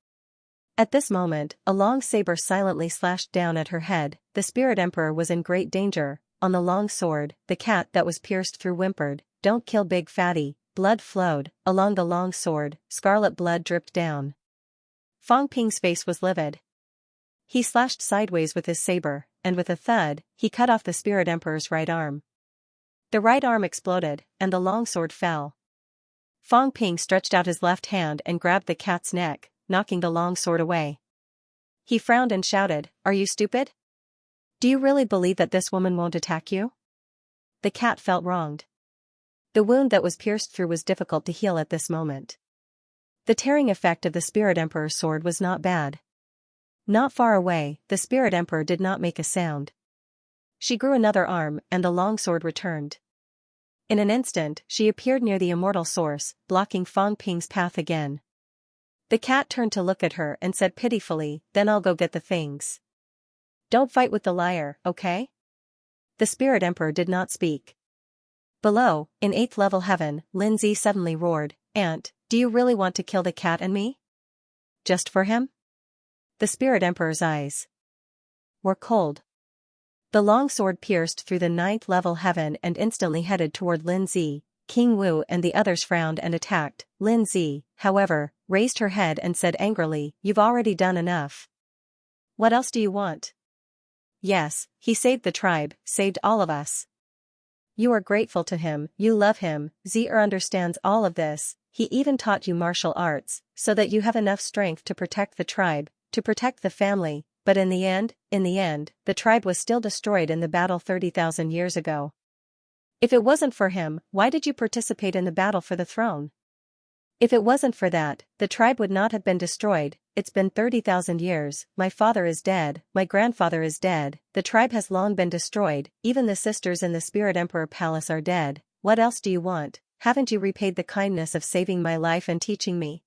A: At this moment, a long saber silently slashed down at her head. The Spirit Emperor was in great danger. On the long sword, the cat that was pierced through whimpered, "Don't kill Big Fatty." Blood flowed along the long sword, scarlet blood dripped down. Fang Ping's face was livid. He slashed sideways with his saber, and with a thud, he cut off the Spirit Emperor's right arm. The right arm exploded, and the long sword fell. Fang Ping stretched out his left hand and grabbed the cat's neck, knocking the long sword away. He frowned and shouted, "Are you stupid? Do you really believe that this woman won't attack you?" The cat felt wronged. The wound that was pierced through was difficult to heal at this moment. The tearing effect of the Spirit Emperor's sword was not bad. Not far away, the Spirit Emperor did not make a sound. She grew another arm, and the long sword returned. In an instant, she appeared near the immortal source, blocking Fang Ping's path again. The cat turned to look at her and said pitifully, "Then I'll go get the things. Don't fight with the liar, okay?" The Spirit Emperor did not speak. Below, in 8th level heaven, Lindsay suddenly roared, "Aunt, do you really want to kill the cat and me? Just for him?" The Spirit Emperor's eyes were cold. The long sword pierced through the 9th level heaven and instantly headed toward Lin Zi. King Wu and the others frowned and attacked. Lin Zi, however, raised her head and said angrily, "You've already done enough. What else do you want?" "Yes, he saved the tribe, saved all of us. You are grateful to him, you love him, Zi'er understands all of this, he even taught you martial arts, so that you have enough strength to protect the tribe, to protect the family, but in the end, the tribe was still destroyed in the battle 30,000 years ago. If it wasn't for him, why did you participate in the battle for the throne? If it wasn't for that, the tribe would not have been destroyed. It's been 30,000 years, my father is dead, my grandfather is dead, the tribe has long been destroyed, even the sisters in the Spirit Emperor Palace are dead. What else do you want? Haven't you repaid the kindness of saving my life and teaching me?"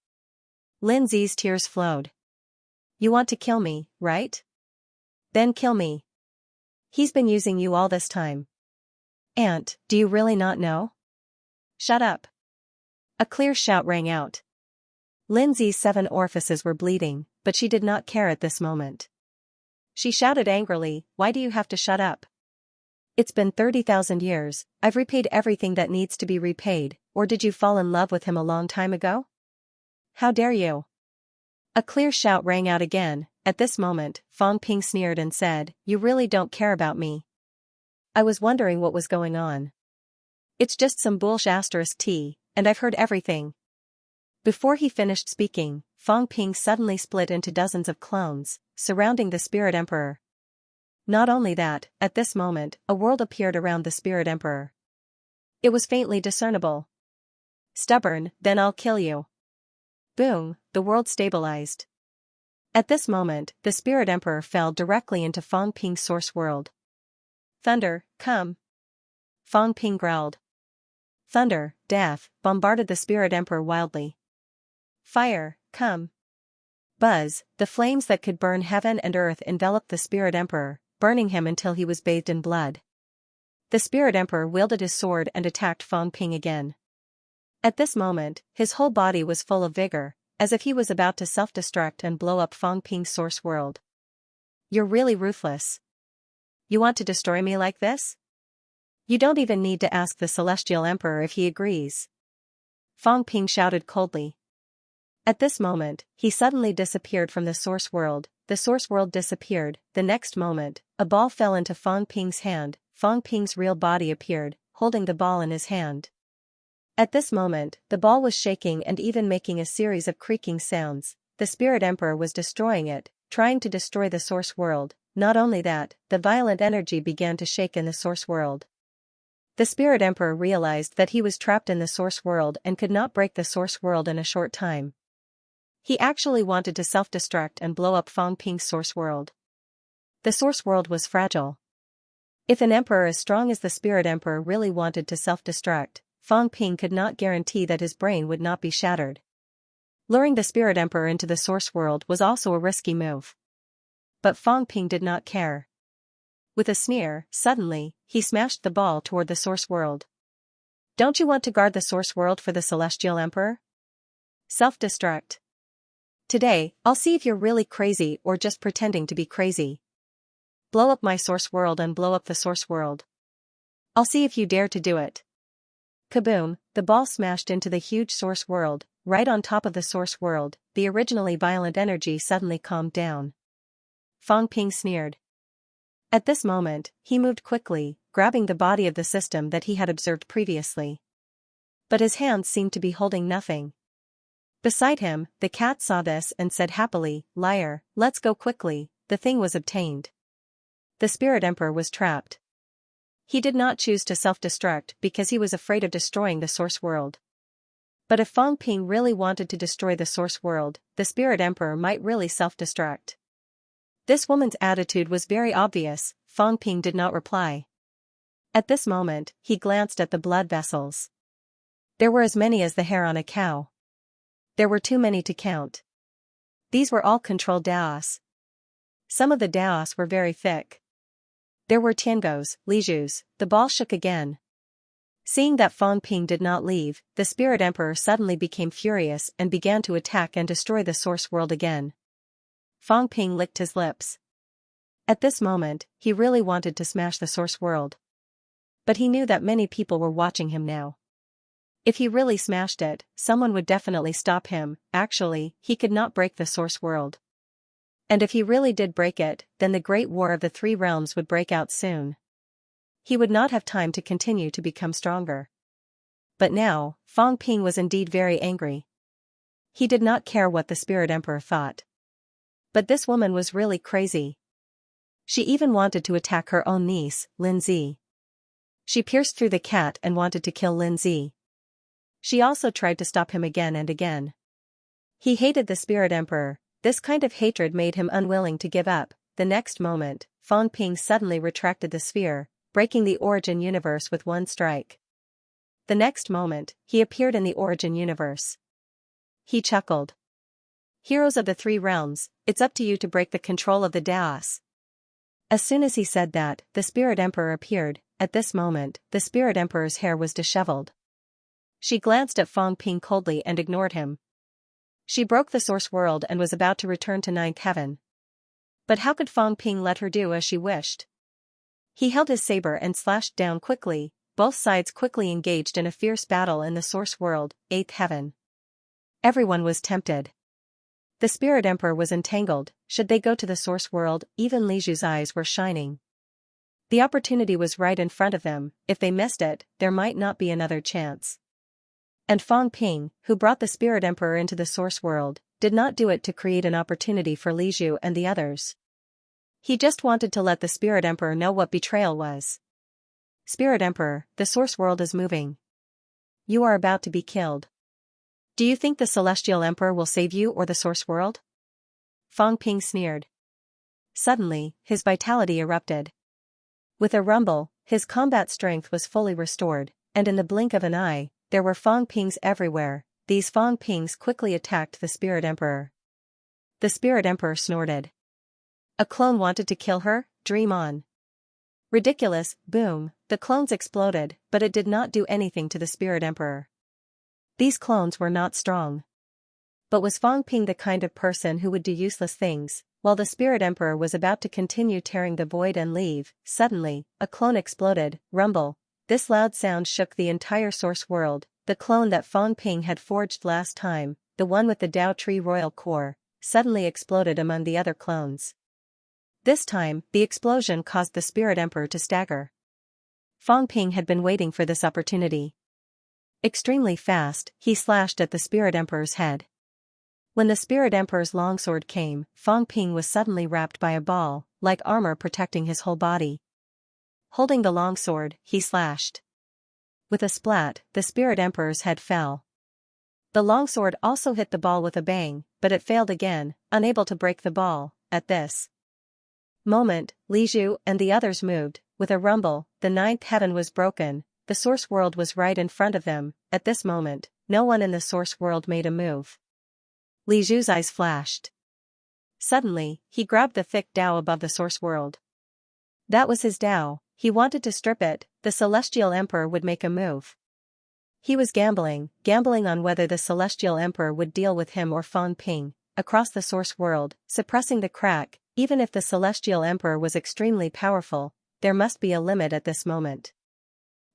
A: Lin Zi's tears flowed. "You want to kill me, right? Then kill me. He's been using you all this time. Aunt, do you really not know?" "Shut up." A clear shout rang out. Lin Zi's 7 orifices were bleeding, but she did not care at this moment. She shouted angrily, "Why do you have to shut up? It's been 30,000 years, I've repaid everything that needs to be repaid, or did you fall in love with him a long time ago? How dare you?" A clear shout rang out again. At this moment, Fang Ping sneered and said, "You really don't care about me. I was wondering what was going on. It's just some bullshit tea, and I've heard everything." Before he finished speaking, Fang Ping suddenly split into dozens of clones, surrounding the Spirit Emperor. Not only that, at this moment, a world appeared around the Spirit Emperor. It was faintly discernible. "Stubborn, then I'll kill you." Boom, the world stabilized. At this moment, the Spirit Emperor fell directly into Fang Ping's source world. "Thunder, come!" Fang Ping growled. Thunder, death, bombarded the Spirit Emperor wildly. "Fire, come!" Buzz, the flames that could burn heaven and earth enveloped the Spirit Emperor, burning him until he was bathed in blood. The Spirit Emperor wielded his sword and attacked Fang Ping again. At this moment, his whole body was full of vigor, as if he was about to self-destruct and blow up Fang Ping's source world. "You're really ruthless. You want to destroy me like this? You don't even need to ask the Celestial Emperor if he agrees." Fang Ping shouted coldly. At this moment, he suddenly disappeared from the source world. The source world disappeared. The next moment, a ball fell into Fang Ping's hand. Fang Ping's real body appeared, holding the ball in his hand. At this moment, the ball was shaking and even making a series of creaking sounds. The Spirit Emperor was destroying it, trying to destroy the source world. Not only that, the violent energy began to shake in the source world. The Spirit Emperor realized that he was trapped in the source world and could not break the source world in a short time. He actually wanted to self-destruct and blow up Fang Ping's source world. The source world was fragile. If an emperor as strong as the Spirit Emperor really wanted to self-destruct, Fang Ping could not guarantee that his brain would not be shattered. Luring the Spirit Emperor into the source world was also a risky move. But Fang Ping did not care. With a sneer, suddenly, he smashed the ball toward the source world. "Don't you want to guard the source world for the Celestial Emperor? Self-destruct. Today, I'll see if you're really crazy or just pretending to be crazy. Blow up my source world and blow up the source world. I'll see if you dare to do it." Kaboom, the ball smashed into the huge source world. Right on top of the source world, the originally violent energy suddenly calmed down. Fang Ping sneered. At this moment, he moved quickly, grabbing the body of the system that he had observed previously. But his hands seemed to be holding nothing. Beside him, the cat saw this and said happily, "Liar, let's go quickly." The thing was obtained. The Spirit Emperor was trapped. He did not choose to self-destruct because he was afraid of destroying the source world. But if Fang Ping really wanted to destroy the source world, the Spirit Emperor might really self-destruct. This woman's attitude was very obvious. Fang Ping did not reply. At this moment, he glanced at the blood vessels. There were as many as the hair on a cow. There were too many to count. These were all controlled daos. Some of the daos were very thick. There were Tiangos, Lijus. The ball shook again. Seeing that Fang Ping did not leave, the Spirit Emperor suddenly became furious and began to attack and destroy the source world again. Fang Ping licked his lips. At this moment, he really wanted to smash the source world. But he knew that many people were watching him now. If he really smashed it, someone would definitely stop him. Actually, he could not break the source world. And if he really did break it, then the Great War of the Three Realms would break out soon. He would not have time to continue to become stronger. But now, Fang Ping was indeed very angry. He did not care what the Spirit Emperor thought. But this woman was really crazy. She even wanted to attack her own niece, Lin Zi. She pierced through the cat and wanted to kill Lin Zi. She also tried to stop him again and again. He hated the Spirit Emperor. This kind of hatred made him unwilling to give up. The next moment, Fang Ping suddenly retracted the sphere, breaking the origin universe with one strike. The next moment, he appeared in the origin universe. He chuckled. Heroes of the Three Realms, it's up to you to break the control of the Daos. As soon as he said that, the Spirit Emperor appeared. At this moment, the Spirit Emperor's hair was disheveled. She glanced at Fang Ping coldly and ignored him. She broke the source world and was about to return to Ninth Heaven. But how could Fang Ping let her do as she wished? He held his saber and slashed down quickly. Both sides quickly engaged in a fierce battle in the source world, Eighth Heaven. Everyone was tempted. The Spirit Emperor was entangled. Should they go to the source world? Even Li Zhu's eyes were shining. The opportunity was right in front of them. If they missed it, there might not be another chance. And Fang Ping, who brought the Spirit Emperor into the source world, did not do it to create an opportunity for Li Zhu and the others. He just wanted to let the Spirit Emperor know what betrayal was. Spirit Emperor, the source world is moving. You are about to be killed. Do you think the Celestial Emperor will save you or the source world? Fang Ping sneered. Suddenly, his vitality erupted. With a rumble, his combat strength was fully restored, and in the blink of an eye, there were Fang Pings everywhere. These Fang Pings quickly attacked the Spirit Emperor. The Spirit Emperor snorted. A clone wanted to kill her? Dream on. Ridiculous, boom, the clones exploded, but it did not do anything to the Spirit Emperor. These clones were not strong. But was Fang Ping the kind of person who would do useless things? While the Spirit Emperor was about to continue tearing the void and leave, suddenly, a clone exploded. Rumble. This loud sound shook the entire source world. The clone that Fang Ping had forged last time, the one with the Dao Tree Royal Core, suddenly exploded among the other clones. This time, the explosion caused the Spirit Emperor to stagger. Fang Ping had been waiting for this opportunity. Extremely fast, he slashed at the Spirit Emperor's head. When the Spirit Emperor's longsword came, Fang Ping was suddenly wrapped by a ball, like armor protecting his whole body. Holding the longsword, he slashed. With a splat, the Spirit Emperor's head fell. The longsword also hit the ball with a bang, but it failed again, unable to break the ball. At this moment, Li Zhu and the others moved. With a rumble, the ninth heaven was broken. The source world was right in front of them. At this moment, no one in the source world made a move. Li Zhu's eyes flashed. Suddenly, he grabbed the thick Dao above the source world. That was his Dao. He wanted to strip it. The Celestial Emperor would make a move. He was gambling on whether the Celestial Emperor would deal with him or Fang Ping. Across the source world, suppressing the crack. Even if the Celestial Emperor was extremely powerful, there must be a limit at this moment.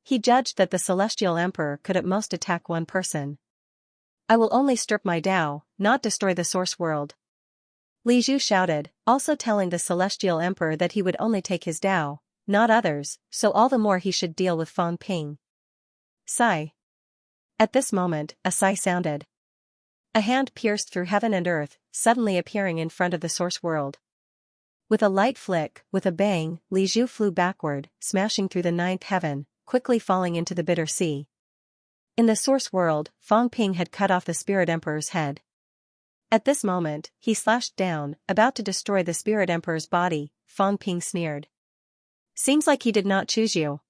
A: He judged that the Celestial Emperor could at most attack one person. I will only strip my Dao, not destroy the source world. Li Zhu shouted, also telling the Celestial Emperor that he would only take his Dao, not others, so all the more he should deal with Fang Ping. Sigh. At this moment, a sigh sounded. A hand pierced through heaven and earth, suddenly appearing in front of the source world. With a light flick, with a bang, Li Zhu flew backward, smashing through the ninth heaven, quickly falling into the bitter sea. In the source world, Fang Ping had cut off the Spirit Emperor's head. At this moment, he slashed down, about to destroy the Spirit Emperor's body. Fang Ping sneered. Seems like he did not choose you.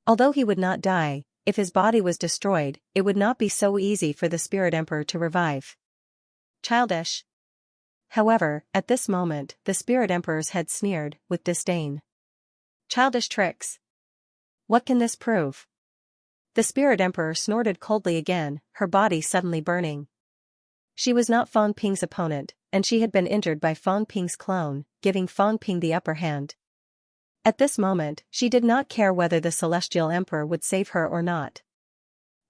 A: Although he would not die, if his body was destroyed, it would not be so easy for the Spirit Emperor to revive. Childish. However, at this moment, the Spirit Emperor's head sneered, with disdain. Childish tricks. What can this prove? The Spirit Emperor snorted coldly again, her body suddenly burning. She was not Fang Ping's opponent, and she had been injured by Fang Ping's clone, giving Fang Ping the upper hand. At this moment, she did not care whether the Celestial Emperor would save her or not.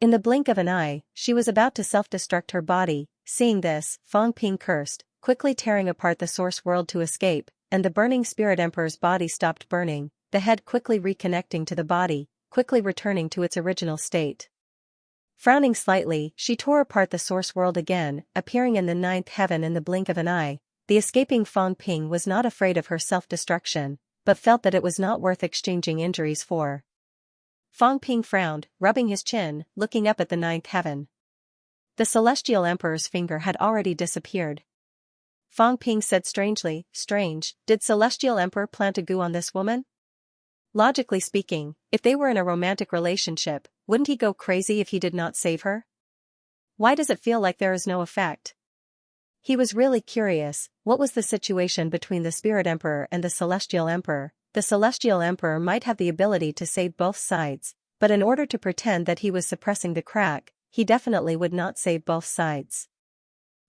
A: In the blink of an eye, she was about to self-destruct her body. Seeing this, Fang Ping cursed, quickly tearing apart the source world to escape, and the burning Spirit Emperor's body stopped burning, the head quickly reconnecting to the body, quickly returning to its original state. Frowning slightly, she tore apart the source world again, appearing in the ninth heaven in the blink of an eye. The escaping Fang Ping was not afraid of her self-destruction, but felt that it was not worth exchanging injuries for. Fang Ping frowned, rubbing his chin, looking up at the ninth heaven. The Celestial Emperor's finger had already disappeared. Fang Ping said strangely, strange, did Celestial Emperor plan to goo on this woman? Logically speaking, if they were in a romantic relationship, wouldn't he go crazy if he did not save her? Why does it feel like there is no effect? He was really curious, what was the situation between the Spirit Emperor and the Celestial Emperor? The Celestial Emperor might have the ability to save both sides, but in order to pretend that he was suppressing the crack, he definitely would not save both sides.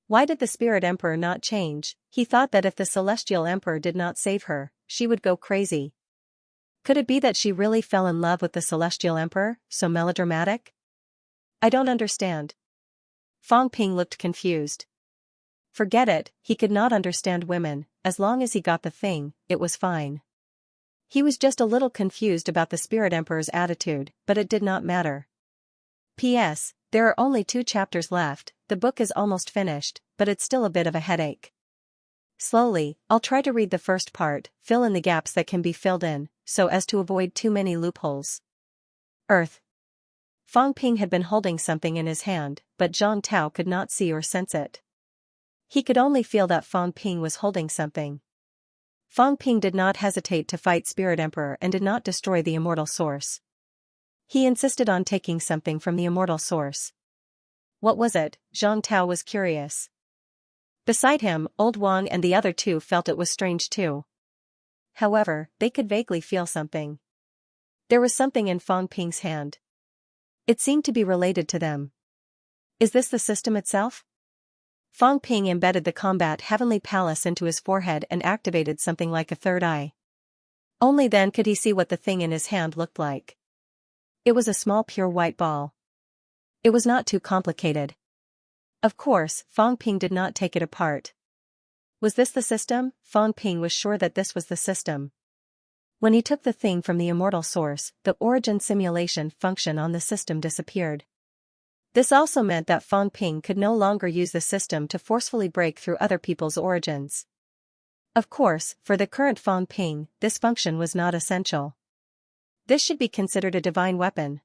A: Why did the Spirit Emperor not change? He thought that if the Celestial Emperor did not save her, she would go crazy. Could it be that she really fell in love with the Celestial Emperor, so melodramatic? I don't understand. Fang Ping looked confused. Forget it, he could not understand women, as long as he got the thing, it was fine. He was just a little confused about the Spirit Emperor's attitude, but it did not matter. P.S. There are only 2 chapters left, the book is almost finished, but it's still a bit of a headache. Slowly, I'll try to read the first part, fill in the gaps that can be filled in, so as to avoid too many loopholes. Earth. Fang Ping had been holding something in his hand, but Zhang Tao could not see or sense it. He could only feel that Fang Ping was holding something. Fang Ping did not hesitate to fight Spirit Emperor and did not destroy the immortal source. He insisted on taking something from the immortal source. What was it? Zhang Tao was curious. Beside him, Old Wang and the other 2 felt it was strange too. However, they could vaguely feel something. There was something in Fang Ping's hand. It seemed to be related to them. Is this the system itself? Fang Ping embedded the combat heavenly palace into his forehead and activated something like a third eye. Only then could he see what the thing in his hand looked like. It was a small pure white ball. It was not too complicated. Of course, Fang Ping did not take it apart. Was this the system? Fang Ping was sure that this was the system. When he took the thing from the immortal source, the origin simulation function on the system disappeared. This also meant that Fang Ping could no longer use the system to forcefully break through other people's origins. Of course, for the current Fang Ping, this function was not essential. This should be considered a divine weapon.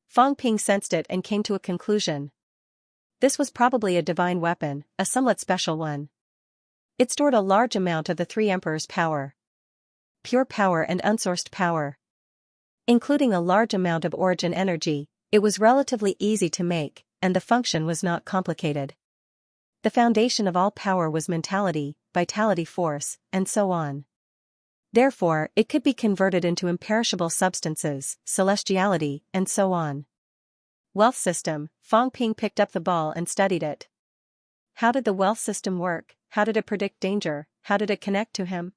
A: Fang Ping sensed it and came to a conclusion. This was probably a divine weapon, a somewhat special one. It stored a large amount of the 3 emperors' power. Pure power and unsourced power. Including a large amount of origin energy, it was relatively easy to make, and the function was not complicated. The foundation of all power was mentality, vitality force, and so on. Therefore, it could be converted into imperishable substances, celestiality, and so on. Wealth system. Fang Ping picked up the ball and studied it. How did the wealth system work? How did it predict danger? How did it connect to him?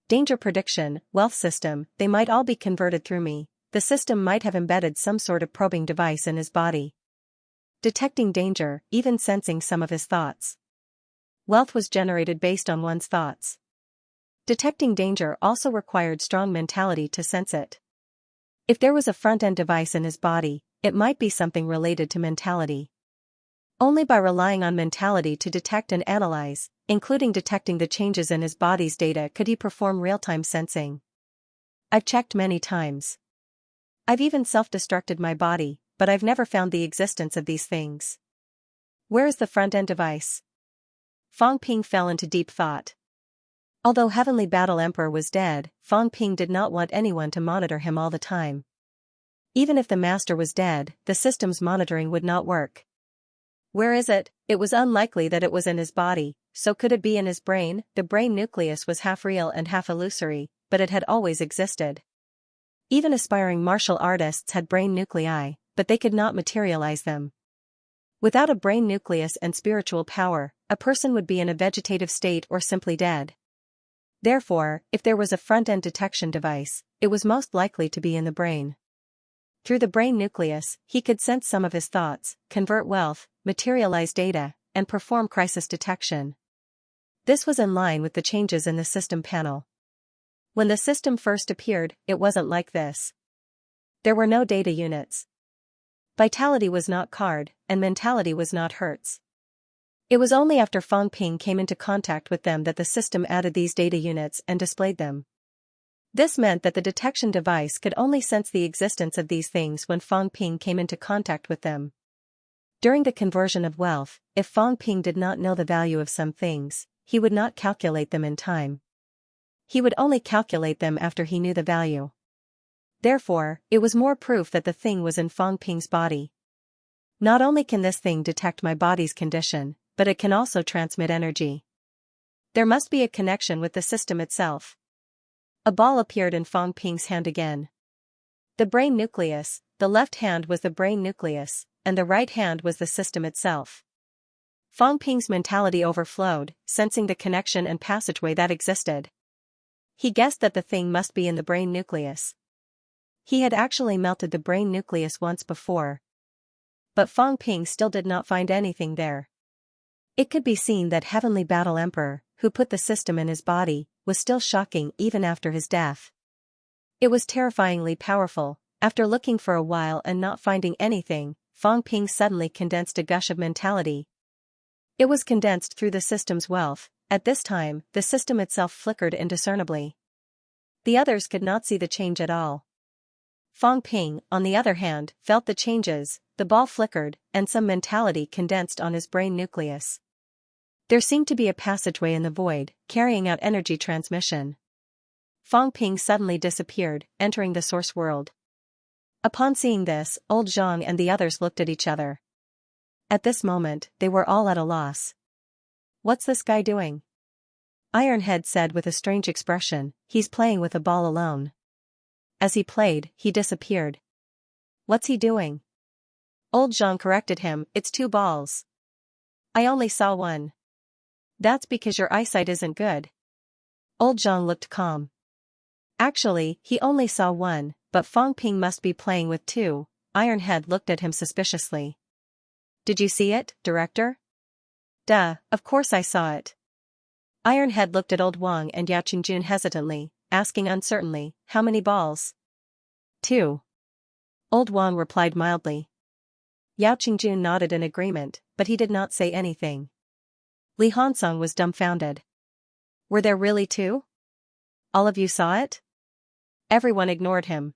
A: Danger prediction, wealth system, they might all be converted through me. The system might have embedded some sort of probing device in his body. Detecting danger, even sensing some of his thoughts. Wealth was generated based on one's thoughts. Detecting danger also required strong mentality to sense it. If there was a front-end device in his body, it might be something related to mentality. Only by relying on mentality to detect and analyze, including detecting the changes in his body's data, could he perform real-time sensing. I've checked many times. I've even self-destructed my body, but I've never found the existence of these things. Where is the front-end device? Fang Ping fell into deep thought. Although Heavenly Battle Emperor was dead, Fang Ping did not want anyone to monitor him all the time. Even if the master was dead, the system's monitoring would not work. Where is it? It was unlikely that it was in his body, so could it be in his brain? The brain nucleus was half real and half illusory, but it had always existed. Even aspiring martial artists had brain nuclei, but they could not materialize them. Without a brain nucleus and spiritual power, a person would be in a vegetative state or simply dead. Therefore, if there was a front-end detection device, it was most likely to be in the brain. Through the brain nucleus, he could sense some of his thoughts, convert wealth, materialize data, and perform crisis detection. This was in line with the changes in the system panel. When the system first appeared, it wasn't like this. There were no data units. Vitality was not card, and mentality was not hertz. It was only after Fang Ping came into contact with them that the system added these data units and displayed them. This meant that the detection device could only sense the existence of these things when Fang Ping came into contact with them. During the conversion of wealth, if Fang Ping did not know the value of some things, he would not calculate them in time. He would only calculate them after he knew the value. Therefore, it was more proof that the thing was in Fang Ping's body. Not only can this thing detect my body's condition, but it can also transmit energy. There must be a connection with the system itself. A ball appeared in Fang Ping's hand again. The brain nucleus, the left hand was the brain nucleus, and the right hand was the system itself. Fang Ping's mentality overflowed, sensing the connection and passageway that existed. He guessed that the thing must be in the brain nucleus. He had actually melted the brain nucleus once before. But Fang Ping still did not find anything there. It could be seen that Heavenly Battle Emperor, who put the system in his body, was still shocking even after his death. It was terrifyingly powerful. After looking for a while and not finding anything, Fang Ping suddenly condensed a gush of mentality. It was condensed through the system's wealth. At this time, the system itself flickered indiscernibly. The others could not see the change at all. Fang Ping, on the other hand, felt the changes. The ball flickered, and some mentality condensed on his brain nucleus. There seemed to be a passageway in the void, carrying out energy transmission. Fang Ping suddenly disappeared, entering the source world. Upon seeing this, old Zhang and the others looked at each other. At this moment, they were all at a loss. What's this guy doing? Ironhead said with a strange expression, he's playing with a ball alone. As he played, he disappeared. What's he doing? Old Zhang corrected him, it's 2 balls. I only saw one. That's because your eyesight isn't good. Old Zhang looked calm. Actually, he only saw one, but Fang Ping must be playing with 2. Ironhead looked at him suspiciously. Did you see it, Director? Duh, of course I saw it. Ironhead looked at Old Wang and Yao Qingjun hesitantly, asking uncertainly, how many balls? 2. Old Wang replied mildly. Yao Qingjun nodded in agreement, but he did not say anything. Li Hansong was dumbfounded. Were there really 2? All of you saw it? Everyone ignored him.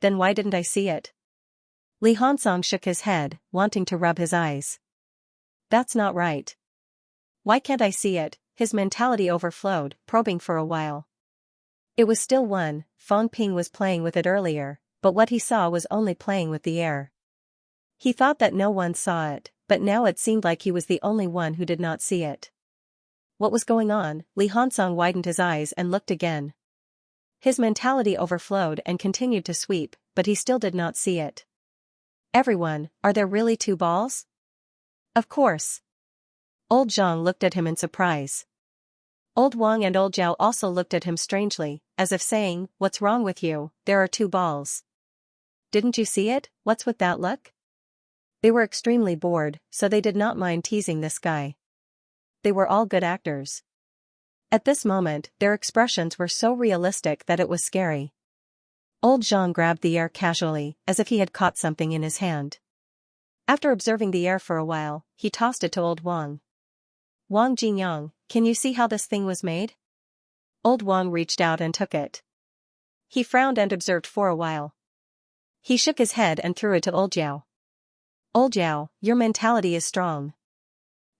A: Then why didn't I see it? Li Hansong shook his head, wanting to rub his eyes. That's not right. Why can't I see it? His mentality overflowed, probing for a while. It was still 1, Fang Ping was playing with it earlier, but what he saw was only playing with the air. He thought that no one saw it, but now it seemed like he was the only one who did not see it. What was going on? Li Hansong widened his eyes and looked again. His mentality overflowed and continued to sweep, but he still did not see it. Everyone, are there really 2 balls? Of course. Old Zhang looked at him in surprise. Old Wang and Old Zhao also looked at him strangely, as if saying, what's wrong with you, there are 2 balls. Didn't you see it? What's with that look? They were extremely bored, so they did not mind teasing this guy. They were all good actors. At this moment, their expressions were so realistic that it was scary. Old Zhang grabbed the air casually, as if he had caught something in his hand. After observing the air for a while, he tossed it to old Wang. Wang Jinyang, can you see how this thing was made? Old Wang reached out and took it. He frowned and observed for a while. He shook his head and threw it to Old Jiao. Old Jiao, your mentality is strong.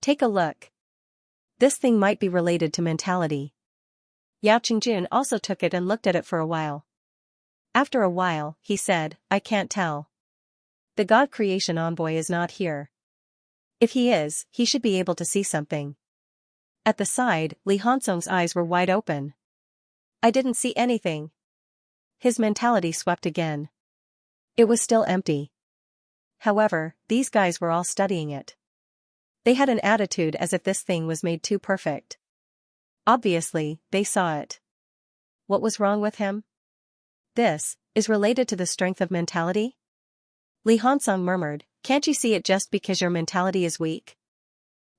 A: Take a look. This thing might be related to mentality. Yao Qingjun also took it and looked at it for a while. After a while, he said, I can't tell. The God Creation Envoy is not here. If he is, he should be able to see something. At the side, Li Hansong's eyes were wide open. I didn't see anything. His mentality swept again. It was still empty. However, these guys were all studying it. They had an attitude as if this thing was made too perfect. Obviously, they saw it. What was wrong with him? This is related to the strength of mentality? Li Hansong murmured, can't you see it just because your mentality is weak?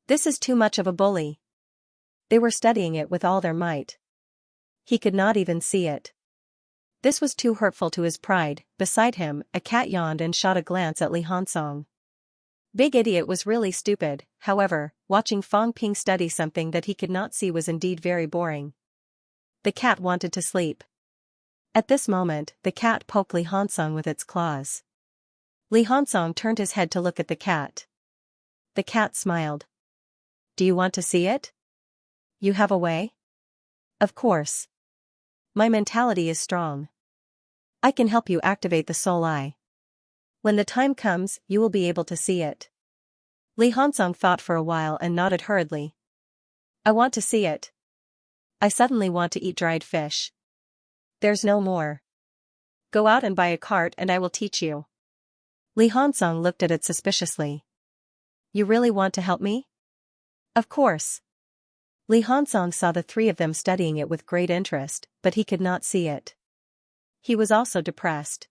A: This is too much of a bully. They were studying it with all their might. He could not even see it. This was too hurtful to his pride. Beside him, a cat yawned and shot a glance at Li Hansong. Big Idiot was really stupid. However, watching Fang Ping study something that he could not see was indeed very boring. The cat wanted to sleep. At this moment, the cat poked Li Hansong with its claws. Li Hansong turned his head to look at the cat. The cat smiled. Do you want to see it? You have a way? Of course. My mentality is strong. I can help you activate the soul eye. When the time comes, you will be able to see it. Li Hansong thought for a while and nodded hurriedly. I want to see it. I suddenly want to eat dried fish. There's no more. Go out and buy a cart and I will teach you. Li Hansong looked at it suspiciously. You really want to help me? Of course. Li Hansong saw the three of them studying it with great interest, but he could not see it. He was also depressed.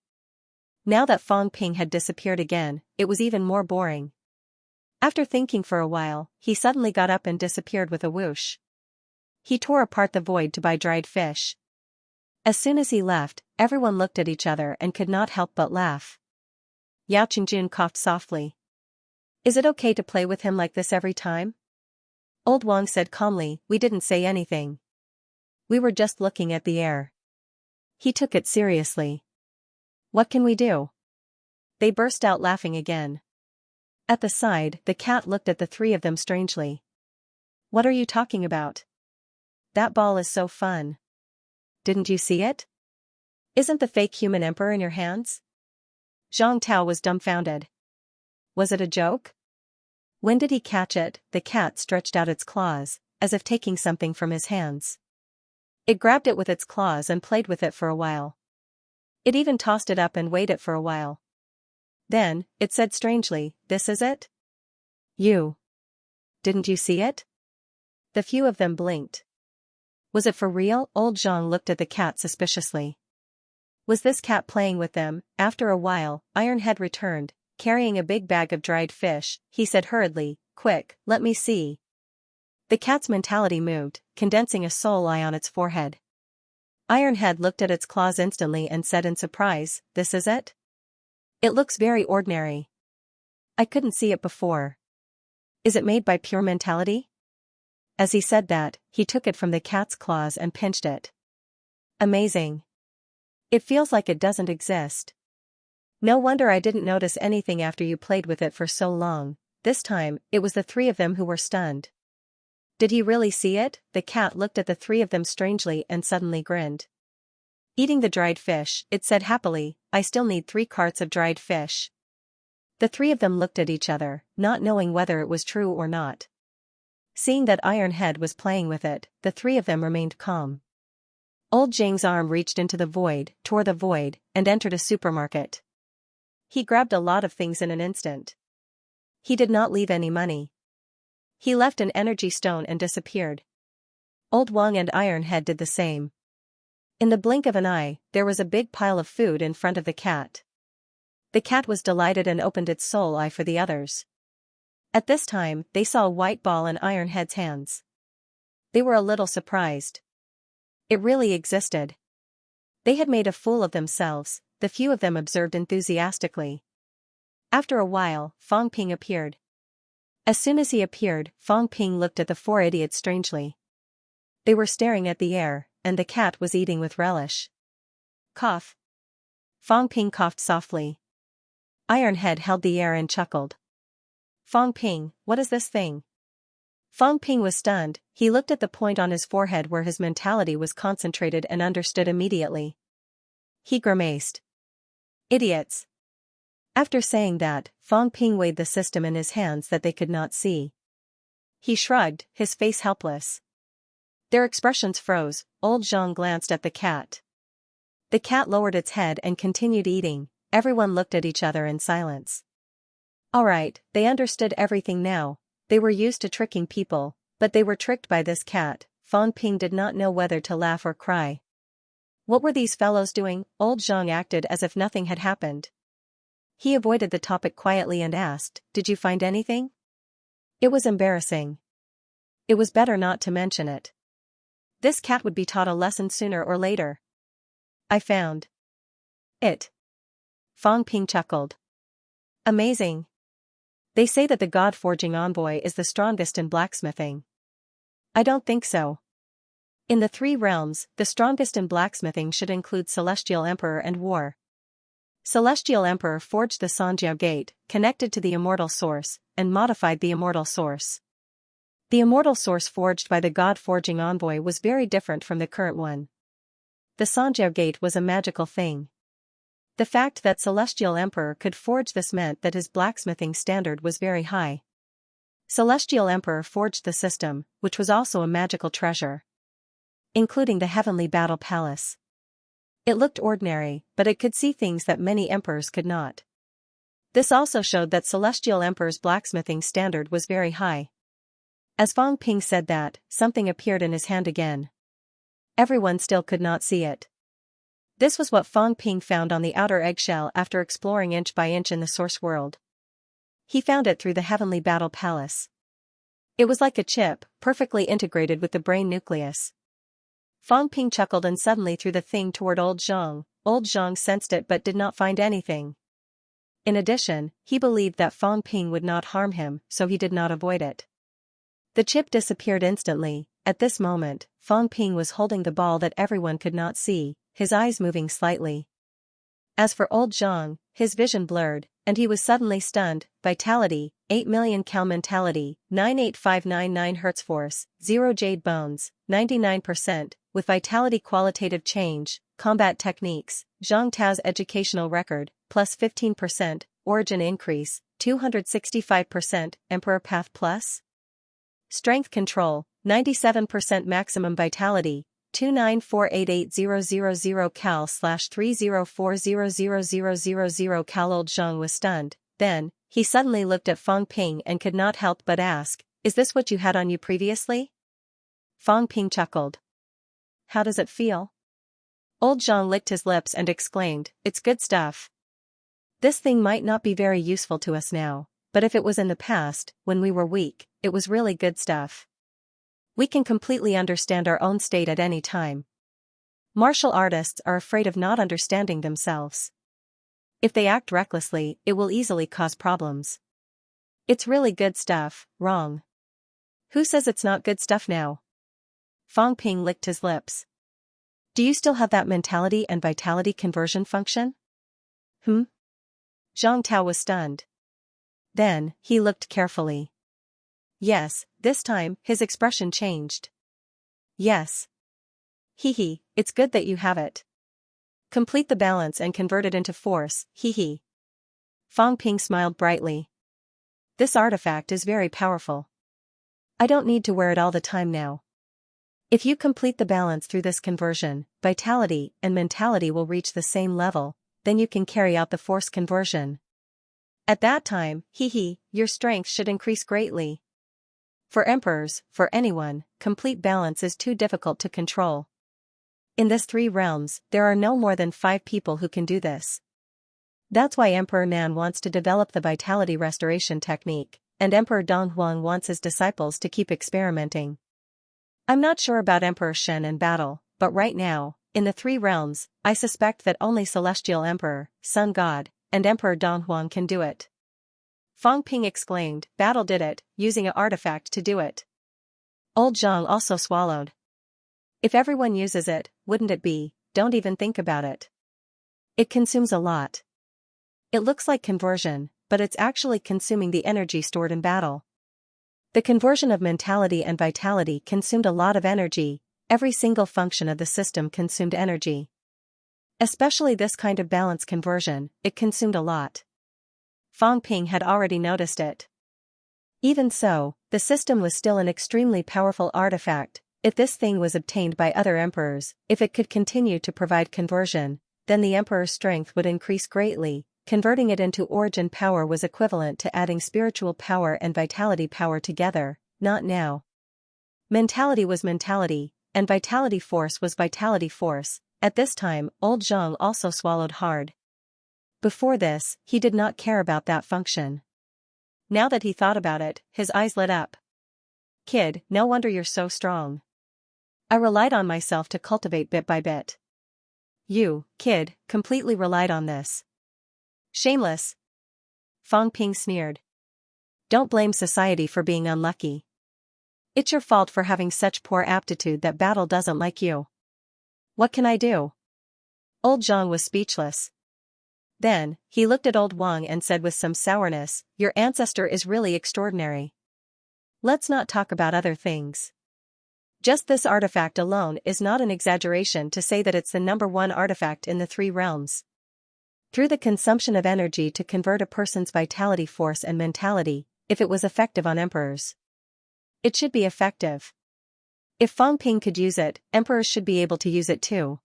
A: Now that Fang Ping had disappeared again, it was even more boring. After thinking for a while, he suddenly got up and disappeared with a whoosh. He tore apart the void to buy dried fish. As soon as he left, everyone looked at each other and could not help but laugh. Yao Qingjun coughed softly. Is it okay to play with him like this every time? Old Wang said calmly, we didn't say anything. We were just looking at the air. He took it seriously. What can we do? They burst out laughing again. At the side, the cat looked at the three of them strangely. What are you talking about? That ball is so fun. Didn't you see it? Isn't the fake human emperor in your hands? Zhang Tao was dumbfounded. Was it a joke? When did he catch it? The cat stretched out its claws, as if taking something from his hands. It grabbed it with its claws and played with it for a while. It even tossed it up and weighed it for a while. Then, it said strangely, this is it? You. Didn't you see it? The few of them blinked. Was it for real? Old Zhang looked at the cat suspiciously. Was this cat playing with them? After a while, Ironhead returned, carrying a big bag of dried fish. He said hurriedly, quick, let me see. The cat's mentality moved, condensing a soul eye on its forehead. Ironhead looked at its claws instantly and said in surprise, this is it? It looks very ordinary. I couldn't see it before. Is it made by pure mentality? As he said that, he took it from the cat's claws and pinched it. Amazing. It feels like it doesn't exist. No wonder I didn't notice anything after you played with it for so long. This time, it was the three of them who were stunned. Did he really see it? The cat looked at the three of them strangely and suddenly grinned. Eating the dried fish, it said happily, I still need 3 carts of dried fish. The three of them looked at each other, not knowing whether it was true or not. Seeing that Ironhead was playing with it, the three of them remained calm. Old Jing's arm reached into the void, tore the void, and entered a supermarket. He grabbed a lot of things in an instant. He did not leave any money. He left an energy stone and disappeared. Old Wang and Ironhead did the same. In the blink of an eye, there was a big pile of food in front of the cat. The cat was delighted and opened its soul eye for the others. At this time, they saw a white ball in Ironhead's hands. They were a little surprised. It really existed. They had made a fool of themselves, the few of them observed enthusiastically. After a while, Fang Ping appeared. As soon as he appeared, Fang Ping looked at the four idiots strangely. They were staring at the air, and the cat was eating with relish. Cough. Fang Ping coughed softly. Ironhead held the air and chuckled. Fang Ping, what is this thing? Fang Ping was stunned. He looked at the point on his forehead where his mentality was concentrated and understood immediately. He grimaced. Idiots. After saying that, Fang Ping weighed the system in his hands that they could not see. He shrugged, his face helpless. Their expressions froze. Old Zhang glanced at the cat. The cat lowered its head and continued eating. Everyone looked at each other in silence. Alright, they understood everything now. They were used to tricking people, but they were tricked by this cat. Fang Ping did not know whether to laugh or cry. What were these fellows doing? Old Zhang acted as if nothing had happened. He avoided the topic quietly and asked, "Did you find anything?" It was embarrassing. It was better not to mention it. This cat would be taught a lesson sooner or later. I found it. Fang Ping chuckled. Amazing. They say that the God-forging envoy is the strongest in blacksmithing. I don't think so. In the three realms, the strongest in blacksmithing should include Celestial Emperor and War. Celestial Emperor forged the Xianxia gate, connected to the immortal source, and modified the immortal source. The immortal source forged by the God-forging envoy was very different from the current one. The Xianxia gate was a magical thing. The fact that Celestial Emperor could forge this meant that his blacksmithing standard was very high. Celestial Emperor forged the system, which was also a magical treasure, including the Heavenly Battle Palace. It looked ordinary, but it could see things that many emperors could not. This also showed that Celestial Emperor's blacksmithing standard was very high. As Fang Ping said that, something appeared in his hand again. Everyone still could not see it. This was what Fang Ping found on the outer eggshell after exploring inch by inch in the source world. He found it through the Heavenly Battle Palace. It was like a chip, perfectly integrated with the brain nucleus. Fang Ping chuckled and suddenly threw the thing toward Old Zhang. Old Zhang sensed it but did not find anything. In addition, he believed that Fang Ping would not harm him, so he did not avoid it. The chip disappeared instantly. At this moment, Fang Ping was holding the ball that everyone could not see, his eyes moving slightly. As for Old Zhang, his vision blurred, and he was suddenly stunned. Vitality, 8 million Cal mentality, 98599 Hertz force, 0 jade bones, 99%, with vitality qualitative change, combat techniques, Zhang Tao's educational record, plus 15%, origin increase, 265%, Emperor Path plus. Strength control, 97% maximum vitality, 2948800 cal/304000000 cal. Old Zhang was stunned. Then, he suddenly looked at Fang Ping and could not help but ask, "Is this what you had on you previously?" Fang Ping chuckled. "How does it feel?" Old Zhang licked his lips and exclaimed, "It's good stuff. This thing might not be very useful to us now, but if it was in the past, when we were weak, it was really good stuff. We can completely understand our own state at any time. Martial artists are afraid of not understanding themselves. If they act recklessly, it will easily cause problems. It's really good stuff, wrong. Who says it's not good stuff now?" Fang Ping licked his lips. "Do you still have that mentality and vitality conversion function?" Zhang Tao was stunned. Then, he looked carefully. Yes, this time, his expression changed. Yes. Hee, it's good that you have it. Complete the balance and convert it into force, hee. Fang Ping smiled brightly. This artifact is very powerful. I don't need to wear it all the time now. If you complete the balance through this conversion, vitality and mentality will reach the same level, then you can carry out the force conversion. At that time, your strength should increase greatly. For emperors, for anyone, complete balance is too difficult to control. In this 3 realms, there are no more than 5 people who can do this. That's why Emperor Nan wants to develop the vitality restoration technique, and Emperor Donghuang wants his disciples to keep experimenting. I'm not sure about Emperor Shen and battle, but right now, in the 3 realms, I suspect that only Celestial Emperor, Sun God, and Emperor Donghuang can do it. Fang Ping exclaimed, battle did it, using an artifact to do it. Old Zhang also swallowed. If everyone uses it, wouldn't it be, don't even think about it. It consumes a lot. It looks like conversion, but it's actually consuming the energy stored in battle. The conversion of mentality and vitality consumed a lot of energy, every single function of the system consumed energy. Especially this kind of balance conversion, it consumed a lot. Fang Ping had already noticed it. Even so, the system was still an extremely powerful artifact. If this thing was obtained by other emperors, if it could continue to provide conversion, then the emperor's strength would increase greatly. Converting it into origin power was equivalent to adding spiritual power and vitality power together, not now. Mentality was mentality, and vitality force was vitality force. At this time, old Zhang also swallowed hard. Before this, he did not care about that function. Now that he thought about it, his eyes lit up. Kid, no wonder you're so strong. I relied on myself to cultivate bit by bit. You, kid, completely relied on this. Shameless. Fang Ping sneered. Don't blame society for being unlucky. It's your fault for having such poor aptitude that battle doesn't like you. What can I do? Old Zhang was speechless. Then, he looked at old Wang and said with some sourness, your ancestor is really extraordinary. Let's not talk about other things. Just this artifact alone is not an exaggeration to say that it's the #1 artifact in the 3 realms. Through the consumption of energy to convert a person's vitality force and mentality, if it was effective on emperors, it should be effective. If Fang Ping could use it, emperors should be able to use it too.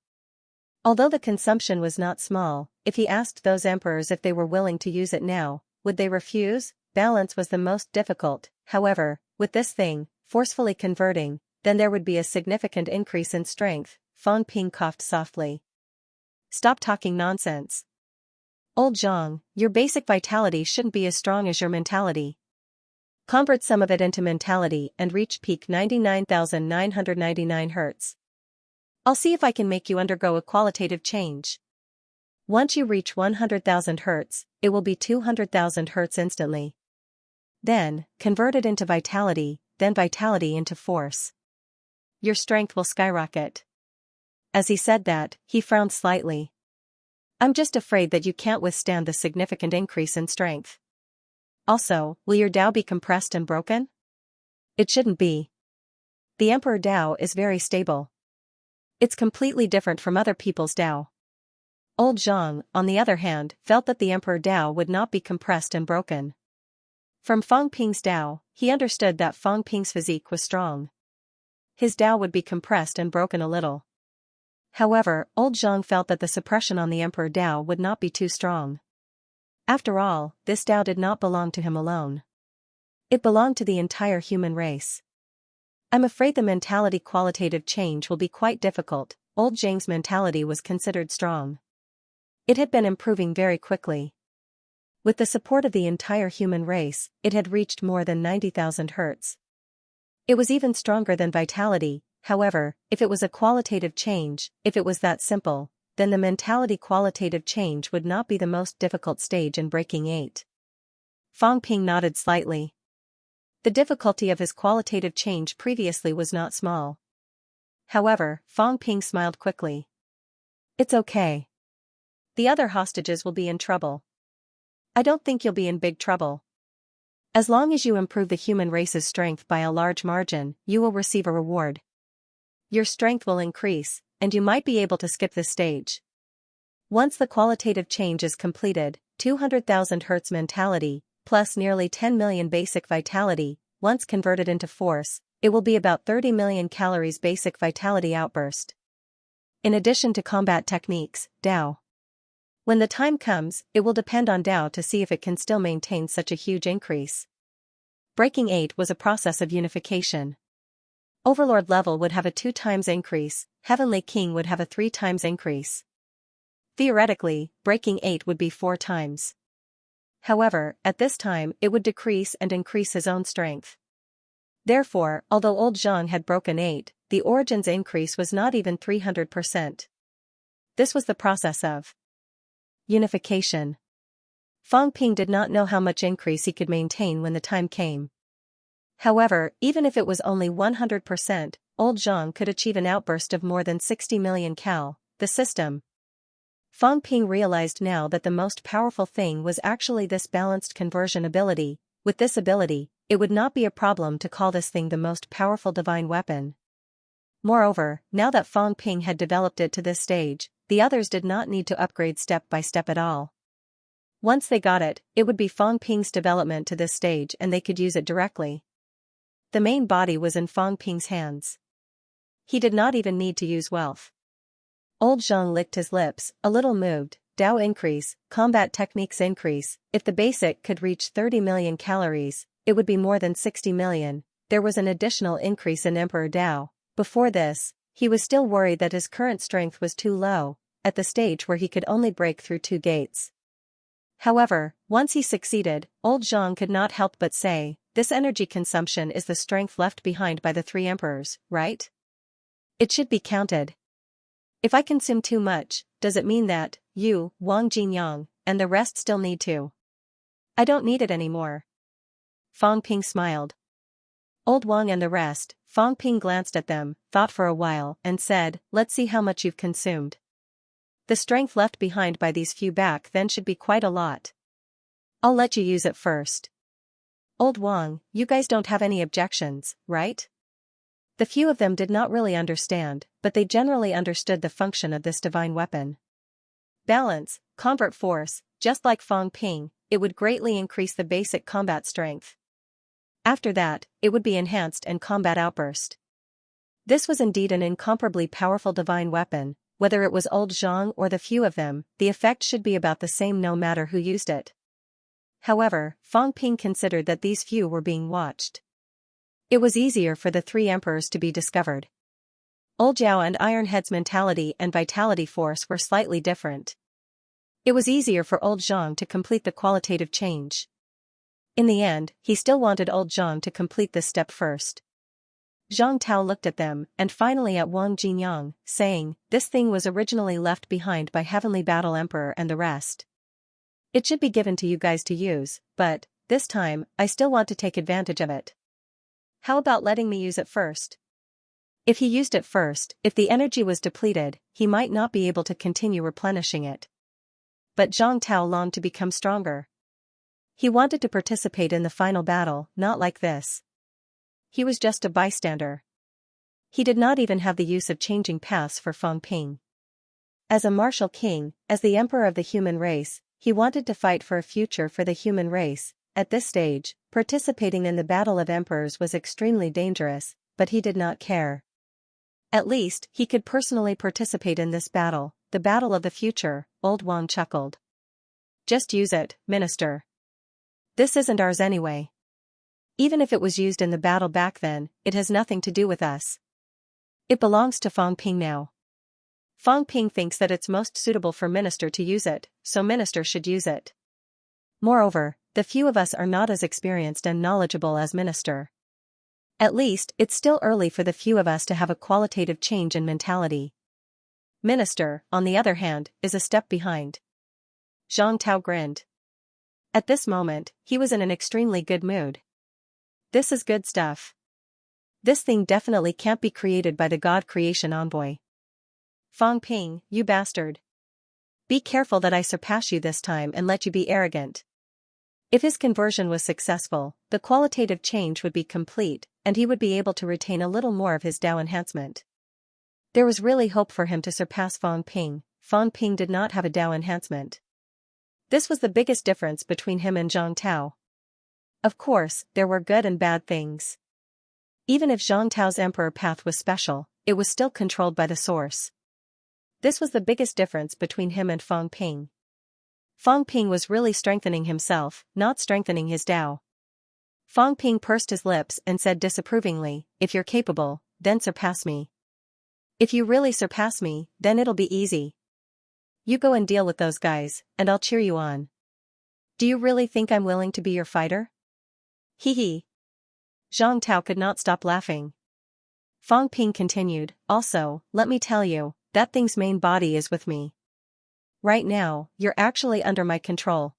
A: Although the consumption was not small, if he asked those emperors if they were willing to use it now, would they refuse? Balance was the most difficult. However, with this thing, forcefully converting, then there would be a significant increase in strength. Fang Ping coughed softly. Stop talking nonsense. Old Zhang, your basic vitality shouldn't be as strong as your mentality. Convert some of it into mentality and reach peak 99,999 Hz. I'll see if I can make you undergo a qualitative change. Once you reach 100,000 Hz, it will be 200,000 Hz instantly. Then, convert it into vitality, then vitality into force. Your strength will skyrocket. As he said that, he frowned slightly. I'm just afraid that you can't withstand the significant increase in strength. Also, will your Dao be compressed and broken? It shouldn't be. The Emperor Dao is very stable. It's completely different from other people's Dao. Old Zhang, on the other hand, felt that the Emperor Dao would not be compressed and broken. From Fang Ping's Dao, he understood that Fang Ping's physique was strong. His Dao would be compressed and broken a little. However, old Zhang felt that the suppression on the Emperor Dao would not be too strong. After all, this Dao did not belong to him alone. It belonged to the entire human race. I'm afraid the mentality qualitative change will be quite difficult. Old Zhang's mentality was considered strong. It had been improving very quickly. With the support of the entire human race, it had reached more than 90,000 Hz. It was even stronger than vitality. However, if it was a qualitative change, if it was that simple, then the mentality qualitative change would not be the most difficult stage in Breaking 8. Fang Ping nodded slightly. The difficulty of his qualitative change previously was not small. However, Fang Ping smiled quickly. It's okay. The other hostages will be in trouble. I don't think you'll be in big trouble. As long as you improve the human race's strength by a large margin, you will receive a reward. Your strength will increase, and you might be able to skip this stage. Once the qualitative change is completed, 200,000 Hz mentality, plus nearly 10 million basic vitality, once converted into force, it will be about 30 million calories basic vitality outburst. In addition to combat techniques, Dao. When the time comes, it will depend on Dao to see if it can still maintain such a huge increase. Breaking 8 was a process of unification. Overlord level would have a 2 times increase, Heavenly King would have a 3 times increase. Theoretically, Breaking 8 would be 4 times. However, at this time it would decrease and increase his own strength. Therefore, although old Zhang had broken 8, the origin's increase was not even 300%. This was the process of unification. Fang Ping did not know how much increase he could maintain when the time came. However, even if it was only 100%, old Zhang could achieve an outburst of more than 60 million cal, the system. Fang Ping realized now that the most powerful thing was actually this balanced conversion ability. With this ability, it would not be a problem to call this thing the most powerful divine weapon. Moreover, now that Fang Ping had developed it to this stage, the others did not need to upgrade step by step at all. Once they got it, it would be Fang Ping's development to this stage and they could use it directly. The main body was in Fang Ping's hands. He did not even need to use wealth. Old Zhang licked his lips, a little moved. Dao increase, combat techniques increase. If the basic could reach 30 million calories, it would be more than 60 million. There was an additional increase in Emperor Dao. Before this, he was still worried that his current strength was too low, at the stage where he could only break through 2 gates. However, once he succeeded, old Zhang could not help but say, this energy consumption is the strength left behind by the 3 emperors, right? It should be counted. If I consume too much, does it mean that, you, Wang Jinyang, and the rest still need to? I don't need it anymore. Fang Ping smiled. Old Wang and the rest, Fang Ping glanced at them, thought for a while, and said, let's see how much you've consumed. The strength left behind by these few back then should be quite a lot. I'll let you use it first. Old Wang, you guys don't have any objections, right? The few of them did not really understand, but they generally understood the function of this divine weapon. Balance, convert force, just like Fang Ping, it would greatly increase the basic combat strength. After that, it would be enhanced and combat outburst. This was indeed an incomparably powerful divine weapon. Whether it was old Zhang or the few of them, the effect should be about the same no matter who used it. However, Fang Ping considered that these few were being watched. It was easier for the 3 emperors to be discovered. Old Zhao and Ironhead's mentality and vitality force were slightly different. It was easier for old Zhang to complete the qualitative change. In the end, he still wanted old Zhang to complete this step first. Zhang Tao looked at them, and finally at Wang Jinyang, saying, this thing was originally left behind by Heavenly Battle Emperor and the rest. It should be given to you guys to use, but, this time, I still want to take advantage of it. How about letting me use it first? If he used it first, if the energy was depleted, he might not be able to continue replenishing it. But Zhang Tao longed to become stronger. He wanted to participate in the final battle, not like this. He was just a bystander. He did not even have the use of changing paths for Fang Ping. As a martial king, as the emperor of the human race, he wanted to fight for a future for the human race. At this stage, participating in the battle of emperors was extremely dangerous, but he did not care. At least, he could personally participate in this battle, the battle of the future, old Wang chuckled. Just use it, minister. This isn't ours anyway. Even if it was used in the battle back then, it has nothing to do with us. It belongs to Fang Ping now. Fang Ping thinks that it's most suitable for minister to use it, so minister should use it. Moreover, the few of us are not as experienced and knowledgeable as minister. At least, it's still early for the few of us to have a qualitative change in mentality. Minister, on the other hand, is a step behind. Zhang Tao grinned. At this moment, he was in an extremely good mood. This is good stuff. This thing definitely can't be created by the God Creation Envoy. Fang Ping, you bastard. Be careful that I surpass you this time and let you be arrogant. If his conversion was successful, the qualitative change would be complete, and he would be able to retain a little more of his Dao enhancement. There was really hope for him to surpass Fang Ping. Fang Ping did not have a Dao enhancement. This was the biggest difference between him and Zhang Tao. Of course, there were good and bad things. Even if Zhang Tao's emperor path was special, it was still controlled by the source. This was the biggest difference between him and Fang Ping. Fang Ping was really strengthening himself, not strengthening his Dao. Fang Ping pursed his lips and said disapprovingly, if you're capable, then surpass me. If you really surpass me, then it'll be easy. You go and deal with those guys, and I'll cheer you on. Do you really think I'm willing to be your fighter? Hee hee. Zhang Tao could not stop laughing. Fang Ping continued, also, let me tell you, that thing's main body is with me. Right now, you're actually under my control.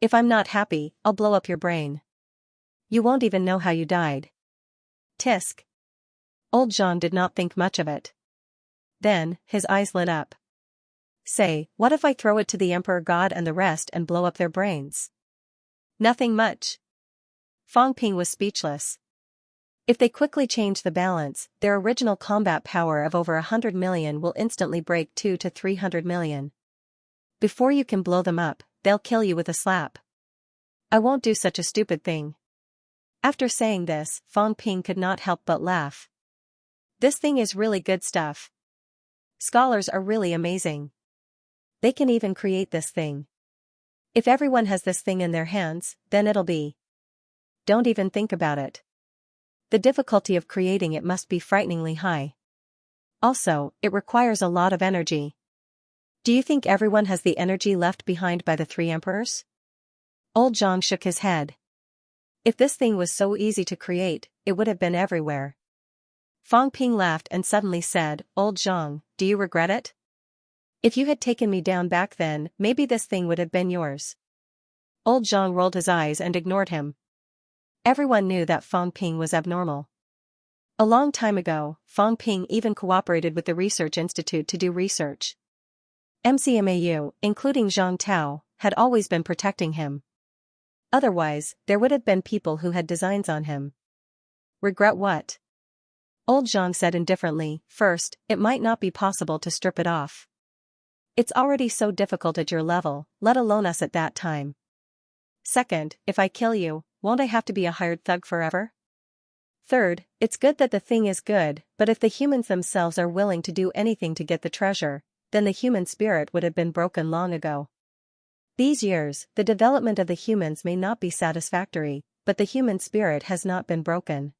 A: If I'm not happy, I'll blow up your brain. You won't even know how you died. Tisk. Old Zhang did not think much of it. Then, his eyes lit up. Say, what if I throw it to the Emperor God and the rest and blow up their brains? Nothing much. Fang Ping was speechless. If they quickly change the balance, their original combat power of over 100 million will instantly break 2 to 300 million. Before you can blow them up, they'll kill you with a slap. I won't do such a stupid thing. After saying this, Fang Ping could not help but laugh. This thing is really good stuff. Scholars are really amazing. They can even create this thing. If everyone has this thing in their hands, then it'll be. Don't even think about it. The difficulty of creating it must be frighteningly high. Also, it requires a lot of energy. Do you think everyone has the energy left behind by the three emperors? Old Zhang shook his head. If this thing was so easy to create, it would have been everywhere. Fang Ping laughed and suddenly said, Old Zhang, do you regret it? If you had taken me down back then, maybe this thing would have been yours. Old Zhang rolled his eyes and ignored him. Everyone knew that Fang Ping was abnormal. A long time ago, Fang Ping even cooperated with the Research Institute to do research. MCMAU, including Zhang Tao, had always been protecting him. Otherwise, there would have been people who had designs on him. Regret what? Old Zhang said indifferently, first, it might not be possible to strip it off. It's already so difficult at your level, let alone us at that time. Second, if I kill you, won't I have to be a hired thug forever? Third, it's good that the thing is good, but if the humans themselves are willing to do anything to get the treasure, then the human spirit would have been broken long ago. These years, the development of the humans may not be satisfactory, but the human spirit has not been broken.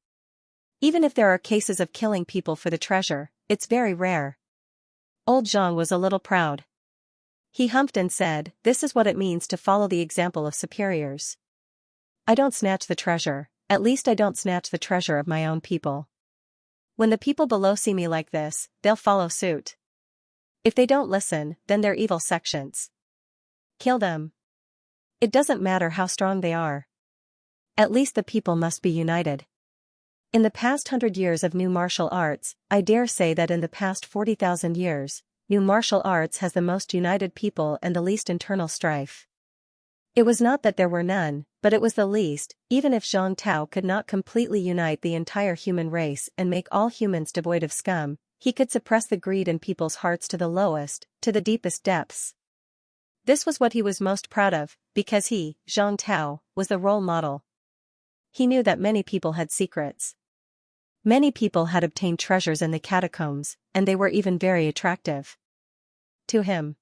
A: Even if there are cases of killing people for the treasure, it's very rare. Old Zhang was a little proud. He humphed and said, this is what it means to follow the example of superiors. I don't snatch the treasure, at least I don't snatch the treasure of my own people. When the people below see me like this, they'll follow suit. If they don't listen, then they're evil sections. Kill them. It doesn't matter how strong they are. At least the people must be united. In the past 100 years of new martial arts, I dare say that in the past 40,000 years, new martial arts has the most united people and the least internal strife. It was not that there were none, but it was the least, even if Zhang Tao could not completely unite the entire human race and make all humans devoid of scum, he could suppress the greed in people's hearts to the lowest, to the deepest depths. This was what he was most proud of, because he, Zhang Tao, was the role model. He knew that many people had secrets. Many people had obtained treasures in the catacombs, and they were even very attractive to him.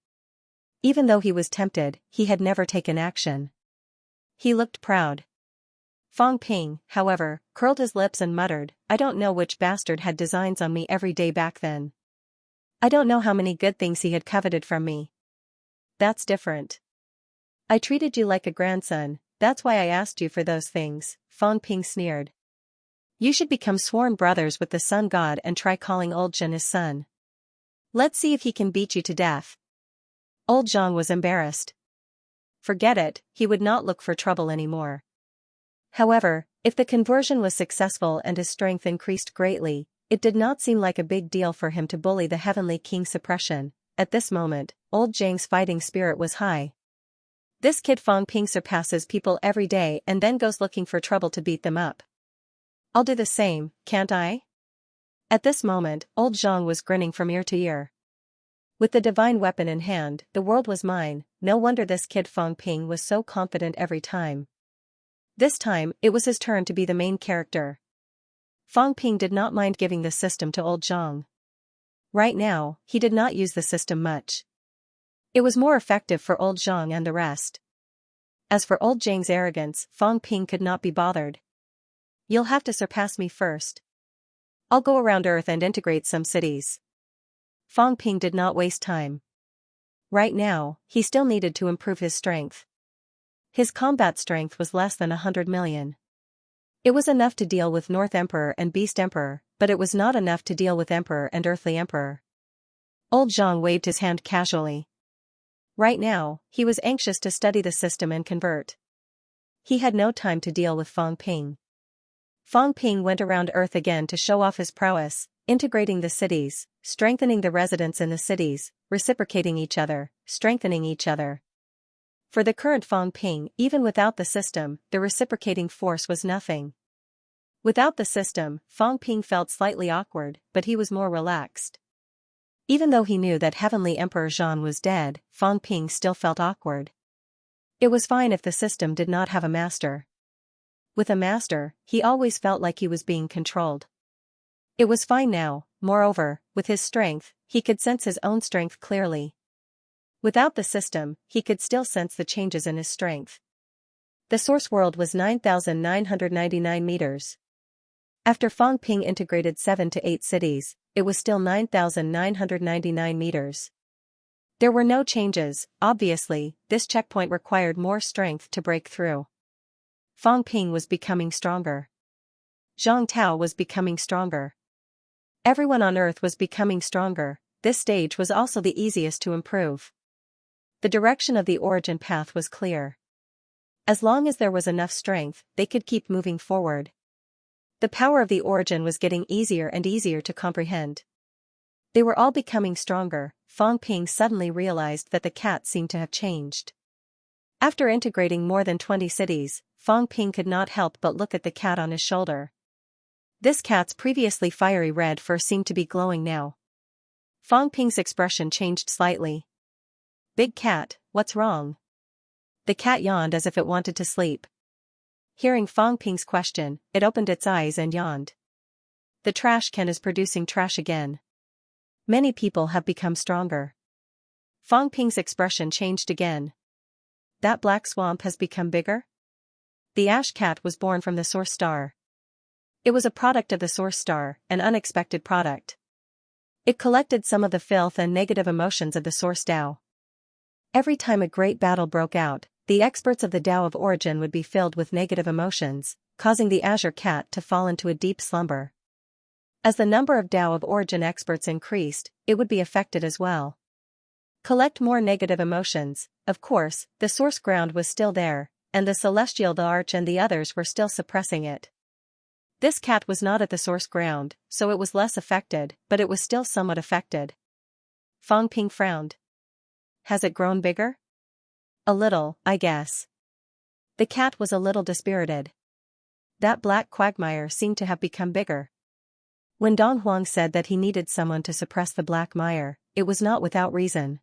A: Even though he was tempted, he had never taken action. He looked proud. Fang Ping, however, curled his lips and muttered, I don't know which bastard had designs on me every day back then. I don't know how many good things he had coveted from me. That's different. I treated you like a grandson, that's why I asked you for those things, Fang Ping sneered. You should become sworn brothers with the sun god and try calling Old Zhang his son. Let's see if he can beat you to death. Old Zhang was embarrassed. Forget it, he would not look for trouble anymore. However, if the conversion was successful and his strength increased greatly, it did not seem like a big deal for him to bully the Heavenly King's suppression. At this moment, Old Zhang's fighting spirit was high. This kid Fang Ping surpasses people every day and then goes looking for trouble to beat them up. I'll do the same, can't I? At this moment, Old Zhang was grinning from ear to ear. With the divine weapon in hand, the world was mine, no wonder this kid Fang Ping was so confident every time. This time, it was his turn to be the main character. Fang Ping did not mind giving the system to Old Zhang. Right now, he did not use the system much. It was more effective for Old Zhang and the rest. As for Old Zhang's arrogance, Fang Ping could not be bothered. You'll have to surpass me first. I'll go around Earth and integrate some cities. Fang Ping did not waste time. Right now, he still needed to improve his strength. His combat strength was less than 100 million. It was enough to deal with North Emperor and Beast Emperor, but it was not enough to deal with Emperor and Earthly Emperor. Old Zhang waved his hand casually. Right now, he was anxious to study the system and convert. He had no time to deal with Fang Ping. Fang Ping went around Earth again to show off his prowess, integrating the cities, strengthening the residents in the cities, reciprocating each other, strengthening each other. For the current Fang Ping, even without the system, the reciprocating force was nothing. Without the system, Fang Ping felt slightly awkward, but he was more relaxed. Even though he knew that Heavenly Emperor Zhan was dead, Fang Ping still felt awkward. It was fine if the system did not have a master. With a master, he always felt like he was being controlled. It was fine now. Moreover, with his strength, he could sense his own strength clearly. Without the system, he could still sense the changes in his strength. The source world was 9,999 meters. After Fang Ping integrated 7 to 8 cities, it was still 9,999 meters. There were no changes. Obviously, this checkpoint required more strength to break through. Fang Ping was becoming stronger. Zhang Tao was becoming stronger. Everyone on Earth was becoming stronger. This stage was also the easiest to improve. The direction of the origin path was clear. As long as there was enough strength, they could keep moving forward. The power of the origin was getting easier and easier to comprehend. They were all becoming stronger. Fang Ping suddenly realized that the cat seemed to have changed. After integrating more than 20 cities, Fang Ping could not help but look at the cat on his shoulder. This cat's previously fiery red fur seemed to be glowing now. Fang Ping's expression changed slightly. "Big cat, what's wrong?" The cat yawned as if it wanted to sleep. Hearing Fang Ping's question, it opened its eyes and yawned. "The trash can is producing trash again. Many people have become stronger." Fang Ping's expression changed again. "That black swamp has become bigger?" The ash cat was born from the source star. It was a product of the source star, an unexpected product. It collected some of the filth and negative emotions of the source Tao. Every time a great battle broke out, the experts of the Tao of origin would be filled with negative emotions, causing the azure cat to fall into a deep slumber. As the number of Tao of origin experts increased, it would be affected as well. Collect more negative emotions. Of course, the source ground was still there, and the celestial the arch and the others were still suppressing it. This cat was not at the source ground, so it was less affected, but it was still somewhat affected. Fang Ping frowned. "Has it grown bigger?" "A little, I guess." The cat was a little dispirited. That black quagmire seemed to have become bigger. When Dong Huang said that he needed someone to suppress the black mire, it was not without reason.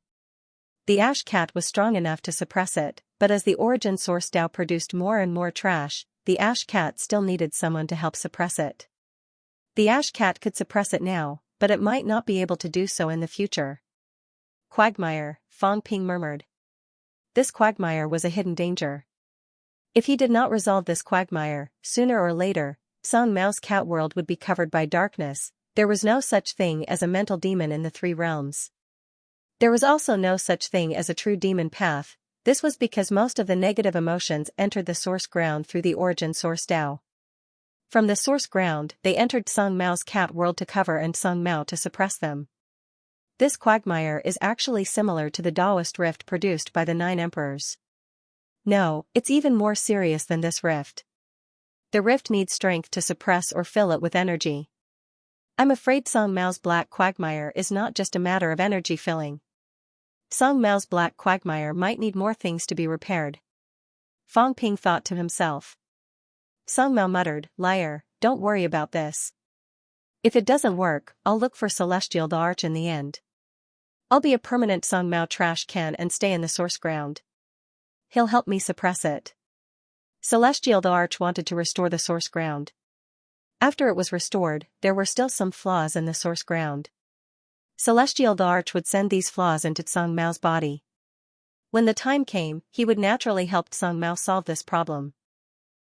A: The ash cat was strong enough to suppress it, but as the origin source Tao produced more and more trash, the ash cat still needed someone to help suppress it. The ash cat could suppress it now, but it might not be able to do so in the future. "Quagmire," Fang Ping murmured. This quagmire was a hidden danger. If he did not resolve this quagmire, sooner or later, Song Mao's cat world would be covered by darkness. There was no such thing as a mental demon in the 3 realms. There was also no such thing as a true demon path. This was because most of the negative emotions entered the source ground through the origin source Tao. From the source ground, they entered Song Mao's cat world to cover and Song Mao to suppress them. This quagmire is actually similar to the Taoist rift produced by the 9 emperors. No, it's even more serious than this rift. The rift needs strength to suppress or fill it with energy. I'm afraid Song Mao's black quagmire is not just a matter of energy filling. Song Mao's black quagmire might need more things to be repaired. Fang Ping thought to himself. Song Mao muttered, "Liar, don't worry about this. If it doesn't work, I'll look for Celestial the Arch in the end. I'll be a permanent Song Mao trash can and stay in the source ground. He'll help me suppress it." Celestial the Arch wanted to restore the source ground. After it was restored, there were still some flaws in the source ground. Celestial the Arch would send these flaws into Song Mao's body. When the time came, he would naturally help Song Mao solve this problem.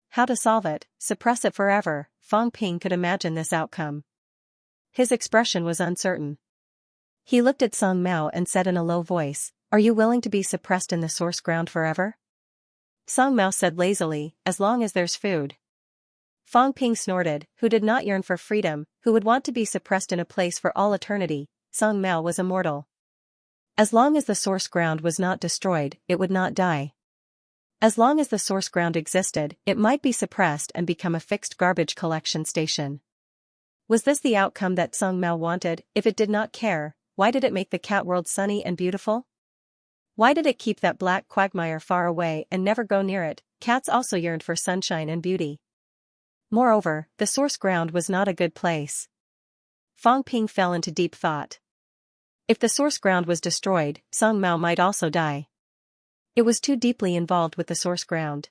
A: How to solve it, suppress it forever, Fang Ping could imagine this outcome. His expression was uncertain. He looked at Song Mao and said in a low voice, "Are you willing to be suppressed in the source ground forever?" Song Mao said lazily, "As long as there's food." Fang Ping snorted, who did not yearn for freedom, who would want to be suppressed in a place for all eternity. Song Mao was immortal. As long as the source ground was not destroyed, it would not die. As long as the source ground existed, it might be suppressed and become a fixed garbage collection station. Was this the outcome that Sung Mao wanted? If it did not care, why did it make the cat world sunny and beautiful? Why did it keep that black quagmire far away and never go near it? Cats also yearned for sunshine and beauty. Moreover, the source ground was not a good place. Fang Ping fell into deep thought. If the source ground was destroyed, Sung Mao might also die. It was too deeply involved with the source ground.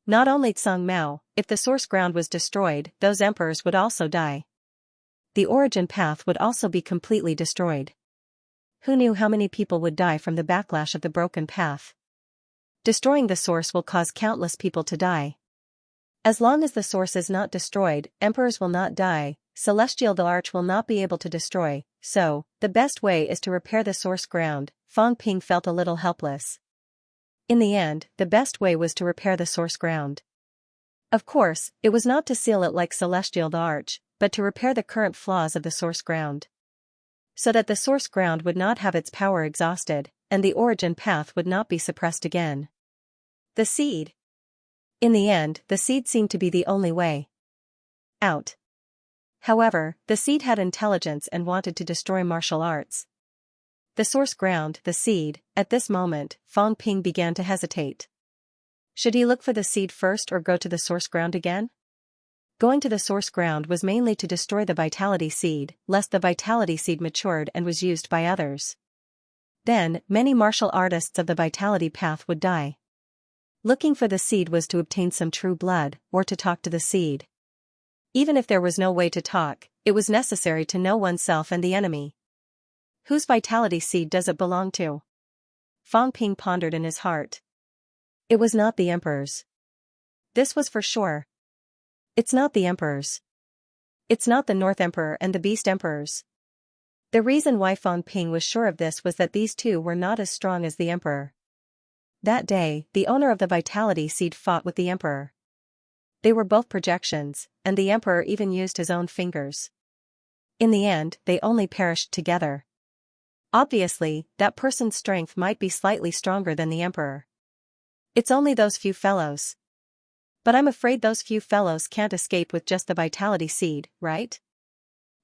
A: Not only Sung Mao, if the source ground was destroyed, those emperors would also die. The origin path would also be completely destroyed. Who knew how many people would die from the backlash of the broken path? Destroying the source will cause countless people to die. As long as the source is not destroyed, emperors will not die, celestial the arch will not be able to destroy, so, the best way is to repair the source ground. Fang Ping felt a little helpless. In the end, the best way was to repair the source ground. Of course, it was not to seal it like celestial the arch, but to repair the current flaws of the source ground. So that the source ground would not have its power exhausted, and the origin path would not be suppressed again. The seed. In the end, the seed seemed to be the only way out. However, the seed had intelligence and wanted to destroy martial arts. The source ground, the seed. At this moment, Fang Ping began to hesitate. Should he look for the seed first or go to the source ground again? Going to the source ground was mainly to destroy the vitality seed, lest the vitality seed matured and was used by others. Then, many martial artists of the vitality path would die. Looking for the seed was to obtain some true blood, or to talk to the seed. Even if there was no way to talk, it was necessary to know oneself and the enemy. Whose vitality seed does it belong to? Fang Ping pondered in his heart. It was not the emperor's. This was for sure. It's not the emperor's. It's not the North Emperor and the Beast Emperors. The reason why Fang Ping was sure of this was that these two were not as strong as the emperor. That day, the owner of the vitality seed fought with the emperor. They were both projections, and the emperor even used his own fingers. In the end, they only perished together. Obviously, that person's strength might be slightly stronger than the emperor. It's only those few fellows. But I'm afraid those few fellows can't escape with just the vitality seed, right?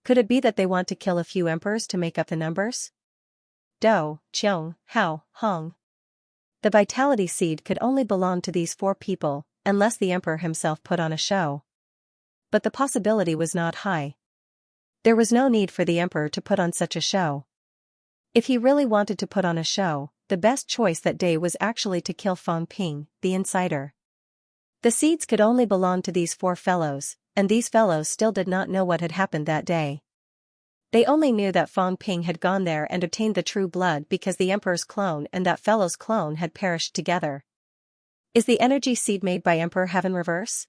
A: Could it be that they want to kill a few emperors to make up the numbers? Do, Qiong, Hao, Hong. The vitality seed could only belong to these 4 people, unless the emperor himself put on a show. But the possibility was not high. There was no need for the emperor to put on such a show. If he really wanted to put on a show, the best choice that day was actually to kill Fang Ping, the insider. The seeds could only belong to these 4 fellows, and these fellows still did not know what had happened that day. They only knew that Fang Ping had gone there and obtained the true blood because the emperor's clone and that fellow's clone had perished together. Is the energy seed made by Emperor Heaven Reverse?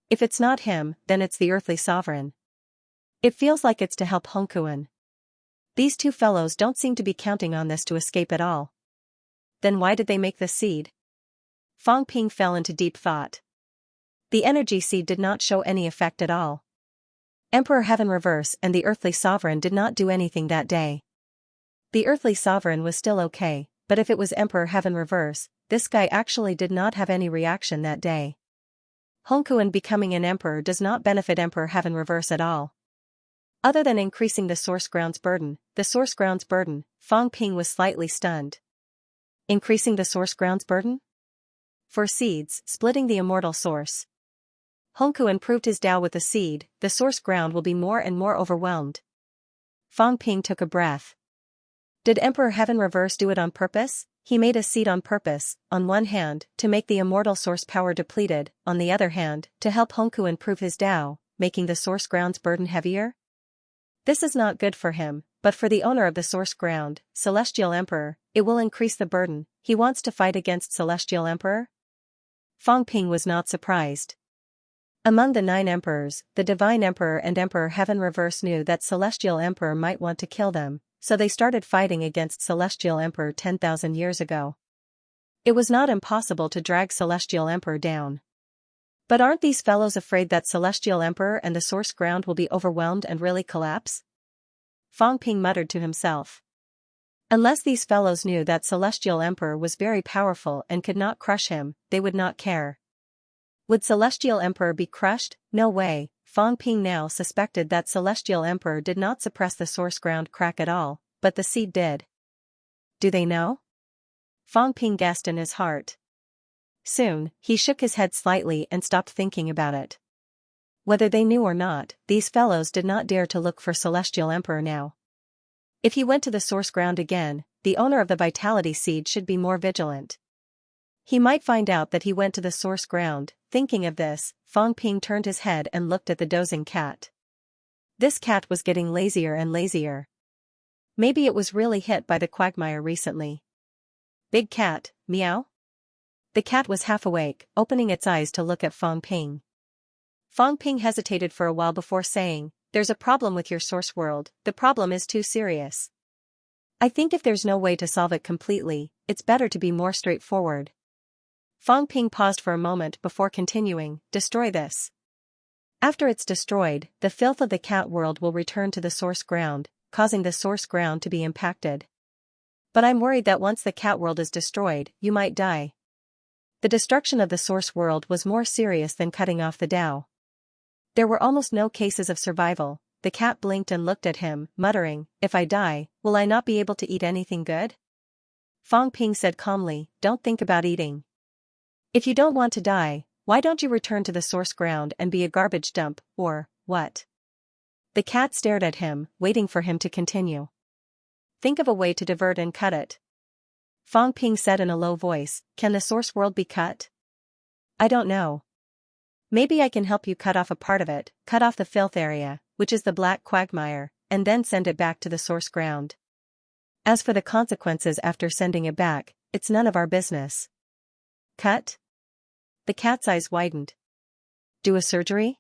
A: If it's not him, then it's the earthly sovereign. It feels like it's to help Hongkuan. These 2 fellows don't seem to be counting on this to escape at all. Then why did they make the seed? Fang Ping fell into deep thought. The energy seed did not show any effect at all. Emperor Heaven Reverse and the earthly sovereign did not do anything that day. The earthly sovereign was still okay, but if it was Emperor Heaven Reverse, this guy actually did not have any reaction that day. Hongkuan becoming an emperor does not benefit Emperor Heaven Reverse at all. Other than increasing the source ground's burden, Fang Ping was slightly stunned. Increasing the source ground's burden? For seeds, splitting the immortal source. Hongkuan proved his Tao with the seed, the source ground will be more and more overwhelmed. Fang Ping took a breath. Did Emperor Heaven Reverse do it on purpose? He made a seed on purpose, on one hand, to make the immortal source power depleted, on the other hand, to help Hongkuan prove his Tao, making the source ground's burden heavier? This is not good for him, but for the owner of the source ground, Celestial Emperor, it will increase the burden. He wants to fight against Celestial Emperor? Fang Ping was not surprised. Among the 9 emperors, the Divine Emperor and Emperor Heaven Reverse knew that Celestial Emperor might want to kill them, so they started fighting against Celestial Emperor 10,000 years ago. It was not impossible to drag Celestial Emperor down. But aren't these fellows afraid that Celestial Emperor and the source ground will be overwhelmed and really collapse? Fang Ping muttered to himself. Unless these fellows knew that Celestial Emperor was very powerful and could not crush him, they would not care. Would Celestial Emperor be crushed? No way. Fang Ping now suspected that Celestial Emperor did not suppress the source ground crack at all, but the seed did. Do they know? Fang Ping guessed in his heart. Soon, he shook his head slightly and stopped thinking about it. Whether they knew or not, these fellows did not dare to look for Celestial Emperor now. If he went to the source ground again, the owner of the vitality seed should be more vigilant. He might find out that he went to the source ground. Thinking of this, Fang Ping turned his head and looked at the dozing cat. This cat was getting lazier and lazier. Maybe it was really hit by the quagmire recently. Big cat, meow? The cat was half awake, opening its eyes to look at Fang Ping. Fang Ping hesitated for a while before saying, "There's a problem with your source world, the problem is too serious. I think if there's no way to solve it completely, it's better to be more straightforward." Fang Ping paused for a moment before continuing, "Destroy this. After it's destroyed, the filth of the cat world will return to the source ground, causing the source ground to be impacted. But I'm worried that once the cat world is destroyed, you might die." The destruction of the source world was more serious than cutting off the Tao. There were almost no cases of survival. The cat blinked and looked at him, muttering, "If I die, will I not be able to eat anything good?" Fang Ping said calmly, "Don't think about eating. If you don't want to die, why don't you return to the source ground and be a garbage dump, or what?" The cat stared at him, waiting for him to continue. "Think of a way to divert and cut it." Fang Ping said in a low voice, "Can the source world be cut?" "I don't know. Maybe I can help you cut off a part of it, cut off the filth area, which is the black quagmire, and then send it back to the source ground. As for the consequences after sending it back, it's none of our business." "Cut?" The cat's eyes widened. "Do a surgery?"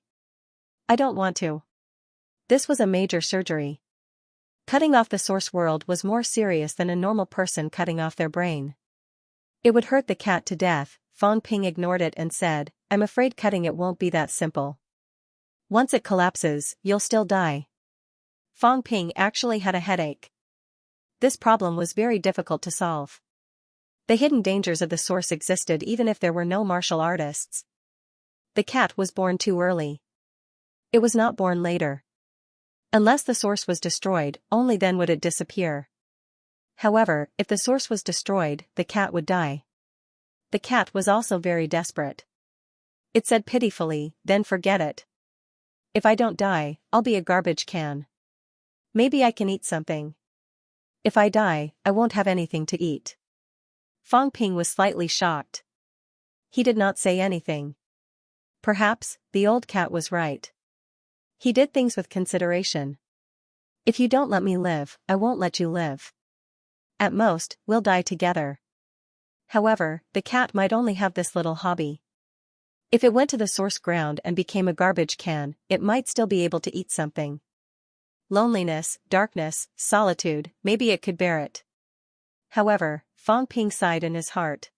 A: "I don't want to." This was a major surgery. Cutting off the source world was more serious than a normal person cutting off their brain. It would hurt the cat to death. Fang Ping ignored it and said, "I'm afraid cutting it won't be that simple. Once it collapses, you'll still die." Fang Ping actually had a headache. This problem was very difficult to solve. The hidden dangers of the source existed even if there were no martial artists. The cat was born too early. It was not born later. Unless the source was destroyed, only then would it disappear. However, if the source was destroyed, the cat would die. The cat was also very desperate. It said pitifully, "Then forget it. If I don't die, I'll be a garbage can. Maybe I can eat something. If I die, I won't have anything to eat." Fang Ping was slightly shocked. He did not say anything. Perhaps, the old cat was right. He did things with consideration. "If you don't let me live, I won't let you live. At most, we'll die together." However, the cat might only have this little hobby. If it went to the source ground and became a garbage can, it might still be able to eat something. Loneliness, darkness, solitude, maybe it could bear it. However, Fang Ping sighed in his heart.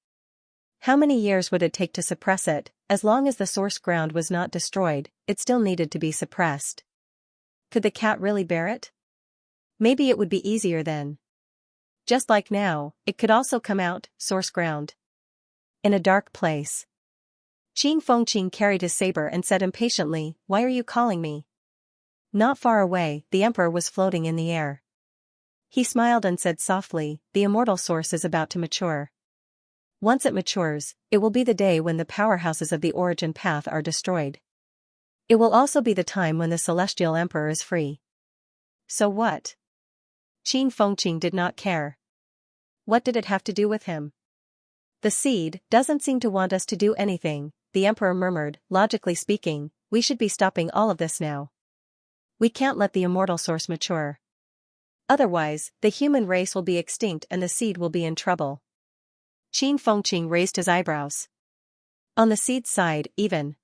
A: How many years would it take to suppress it? As long as the source ground was not destroyed, it still needed to be suppressed. Could the cat really bear it? Maybe it would be easier then. Just like now, it could also come out, source ground. In a dark place. Qing Fengqing carried his saber and said impatiently, "Why are you calling me?" Not far away, the emperor was floating in the air. He smiled and said softly, "The immortal source is about to mature. Once it matures, it will be the day when the powerhouses of the origin path are destroyed. It will also be the time when the celestial emperor is free." So what? Qin Fengqing did not care. What did it have to do with him? "The seed doesn't seem to want us to do anything," the emperor murmured. "Logically speaking, we should be stopping all of this now. We can't let the immortal source mature. Otherwise, the human race will be extinct and the seed will be in trouble." Qin Fengqing raised his eyebrows. "On the seed's side, even.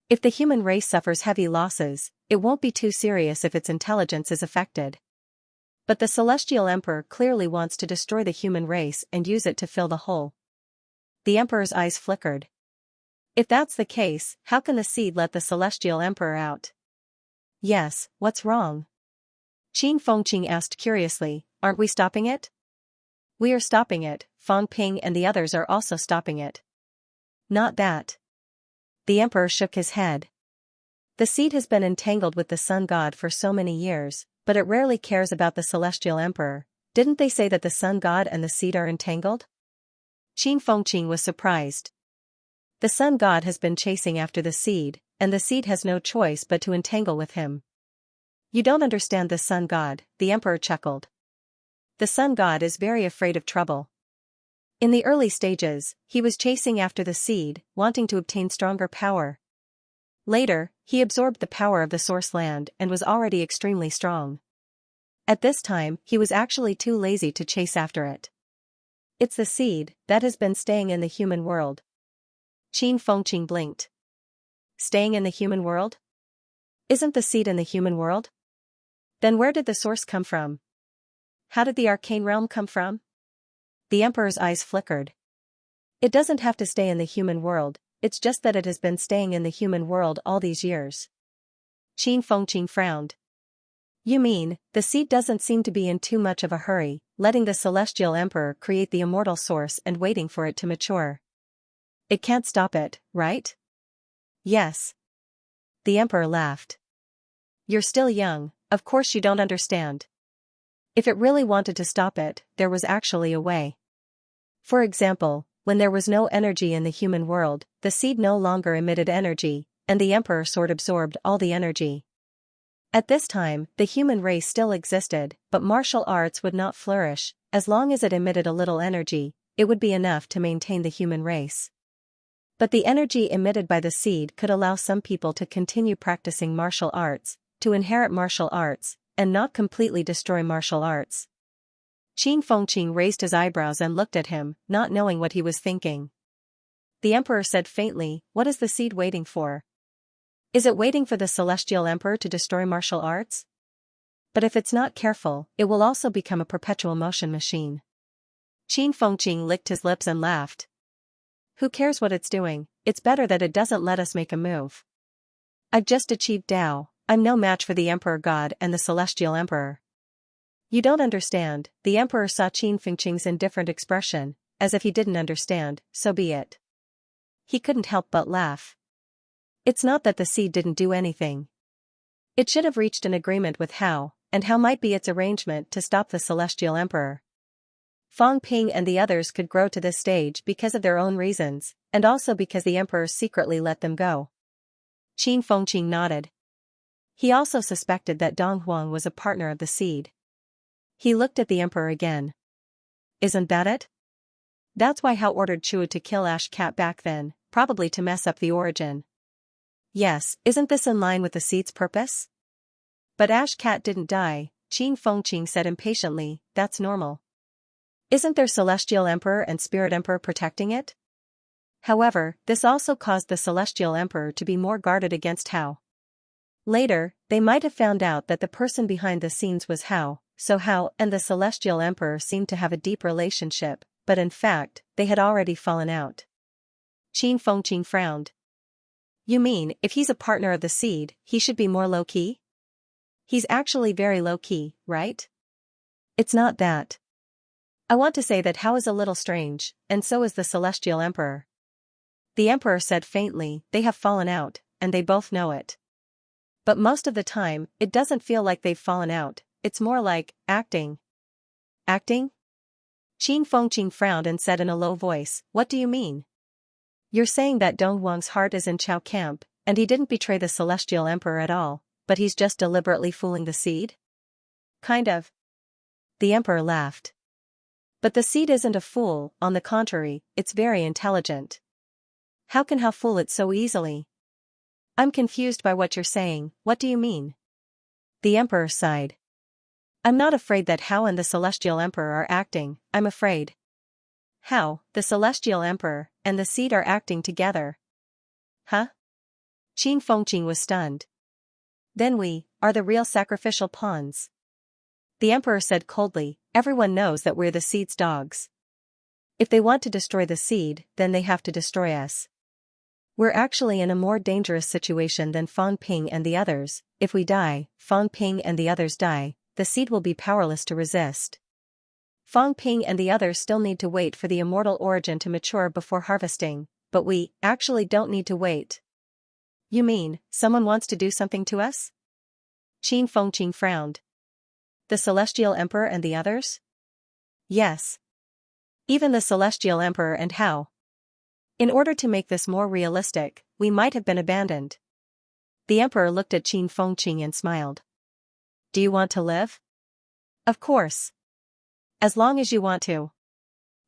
A: If the human race suffers heavy losses, it won't be too serious if its intelligence is affected. But the celestial emperor clearly wants to destroy the human race and use it to fill the hole." The emperor's eyes flickered. If that's the case, how can the seed let the celestial emperor out? "Yes, what's wrong?" Qin Fengqing asked curiously, "Aren't we stopping it?" We are stopping it, Fang Ping and the others are also stopping it. Not that. The emperor shook his head. The seed has been entangled with the sun god for so many years, but it rarely cares about the celestial emperor. Didn't they say that the sun god and the seed are entangled? Qin Fengqing was surprised. The sun god has been chasing after the seed, and the seed has no choice but to entangle with him. You don't understand the sun god, the emperor chuckled. The sun god is very afraid of trouble. In the early stages, he was chasing after the seed, wanting to obtain stronger power. Later, he absorbed the power of the source land and was already extremely strong. At this time, he was actually too lazy to chase after it. It's the seed that has been staying in the human world. Qin Fengqing blinked. Staying in the human world? Isn't the seed in the human world? Then where did the source come from? How did the arcane realm come from? The emperor's eyes flickered. It doesn't have to stay in the human world, it's just that it has been staying in the human world all these years. Qin Fengqing frowned. You mean, the seed doesn't seem to be in too much of a hurry, letting the celestial emperor create the immortal source and waiting for it to mature. It can't stop it, right? Yes. The emperor laughed. You're still young, of course you don't understand. If it really wanted to stop it, there was actually a way. For example, when there was no energy in the human world, the seed no longer emitted energy, and the emperor sword absorbed all the energy. At this time, the human race still existed, but martial arts would not flourish. As long as it emitted a little energy, it would be enough to maintain the human race. But the energy emitted by the seed could allow some people to continue practicing martial arts, to inherit martial arts, and not completely destroy martial arts. Qin Fengqing raised his eyebrows and looked at him, not knowing what he was thinking. The emperor said faintly, "What is the seed waiting for? Is it waiting for the celestial emperor to destroy martial arts? But if it's not careful, it will also become a perpetual motion machine." Qin Fengqing licked his lips and laughed. Who cares what it's doing? It's better that it doesn't let us make a move. I've just achieved Tao. I'm no match for the emperor god and the celestial emperor. You don't understand. The emperor saw Qin Fengqing's indifferent expression, as if he didn't understand. So be it. He couldn't help but laugh. It's not that the seed didn't do anything. It should have reached an agreement with Hao, and Hao might be its arrangement to stop the celestial emperor. Fang Ping and the others could grow to this stage because of their own reasons, and also because the emperor secretly let them go. Qin Fengqing nodded. He also suspected that Dong Huang was a partner of the seed. He looked at the emperor again. Isn't that it? That's why Hao ordered Chu to kill Ash Cat back then, probably to mess up the origin. Yes, isn't this in line with the seed's purpose? But Ash Cat didn't die, Qin Fengqing said impatiently. That's normal. Isn't there celestial emperor and spirit emperor protecting it? However, this also caused the celestial emperor to be more guarded against Hao. Later, they might have found out that the person behind the scenes was Hao, so Hao and the celestial emperor seemed to have a deep relationship, but in fact, they had already fallen out. Qin Fengqing frowned. You mean, if he's a partner of the seed, he should be more low-key? He's actually very low-key, right? It's not that. I want to say that Hao is a little strange, and so is the celestial emperor. The emperor said faintly, they have fallen out, and they both know it. But most of the time, it doesn't feel like they've fallen out, it's more like, acting. Acting? Qin Fengqing frowned and said in a low voice, what do you mean? You're saying that Dong Huang's heart is in Chao camp, and he didn't betray the celestial emperor at all, but he's just deliberately fooling the seed? Kind of. The emperor laughed. But the seed isn't a fool, on the contrary, it's very intelligent. How can Hao fool it so easily? I'm confused by what you're saying, what do you mean? The emperor sighed. I'm not afraid that Hao and the celestial emperor are acting, I'm afraid Hao, the celestial emperor, and the seed are acting together. Huh? Qin Fengqing was stunned. Then we are the real sacrificial pawns. The emperor said coldly, everyone knows that we're the seed's dogs. If they want to destroy the seed, then they have to destroy us. We're actually in a more dangerous situation than Fang Ping and the others. If we die, Fang Ping and the others die, the seed will be powerless to resist. Fang Ping and the others still need to wait for the immortal origin to mature before harvesting, but we actually don't need to wait. You mean, someone wants to do something to us? Qin Fengqing frowned. The Celestial Emperor and the others? Yes. Even the Celestial Emperor, and how? In order to make this more realistic, we might have been abandoned. The Emperor looked at Qin Fengqing and smiled. Do you want to live? Of course. As long as you want to.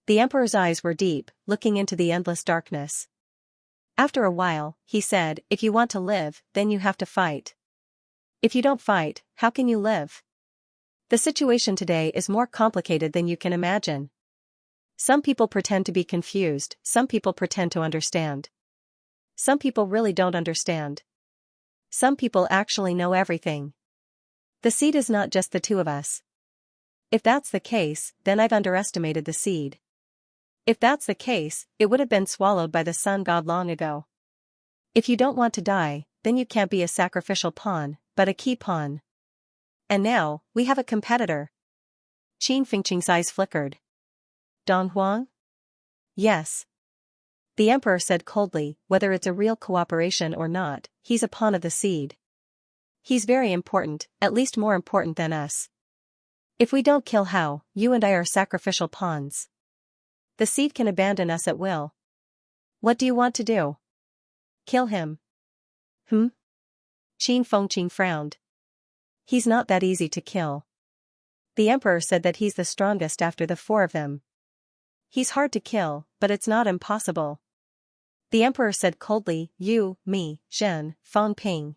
A: The Emperor's eyes were deep, looking into the endless darkness. After a while, he said, if you want to live, then you have to fight. If you don't fight, how can you live? The situation today is more complicated than you can imagine. Some people pretend to be confused, some people pretend to understand. Some people really don't understand. Some people actually know everything. The seed is not just the two of us. If that's the case, then I've underestimated the seed. If that's the case, it would have been swallowed by the sun god long ago. If you don't want to die, then you can't be a sacrificial pawn, but a key pawn. And now, we have a competitor. Qin Fengqing's eyes flickered. Dong Huang? Yes. The Emperor said coldly, whether it's a real cooperation or not, he's a pawn of the seed. He's very important, at least more important than us. If we don't kill Hao, you and I are sacrificial pawns. The seed can abandon us at will. What do you want to do? Kill him. Qin Fengqing frowned. He's not that easy to kill. The Emperor said that he's the strongest after the four of them. He's hard to kill, but it's not impossible. The Emperor said coldly, you, me, Zhen, Fang Ping.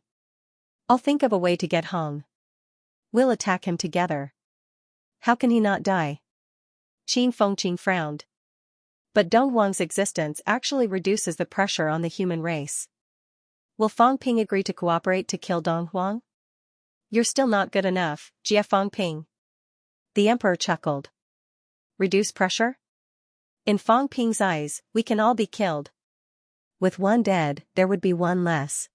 A: I'll think of a way to get Hong. We'll attack him together. How can he not die? Qin Fengqing frowned. But Dong Huang's existence actually reduces the pressure on the human race. Will Fang Ping agree to cooperate to kill Dong Huang? You're still not good enough, Jia Fang Ping. The Emperor chuckled. Reduce pressure? In Fang Ping's eyes, we can all be killed. With one dead, there would be one less.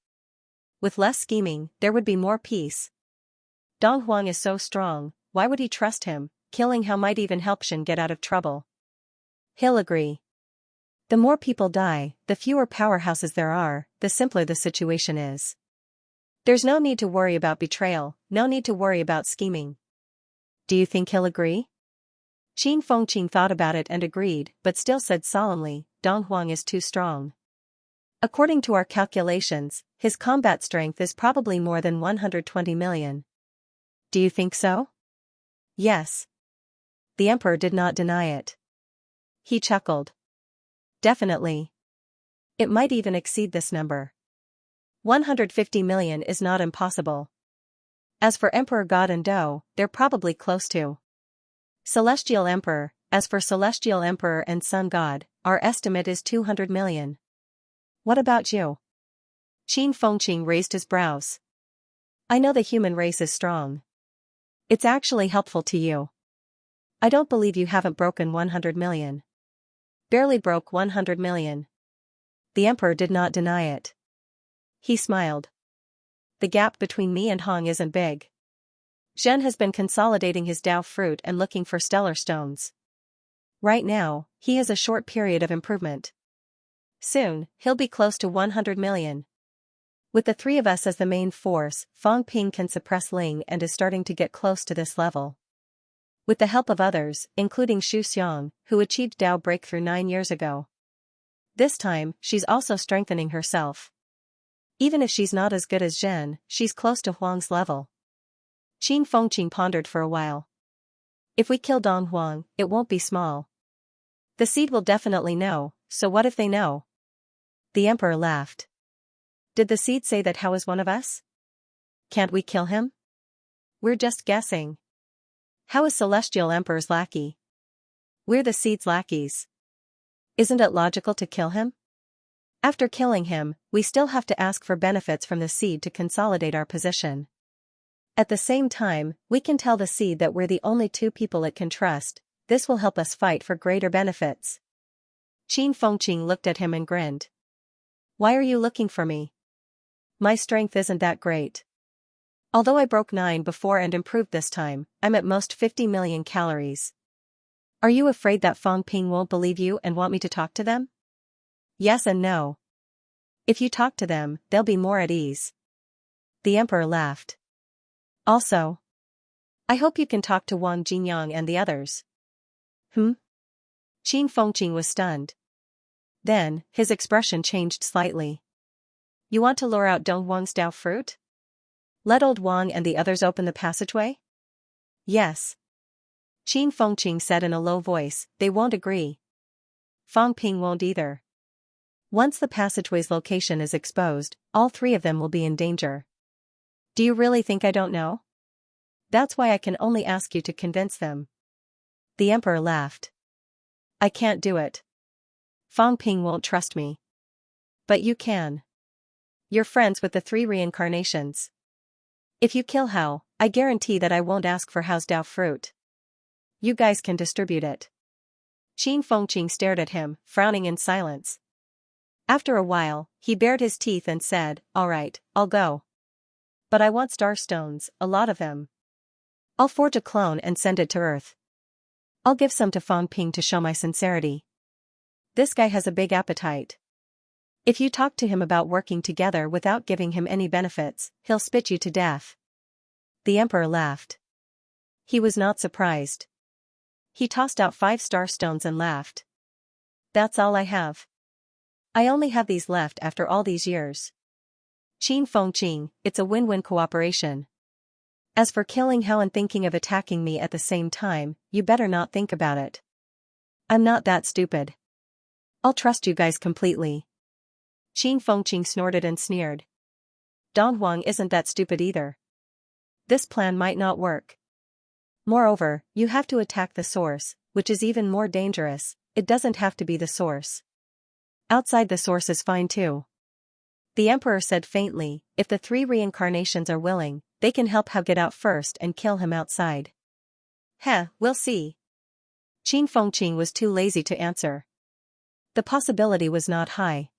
A: With less scheming, there would be more peace. Dong Huang is so strong, why would he trust him? Killing Hao might even help Shen get out of trouble. He'll agree. The more people die, the fewer powerhouses there are, the simpler the situation is. There's no need to worry about betrayal, no need to worry about scheming. Do you think he'll agree? Qin Fengqing thought about it and agreed, but still said solemnly, Dong Huang is too strong. According to our calculations, his combat strength is probably more than 120 million. Do you think so? Yes. The Emperor did not deny it. He chuckled. Definitely. It might even exceed this number. 150 million is not impossible. As for Emperor God and Do, they're probably close to. Celestial Emperor, as for Celestial Emperor and Sun God, our estimate is 200 million. What about you? Qin Fengqing raised his brows. I know the human race is strong. It's actually helpful to you. I don't believe you haven't broken 100 million. Barely broke 100 million. The Emperor did not deny it. He smiled. The gap between me and Hong isn't big. Zhen has been consolidating his Dao fruit and looking for stellar stones. Right now, he has a short period of improvement. Soon, he'll be close to 100 million. With the three of us as the main force, Fang Ping can suppress Ling and is starting to get close to this level. With the help of others, including Xu Xiang, who achieved Dao breakthrough 9 years ago. This time, she's also strengthening herself. Even if she's not as good as Zhen, she's close to Huang's level. Qin Fengqing pondered for a while. If we kill Dong Huang, it won't be small. The seed will definitely know, so what if they know? The Emperor laughed. Did the seed say that Hao is one of us? Can't we kill him? We're just guessing. Hao is Celestial Emperor's lackey. We're the seed's lackeys. Isn't it logical to kill him? After killing him, we still have to ask for benefits from the seed to consolidate our position. At the same time, we can tell the seed that we're the only two people it can trust. This will help us fight for greater benefits. Qin Fengqing looked at him and grinned. Why are you looking for me? My strength isn't that great. Although I broke 9 before and improved this time, I'm at most 50 million calories. Are you afraid that Fang Ping won't believe you and want me to talk to them? Yes and no. If you talk to them, they'll be more at ease. The emperor laughed. Also, I hope you can talk to Wang Jinyang and the others. Qin Fengqing was stunned. Then, his expression changed slightly. You want to lure out Dong Wang's Dao fruit? Let old Wang and the others open the passageway? Yes. Qin Fengqing said in a low voice, they won't agree. Fang Ping won't either. Once the passageway's location is exposed, all three of them will be in danger. Do you really think I don't know? That's why I can only ask you to convince them. The emperor laughed. I can't do it. Fang Ping won't trust me. But you can. You're friends with the three reincarnations. If you kill Hao, I guarantee that I won't ask for Hao's Dao fruit. You guys can distribute it. Qin Fengqing stared at him, frowning in silence. After a while, he bared his teeth and said, all right, I'll go. But I want star stones, a lot of them. I'll forge a clone and send it to Earth. I'll give some to Fang Ping to show my sincerity. This guy has a big appetite. If you talk to him about working together without giving him any benefits, he'll spit you to death. The emperor laughed. He was not surprised. He tossed out 5 star stones and laughed. That's all I have. I only have these left after all these years. Qin Fengqing, it's a win-win cooperation. As for killing Hao and thinking of attacking me at the same time, you better not think about it. I'm not that stupid. I'll trust you guys completely. Qin Fengqing snorted and sneered. Dong Huang isn't that stupid either. This plan might not work. Moreover, you have to attack the source, which is even more dangerous. It doesn't have to be the source. Outside the source is fine too. The emperor said faintly, if the 3 reincarnations are willing, they can help Hao get out first and kill him outside. We'll see. Qin Fengqing was too lazy to answer. The possibility was not high.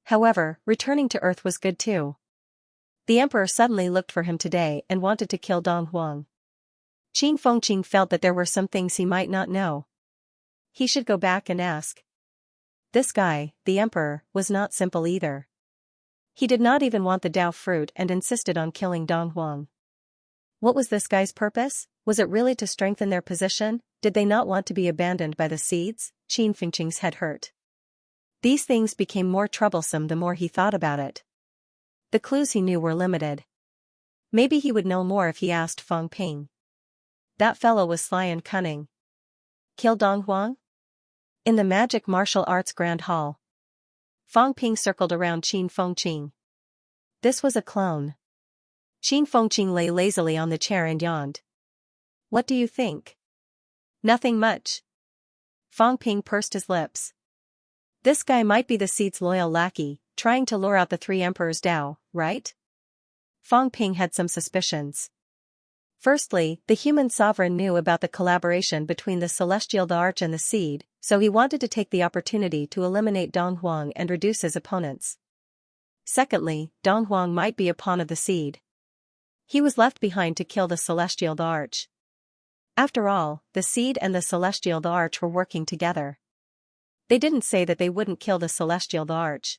A: However, returning to Earth was good too. The emperor suddenly looked for him today and wanted to kill Dong Huang. Qin Fengqing felt that there were some things he might not know. He should go back and ask. This guy, the emperor, was not simple either. He did not even want the Dao fruit and insisted on killing Dong Huang. What was this guy's purpose? Was it really to strengthen their position? Did they not want to be abandoned by the seeds? Qin Fengqing's head hurt. These things became more troublesome the more he thought about it. The clues he knew were limited. Maybe he would know more if he asked Fang Ping. That fellow was sly and cunning. Kill Dong Huang? In the Magic Martial Arts Grand Hall. Fang Ping circled around Qin Fengqing. This was a clone. Qin Fengqing lay lazily on the chair and yawned. What do you think? Nothing much. Fang Ping pursed his lips. This guy might be the seed's loyal lackey, trying to lure out the 3 emperors' Dao, right? Fang Ping had some suspicions. Firstly, the human sovereign knew about the collaboration between the celestial the arch and the seed, so he wanted to take the opportunity to eliminate Dong Huang and reduce his opponents. Secondly, Dong Huang might be a pawn of the seed. He was left behind to kill the celestial the arch. After all, the seed and the celestial the arch were working together. They didn't say that they wouldn't kill the celestial the arch.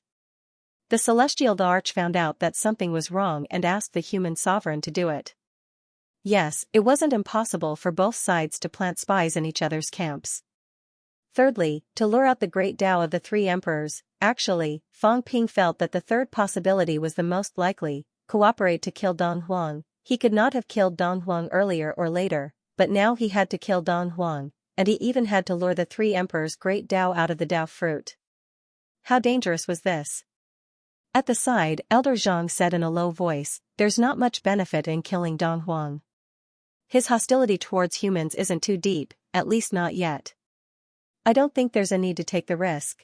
A: The celestial the arch found out that something was wrong and asked the human sovereign to do it. Yes, it wasn't impossible for both sides to plant spies in each other's camps. Thirdly, to lure out the great Dao of the 3 emperors. Actually, Fang Ping felt that the third possibility was the most likely, cooperate to kill Dong Huang. He could not have killed Dong Huang earlier or later, but now he had to kill Dong Huang, and he even had to lure the 3 emperors' great Dao out of the Dao fruit. How dangerous was this? At the side, Elder Zhang said in a low voice, there's not much benefit in killing Dong Huang. His hostility towards humans isn't too deep, at least not yet. I don't think there's a need to take the risk.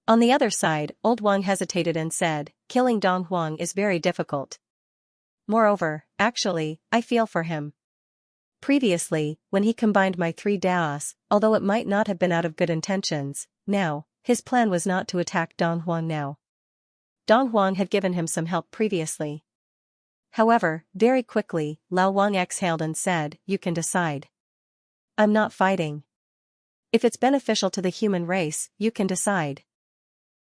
A: On the other side, Old Wang hesitated and said, killing Dong Huang is very difficult. Moreover, actually, I feel for him. Previously, when he combined my 3 Daos, although it might not have been out of good intentions, now, his plan was not to attack Dong Huang now. Dong Huang had given him some help previously. However, very quickly, Lao Wang exhaled and said, you can decide. I'm not fighting. If it's beneficial to the human race, you can decide.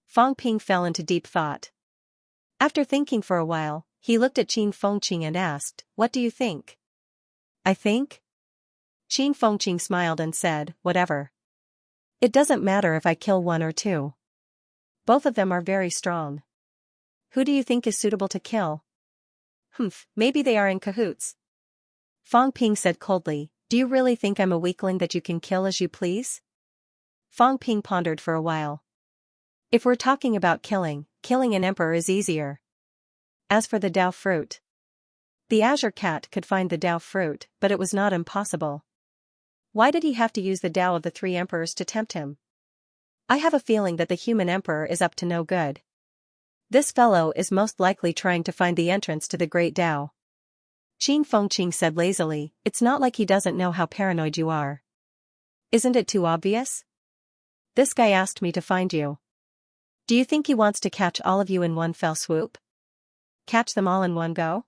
A: Fang Ping fell into deep thought. After thinking for a while, he looked at Qin Fengqing and asked, "What do you think?" "I think?" Qin Fengqing smiled and said, "Whatever. It doesn't matter if I kill one or two. Both of them are very strong. Who do you think is suitable to kill?" "Humph, maybe they are in cahoots." Fang Ping said coldly, "Do you really think I'm a weakling that you can kill as you please?" Fang Ping pondered for a while. "If we're talking about killing an emperor is easier. As for the Dao fruit." The Azure Cat could find the Dao fruit, but it was not impossible. Why did he have to use the Dao of the three emperors to tempt him? I have a feeling that the human emperor is up to no good. This fellow is most likely trying to find the entrance to the great Dao. Qin Fengqing said lazily, "It's not like he doesn't know how paranoid you are. Isn't it too obvious? This guy asked me to find you. Do you think he wants to catch all of you in one fell swoop? Catch them all in one go?"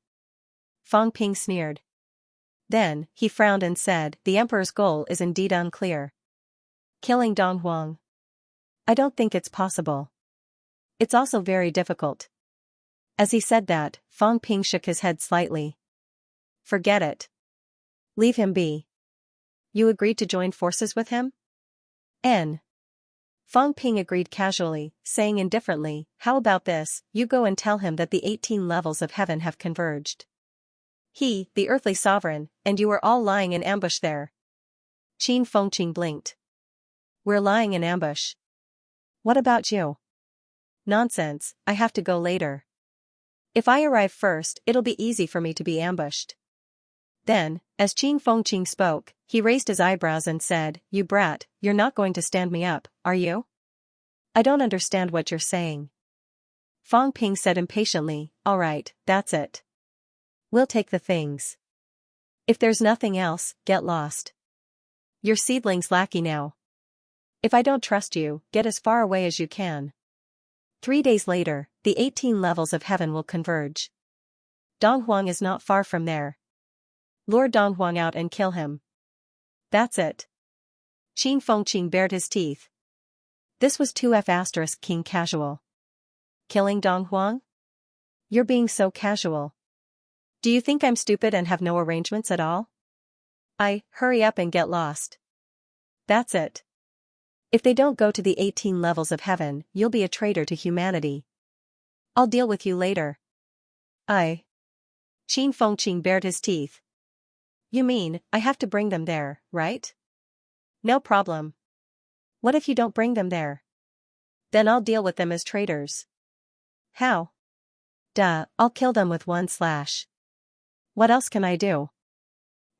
A: Fang Ping sneered. Then, he frowned and said, "The emperor's goal is indeed unclear. Killing Dong Huang? I don't think it's possible. It's also very difficult." As he said that, Fang Ping shook his head slightly. "Forget it. Leave him be. You agreed to join forces with him?" N. Fang Ping agreed casually, saying indifferently, "How about this, you go and tell him that the 18 levels of heaven have converged. He, the earthly sovereign, and you are all lying in ambush there." Qin Fengqing blinked. "We're lying in ambush. What about you?" "Nonsense, I have to go later. If I arrive first, it'll be easy for me to be ambushed." Then, as Qin Fengqing spoke, he raised his eyebrows and said, "You brat, you're not going to stand me up, are you? I don't understand what you're saying." Fang Ping said impatiently, "All right, that's it. We'll take the things. If there's nothing else, get lost. Your seedling's lackey now. If I don't trust you, get as far away as you can. 3 days later, the 18 levels of heaven will converge. Dong Huang is not far from there. Lure Dong Huang out and kill him. That's it." Qin Fengqing bared his teeth. This was 2F** King casual. Killing Dong Huang? You're being so casual. Do you think I'm stupid and have no arrangements at all? Hurry up and get lost. That's it. If they don't go to the 18 levels of heaven, you'll be a traitor to humanity. I'll deal with you later. Qin Fengqing bared his teeth. You mean, I have to bring them there, right? No problem. What if you don't bring them there? Then I'll deal with them as traitors. How? Duh, I'll kill them with one slash. What else can I do?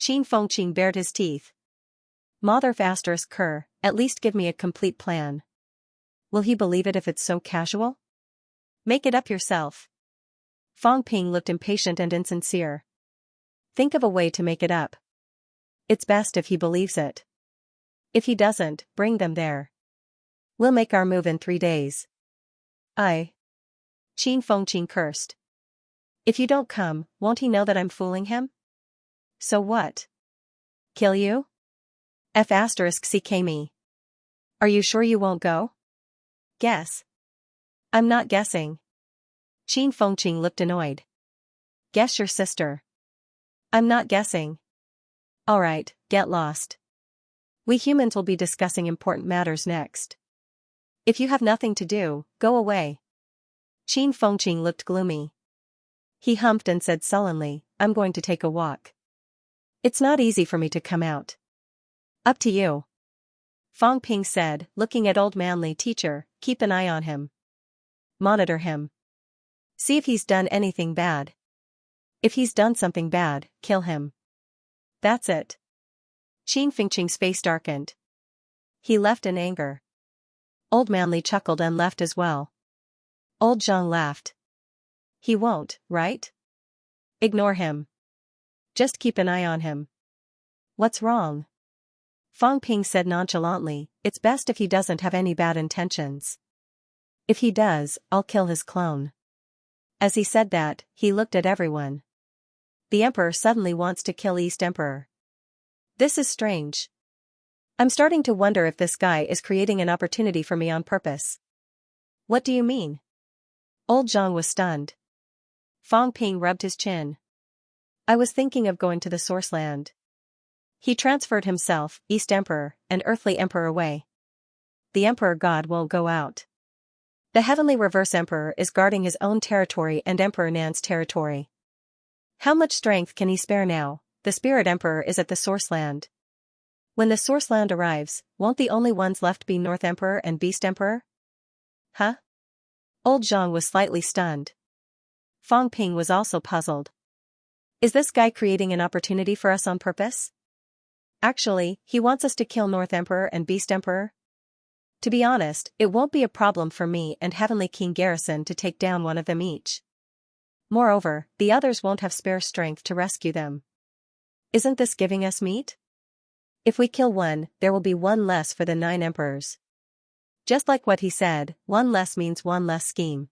A: Qin Fengqing bared his teeth. Motherf***, at least give me a complete plan. Will he believe it if it's so casual? Make it up yourself. Fang Ping looked impatient and insincere. Think of a way to make it up. It's best if he believes it. If he doesn't, bring them there. We'll make our move in 3 days. Qin Fengqing cursed. If you don't come, won't he know that I'm fooling him? So what? Kill you? F***ck me. Are you sure you won't go? Guess. I'm not guessing. Qin Fengqing looked annoyed. Guess your sister. I'm not guessing. Alright, get lost. We humans will be discussing important matters next. If you have nothing to do, go away. Qin Fengqing looked gloomy. He humped and said sullenly, I'm going to take a walk. It's not easy for me to come out. Up to you. Fang Ping said, looking at old manly teacher, keep an eye on him. Monitor him. See if he's done anything bad. If he's done something bad, kill him. That's it. Qin Fengqing's face darkened. He left in anger. Old Manly chuckled and left as well. Old Zhang laughed. He won't, right? Ignore him. Just keep an eye on him. What's wrong? Fang Ping said nonchalantly, it's best if he doesn't have any bad intentions. If he does, I'll kill his clone. As he said that, he looked at everyone. The Emperor suddenly wants to kill East Emperor. This is strange. I'm starting to wonder if this guy is creating an opportunity for me on purpose. What do you mean? Old Zhang was stunned. Fang Ping rubbed his chin. I was thinking of going to the Source Land. He transferred himself, East Emperor, and Earthly Emperor away. The Emperor God won't go out. The Heavenly Reverse Emperor is guarding his own territory and Emperor Nan's territory. How much strength can he spare now? The Spirit Emperor is at the Source Land. When the Source Land arrives, won't the only ones left be North Emperor and Beast Emperor? Huh? Old Zhang was slightly stunned. Fang Ping was also puzzled. Is this guy creating an opportunity for us on purpose? Actually, he wants us to kill North Emperor and Beast Emperor? To be honest, it won't be a problem for me and Heavenly King Garrison to take down one of them each. Moreover, the others won't have spare strength to rescue them. Isn't this giving us meat? If we kill one, there will be one less for the 9 emperors. Just like what he said, one less means one less scheme.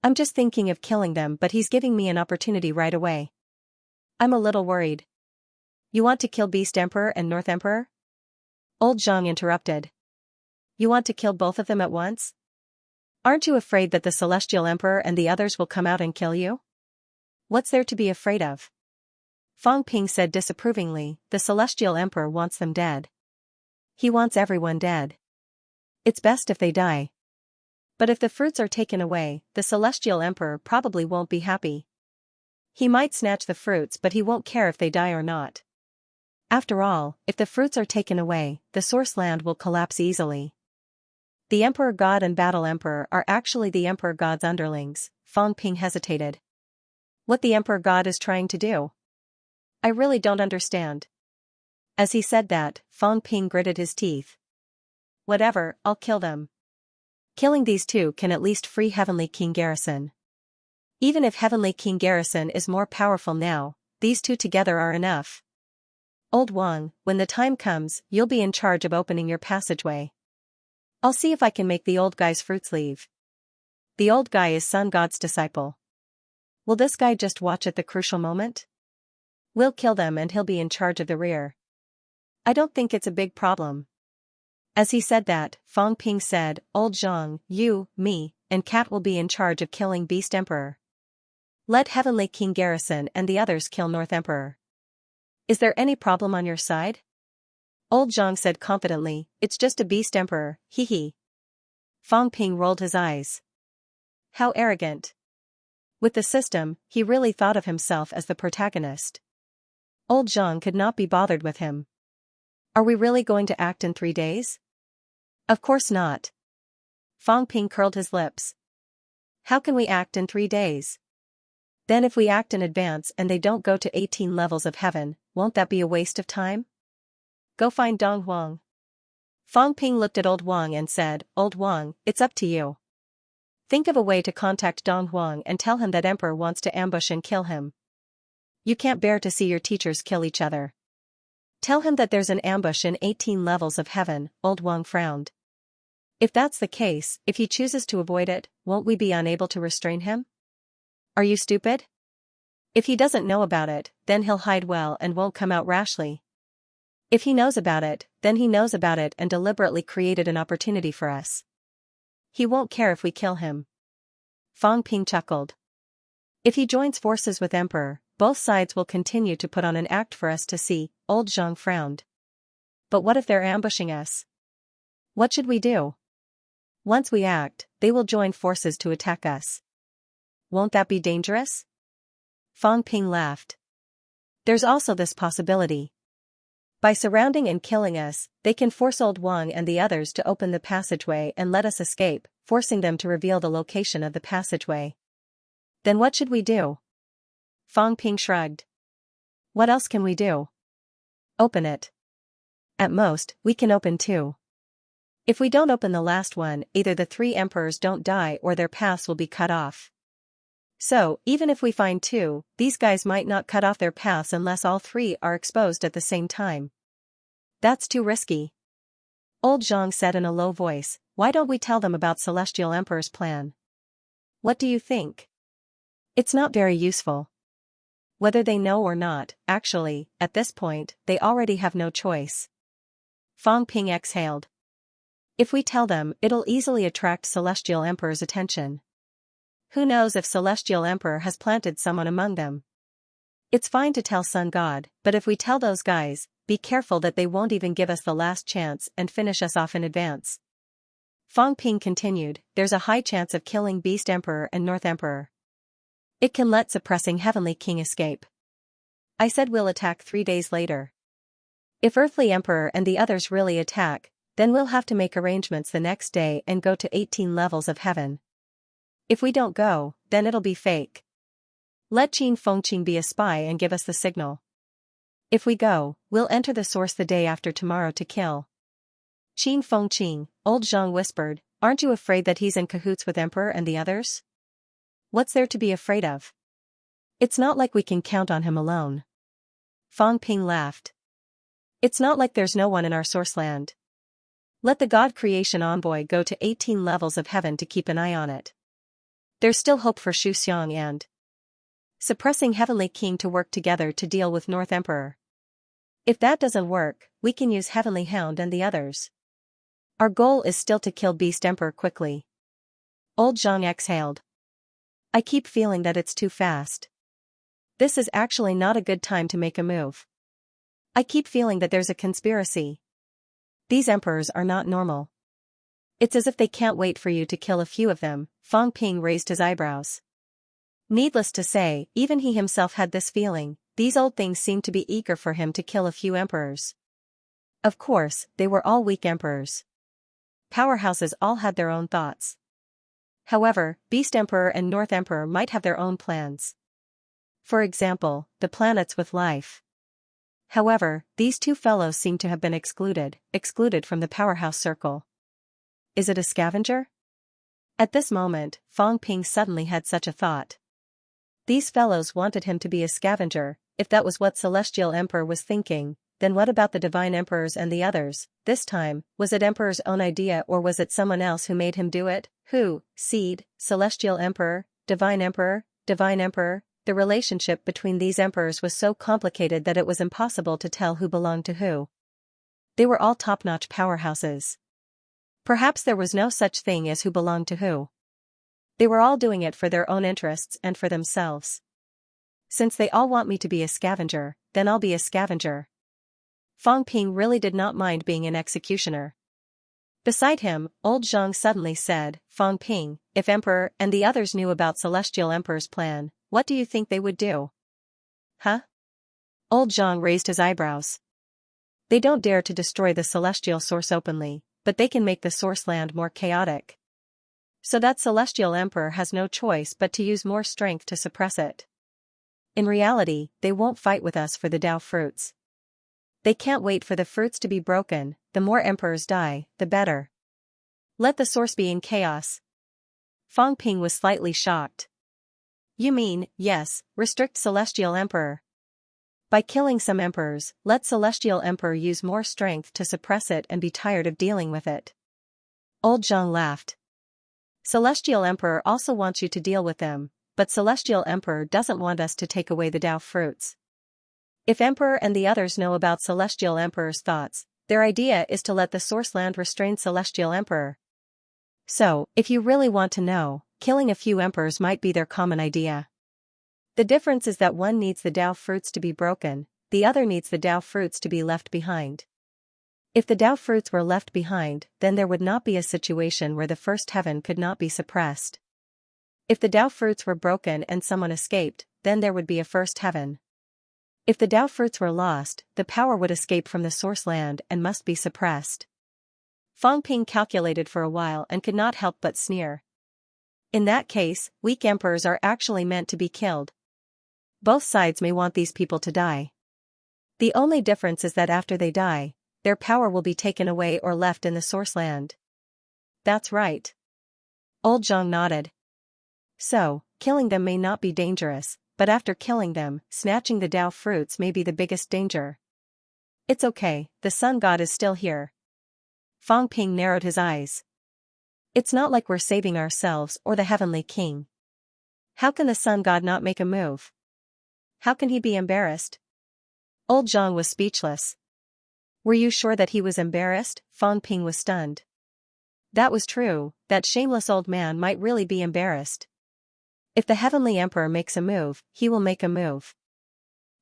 A: I'm just thinking of killing them, but he's giving me an opportunity right away. I'm a little worried. You want to kill Beast Emperor and North Emperor? Old Zhang interrupted. You want to kill both of them at once? Aren't you afraid that the Celestial Emperor and the others will come out and kill you? What's there to be afraid of? Fang Ping said disapprovingly, the Celestial Emperor wants them dead. He wants everyone dead. It's best if they die. But if the fruits are taken away, the Celestial Emperor probably won't be happy. He might snatch the fruits, but he won't care if they die or not. After all, if the fruits are taken away, the Source Land will collapse easily. The Emperor God and Battle Emperor are actually the Emperor God's underlings. Fang Ping hesitated. What the Emperor God is trying to do? I really don't understand. As he said that, Fang Ping gritted his teeth. Whatever, I'll kill them. Killing these two can at least free Heavenly King Garrison. Even if Heavenly King Garrison is more powerful now, these two together are enough. Old Wang, when the time comes, you'll be in charge of opening your passageway. I'll see if I can make the old guy's fruits leave. The old guy is Sun God's disciple. Will this guy just watch at the crucial moment? We'll kill them and he'll be in charge of the rear. I don't think it's a big problem. As he said that, Fang Ping said, Old Zhang, you, me, and Cat will be in charge of killing Beast Emperor. Let Heavenly King Garrison and the others kill North Emperor. Is there any problem on your side? Old Zhang said confidently, it's just a Beast Emperor, hee hee. Fang Ping rolled his eyes. How arrogant. With the system, he really thought of himself as the protagonist. Old Zhang could not be bothered with him. Are we really going to act in 3 days? Of course not. Fang Ping curled his lips. How can we act in 3 days? Then if we act in advance and they don't go to 18 levels of heaven, won't that be a waste of time? Go find Dong Huang. Fang Ping looked at Old Wang and said, Old Wang, it's up to you. Think of a way to contact Dong Huang and tell him that Emperor wants to ambush and kill him. You can't bear to see your teachers kill each other. Tell him that there's an ambush in 18 levels of heaven. Old Wang frowned. If that's the case, if he chooses to avoid it, won't we be unable to restrain him? Are you stupid? If he doesn't know about it, then he'll hide well and won't come out rashly. If he knows about it, then he knows about it and deliberately created an opportunity for us. He won't care if we kill him. Fang Ping chuckled. If he joins forces with Emperor, both sides will continue to put on an act for us to see. Old Zhang frowned. But what if they're ambushing us? What should we do? Once we act, they will join forces to attack us. Won't that be dangerous? Fang Ping laughed. There's also this possibility. By surrounding and killing us, they can force Old Wang and the others to open the passageway and let us escape, forcing them to reveal the location of the passageway. Then what should we do? Fang Ping shrugged. What else can we do? Open it. At most, we can open 2. If we don't open the last one, either the 3 emperors don't die or their paths will be cut off. So, even if we find 2, these guys might not cut off their paths unless all 3 are exposed at the same time. That's too risky. Old Zhang said in a low voice, why don't we tell them about Celestial Emperor's plan? What do you think? It's not very useful. Whether they know or not, actually, at this point, they already have no choice. Fang Ping exhaled. If we tell them, it'll easily attract Celestial Emperor's attention. Who knows if Celestial Emperor has planted someone among them? It's fine to tell Sun God, but if we tell those guys, be careful that they won't even give us the last chance and finish us off in advance. Fang Ping continued, there's a high chance of killing Beast Emperor and North Emperor. It can let suppressing Heavenly King escape. I said we'll attack 3 days later. If Earthly Emperor and the others really attack, then we'll have to make arrangements the next day and go to 18 levels of heaven. If we don't go, then it'll be fake. Let Qin Fengqing be a spy and give us the signal. If we go, we'll enter the source the day after tomorrow to kill. Qin Fengqing, old Zhang whispered, aren't you afraid that he's in cahoots with Emperor and the others? What's there to be afraid of? It's not like we can count on him alone. Fang Ping laughed. It's not like there's no one in our source land. Let the God Creation Envoy go to 18 levels of heaven to keep an eye on it. There's still hope for Xu Xiang and suppressing Heavenly King to work together to deal with North Emperor. If that doesn't work, we can use Heavenly Hound and the others. Our goal is still to kill Beast Emperor quickly. Old Zhang exhaled. I keep feeling that it's too fast. This is actually not a good time to make a move. I keep feeling that there's a conspiracy. These emperors are not normal. It's as if they can't wait for you to kill a few of them. Fang Ping raised his eyebrows. Needless to say, even he himself had this feeling. These old things seemed to be eager for him to kill a few emperors. Of course, they were all weak emperors. Powerhouses all had their own thoughts. However, Beast Emperor and North Emperor might have their own plans. For example, the planets with life. However, these two fellows seem to have been excluded from the powerhouse circle. Is it a scavenger? At this moment, Fang Ping suddenly had such a thought. These fellows wanted him to be a scavenger. If that was what Celestial Emperor was thinking, then what about the Divine Emperors and the others? This time, was it Emperor's own idea or was it someone else who made him do it? Who? Seed, Celestial Emperor, Divine Emperor, Divine Emperor. The relationship between these emperors was so complicated that it was impossible to tell who belonged to who. They were all top-notch powerhouses. Perhaps there was no such thing as who belonged to who. They were all doing it for their own interests and for themselves. Since they all want me to be a scavenger, then I'll be a scavenger. Fang Ping really did not mind being an executioner. Beside him, old Zhang suddenly said, Fang Ping, if Emperor and the others knew about Celestial Emperor's plan, what do you think they would do? Huh? Old Zhang raised his eyebrows. They don't dare to destroy the celestial source openly, but they can make the source land more chaotic. So that Celestial Emperor has no choice but to use more strength to suppress it. In reality, they won't fight with us for the Dao fruits. They can't wait for the fruits to be broken. The more emperors die, the better. Let the source be in chaos. Fang Ping was slightly shocked. You mean, yes, restrict Celestial Emperor. By killing some emperors, let Celestial Emperor use more strength to suppress it and be tired of dealing with it. Old Zhang laughed. Celestial Emperor also wants you to deal with them, but Celestial Emperor doesn't want us to take away the Dao fruits. If Emperor and the others know about Celestial Emperor's thoughts, their idea is to let the source land restrain Celestial Emperor. So, if you really want to know, killing a few emperors might be their common idea. The difference is that one needs the Dao fruits to be broken, the other needs the Dao fruits to be left behind. If the Dao fruits were left behind, then there would not be a situation where the first heaven could not be suppressed. If the Dao fruits were broken and someone escaped, then there would be a first heaven. If the Dao fruits were lost, the power would escape from the source land and must be suppressed. Fang Ping calculated for a while and could not help but sneer. In that case, weak emperors are actually meant to be killed. Both sides may want these people to die. The only difference is that after they die, their power will be taken away or left in the source land. That's right. Old Zhang nodded. So, killing them may not be dangerous, but after killing them, snatching the Dao fruits may be the biggest danger. It's okay, the Sun God is still here. Fang Ping narrowed his eyes. It's not like we're saving ourselves or the Heavenly King. How can the Sun God not make a move? How can he be embarrassed? Old Zhang was speechless. Were you sure that he was embarrassed? Fang Ping was stunned. That was true, that shameless old man might really be embarrassed. If the Heavenly Emperor makes a move, he will make a move.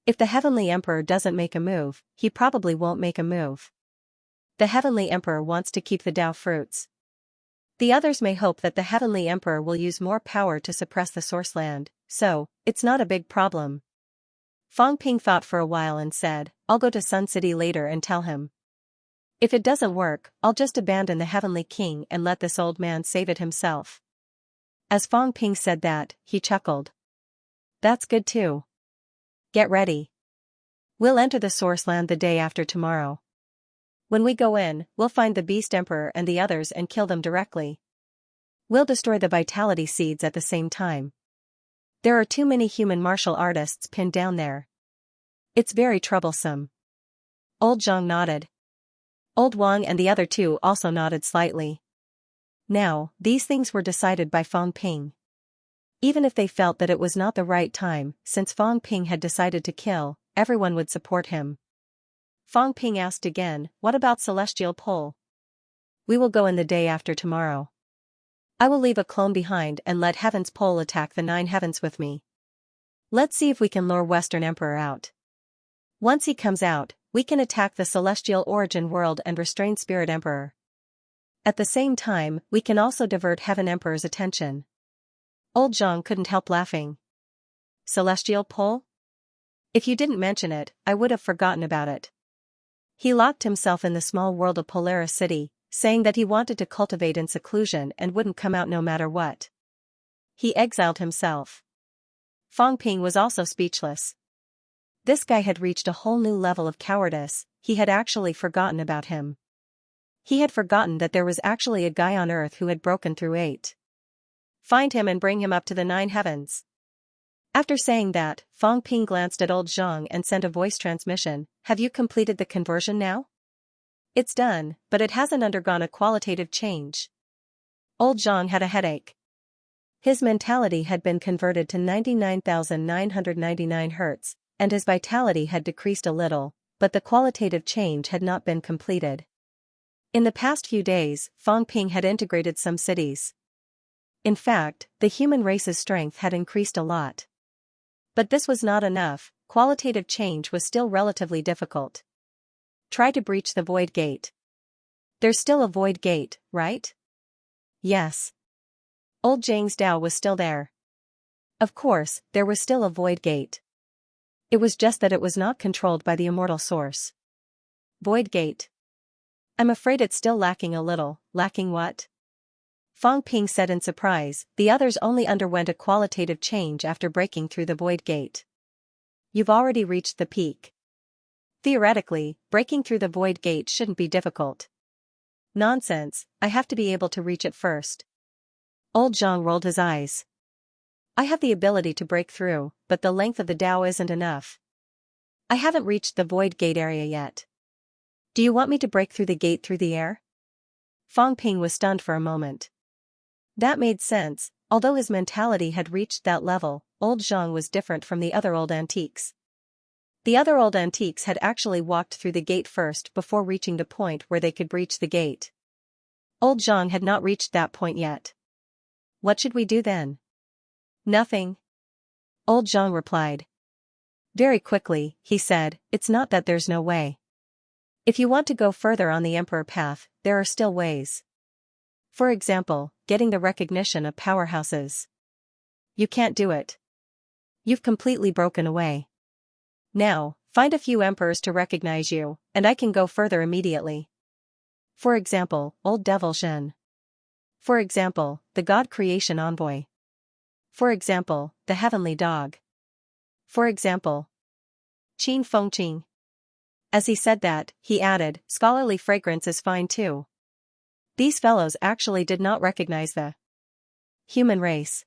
A: If the Heavenly Emperor doesn't make a move, he probably won't make a move. The Heavenly Emperor wants to keep the Tao fruits. The others may hope that the Heavenly Emperor will use more power to suppress the source land, so, it's not a big problem. Fang Ping thought for a while and said, I'll go to Sun City later and tell him. If it doesn't work, I'll just abandon the Heavenly King and let this old man save it himself. As Fang Ping said that, he chuckled. That's good too. Get ready. We'll enter the source land the day after tomorrow. When we go in, we'll find the Beast Emperor and the others and kill them directly. We'll destroy the vitality seeds at the same time. There are too many human martial artists pinned down there. It's very troublesome. Old Zhang nodded. Old Wang and the other two also nodded slightly. Now, these things were decided by Fang Ping. Even if they felt that it was not the right time, since Fang Ping had decided to kill, everyone would support him. Fang Ping asked again, what about Celestial Pole? We will go in the day after tomorrow. I will leave a clone behind and let Heaven's Pole attack the 9 heavens with me. Let's see if we can lure Western Emperor out. Once he comes out, we can attack the Celestial Origin World and restrain Spirit Emperor. At the same time, we can also divert Heaven Emperor's attention. Old Zhang couldn't help laughing. Celestial Pole? If you didn't mention it, I would have forgotten about it. He locked himself in the small world of Polaris City, saying that he wanted to cultivate in seclusion and wouldn't come out no matter what. He exiled himself. Fang Ping was also speechless. This guy had reached a whole new level of cowardice, he had actually forgotten about him. He had forgotten that there was actually a guy on Earth who had broken through 8. Find him and bring him up to the 9 heavens. After saying that, Fang Ping glanced at old Zhang and sent a voice transmission, have you completed the conversion now? It's done, but it hasn't undergone a qualitative change. Old Zhang had a headache. His mentality had been converted to 99,999 Hz, and his vitality had decreased a little, but the qualitative change had not been completed. In the past few days, Fang Ping had integrated some cities. In fact, the human race's strength had increased a lot. But this was not enough, qualitative change was still relatively difficult. Try to breach the void gate. There's still a void gate, right? Yes. Old Zhang's Tao was still there. Of course, there was still a void gate. It was just that it was not controlled by the immortal source. Void gate. I'm afraid it's still lacking a little. Lacking what? Fang Ping said in surprise, the others only underwent a qualitative change after breaking through the void gate. You've already reached the peak. Theoretically, breaking through the void gate shouldn't be difficult. Nonsense, I have to be able to reach it first. Old Zhang rolled his eyes. I have the ability to break through, but the length of the Tao isn't enough. I haven't reached the void gate area yet. Do you want me to break through the gate through the air? Fang Ping was stunned for a moment. That made sense, although his mentality had reached that level, old Zhang was different from the other old antiques. The other old antiques had actually walked through the gate first before reaching the point where they could breach the gate. Old Zhang had not reached that point yet. What should we do then? Nothing. Old Zhang replied. Very quickly, he said, it's not that there's no way. If you want to go further on the Emperor path, there are still ways. For example, getting the recognition of powerhouses. You can't do it. You've completely broken away. Now, find a few emperors to recognize you, and I can go further immediately. For example, Old Devil Shen. For example, the God Creation Envoy. For example, the Heavenly Dog. For example, Qin Fengqing. As he said that, he added, scholarly fragrance is fine too. These fellows actually did not recognize the human race.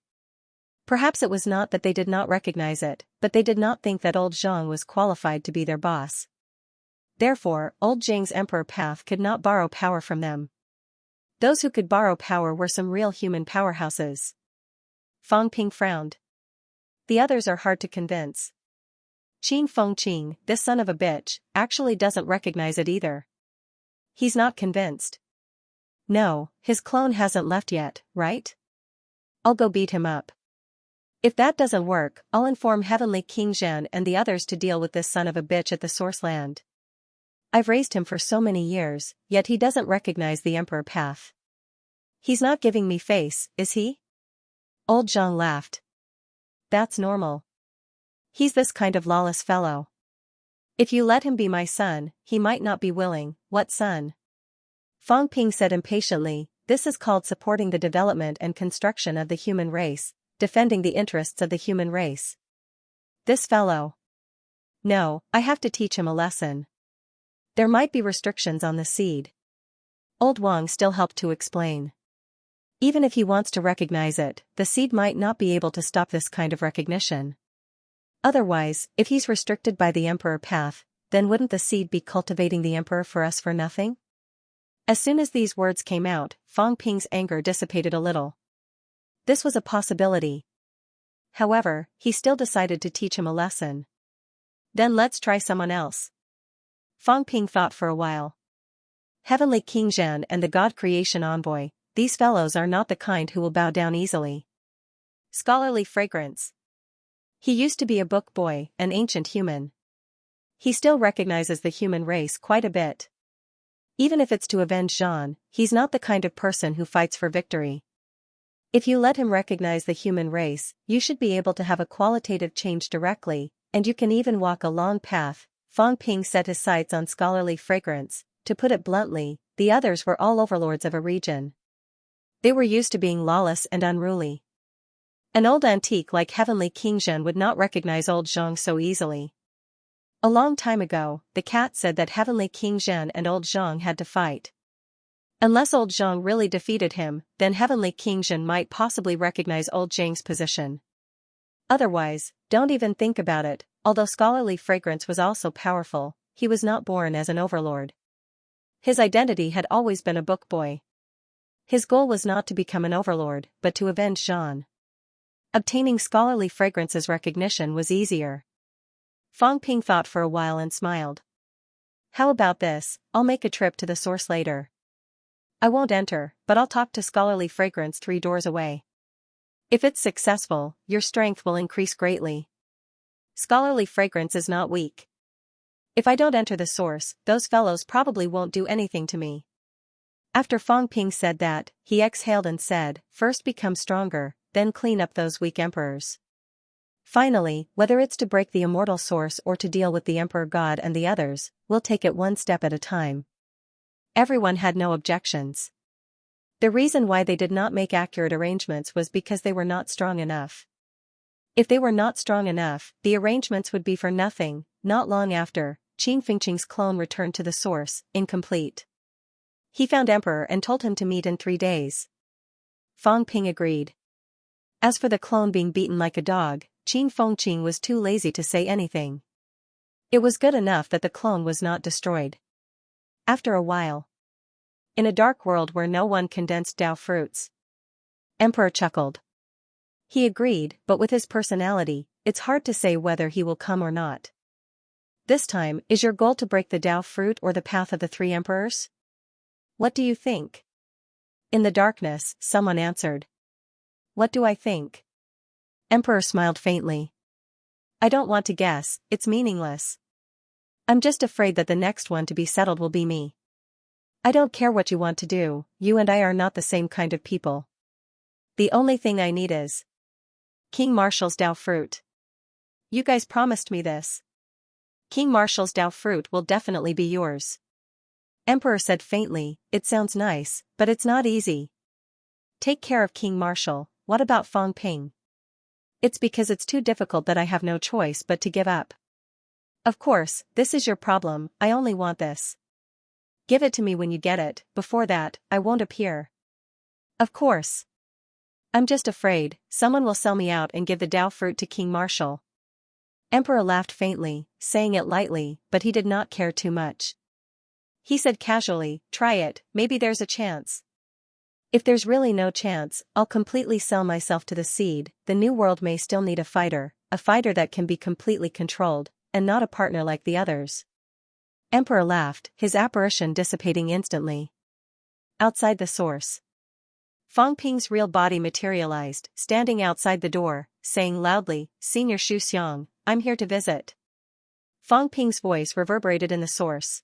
A: Perhaps it was not that they did not recognize it, but they did not think that old Zhang was qualified to be their boss. Therefore, old Zhang's emperor path could not borrow power from them. Those who could borrow power were some real human powerhouses. Fang Ping frowned. The others are hard to convince. Qin Fengqing, this son of a bitch, actually doesn't recognize it either. He's not convinced. No, his clone hasn't left yet, right? I'll go beat him up. If that doesn't work, I'll inform Heavenly King Zhan and the others to deal with this son of a bitch at the source land. I've raised him for so many years, yet he doesn't recognize the Emperor path. He's not giving me face, is he? Old Zhang laughed. That's normal. He's this kind of lawless fellow. If you let him be my son, he might not be willing. What son? Fang Ping said impatiently, this is called supporting the development and construction of the human race, defending the interests of the human race. This fellow. No, I have to teach him a lesson. There might be restrictions on the seed. Old Wang still helped to explain. Even if he wants to recognize it, the seed might not be able to stop this kind of recognition. Otherwise, if he's restricted by the Emperor path, then wouldn't the seed be cultivating the Emperor for us for nothing? As soon as these words came out, Fang Ping's anger dissipated a little. This was a possibility. However, he still decided to teach him a lesson. Then let's try someone else. Fang Ping thought for a while. Heavenly King Zhan and the God Creation Envoy, these fellows are not the kind who will bow down easily. Scholarly Fragrance. He used to be a book boy, an ancient human. He still recognizes the human race quite a bit. Even if it's to avenge Zhan, he's not the kind of person who fights for victory. If you let him recognize the human race, you should be able to have a qualitative change directly, and you can even walk a long path. Fang Ping set his sights on Scholarly Fragrance. To put it bluntly, the others were all overlords of a region. They were used to being lawless and unruly. An old antique like Heavenly King Zhan would not recognize old Zhang so easily. A long time ago, the cat said that Heavenly King Zhan and old Zhang had to fight. Unless old Zhang really defeated him, then Heavenly King Zhan might possibly recognize old Zhang's position. Otherwise, don't even think about it. Although Scholarly Fragrance was also powerful, he was not born as an overlord. His identity had always been a book boy. His goal was not to become an overlord, but to avenge Zhan. Obtaining Scholarly Fragrance's recognition was easier. Fang Ping thought for a while and smiled. How about this, I'll make a trip to the source later. I won't enter, but I'll talk to Scholarly Fragrance 3 doors away. If it's successful, your strength will increase greatly. Scholarly Fragrance is not weak. If I don't enter the source, those fellows probably won't do anything to me. After Fang Ping said that, he exhaled and said, first become stronger, then clean up those weak emperors. Finally, whether it's to break the immortal source or to deal with the Emperor God and the others, we'll take it one step at a time. Everyone had no objections. The reason why they did not make accurate arrangements was because they were not strong enough. If they were not strong enough, the arrangements would be for nothing. Not long after, Qin Fengqing's clone returned to the source, incomplete. He found Emperor and told him to meet in 3 days. Fang Ping agreed. As for the clone being beaten like a dog, Qin Fengqing was too lazy to say anything. It was good enough that the clone was not destroyed. After a while. In a dark world where no one condensed Dao fruits. Emperor chuckled. He agreed, but with his personality, it's hard to say whether he will come or not. This time, is your goal to break the Dao fruit or the path of the 3 emperors? What do you think? In the darkness, someone answered. What do I think? Emperor smiled faintly. I don't want to guess, it's meaningless. I'm just afraid that the next one to be settled will be me. I don't care what you want to do, you and I are not the same kind of people. The only thing I need is King Marshall's Dao fruit. You guys promised me this. King Marshall's Dao fruit will definitely be yours. Emperor said faintly, it sounds nice, but it's not easy. Take care of King Marshall. What about Fang Ping? It's because it's too difficult that I have no choice but to give up. Of course, this is your problem, I only want this. Give it to me when you get it, before that, I won't appear. Of course. I'm just afraid, someone will sell me out and give the Dao fruit to King Marshall. Emperor laughed faintly, saying it lightly, but he did not care too much. He said casually, try it, maybe there's a chance. If there's really no chance, I'll completely sell myself to the seed. The new world may still need a fighter that can be completely controlled, and not a partner like the others. Emperor laughed, his apparition dissipating instantly. Outside the source. Fang Ping's real body materialized, standing outside the door, saying loudly, "Senior Xianxia, I'm here to visit." Fang Ping's voice reverberated in the source.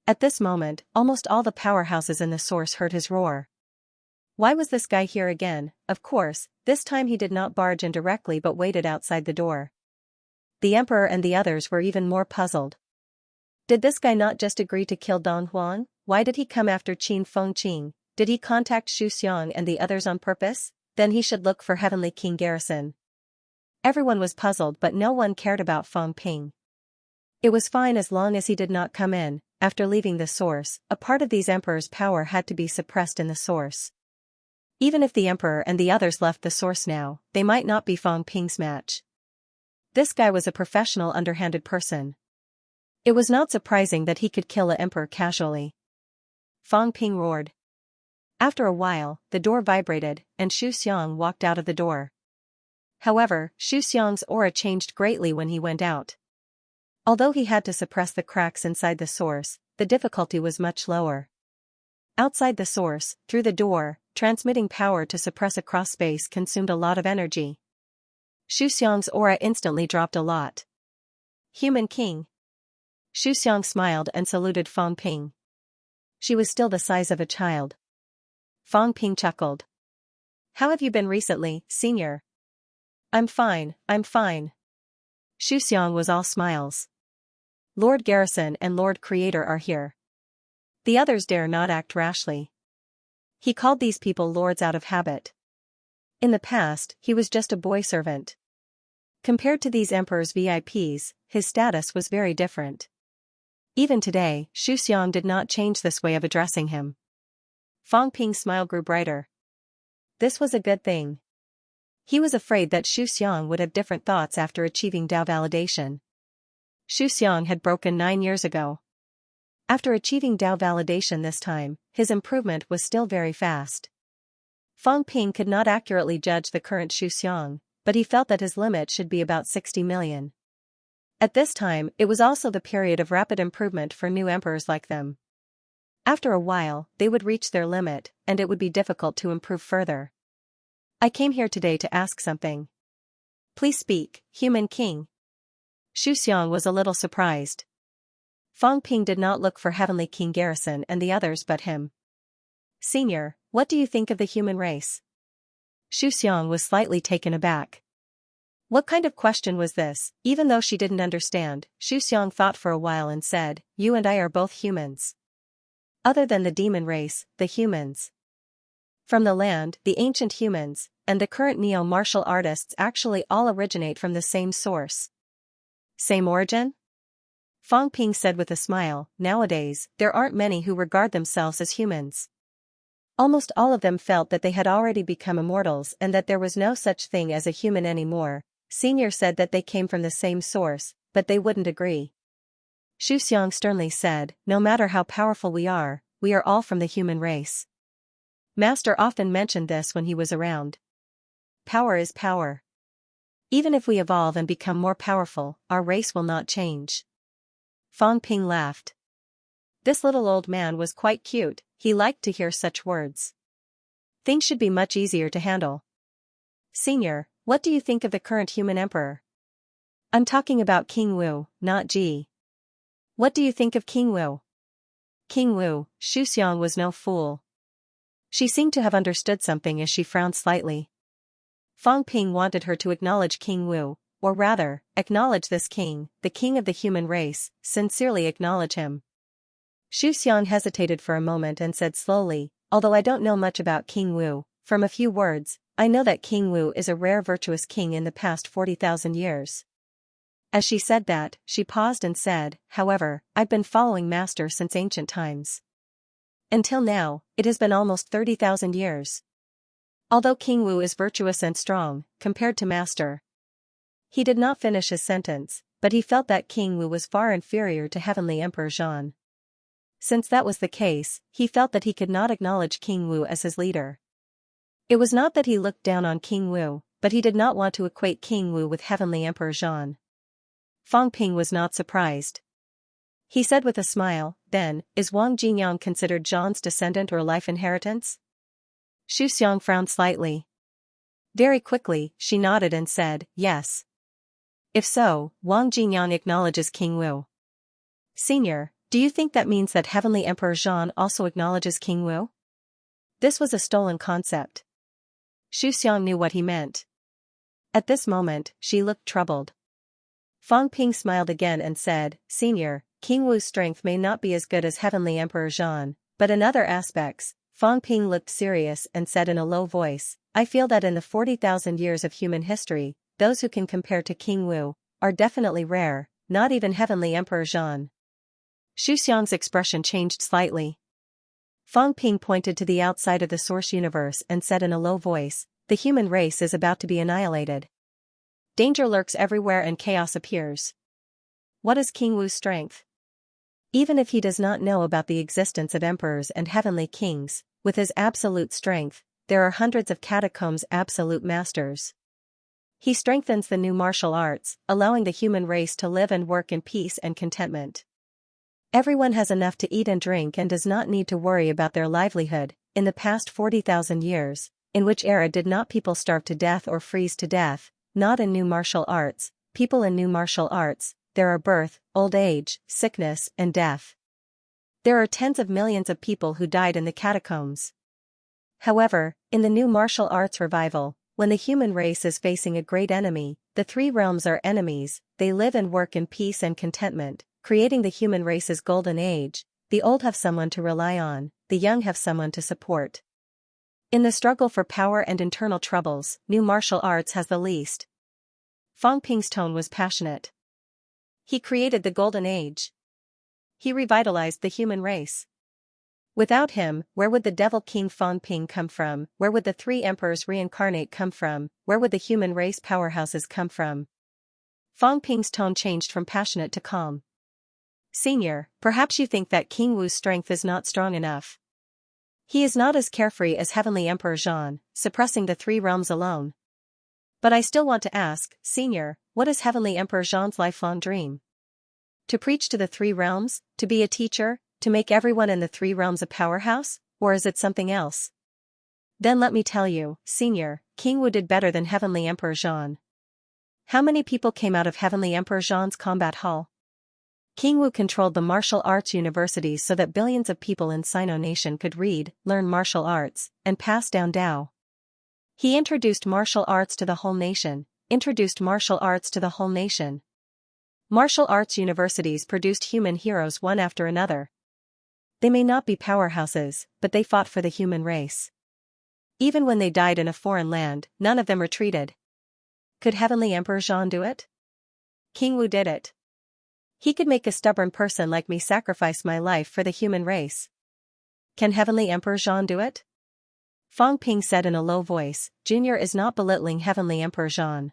A: At this moment, almost all the powerhouses in the source heard his roar. Why was this guy here again? Of course, this time he did not barge in directly but waited outside the door. The emperor and the others were even more puzzled. Did this guy not just agree to kill Don Huang? Why did he come after Qin Fengqing? Did he contact Xu Xiang and the others on purpose? Then he should look for Heavenly King Garrison. Everyone was puzzled, but no one cared about Fang Ping. It was fine as long as he did not come in. After leaving the source, a part of these emperor's power had to be suppressed in the source. Even if the emperor and the others left the source now, they might not be Fang Ping's match. This guy was a professional underhanded person. It was not surprising that he could kill an emperor casually. Fang Ping roared. After a while, the door vibrated, and Xu Xiang walked out of the door. However, Xu Xiang's aura changed greatly when he went out. Although he had to suppress the cracks inside the source, the difficulty was much lower. Outside the source, through the door, transmitting power to suppress across space consumed a lot of energy. Xu Xiang's aura instantly dropped a lot. Human King. Xu Xiang smiled and saluted Fang Ping. She was still the size of a child. Fang Ping chuckled. "How have you been recently, senior?" I'm fine. Xu Xiang was all smiles. "Lord Garrison and Lord Creator are here. The others dare not act rashly." He called these people lords out of habit. In the past, he was just a boy servant. Compared to these emperor's VIPs, his status was very different. Even today, Xu Xiang did not change this way of addressing him. Fang Ping's smile grew brighter. This was a good thing. He was afraid that Xu Xiang would have different thoughts after achieving Dao validation. Xu Xiang had broken 9 years ago. After achieving Dao validation this time, his improvement was still very fast. Fang Ping could not accurately judge the current Xu Xiang, but he felt that his limit should be about 60 million. At this time, it was also the period of rapid improvement for new emperors like them. After a while, they would reach their limit, and it would be difficult to improve further. "I came here today to ask something." "Please speak, Human King." Xu Xiang was a little surprised. Fang Ping did not look for Heavenly King Garrison and the others but him. "Senior, what do you think of the human race?" Xu Xiang was slightly taken aback. What kind of question was this? Even though she didn't understand, Xu Xiang thought for a while and said, "You and I are both humans. Other than the demon race, the humans. From the land, the ancient humans, and the current neo-martial artists actually all originate from the same source." "Same origin?" Fang Ping said with a smile, "Nowadays, there aren't many who regard themselves as humans. Almost all of them felt that they had already become immortals and that there was no such thing as a human anymore." Senior said that they came from the same source, but they wouldn't agree. Xu Xiang sternly said, "No matter how powerful we are all from the human race." Master often mentioned this when he was around. Power is power. Even if we evolve and become more powerful, our race will not change. Fang Ping laughed. This little old man was quite cute, he liked to hear such words. Things should be much easier to handle. "Senior, what do you think of the current human emperor?" "I'm talking about King Wu, not Ji." "What do you think of King Wu?" King Wu, Xu Xiang was no fool. She seemed to have understood something as she frowned slightly. Fang Ping wanted her to acknowledge King Wu, or rather, acknowledge this king, the king of the human race, sincerely acknowledge him. Xu Xiang hesitated for a moment and said slowly, "Although I don't know much about King Wu, from a few words, I know that King Wu is a rare virtuous king in the past 40,000 years. As she said that, she paused and said, "However, I've been following Master since ancient times. Until now, it has been almost 30,000 years. Although King Wu is virtuous and strong, compared to Master." He did not finish his sentence, but he felt that King Wu was far inferior to Heavenly Emperor Zhan. Since that was the case, he felt that he could not acknowledge King Wu as his leader. It was not that he looked down on King Wu, but he did not want to equate King Wu with Heavenly Emperor Zhan. Fang Ping was not surprised. He said with a smile, then, is Wang Jinyang considered Zhang's descendant or life inheritance? Xu Xiang frowned slightly. Very quickly, she nodded and said, yes. If so, Wang Jinyang acknowledges King Wu. Senior, do you think that means that Heavenly Emperor Zhang also acknowledges King Wu? This was a stolen concept. Xu Xiang knew what he meant. At this moment, she looked troubled. Fang Ping smiled again and said, Senior, King Wu's strength may not be as good as Heavenly Emperor Zhang, but in other aspects, Fang Ping looked serious and said in a low voice, I feel that in the 40,000 years of human history, those who can compare to King Wu are definitely rare, not even Heavenly Emperor Zhang. Xu Xiang's expression changed slightly. Fang Ping pointed to the outside of the source universe and said in a low voice, the human race is about to be annihilated. Danger lurks everywhere and chaos appears. What is King Wu's strength? Even if he does not know about the existence of emperors and heavenly kings, with his absolute strength, there are hundreds of catacombs absolute masters. He strengthens the new martial arts, allowing the human race to live and work in peace and contentment. Everyone has enough to eat and drink and does not need to worry about their livelihood. In the past 40,000 years, in which era did not people starve to death or freeze to death? Not in new martial arts. People in new martial arts, there are birth, old age, sickness, and death. There are tens of millions of people who died in the catacombs. However, in the new martial arts revival, when the human race is facing a great enemy, the three realms are enemies, they live and work in peace and contentment, creating the human race's golden age. The old have someone to rely on, the young have someone to support. In the struggle for power and internal troubles, new martial arts has the least. Fang Ping's tone was passionate. He created the golden age. He revitalized the human race. Without him, where would the devil king Fang Ping come from? Where would the three emperors reincarnate come from? Where would the human race powerhouses come from? Fang Ping's tone changed from passionate to calm. Senior, perhaps you think that King Wu's strength is not strong enough. He is not as carefree as Heavenly Emperor Zhang, suppressing the three realms alone. But I still want to ask, Senior, what is Heavenly Emperor Zhang's lifelong dream? To preach to the three realms, to be a teacher, to make everyone in the three realms a powerhouse, or is it something else? Then let me tell you, Senior, King Wu did better than Heavenly Emperor Zhang. How many people came out of Heavenly Emperor Zhang's combat hall? King Wu controlled the martial arts universities so that billions of people in Sino Nation could read, learn martial arts, and pass down Dao. He introduced martial arts to the whole nation, Martial arts universities produced human heroes one after another. They may not be powerhouses, but they fought for the human race. Even when they died in a foreign land, none of them retreated. Could Heavenly Emperor Zhang do it? King Wu did it. He could make a stubborn person like me sacrifice my life for the human race. Can Heavenly Emperor Zhang do it? Fang Ping said in a low voice, Junior is not belittling Heavenly Emperor Zhang.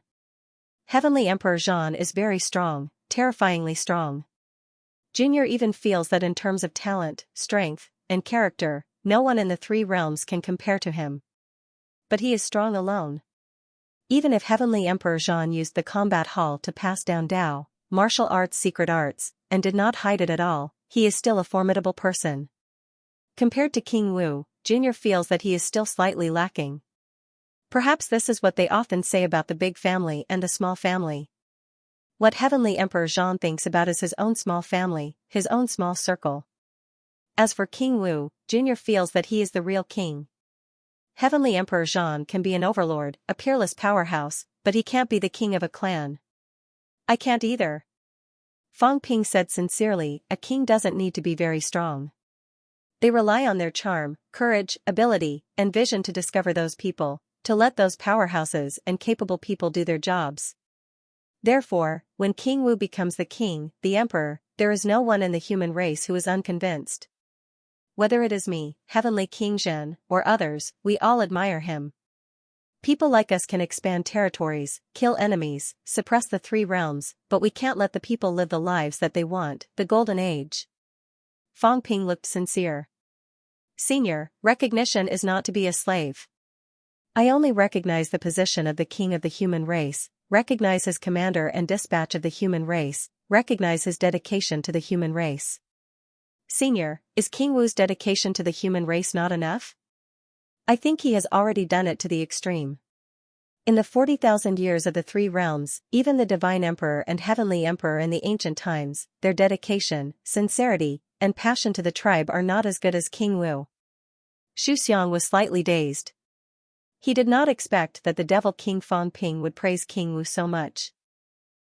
A: Heavenly Emperor Zhang is very strong, terrifyingly strong. Junior even feels that in terms of talent, strength, and character, no one in the three realms can compare to him. But he is strong alone. Even if Heavenly Emperor Zhang used the combat hall to pass down Dao, martial arts secret arts, and did not hide it at all, he is still a formidable person. Compared to King Wu, Junior feels that he is still slightly lacking. Perhaps this is what they often say about the big family and the small family. What Heavenly Emperor Zhang thinks about is his own small family, his own small circle. As for King Wu, Junior feels that he is the real king. Heavenly Emperor Zhang can be an overlord, a peerless powerhouse, but he can't be the king of a clan. I can't either. Fang Ping said sincerely, a king doesn't need to be very strong. They rely on their charm, courage, ability, and vision to discover those people, to let those powerhouses and capable people do their jobs. Therefore, when King Wu becomes the king, the emperor, there is no one in the human race who is unconvinced. Whether it is me, Heavenly King Zhen, or others, we all admire him. People like us can expand territories, kill enemies, suppress the three realms, but we can't let the people live the lives that they want, the golden age. Fang Ping looked sincere. Senior, recognition is not to be a slave. I only recognize the position of the king of the human race, recognize his commander and dispatch of the human race, recognize his dedication to the human race. Senior, is King Wu's dedication to the human race not enough? I think he has already done it to the extreme. In the 40,000 years of the three realms, even the divine emperor and heavenly emperor in the ancient times, their dedication, sincerity, and passion to the tribe are not as good as King Wu. Xianxia was slightly dazed. He did not expect that the devil King Fangping would praise King Wu so much.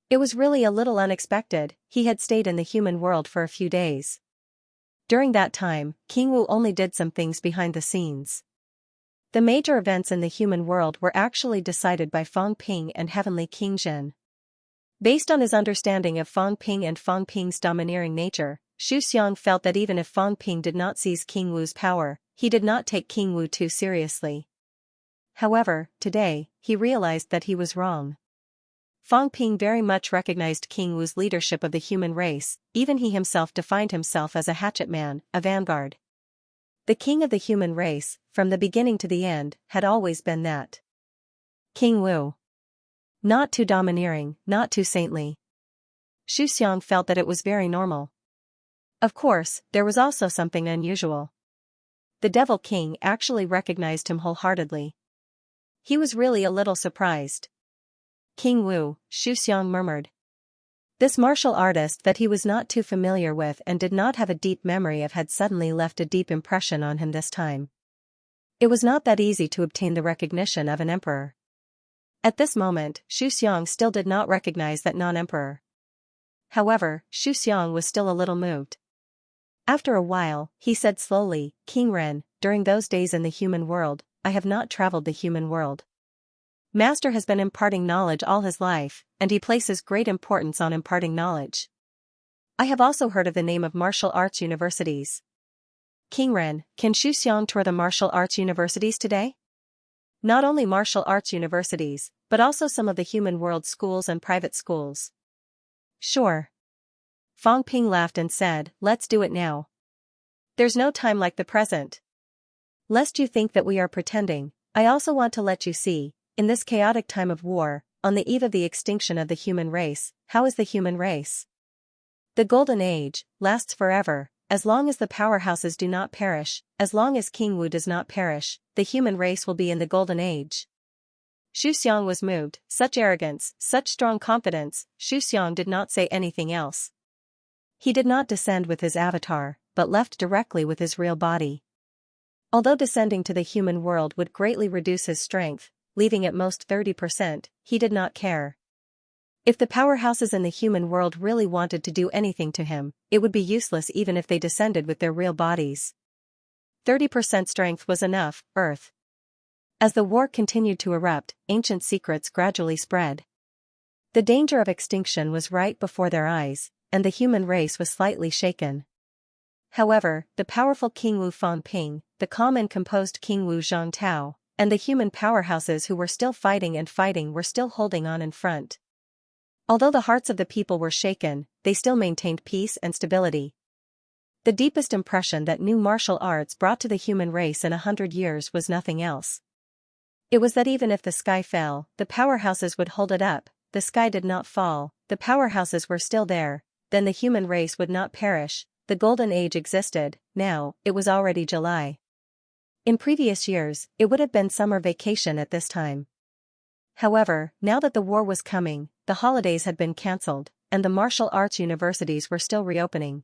A: It was really a little unexpected. He had stayed in the human world for a few days. During that time, King Wu only did some things behind the scenes. The major events in the human world were actually decided by Fangping and Heavenly King Zhen. Based on his understanding of Fangping and Fangping's domineering nature, Xianxia felt that even if Fangping did not seize King Wu's power, he did not take King Wu too seriously. However, today, he realized that he was wrong. Fangping very much recognized King Wu's leadership of the human race, even he himself defined himself as a hatchet man, a vanguard. The king of the human race, from the beginning to the end, had always been that. King Wu. Not too domineering, not too saintly. Xianxia felt that it was very normal. Of course, there was also something unusual. The Devil King actually recognized him wholeheartedly. He was really a little surprised. King Wu, Xianxia murmured. This martial artist that he was not too familiar with and did not have a deep memory of had suddenly left a deep impression on him this time. It was not that easy to obtain the recognition of an emperor. At this moment, Xianxia still did not recognize that non-emperor. However, Xianxia was still a little moved. After a while, he said slowly, King Ren, during those days in the human world, I have not traveled the human world. Master has been imparting knowledge all his life, and he places great importance on imparting knowledge. I have also heard of the name of martial arts universities. King Ren, can Xianxia tour the martial arts universities today? Not only martial arts universities, but also some of the human world schools and private schools. Sure. Fangping laughed and said, let's do it now. There's no time like the present. Lest you think that we are pretending, I also want to let you see, in this chaotic time of war, on the eve of the extinction of the human race, how is the human race? The Golden Age lasts forever, as long as the powerhouses do not perish, as long as King Wu does not perish, the human race will be in the Golden Age. Xianxia was moved, such arrogance, such strong confidence, Xianxia did not say anything else. He did not descend with his avatar, but left directly with his real body. Although descending to the human world would greatly reduce his strength, leaving at most 30%, he did not care. If the powerhouses in the human world really wanted to do anything to him, it would be useless even if they descended with their real bodies. 30% strength was enough, Earth. As the war continued to erupt, ancient secrets gradually spread. The danger of extinction was right before their eyes, and the human race was slightly shaken. However, the powerful King Wu Fangping, the calm and composed King Wu Zhangtao, and the human powerhouses who were still fighting were still holding on in front. Although the hearts of the people were shaken, they still maintained peace and stability. The deepest impression that new martial arts brought to the human race in 100 years was nothing else. It was that even if the sky fell, the powerhouses would hold it up. The sky did not fall, the powerhouses were still there, then the human race would not perish. The Golden Age existed. Now, it was already July. In previous years, it would have been summer vacation at this time. However, now that the war was coming, the holidays had been cancelled, and the martial arts universities were still reopening.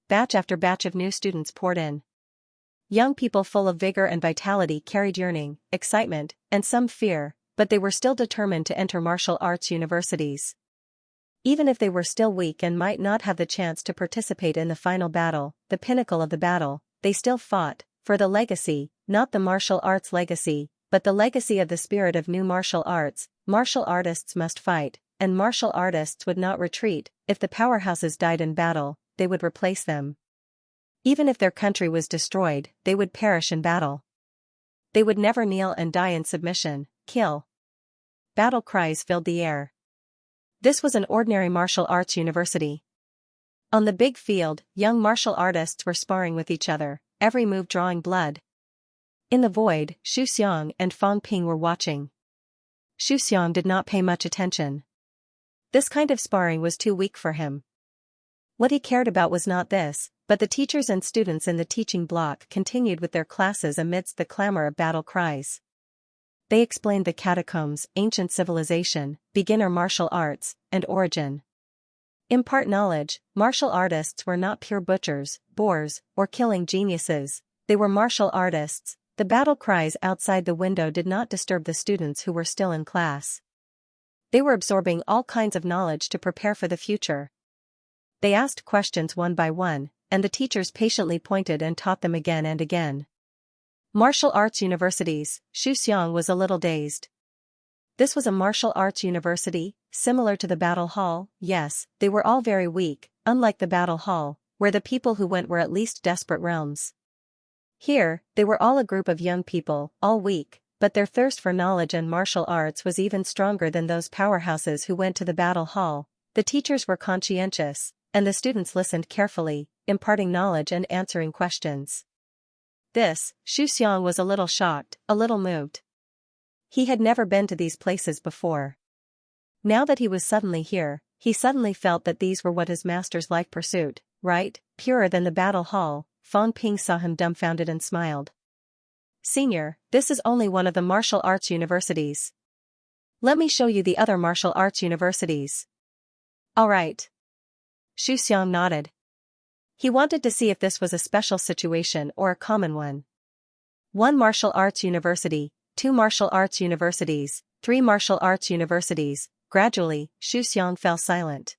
A: Batch after batch of new students poured in. Young people full of vigor and vitality carried yearning, excitement, and some fear, but they were still determined to enter martial arts universities. Even if they were still weak and might not have the chance to participate in the final battle, the pinnacle of the battle, they still fought. For the legacy, not the martial arts legacy, but the legacy of the spirit of new martial arts. Martial artists must fight, and martial artists would not retreat. If the powerhouses died in battle, they would replace them. Even if their country was destroyed, they would perish in battle. They would never kneel and die in submission. Kill. Battle cries filled the air. This was an ordinary martial arts university. On the big field, young martial artists were sparring with each other, every move drawing blood. In the void, Xianxia and Fangping were watching. Xiang did not pay much attention. This kind of sparring was too weak for him. What he cared about was not this, but the teachers and students in the teaching block continued with their classes amidst the clamor of battle cries. They explained the catacombs, ancient civilization, beginner martial arts, and origin. Impart knowledge. Martial artists were not pure butchers, bores, or killing geniuses. They were martial artists. The battle cries outside the window did not disturb the students who were still in class. They were absorbing all kinds of knowledge to prepare for the future. They asked questions one by one, and the teachers patiently pointed and taught them again and again. Martial arts universities. Xiang was a little dazed. This was a martial arts university, similar to the battle hall. Yes, they were all very weak, unlike the battle hall, where the people who went were at least desperate realms. Here, they were all a group of young people, all weak, but their thirst for knowledge and martial arts was even stronger than those powerhouses who went to the battle hall. The teachers were conscientious, and the students listened carefully, imparting knowledge and answering questions. Xiang was a little shocked, a little moved. He had never been to these places before. Now that he was suddenly here, he suddenly felt that these were what his master's life pursued, right, purer than the battle hall. Fang Ping saw him dumbfounded and smiled. Senior, this is only one of the martial arts universities. Let me show you the other martial arts universities. All right. Xiang nodded. He wanted to see if this was a special situation or a common one. 1 martial arts university, 2 martial arts universities, 3 martial arts universities. Gradually, Xiang fell silent.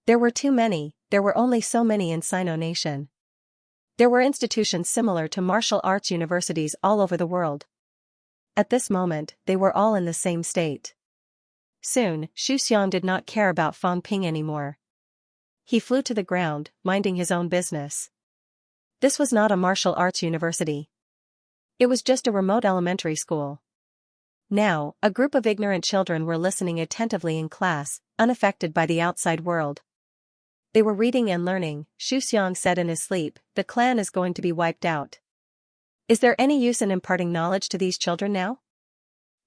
A: There were too many, there were only so many in Sino Nation. There were institutions similar to martial arts universities all over the world. At this moment, they were all in the same state. Soon, Xiang did not care about Fang Ping anymore. He flew to the ground, minding his own business. This was not a martial arts university. It was just a remote elementary school. Now, a group of ignorant children were listening attentively in class, unaffected by the outside world. They were reading and learning. Xiang said in his sleep, the clan is going to be wiped out. Is there any use in imparting knowledge to these children now?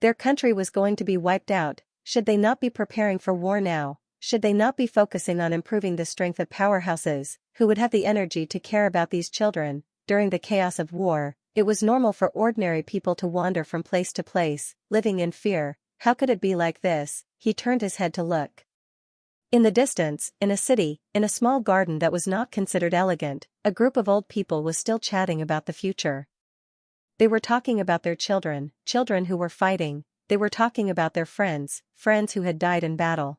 A: Their country was going to be wiped out. Should they not be preparing for war now? Should they not be focusing on improving the strength of powerhouses, who would have the energy to care about these children? During the chaos of war, it was normal for ordinary people to wander from place to place, living in fear. How could it be like this? He turned his head to look. In the distance, in a city, in a small garden that was not considered elegant, a group of old people was still chatting about the future. They were talking about their children, children who were fighting. They were talking about their friends, friends who had died in battle.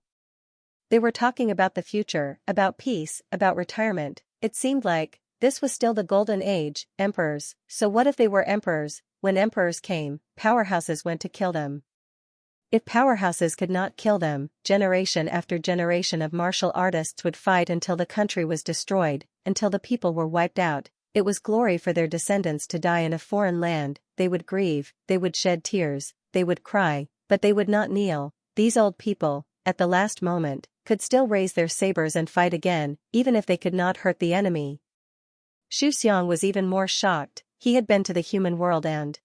A: They were talking about the future, about peace, about retirement. It seemed like this was still the golden age. Emperors. So what if they were emperors? When emperors came, powerhouses went to kill them. If powerhouses could not kill them, generation after generation of martial artists would fight until the country was destroyed, until the people were wiped out. It was glory for their descendants to die in a foreign land. They would grieve, they would shed tears, they would cry, but they would not kneel. These old people, at the last moment, could still raise their sabers and fight again, even if they could not hurt the enemy. Xiang was even more shocked. He had been to the human world and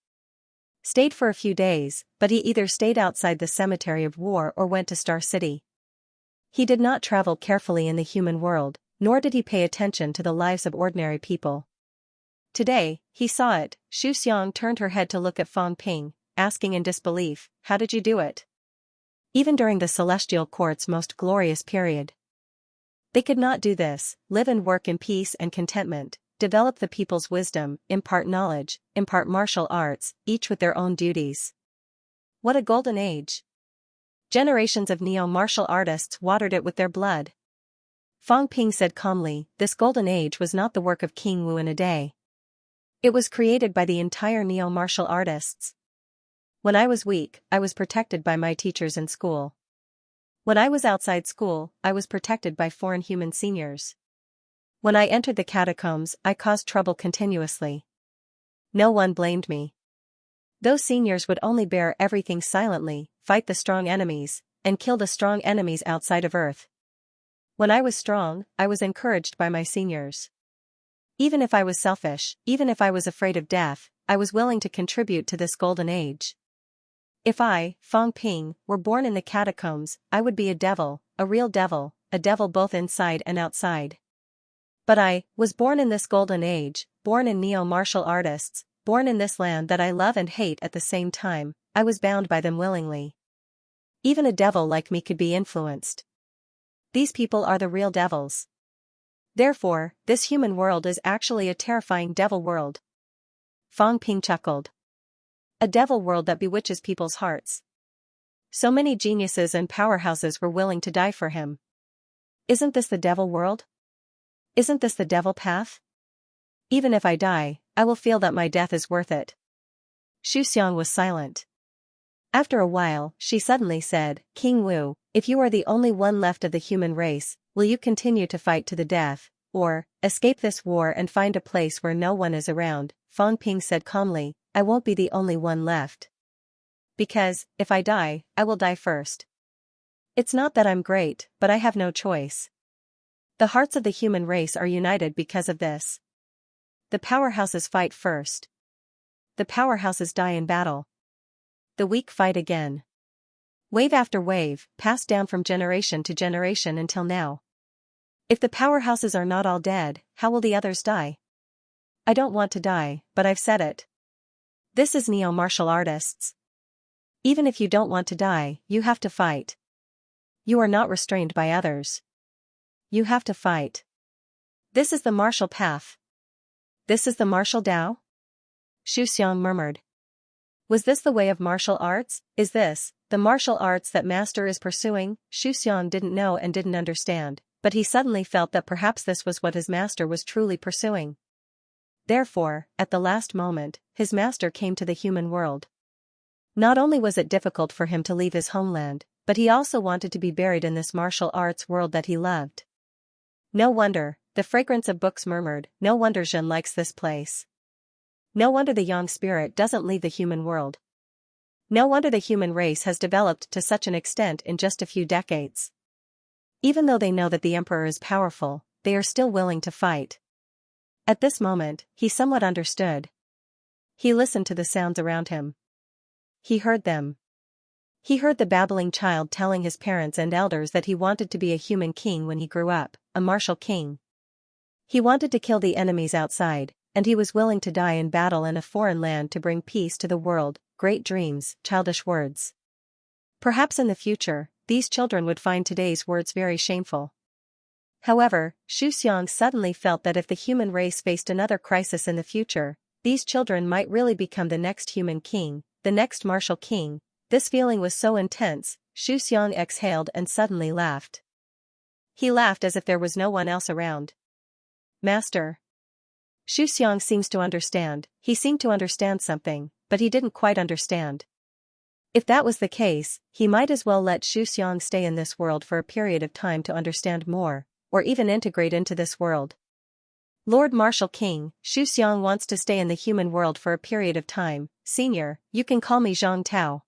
A: stayed for a few days, but he either stayed outside the cemetery of war or went to Star City. He did not travel carefully in the human world, nor did he pay attention to the lives of ordinary people. Today, he saw it. Xiang turned her head to look at Fang Ping, asking in disbelief, how did you do it? Even during the celestial court's most glorious period. They could not do this, live and work in peace and contentment, develop the people's wisdom, impart knowledge, impart martial arts, each with their own duties. What a golden age! Generations of neo-martial artists watered it with their blood. Fang Ping said calmly, this golden age was not the work of King Wu in a day. It was created by the entire neo-martial artists. When I was weak, I was protected by my teachers in school. When I was outside school, I was protected by foreign human seniors. When I entered the catacombs, I caused trouble continuously. No one blamed me. Those seniors would only bear everything silently, fight the strong enemies, and kill the strong enemies outside of Earth. When I was strong, I was encouraged by my seniors. Even if I was selfish, even if I was afraid of death, I was willing to contribute to this golden age. If I, Fang Ping, were born in the catacombs, I would be a devil, a real devil, a devil both inside and outside. But I was born in this golden age, born in neo-martial artists, born in this land that I love and hate at the same time. I was bound by them willingly. Even a devil like me could be influenced. These people are the real devils. Therefore, this human world is actually a terrifying devil world. Fang Ping chuckled. A devil world that bewitches people's hearts. So many geniuses and powerhouses were willing to die for him. Isn't this the devil world? Isn't this the devil path? Even if I die, I will feel that my death is worth it. Xianxia was silent. After a while, she suddenly said, King Wu, if you are the only one left of the human race, will you continue to fight to the death, or escape this war and find a place where no one is around? Fang Ping said calmly, I won't be the only one left. Because, if I die, I will die first. It's not that I'm great, but I have no choice. The hearts of the human race are united because of this. The powerhouses fight first. The powerhouses die in battle. The weak fight again. Wave after wave, passed down from generation to generation until now. If the powerhouses are not all dead, how will the others die? I don't want to die, but I've said it. This is neo-martial artists. Even if you don't want to die, you have to fight. You are not restrained by others. You have to fight. This is the martial path. This is the martial Tao? Xianxia murmured. Was this the way of martial arts? Is this the martial arts that master is pursuing? Xianxia didn't know and didn't understand, but he suddenly felt that perhaps this was what his master was truly pursuing. Therefore, at the last moment, his master came to the human world. Not only was it difficult for him to leave his homeland, but he also wanted to be buried in this martial arts world that he loved. No wonder, the fragrance of books murmured, no wonder Zhen likes this place. No wonder the Yang spirit doesn't leave the human world. No wonder the human race has developed to such an extent in just a few decades. Even though they know that the emperor is powerful, they are still willing to fight. At this moment, he somewhat understood. He listened to the sounds around him. He heard them. He heard the babbling child telling his parents and elders that he wanted to be a human king when he grew up, a martial king. He wanted to kill the enemies outside, and he was willing to die in battle in a foreign land to bring peace to the world. Great dreams, childish words. Perhaps in the future, these children would find today's words very shameful. However, Xianxia suddenly felt that if the human race faced another crisis in the future, these children might really become the next human king, the next martial king. This feeling was so intense, Xianxia exhaled and suddenly laughed. He laughed as if there was no one else around. Master. Xianxia seems to understand, he seemed to understand something, but he didn't quite understand. If that was the case, he might as well let Xianxia stay in this world for a period of time to understand more, or even integrate into this world. Lord Martial King, Xianxia wants to stay in the human world for a period of time. Senior, you can call me Zhang Tao.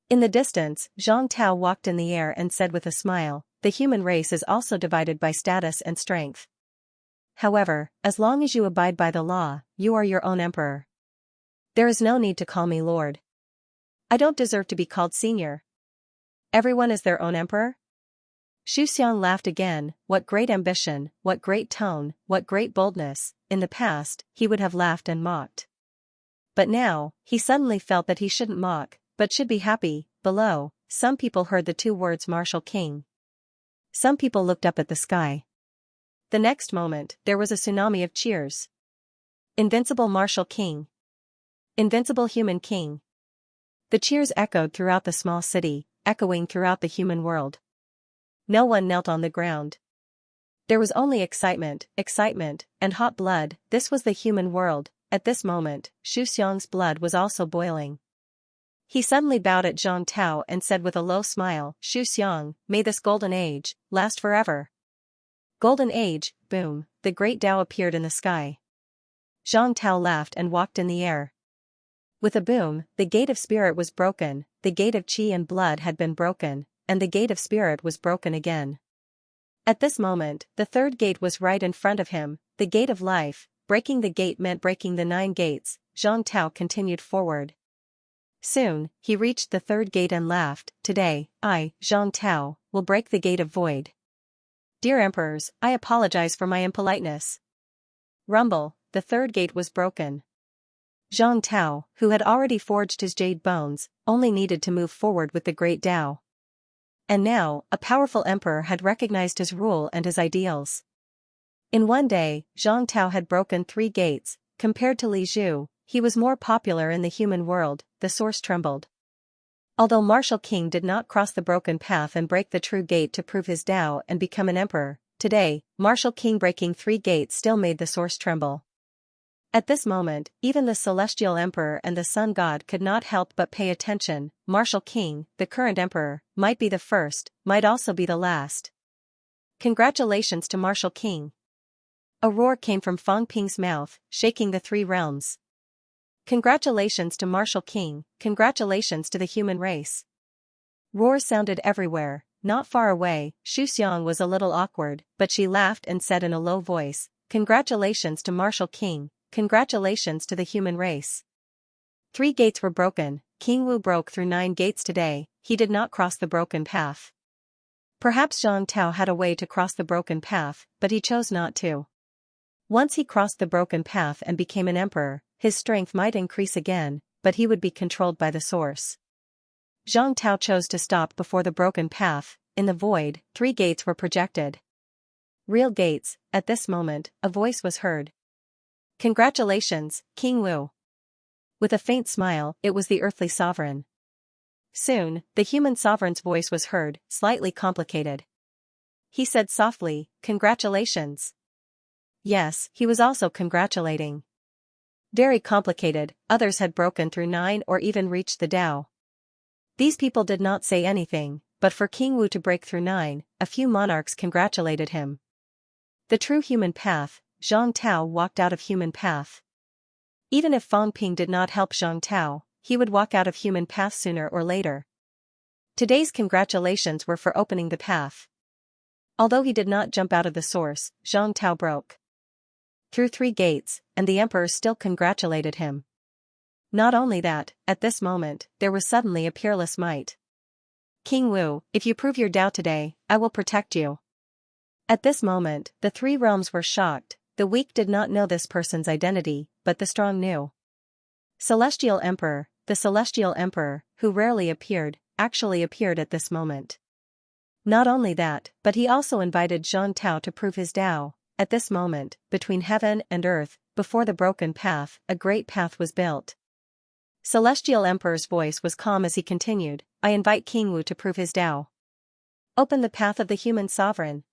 A: In the distance, Zhang Tao walked in the air and said with a smile, the human race is also divided by status and strength. However, as long as you abide by the law, you are your own emperor. There is no need to call me Lord. I don't deserve to be called senior. Everyone is their own emperor? Xianxia laughed again. What great ambition, what great tone, what great boldness. In the past, he would have laughed and mocked. But now, he suddenly felt that he shouldn't mock, but should be happy. Below, some people heard the two words martial king. Some people looked up at the sky. The next moment, there was a tsunami of cheers. Invincible martial king. Invincible human king. The cheers echoed throughout the small city, echoing throughout the human world. No one knelt on the ground. There was only excitement, and hot blood. This was the human world. At this moment, Xianxia's blood was also boiling. He suddenly bowed at Zhang Tao and said with a low smile, Xianxia, may this golden age last forever. Golden age, boom, the great Tao appeared in the sky. Zhang Tao laughed and walked in the air. With a boom, the gate of spirit was broken, the gate of qi and blood had been broken, and the gate of spirit was broken again. At this moment, the third gate was right in front of him, the gate of life. Breaking the gate meant breaking the 9 gates. Zhang Tao continued forward. Soon, he reached the third gate and laughed. Today, I, Zhang Tao, will break the gate of void. Dear emperors, I apologize for my impoliteness. Rumble, the third gate was broken. Zhang Tao, who had already forged his jade bones, only needed to move forward with the great Tao. And now, a powerful emperor had recognized his rule and his ideals. In one day, Zhang Tao had broken 3 gates. Compared to Li Zhu, he was more popular in the human world. The source trembled. Although Martial King did not cross the broken path and break the true gate to prove his Tao and become an emperor, today, Martial King breaking 3 gates still made the source tremble. At this moment, even the celestial emperor and the sun god could not help but pay attention. Martial King, the current emperor, might be the first, might also be the last. Congratulations to Martial King. A roar came from Fang Ping's mouth, shaking the 3 realms. Congratulations to Martial King, congratulations to the human race. Roars sounded everywhere. Not far away, Xianxia was a little awkward, but she laughed and said in a low voice, congratulations to Martial King, congratulations to the human race. 3 gates were broken. King Wu broke through 9 gates today. He did not cross the broken path. Perhaps Zhang Tao had a way to cross the broken path, but he chose not to. Once he crossed the broken path and became an emperor, his strength might increase again, but he would be controlled by the source. Zhang Tao chose to stop before the broken path. In the void, 3 gates were projected. Real gates. At this moment, a voice was heard. Congratulations, King Wu. With a faint smile, it was the earthly sovereign. Soon, the human sovereign's voice was heard, slightly complicated. He said softly, congratulations. Yes, he was also congratulating. Very complicated. Others had broken through 9 or even reached the Tao. These people did not say anything, but for King Wu to break through 9, a few monarchs congratulated him. The true human path. Zhang Tao walked out of human path. Even if Fang Ping did not help Zhang Tao, he would walk out of human path sooner or later. Today's congratulations were for opening the path. Although he did not jump out of the source, Zhang Tao broke through 3 gates, and the emperor still congratulated him. Not only that, at this moment, there was suddenly a peerless might. King Wu, if you prove your Tao today, I will protect you. At this moment, the 3 realms were shocked. The weak did not know this person's identity, but the strong knew. Celestial Emperor, the Celestial Emperor, who rarely appeared, actually appeared at this moment. Not only that, but he also invited Zhang Tao to prove his Tao. At this moment, between heaven and earth, before the broken path, a great path was built. Celestial Emperor's voice was calm as he continued, I invite King Wu to prove his Tao. Open the path of the human sovereign.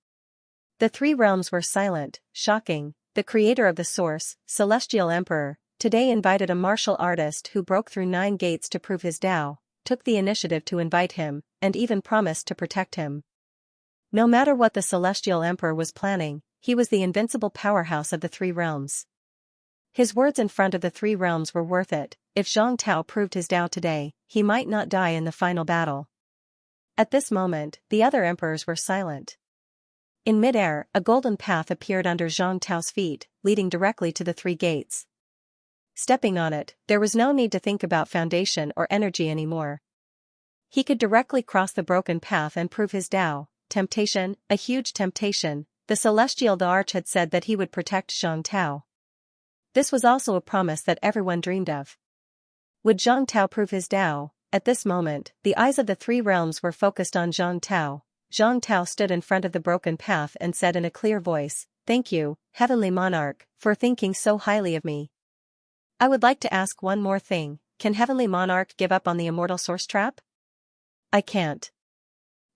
A: The 3 realms were silent. Shocking. The creator of the source, Celestial Emperor, today invited a martial artist who broke through 9 gates to prove his Tao, took the initiative to invite him, and even promised to protect him. No matter what the Celestial Emperor was planning, he was the invincible powerhouse of the 3 realms. His words in front of the 3 realms were worth it. If Zhang Tao proved his Tao today, he might not die in the final battle. At this moment, the other emperors were silent. In midair, a golden path appeared under Zhang Tao's feet, leading directly to the 3 gates. Stepping on it, there was no need to think about foundation or energy anymore. He could directly cross the broken path and prove his Tao. Temptation, a huge temptation. The Celestial the Arch had said that he would protect Zhang Tao. This was also a promise that everyone dreamed of. Would Zhang Tao prove his Tao? At this moment, the eyes of the 3 realms were focused on Zhang Tao. Zhang Tao stood in front of the broken path and said in a clear voice, thank you, Heavenly Monarch, for thinking so highly of me. I would like to ask one more thing. Can Heavenly Monarch give up on the immortal source trap? I can't.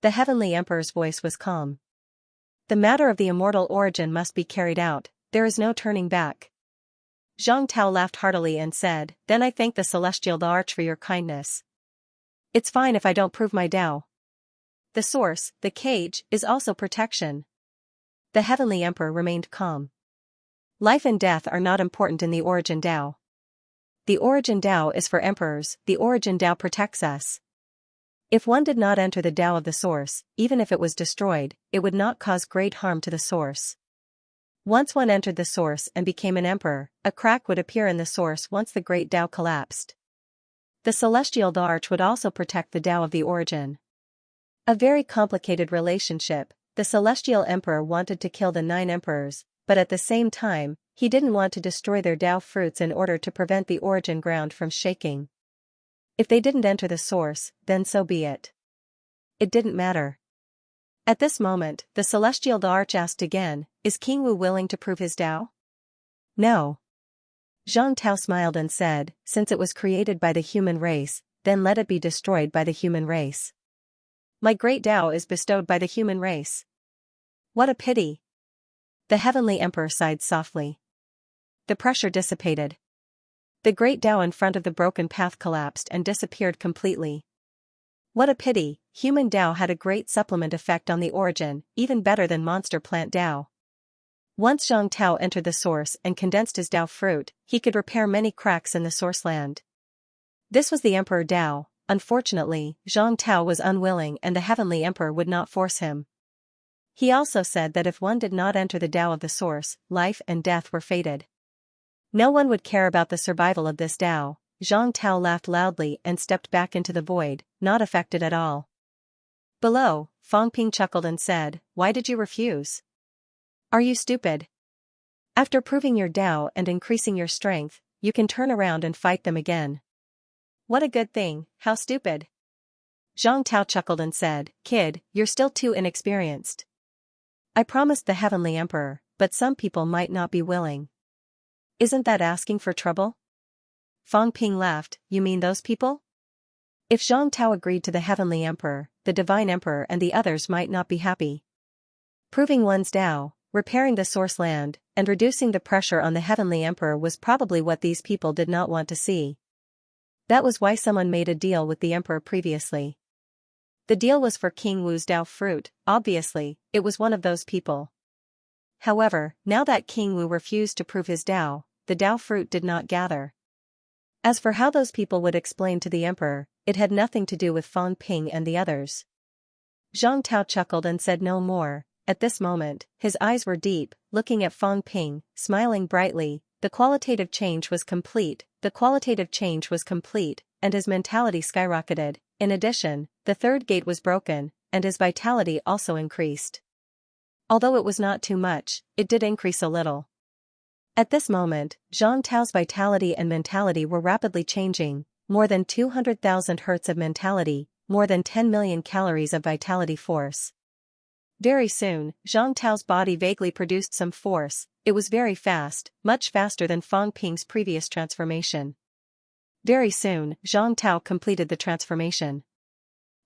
A: The Heavenly Emperor's voice was calm. The matter of the immortal origin must be carried out. There is no turning back. Zhang Tao laughed heartily and said, then I thank the Celestial the Arch for your kindness. It's fine if I don't prove my Tao. The source, the cage, is also protection. The Heavenly Emperor remained calm. Life and death are not important in the Origin Tao. The Origin Tao is for emperors. The Origin Tao protects us. If one did not enter the Tao of the source, even if it was destroyed, it would not cause great harm to the source. Once one entered the source and became an emperor, a crack would appear in the source once the great Tao collapsed. The celestial arch would also protect the Tao of the origin. A very complicated relationship. The celestial emperor wanted to kill the 9 emperors, but at the same time, he didn't want to destroy their Tao fruits in order to prevent the origin ground from shaking. If they didn't enter the source, then so be it. It didn't matter. At this moment, the celestial arch asked again, "Is King Wu willing to prove his Tao?" "No." Zhang Tao smiled and said, "Since it was created by the human race, then let it be destroyed by the human race. My great Tao is bestowed by the human race. What a pity." The heavenly emperor sighed softly. The pressure dissipated. The great Tao in front of the broken path collapsed and disappeared completely. What a pity, human Tao had a great supplement effect on the origin, even better than monster plant Tao. Once Zhang Tao entered the source and condensed his Tao fruit, he could repair many cracks in the source land. This was the Emperor Tao. Unfortunately, Zhang Tao was unwilling and the heavenly emperor would not force him. He also said that if one did not enter the Tao of the source, life and death were fated. No one would care about the survival of this Tao. Zhang Tao laughed loudly and stepped back into the void, not affected at all. Below, Fang Ping chuckled and said, "Why did you refuse? Are you stupid? After proving your Tao and increasing your strength, you can turn around and fight them again." "What a good thing, how stupid." Zhang Tao chuckled and said, "Kid, you're still too inexperienced. I promised the heavenly emperor, but some people might not be willing. Isn't that asking for trouble?" Fang Ping laughed, "You mean those people?" If Zhang Tao agreed to the heavenly emperor, the divine emperor and the others might not be happy. Proving one's Tao, repairing the source land, and reducing the pressure on the heavenly emperor was probably what these people did not want to see. That was why someone made a deal with the emperor previously. The deal was for King Wu's Tao fruit. Obviously, it was one of those people. However, now that King Wu refused to prove his Tao, the Tao fruit did not gather. As for how those people would explain to the emperor, it had nothing to do with Fang Ping and the others. Zhang Tao chuckled and said no more. At this moment, his eyes were deep, looking at Fang Ping, smiling brightly. The qualitative change was complete, and his mentality skyrocketed. In addition, the third gate was broken, and his vitality also increased. Although it was not too much, it did increase a little. At this moment, Zhang Tao's vitality and mentality were rapidly changing, more than 200,000 hertz of mentality, more than 10 million calories of vitality force. Very soon, Zhang Tao's body vaguely produced some force. It was very fast, much faster than Fang Ping's previous transformation. Very soon, Zhang Tao completed the transformation.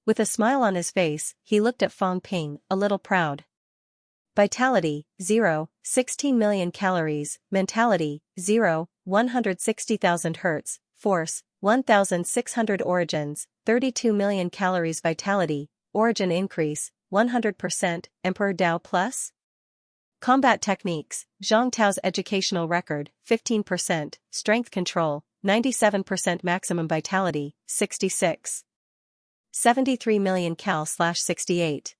A: With a smile on his face, he looked at Fang Ping, a little proud. Vitality, 0, 16 million calories, mentality, 0, 160,000 hertz, force, 1,600 origins, 32 million calories vitality, origin increase, 100%, Emperor Tao plus? Combat techniques, Zhang Tao's educational record, 15%, strength control, 97% maximum vitality, 66. 73 million cal/68.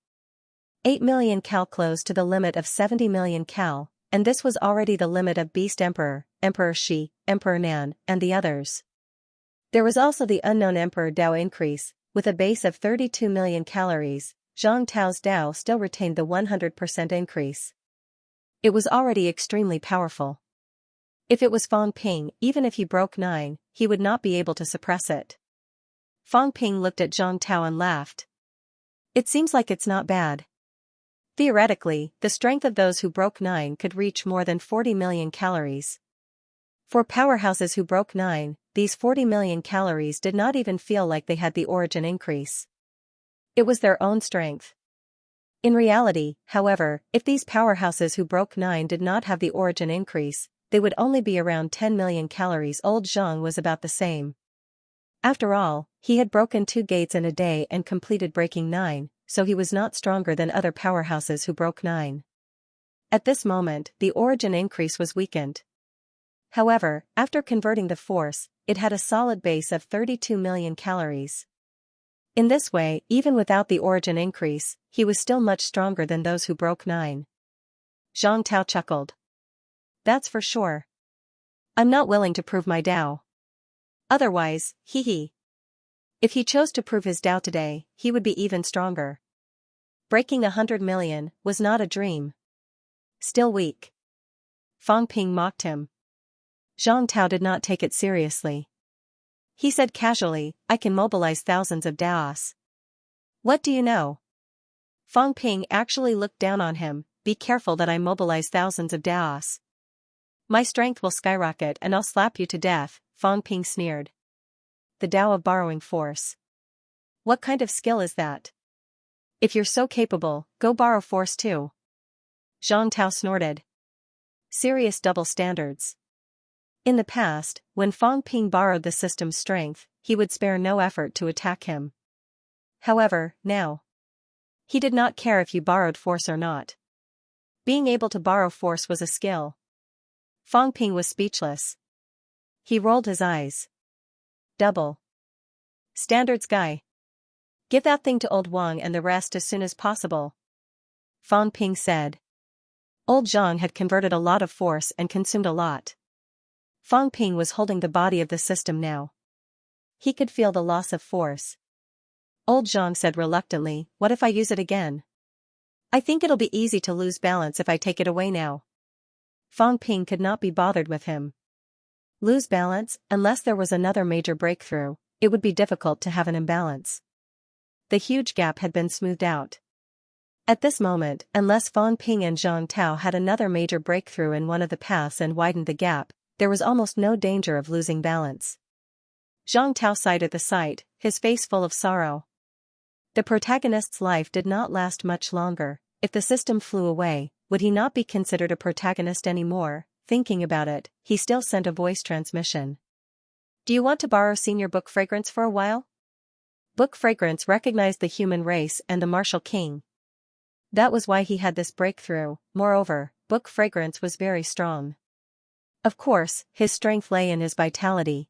A: 8 million cal close to the limit of 70 million cal, and this was already the limit of Beast Emperor, Emperor Shi, Emperor Nan, and the others. There was also the unknown Emperor Tao increase, with a base of 32 million calories, Zhang Tao's Tao still retained the 100% increase. It was already extremely powerful. If it was Fang Ping, even if he broke 9, he would not be able to suppress it. Fang Ping looked at Zhang Tao and laughed. It seems like it's not bad. Theoretically, the strength of those who broke 9 could reach more than 40 million calories. For powerhouses who broke 9, these 40 million calories did not even feel like they had the origin increase. It was their own strength. In reality, however, if these powerhouses who broke 9 did not have the origin increase, they would only be around 10 million calories. Old Zhang was about the same. After all, he had broken 2 gates in a day and completed breaking 9, so he was not stronger than other powerhouses who broke 9. At this moment, the origin increase was weakened. However, after converting the force, it had a solid base of 32 million calories. In this way, even without the origin increase, he was still much stronger than those who broke 9. Zhang Tao chuckled. That's for sure. I'm not willing to prove my Tao. Otherwise, hee hee. If he chose to prove his Tao today, he would be even stronger. Breaking 100 million was not a dream. Still weak. Fang Ping mocked him. Zhang Tao did not take it seriously. He said casually, I can mobilize thousands of Daos. What do you know? Fang Ping actually looked down on him, be careful that I mobilize thousands of Daos. My strength will skyrocket and I'll slap you to death, Fang Ping sneered. The Tao of borrowing force. What kind of skill is that? If you're so capable, go borrow force too. Zhang Tao snorted. Serious double standards. In the past, when Fang Ping borrowed the system's strength, he would spare no effort to attack him. However, now, he did not care if you borrowed force or not. Being able to borrow force was a skill. Fang Ping was speechless. He rolled his eyes. Double standards guy. Give that thing to old Wang and the rest as soon as possible. Fang Ping said. Old Zhang had converted a lot of force and consumed a lot. Fang Ping was holding the body of the system now. He could feel the loss of force. Old Zhang said reluctantly, what if I use it again? I think it'll be easy to lose balance if I take it away now. Fang Ping could not be bothered with him. Lose balance, unless there was another major breakthrough, it would be difficult to have an imbalance. The huge gap had been smoothed out. At this moment, unless Fang Ping and Zhang Tao had another major breakthrough in one of the paths and widened the gap, there was almost no danger of losing balance. Zhang Tao sighed at the sight, his face full of sorrow. The protagonist's life did not last much longer. If the system flew away, would he not be considered a protagonist anymore? Thinking about it, he still sent a voice transmission. Do you want to borrow Senior Book Fragrance for a while? Book Fragrance recognized the human race and the martial king. That was why he had this breakthrough. Moreover, Book Fragrance was very strong. Of course, his strength lay in his vitality.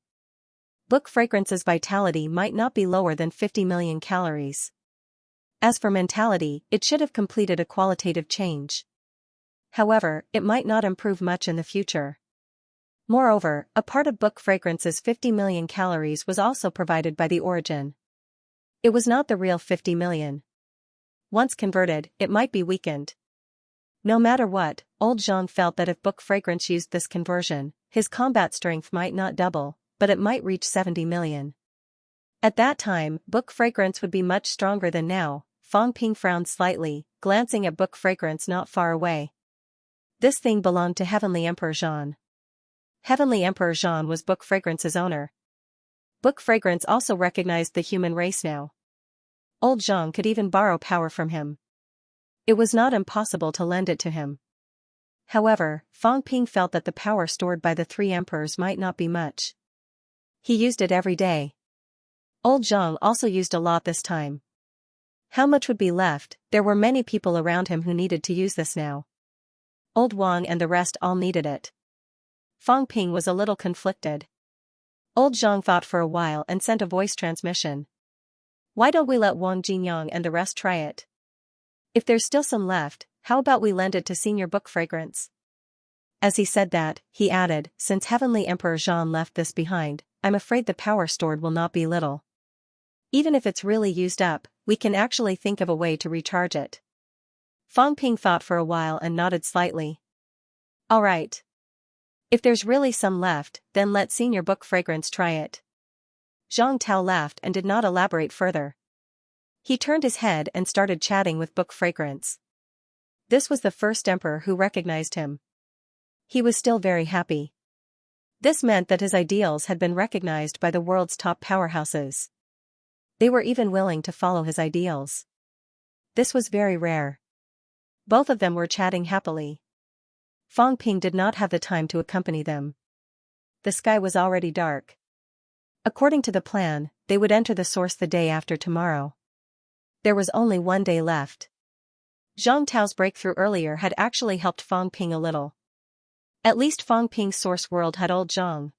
A: Book Fragrance's vitality might not be lower than 50 million calories. As for mentality, it should have completed a qualitative change. However, it might not improve much in the future. Moreover, a part of Book Fragrance's 50 million calories was also provided by the origin. It was not the real 50 million. Once converted, it might be weakened. No matter what, old Zhang felt that if Book Fragrance used this conversion, his combat strength might not double, but it might reach 70 million. At that time, Book Fragrance would be much stronger than now. Fang Ping frowned slightly, glancing at Book Fragrance not far away. This thing belonged to Heavenly Emperor Zhan. Heavenly Emperor Zhan was Book Fragrance's owner. Book Fragrance also recognized the human race now. Old Zhang could even borrow power from him. It was not impossible to lend it to him. However, Fang Ping felt that the power stored by the three emperors might not be much. He used it every day. Old Zhang also used a lot this time. How much would be left? There were many people around him who needed to use this now. Old Wang and the rest all needed it. Fang Ping was a little conflicted. Old Zhang thought for a while and sent a voice transmission. Why don't we let Wang Jinyang and the rest try it? If there's still some left, how about we lend it to Senior Book Fragrance? As he said that, he added, since Heavenly Emperor Zhan left this behind, I'm afraid the power stored will not be little. Even if it's really used up, we can actually think of a way to recharge it. Fang Ping thought for a while and nodded slightly. All right. If there's really some left, then let Senior Book Fragrance try it. Zhang Tao laughed and did not elaborate further. He turned his head and started chatting with Book Fragrance. This was the first emperor who recognized him. He was still very happy. This meant that his ideals had been recognized by the world's top powerhouses. They were even willing to follow his ideals. This was very rare. Both of them were chatting happily. Fang Ping did not have the time to accompany them. The sky was already dark. According to the plan, they would enter the source the day after tomorrow. There was only one day left. Zhang Tao's breakthrough earlier had actually helped Fang Ping a little. At least Fang Ping's source world had old Zhang.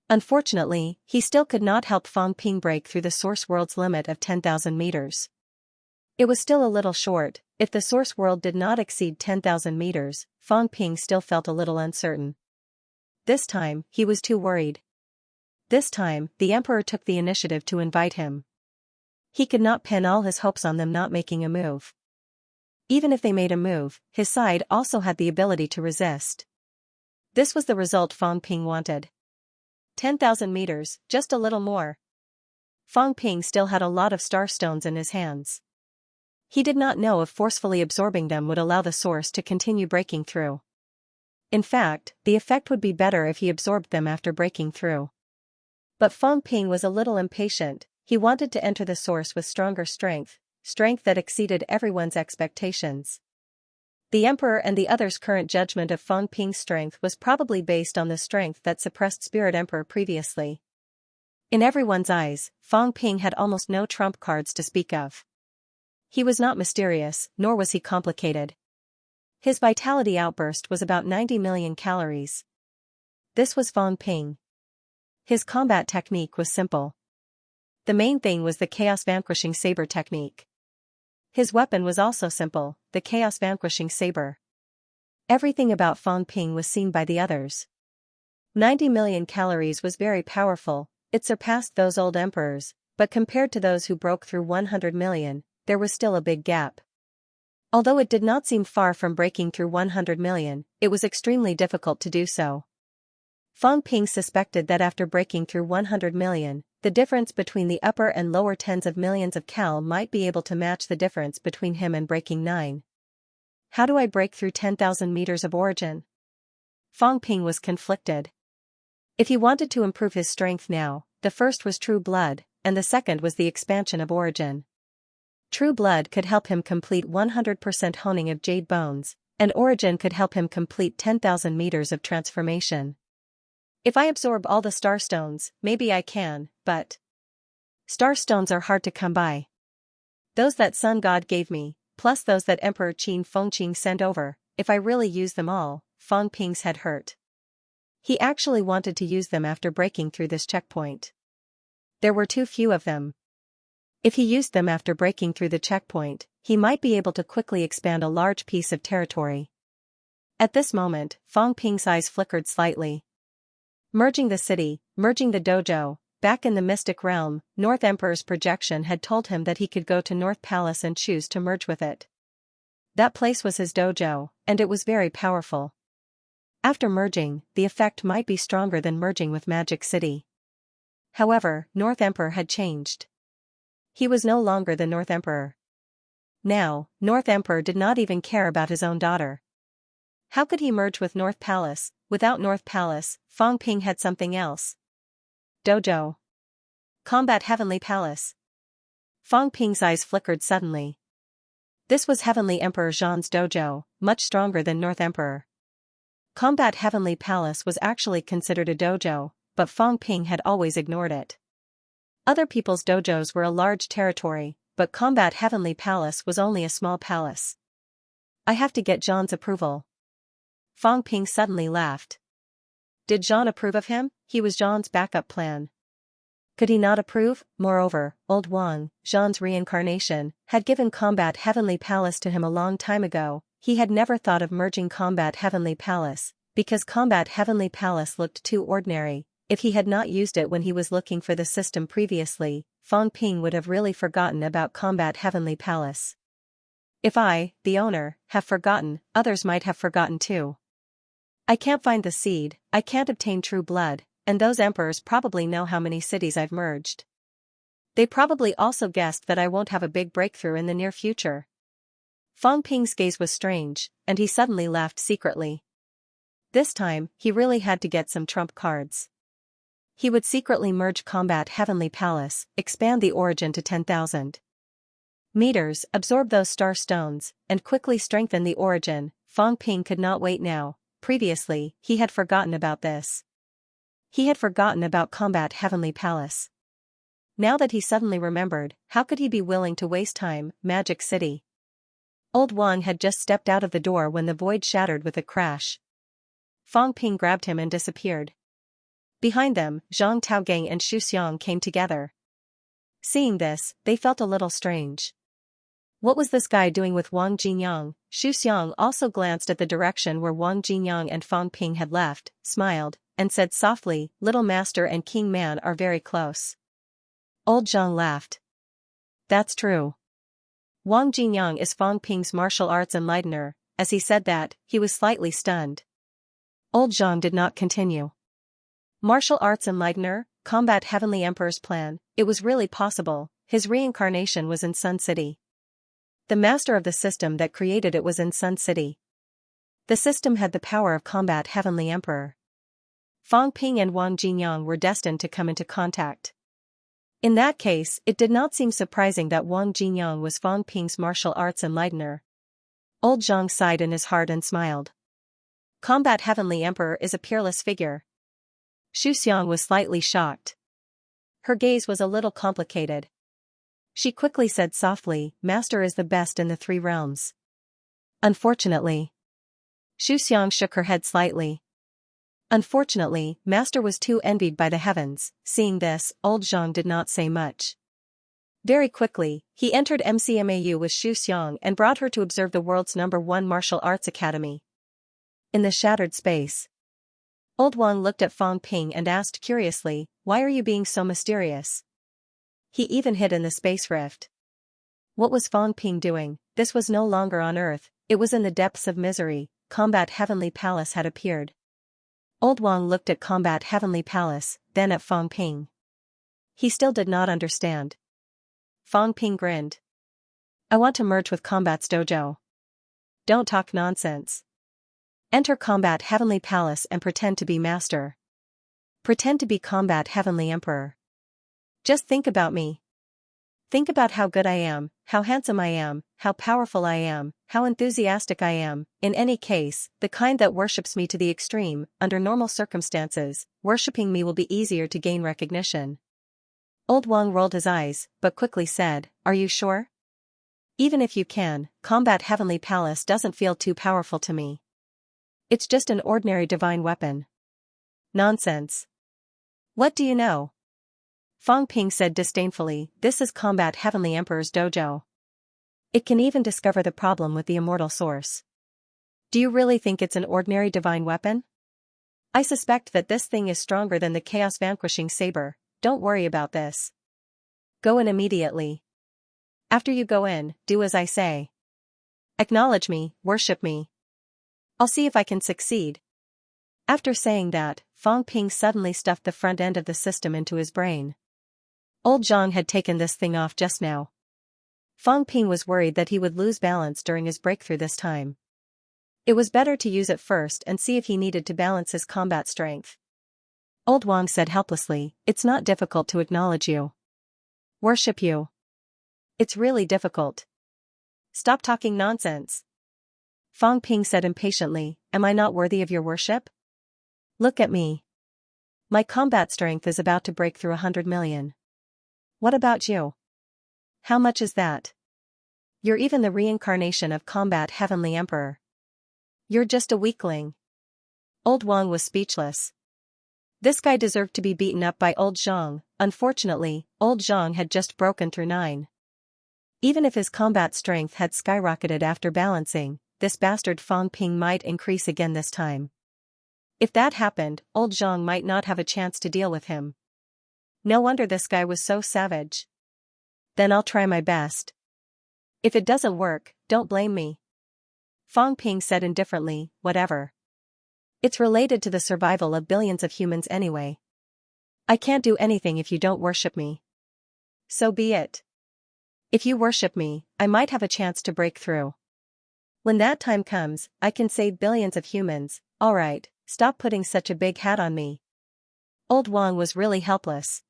A: Unfortunately, he still could not help Fang Ping break through the source world's limit of 10,000 meters. It was still a little short. If the source world did not exceed 10,000 meters, Fang Ping still felt a little uncertain. This time, he was too worried. This time, the emperor took the initiative to invite him. He could not pin all his hopes on them not making a move. Even if they made a move, his side also had the ability to resist. This was the result Fang Ping wanted. 10,000 meters, just a little more. Fang Ping still had a lot of star stones in his hands. He did not know if forcefully absorbing them would allow the source to continue breaking through. In fact, the effect would be better if he absorbed them after breaking through. But Fang Ping was a little impatient. He wanted to enter the source with stronger strength that exceeded everyone's expectations. The emperor and the others' current judgment of Fang Ping's strength was probably based on the strength that suppressed Spirit Emperor previously. In everyone's eyes, Fang Ping had almost no trump cards to speak of. He was not mysterious, nor was he complicated. His vitality outburst was about 90 million calories. This was Fang Ping. His combat technique was simple. The main thing was the Chaos Vanquishing Saber technique. His weapon was also simple, the Chaos Vanquishing Saber. Everything about Fang Ping was seen by the others. 90 million calories was very powerful, it surpassed those old emperors, but compared to those who broke through 100 million, there was still a big gap. Although it did not seem far from breaking through 100 million, it was extremely difficult to do so. Fang Ping suspected that after breaking through 100 million, the difference between the upper and lower tens of millions of cal might be able to match the difference between him and breaking 9. How do I break through 10,000 meters of origin? Fang Ping was conflicted. If he wanted to improve his strength now, the first was True Blood, and the second was the expansion of origin. True Blood could help him complete 100% honing of Jade Bones, and origin could help him complete 10,000 meters of transformation. If I absorb all the star stones, maybe I can, but star stones are hard to come by. Those that Sun God gave me, plus those that Emperor Qin Fengqing sent over, if I really use them all, Fang Ping's head hurt. He actually wanted to use them after breaking through this checkpoint. There were too few of them. If he used them after breaking through the checkpoint, he might be able to quickly expand a large piece of territory. At this moment, Fang Ping's eyes flickered slightly. Merging the city, merging the dojo, back in the mystic realm, North Emperor's projection had told him that he could go to North Palace and choose to merge with it. That place was his dojo, and it was very powerful. After merging, the effect might be stronger than merging with Magic City. However, North Emperor had changed. He was no longer the North Emperor. Now, North Emperor did not even care about his own daughter. How could he merge with North Palace? Without North Palace, Fang Ping had something else. Dojo. Combat Heavenly Palace. Fang Ping's eyes flickered suddenly. This was Heavenly Emperor Zhan's dojo, much stronger than North Emperor. Combat Heavenly Palace was actually considered a dojo, but Fang Ping had always ignored it. Other people's dojos were a large territory, but Combat Heavenly Palace was only a small palace. I have to get Zhan's approval. Fang Ping suddenly laughed. Did Zhan approve of him? He was Zhan's backup plan. Could he not approve? Moreover, Old Wang, Zhan's reincarnation, had given Combat Heavenly Palace to him a long time ago. He had never thought of merging Combat Heavenly Palace, because Combat Heavenly Palace looked too ordinary. If he had not used it when he was looking for the system previously, Fang Ping would have really forgotten about Combat Heavenly Palace. If I, the owner, have forgotten, others might have forgotten too. I can't find the seed, I can't obtain True Blood, and those emperors probably know how many cities I've merged. They probably also guessed that I won't have a big breakthrough in the near future. Fang Ping's gaze was strange, and he suddenly laughed secretly. This time, he really had to get some trump cards. He would secretly merge Combat Heavenly Palace, expand the origin to 10,000 meters, absorb those star stones, and quickly strengthen the origin. Fang Ping could not wait now. Previously, he had forgotten about this. He had forgotten about Combat Heavenly Palace. Now that he suddenly remembered, how could he be willing to waste time? Magic City. Old Wang had just stepped out of the door when the void shattered with a crash. Fang Ping grabbed him and disappeared. Behind them, Zhang Taogang and Xu Xiang came together. Seeing this, they felt a little strange. What was this guy doing with Wang Jinyang? Xu Xiang also glanced at the direction where Wang Jinyang and Fang Ping had left, smiled, and said softly, "Little Master and King Man are very close." Old Zhang laughed. "That's true. Wang Jinyang is Fang Ping's martial arts enlightener." As he said that, he was slightly stunned. Old Zhang did not continue. Martial arts enlightener, combat Heavenly Emperor's plan, it was really possible. His reincarnation was in Sun City. The master of the system that created it was in Sun City. The system had the power of combat Heavenly Emperor. Fang Ping and Wang Jinyang were destined to come into contact. In that case, it did not seem surprising that Wang Jinyang was Fang Ping's martial arts enlightener. Old Zhang sighed in his heart and smiled. Combat Heavenly Emperor is a peerless figure. Xianxia was slightly shocked. Her gaze was a little complicated. She quickly said softly, "Master is the best in the 3 realms." Unfortunately. Xianxia shook her head slightly. Unfortunately, Master was too envied by the heavens. Seeing this, Old Zhang did not say much. Very quickly, he entered MCMAU with Xianxia and brought her to observe the world's #1 martial arts academy. In the shattered space, Old Wang looked at Fang Ping and asked curiously, "Why are you being so mysterious?" He even hid in the space rift. What was Fang Ping doing? This was no longer on Earth, it was in the depths of misery. Combat Heavenly Palace had appeared. Old Wang looked at Combat Heavenly Palace, then at Fang Ping. He still did not understand. Fang Ping grinned. "I want to merge with Combat's dojo." "Don't talk nonsense. Enter Combat Heavenly Palace and pretend to be master. Pretend to be Combat Heavenly Emperor. Just think about me. Think about how good I am, how handsome I am, how powerful I am, how enthusiastic I am. In any case, the kind that worships me to the extreme. Under normal circumstances, worshipping me will be easier to gain recognition." Old Wang rolled his eyes, but quickly said, "Are you sure? Even if you can, Combat Heavenly Palace doesn't feel too powerful to me. It's just an ordinary divine weapon." "Nonsense. What do you know?" Fang Ping said disdainfully, "This is Combat Heavenly Emperor's dojo. It can even discover the problem with the immortal source. Do you really think it's an ordinary divine weapon? I suspect that this thing is stronger than the chaos vanquishing saber. Don't worry about this. Go in immediately. After you go in, do as I say. Acknowledge me, worship me. I'll see if I can succeed." After saying that, Fang Ping suddenly stuffed the front end of the system into his brain. Old Zhang had taken this thing off just now. Fang Ping was worried that he would lose balance during his breakthrough this time. It was better to use it first and see if he needed to balance his combat strength. Old Wang said helplessly, "It's not difficult to acknowledge you. Worship you. It's really difficult. Stop talking nonsense." Fang Ping said impatiently, "Am I not worthy of your worship? Look at me. My combat strength is about to break through 100 million. What about you? How much is that? You're even the reincarnation of Combat Heavenly Emperor. You're just a weakling." Old Wang was speechless. This guy deserved to be beaten up by Old Zhang. Unfortunately, Old Zhang had just broken through 9. Even if his combat strength had skyrocketed after balancing, this bastard Fang Ping might increase again this time. If that happened, Old Zhang might not have a chance to deal with him. No wonder this guy was so savage. Then I'll try my best. If it doesn't work, don't blame me. Fang Ping said indifferently, "Whatever. It's related to the survival of billions of humans anyway. I can't do anything if you don't worship me. So be it. If you worship me, I might have a chance to break through. When that time comes, I can save billions of humans." "Alright, stop putting such a big hat on me." Old Wang was really helpless.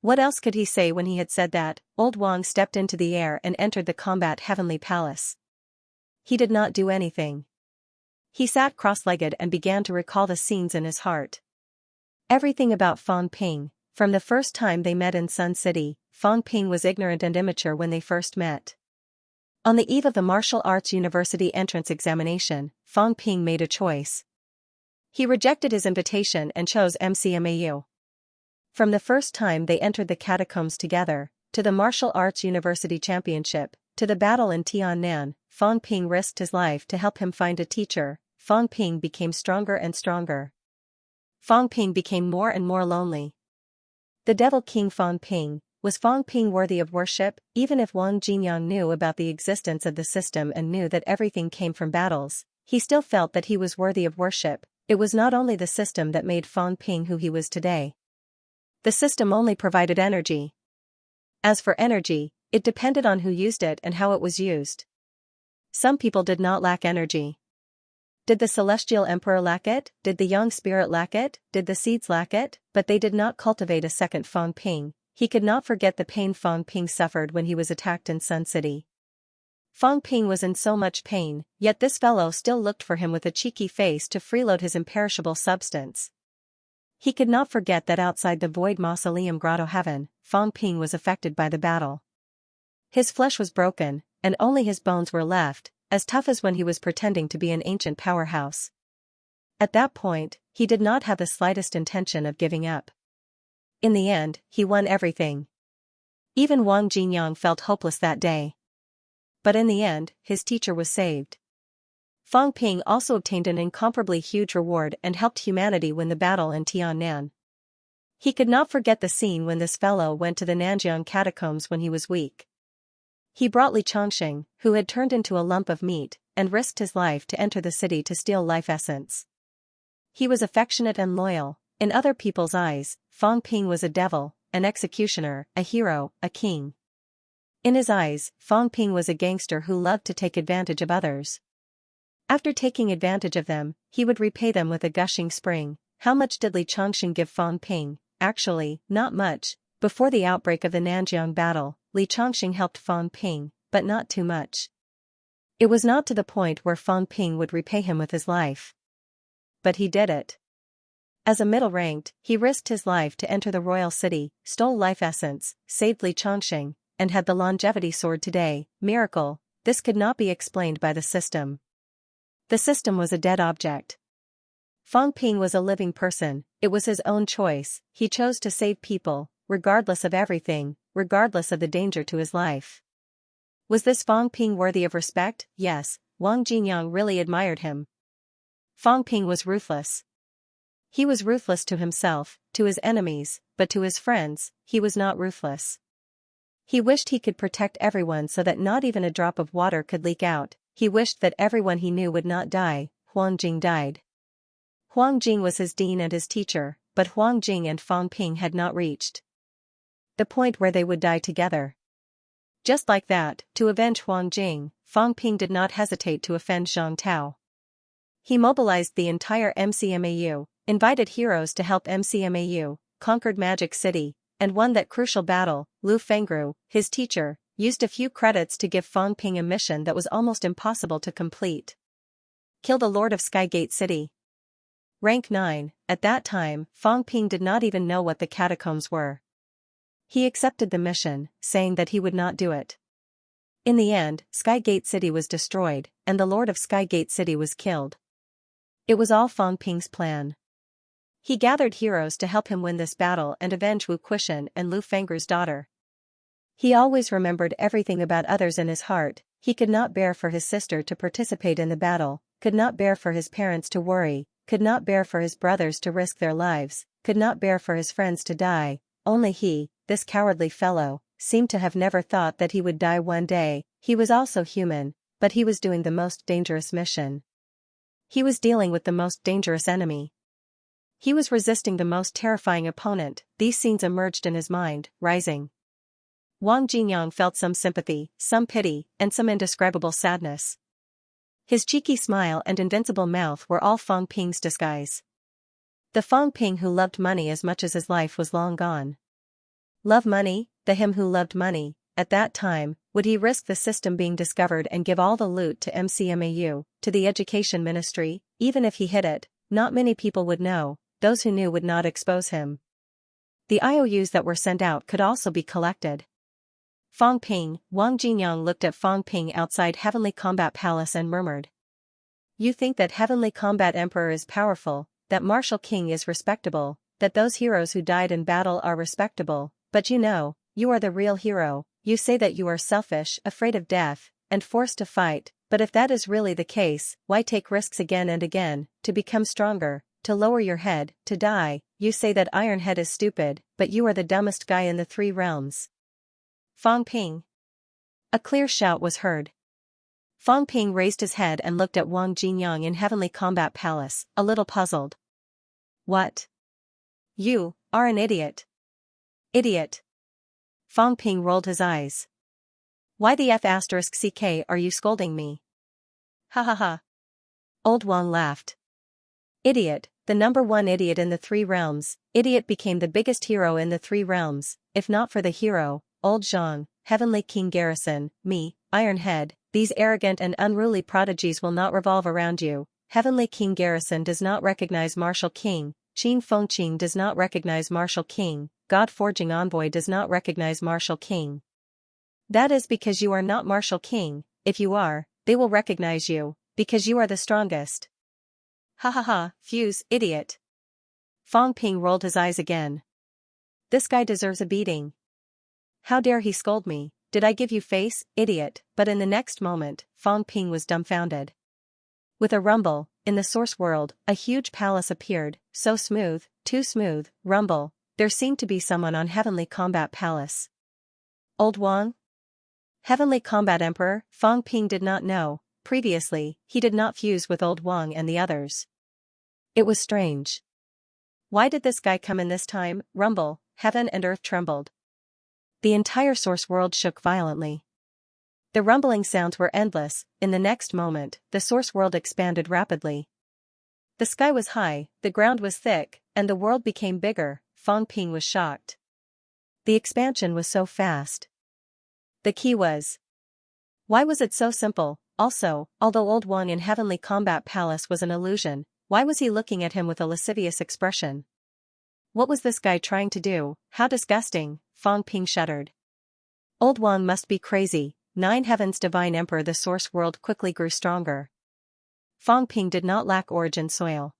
A: What else could he say when he had said that? Old Wang stepped into the air and entered the Combat Heavenly Palace. He did not do anything. He sat cross-legged and began to recall the scenes in his heart. Everything about Fang Ping. From the first time they met in Sun City, Fang Ping was ignorant and immature when they first met. On the eve of the Martial Arts University entrance examination, Fang Ping made a choice. He rejected his invitation and chose MCMAU. From the first time they entered the catacombs together, to the Martial Arts University Championship, to the battle in Tiannan, Fang Ping risked his life to help him find a teacher. Fang Ping became stronger and stronger. Fang Ping became more and more lonely. The devil king Fang Ping. Was Fang Ping worthy of worship? Even if Wang Jingyang knew about the existence of the system and knew that everything came from battles, he still felt that he was worthy of worship. It was not only the system that made Fang Ping who he was today. The system only provided energy. As for energy, it depended on who used it and how it was used. Some people did not lack energy. Did the celestial emperor lack it? Did the young spirit lack it? Did the seeds lack it? But they did not cultivate a second Fang Ping. He could not forget the pain Fang Ping suffered when he was attacked in Sun City. Fang Ping was in so much pain, yet this fellow still looked for him with a cheeky face to freeload his imperishable substance. He could not forget that outside the void mausoleum grotto heaven, Fang Ping was affected by the battle. His flesh was broken, and only his bones were left, as tough as when he was pretending to be an ancient powerhouse. At that point, he did not have the slightest intention of giving up. In the end, he won everything. Even Wang Jingyang felt hopeless that day. But in the end, his teacher was saved. Fang Ping also obtained an incomparably huge reward and helped humanity win the battle in Tiannan. He could not forget the scene when this fellow went to the Nanjiang catacombs when he was weak. He brought Xianxia, who had turned into a lump of meat, and risked his life to enter the city to steal life essence. He was affectionate and loyal. In other people's eyes, Fang Ping was a devil, an executioner, a hero, a king. In his eyes, Fang Ping was a gangster who loved to take advantage of others. After taking advantage of them, he would repay them with a gushing spring. How much did Xianxia give Fang Ping? Actually, not much. Before the outbreak of the Nanjiang battle, Xianxia helped Fang Ping, but not too much. It was not to the point where Fang Ping would repay him with his life. But he did it. As a middle-ranked, he risked his life to enter the royal city, stole life essence, saved Xianxia, and had the longevity sword today. Miracle. This could not be explained by the system. The system was a dead object. Fang Ping was a living person. It was his own choice. He chose to save people, regardless of everything, regardless of the danger to his life. Was this Fang Ping worthy of respect? Yes, Wang Jingyang really admired him. Fang Ping was ruthless. He was ruthless to himself, to his enemies, but to his friends, he was not ruthless. He wished he could protect everyone so that not even a drop of water could leak out. He wished that everyone he knew would not die. Huang Jing died. Huang Jing was his dean and his teacher, but Huang Jing and Fang Ping had not reached the point where they would die together. Just like that, to avenge Huang Jing, Fang Ping did not hesitate to offend Zhang Tao. He mobilized the entire MCMAU, invited heroes to help MCMAU, conquered Magic City, and won that crucial battle. Lu Fengru, his teacher, used a few credits to give Fang Ping a mission that was almost impossible to complete. Kill the Lord of Skygate City. Rank 9, at that time, Fang Ping did not even know what the catacombs were. He accepted the mission, saying that he would not do it. In the end, Skygate City was destroyed, and the Lord of Skygate City was killed. It was all Fang Ping's plan. He gathered heroes to help him win this battle and avenge Wu Quishan and Lu Fengru's daughter. He always remembered everything about others in his heart. He could not bear for his sister to participate in the battle, could not bear for his parents to worry, could not bear for his brothers to risk their lives, could not bear for his friends to die. Only he, this cowardly fellow, seemed to have never thought that he would die one day. He was also human, but he was doing the most dangerous mission. He was dealing with the most dangerous enemy. He was resisting the most terrifying opponent. These scenes emerged in his mind, rising. Wang Jingyang felt some sympathy, some pity, and some indescribable sadness. His cheeky smile and invincible mouth were all Fang Ping's disguise. The Fang Ping who loved money as much as his life was long gone. Love money, the him who loved money. At that time, would he risk the system being discovered and give all the loot to MCMAU, to the education ministry? Even if he hid it, not many people would know. Those who knew would not expose him. The IOUs that were sent out could also be collected. Fang Ping. Wang Jingyang looked at Fang Ping outside Heavenly Combat Palace and murmured. You think that Heavenly Combat Emperor is powerful, that Martial King is respectable, that those heroes who died in battle are respectable, but you know, you are the real hero. You say that you are selfish, afraid of death, and forced to fight, but if that is really the case, why take risks again and again, to become stronger? to lower your head, to die. You say that Iron Head is stupid, but you are the dumbest guy in the 3 realms. Fang Ping. A clear shout was heard. Fang Ping raised his head and looked at Wang Jinyang in Heavenly Combat Palace, a little puzzled. What? You are an idiot. Idiot. Fang Ping rolled his eyes. Why the F***ck are you scolding me? Ha ha ha. Old Wang laughed. Idiot, the number 1 idiot in the 3 realms. Idiot became the biggest hero in the 3 realms. If not for the hero, Old Zhang, Heavenly King Garrison, me, Iron Head, these arrogant and unruly prodigies will not revolve around you. Heavenly King Garrison does not recognize Martial King. Qin Fengqing does not recognize Martial King. God Forging Envoy does not recognize Martial King. That is because you are not Martial King. If you are, they will recognize you, because you are the strongest. Ha ha ha, fuse, idiot. Fang Ping rolled his eyes again. This guy deserves a beating. How dare he scold me? Did I give you face, idiot? But in the next moment, Fang Ping was dumbfounded. With a rumble, in the source world, a huge palace appeared, so smooth, too smooth, rumble, there seemed to be someone on Heavenly Combat Palace. Old Wang? Heavenly Combat Emperor? Fang Ping did not know. Previously, he did not fuse with Old Wang and the others. It was strange. Why did this guy come in this time? Rumble, heaven and earth trembled. The entire source world shook violently. The rumbling sounds were endless. In the next moment, the source world expanded rapidly. The sky was high, the ground was thick, and the world became bigger. Fang Ping was shocked. The expansion was so fast. The key was. Why was it so simple? Also, although Old Wang in Heavenly Combat Palace was an illusion, why was he looking at him with a lascivious expression? What was this guy trying to do? How disgusting, Fang Ping shuddered. Old Wang must be crazy. 9 Heavens Divine Emperor. The source world quickly grew stronger. Fang Ping did not lack origin soil.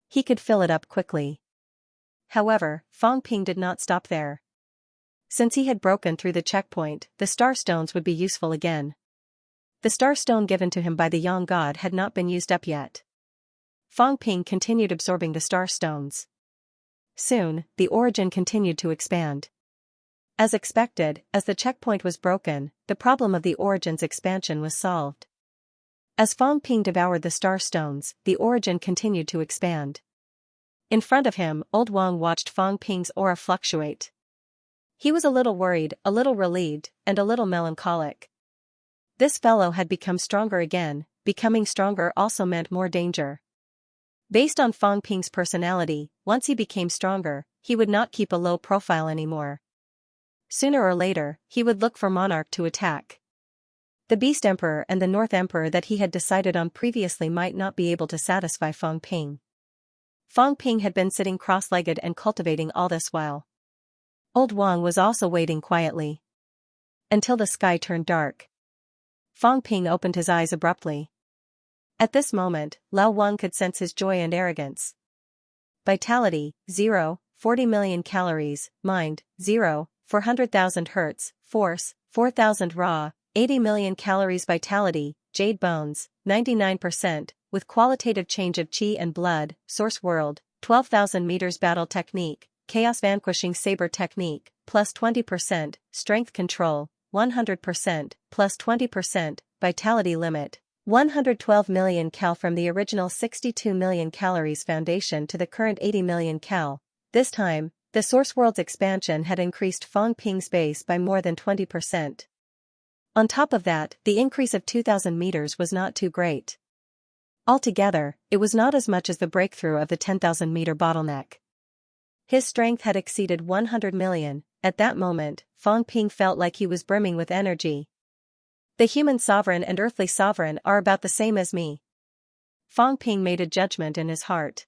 A: He could fill it up quickly. However, Fang Ping did not stop there. Since he had broken through the checkpoint, the star stones would be useful again. The star stone given to him by the Yang God had not been used up yet. Fang Ping continued absorbing the star stones. Soon, the origin continued to expand. As expected, as the checkpoint was broken, the problem of the origin's expansion was solved. As Fang Ping devoured the star stones, the origin continued to expand. In front of him, Old Wang watched Fang Ping's aura fluctuate. He was a little worried, a little relieved, and a little melancholic. This fellow had become stronger again. Becoming stronger also meant more danger. Based on Fang Ping's personality, once he became stronger, he would not keep a low profile anymore. Sooner or later, he would look for Monarch to attack. The Beast Emperor and the North Emperor that he had decided on previously might not be able to satisfy Fang Ping. Fang Ping had been sitting cross-legged and cultivating all this while. Old Wang was also waiting quietly. Until the sky turned dark. Fang Ping opened his eyes abruptly. At this moment, Lao Wang could sense his joy and arrogance. Vitality, 0, 40 million calories, mind, 0, 400,000 hertz, force, 4,000 raw, 80 million calories vitality, jade bones, 99%, with qualitative change of chi and blood, source world, 12,000 meters battle technique, chaos vanquishing saber technique, plus 20%, strength control, 100%, plus 20%, vitality limit, 112 million cal from the original 62 million calories foundation to the current 80 million cal. This time, the source world's expansion had increased Fang Ping's base by more than 20%. On top of that, the increase of 2,000 meters was not too great. Altogether, it was not as much as the breakthrough of the 10,000 meter bottleneck. His strength had exceeded 100 million. At that moment, Fang Ping felt like he was brimming with energy. The human sovereign and earthly sovereign are about the same as me. Fang Ping made a judgment in his heart.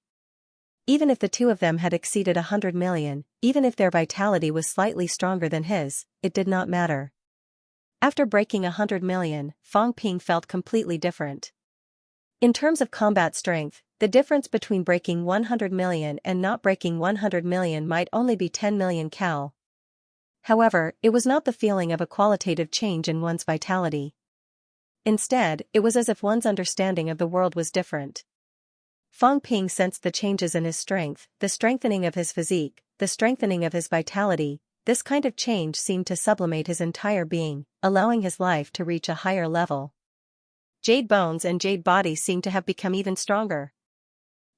A: Even if the two of them had exceeded 100 million, even if their vitality was slightly stronger than his, it did not matter. After breaking 100 million, Fang Ping felt completely different. In terms of combat strength, the difference between breaking 100 million and not breaking 100 million might only be 10 million cal. However, it was not the feeling of a qualitative change in one's vitality. Instead, it was as if one's understanding of the world was different. Fang Ping sensed the changes in his strength, the strengthening of his physique, the strengthening of his vitality. This kind of change seemed to sublimate his entire being, allowing his life to reach a higher level. Jade bones and jade body seemed to have become even stronger.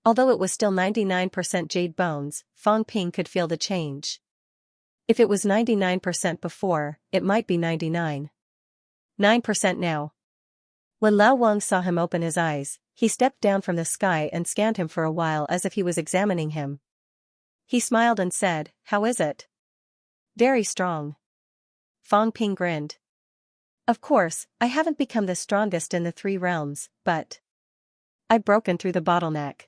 A: Although it was still 99% jade bones, Fang Ping could feel the change. If it was 99% before, it might be 99.9% now. When Lao Wang saw him open his eyes, he stepped down from the sky and scanned him for a while as if he was examining him. He smiled and said, "How is it?" "Very strong." Fang Ping grinned. "Of course, I haven't become the strongest in the 3 realms, but I've broken through the bottleneck.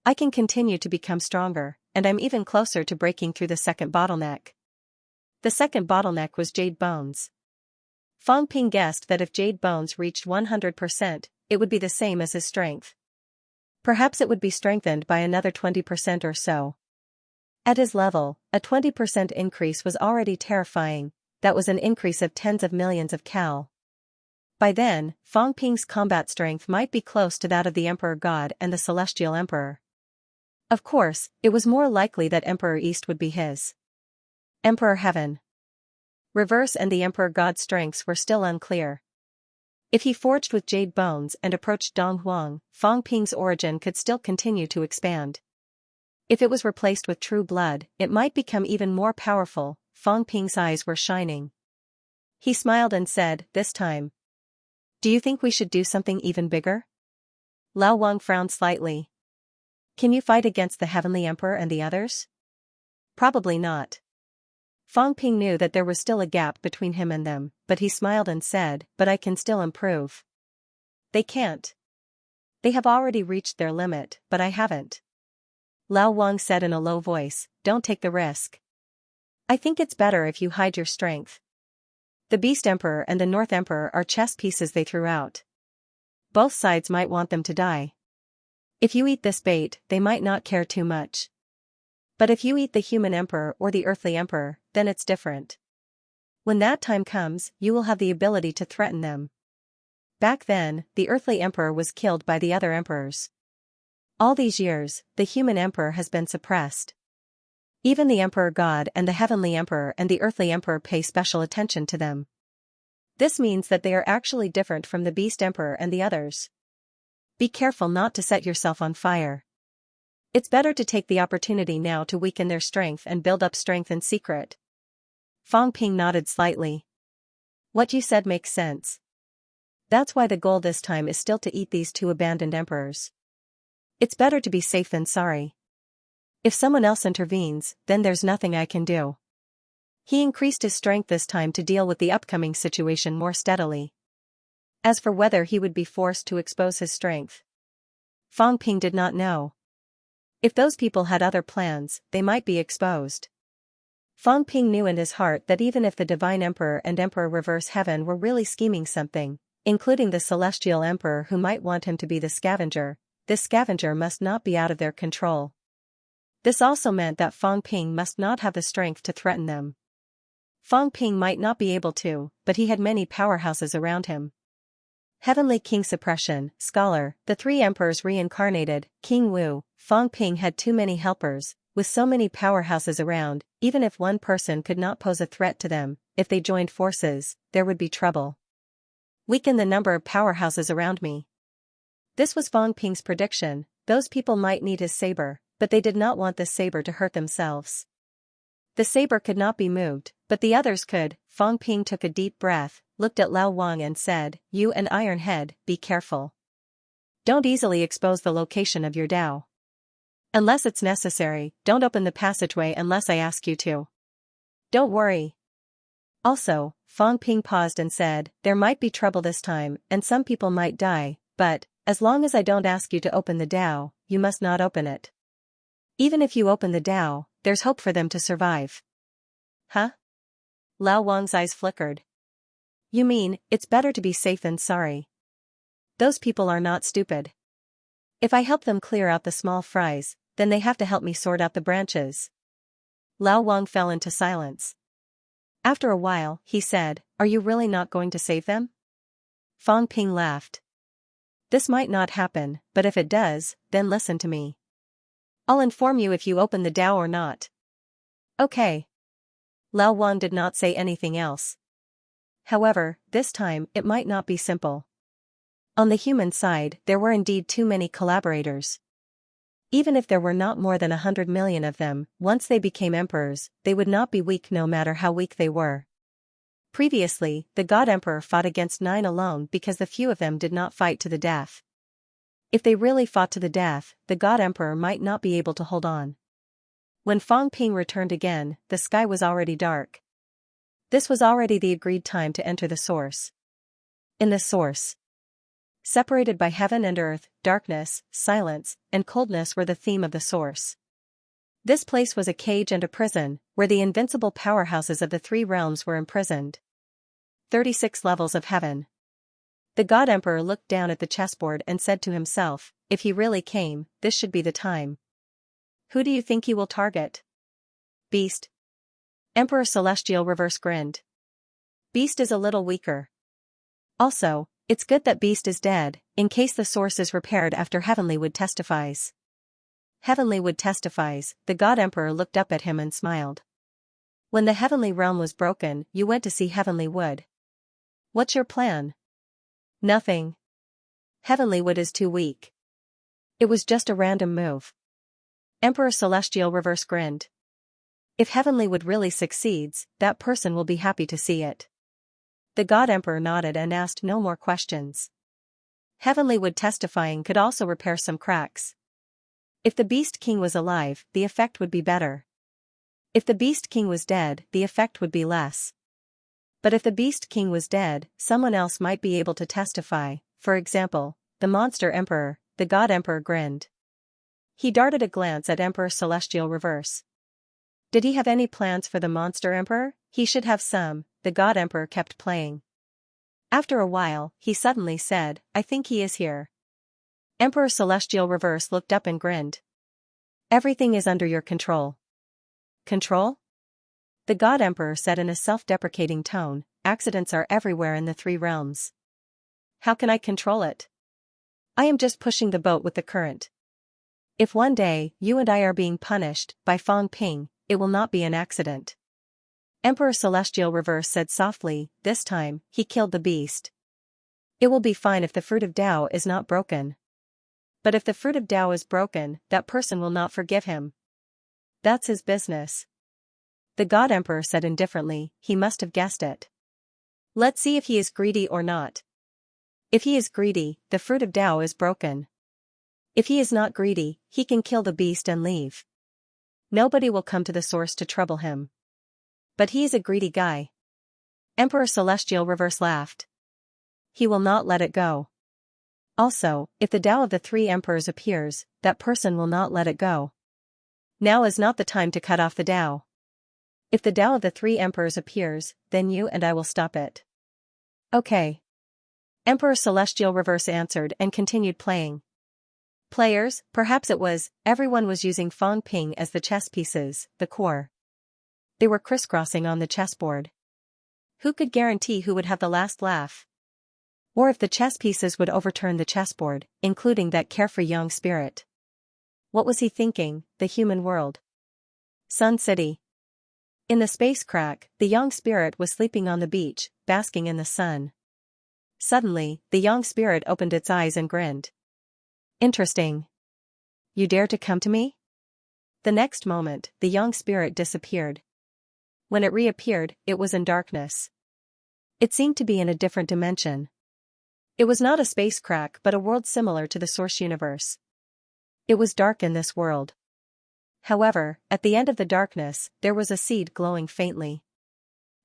A: I can continue to become stronger, and I'm even closer to breaking through the second bottleneck." The second bottleneck was jade bones. Fang Ping guessed that if jade bones reached 100%, it would be the same as his strength. Perhaps it would be strengthened by another 20% or so. At his level, a 20% increase was already terrifying. That was an increase of tens of millions of cal. By then, Fang Ping's combat strength might be close to that of the Emperor God and the Celestial Emperor. Of course, it was more likely that Emperor East would be his. Emperor Heaven, Reverse and the Emperor God's strengths were still unclear. If he forged with jade bones and approached Dong Huang, Fang Ping's origin could still continue to expand. If it was replaced with true blood, it might become even more powerful. Fang Ping's eyes were shining. He smiled and said, "This time, do you think we should do something even bigger?" Lao Wang frowned slightly. "Can you fight against the Heavenly Emperor and the others?" "Probably not." Fang Ping knew that there was still a gap between him and them, but he smiled and said, "But I can still improve." "They can't. They have already reached their limit, but I haven't." Lao Wang said in a low voice, "Don't take the risk. I think it's better if you hide your strength. The Beast Emperor and the North Emperor are chess pieces they threw out. Both sides might want them to die. If you eat this bait, they might not care too much. But if you eat the human emperor or the earthly emperor, then it's different. When that time comes, you will have the ability to threaten them." Back then, the earthly emperor was killed by the other emperors. All these years, the human emperor has been suppressed. Even the Emperor God and the Heavenly Emperor and the Earthly Emperor pay special attention to them. This means that they are actually different from the Beast Emperor and the others. Be careful not to set yourself on fire. It's better to take the opportunity now to weaken their strength and build up strength in secret. Fang Ping nodded slightly. "What you said makes sense. That's why the goal this time is still to eat these 2 abandoned emperors. It's better to be safe than sorry. If someone else intervenes, then there's nothing I can do." He increased his strength this time to deal with the upcoming situation more steadily. As for whether he would be forced to expose his strength, Fang Ping did not know. If those people had other plans, they might be exposed. Fang Ping knew in his heart that even if the Divine Emperor and Emperor Reverse Heaven were really scheming something, including the Celestial Emperor who might want him to be the scavenger, this scavenger must not be out of their control. This also meant that Fang Ping must not have the strength to threaten them. Fang Ping might not be able to, but he had many powerhouses around him. Heavenly King Suppression, Scholar, the 3 emperors reincarnated, King Wu. Fang Ping had too many helpers, with so many powerhouses around. Even if one person could not pose a threat to them, if they joined forces, there would be trouble. Weaken the number of powerhouses around me. This was Fang Ping's prediction. Those people might need his saber, but they did not want this saber to hurt themselves. The saber could not be moved, but the others could. Fang Ping took a deep breath, looked at Lao Wang and said, "You and Iron Head, be careful. Don't easily expose the location of your Dao. Unless it's necessary, don't open the passageway unless I ask you to. Don't worry." Also, Fang Ping paused and said, "There might be trouble this time, and some people might die, but, as long as I don't ask you to open the Dao, you must not open it. Even if you open the Dao, there's hope for them to survive." "Huh?" Lao Wang's eyes flickered. "You mean, it's better to be safe than sorry. Those people are not stupid. If I help them clear out the small fries, then they have to help me sort out the branches." Lao Wang fell into silence. After a while, he said, "Are you really not going to save them?" Fang Ping laughed. This might not happen, but if it does, then listen to me. I'll inform you if you open the Tao or not. Okay. Lao Wan did not say anything else. However, this time, it might not be simple. On the human side, there were indeed too many collaborators. Even if there were not more than 100 million of them, once they became emperors, they would not be weak no matter how weak they were. Previously, the God Emperor fought against 9 alone because the few of them did not fight to the death. If they really fought to the death, the God Emperor might not be able to hold on. When Fang Ping returned again, the sky was already dark. This was already the agreed time to enter the source. In the source, separated by heaven and earth, darkness, silence, and coldness were the theme of the source. This place was a cage and a prison, where the invincible powerhouses of the 3 realms were imprisoned. 36 levels of heaven. The God Emperor looked down at the chessboard and said to himself, if he really came, this should be the time. Who do you think he will target? Beast. Emperor Celestial Reverse grinned. Beast is a little weaker. Also, it's good that Beast is dead, in case the source is repaired after Heavenly Wood testifies. Heavenly Wood testifies, the God Emperor looked up at him and smiled. When the Heavenly Realm was broken, you went to see Heavenly Wood. What's your plan? Nothing. Heavenly Wood is too weak. It was just a random move. Emperor Celestial Reverse grinned. If Heavenly Wood really succeeds, that person will be happy to see it. The God Emperor nodded and asked no more questions. Heavenly Wood testifying could also repair some cracks. If the Beast King was alive, the effect would be better. If the Beast King was dead, the effect would be less. But if the Beast King was dead, someone else might be able to testify, for example, the Monster Emperor. The God Emperor grinned. He darted a glance at Emperor Celestial Reverse. Did he have any plans for the Monster Emperor? He should have some. The God Emperor kept playing. After a while, he suddenly said, I think he is here. Emperor Celestial Reverse looked up and grinned. Everything is under your control. Control? The God Emperor said in a self-deprecating tone, accidents are everywhere in the 3 realms. How can I control it? I am just pushing the boat with the current. If one day, you and I are being punished by Fang Ping, it will not be an accident. Emperor Celestial Reverse said softly, this time, he killed the beast. It will be fine if the fruit of Tao is not broken. But if the fruit of Tao is broken, that person will not forgive him. That's his business. The God Emperor said indifferently, he must have guessed it. Let's see if he is greedy or not. If he is greedy, the fruit of Tao is broken. If he is not greedy, he can kill the beast and leave. Nobody will come to the source to trouble him. But he is a greedy guy. Emperor Celestial Reverse laughed. He will not let it go. Also, if the Tao of the 3 emperors appears, that person will not let it go. Now is not the time to cut off the Tao. If the Tao of the 3 emperors appears, then you and I will stop it. Okay. Emperor Celestial Reverse answered and continued playing. Players, perhaps it was, everyone was using Fang Ping as the chess pieces, the core. They were crisscrossing on the chessboard. Who could guarantee who would have the last laugh? Or if the chess pieces would overturn the chessboard, including that carefree young spirit. What was he thinking, the human world? Sun City. In the space crack, the young spirit was sleeping on the beach, basking in the sun. Suddenly, the young spirit opened its eyes and grinned. Interesting. You dare to come to me? The next moment, the young spirit disappeared. When it reappeared, it was in darkness. It seemed to be in a different dimension. It was not a space crack but a world similar to the source universe. It was dark in this world. However, at the end of the darkness, there was a seed glowing faintly.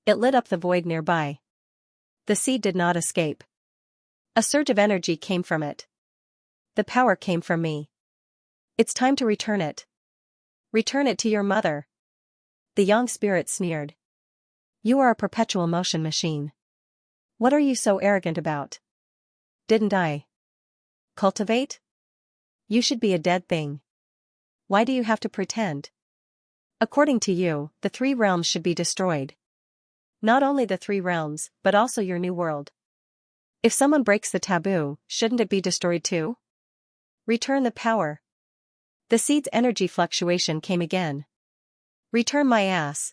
A: It lit up the void nearby. The seed did not escape. A surge of energy came from it. The power came from me. It's time to return it. Return it to your mother. The young spirit sneered. You are a perpetual motion machine. What are you so arrogant about? Didn't I cultivate? You should be a dead thing. Why do you have to pretend? According to you, the 3 realms should be destroyed. Not only the 3 realms, but also your new world. If someone breaks the taboo, shouldn't it be destroyed too? Return the power. The seed's energy fluctuation came again. Return my ass.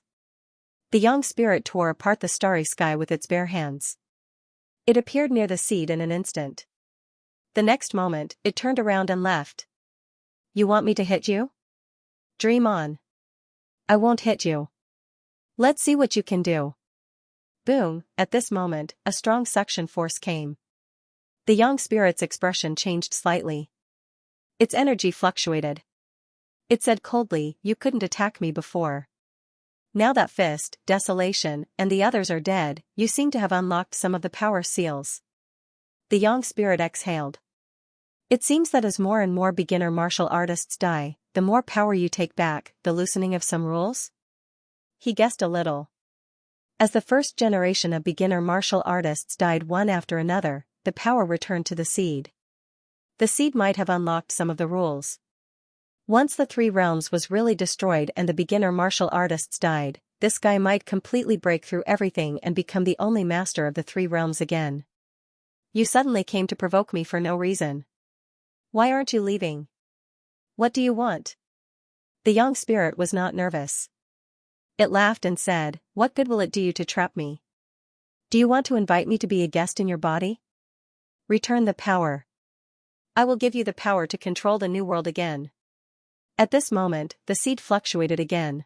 A: The young spirit tore apart the starry sky with its bare hands. It appeared near the seed in an instant. The next moment, it turned around and left. You want me to hit you? Dream on. I won't hit you. Let's see what you can do. Boom, at this moment, a strong suction force came. The young spirit's expression changed slightly. Its energy fluctuated. It said coldly, you couldn't attack me before. Now that Fist, Desolation, and the others are dead, you seem to have unlocked some of the power seals. The young spirit exhaled. It seems that as more and more beginner martial artists die, the more power you take back, the loosening of some rules? He guessed a little. As the first generation of beginner martial artists died one after another, the power returned to the seed. The seed might have unlocked some of the rules. Once the three realms was really destroyed and the beginner martial artists died, this guy might completely break through everything and become the only master of the three realms again. You suddenly came to provoke me for no reason. Why aren't you leaving? What do you want? The young spirit was not nervous. It laughed and said, what good will it do you to trap me? Do you want to invite me to be a guest in your body? Return the power. I will give you the power to control the new world again. At this moment, the seed fluctuated again.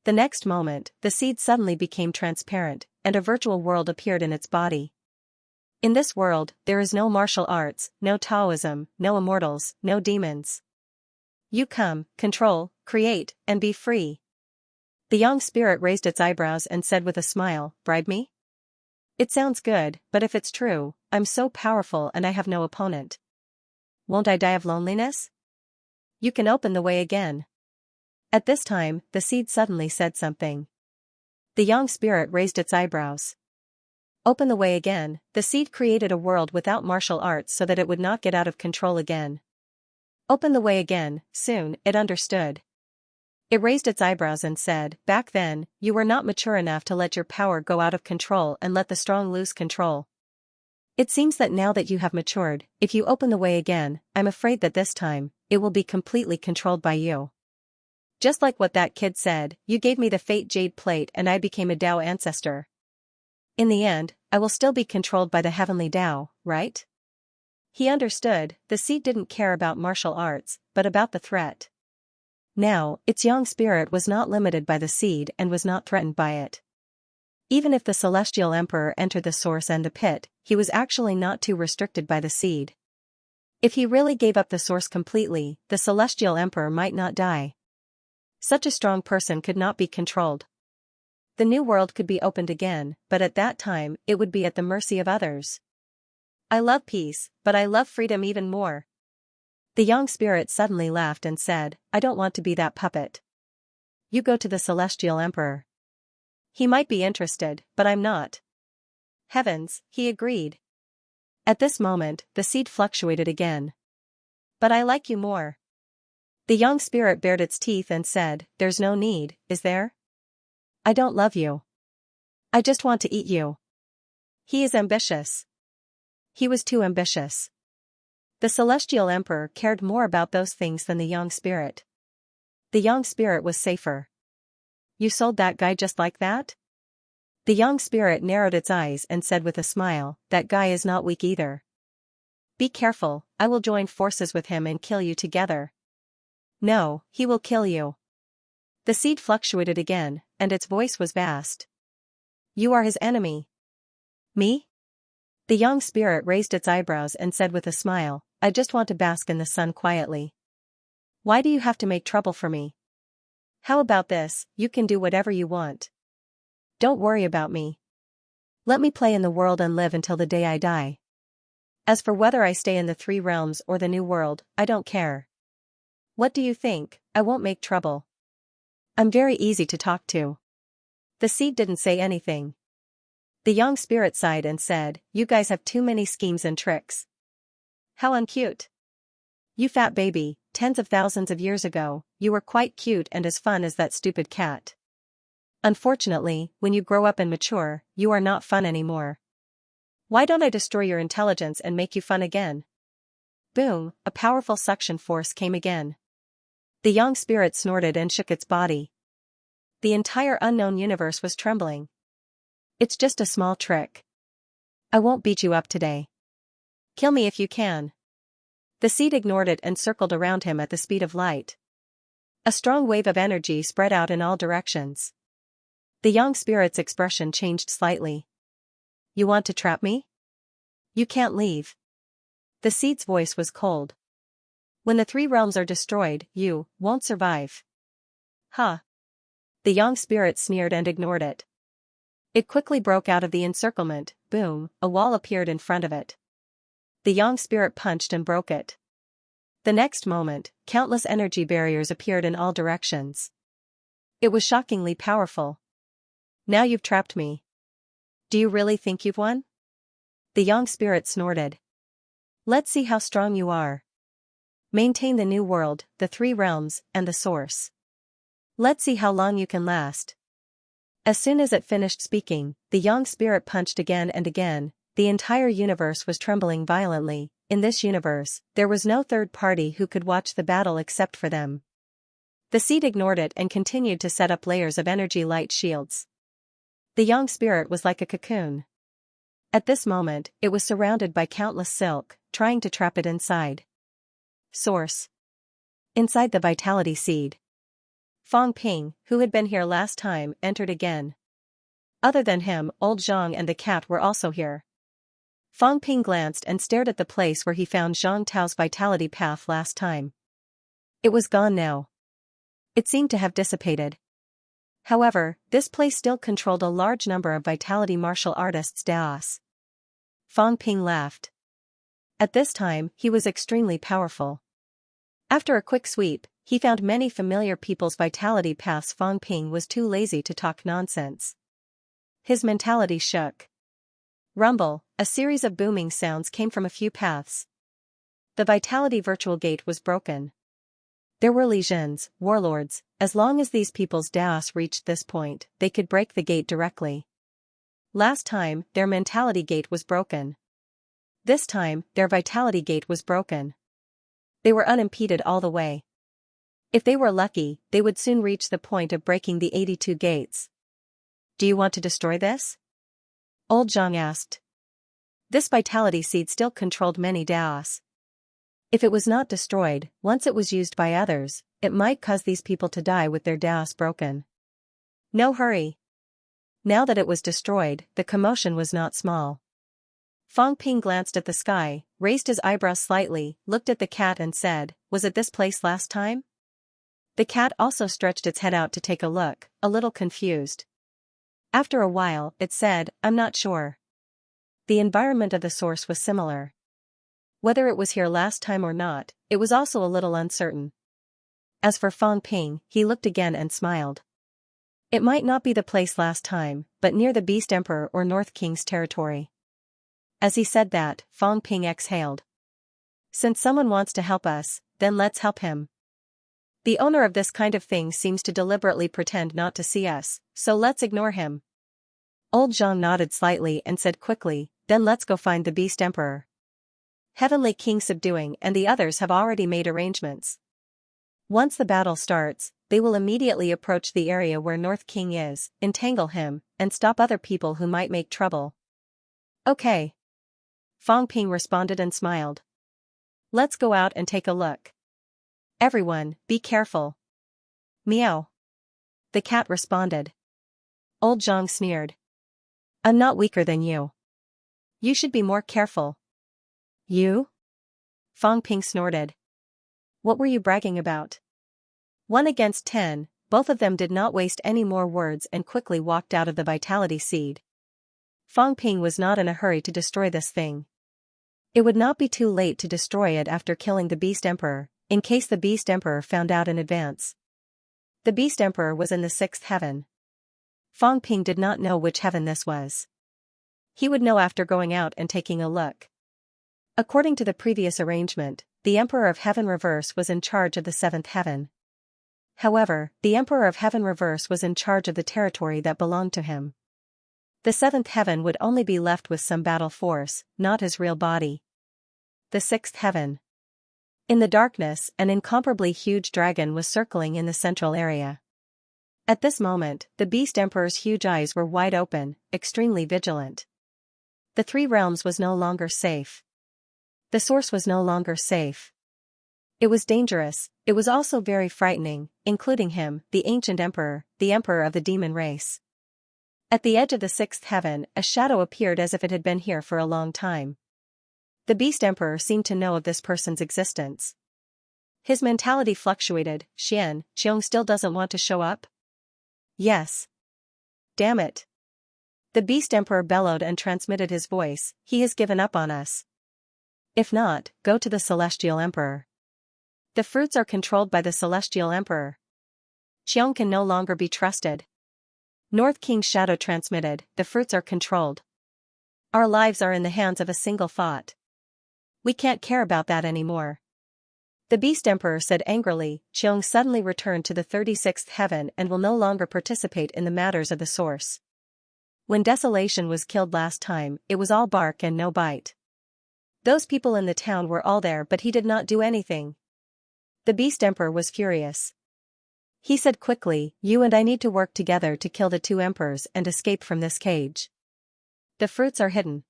A: The next moment, the seed suddenly became transparent, and a virtual world appeared in its body. In this world, there is no martial arts, no Taoism, no immortals, no demons. You come, control, create, and be free. The young spirit raised its eyebrows and said with a smile, bribe me? It sounds good, but if it's true, I'm so powerful and I have no opponent. Won't I die of loneliness? You can open the way again. At this time, the seed suddenly said something. The young spirit raised its eyebrows. Open the way again. The seed created a world without martial arts so that it would not get out of control again. Open the way again. Soon, it understood. It raised its eyebrows and said, back then, you were not mature enough to let your power go out of control and let the strong lose control. It seems that now that you have matured, if you open the way again, I'm afraid that this time, it will be completely controlled by you. Just like what that kid said, you gave me the Fate Jade Plate and I became a Tao ancestor. In the end, I will still be controlled by the heavenly Tao, right? He understood, the seed didn't care about martial arts, but about the threat. Now, its young spirit was not limited by the seed and was not threatened by it. Even if the Celestial Emperor entered the source and the pit, he was actually not too restricted by the seed. If he really gave up the source completely, the Celestial Emperor might not die. Such a strong person could not be controlled. The new world could be opened again, but at that time, it would be at the mercy of others. I love peace, but I love freedom even more. The young spirit suddenly laughed and said, I don't want to be that puppet. You go to the Celestial Emperor. He might be interested, but I'm not. Heavens, he agreed. At this moment, the seed fluctuated again. But I like you more. The young spirit bared its teeth and said, there's no need, is there? I don't love you. I just want to eat you. He is ambitious. He was too ambitious. The Celestial Emperor cared more about those things than the young spirit. The young spirit was safer. You sold that guy just like that? The young spirit narrowed its eyes and said with a smile, that guy is not weak either. Be careful, I will join forces with him and kill you together. No, he will kill you. The seed fluctuated again, and its voice was vast. You are his enemy. Me? The young spirit raised its eyebrows and said with a smile, I just want to bask in the sun quietly. Why do you have to make trouble for me? How about this, you can do whatever you want. Don't worry about me. Let me play in the world and live until the day I die. As for whether I stay in the three realms or the new world, I don't care. What do you think? I won't make trouble. I'm very easy to talk to. The seed didn't say anything. The young spirit sighed and said, you guys have too many schemes and tricks. How uncute. You fat baby, tens of thousands of years ago, you were quite cute and as fun as that stupid cat. Unfortunately, when you grow up and mature, you are not fun anymore. Why don't I destroy your intelligence and make you fun again? Boom, a powerful suction force came again. The young spirit snorted and shook its body. The entire unknown universe was trembling. It's just a small trick. I won't beat you up today. Kill me if you can. The seed ignored it and circled around him at the speed of light. A strong wave of energy spread out in all directions. The young spirit's expression changed slightly. You want to trap me? You can't leave. The seed's voice was cold. When the three realms are destroyed, you won't survive. Huh. The young spirit sneered and ignored it. It quickly broke out of the encirclement. Boom, a wall appeared in front of it. The young spirit punched and broke it. The next moment, countless energy barriers appeared in all directions. It was shockingly powerful. Now you've trapped me. Do you really think you've won? The young spirit snorted. Let's see how strong you are. Maintain the new world, the three realms, and the source. Let's see how long you can last. As soon as it finished speaking, the young spirit punched again and again. The entire universe was trembling violently. In this universe, there was no third party who could watch the battle except for them. The seed ignored it and continued to set up layers of energy light shields. The young spirit was like a cocoon. At this moment, it was surrounded by countless silk, trying to trap it inside. Source. Inside the vitality seed. Fang Ping, who had been here last time, entered again. Other than him, old Zhang and the cat were also here. Fang Ping glanced and stared at the place where he found Zhang Tao's vitality path last time. It was gone now. It seemed to have dissipated. However, this place still controlled a large number of vitality martial artists' Daos. Fang Ping laughed. At this time, he was extremely powerful. After a quick sweep, he found many familiar people's vitality paths. Fang Ping was too lazy to talk nonsense. His mentality shook. Rumble, a series of booming sounds came from a few paths. The vitality virtual gate was broken. There were legions, warlords. As long as these people's Daos reached this point, they could break the gate directly. Last time, their mentality gate was broken. This time, their vitality gate was broken. They were unimpeded all the way. If they were lucky, they would soon reach the point of breaking the 82 gates. Do you want to destroy this? Old Zhang asked. This vitality seed still controlled many Daos. If it was not destroyed, once it was used by others, it might cause these people to die with their Daos broken. No hurry. Now that it was destroyed, the commotion was not small. Fang Ping glanced at the sky, raised his eyebrows slightly, looked at the cat and said, "Was it this place last time?" The cat also stretched its head out to take a look, a little confused. After a while, it said, "I'm not sure." The environment of the source was similar. Whether it was here last time or not, it was also a little uncertain. As for Fang Ping, he looked again and smiled. It might not be the place last time, but near the Beast Emperor or North King's territory. As he said that, Fang Ping exhaled. Since someone wants to help us, then let's help him. The owner of this kind of thing seems to deliberately pretend not to see us, so let's ignore him. Old Zhang nodded slightly and said quickly, "Then let's go find the Beast Emperor. Heavenly King Subduing and the others have already made arrangements. Once the battle starts, they will immediately approach the area where North King is, entangle him, and stop other people who might make trouble." Okay. Fang Ping responded and smiled. Let's go out and take a look. Everyone, be careful. Meow. The cat responded. Old Zhang sneered. I'm not weaker than you. You should be more careful. You? Fang Ping snorted. What were you bragging about? 1 against 10, both of them did not waste any more words and quickly walked out of the vitality seed. Fang Ping was not in a hurry to destroy this thing. It would not be too late to destroy it after killing the Beast Emperor, in case the Beast Emperor found out in advance. The Beast Emperor was in the 6th heaven. Fang Ping did not know which heaven this was. He would know after going out and taking a look. According to the previous arrangement, the Emperor of Heaven Reverse was in charge of the 7th heaven. However, the Emperor of Heaven Reverse was in charge of the territory that belonged to him. The seventh heaven would only be left with some battle force, not his real body. The sixth heaven. In the darkness, an incomparably huge dragon was circling in the central area. At this moment, the Beast Emperor's huge eyes were wide open, extremely vigilant. The three realms was no longer safe. The source was no longer safe. It was dangerous, it was also very frightening, including him, the ancient emperor, the emperor of the demon race. At the edge of the sixth heaven, a shadow appeared as if it had been here for a long time. The Beast Emperor seemed to know of this person's existence. His mentality fluctuated. Xianxia still doesn't want to show up? Yes. Damn it. The Beast Emperor bellowed and transmitted his voice, he has given up on us. If not, go to the Celestial Emperor. The fruits are controlled by the Celestial Emperor. Xiang can no longer be trusted. North King's shadow transmitted, the fruits are controlled. Our lives are in the hands of a single thought. We can't care about that anymore. The Beast Emperor said angrily. Xiang suddenly returned to the 36th heaven and will no longer participate in the matters of the source. When Desolation was killed last time, it was all bark and no bite. Those people in the town were all there, but he did not do anything. The Beast Emperor was furious. He said quickly, you and I need to work together to kill the two emperors and escape from this cage. The fruits are hidden.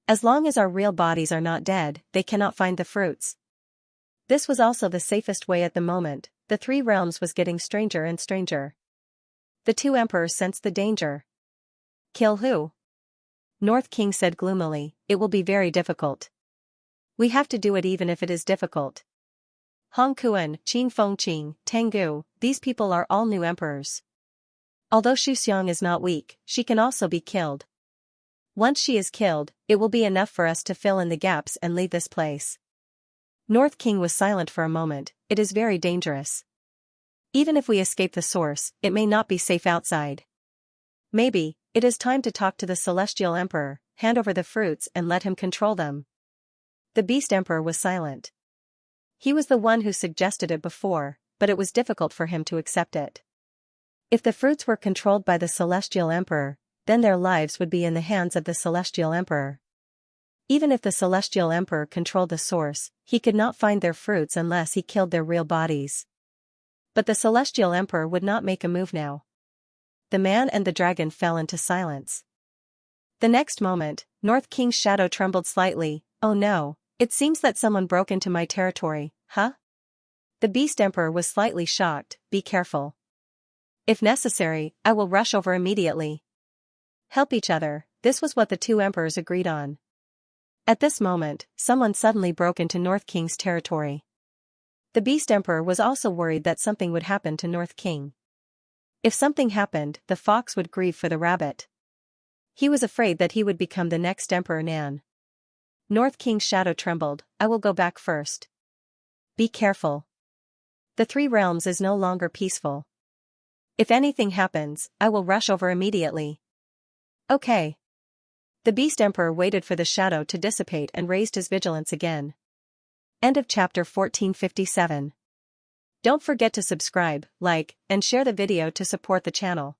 A: As long as our real bodies are not dead, they cannot find the fruits. This was also the safest way at the moment. The three realms was getting stranger and stranger. The two emperors sensed the danger. Kill who? North King said gloomily, it will be very difficult. We have to do it even if it is difficult. Hong Kuan, Qin Fengqing, Tengu, these people are all new emperors. Although Xu Xiang is not weak, she can also be killed. Once she is killed, it will be enough for us to fill in the gaps and leave this place. North King was silent for a moment, it is very dangerous. Even if we escape the source, it may not be safe outside. Maybe, it is time to talk to the Celestial Emperor, hand over the fruits and let him control them. The Beast Emperor was silent. He was the one who suggested it before, but it was difficult for him to accept it. If the fruits were controlled by the Celestial Emperor, then their lives would be in the hands of the Celestial Emperor. Even if the Celestial Emperor controlled the source, he could not find their fruits unless he killed their real bodies. But the Celestial Emperor would not make a move now. The man and the dragon fell into silence. The next moment, North King's shadow trembled slightly. Oh no, it seems that someone broke into my territory, huh? The Beast Emperor was slightly shocked. Be careful. If necessary, I will rush over immediately. Help each other, this was what the two emperors agreed on. At this moment, someone suddenly broke into North King's territory. The Beast Emperor was also worried that something would happen to North King. If something happened, the fox would grieve for the rabbit. He was afraid that he would become the next Emperor Nan. North King's shadow trembled. I will go back first. Be careful. The three realms is no longer peaceful. If anything happens, I will rush over immediately. Okay. The Beast Emperor waited for the shadow to dissipate and raised his vigilance again. End of chapter 1457. Don't forget to subscribe, like, and share the video to support the channel.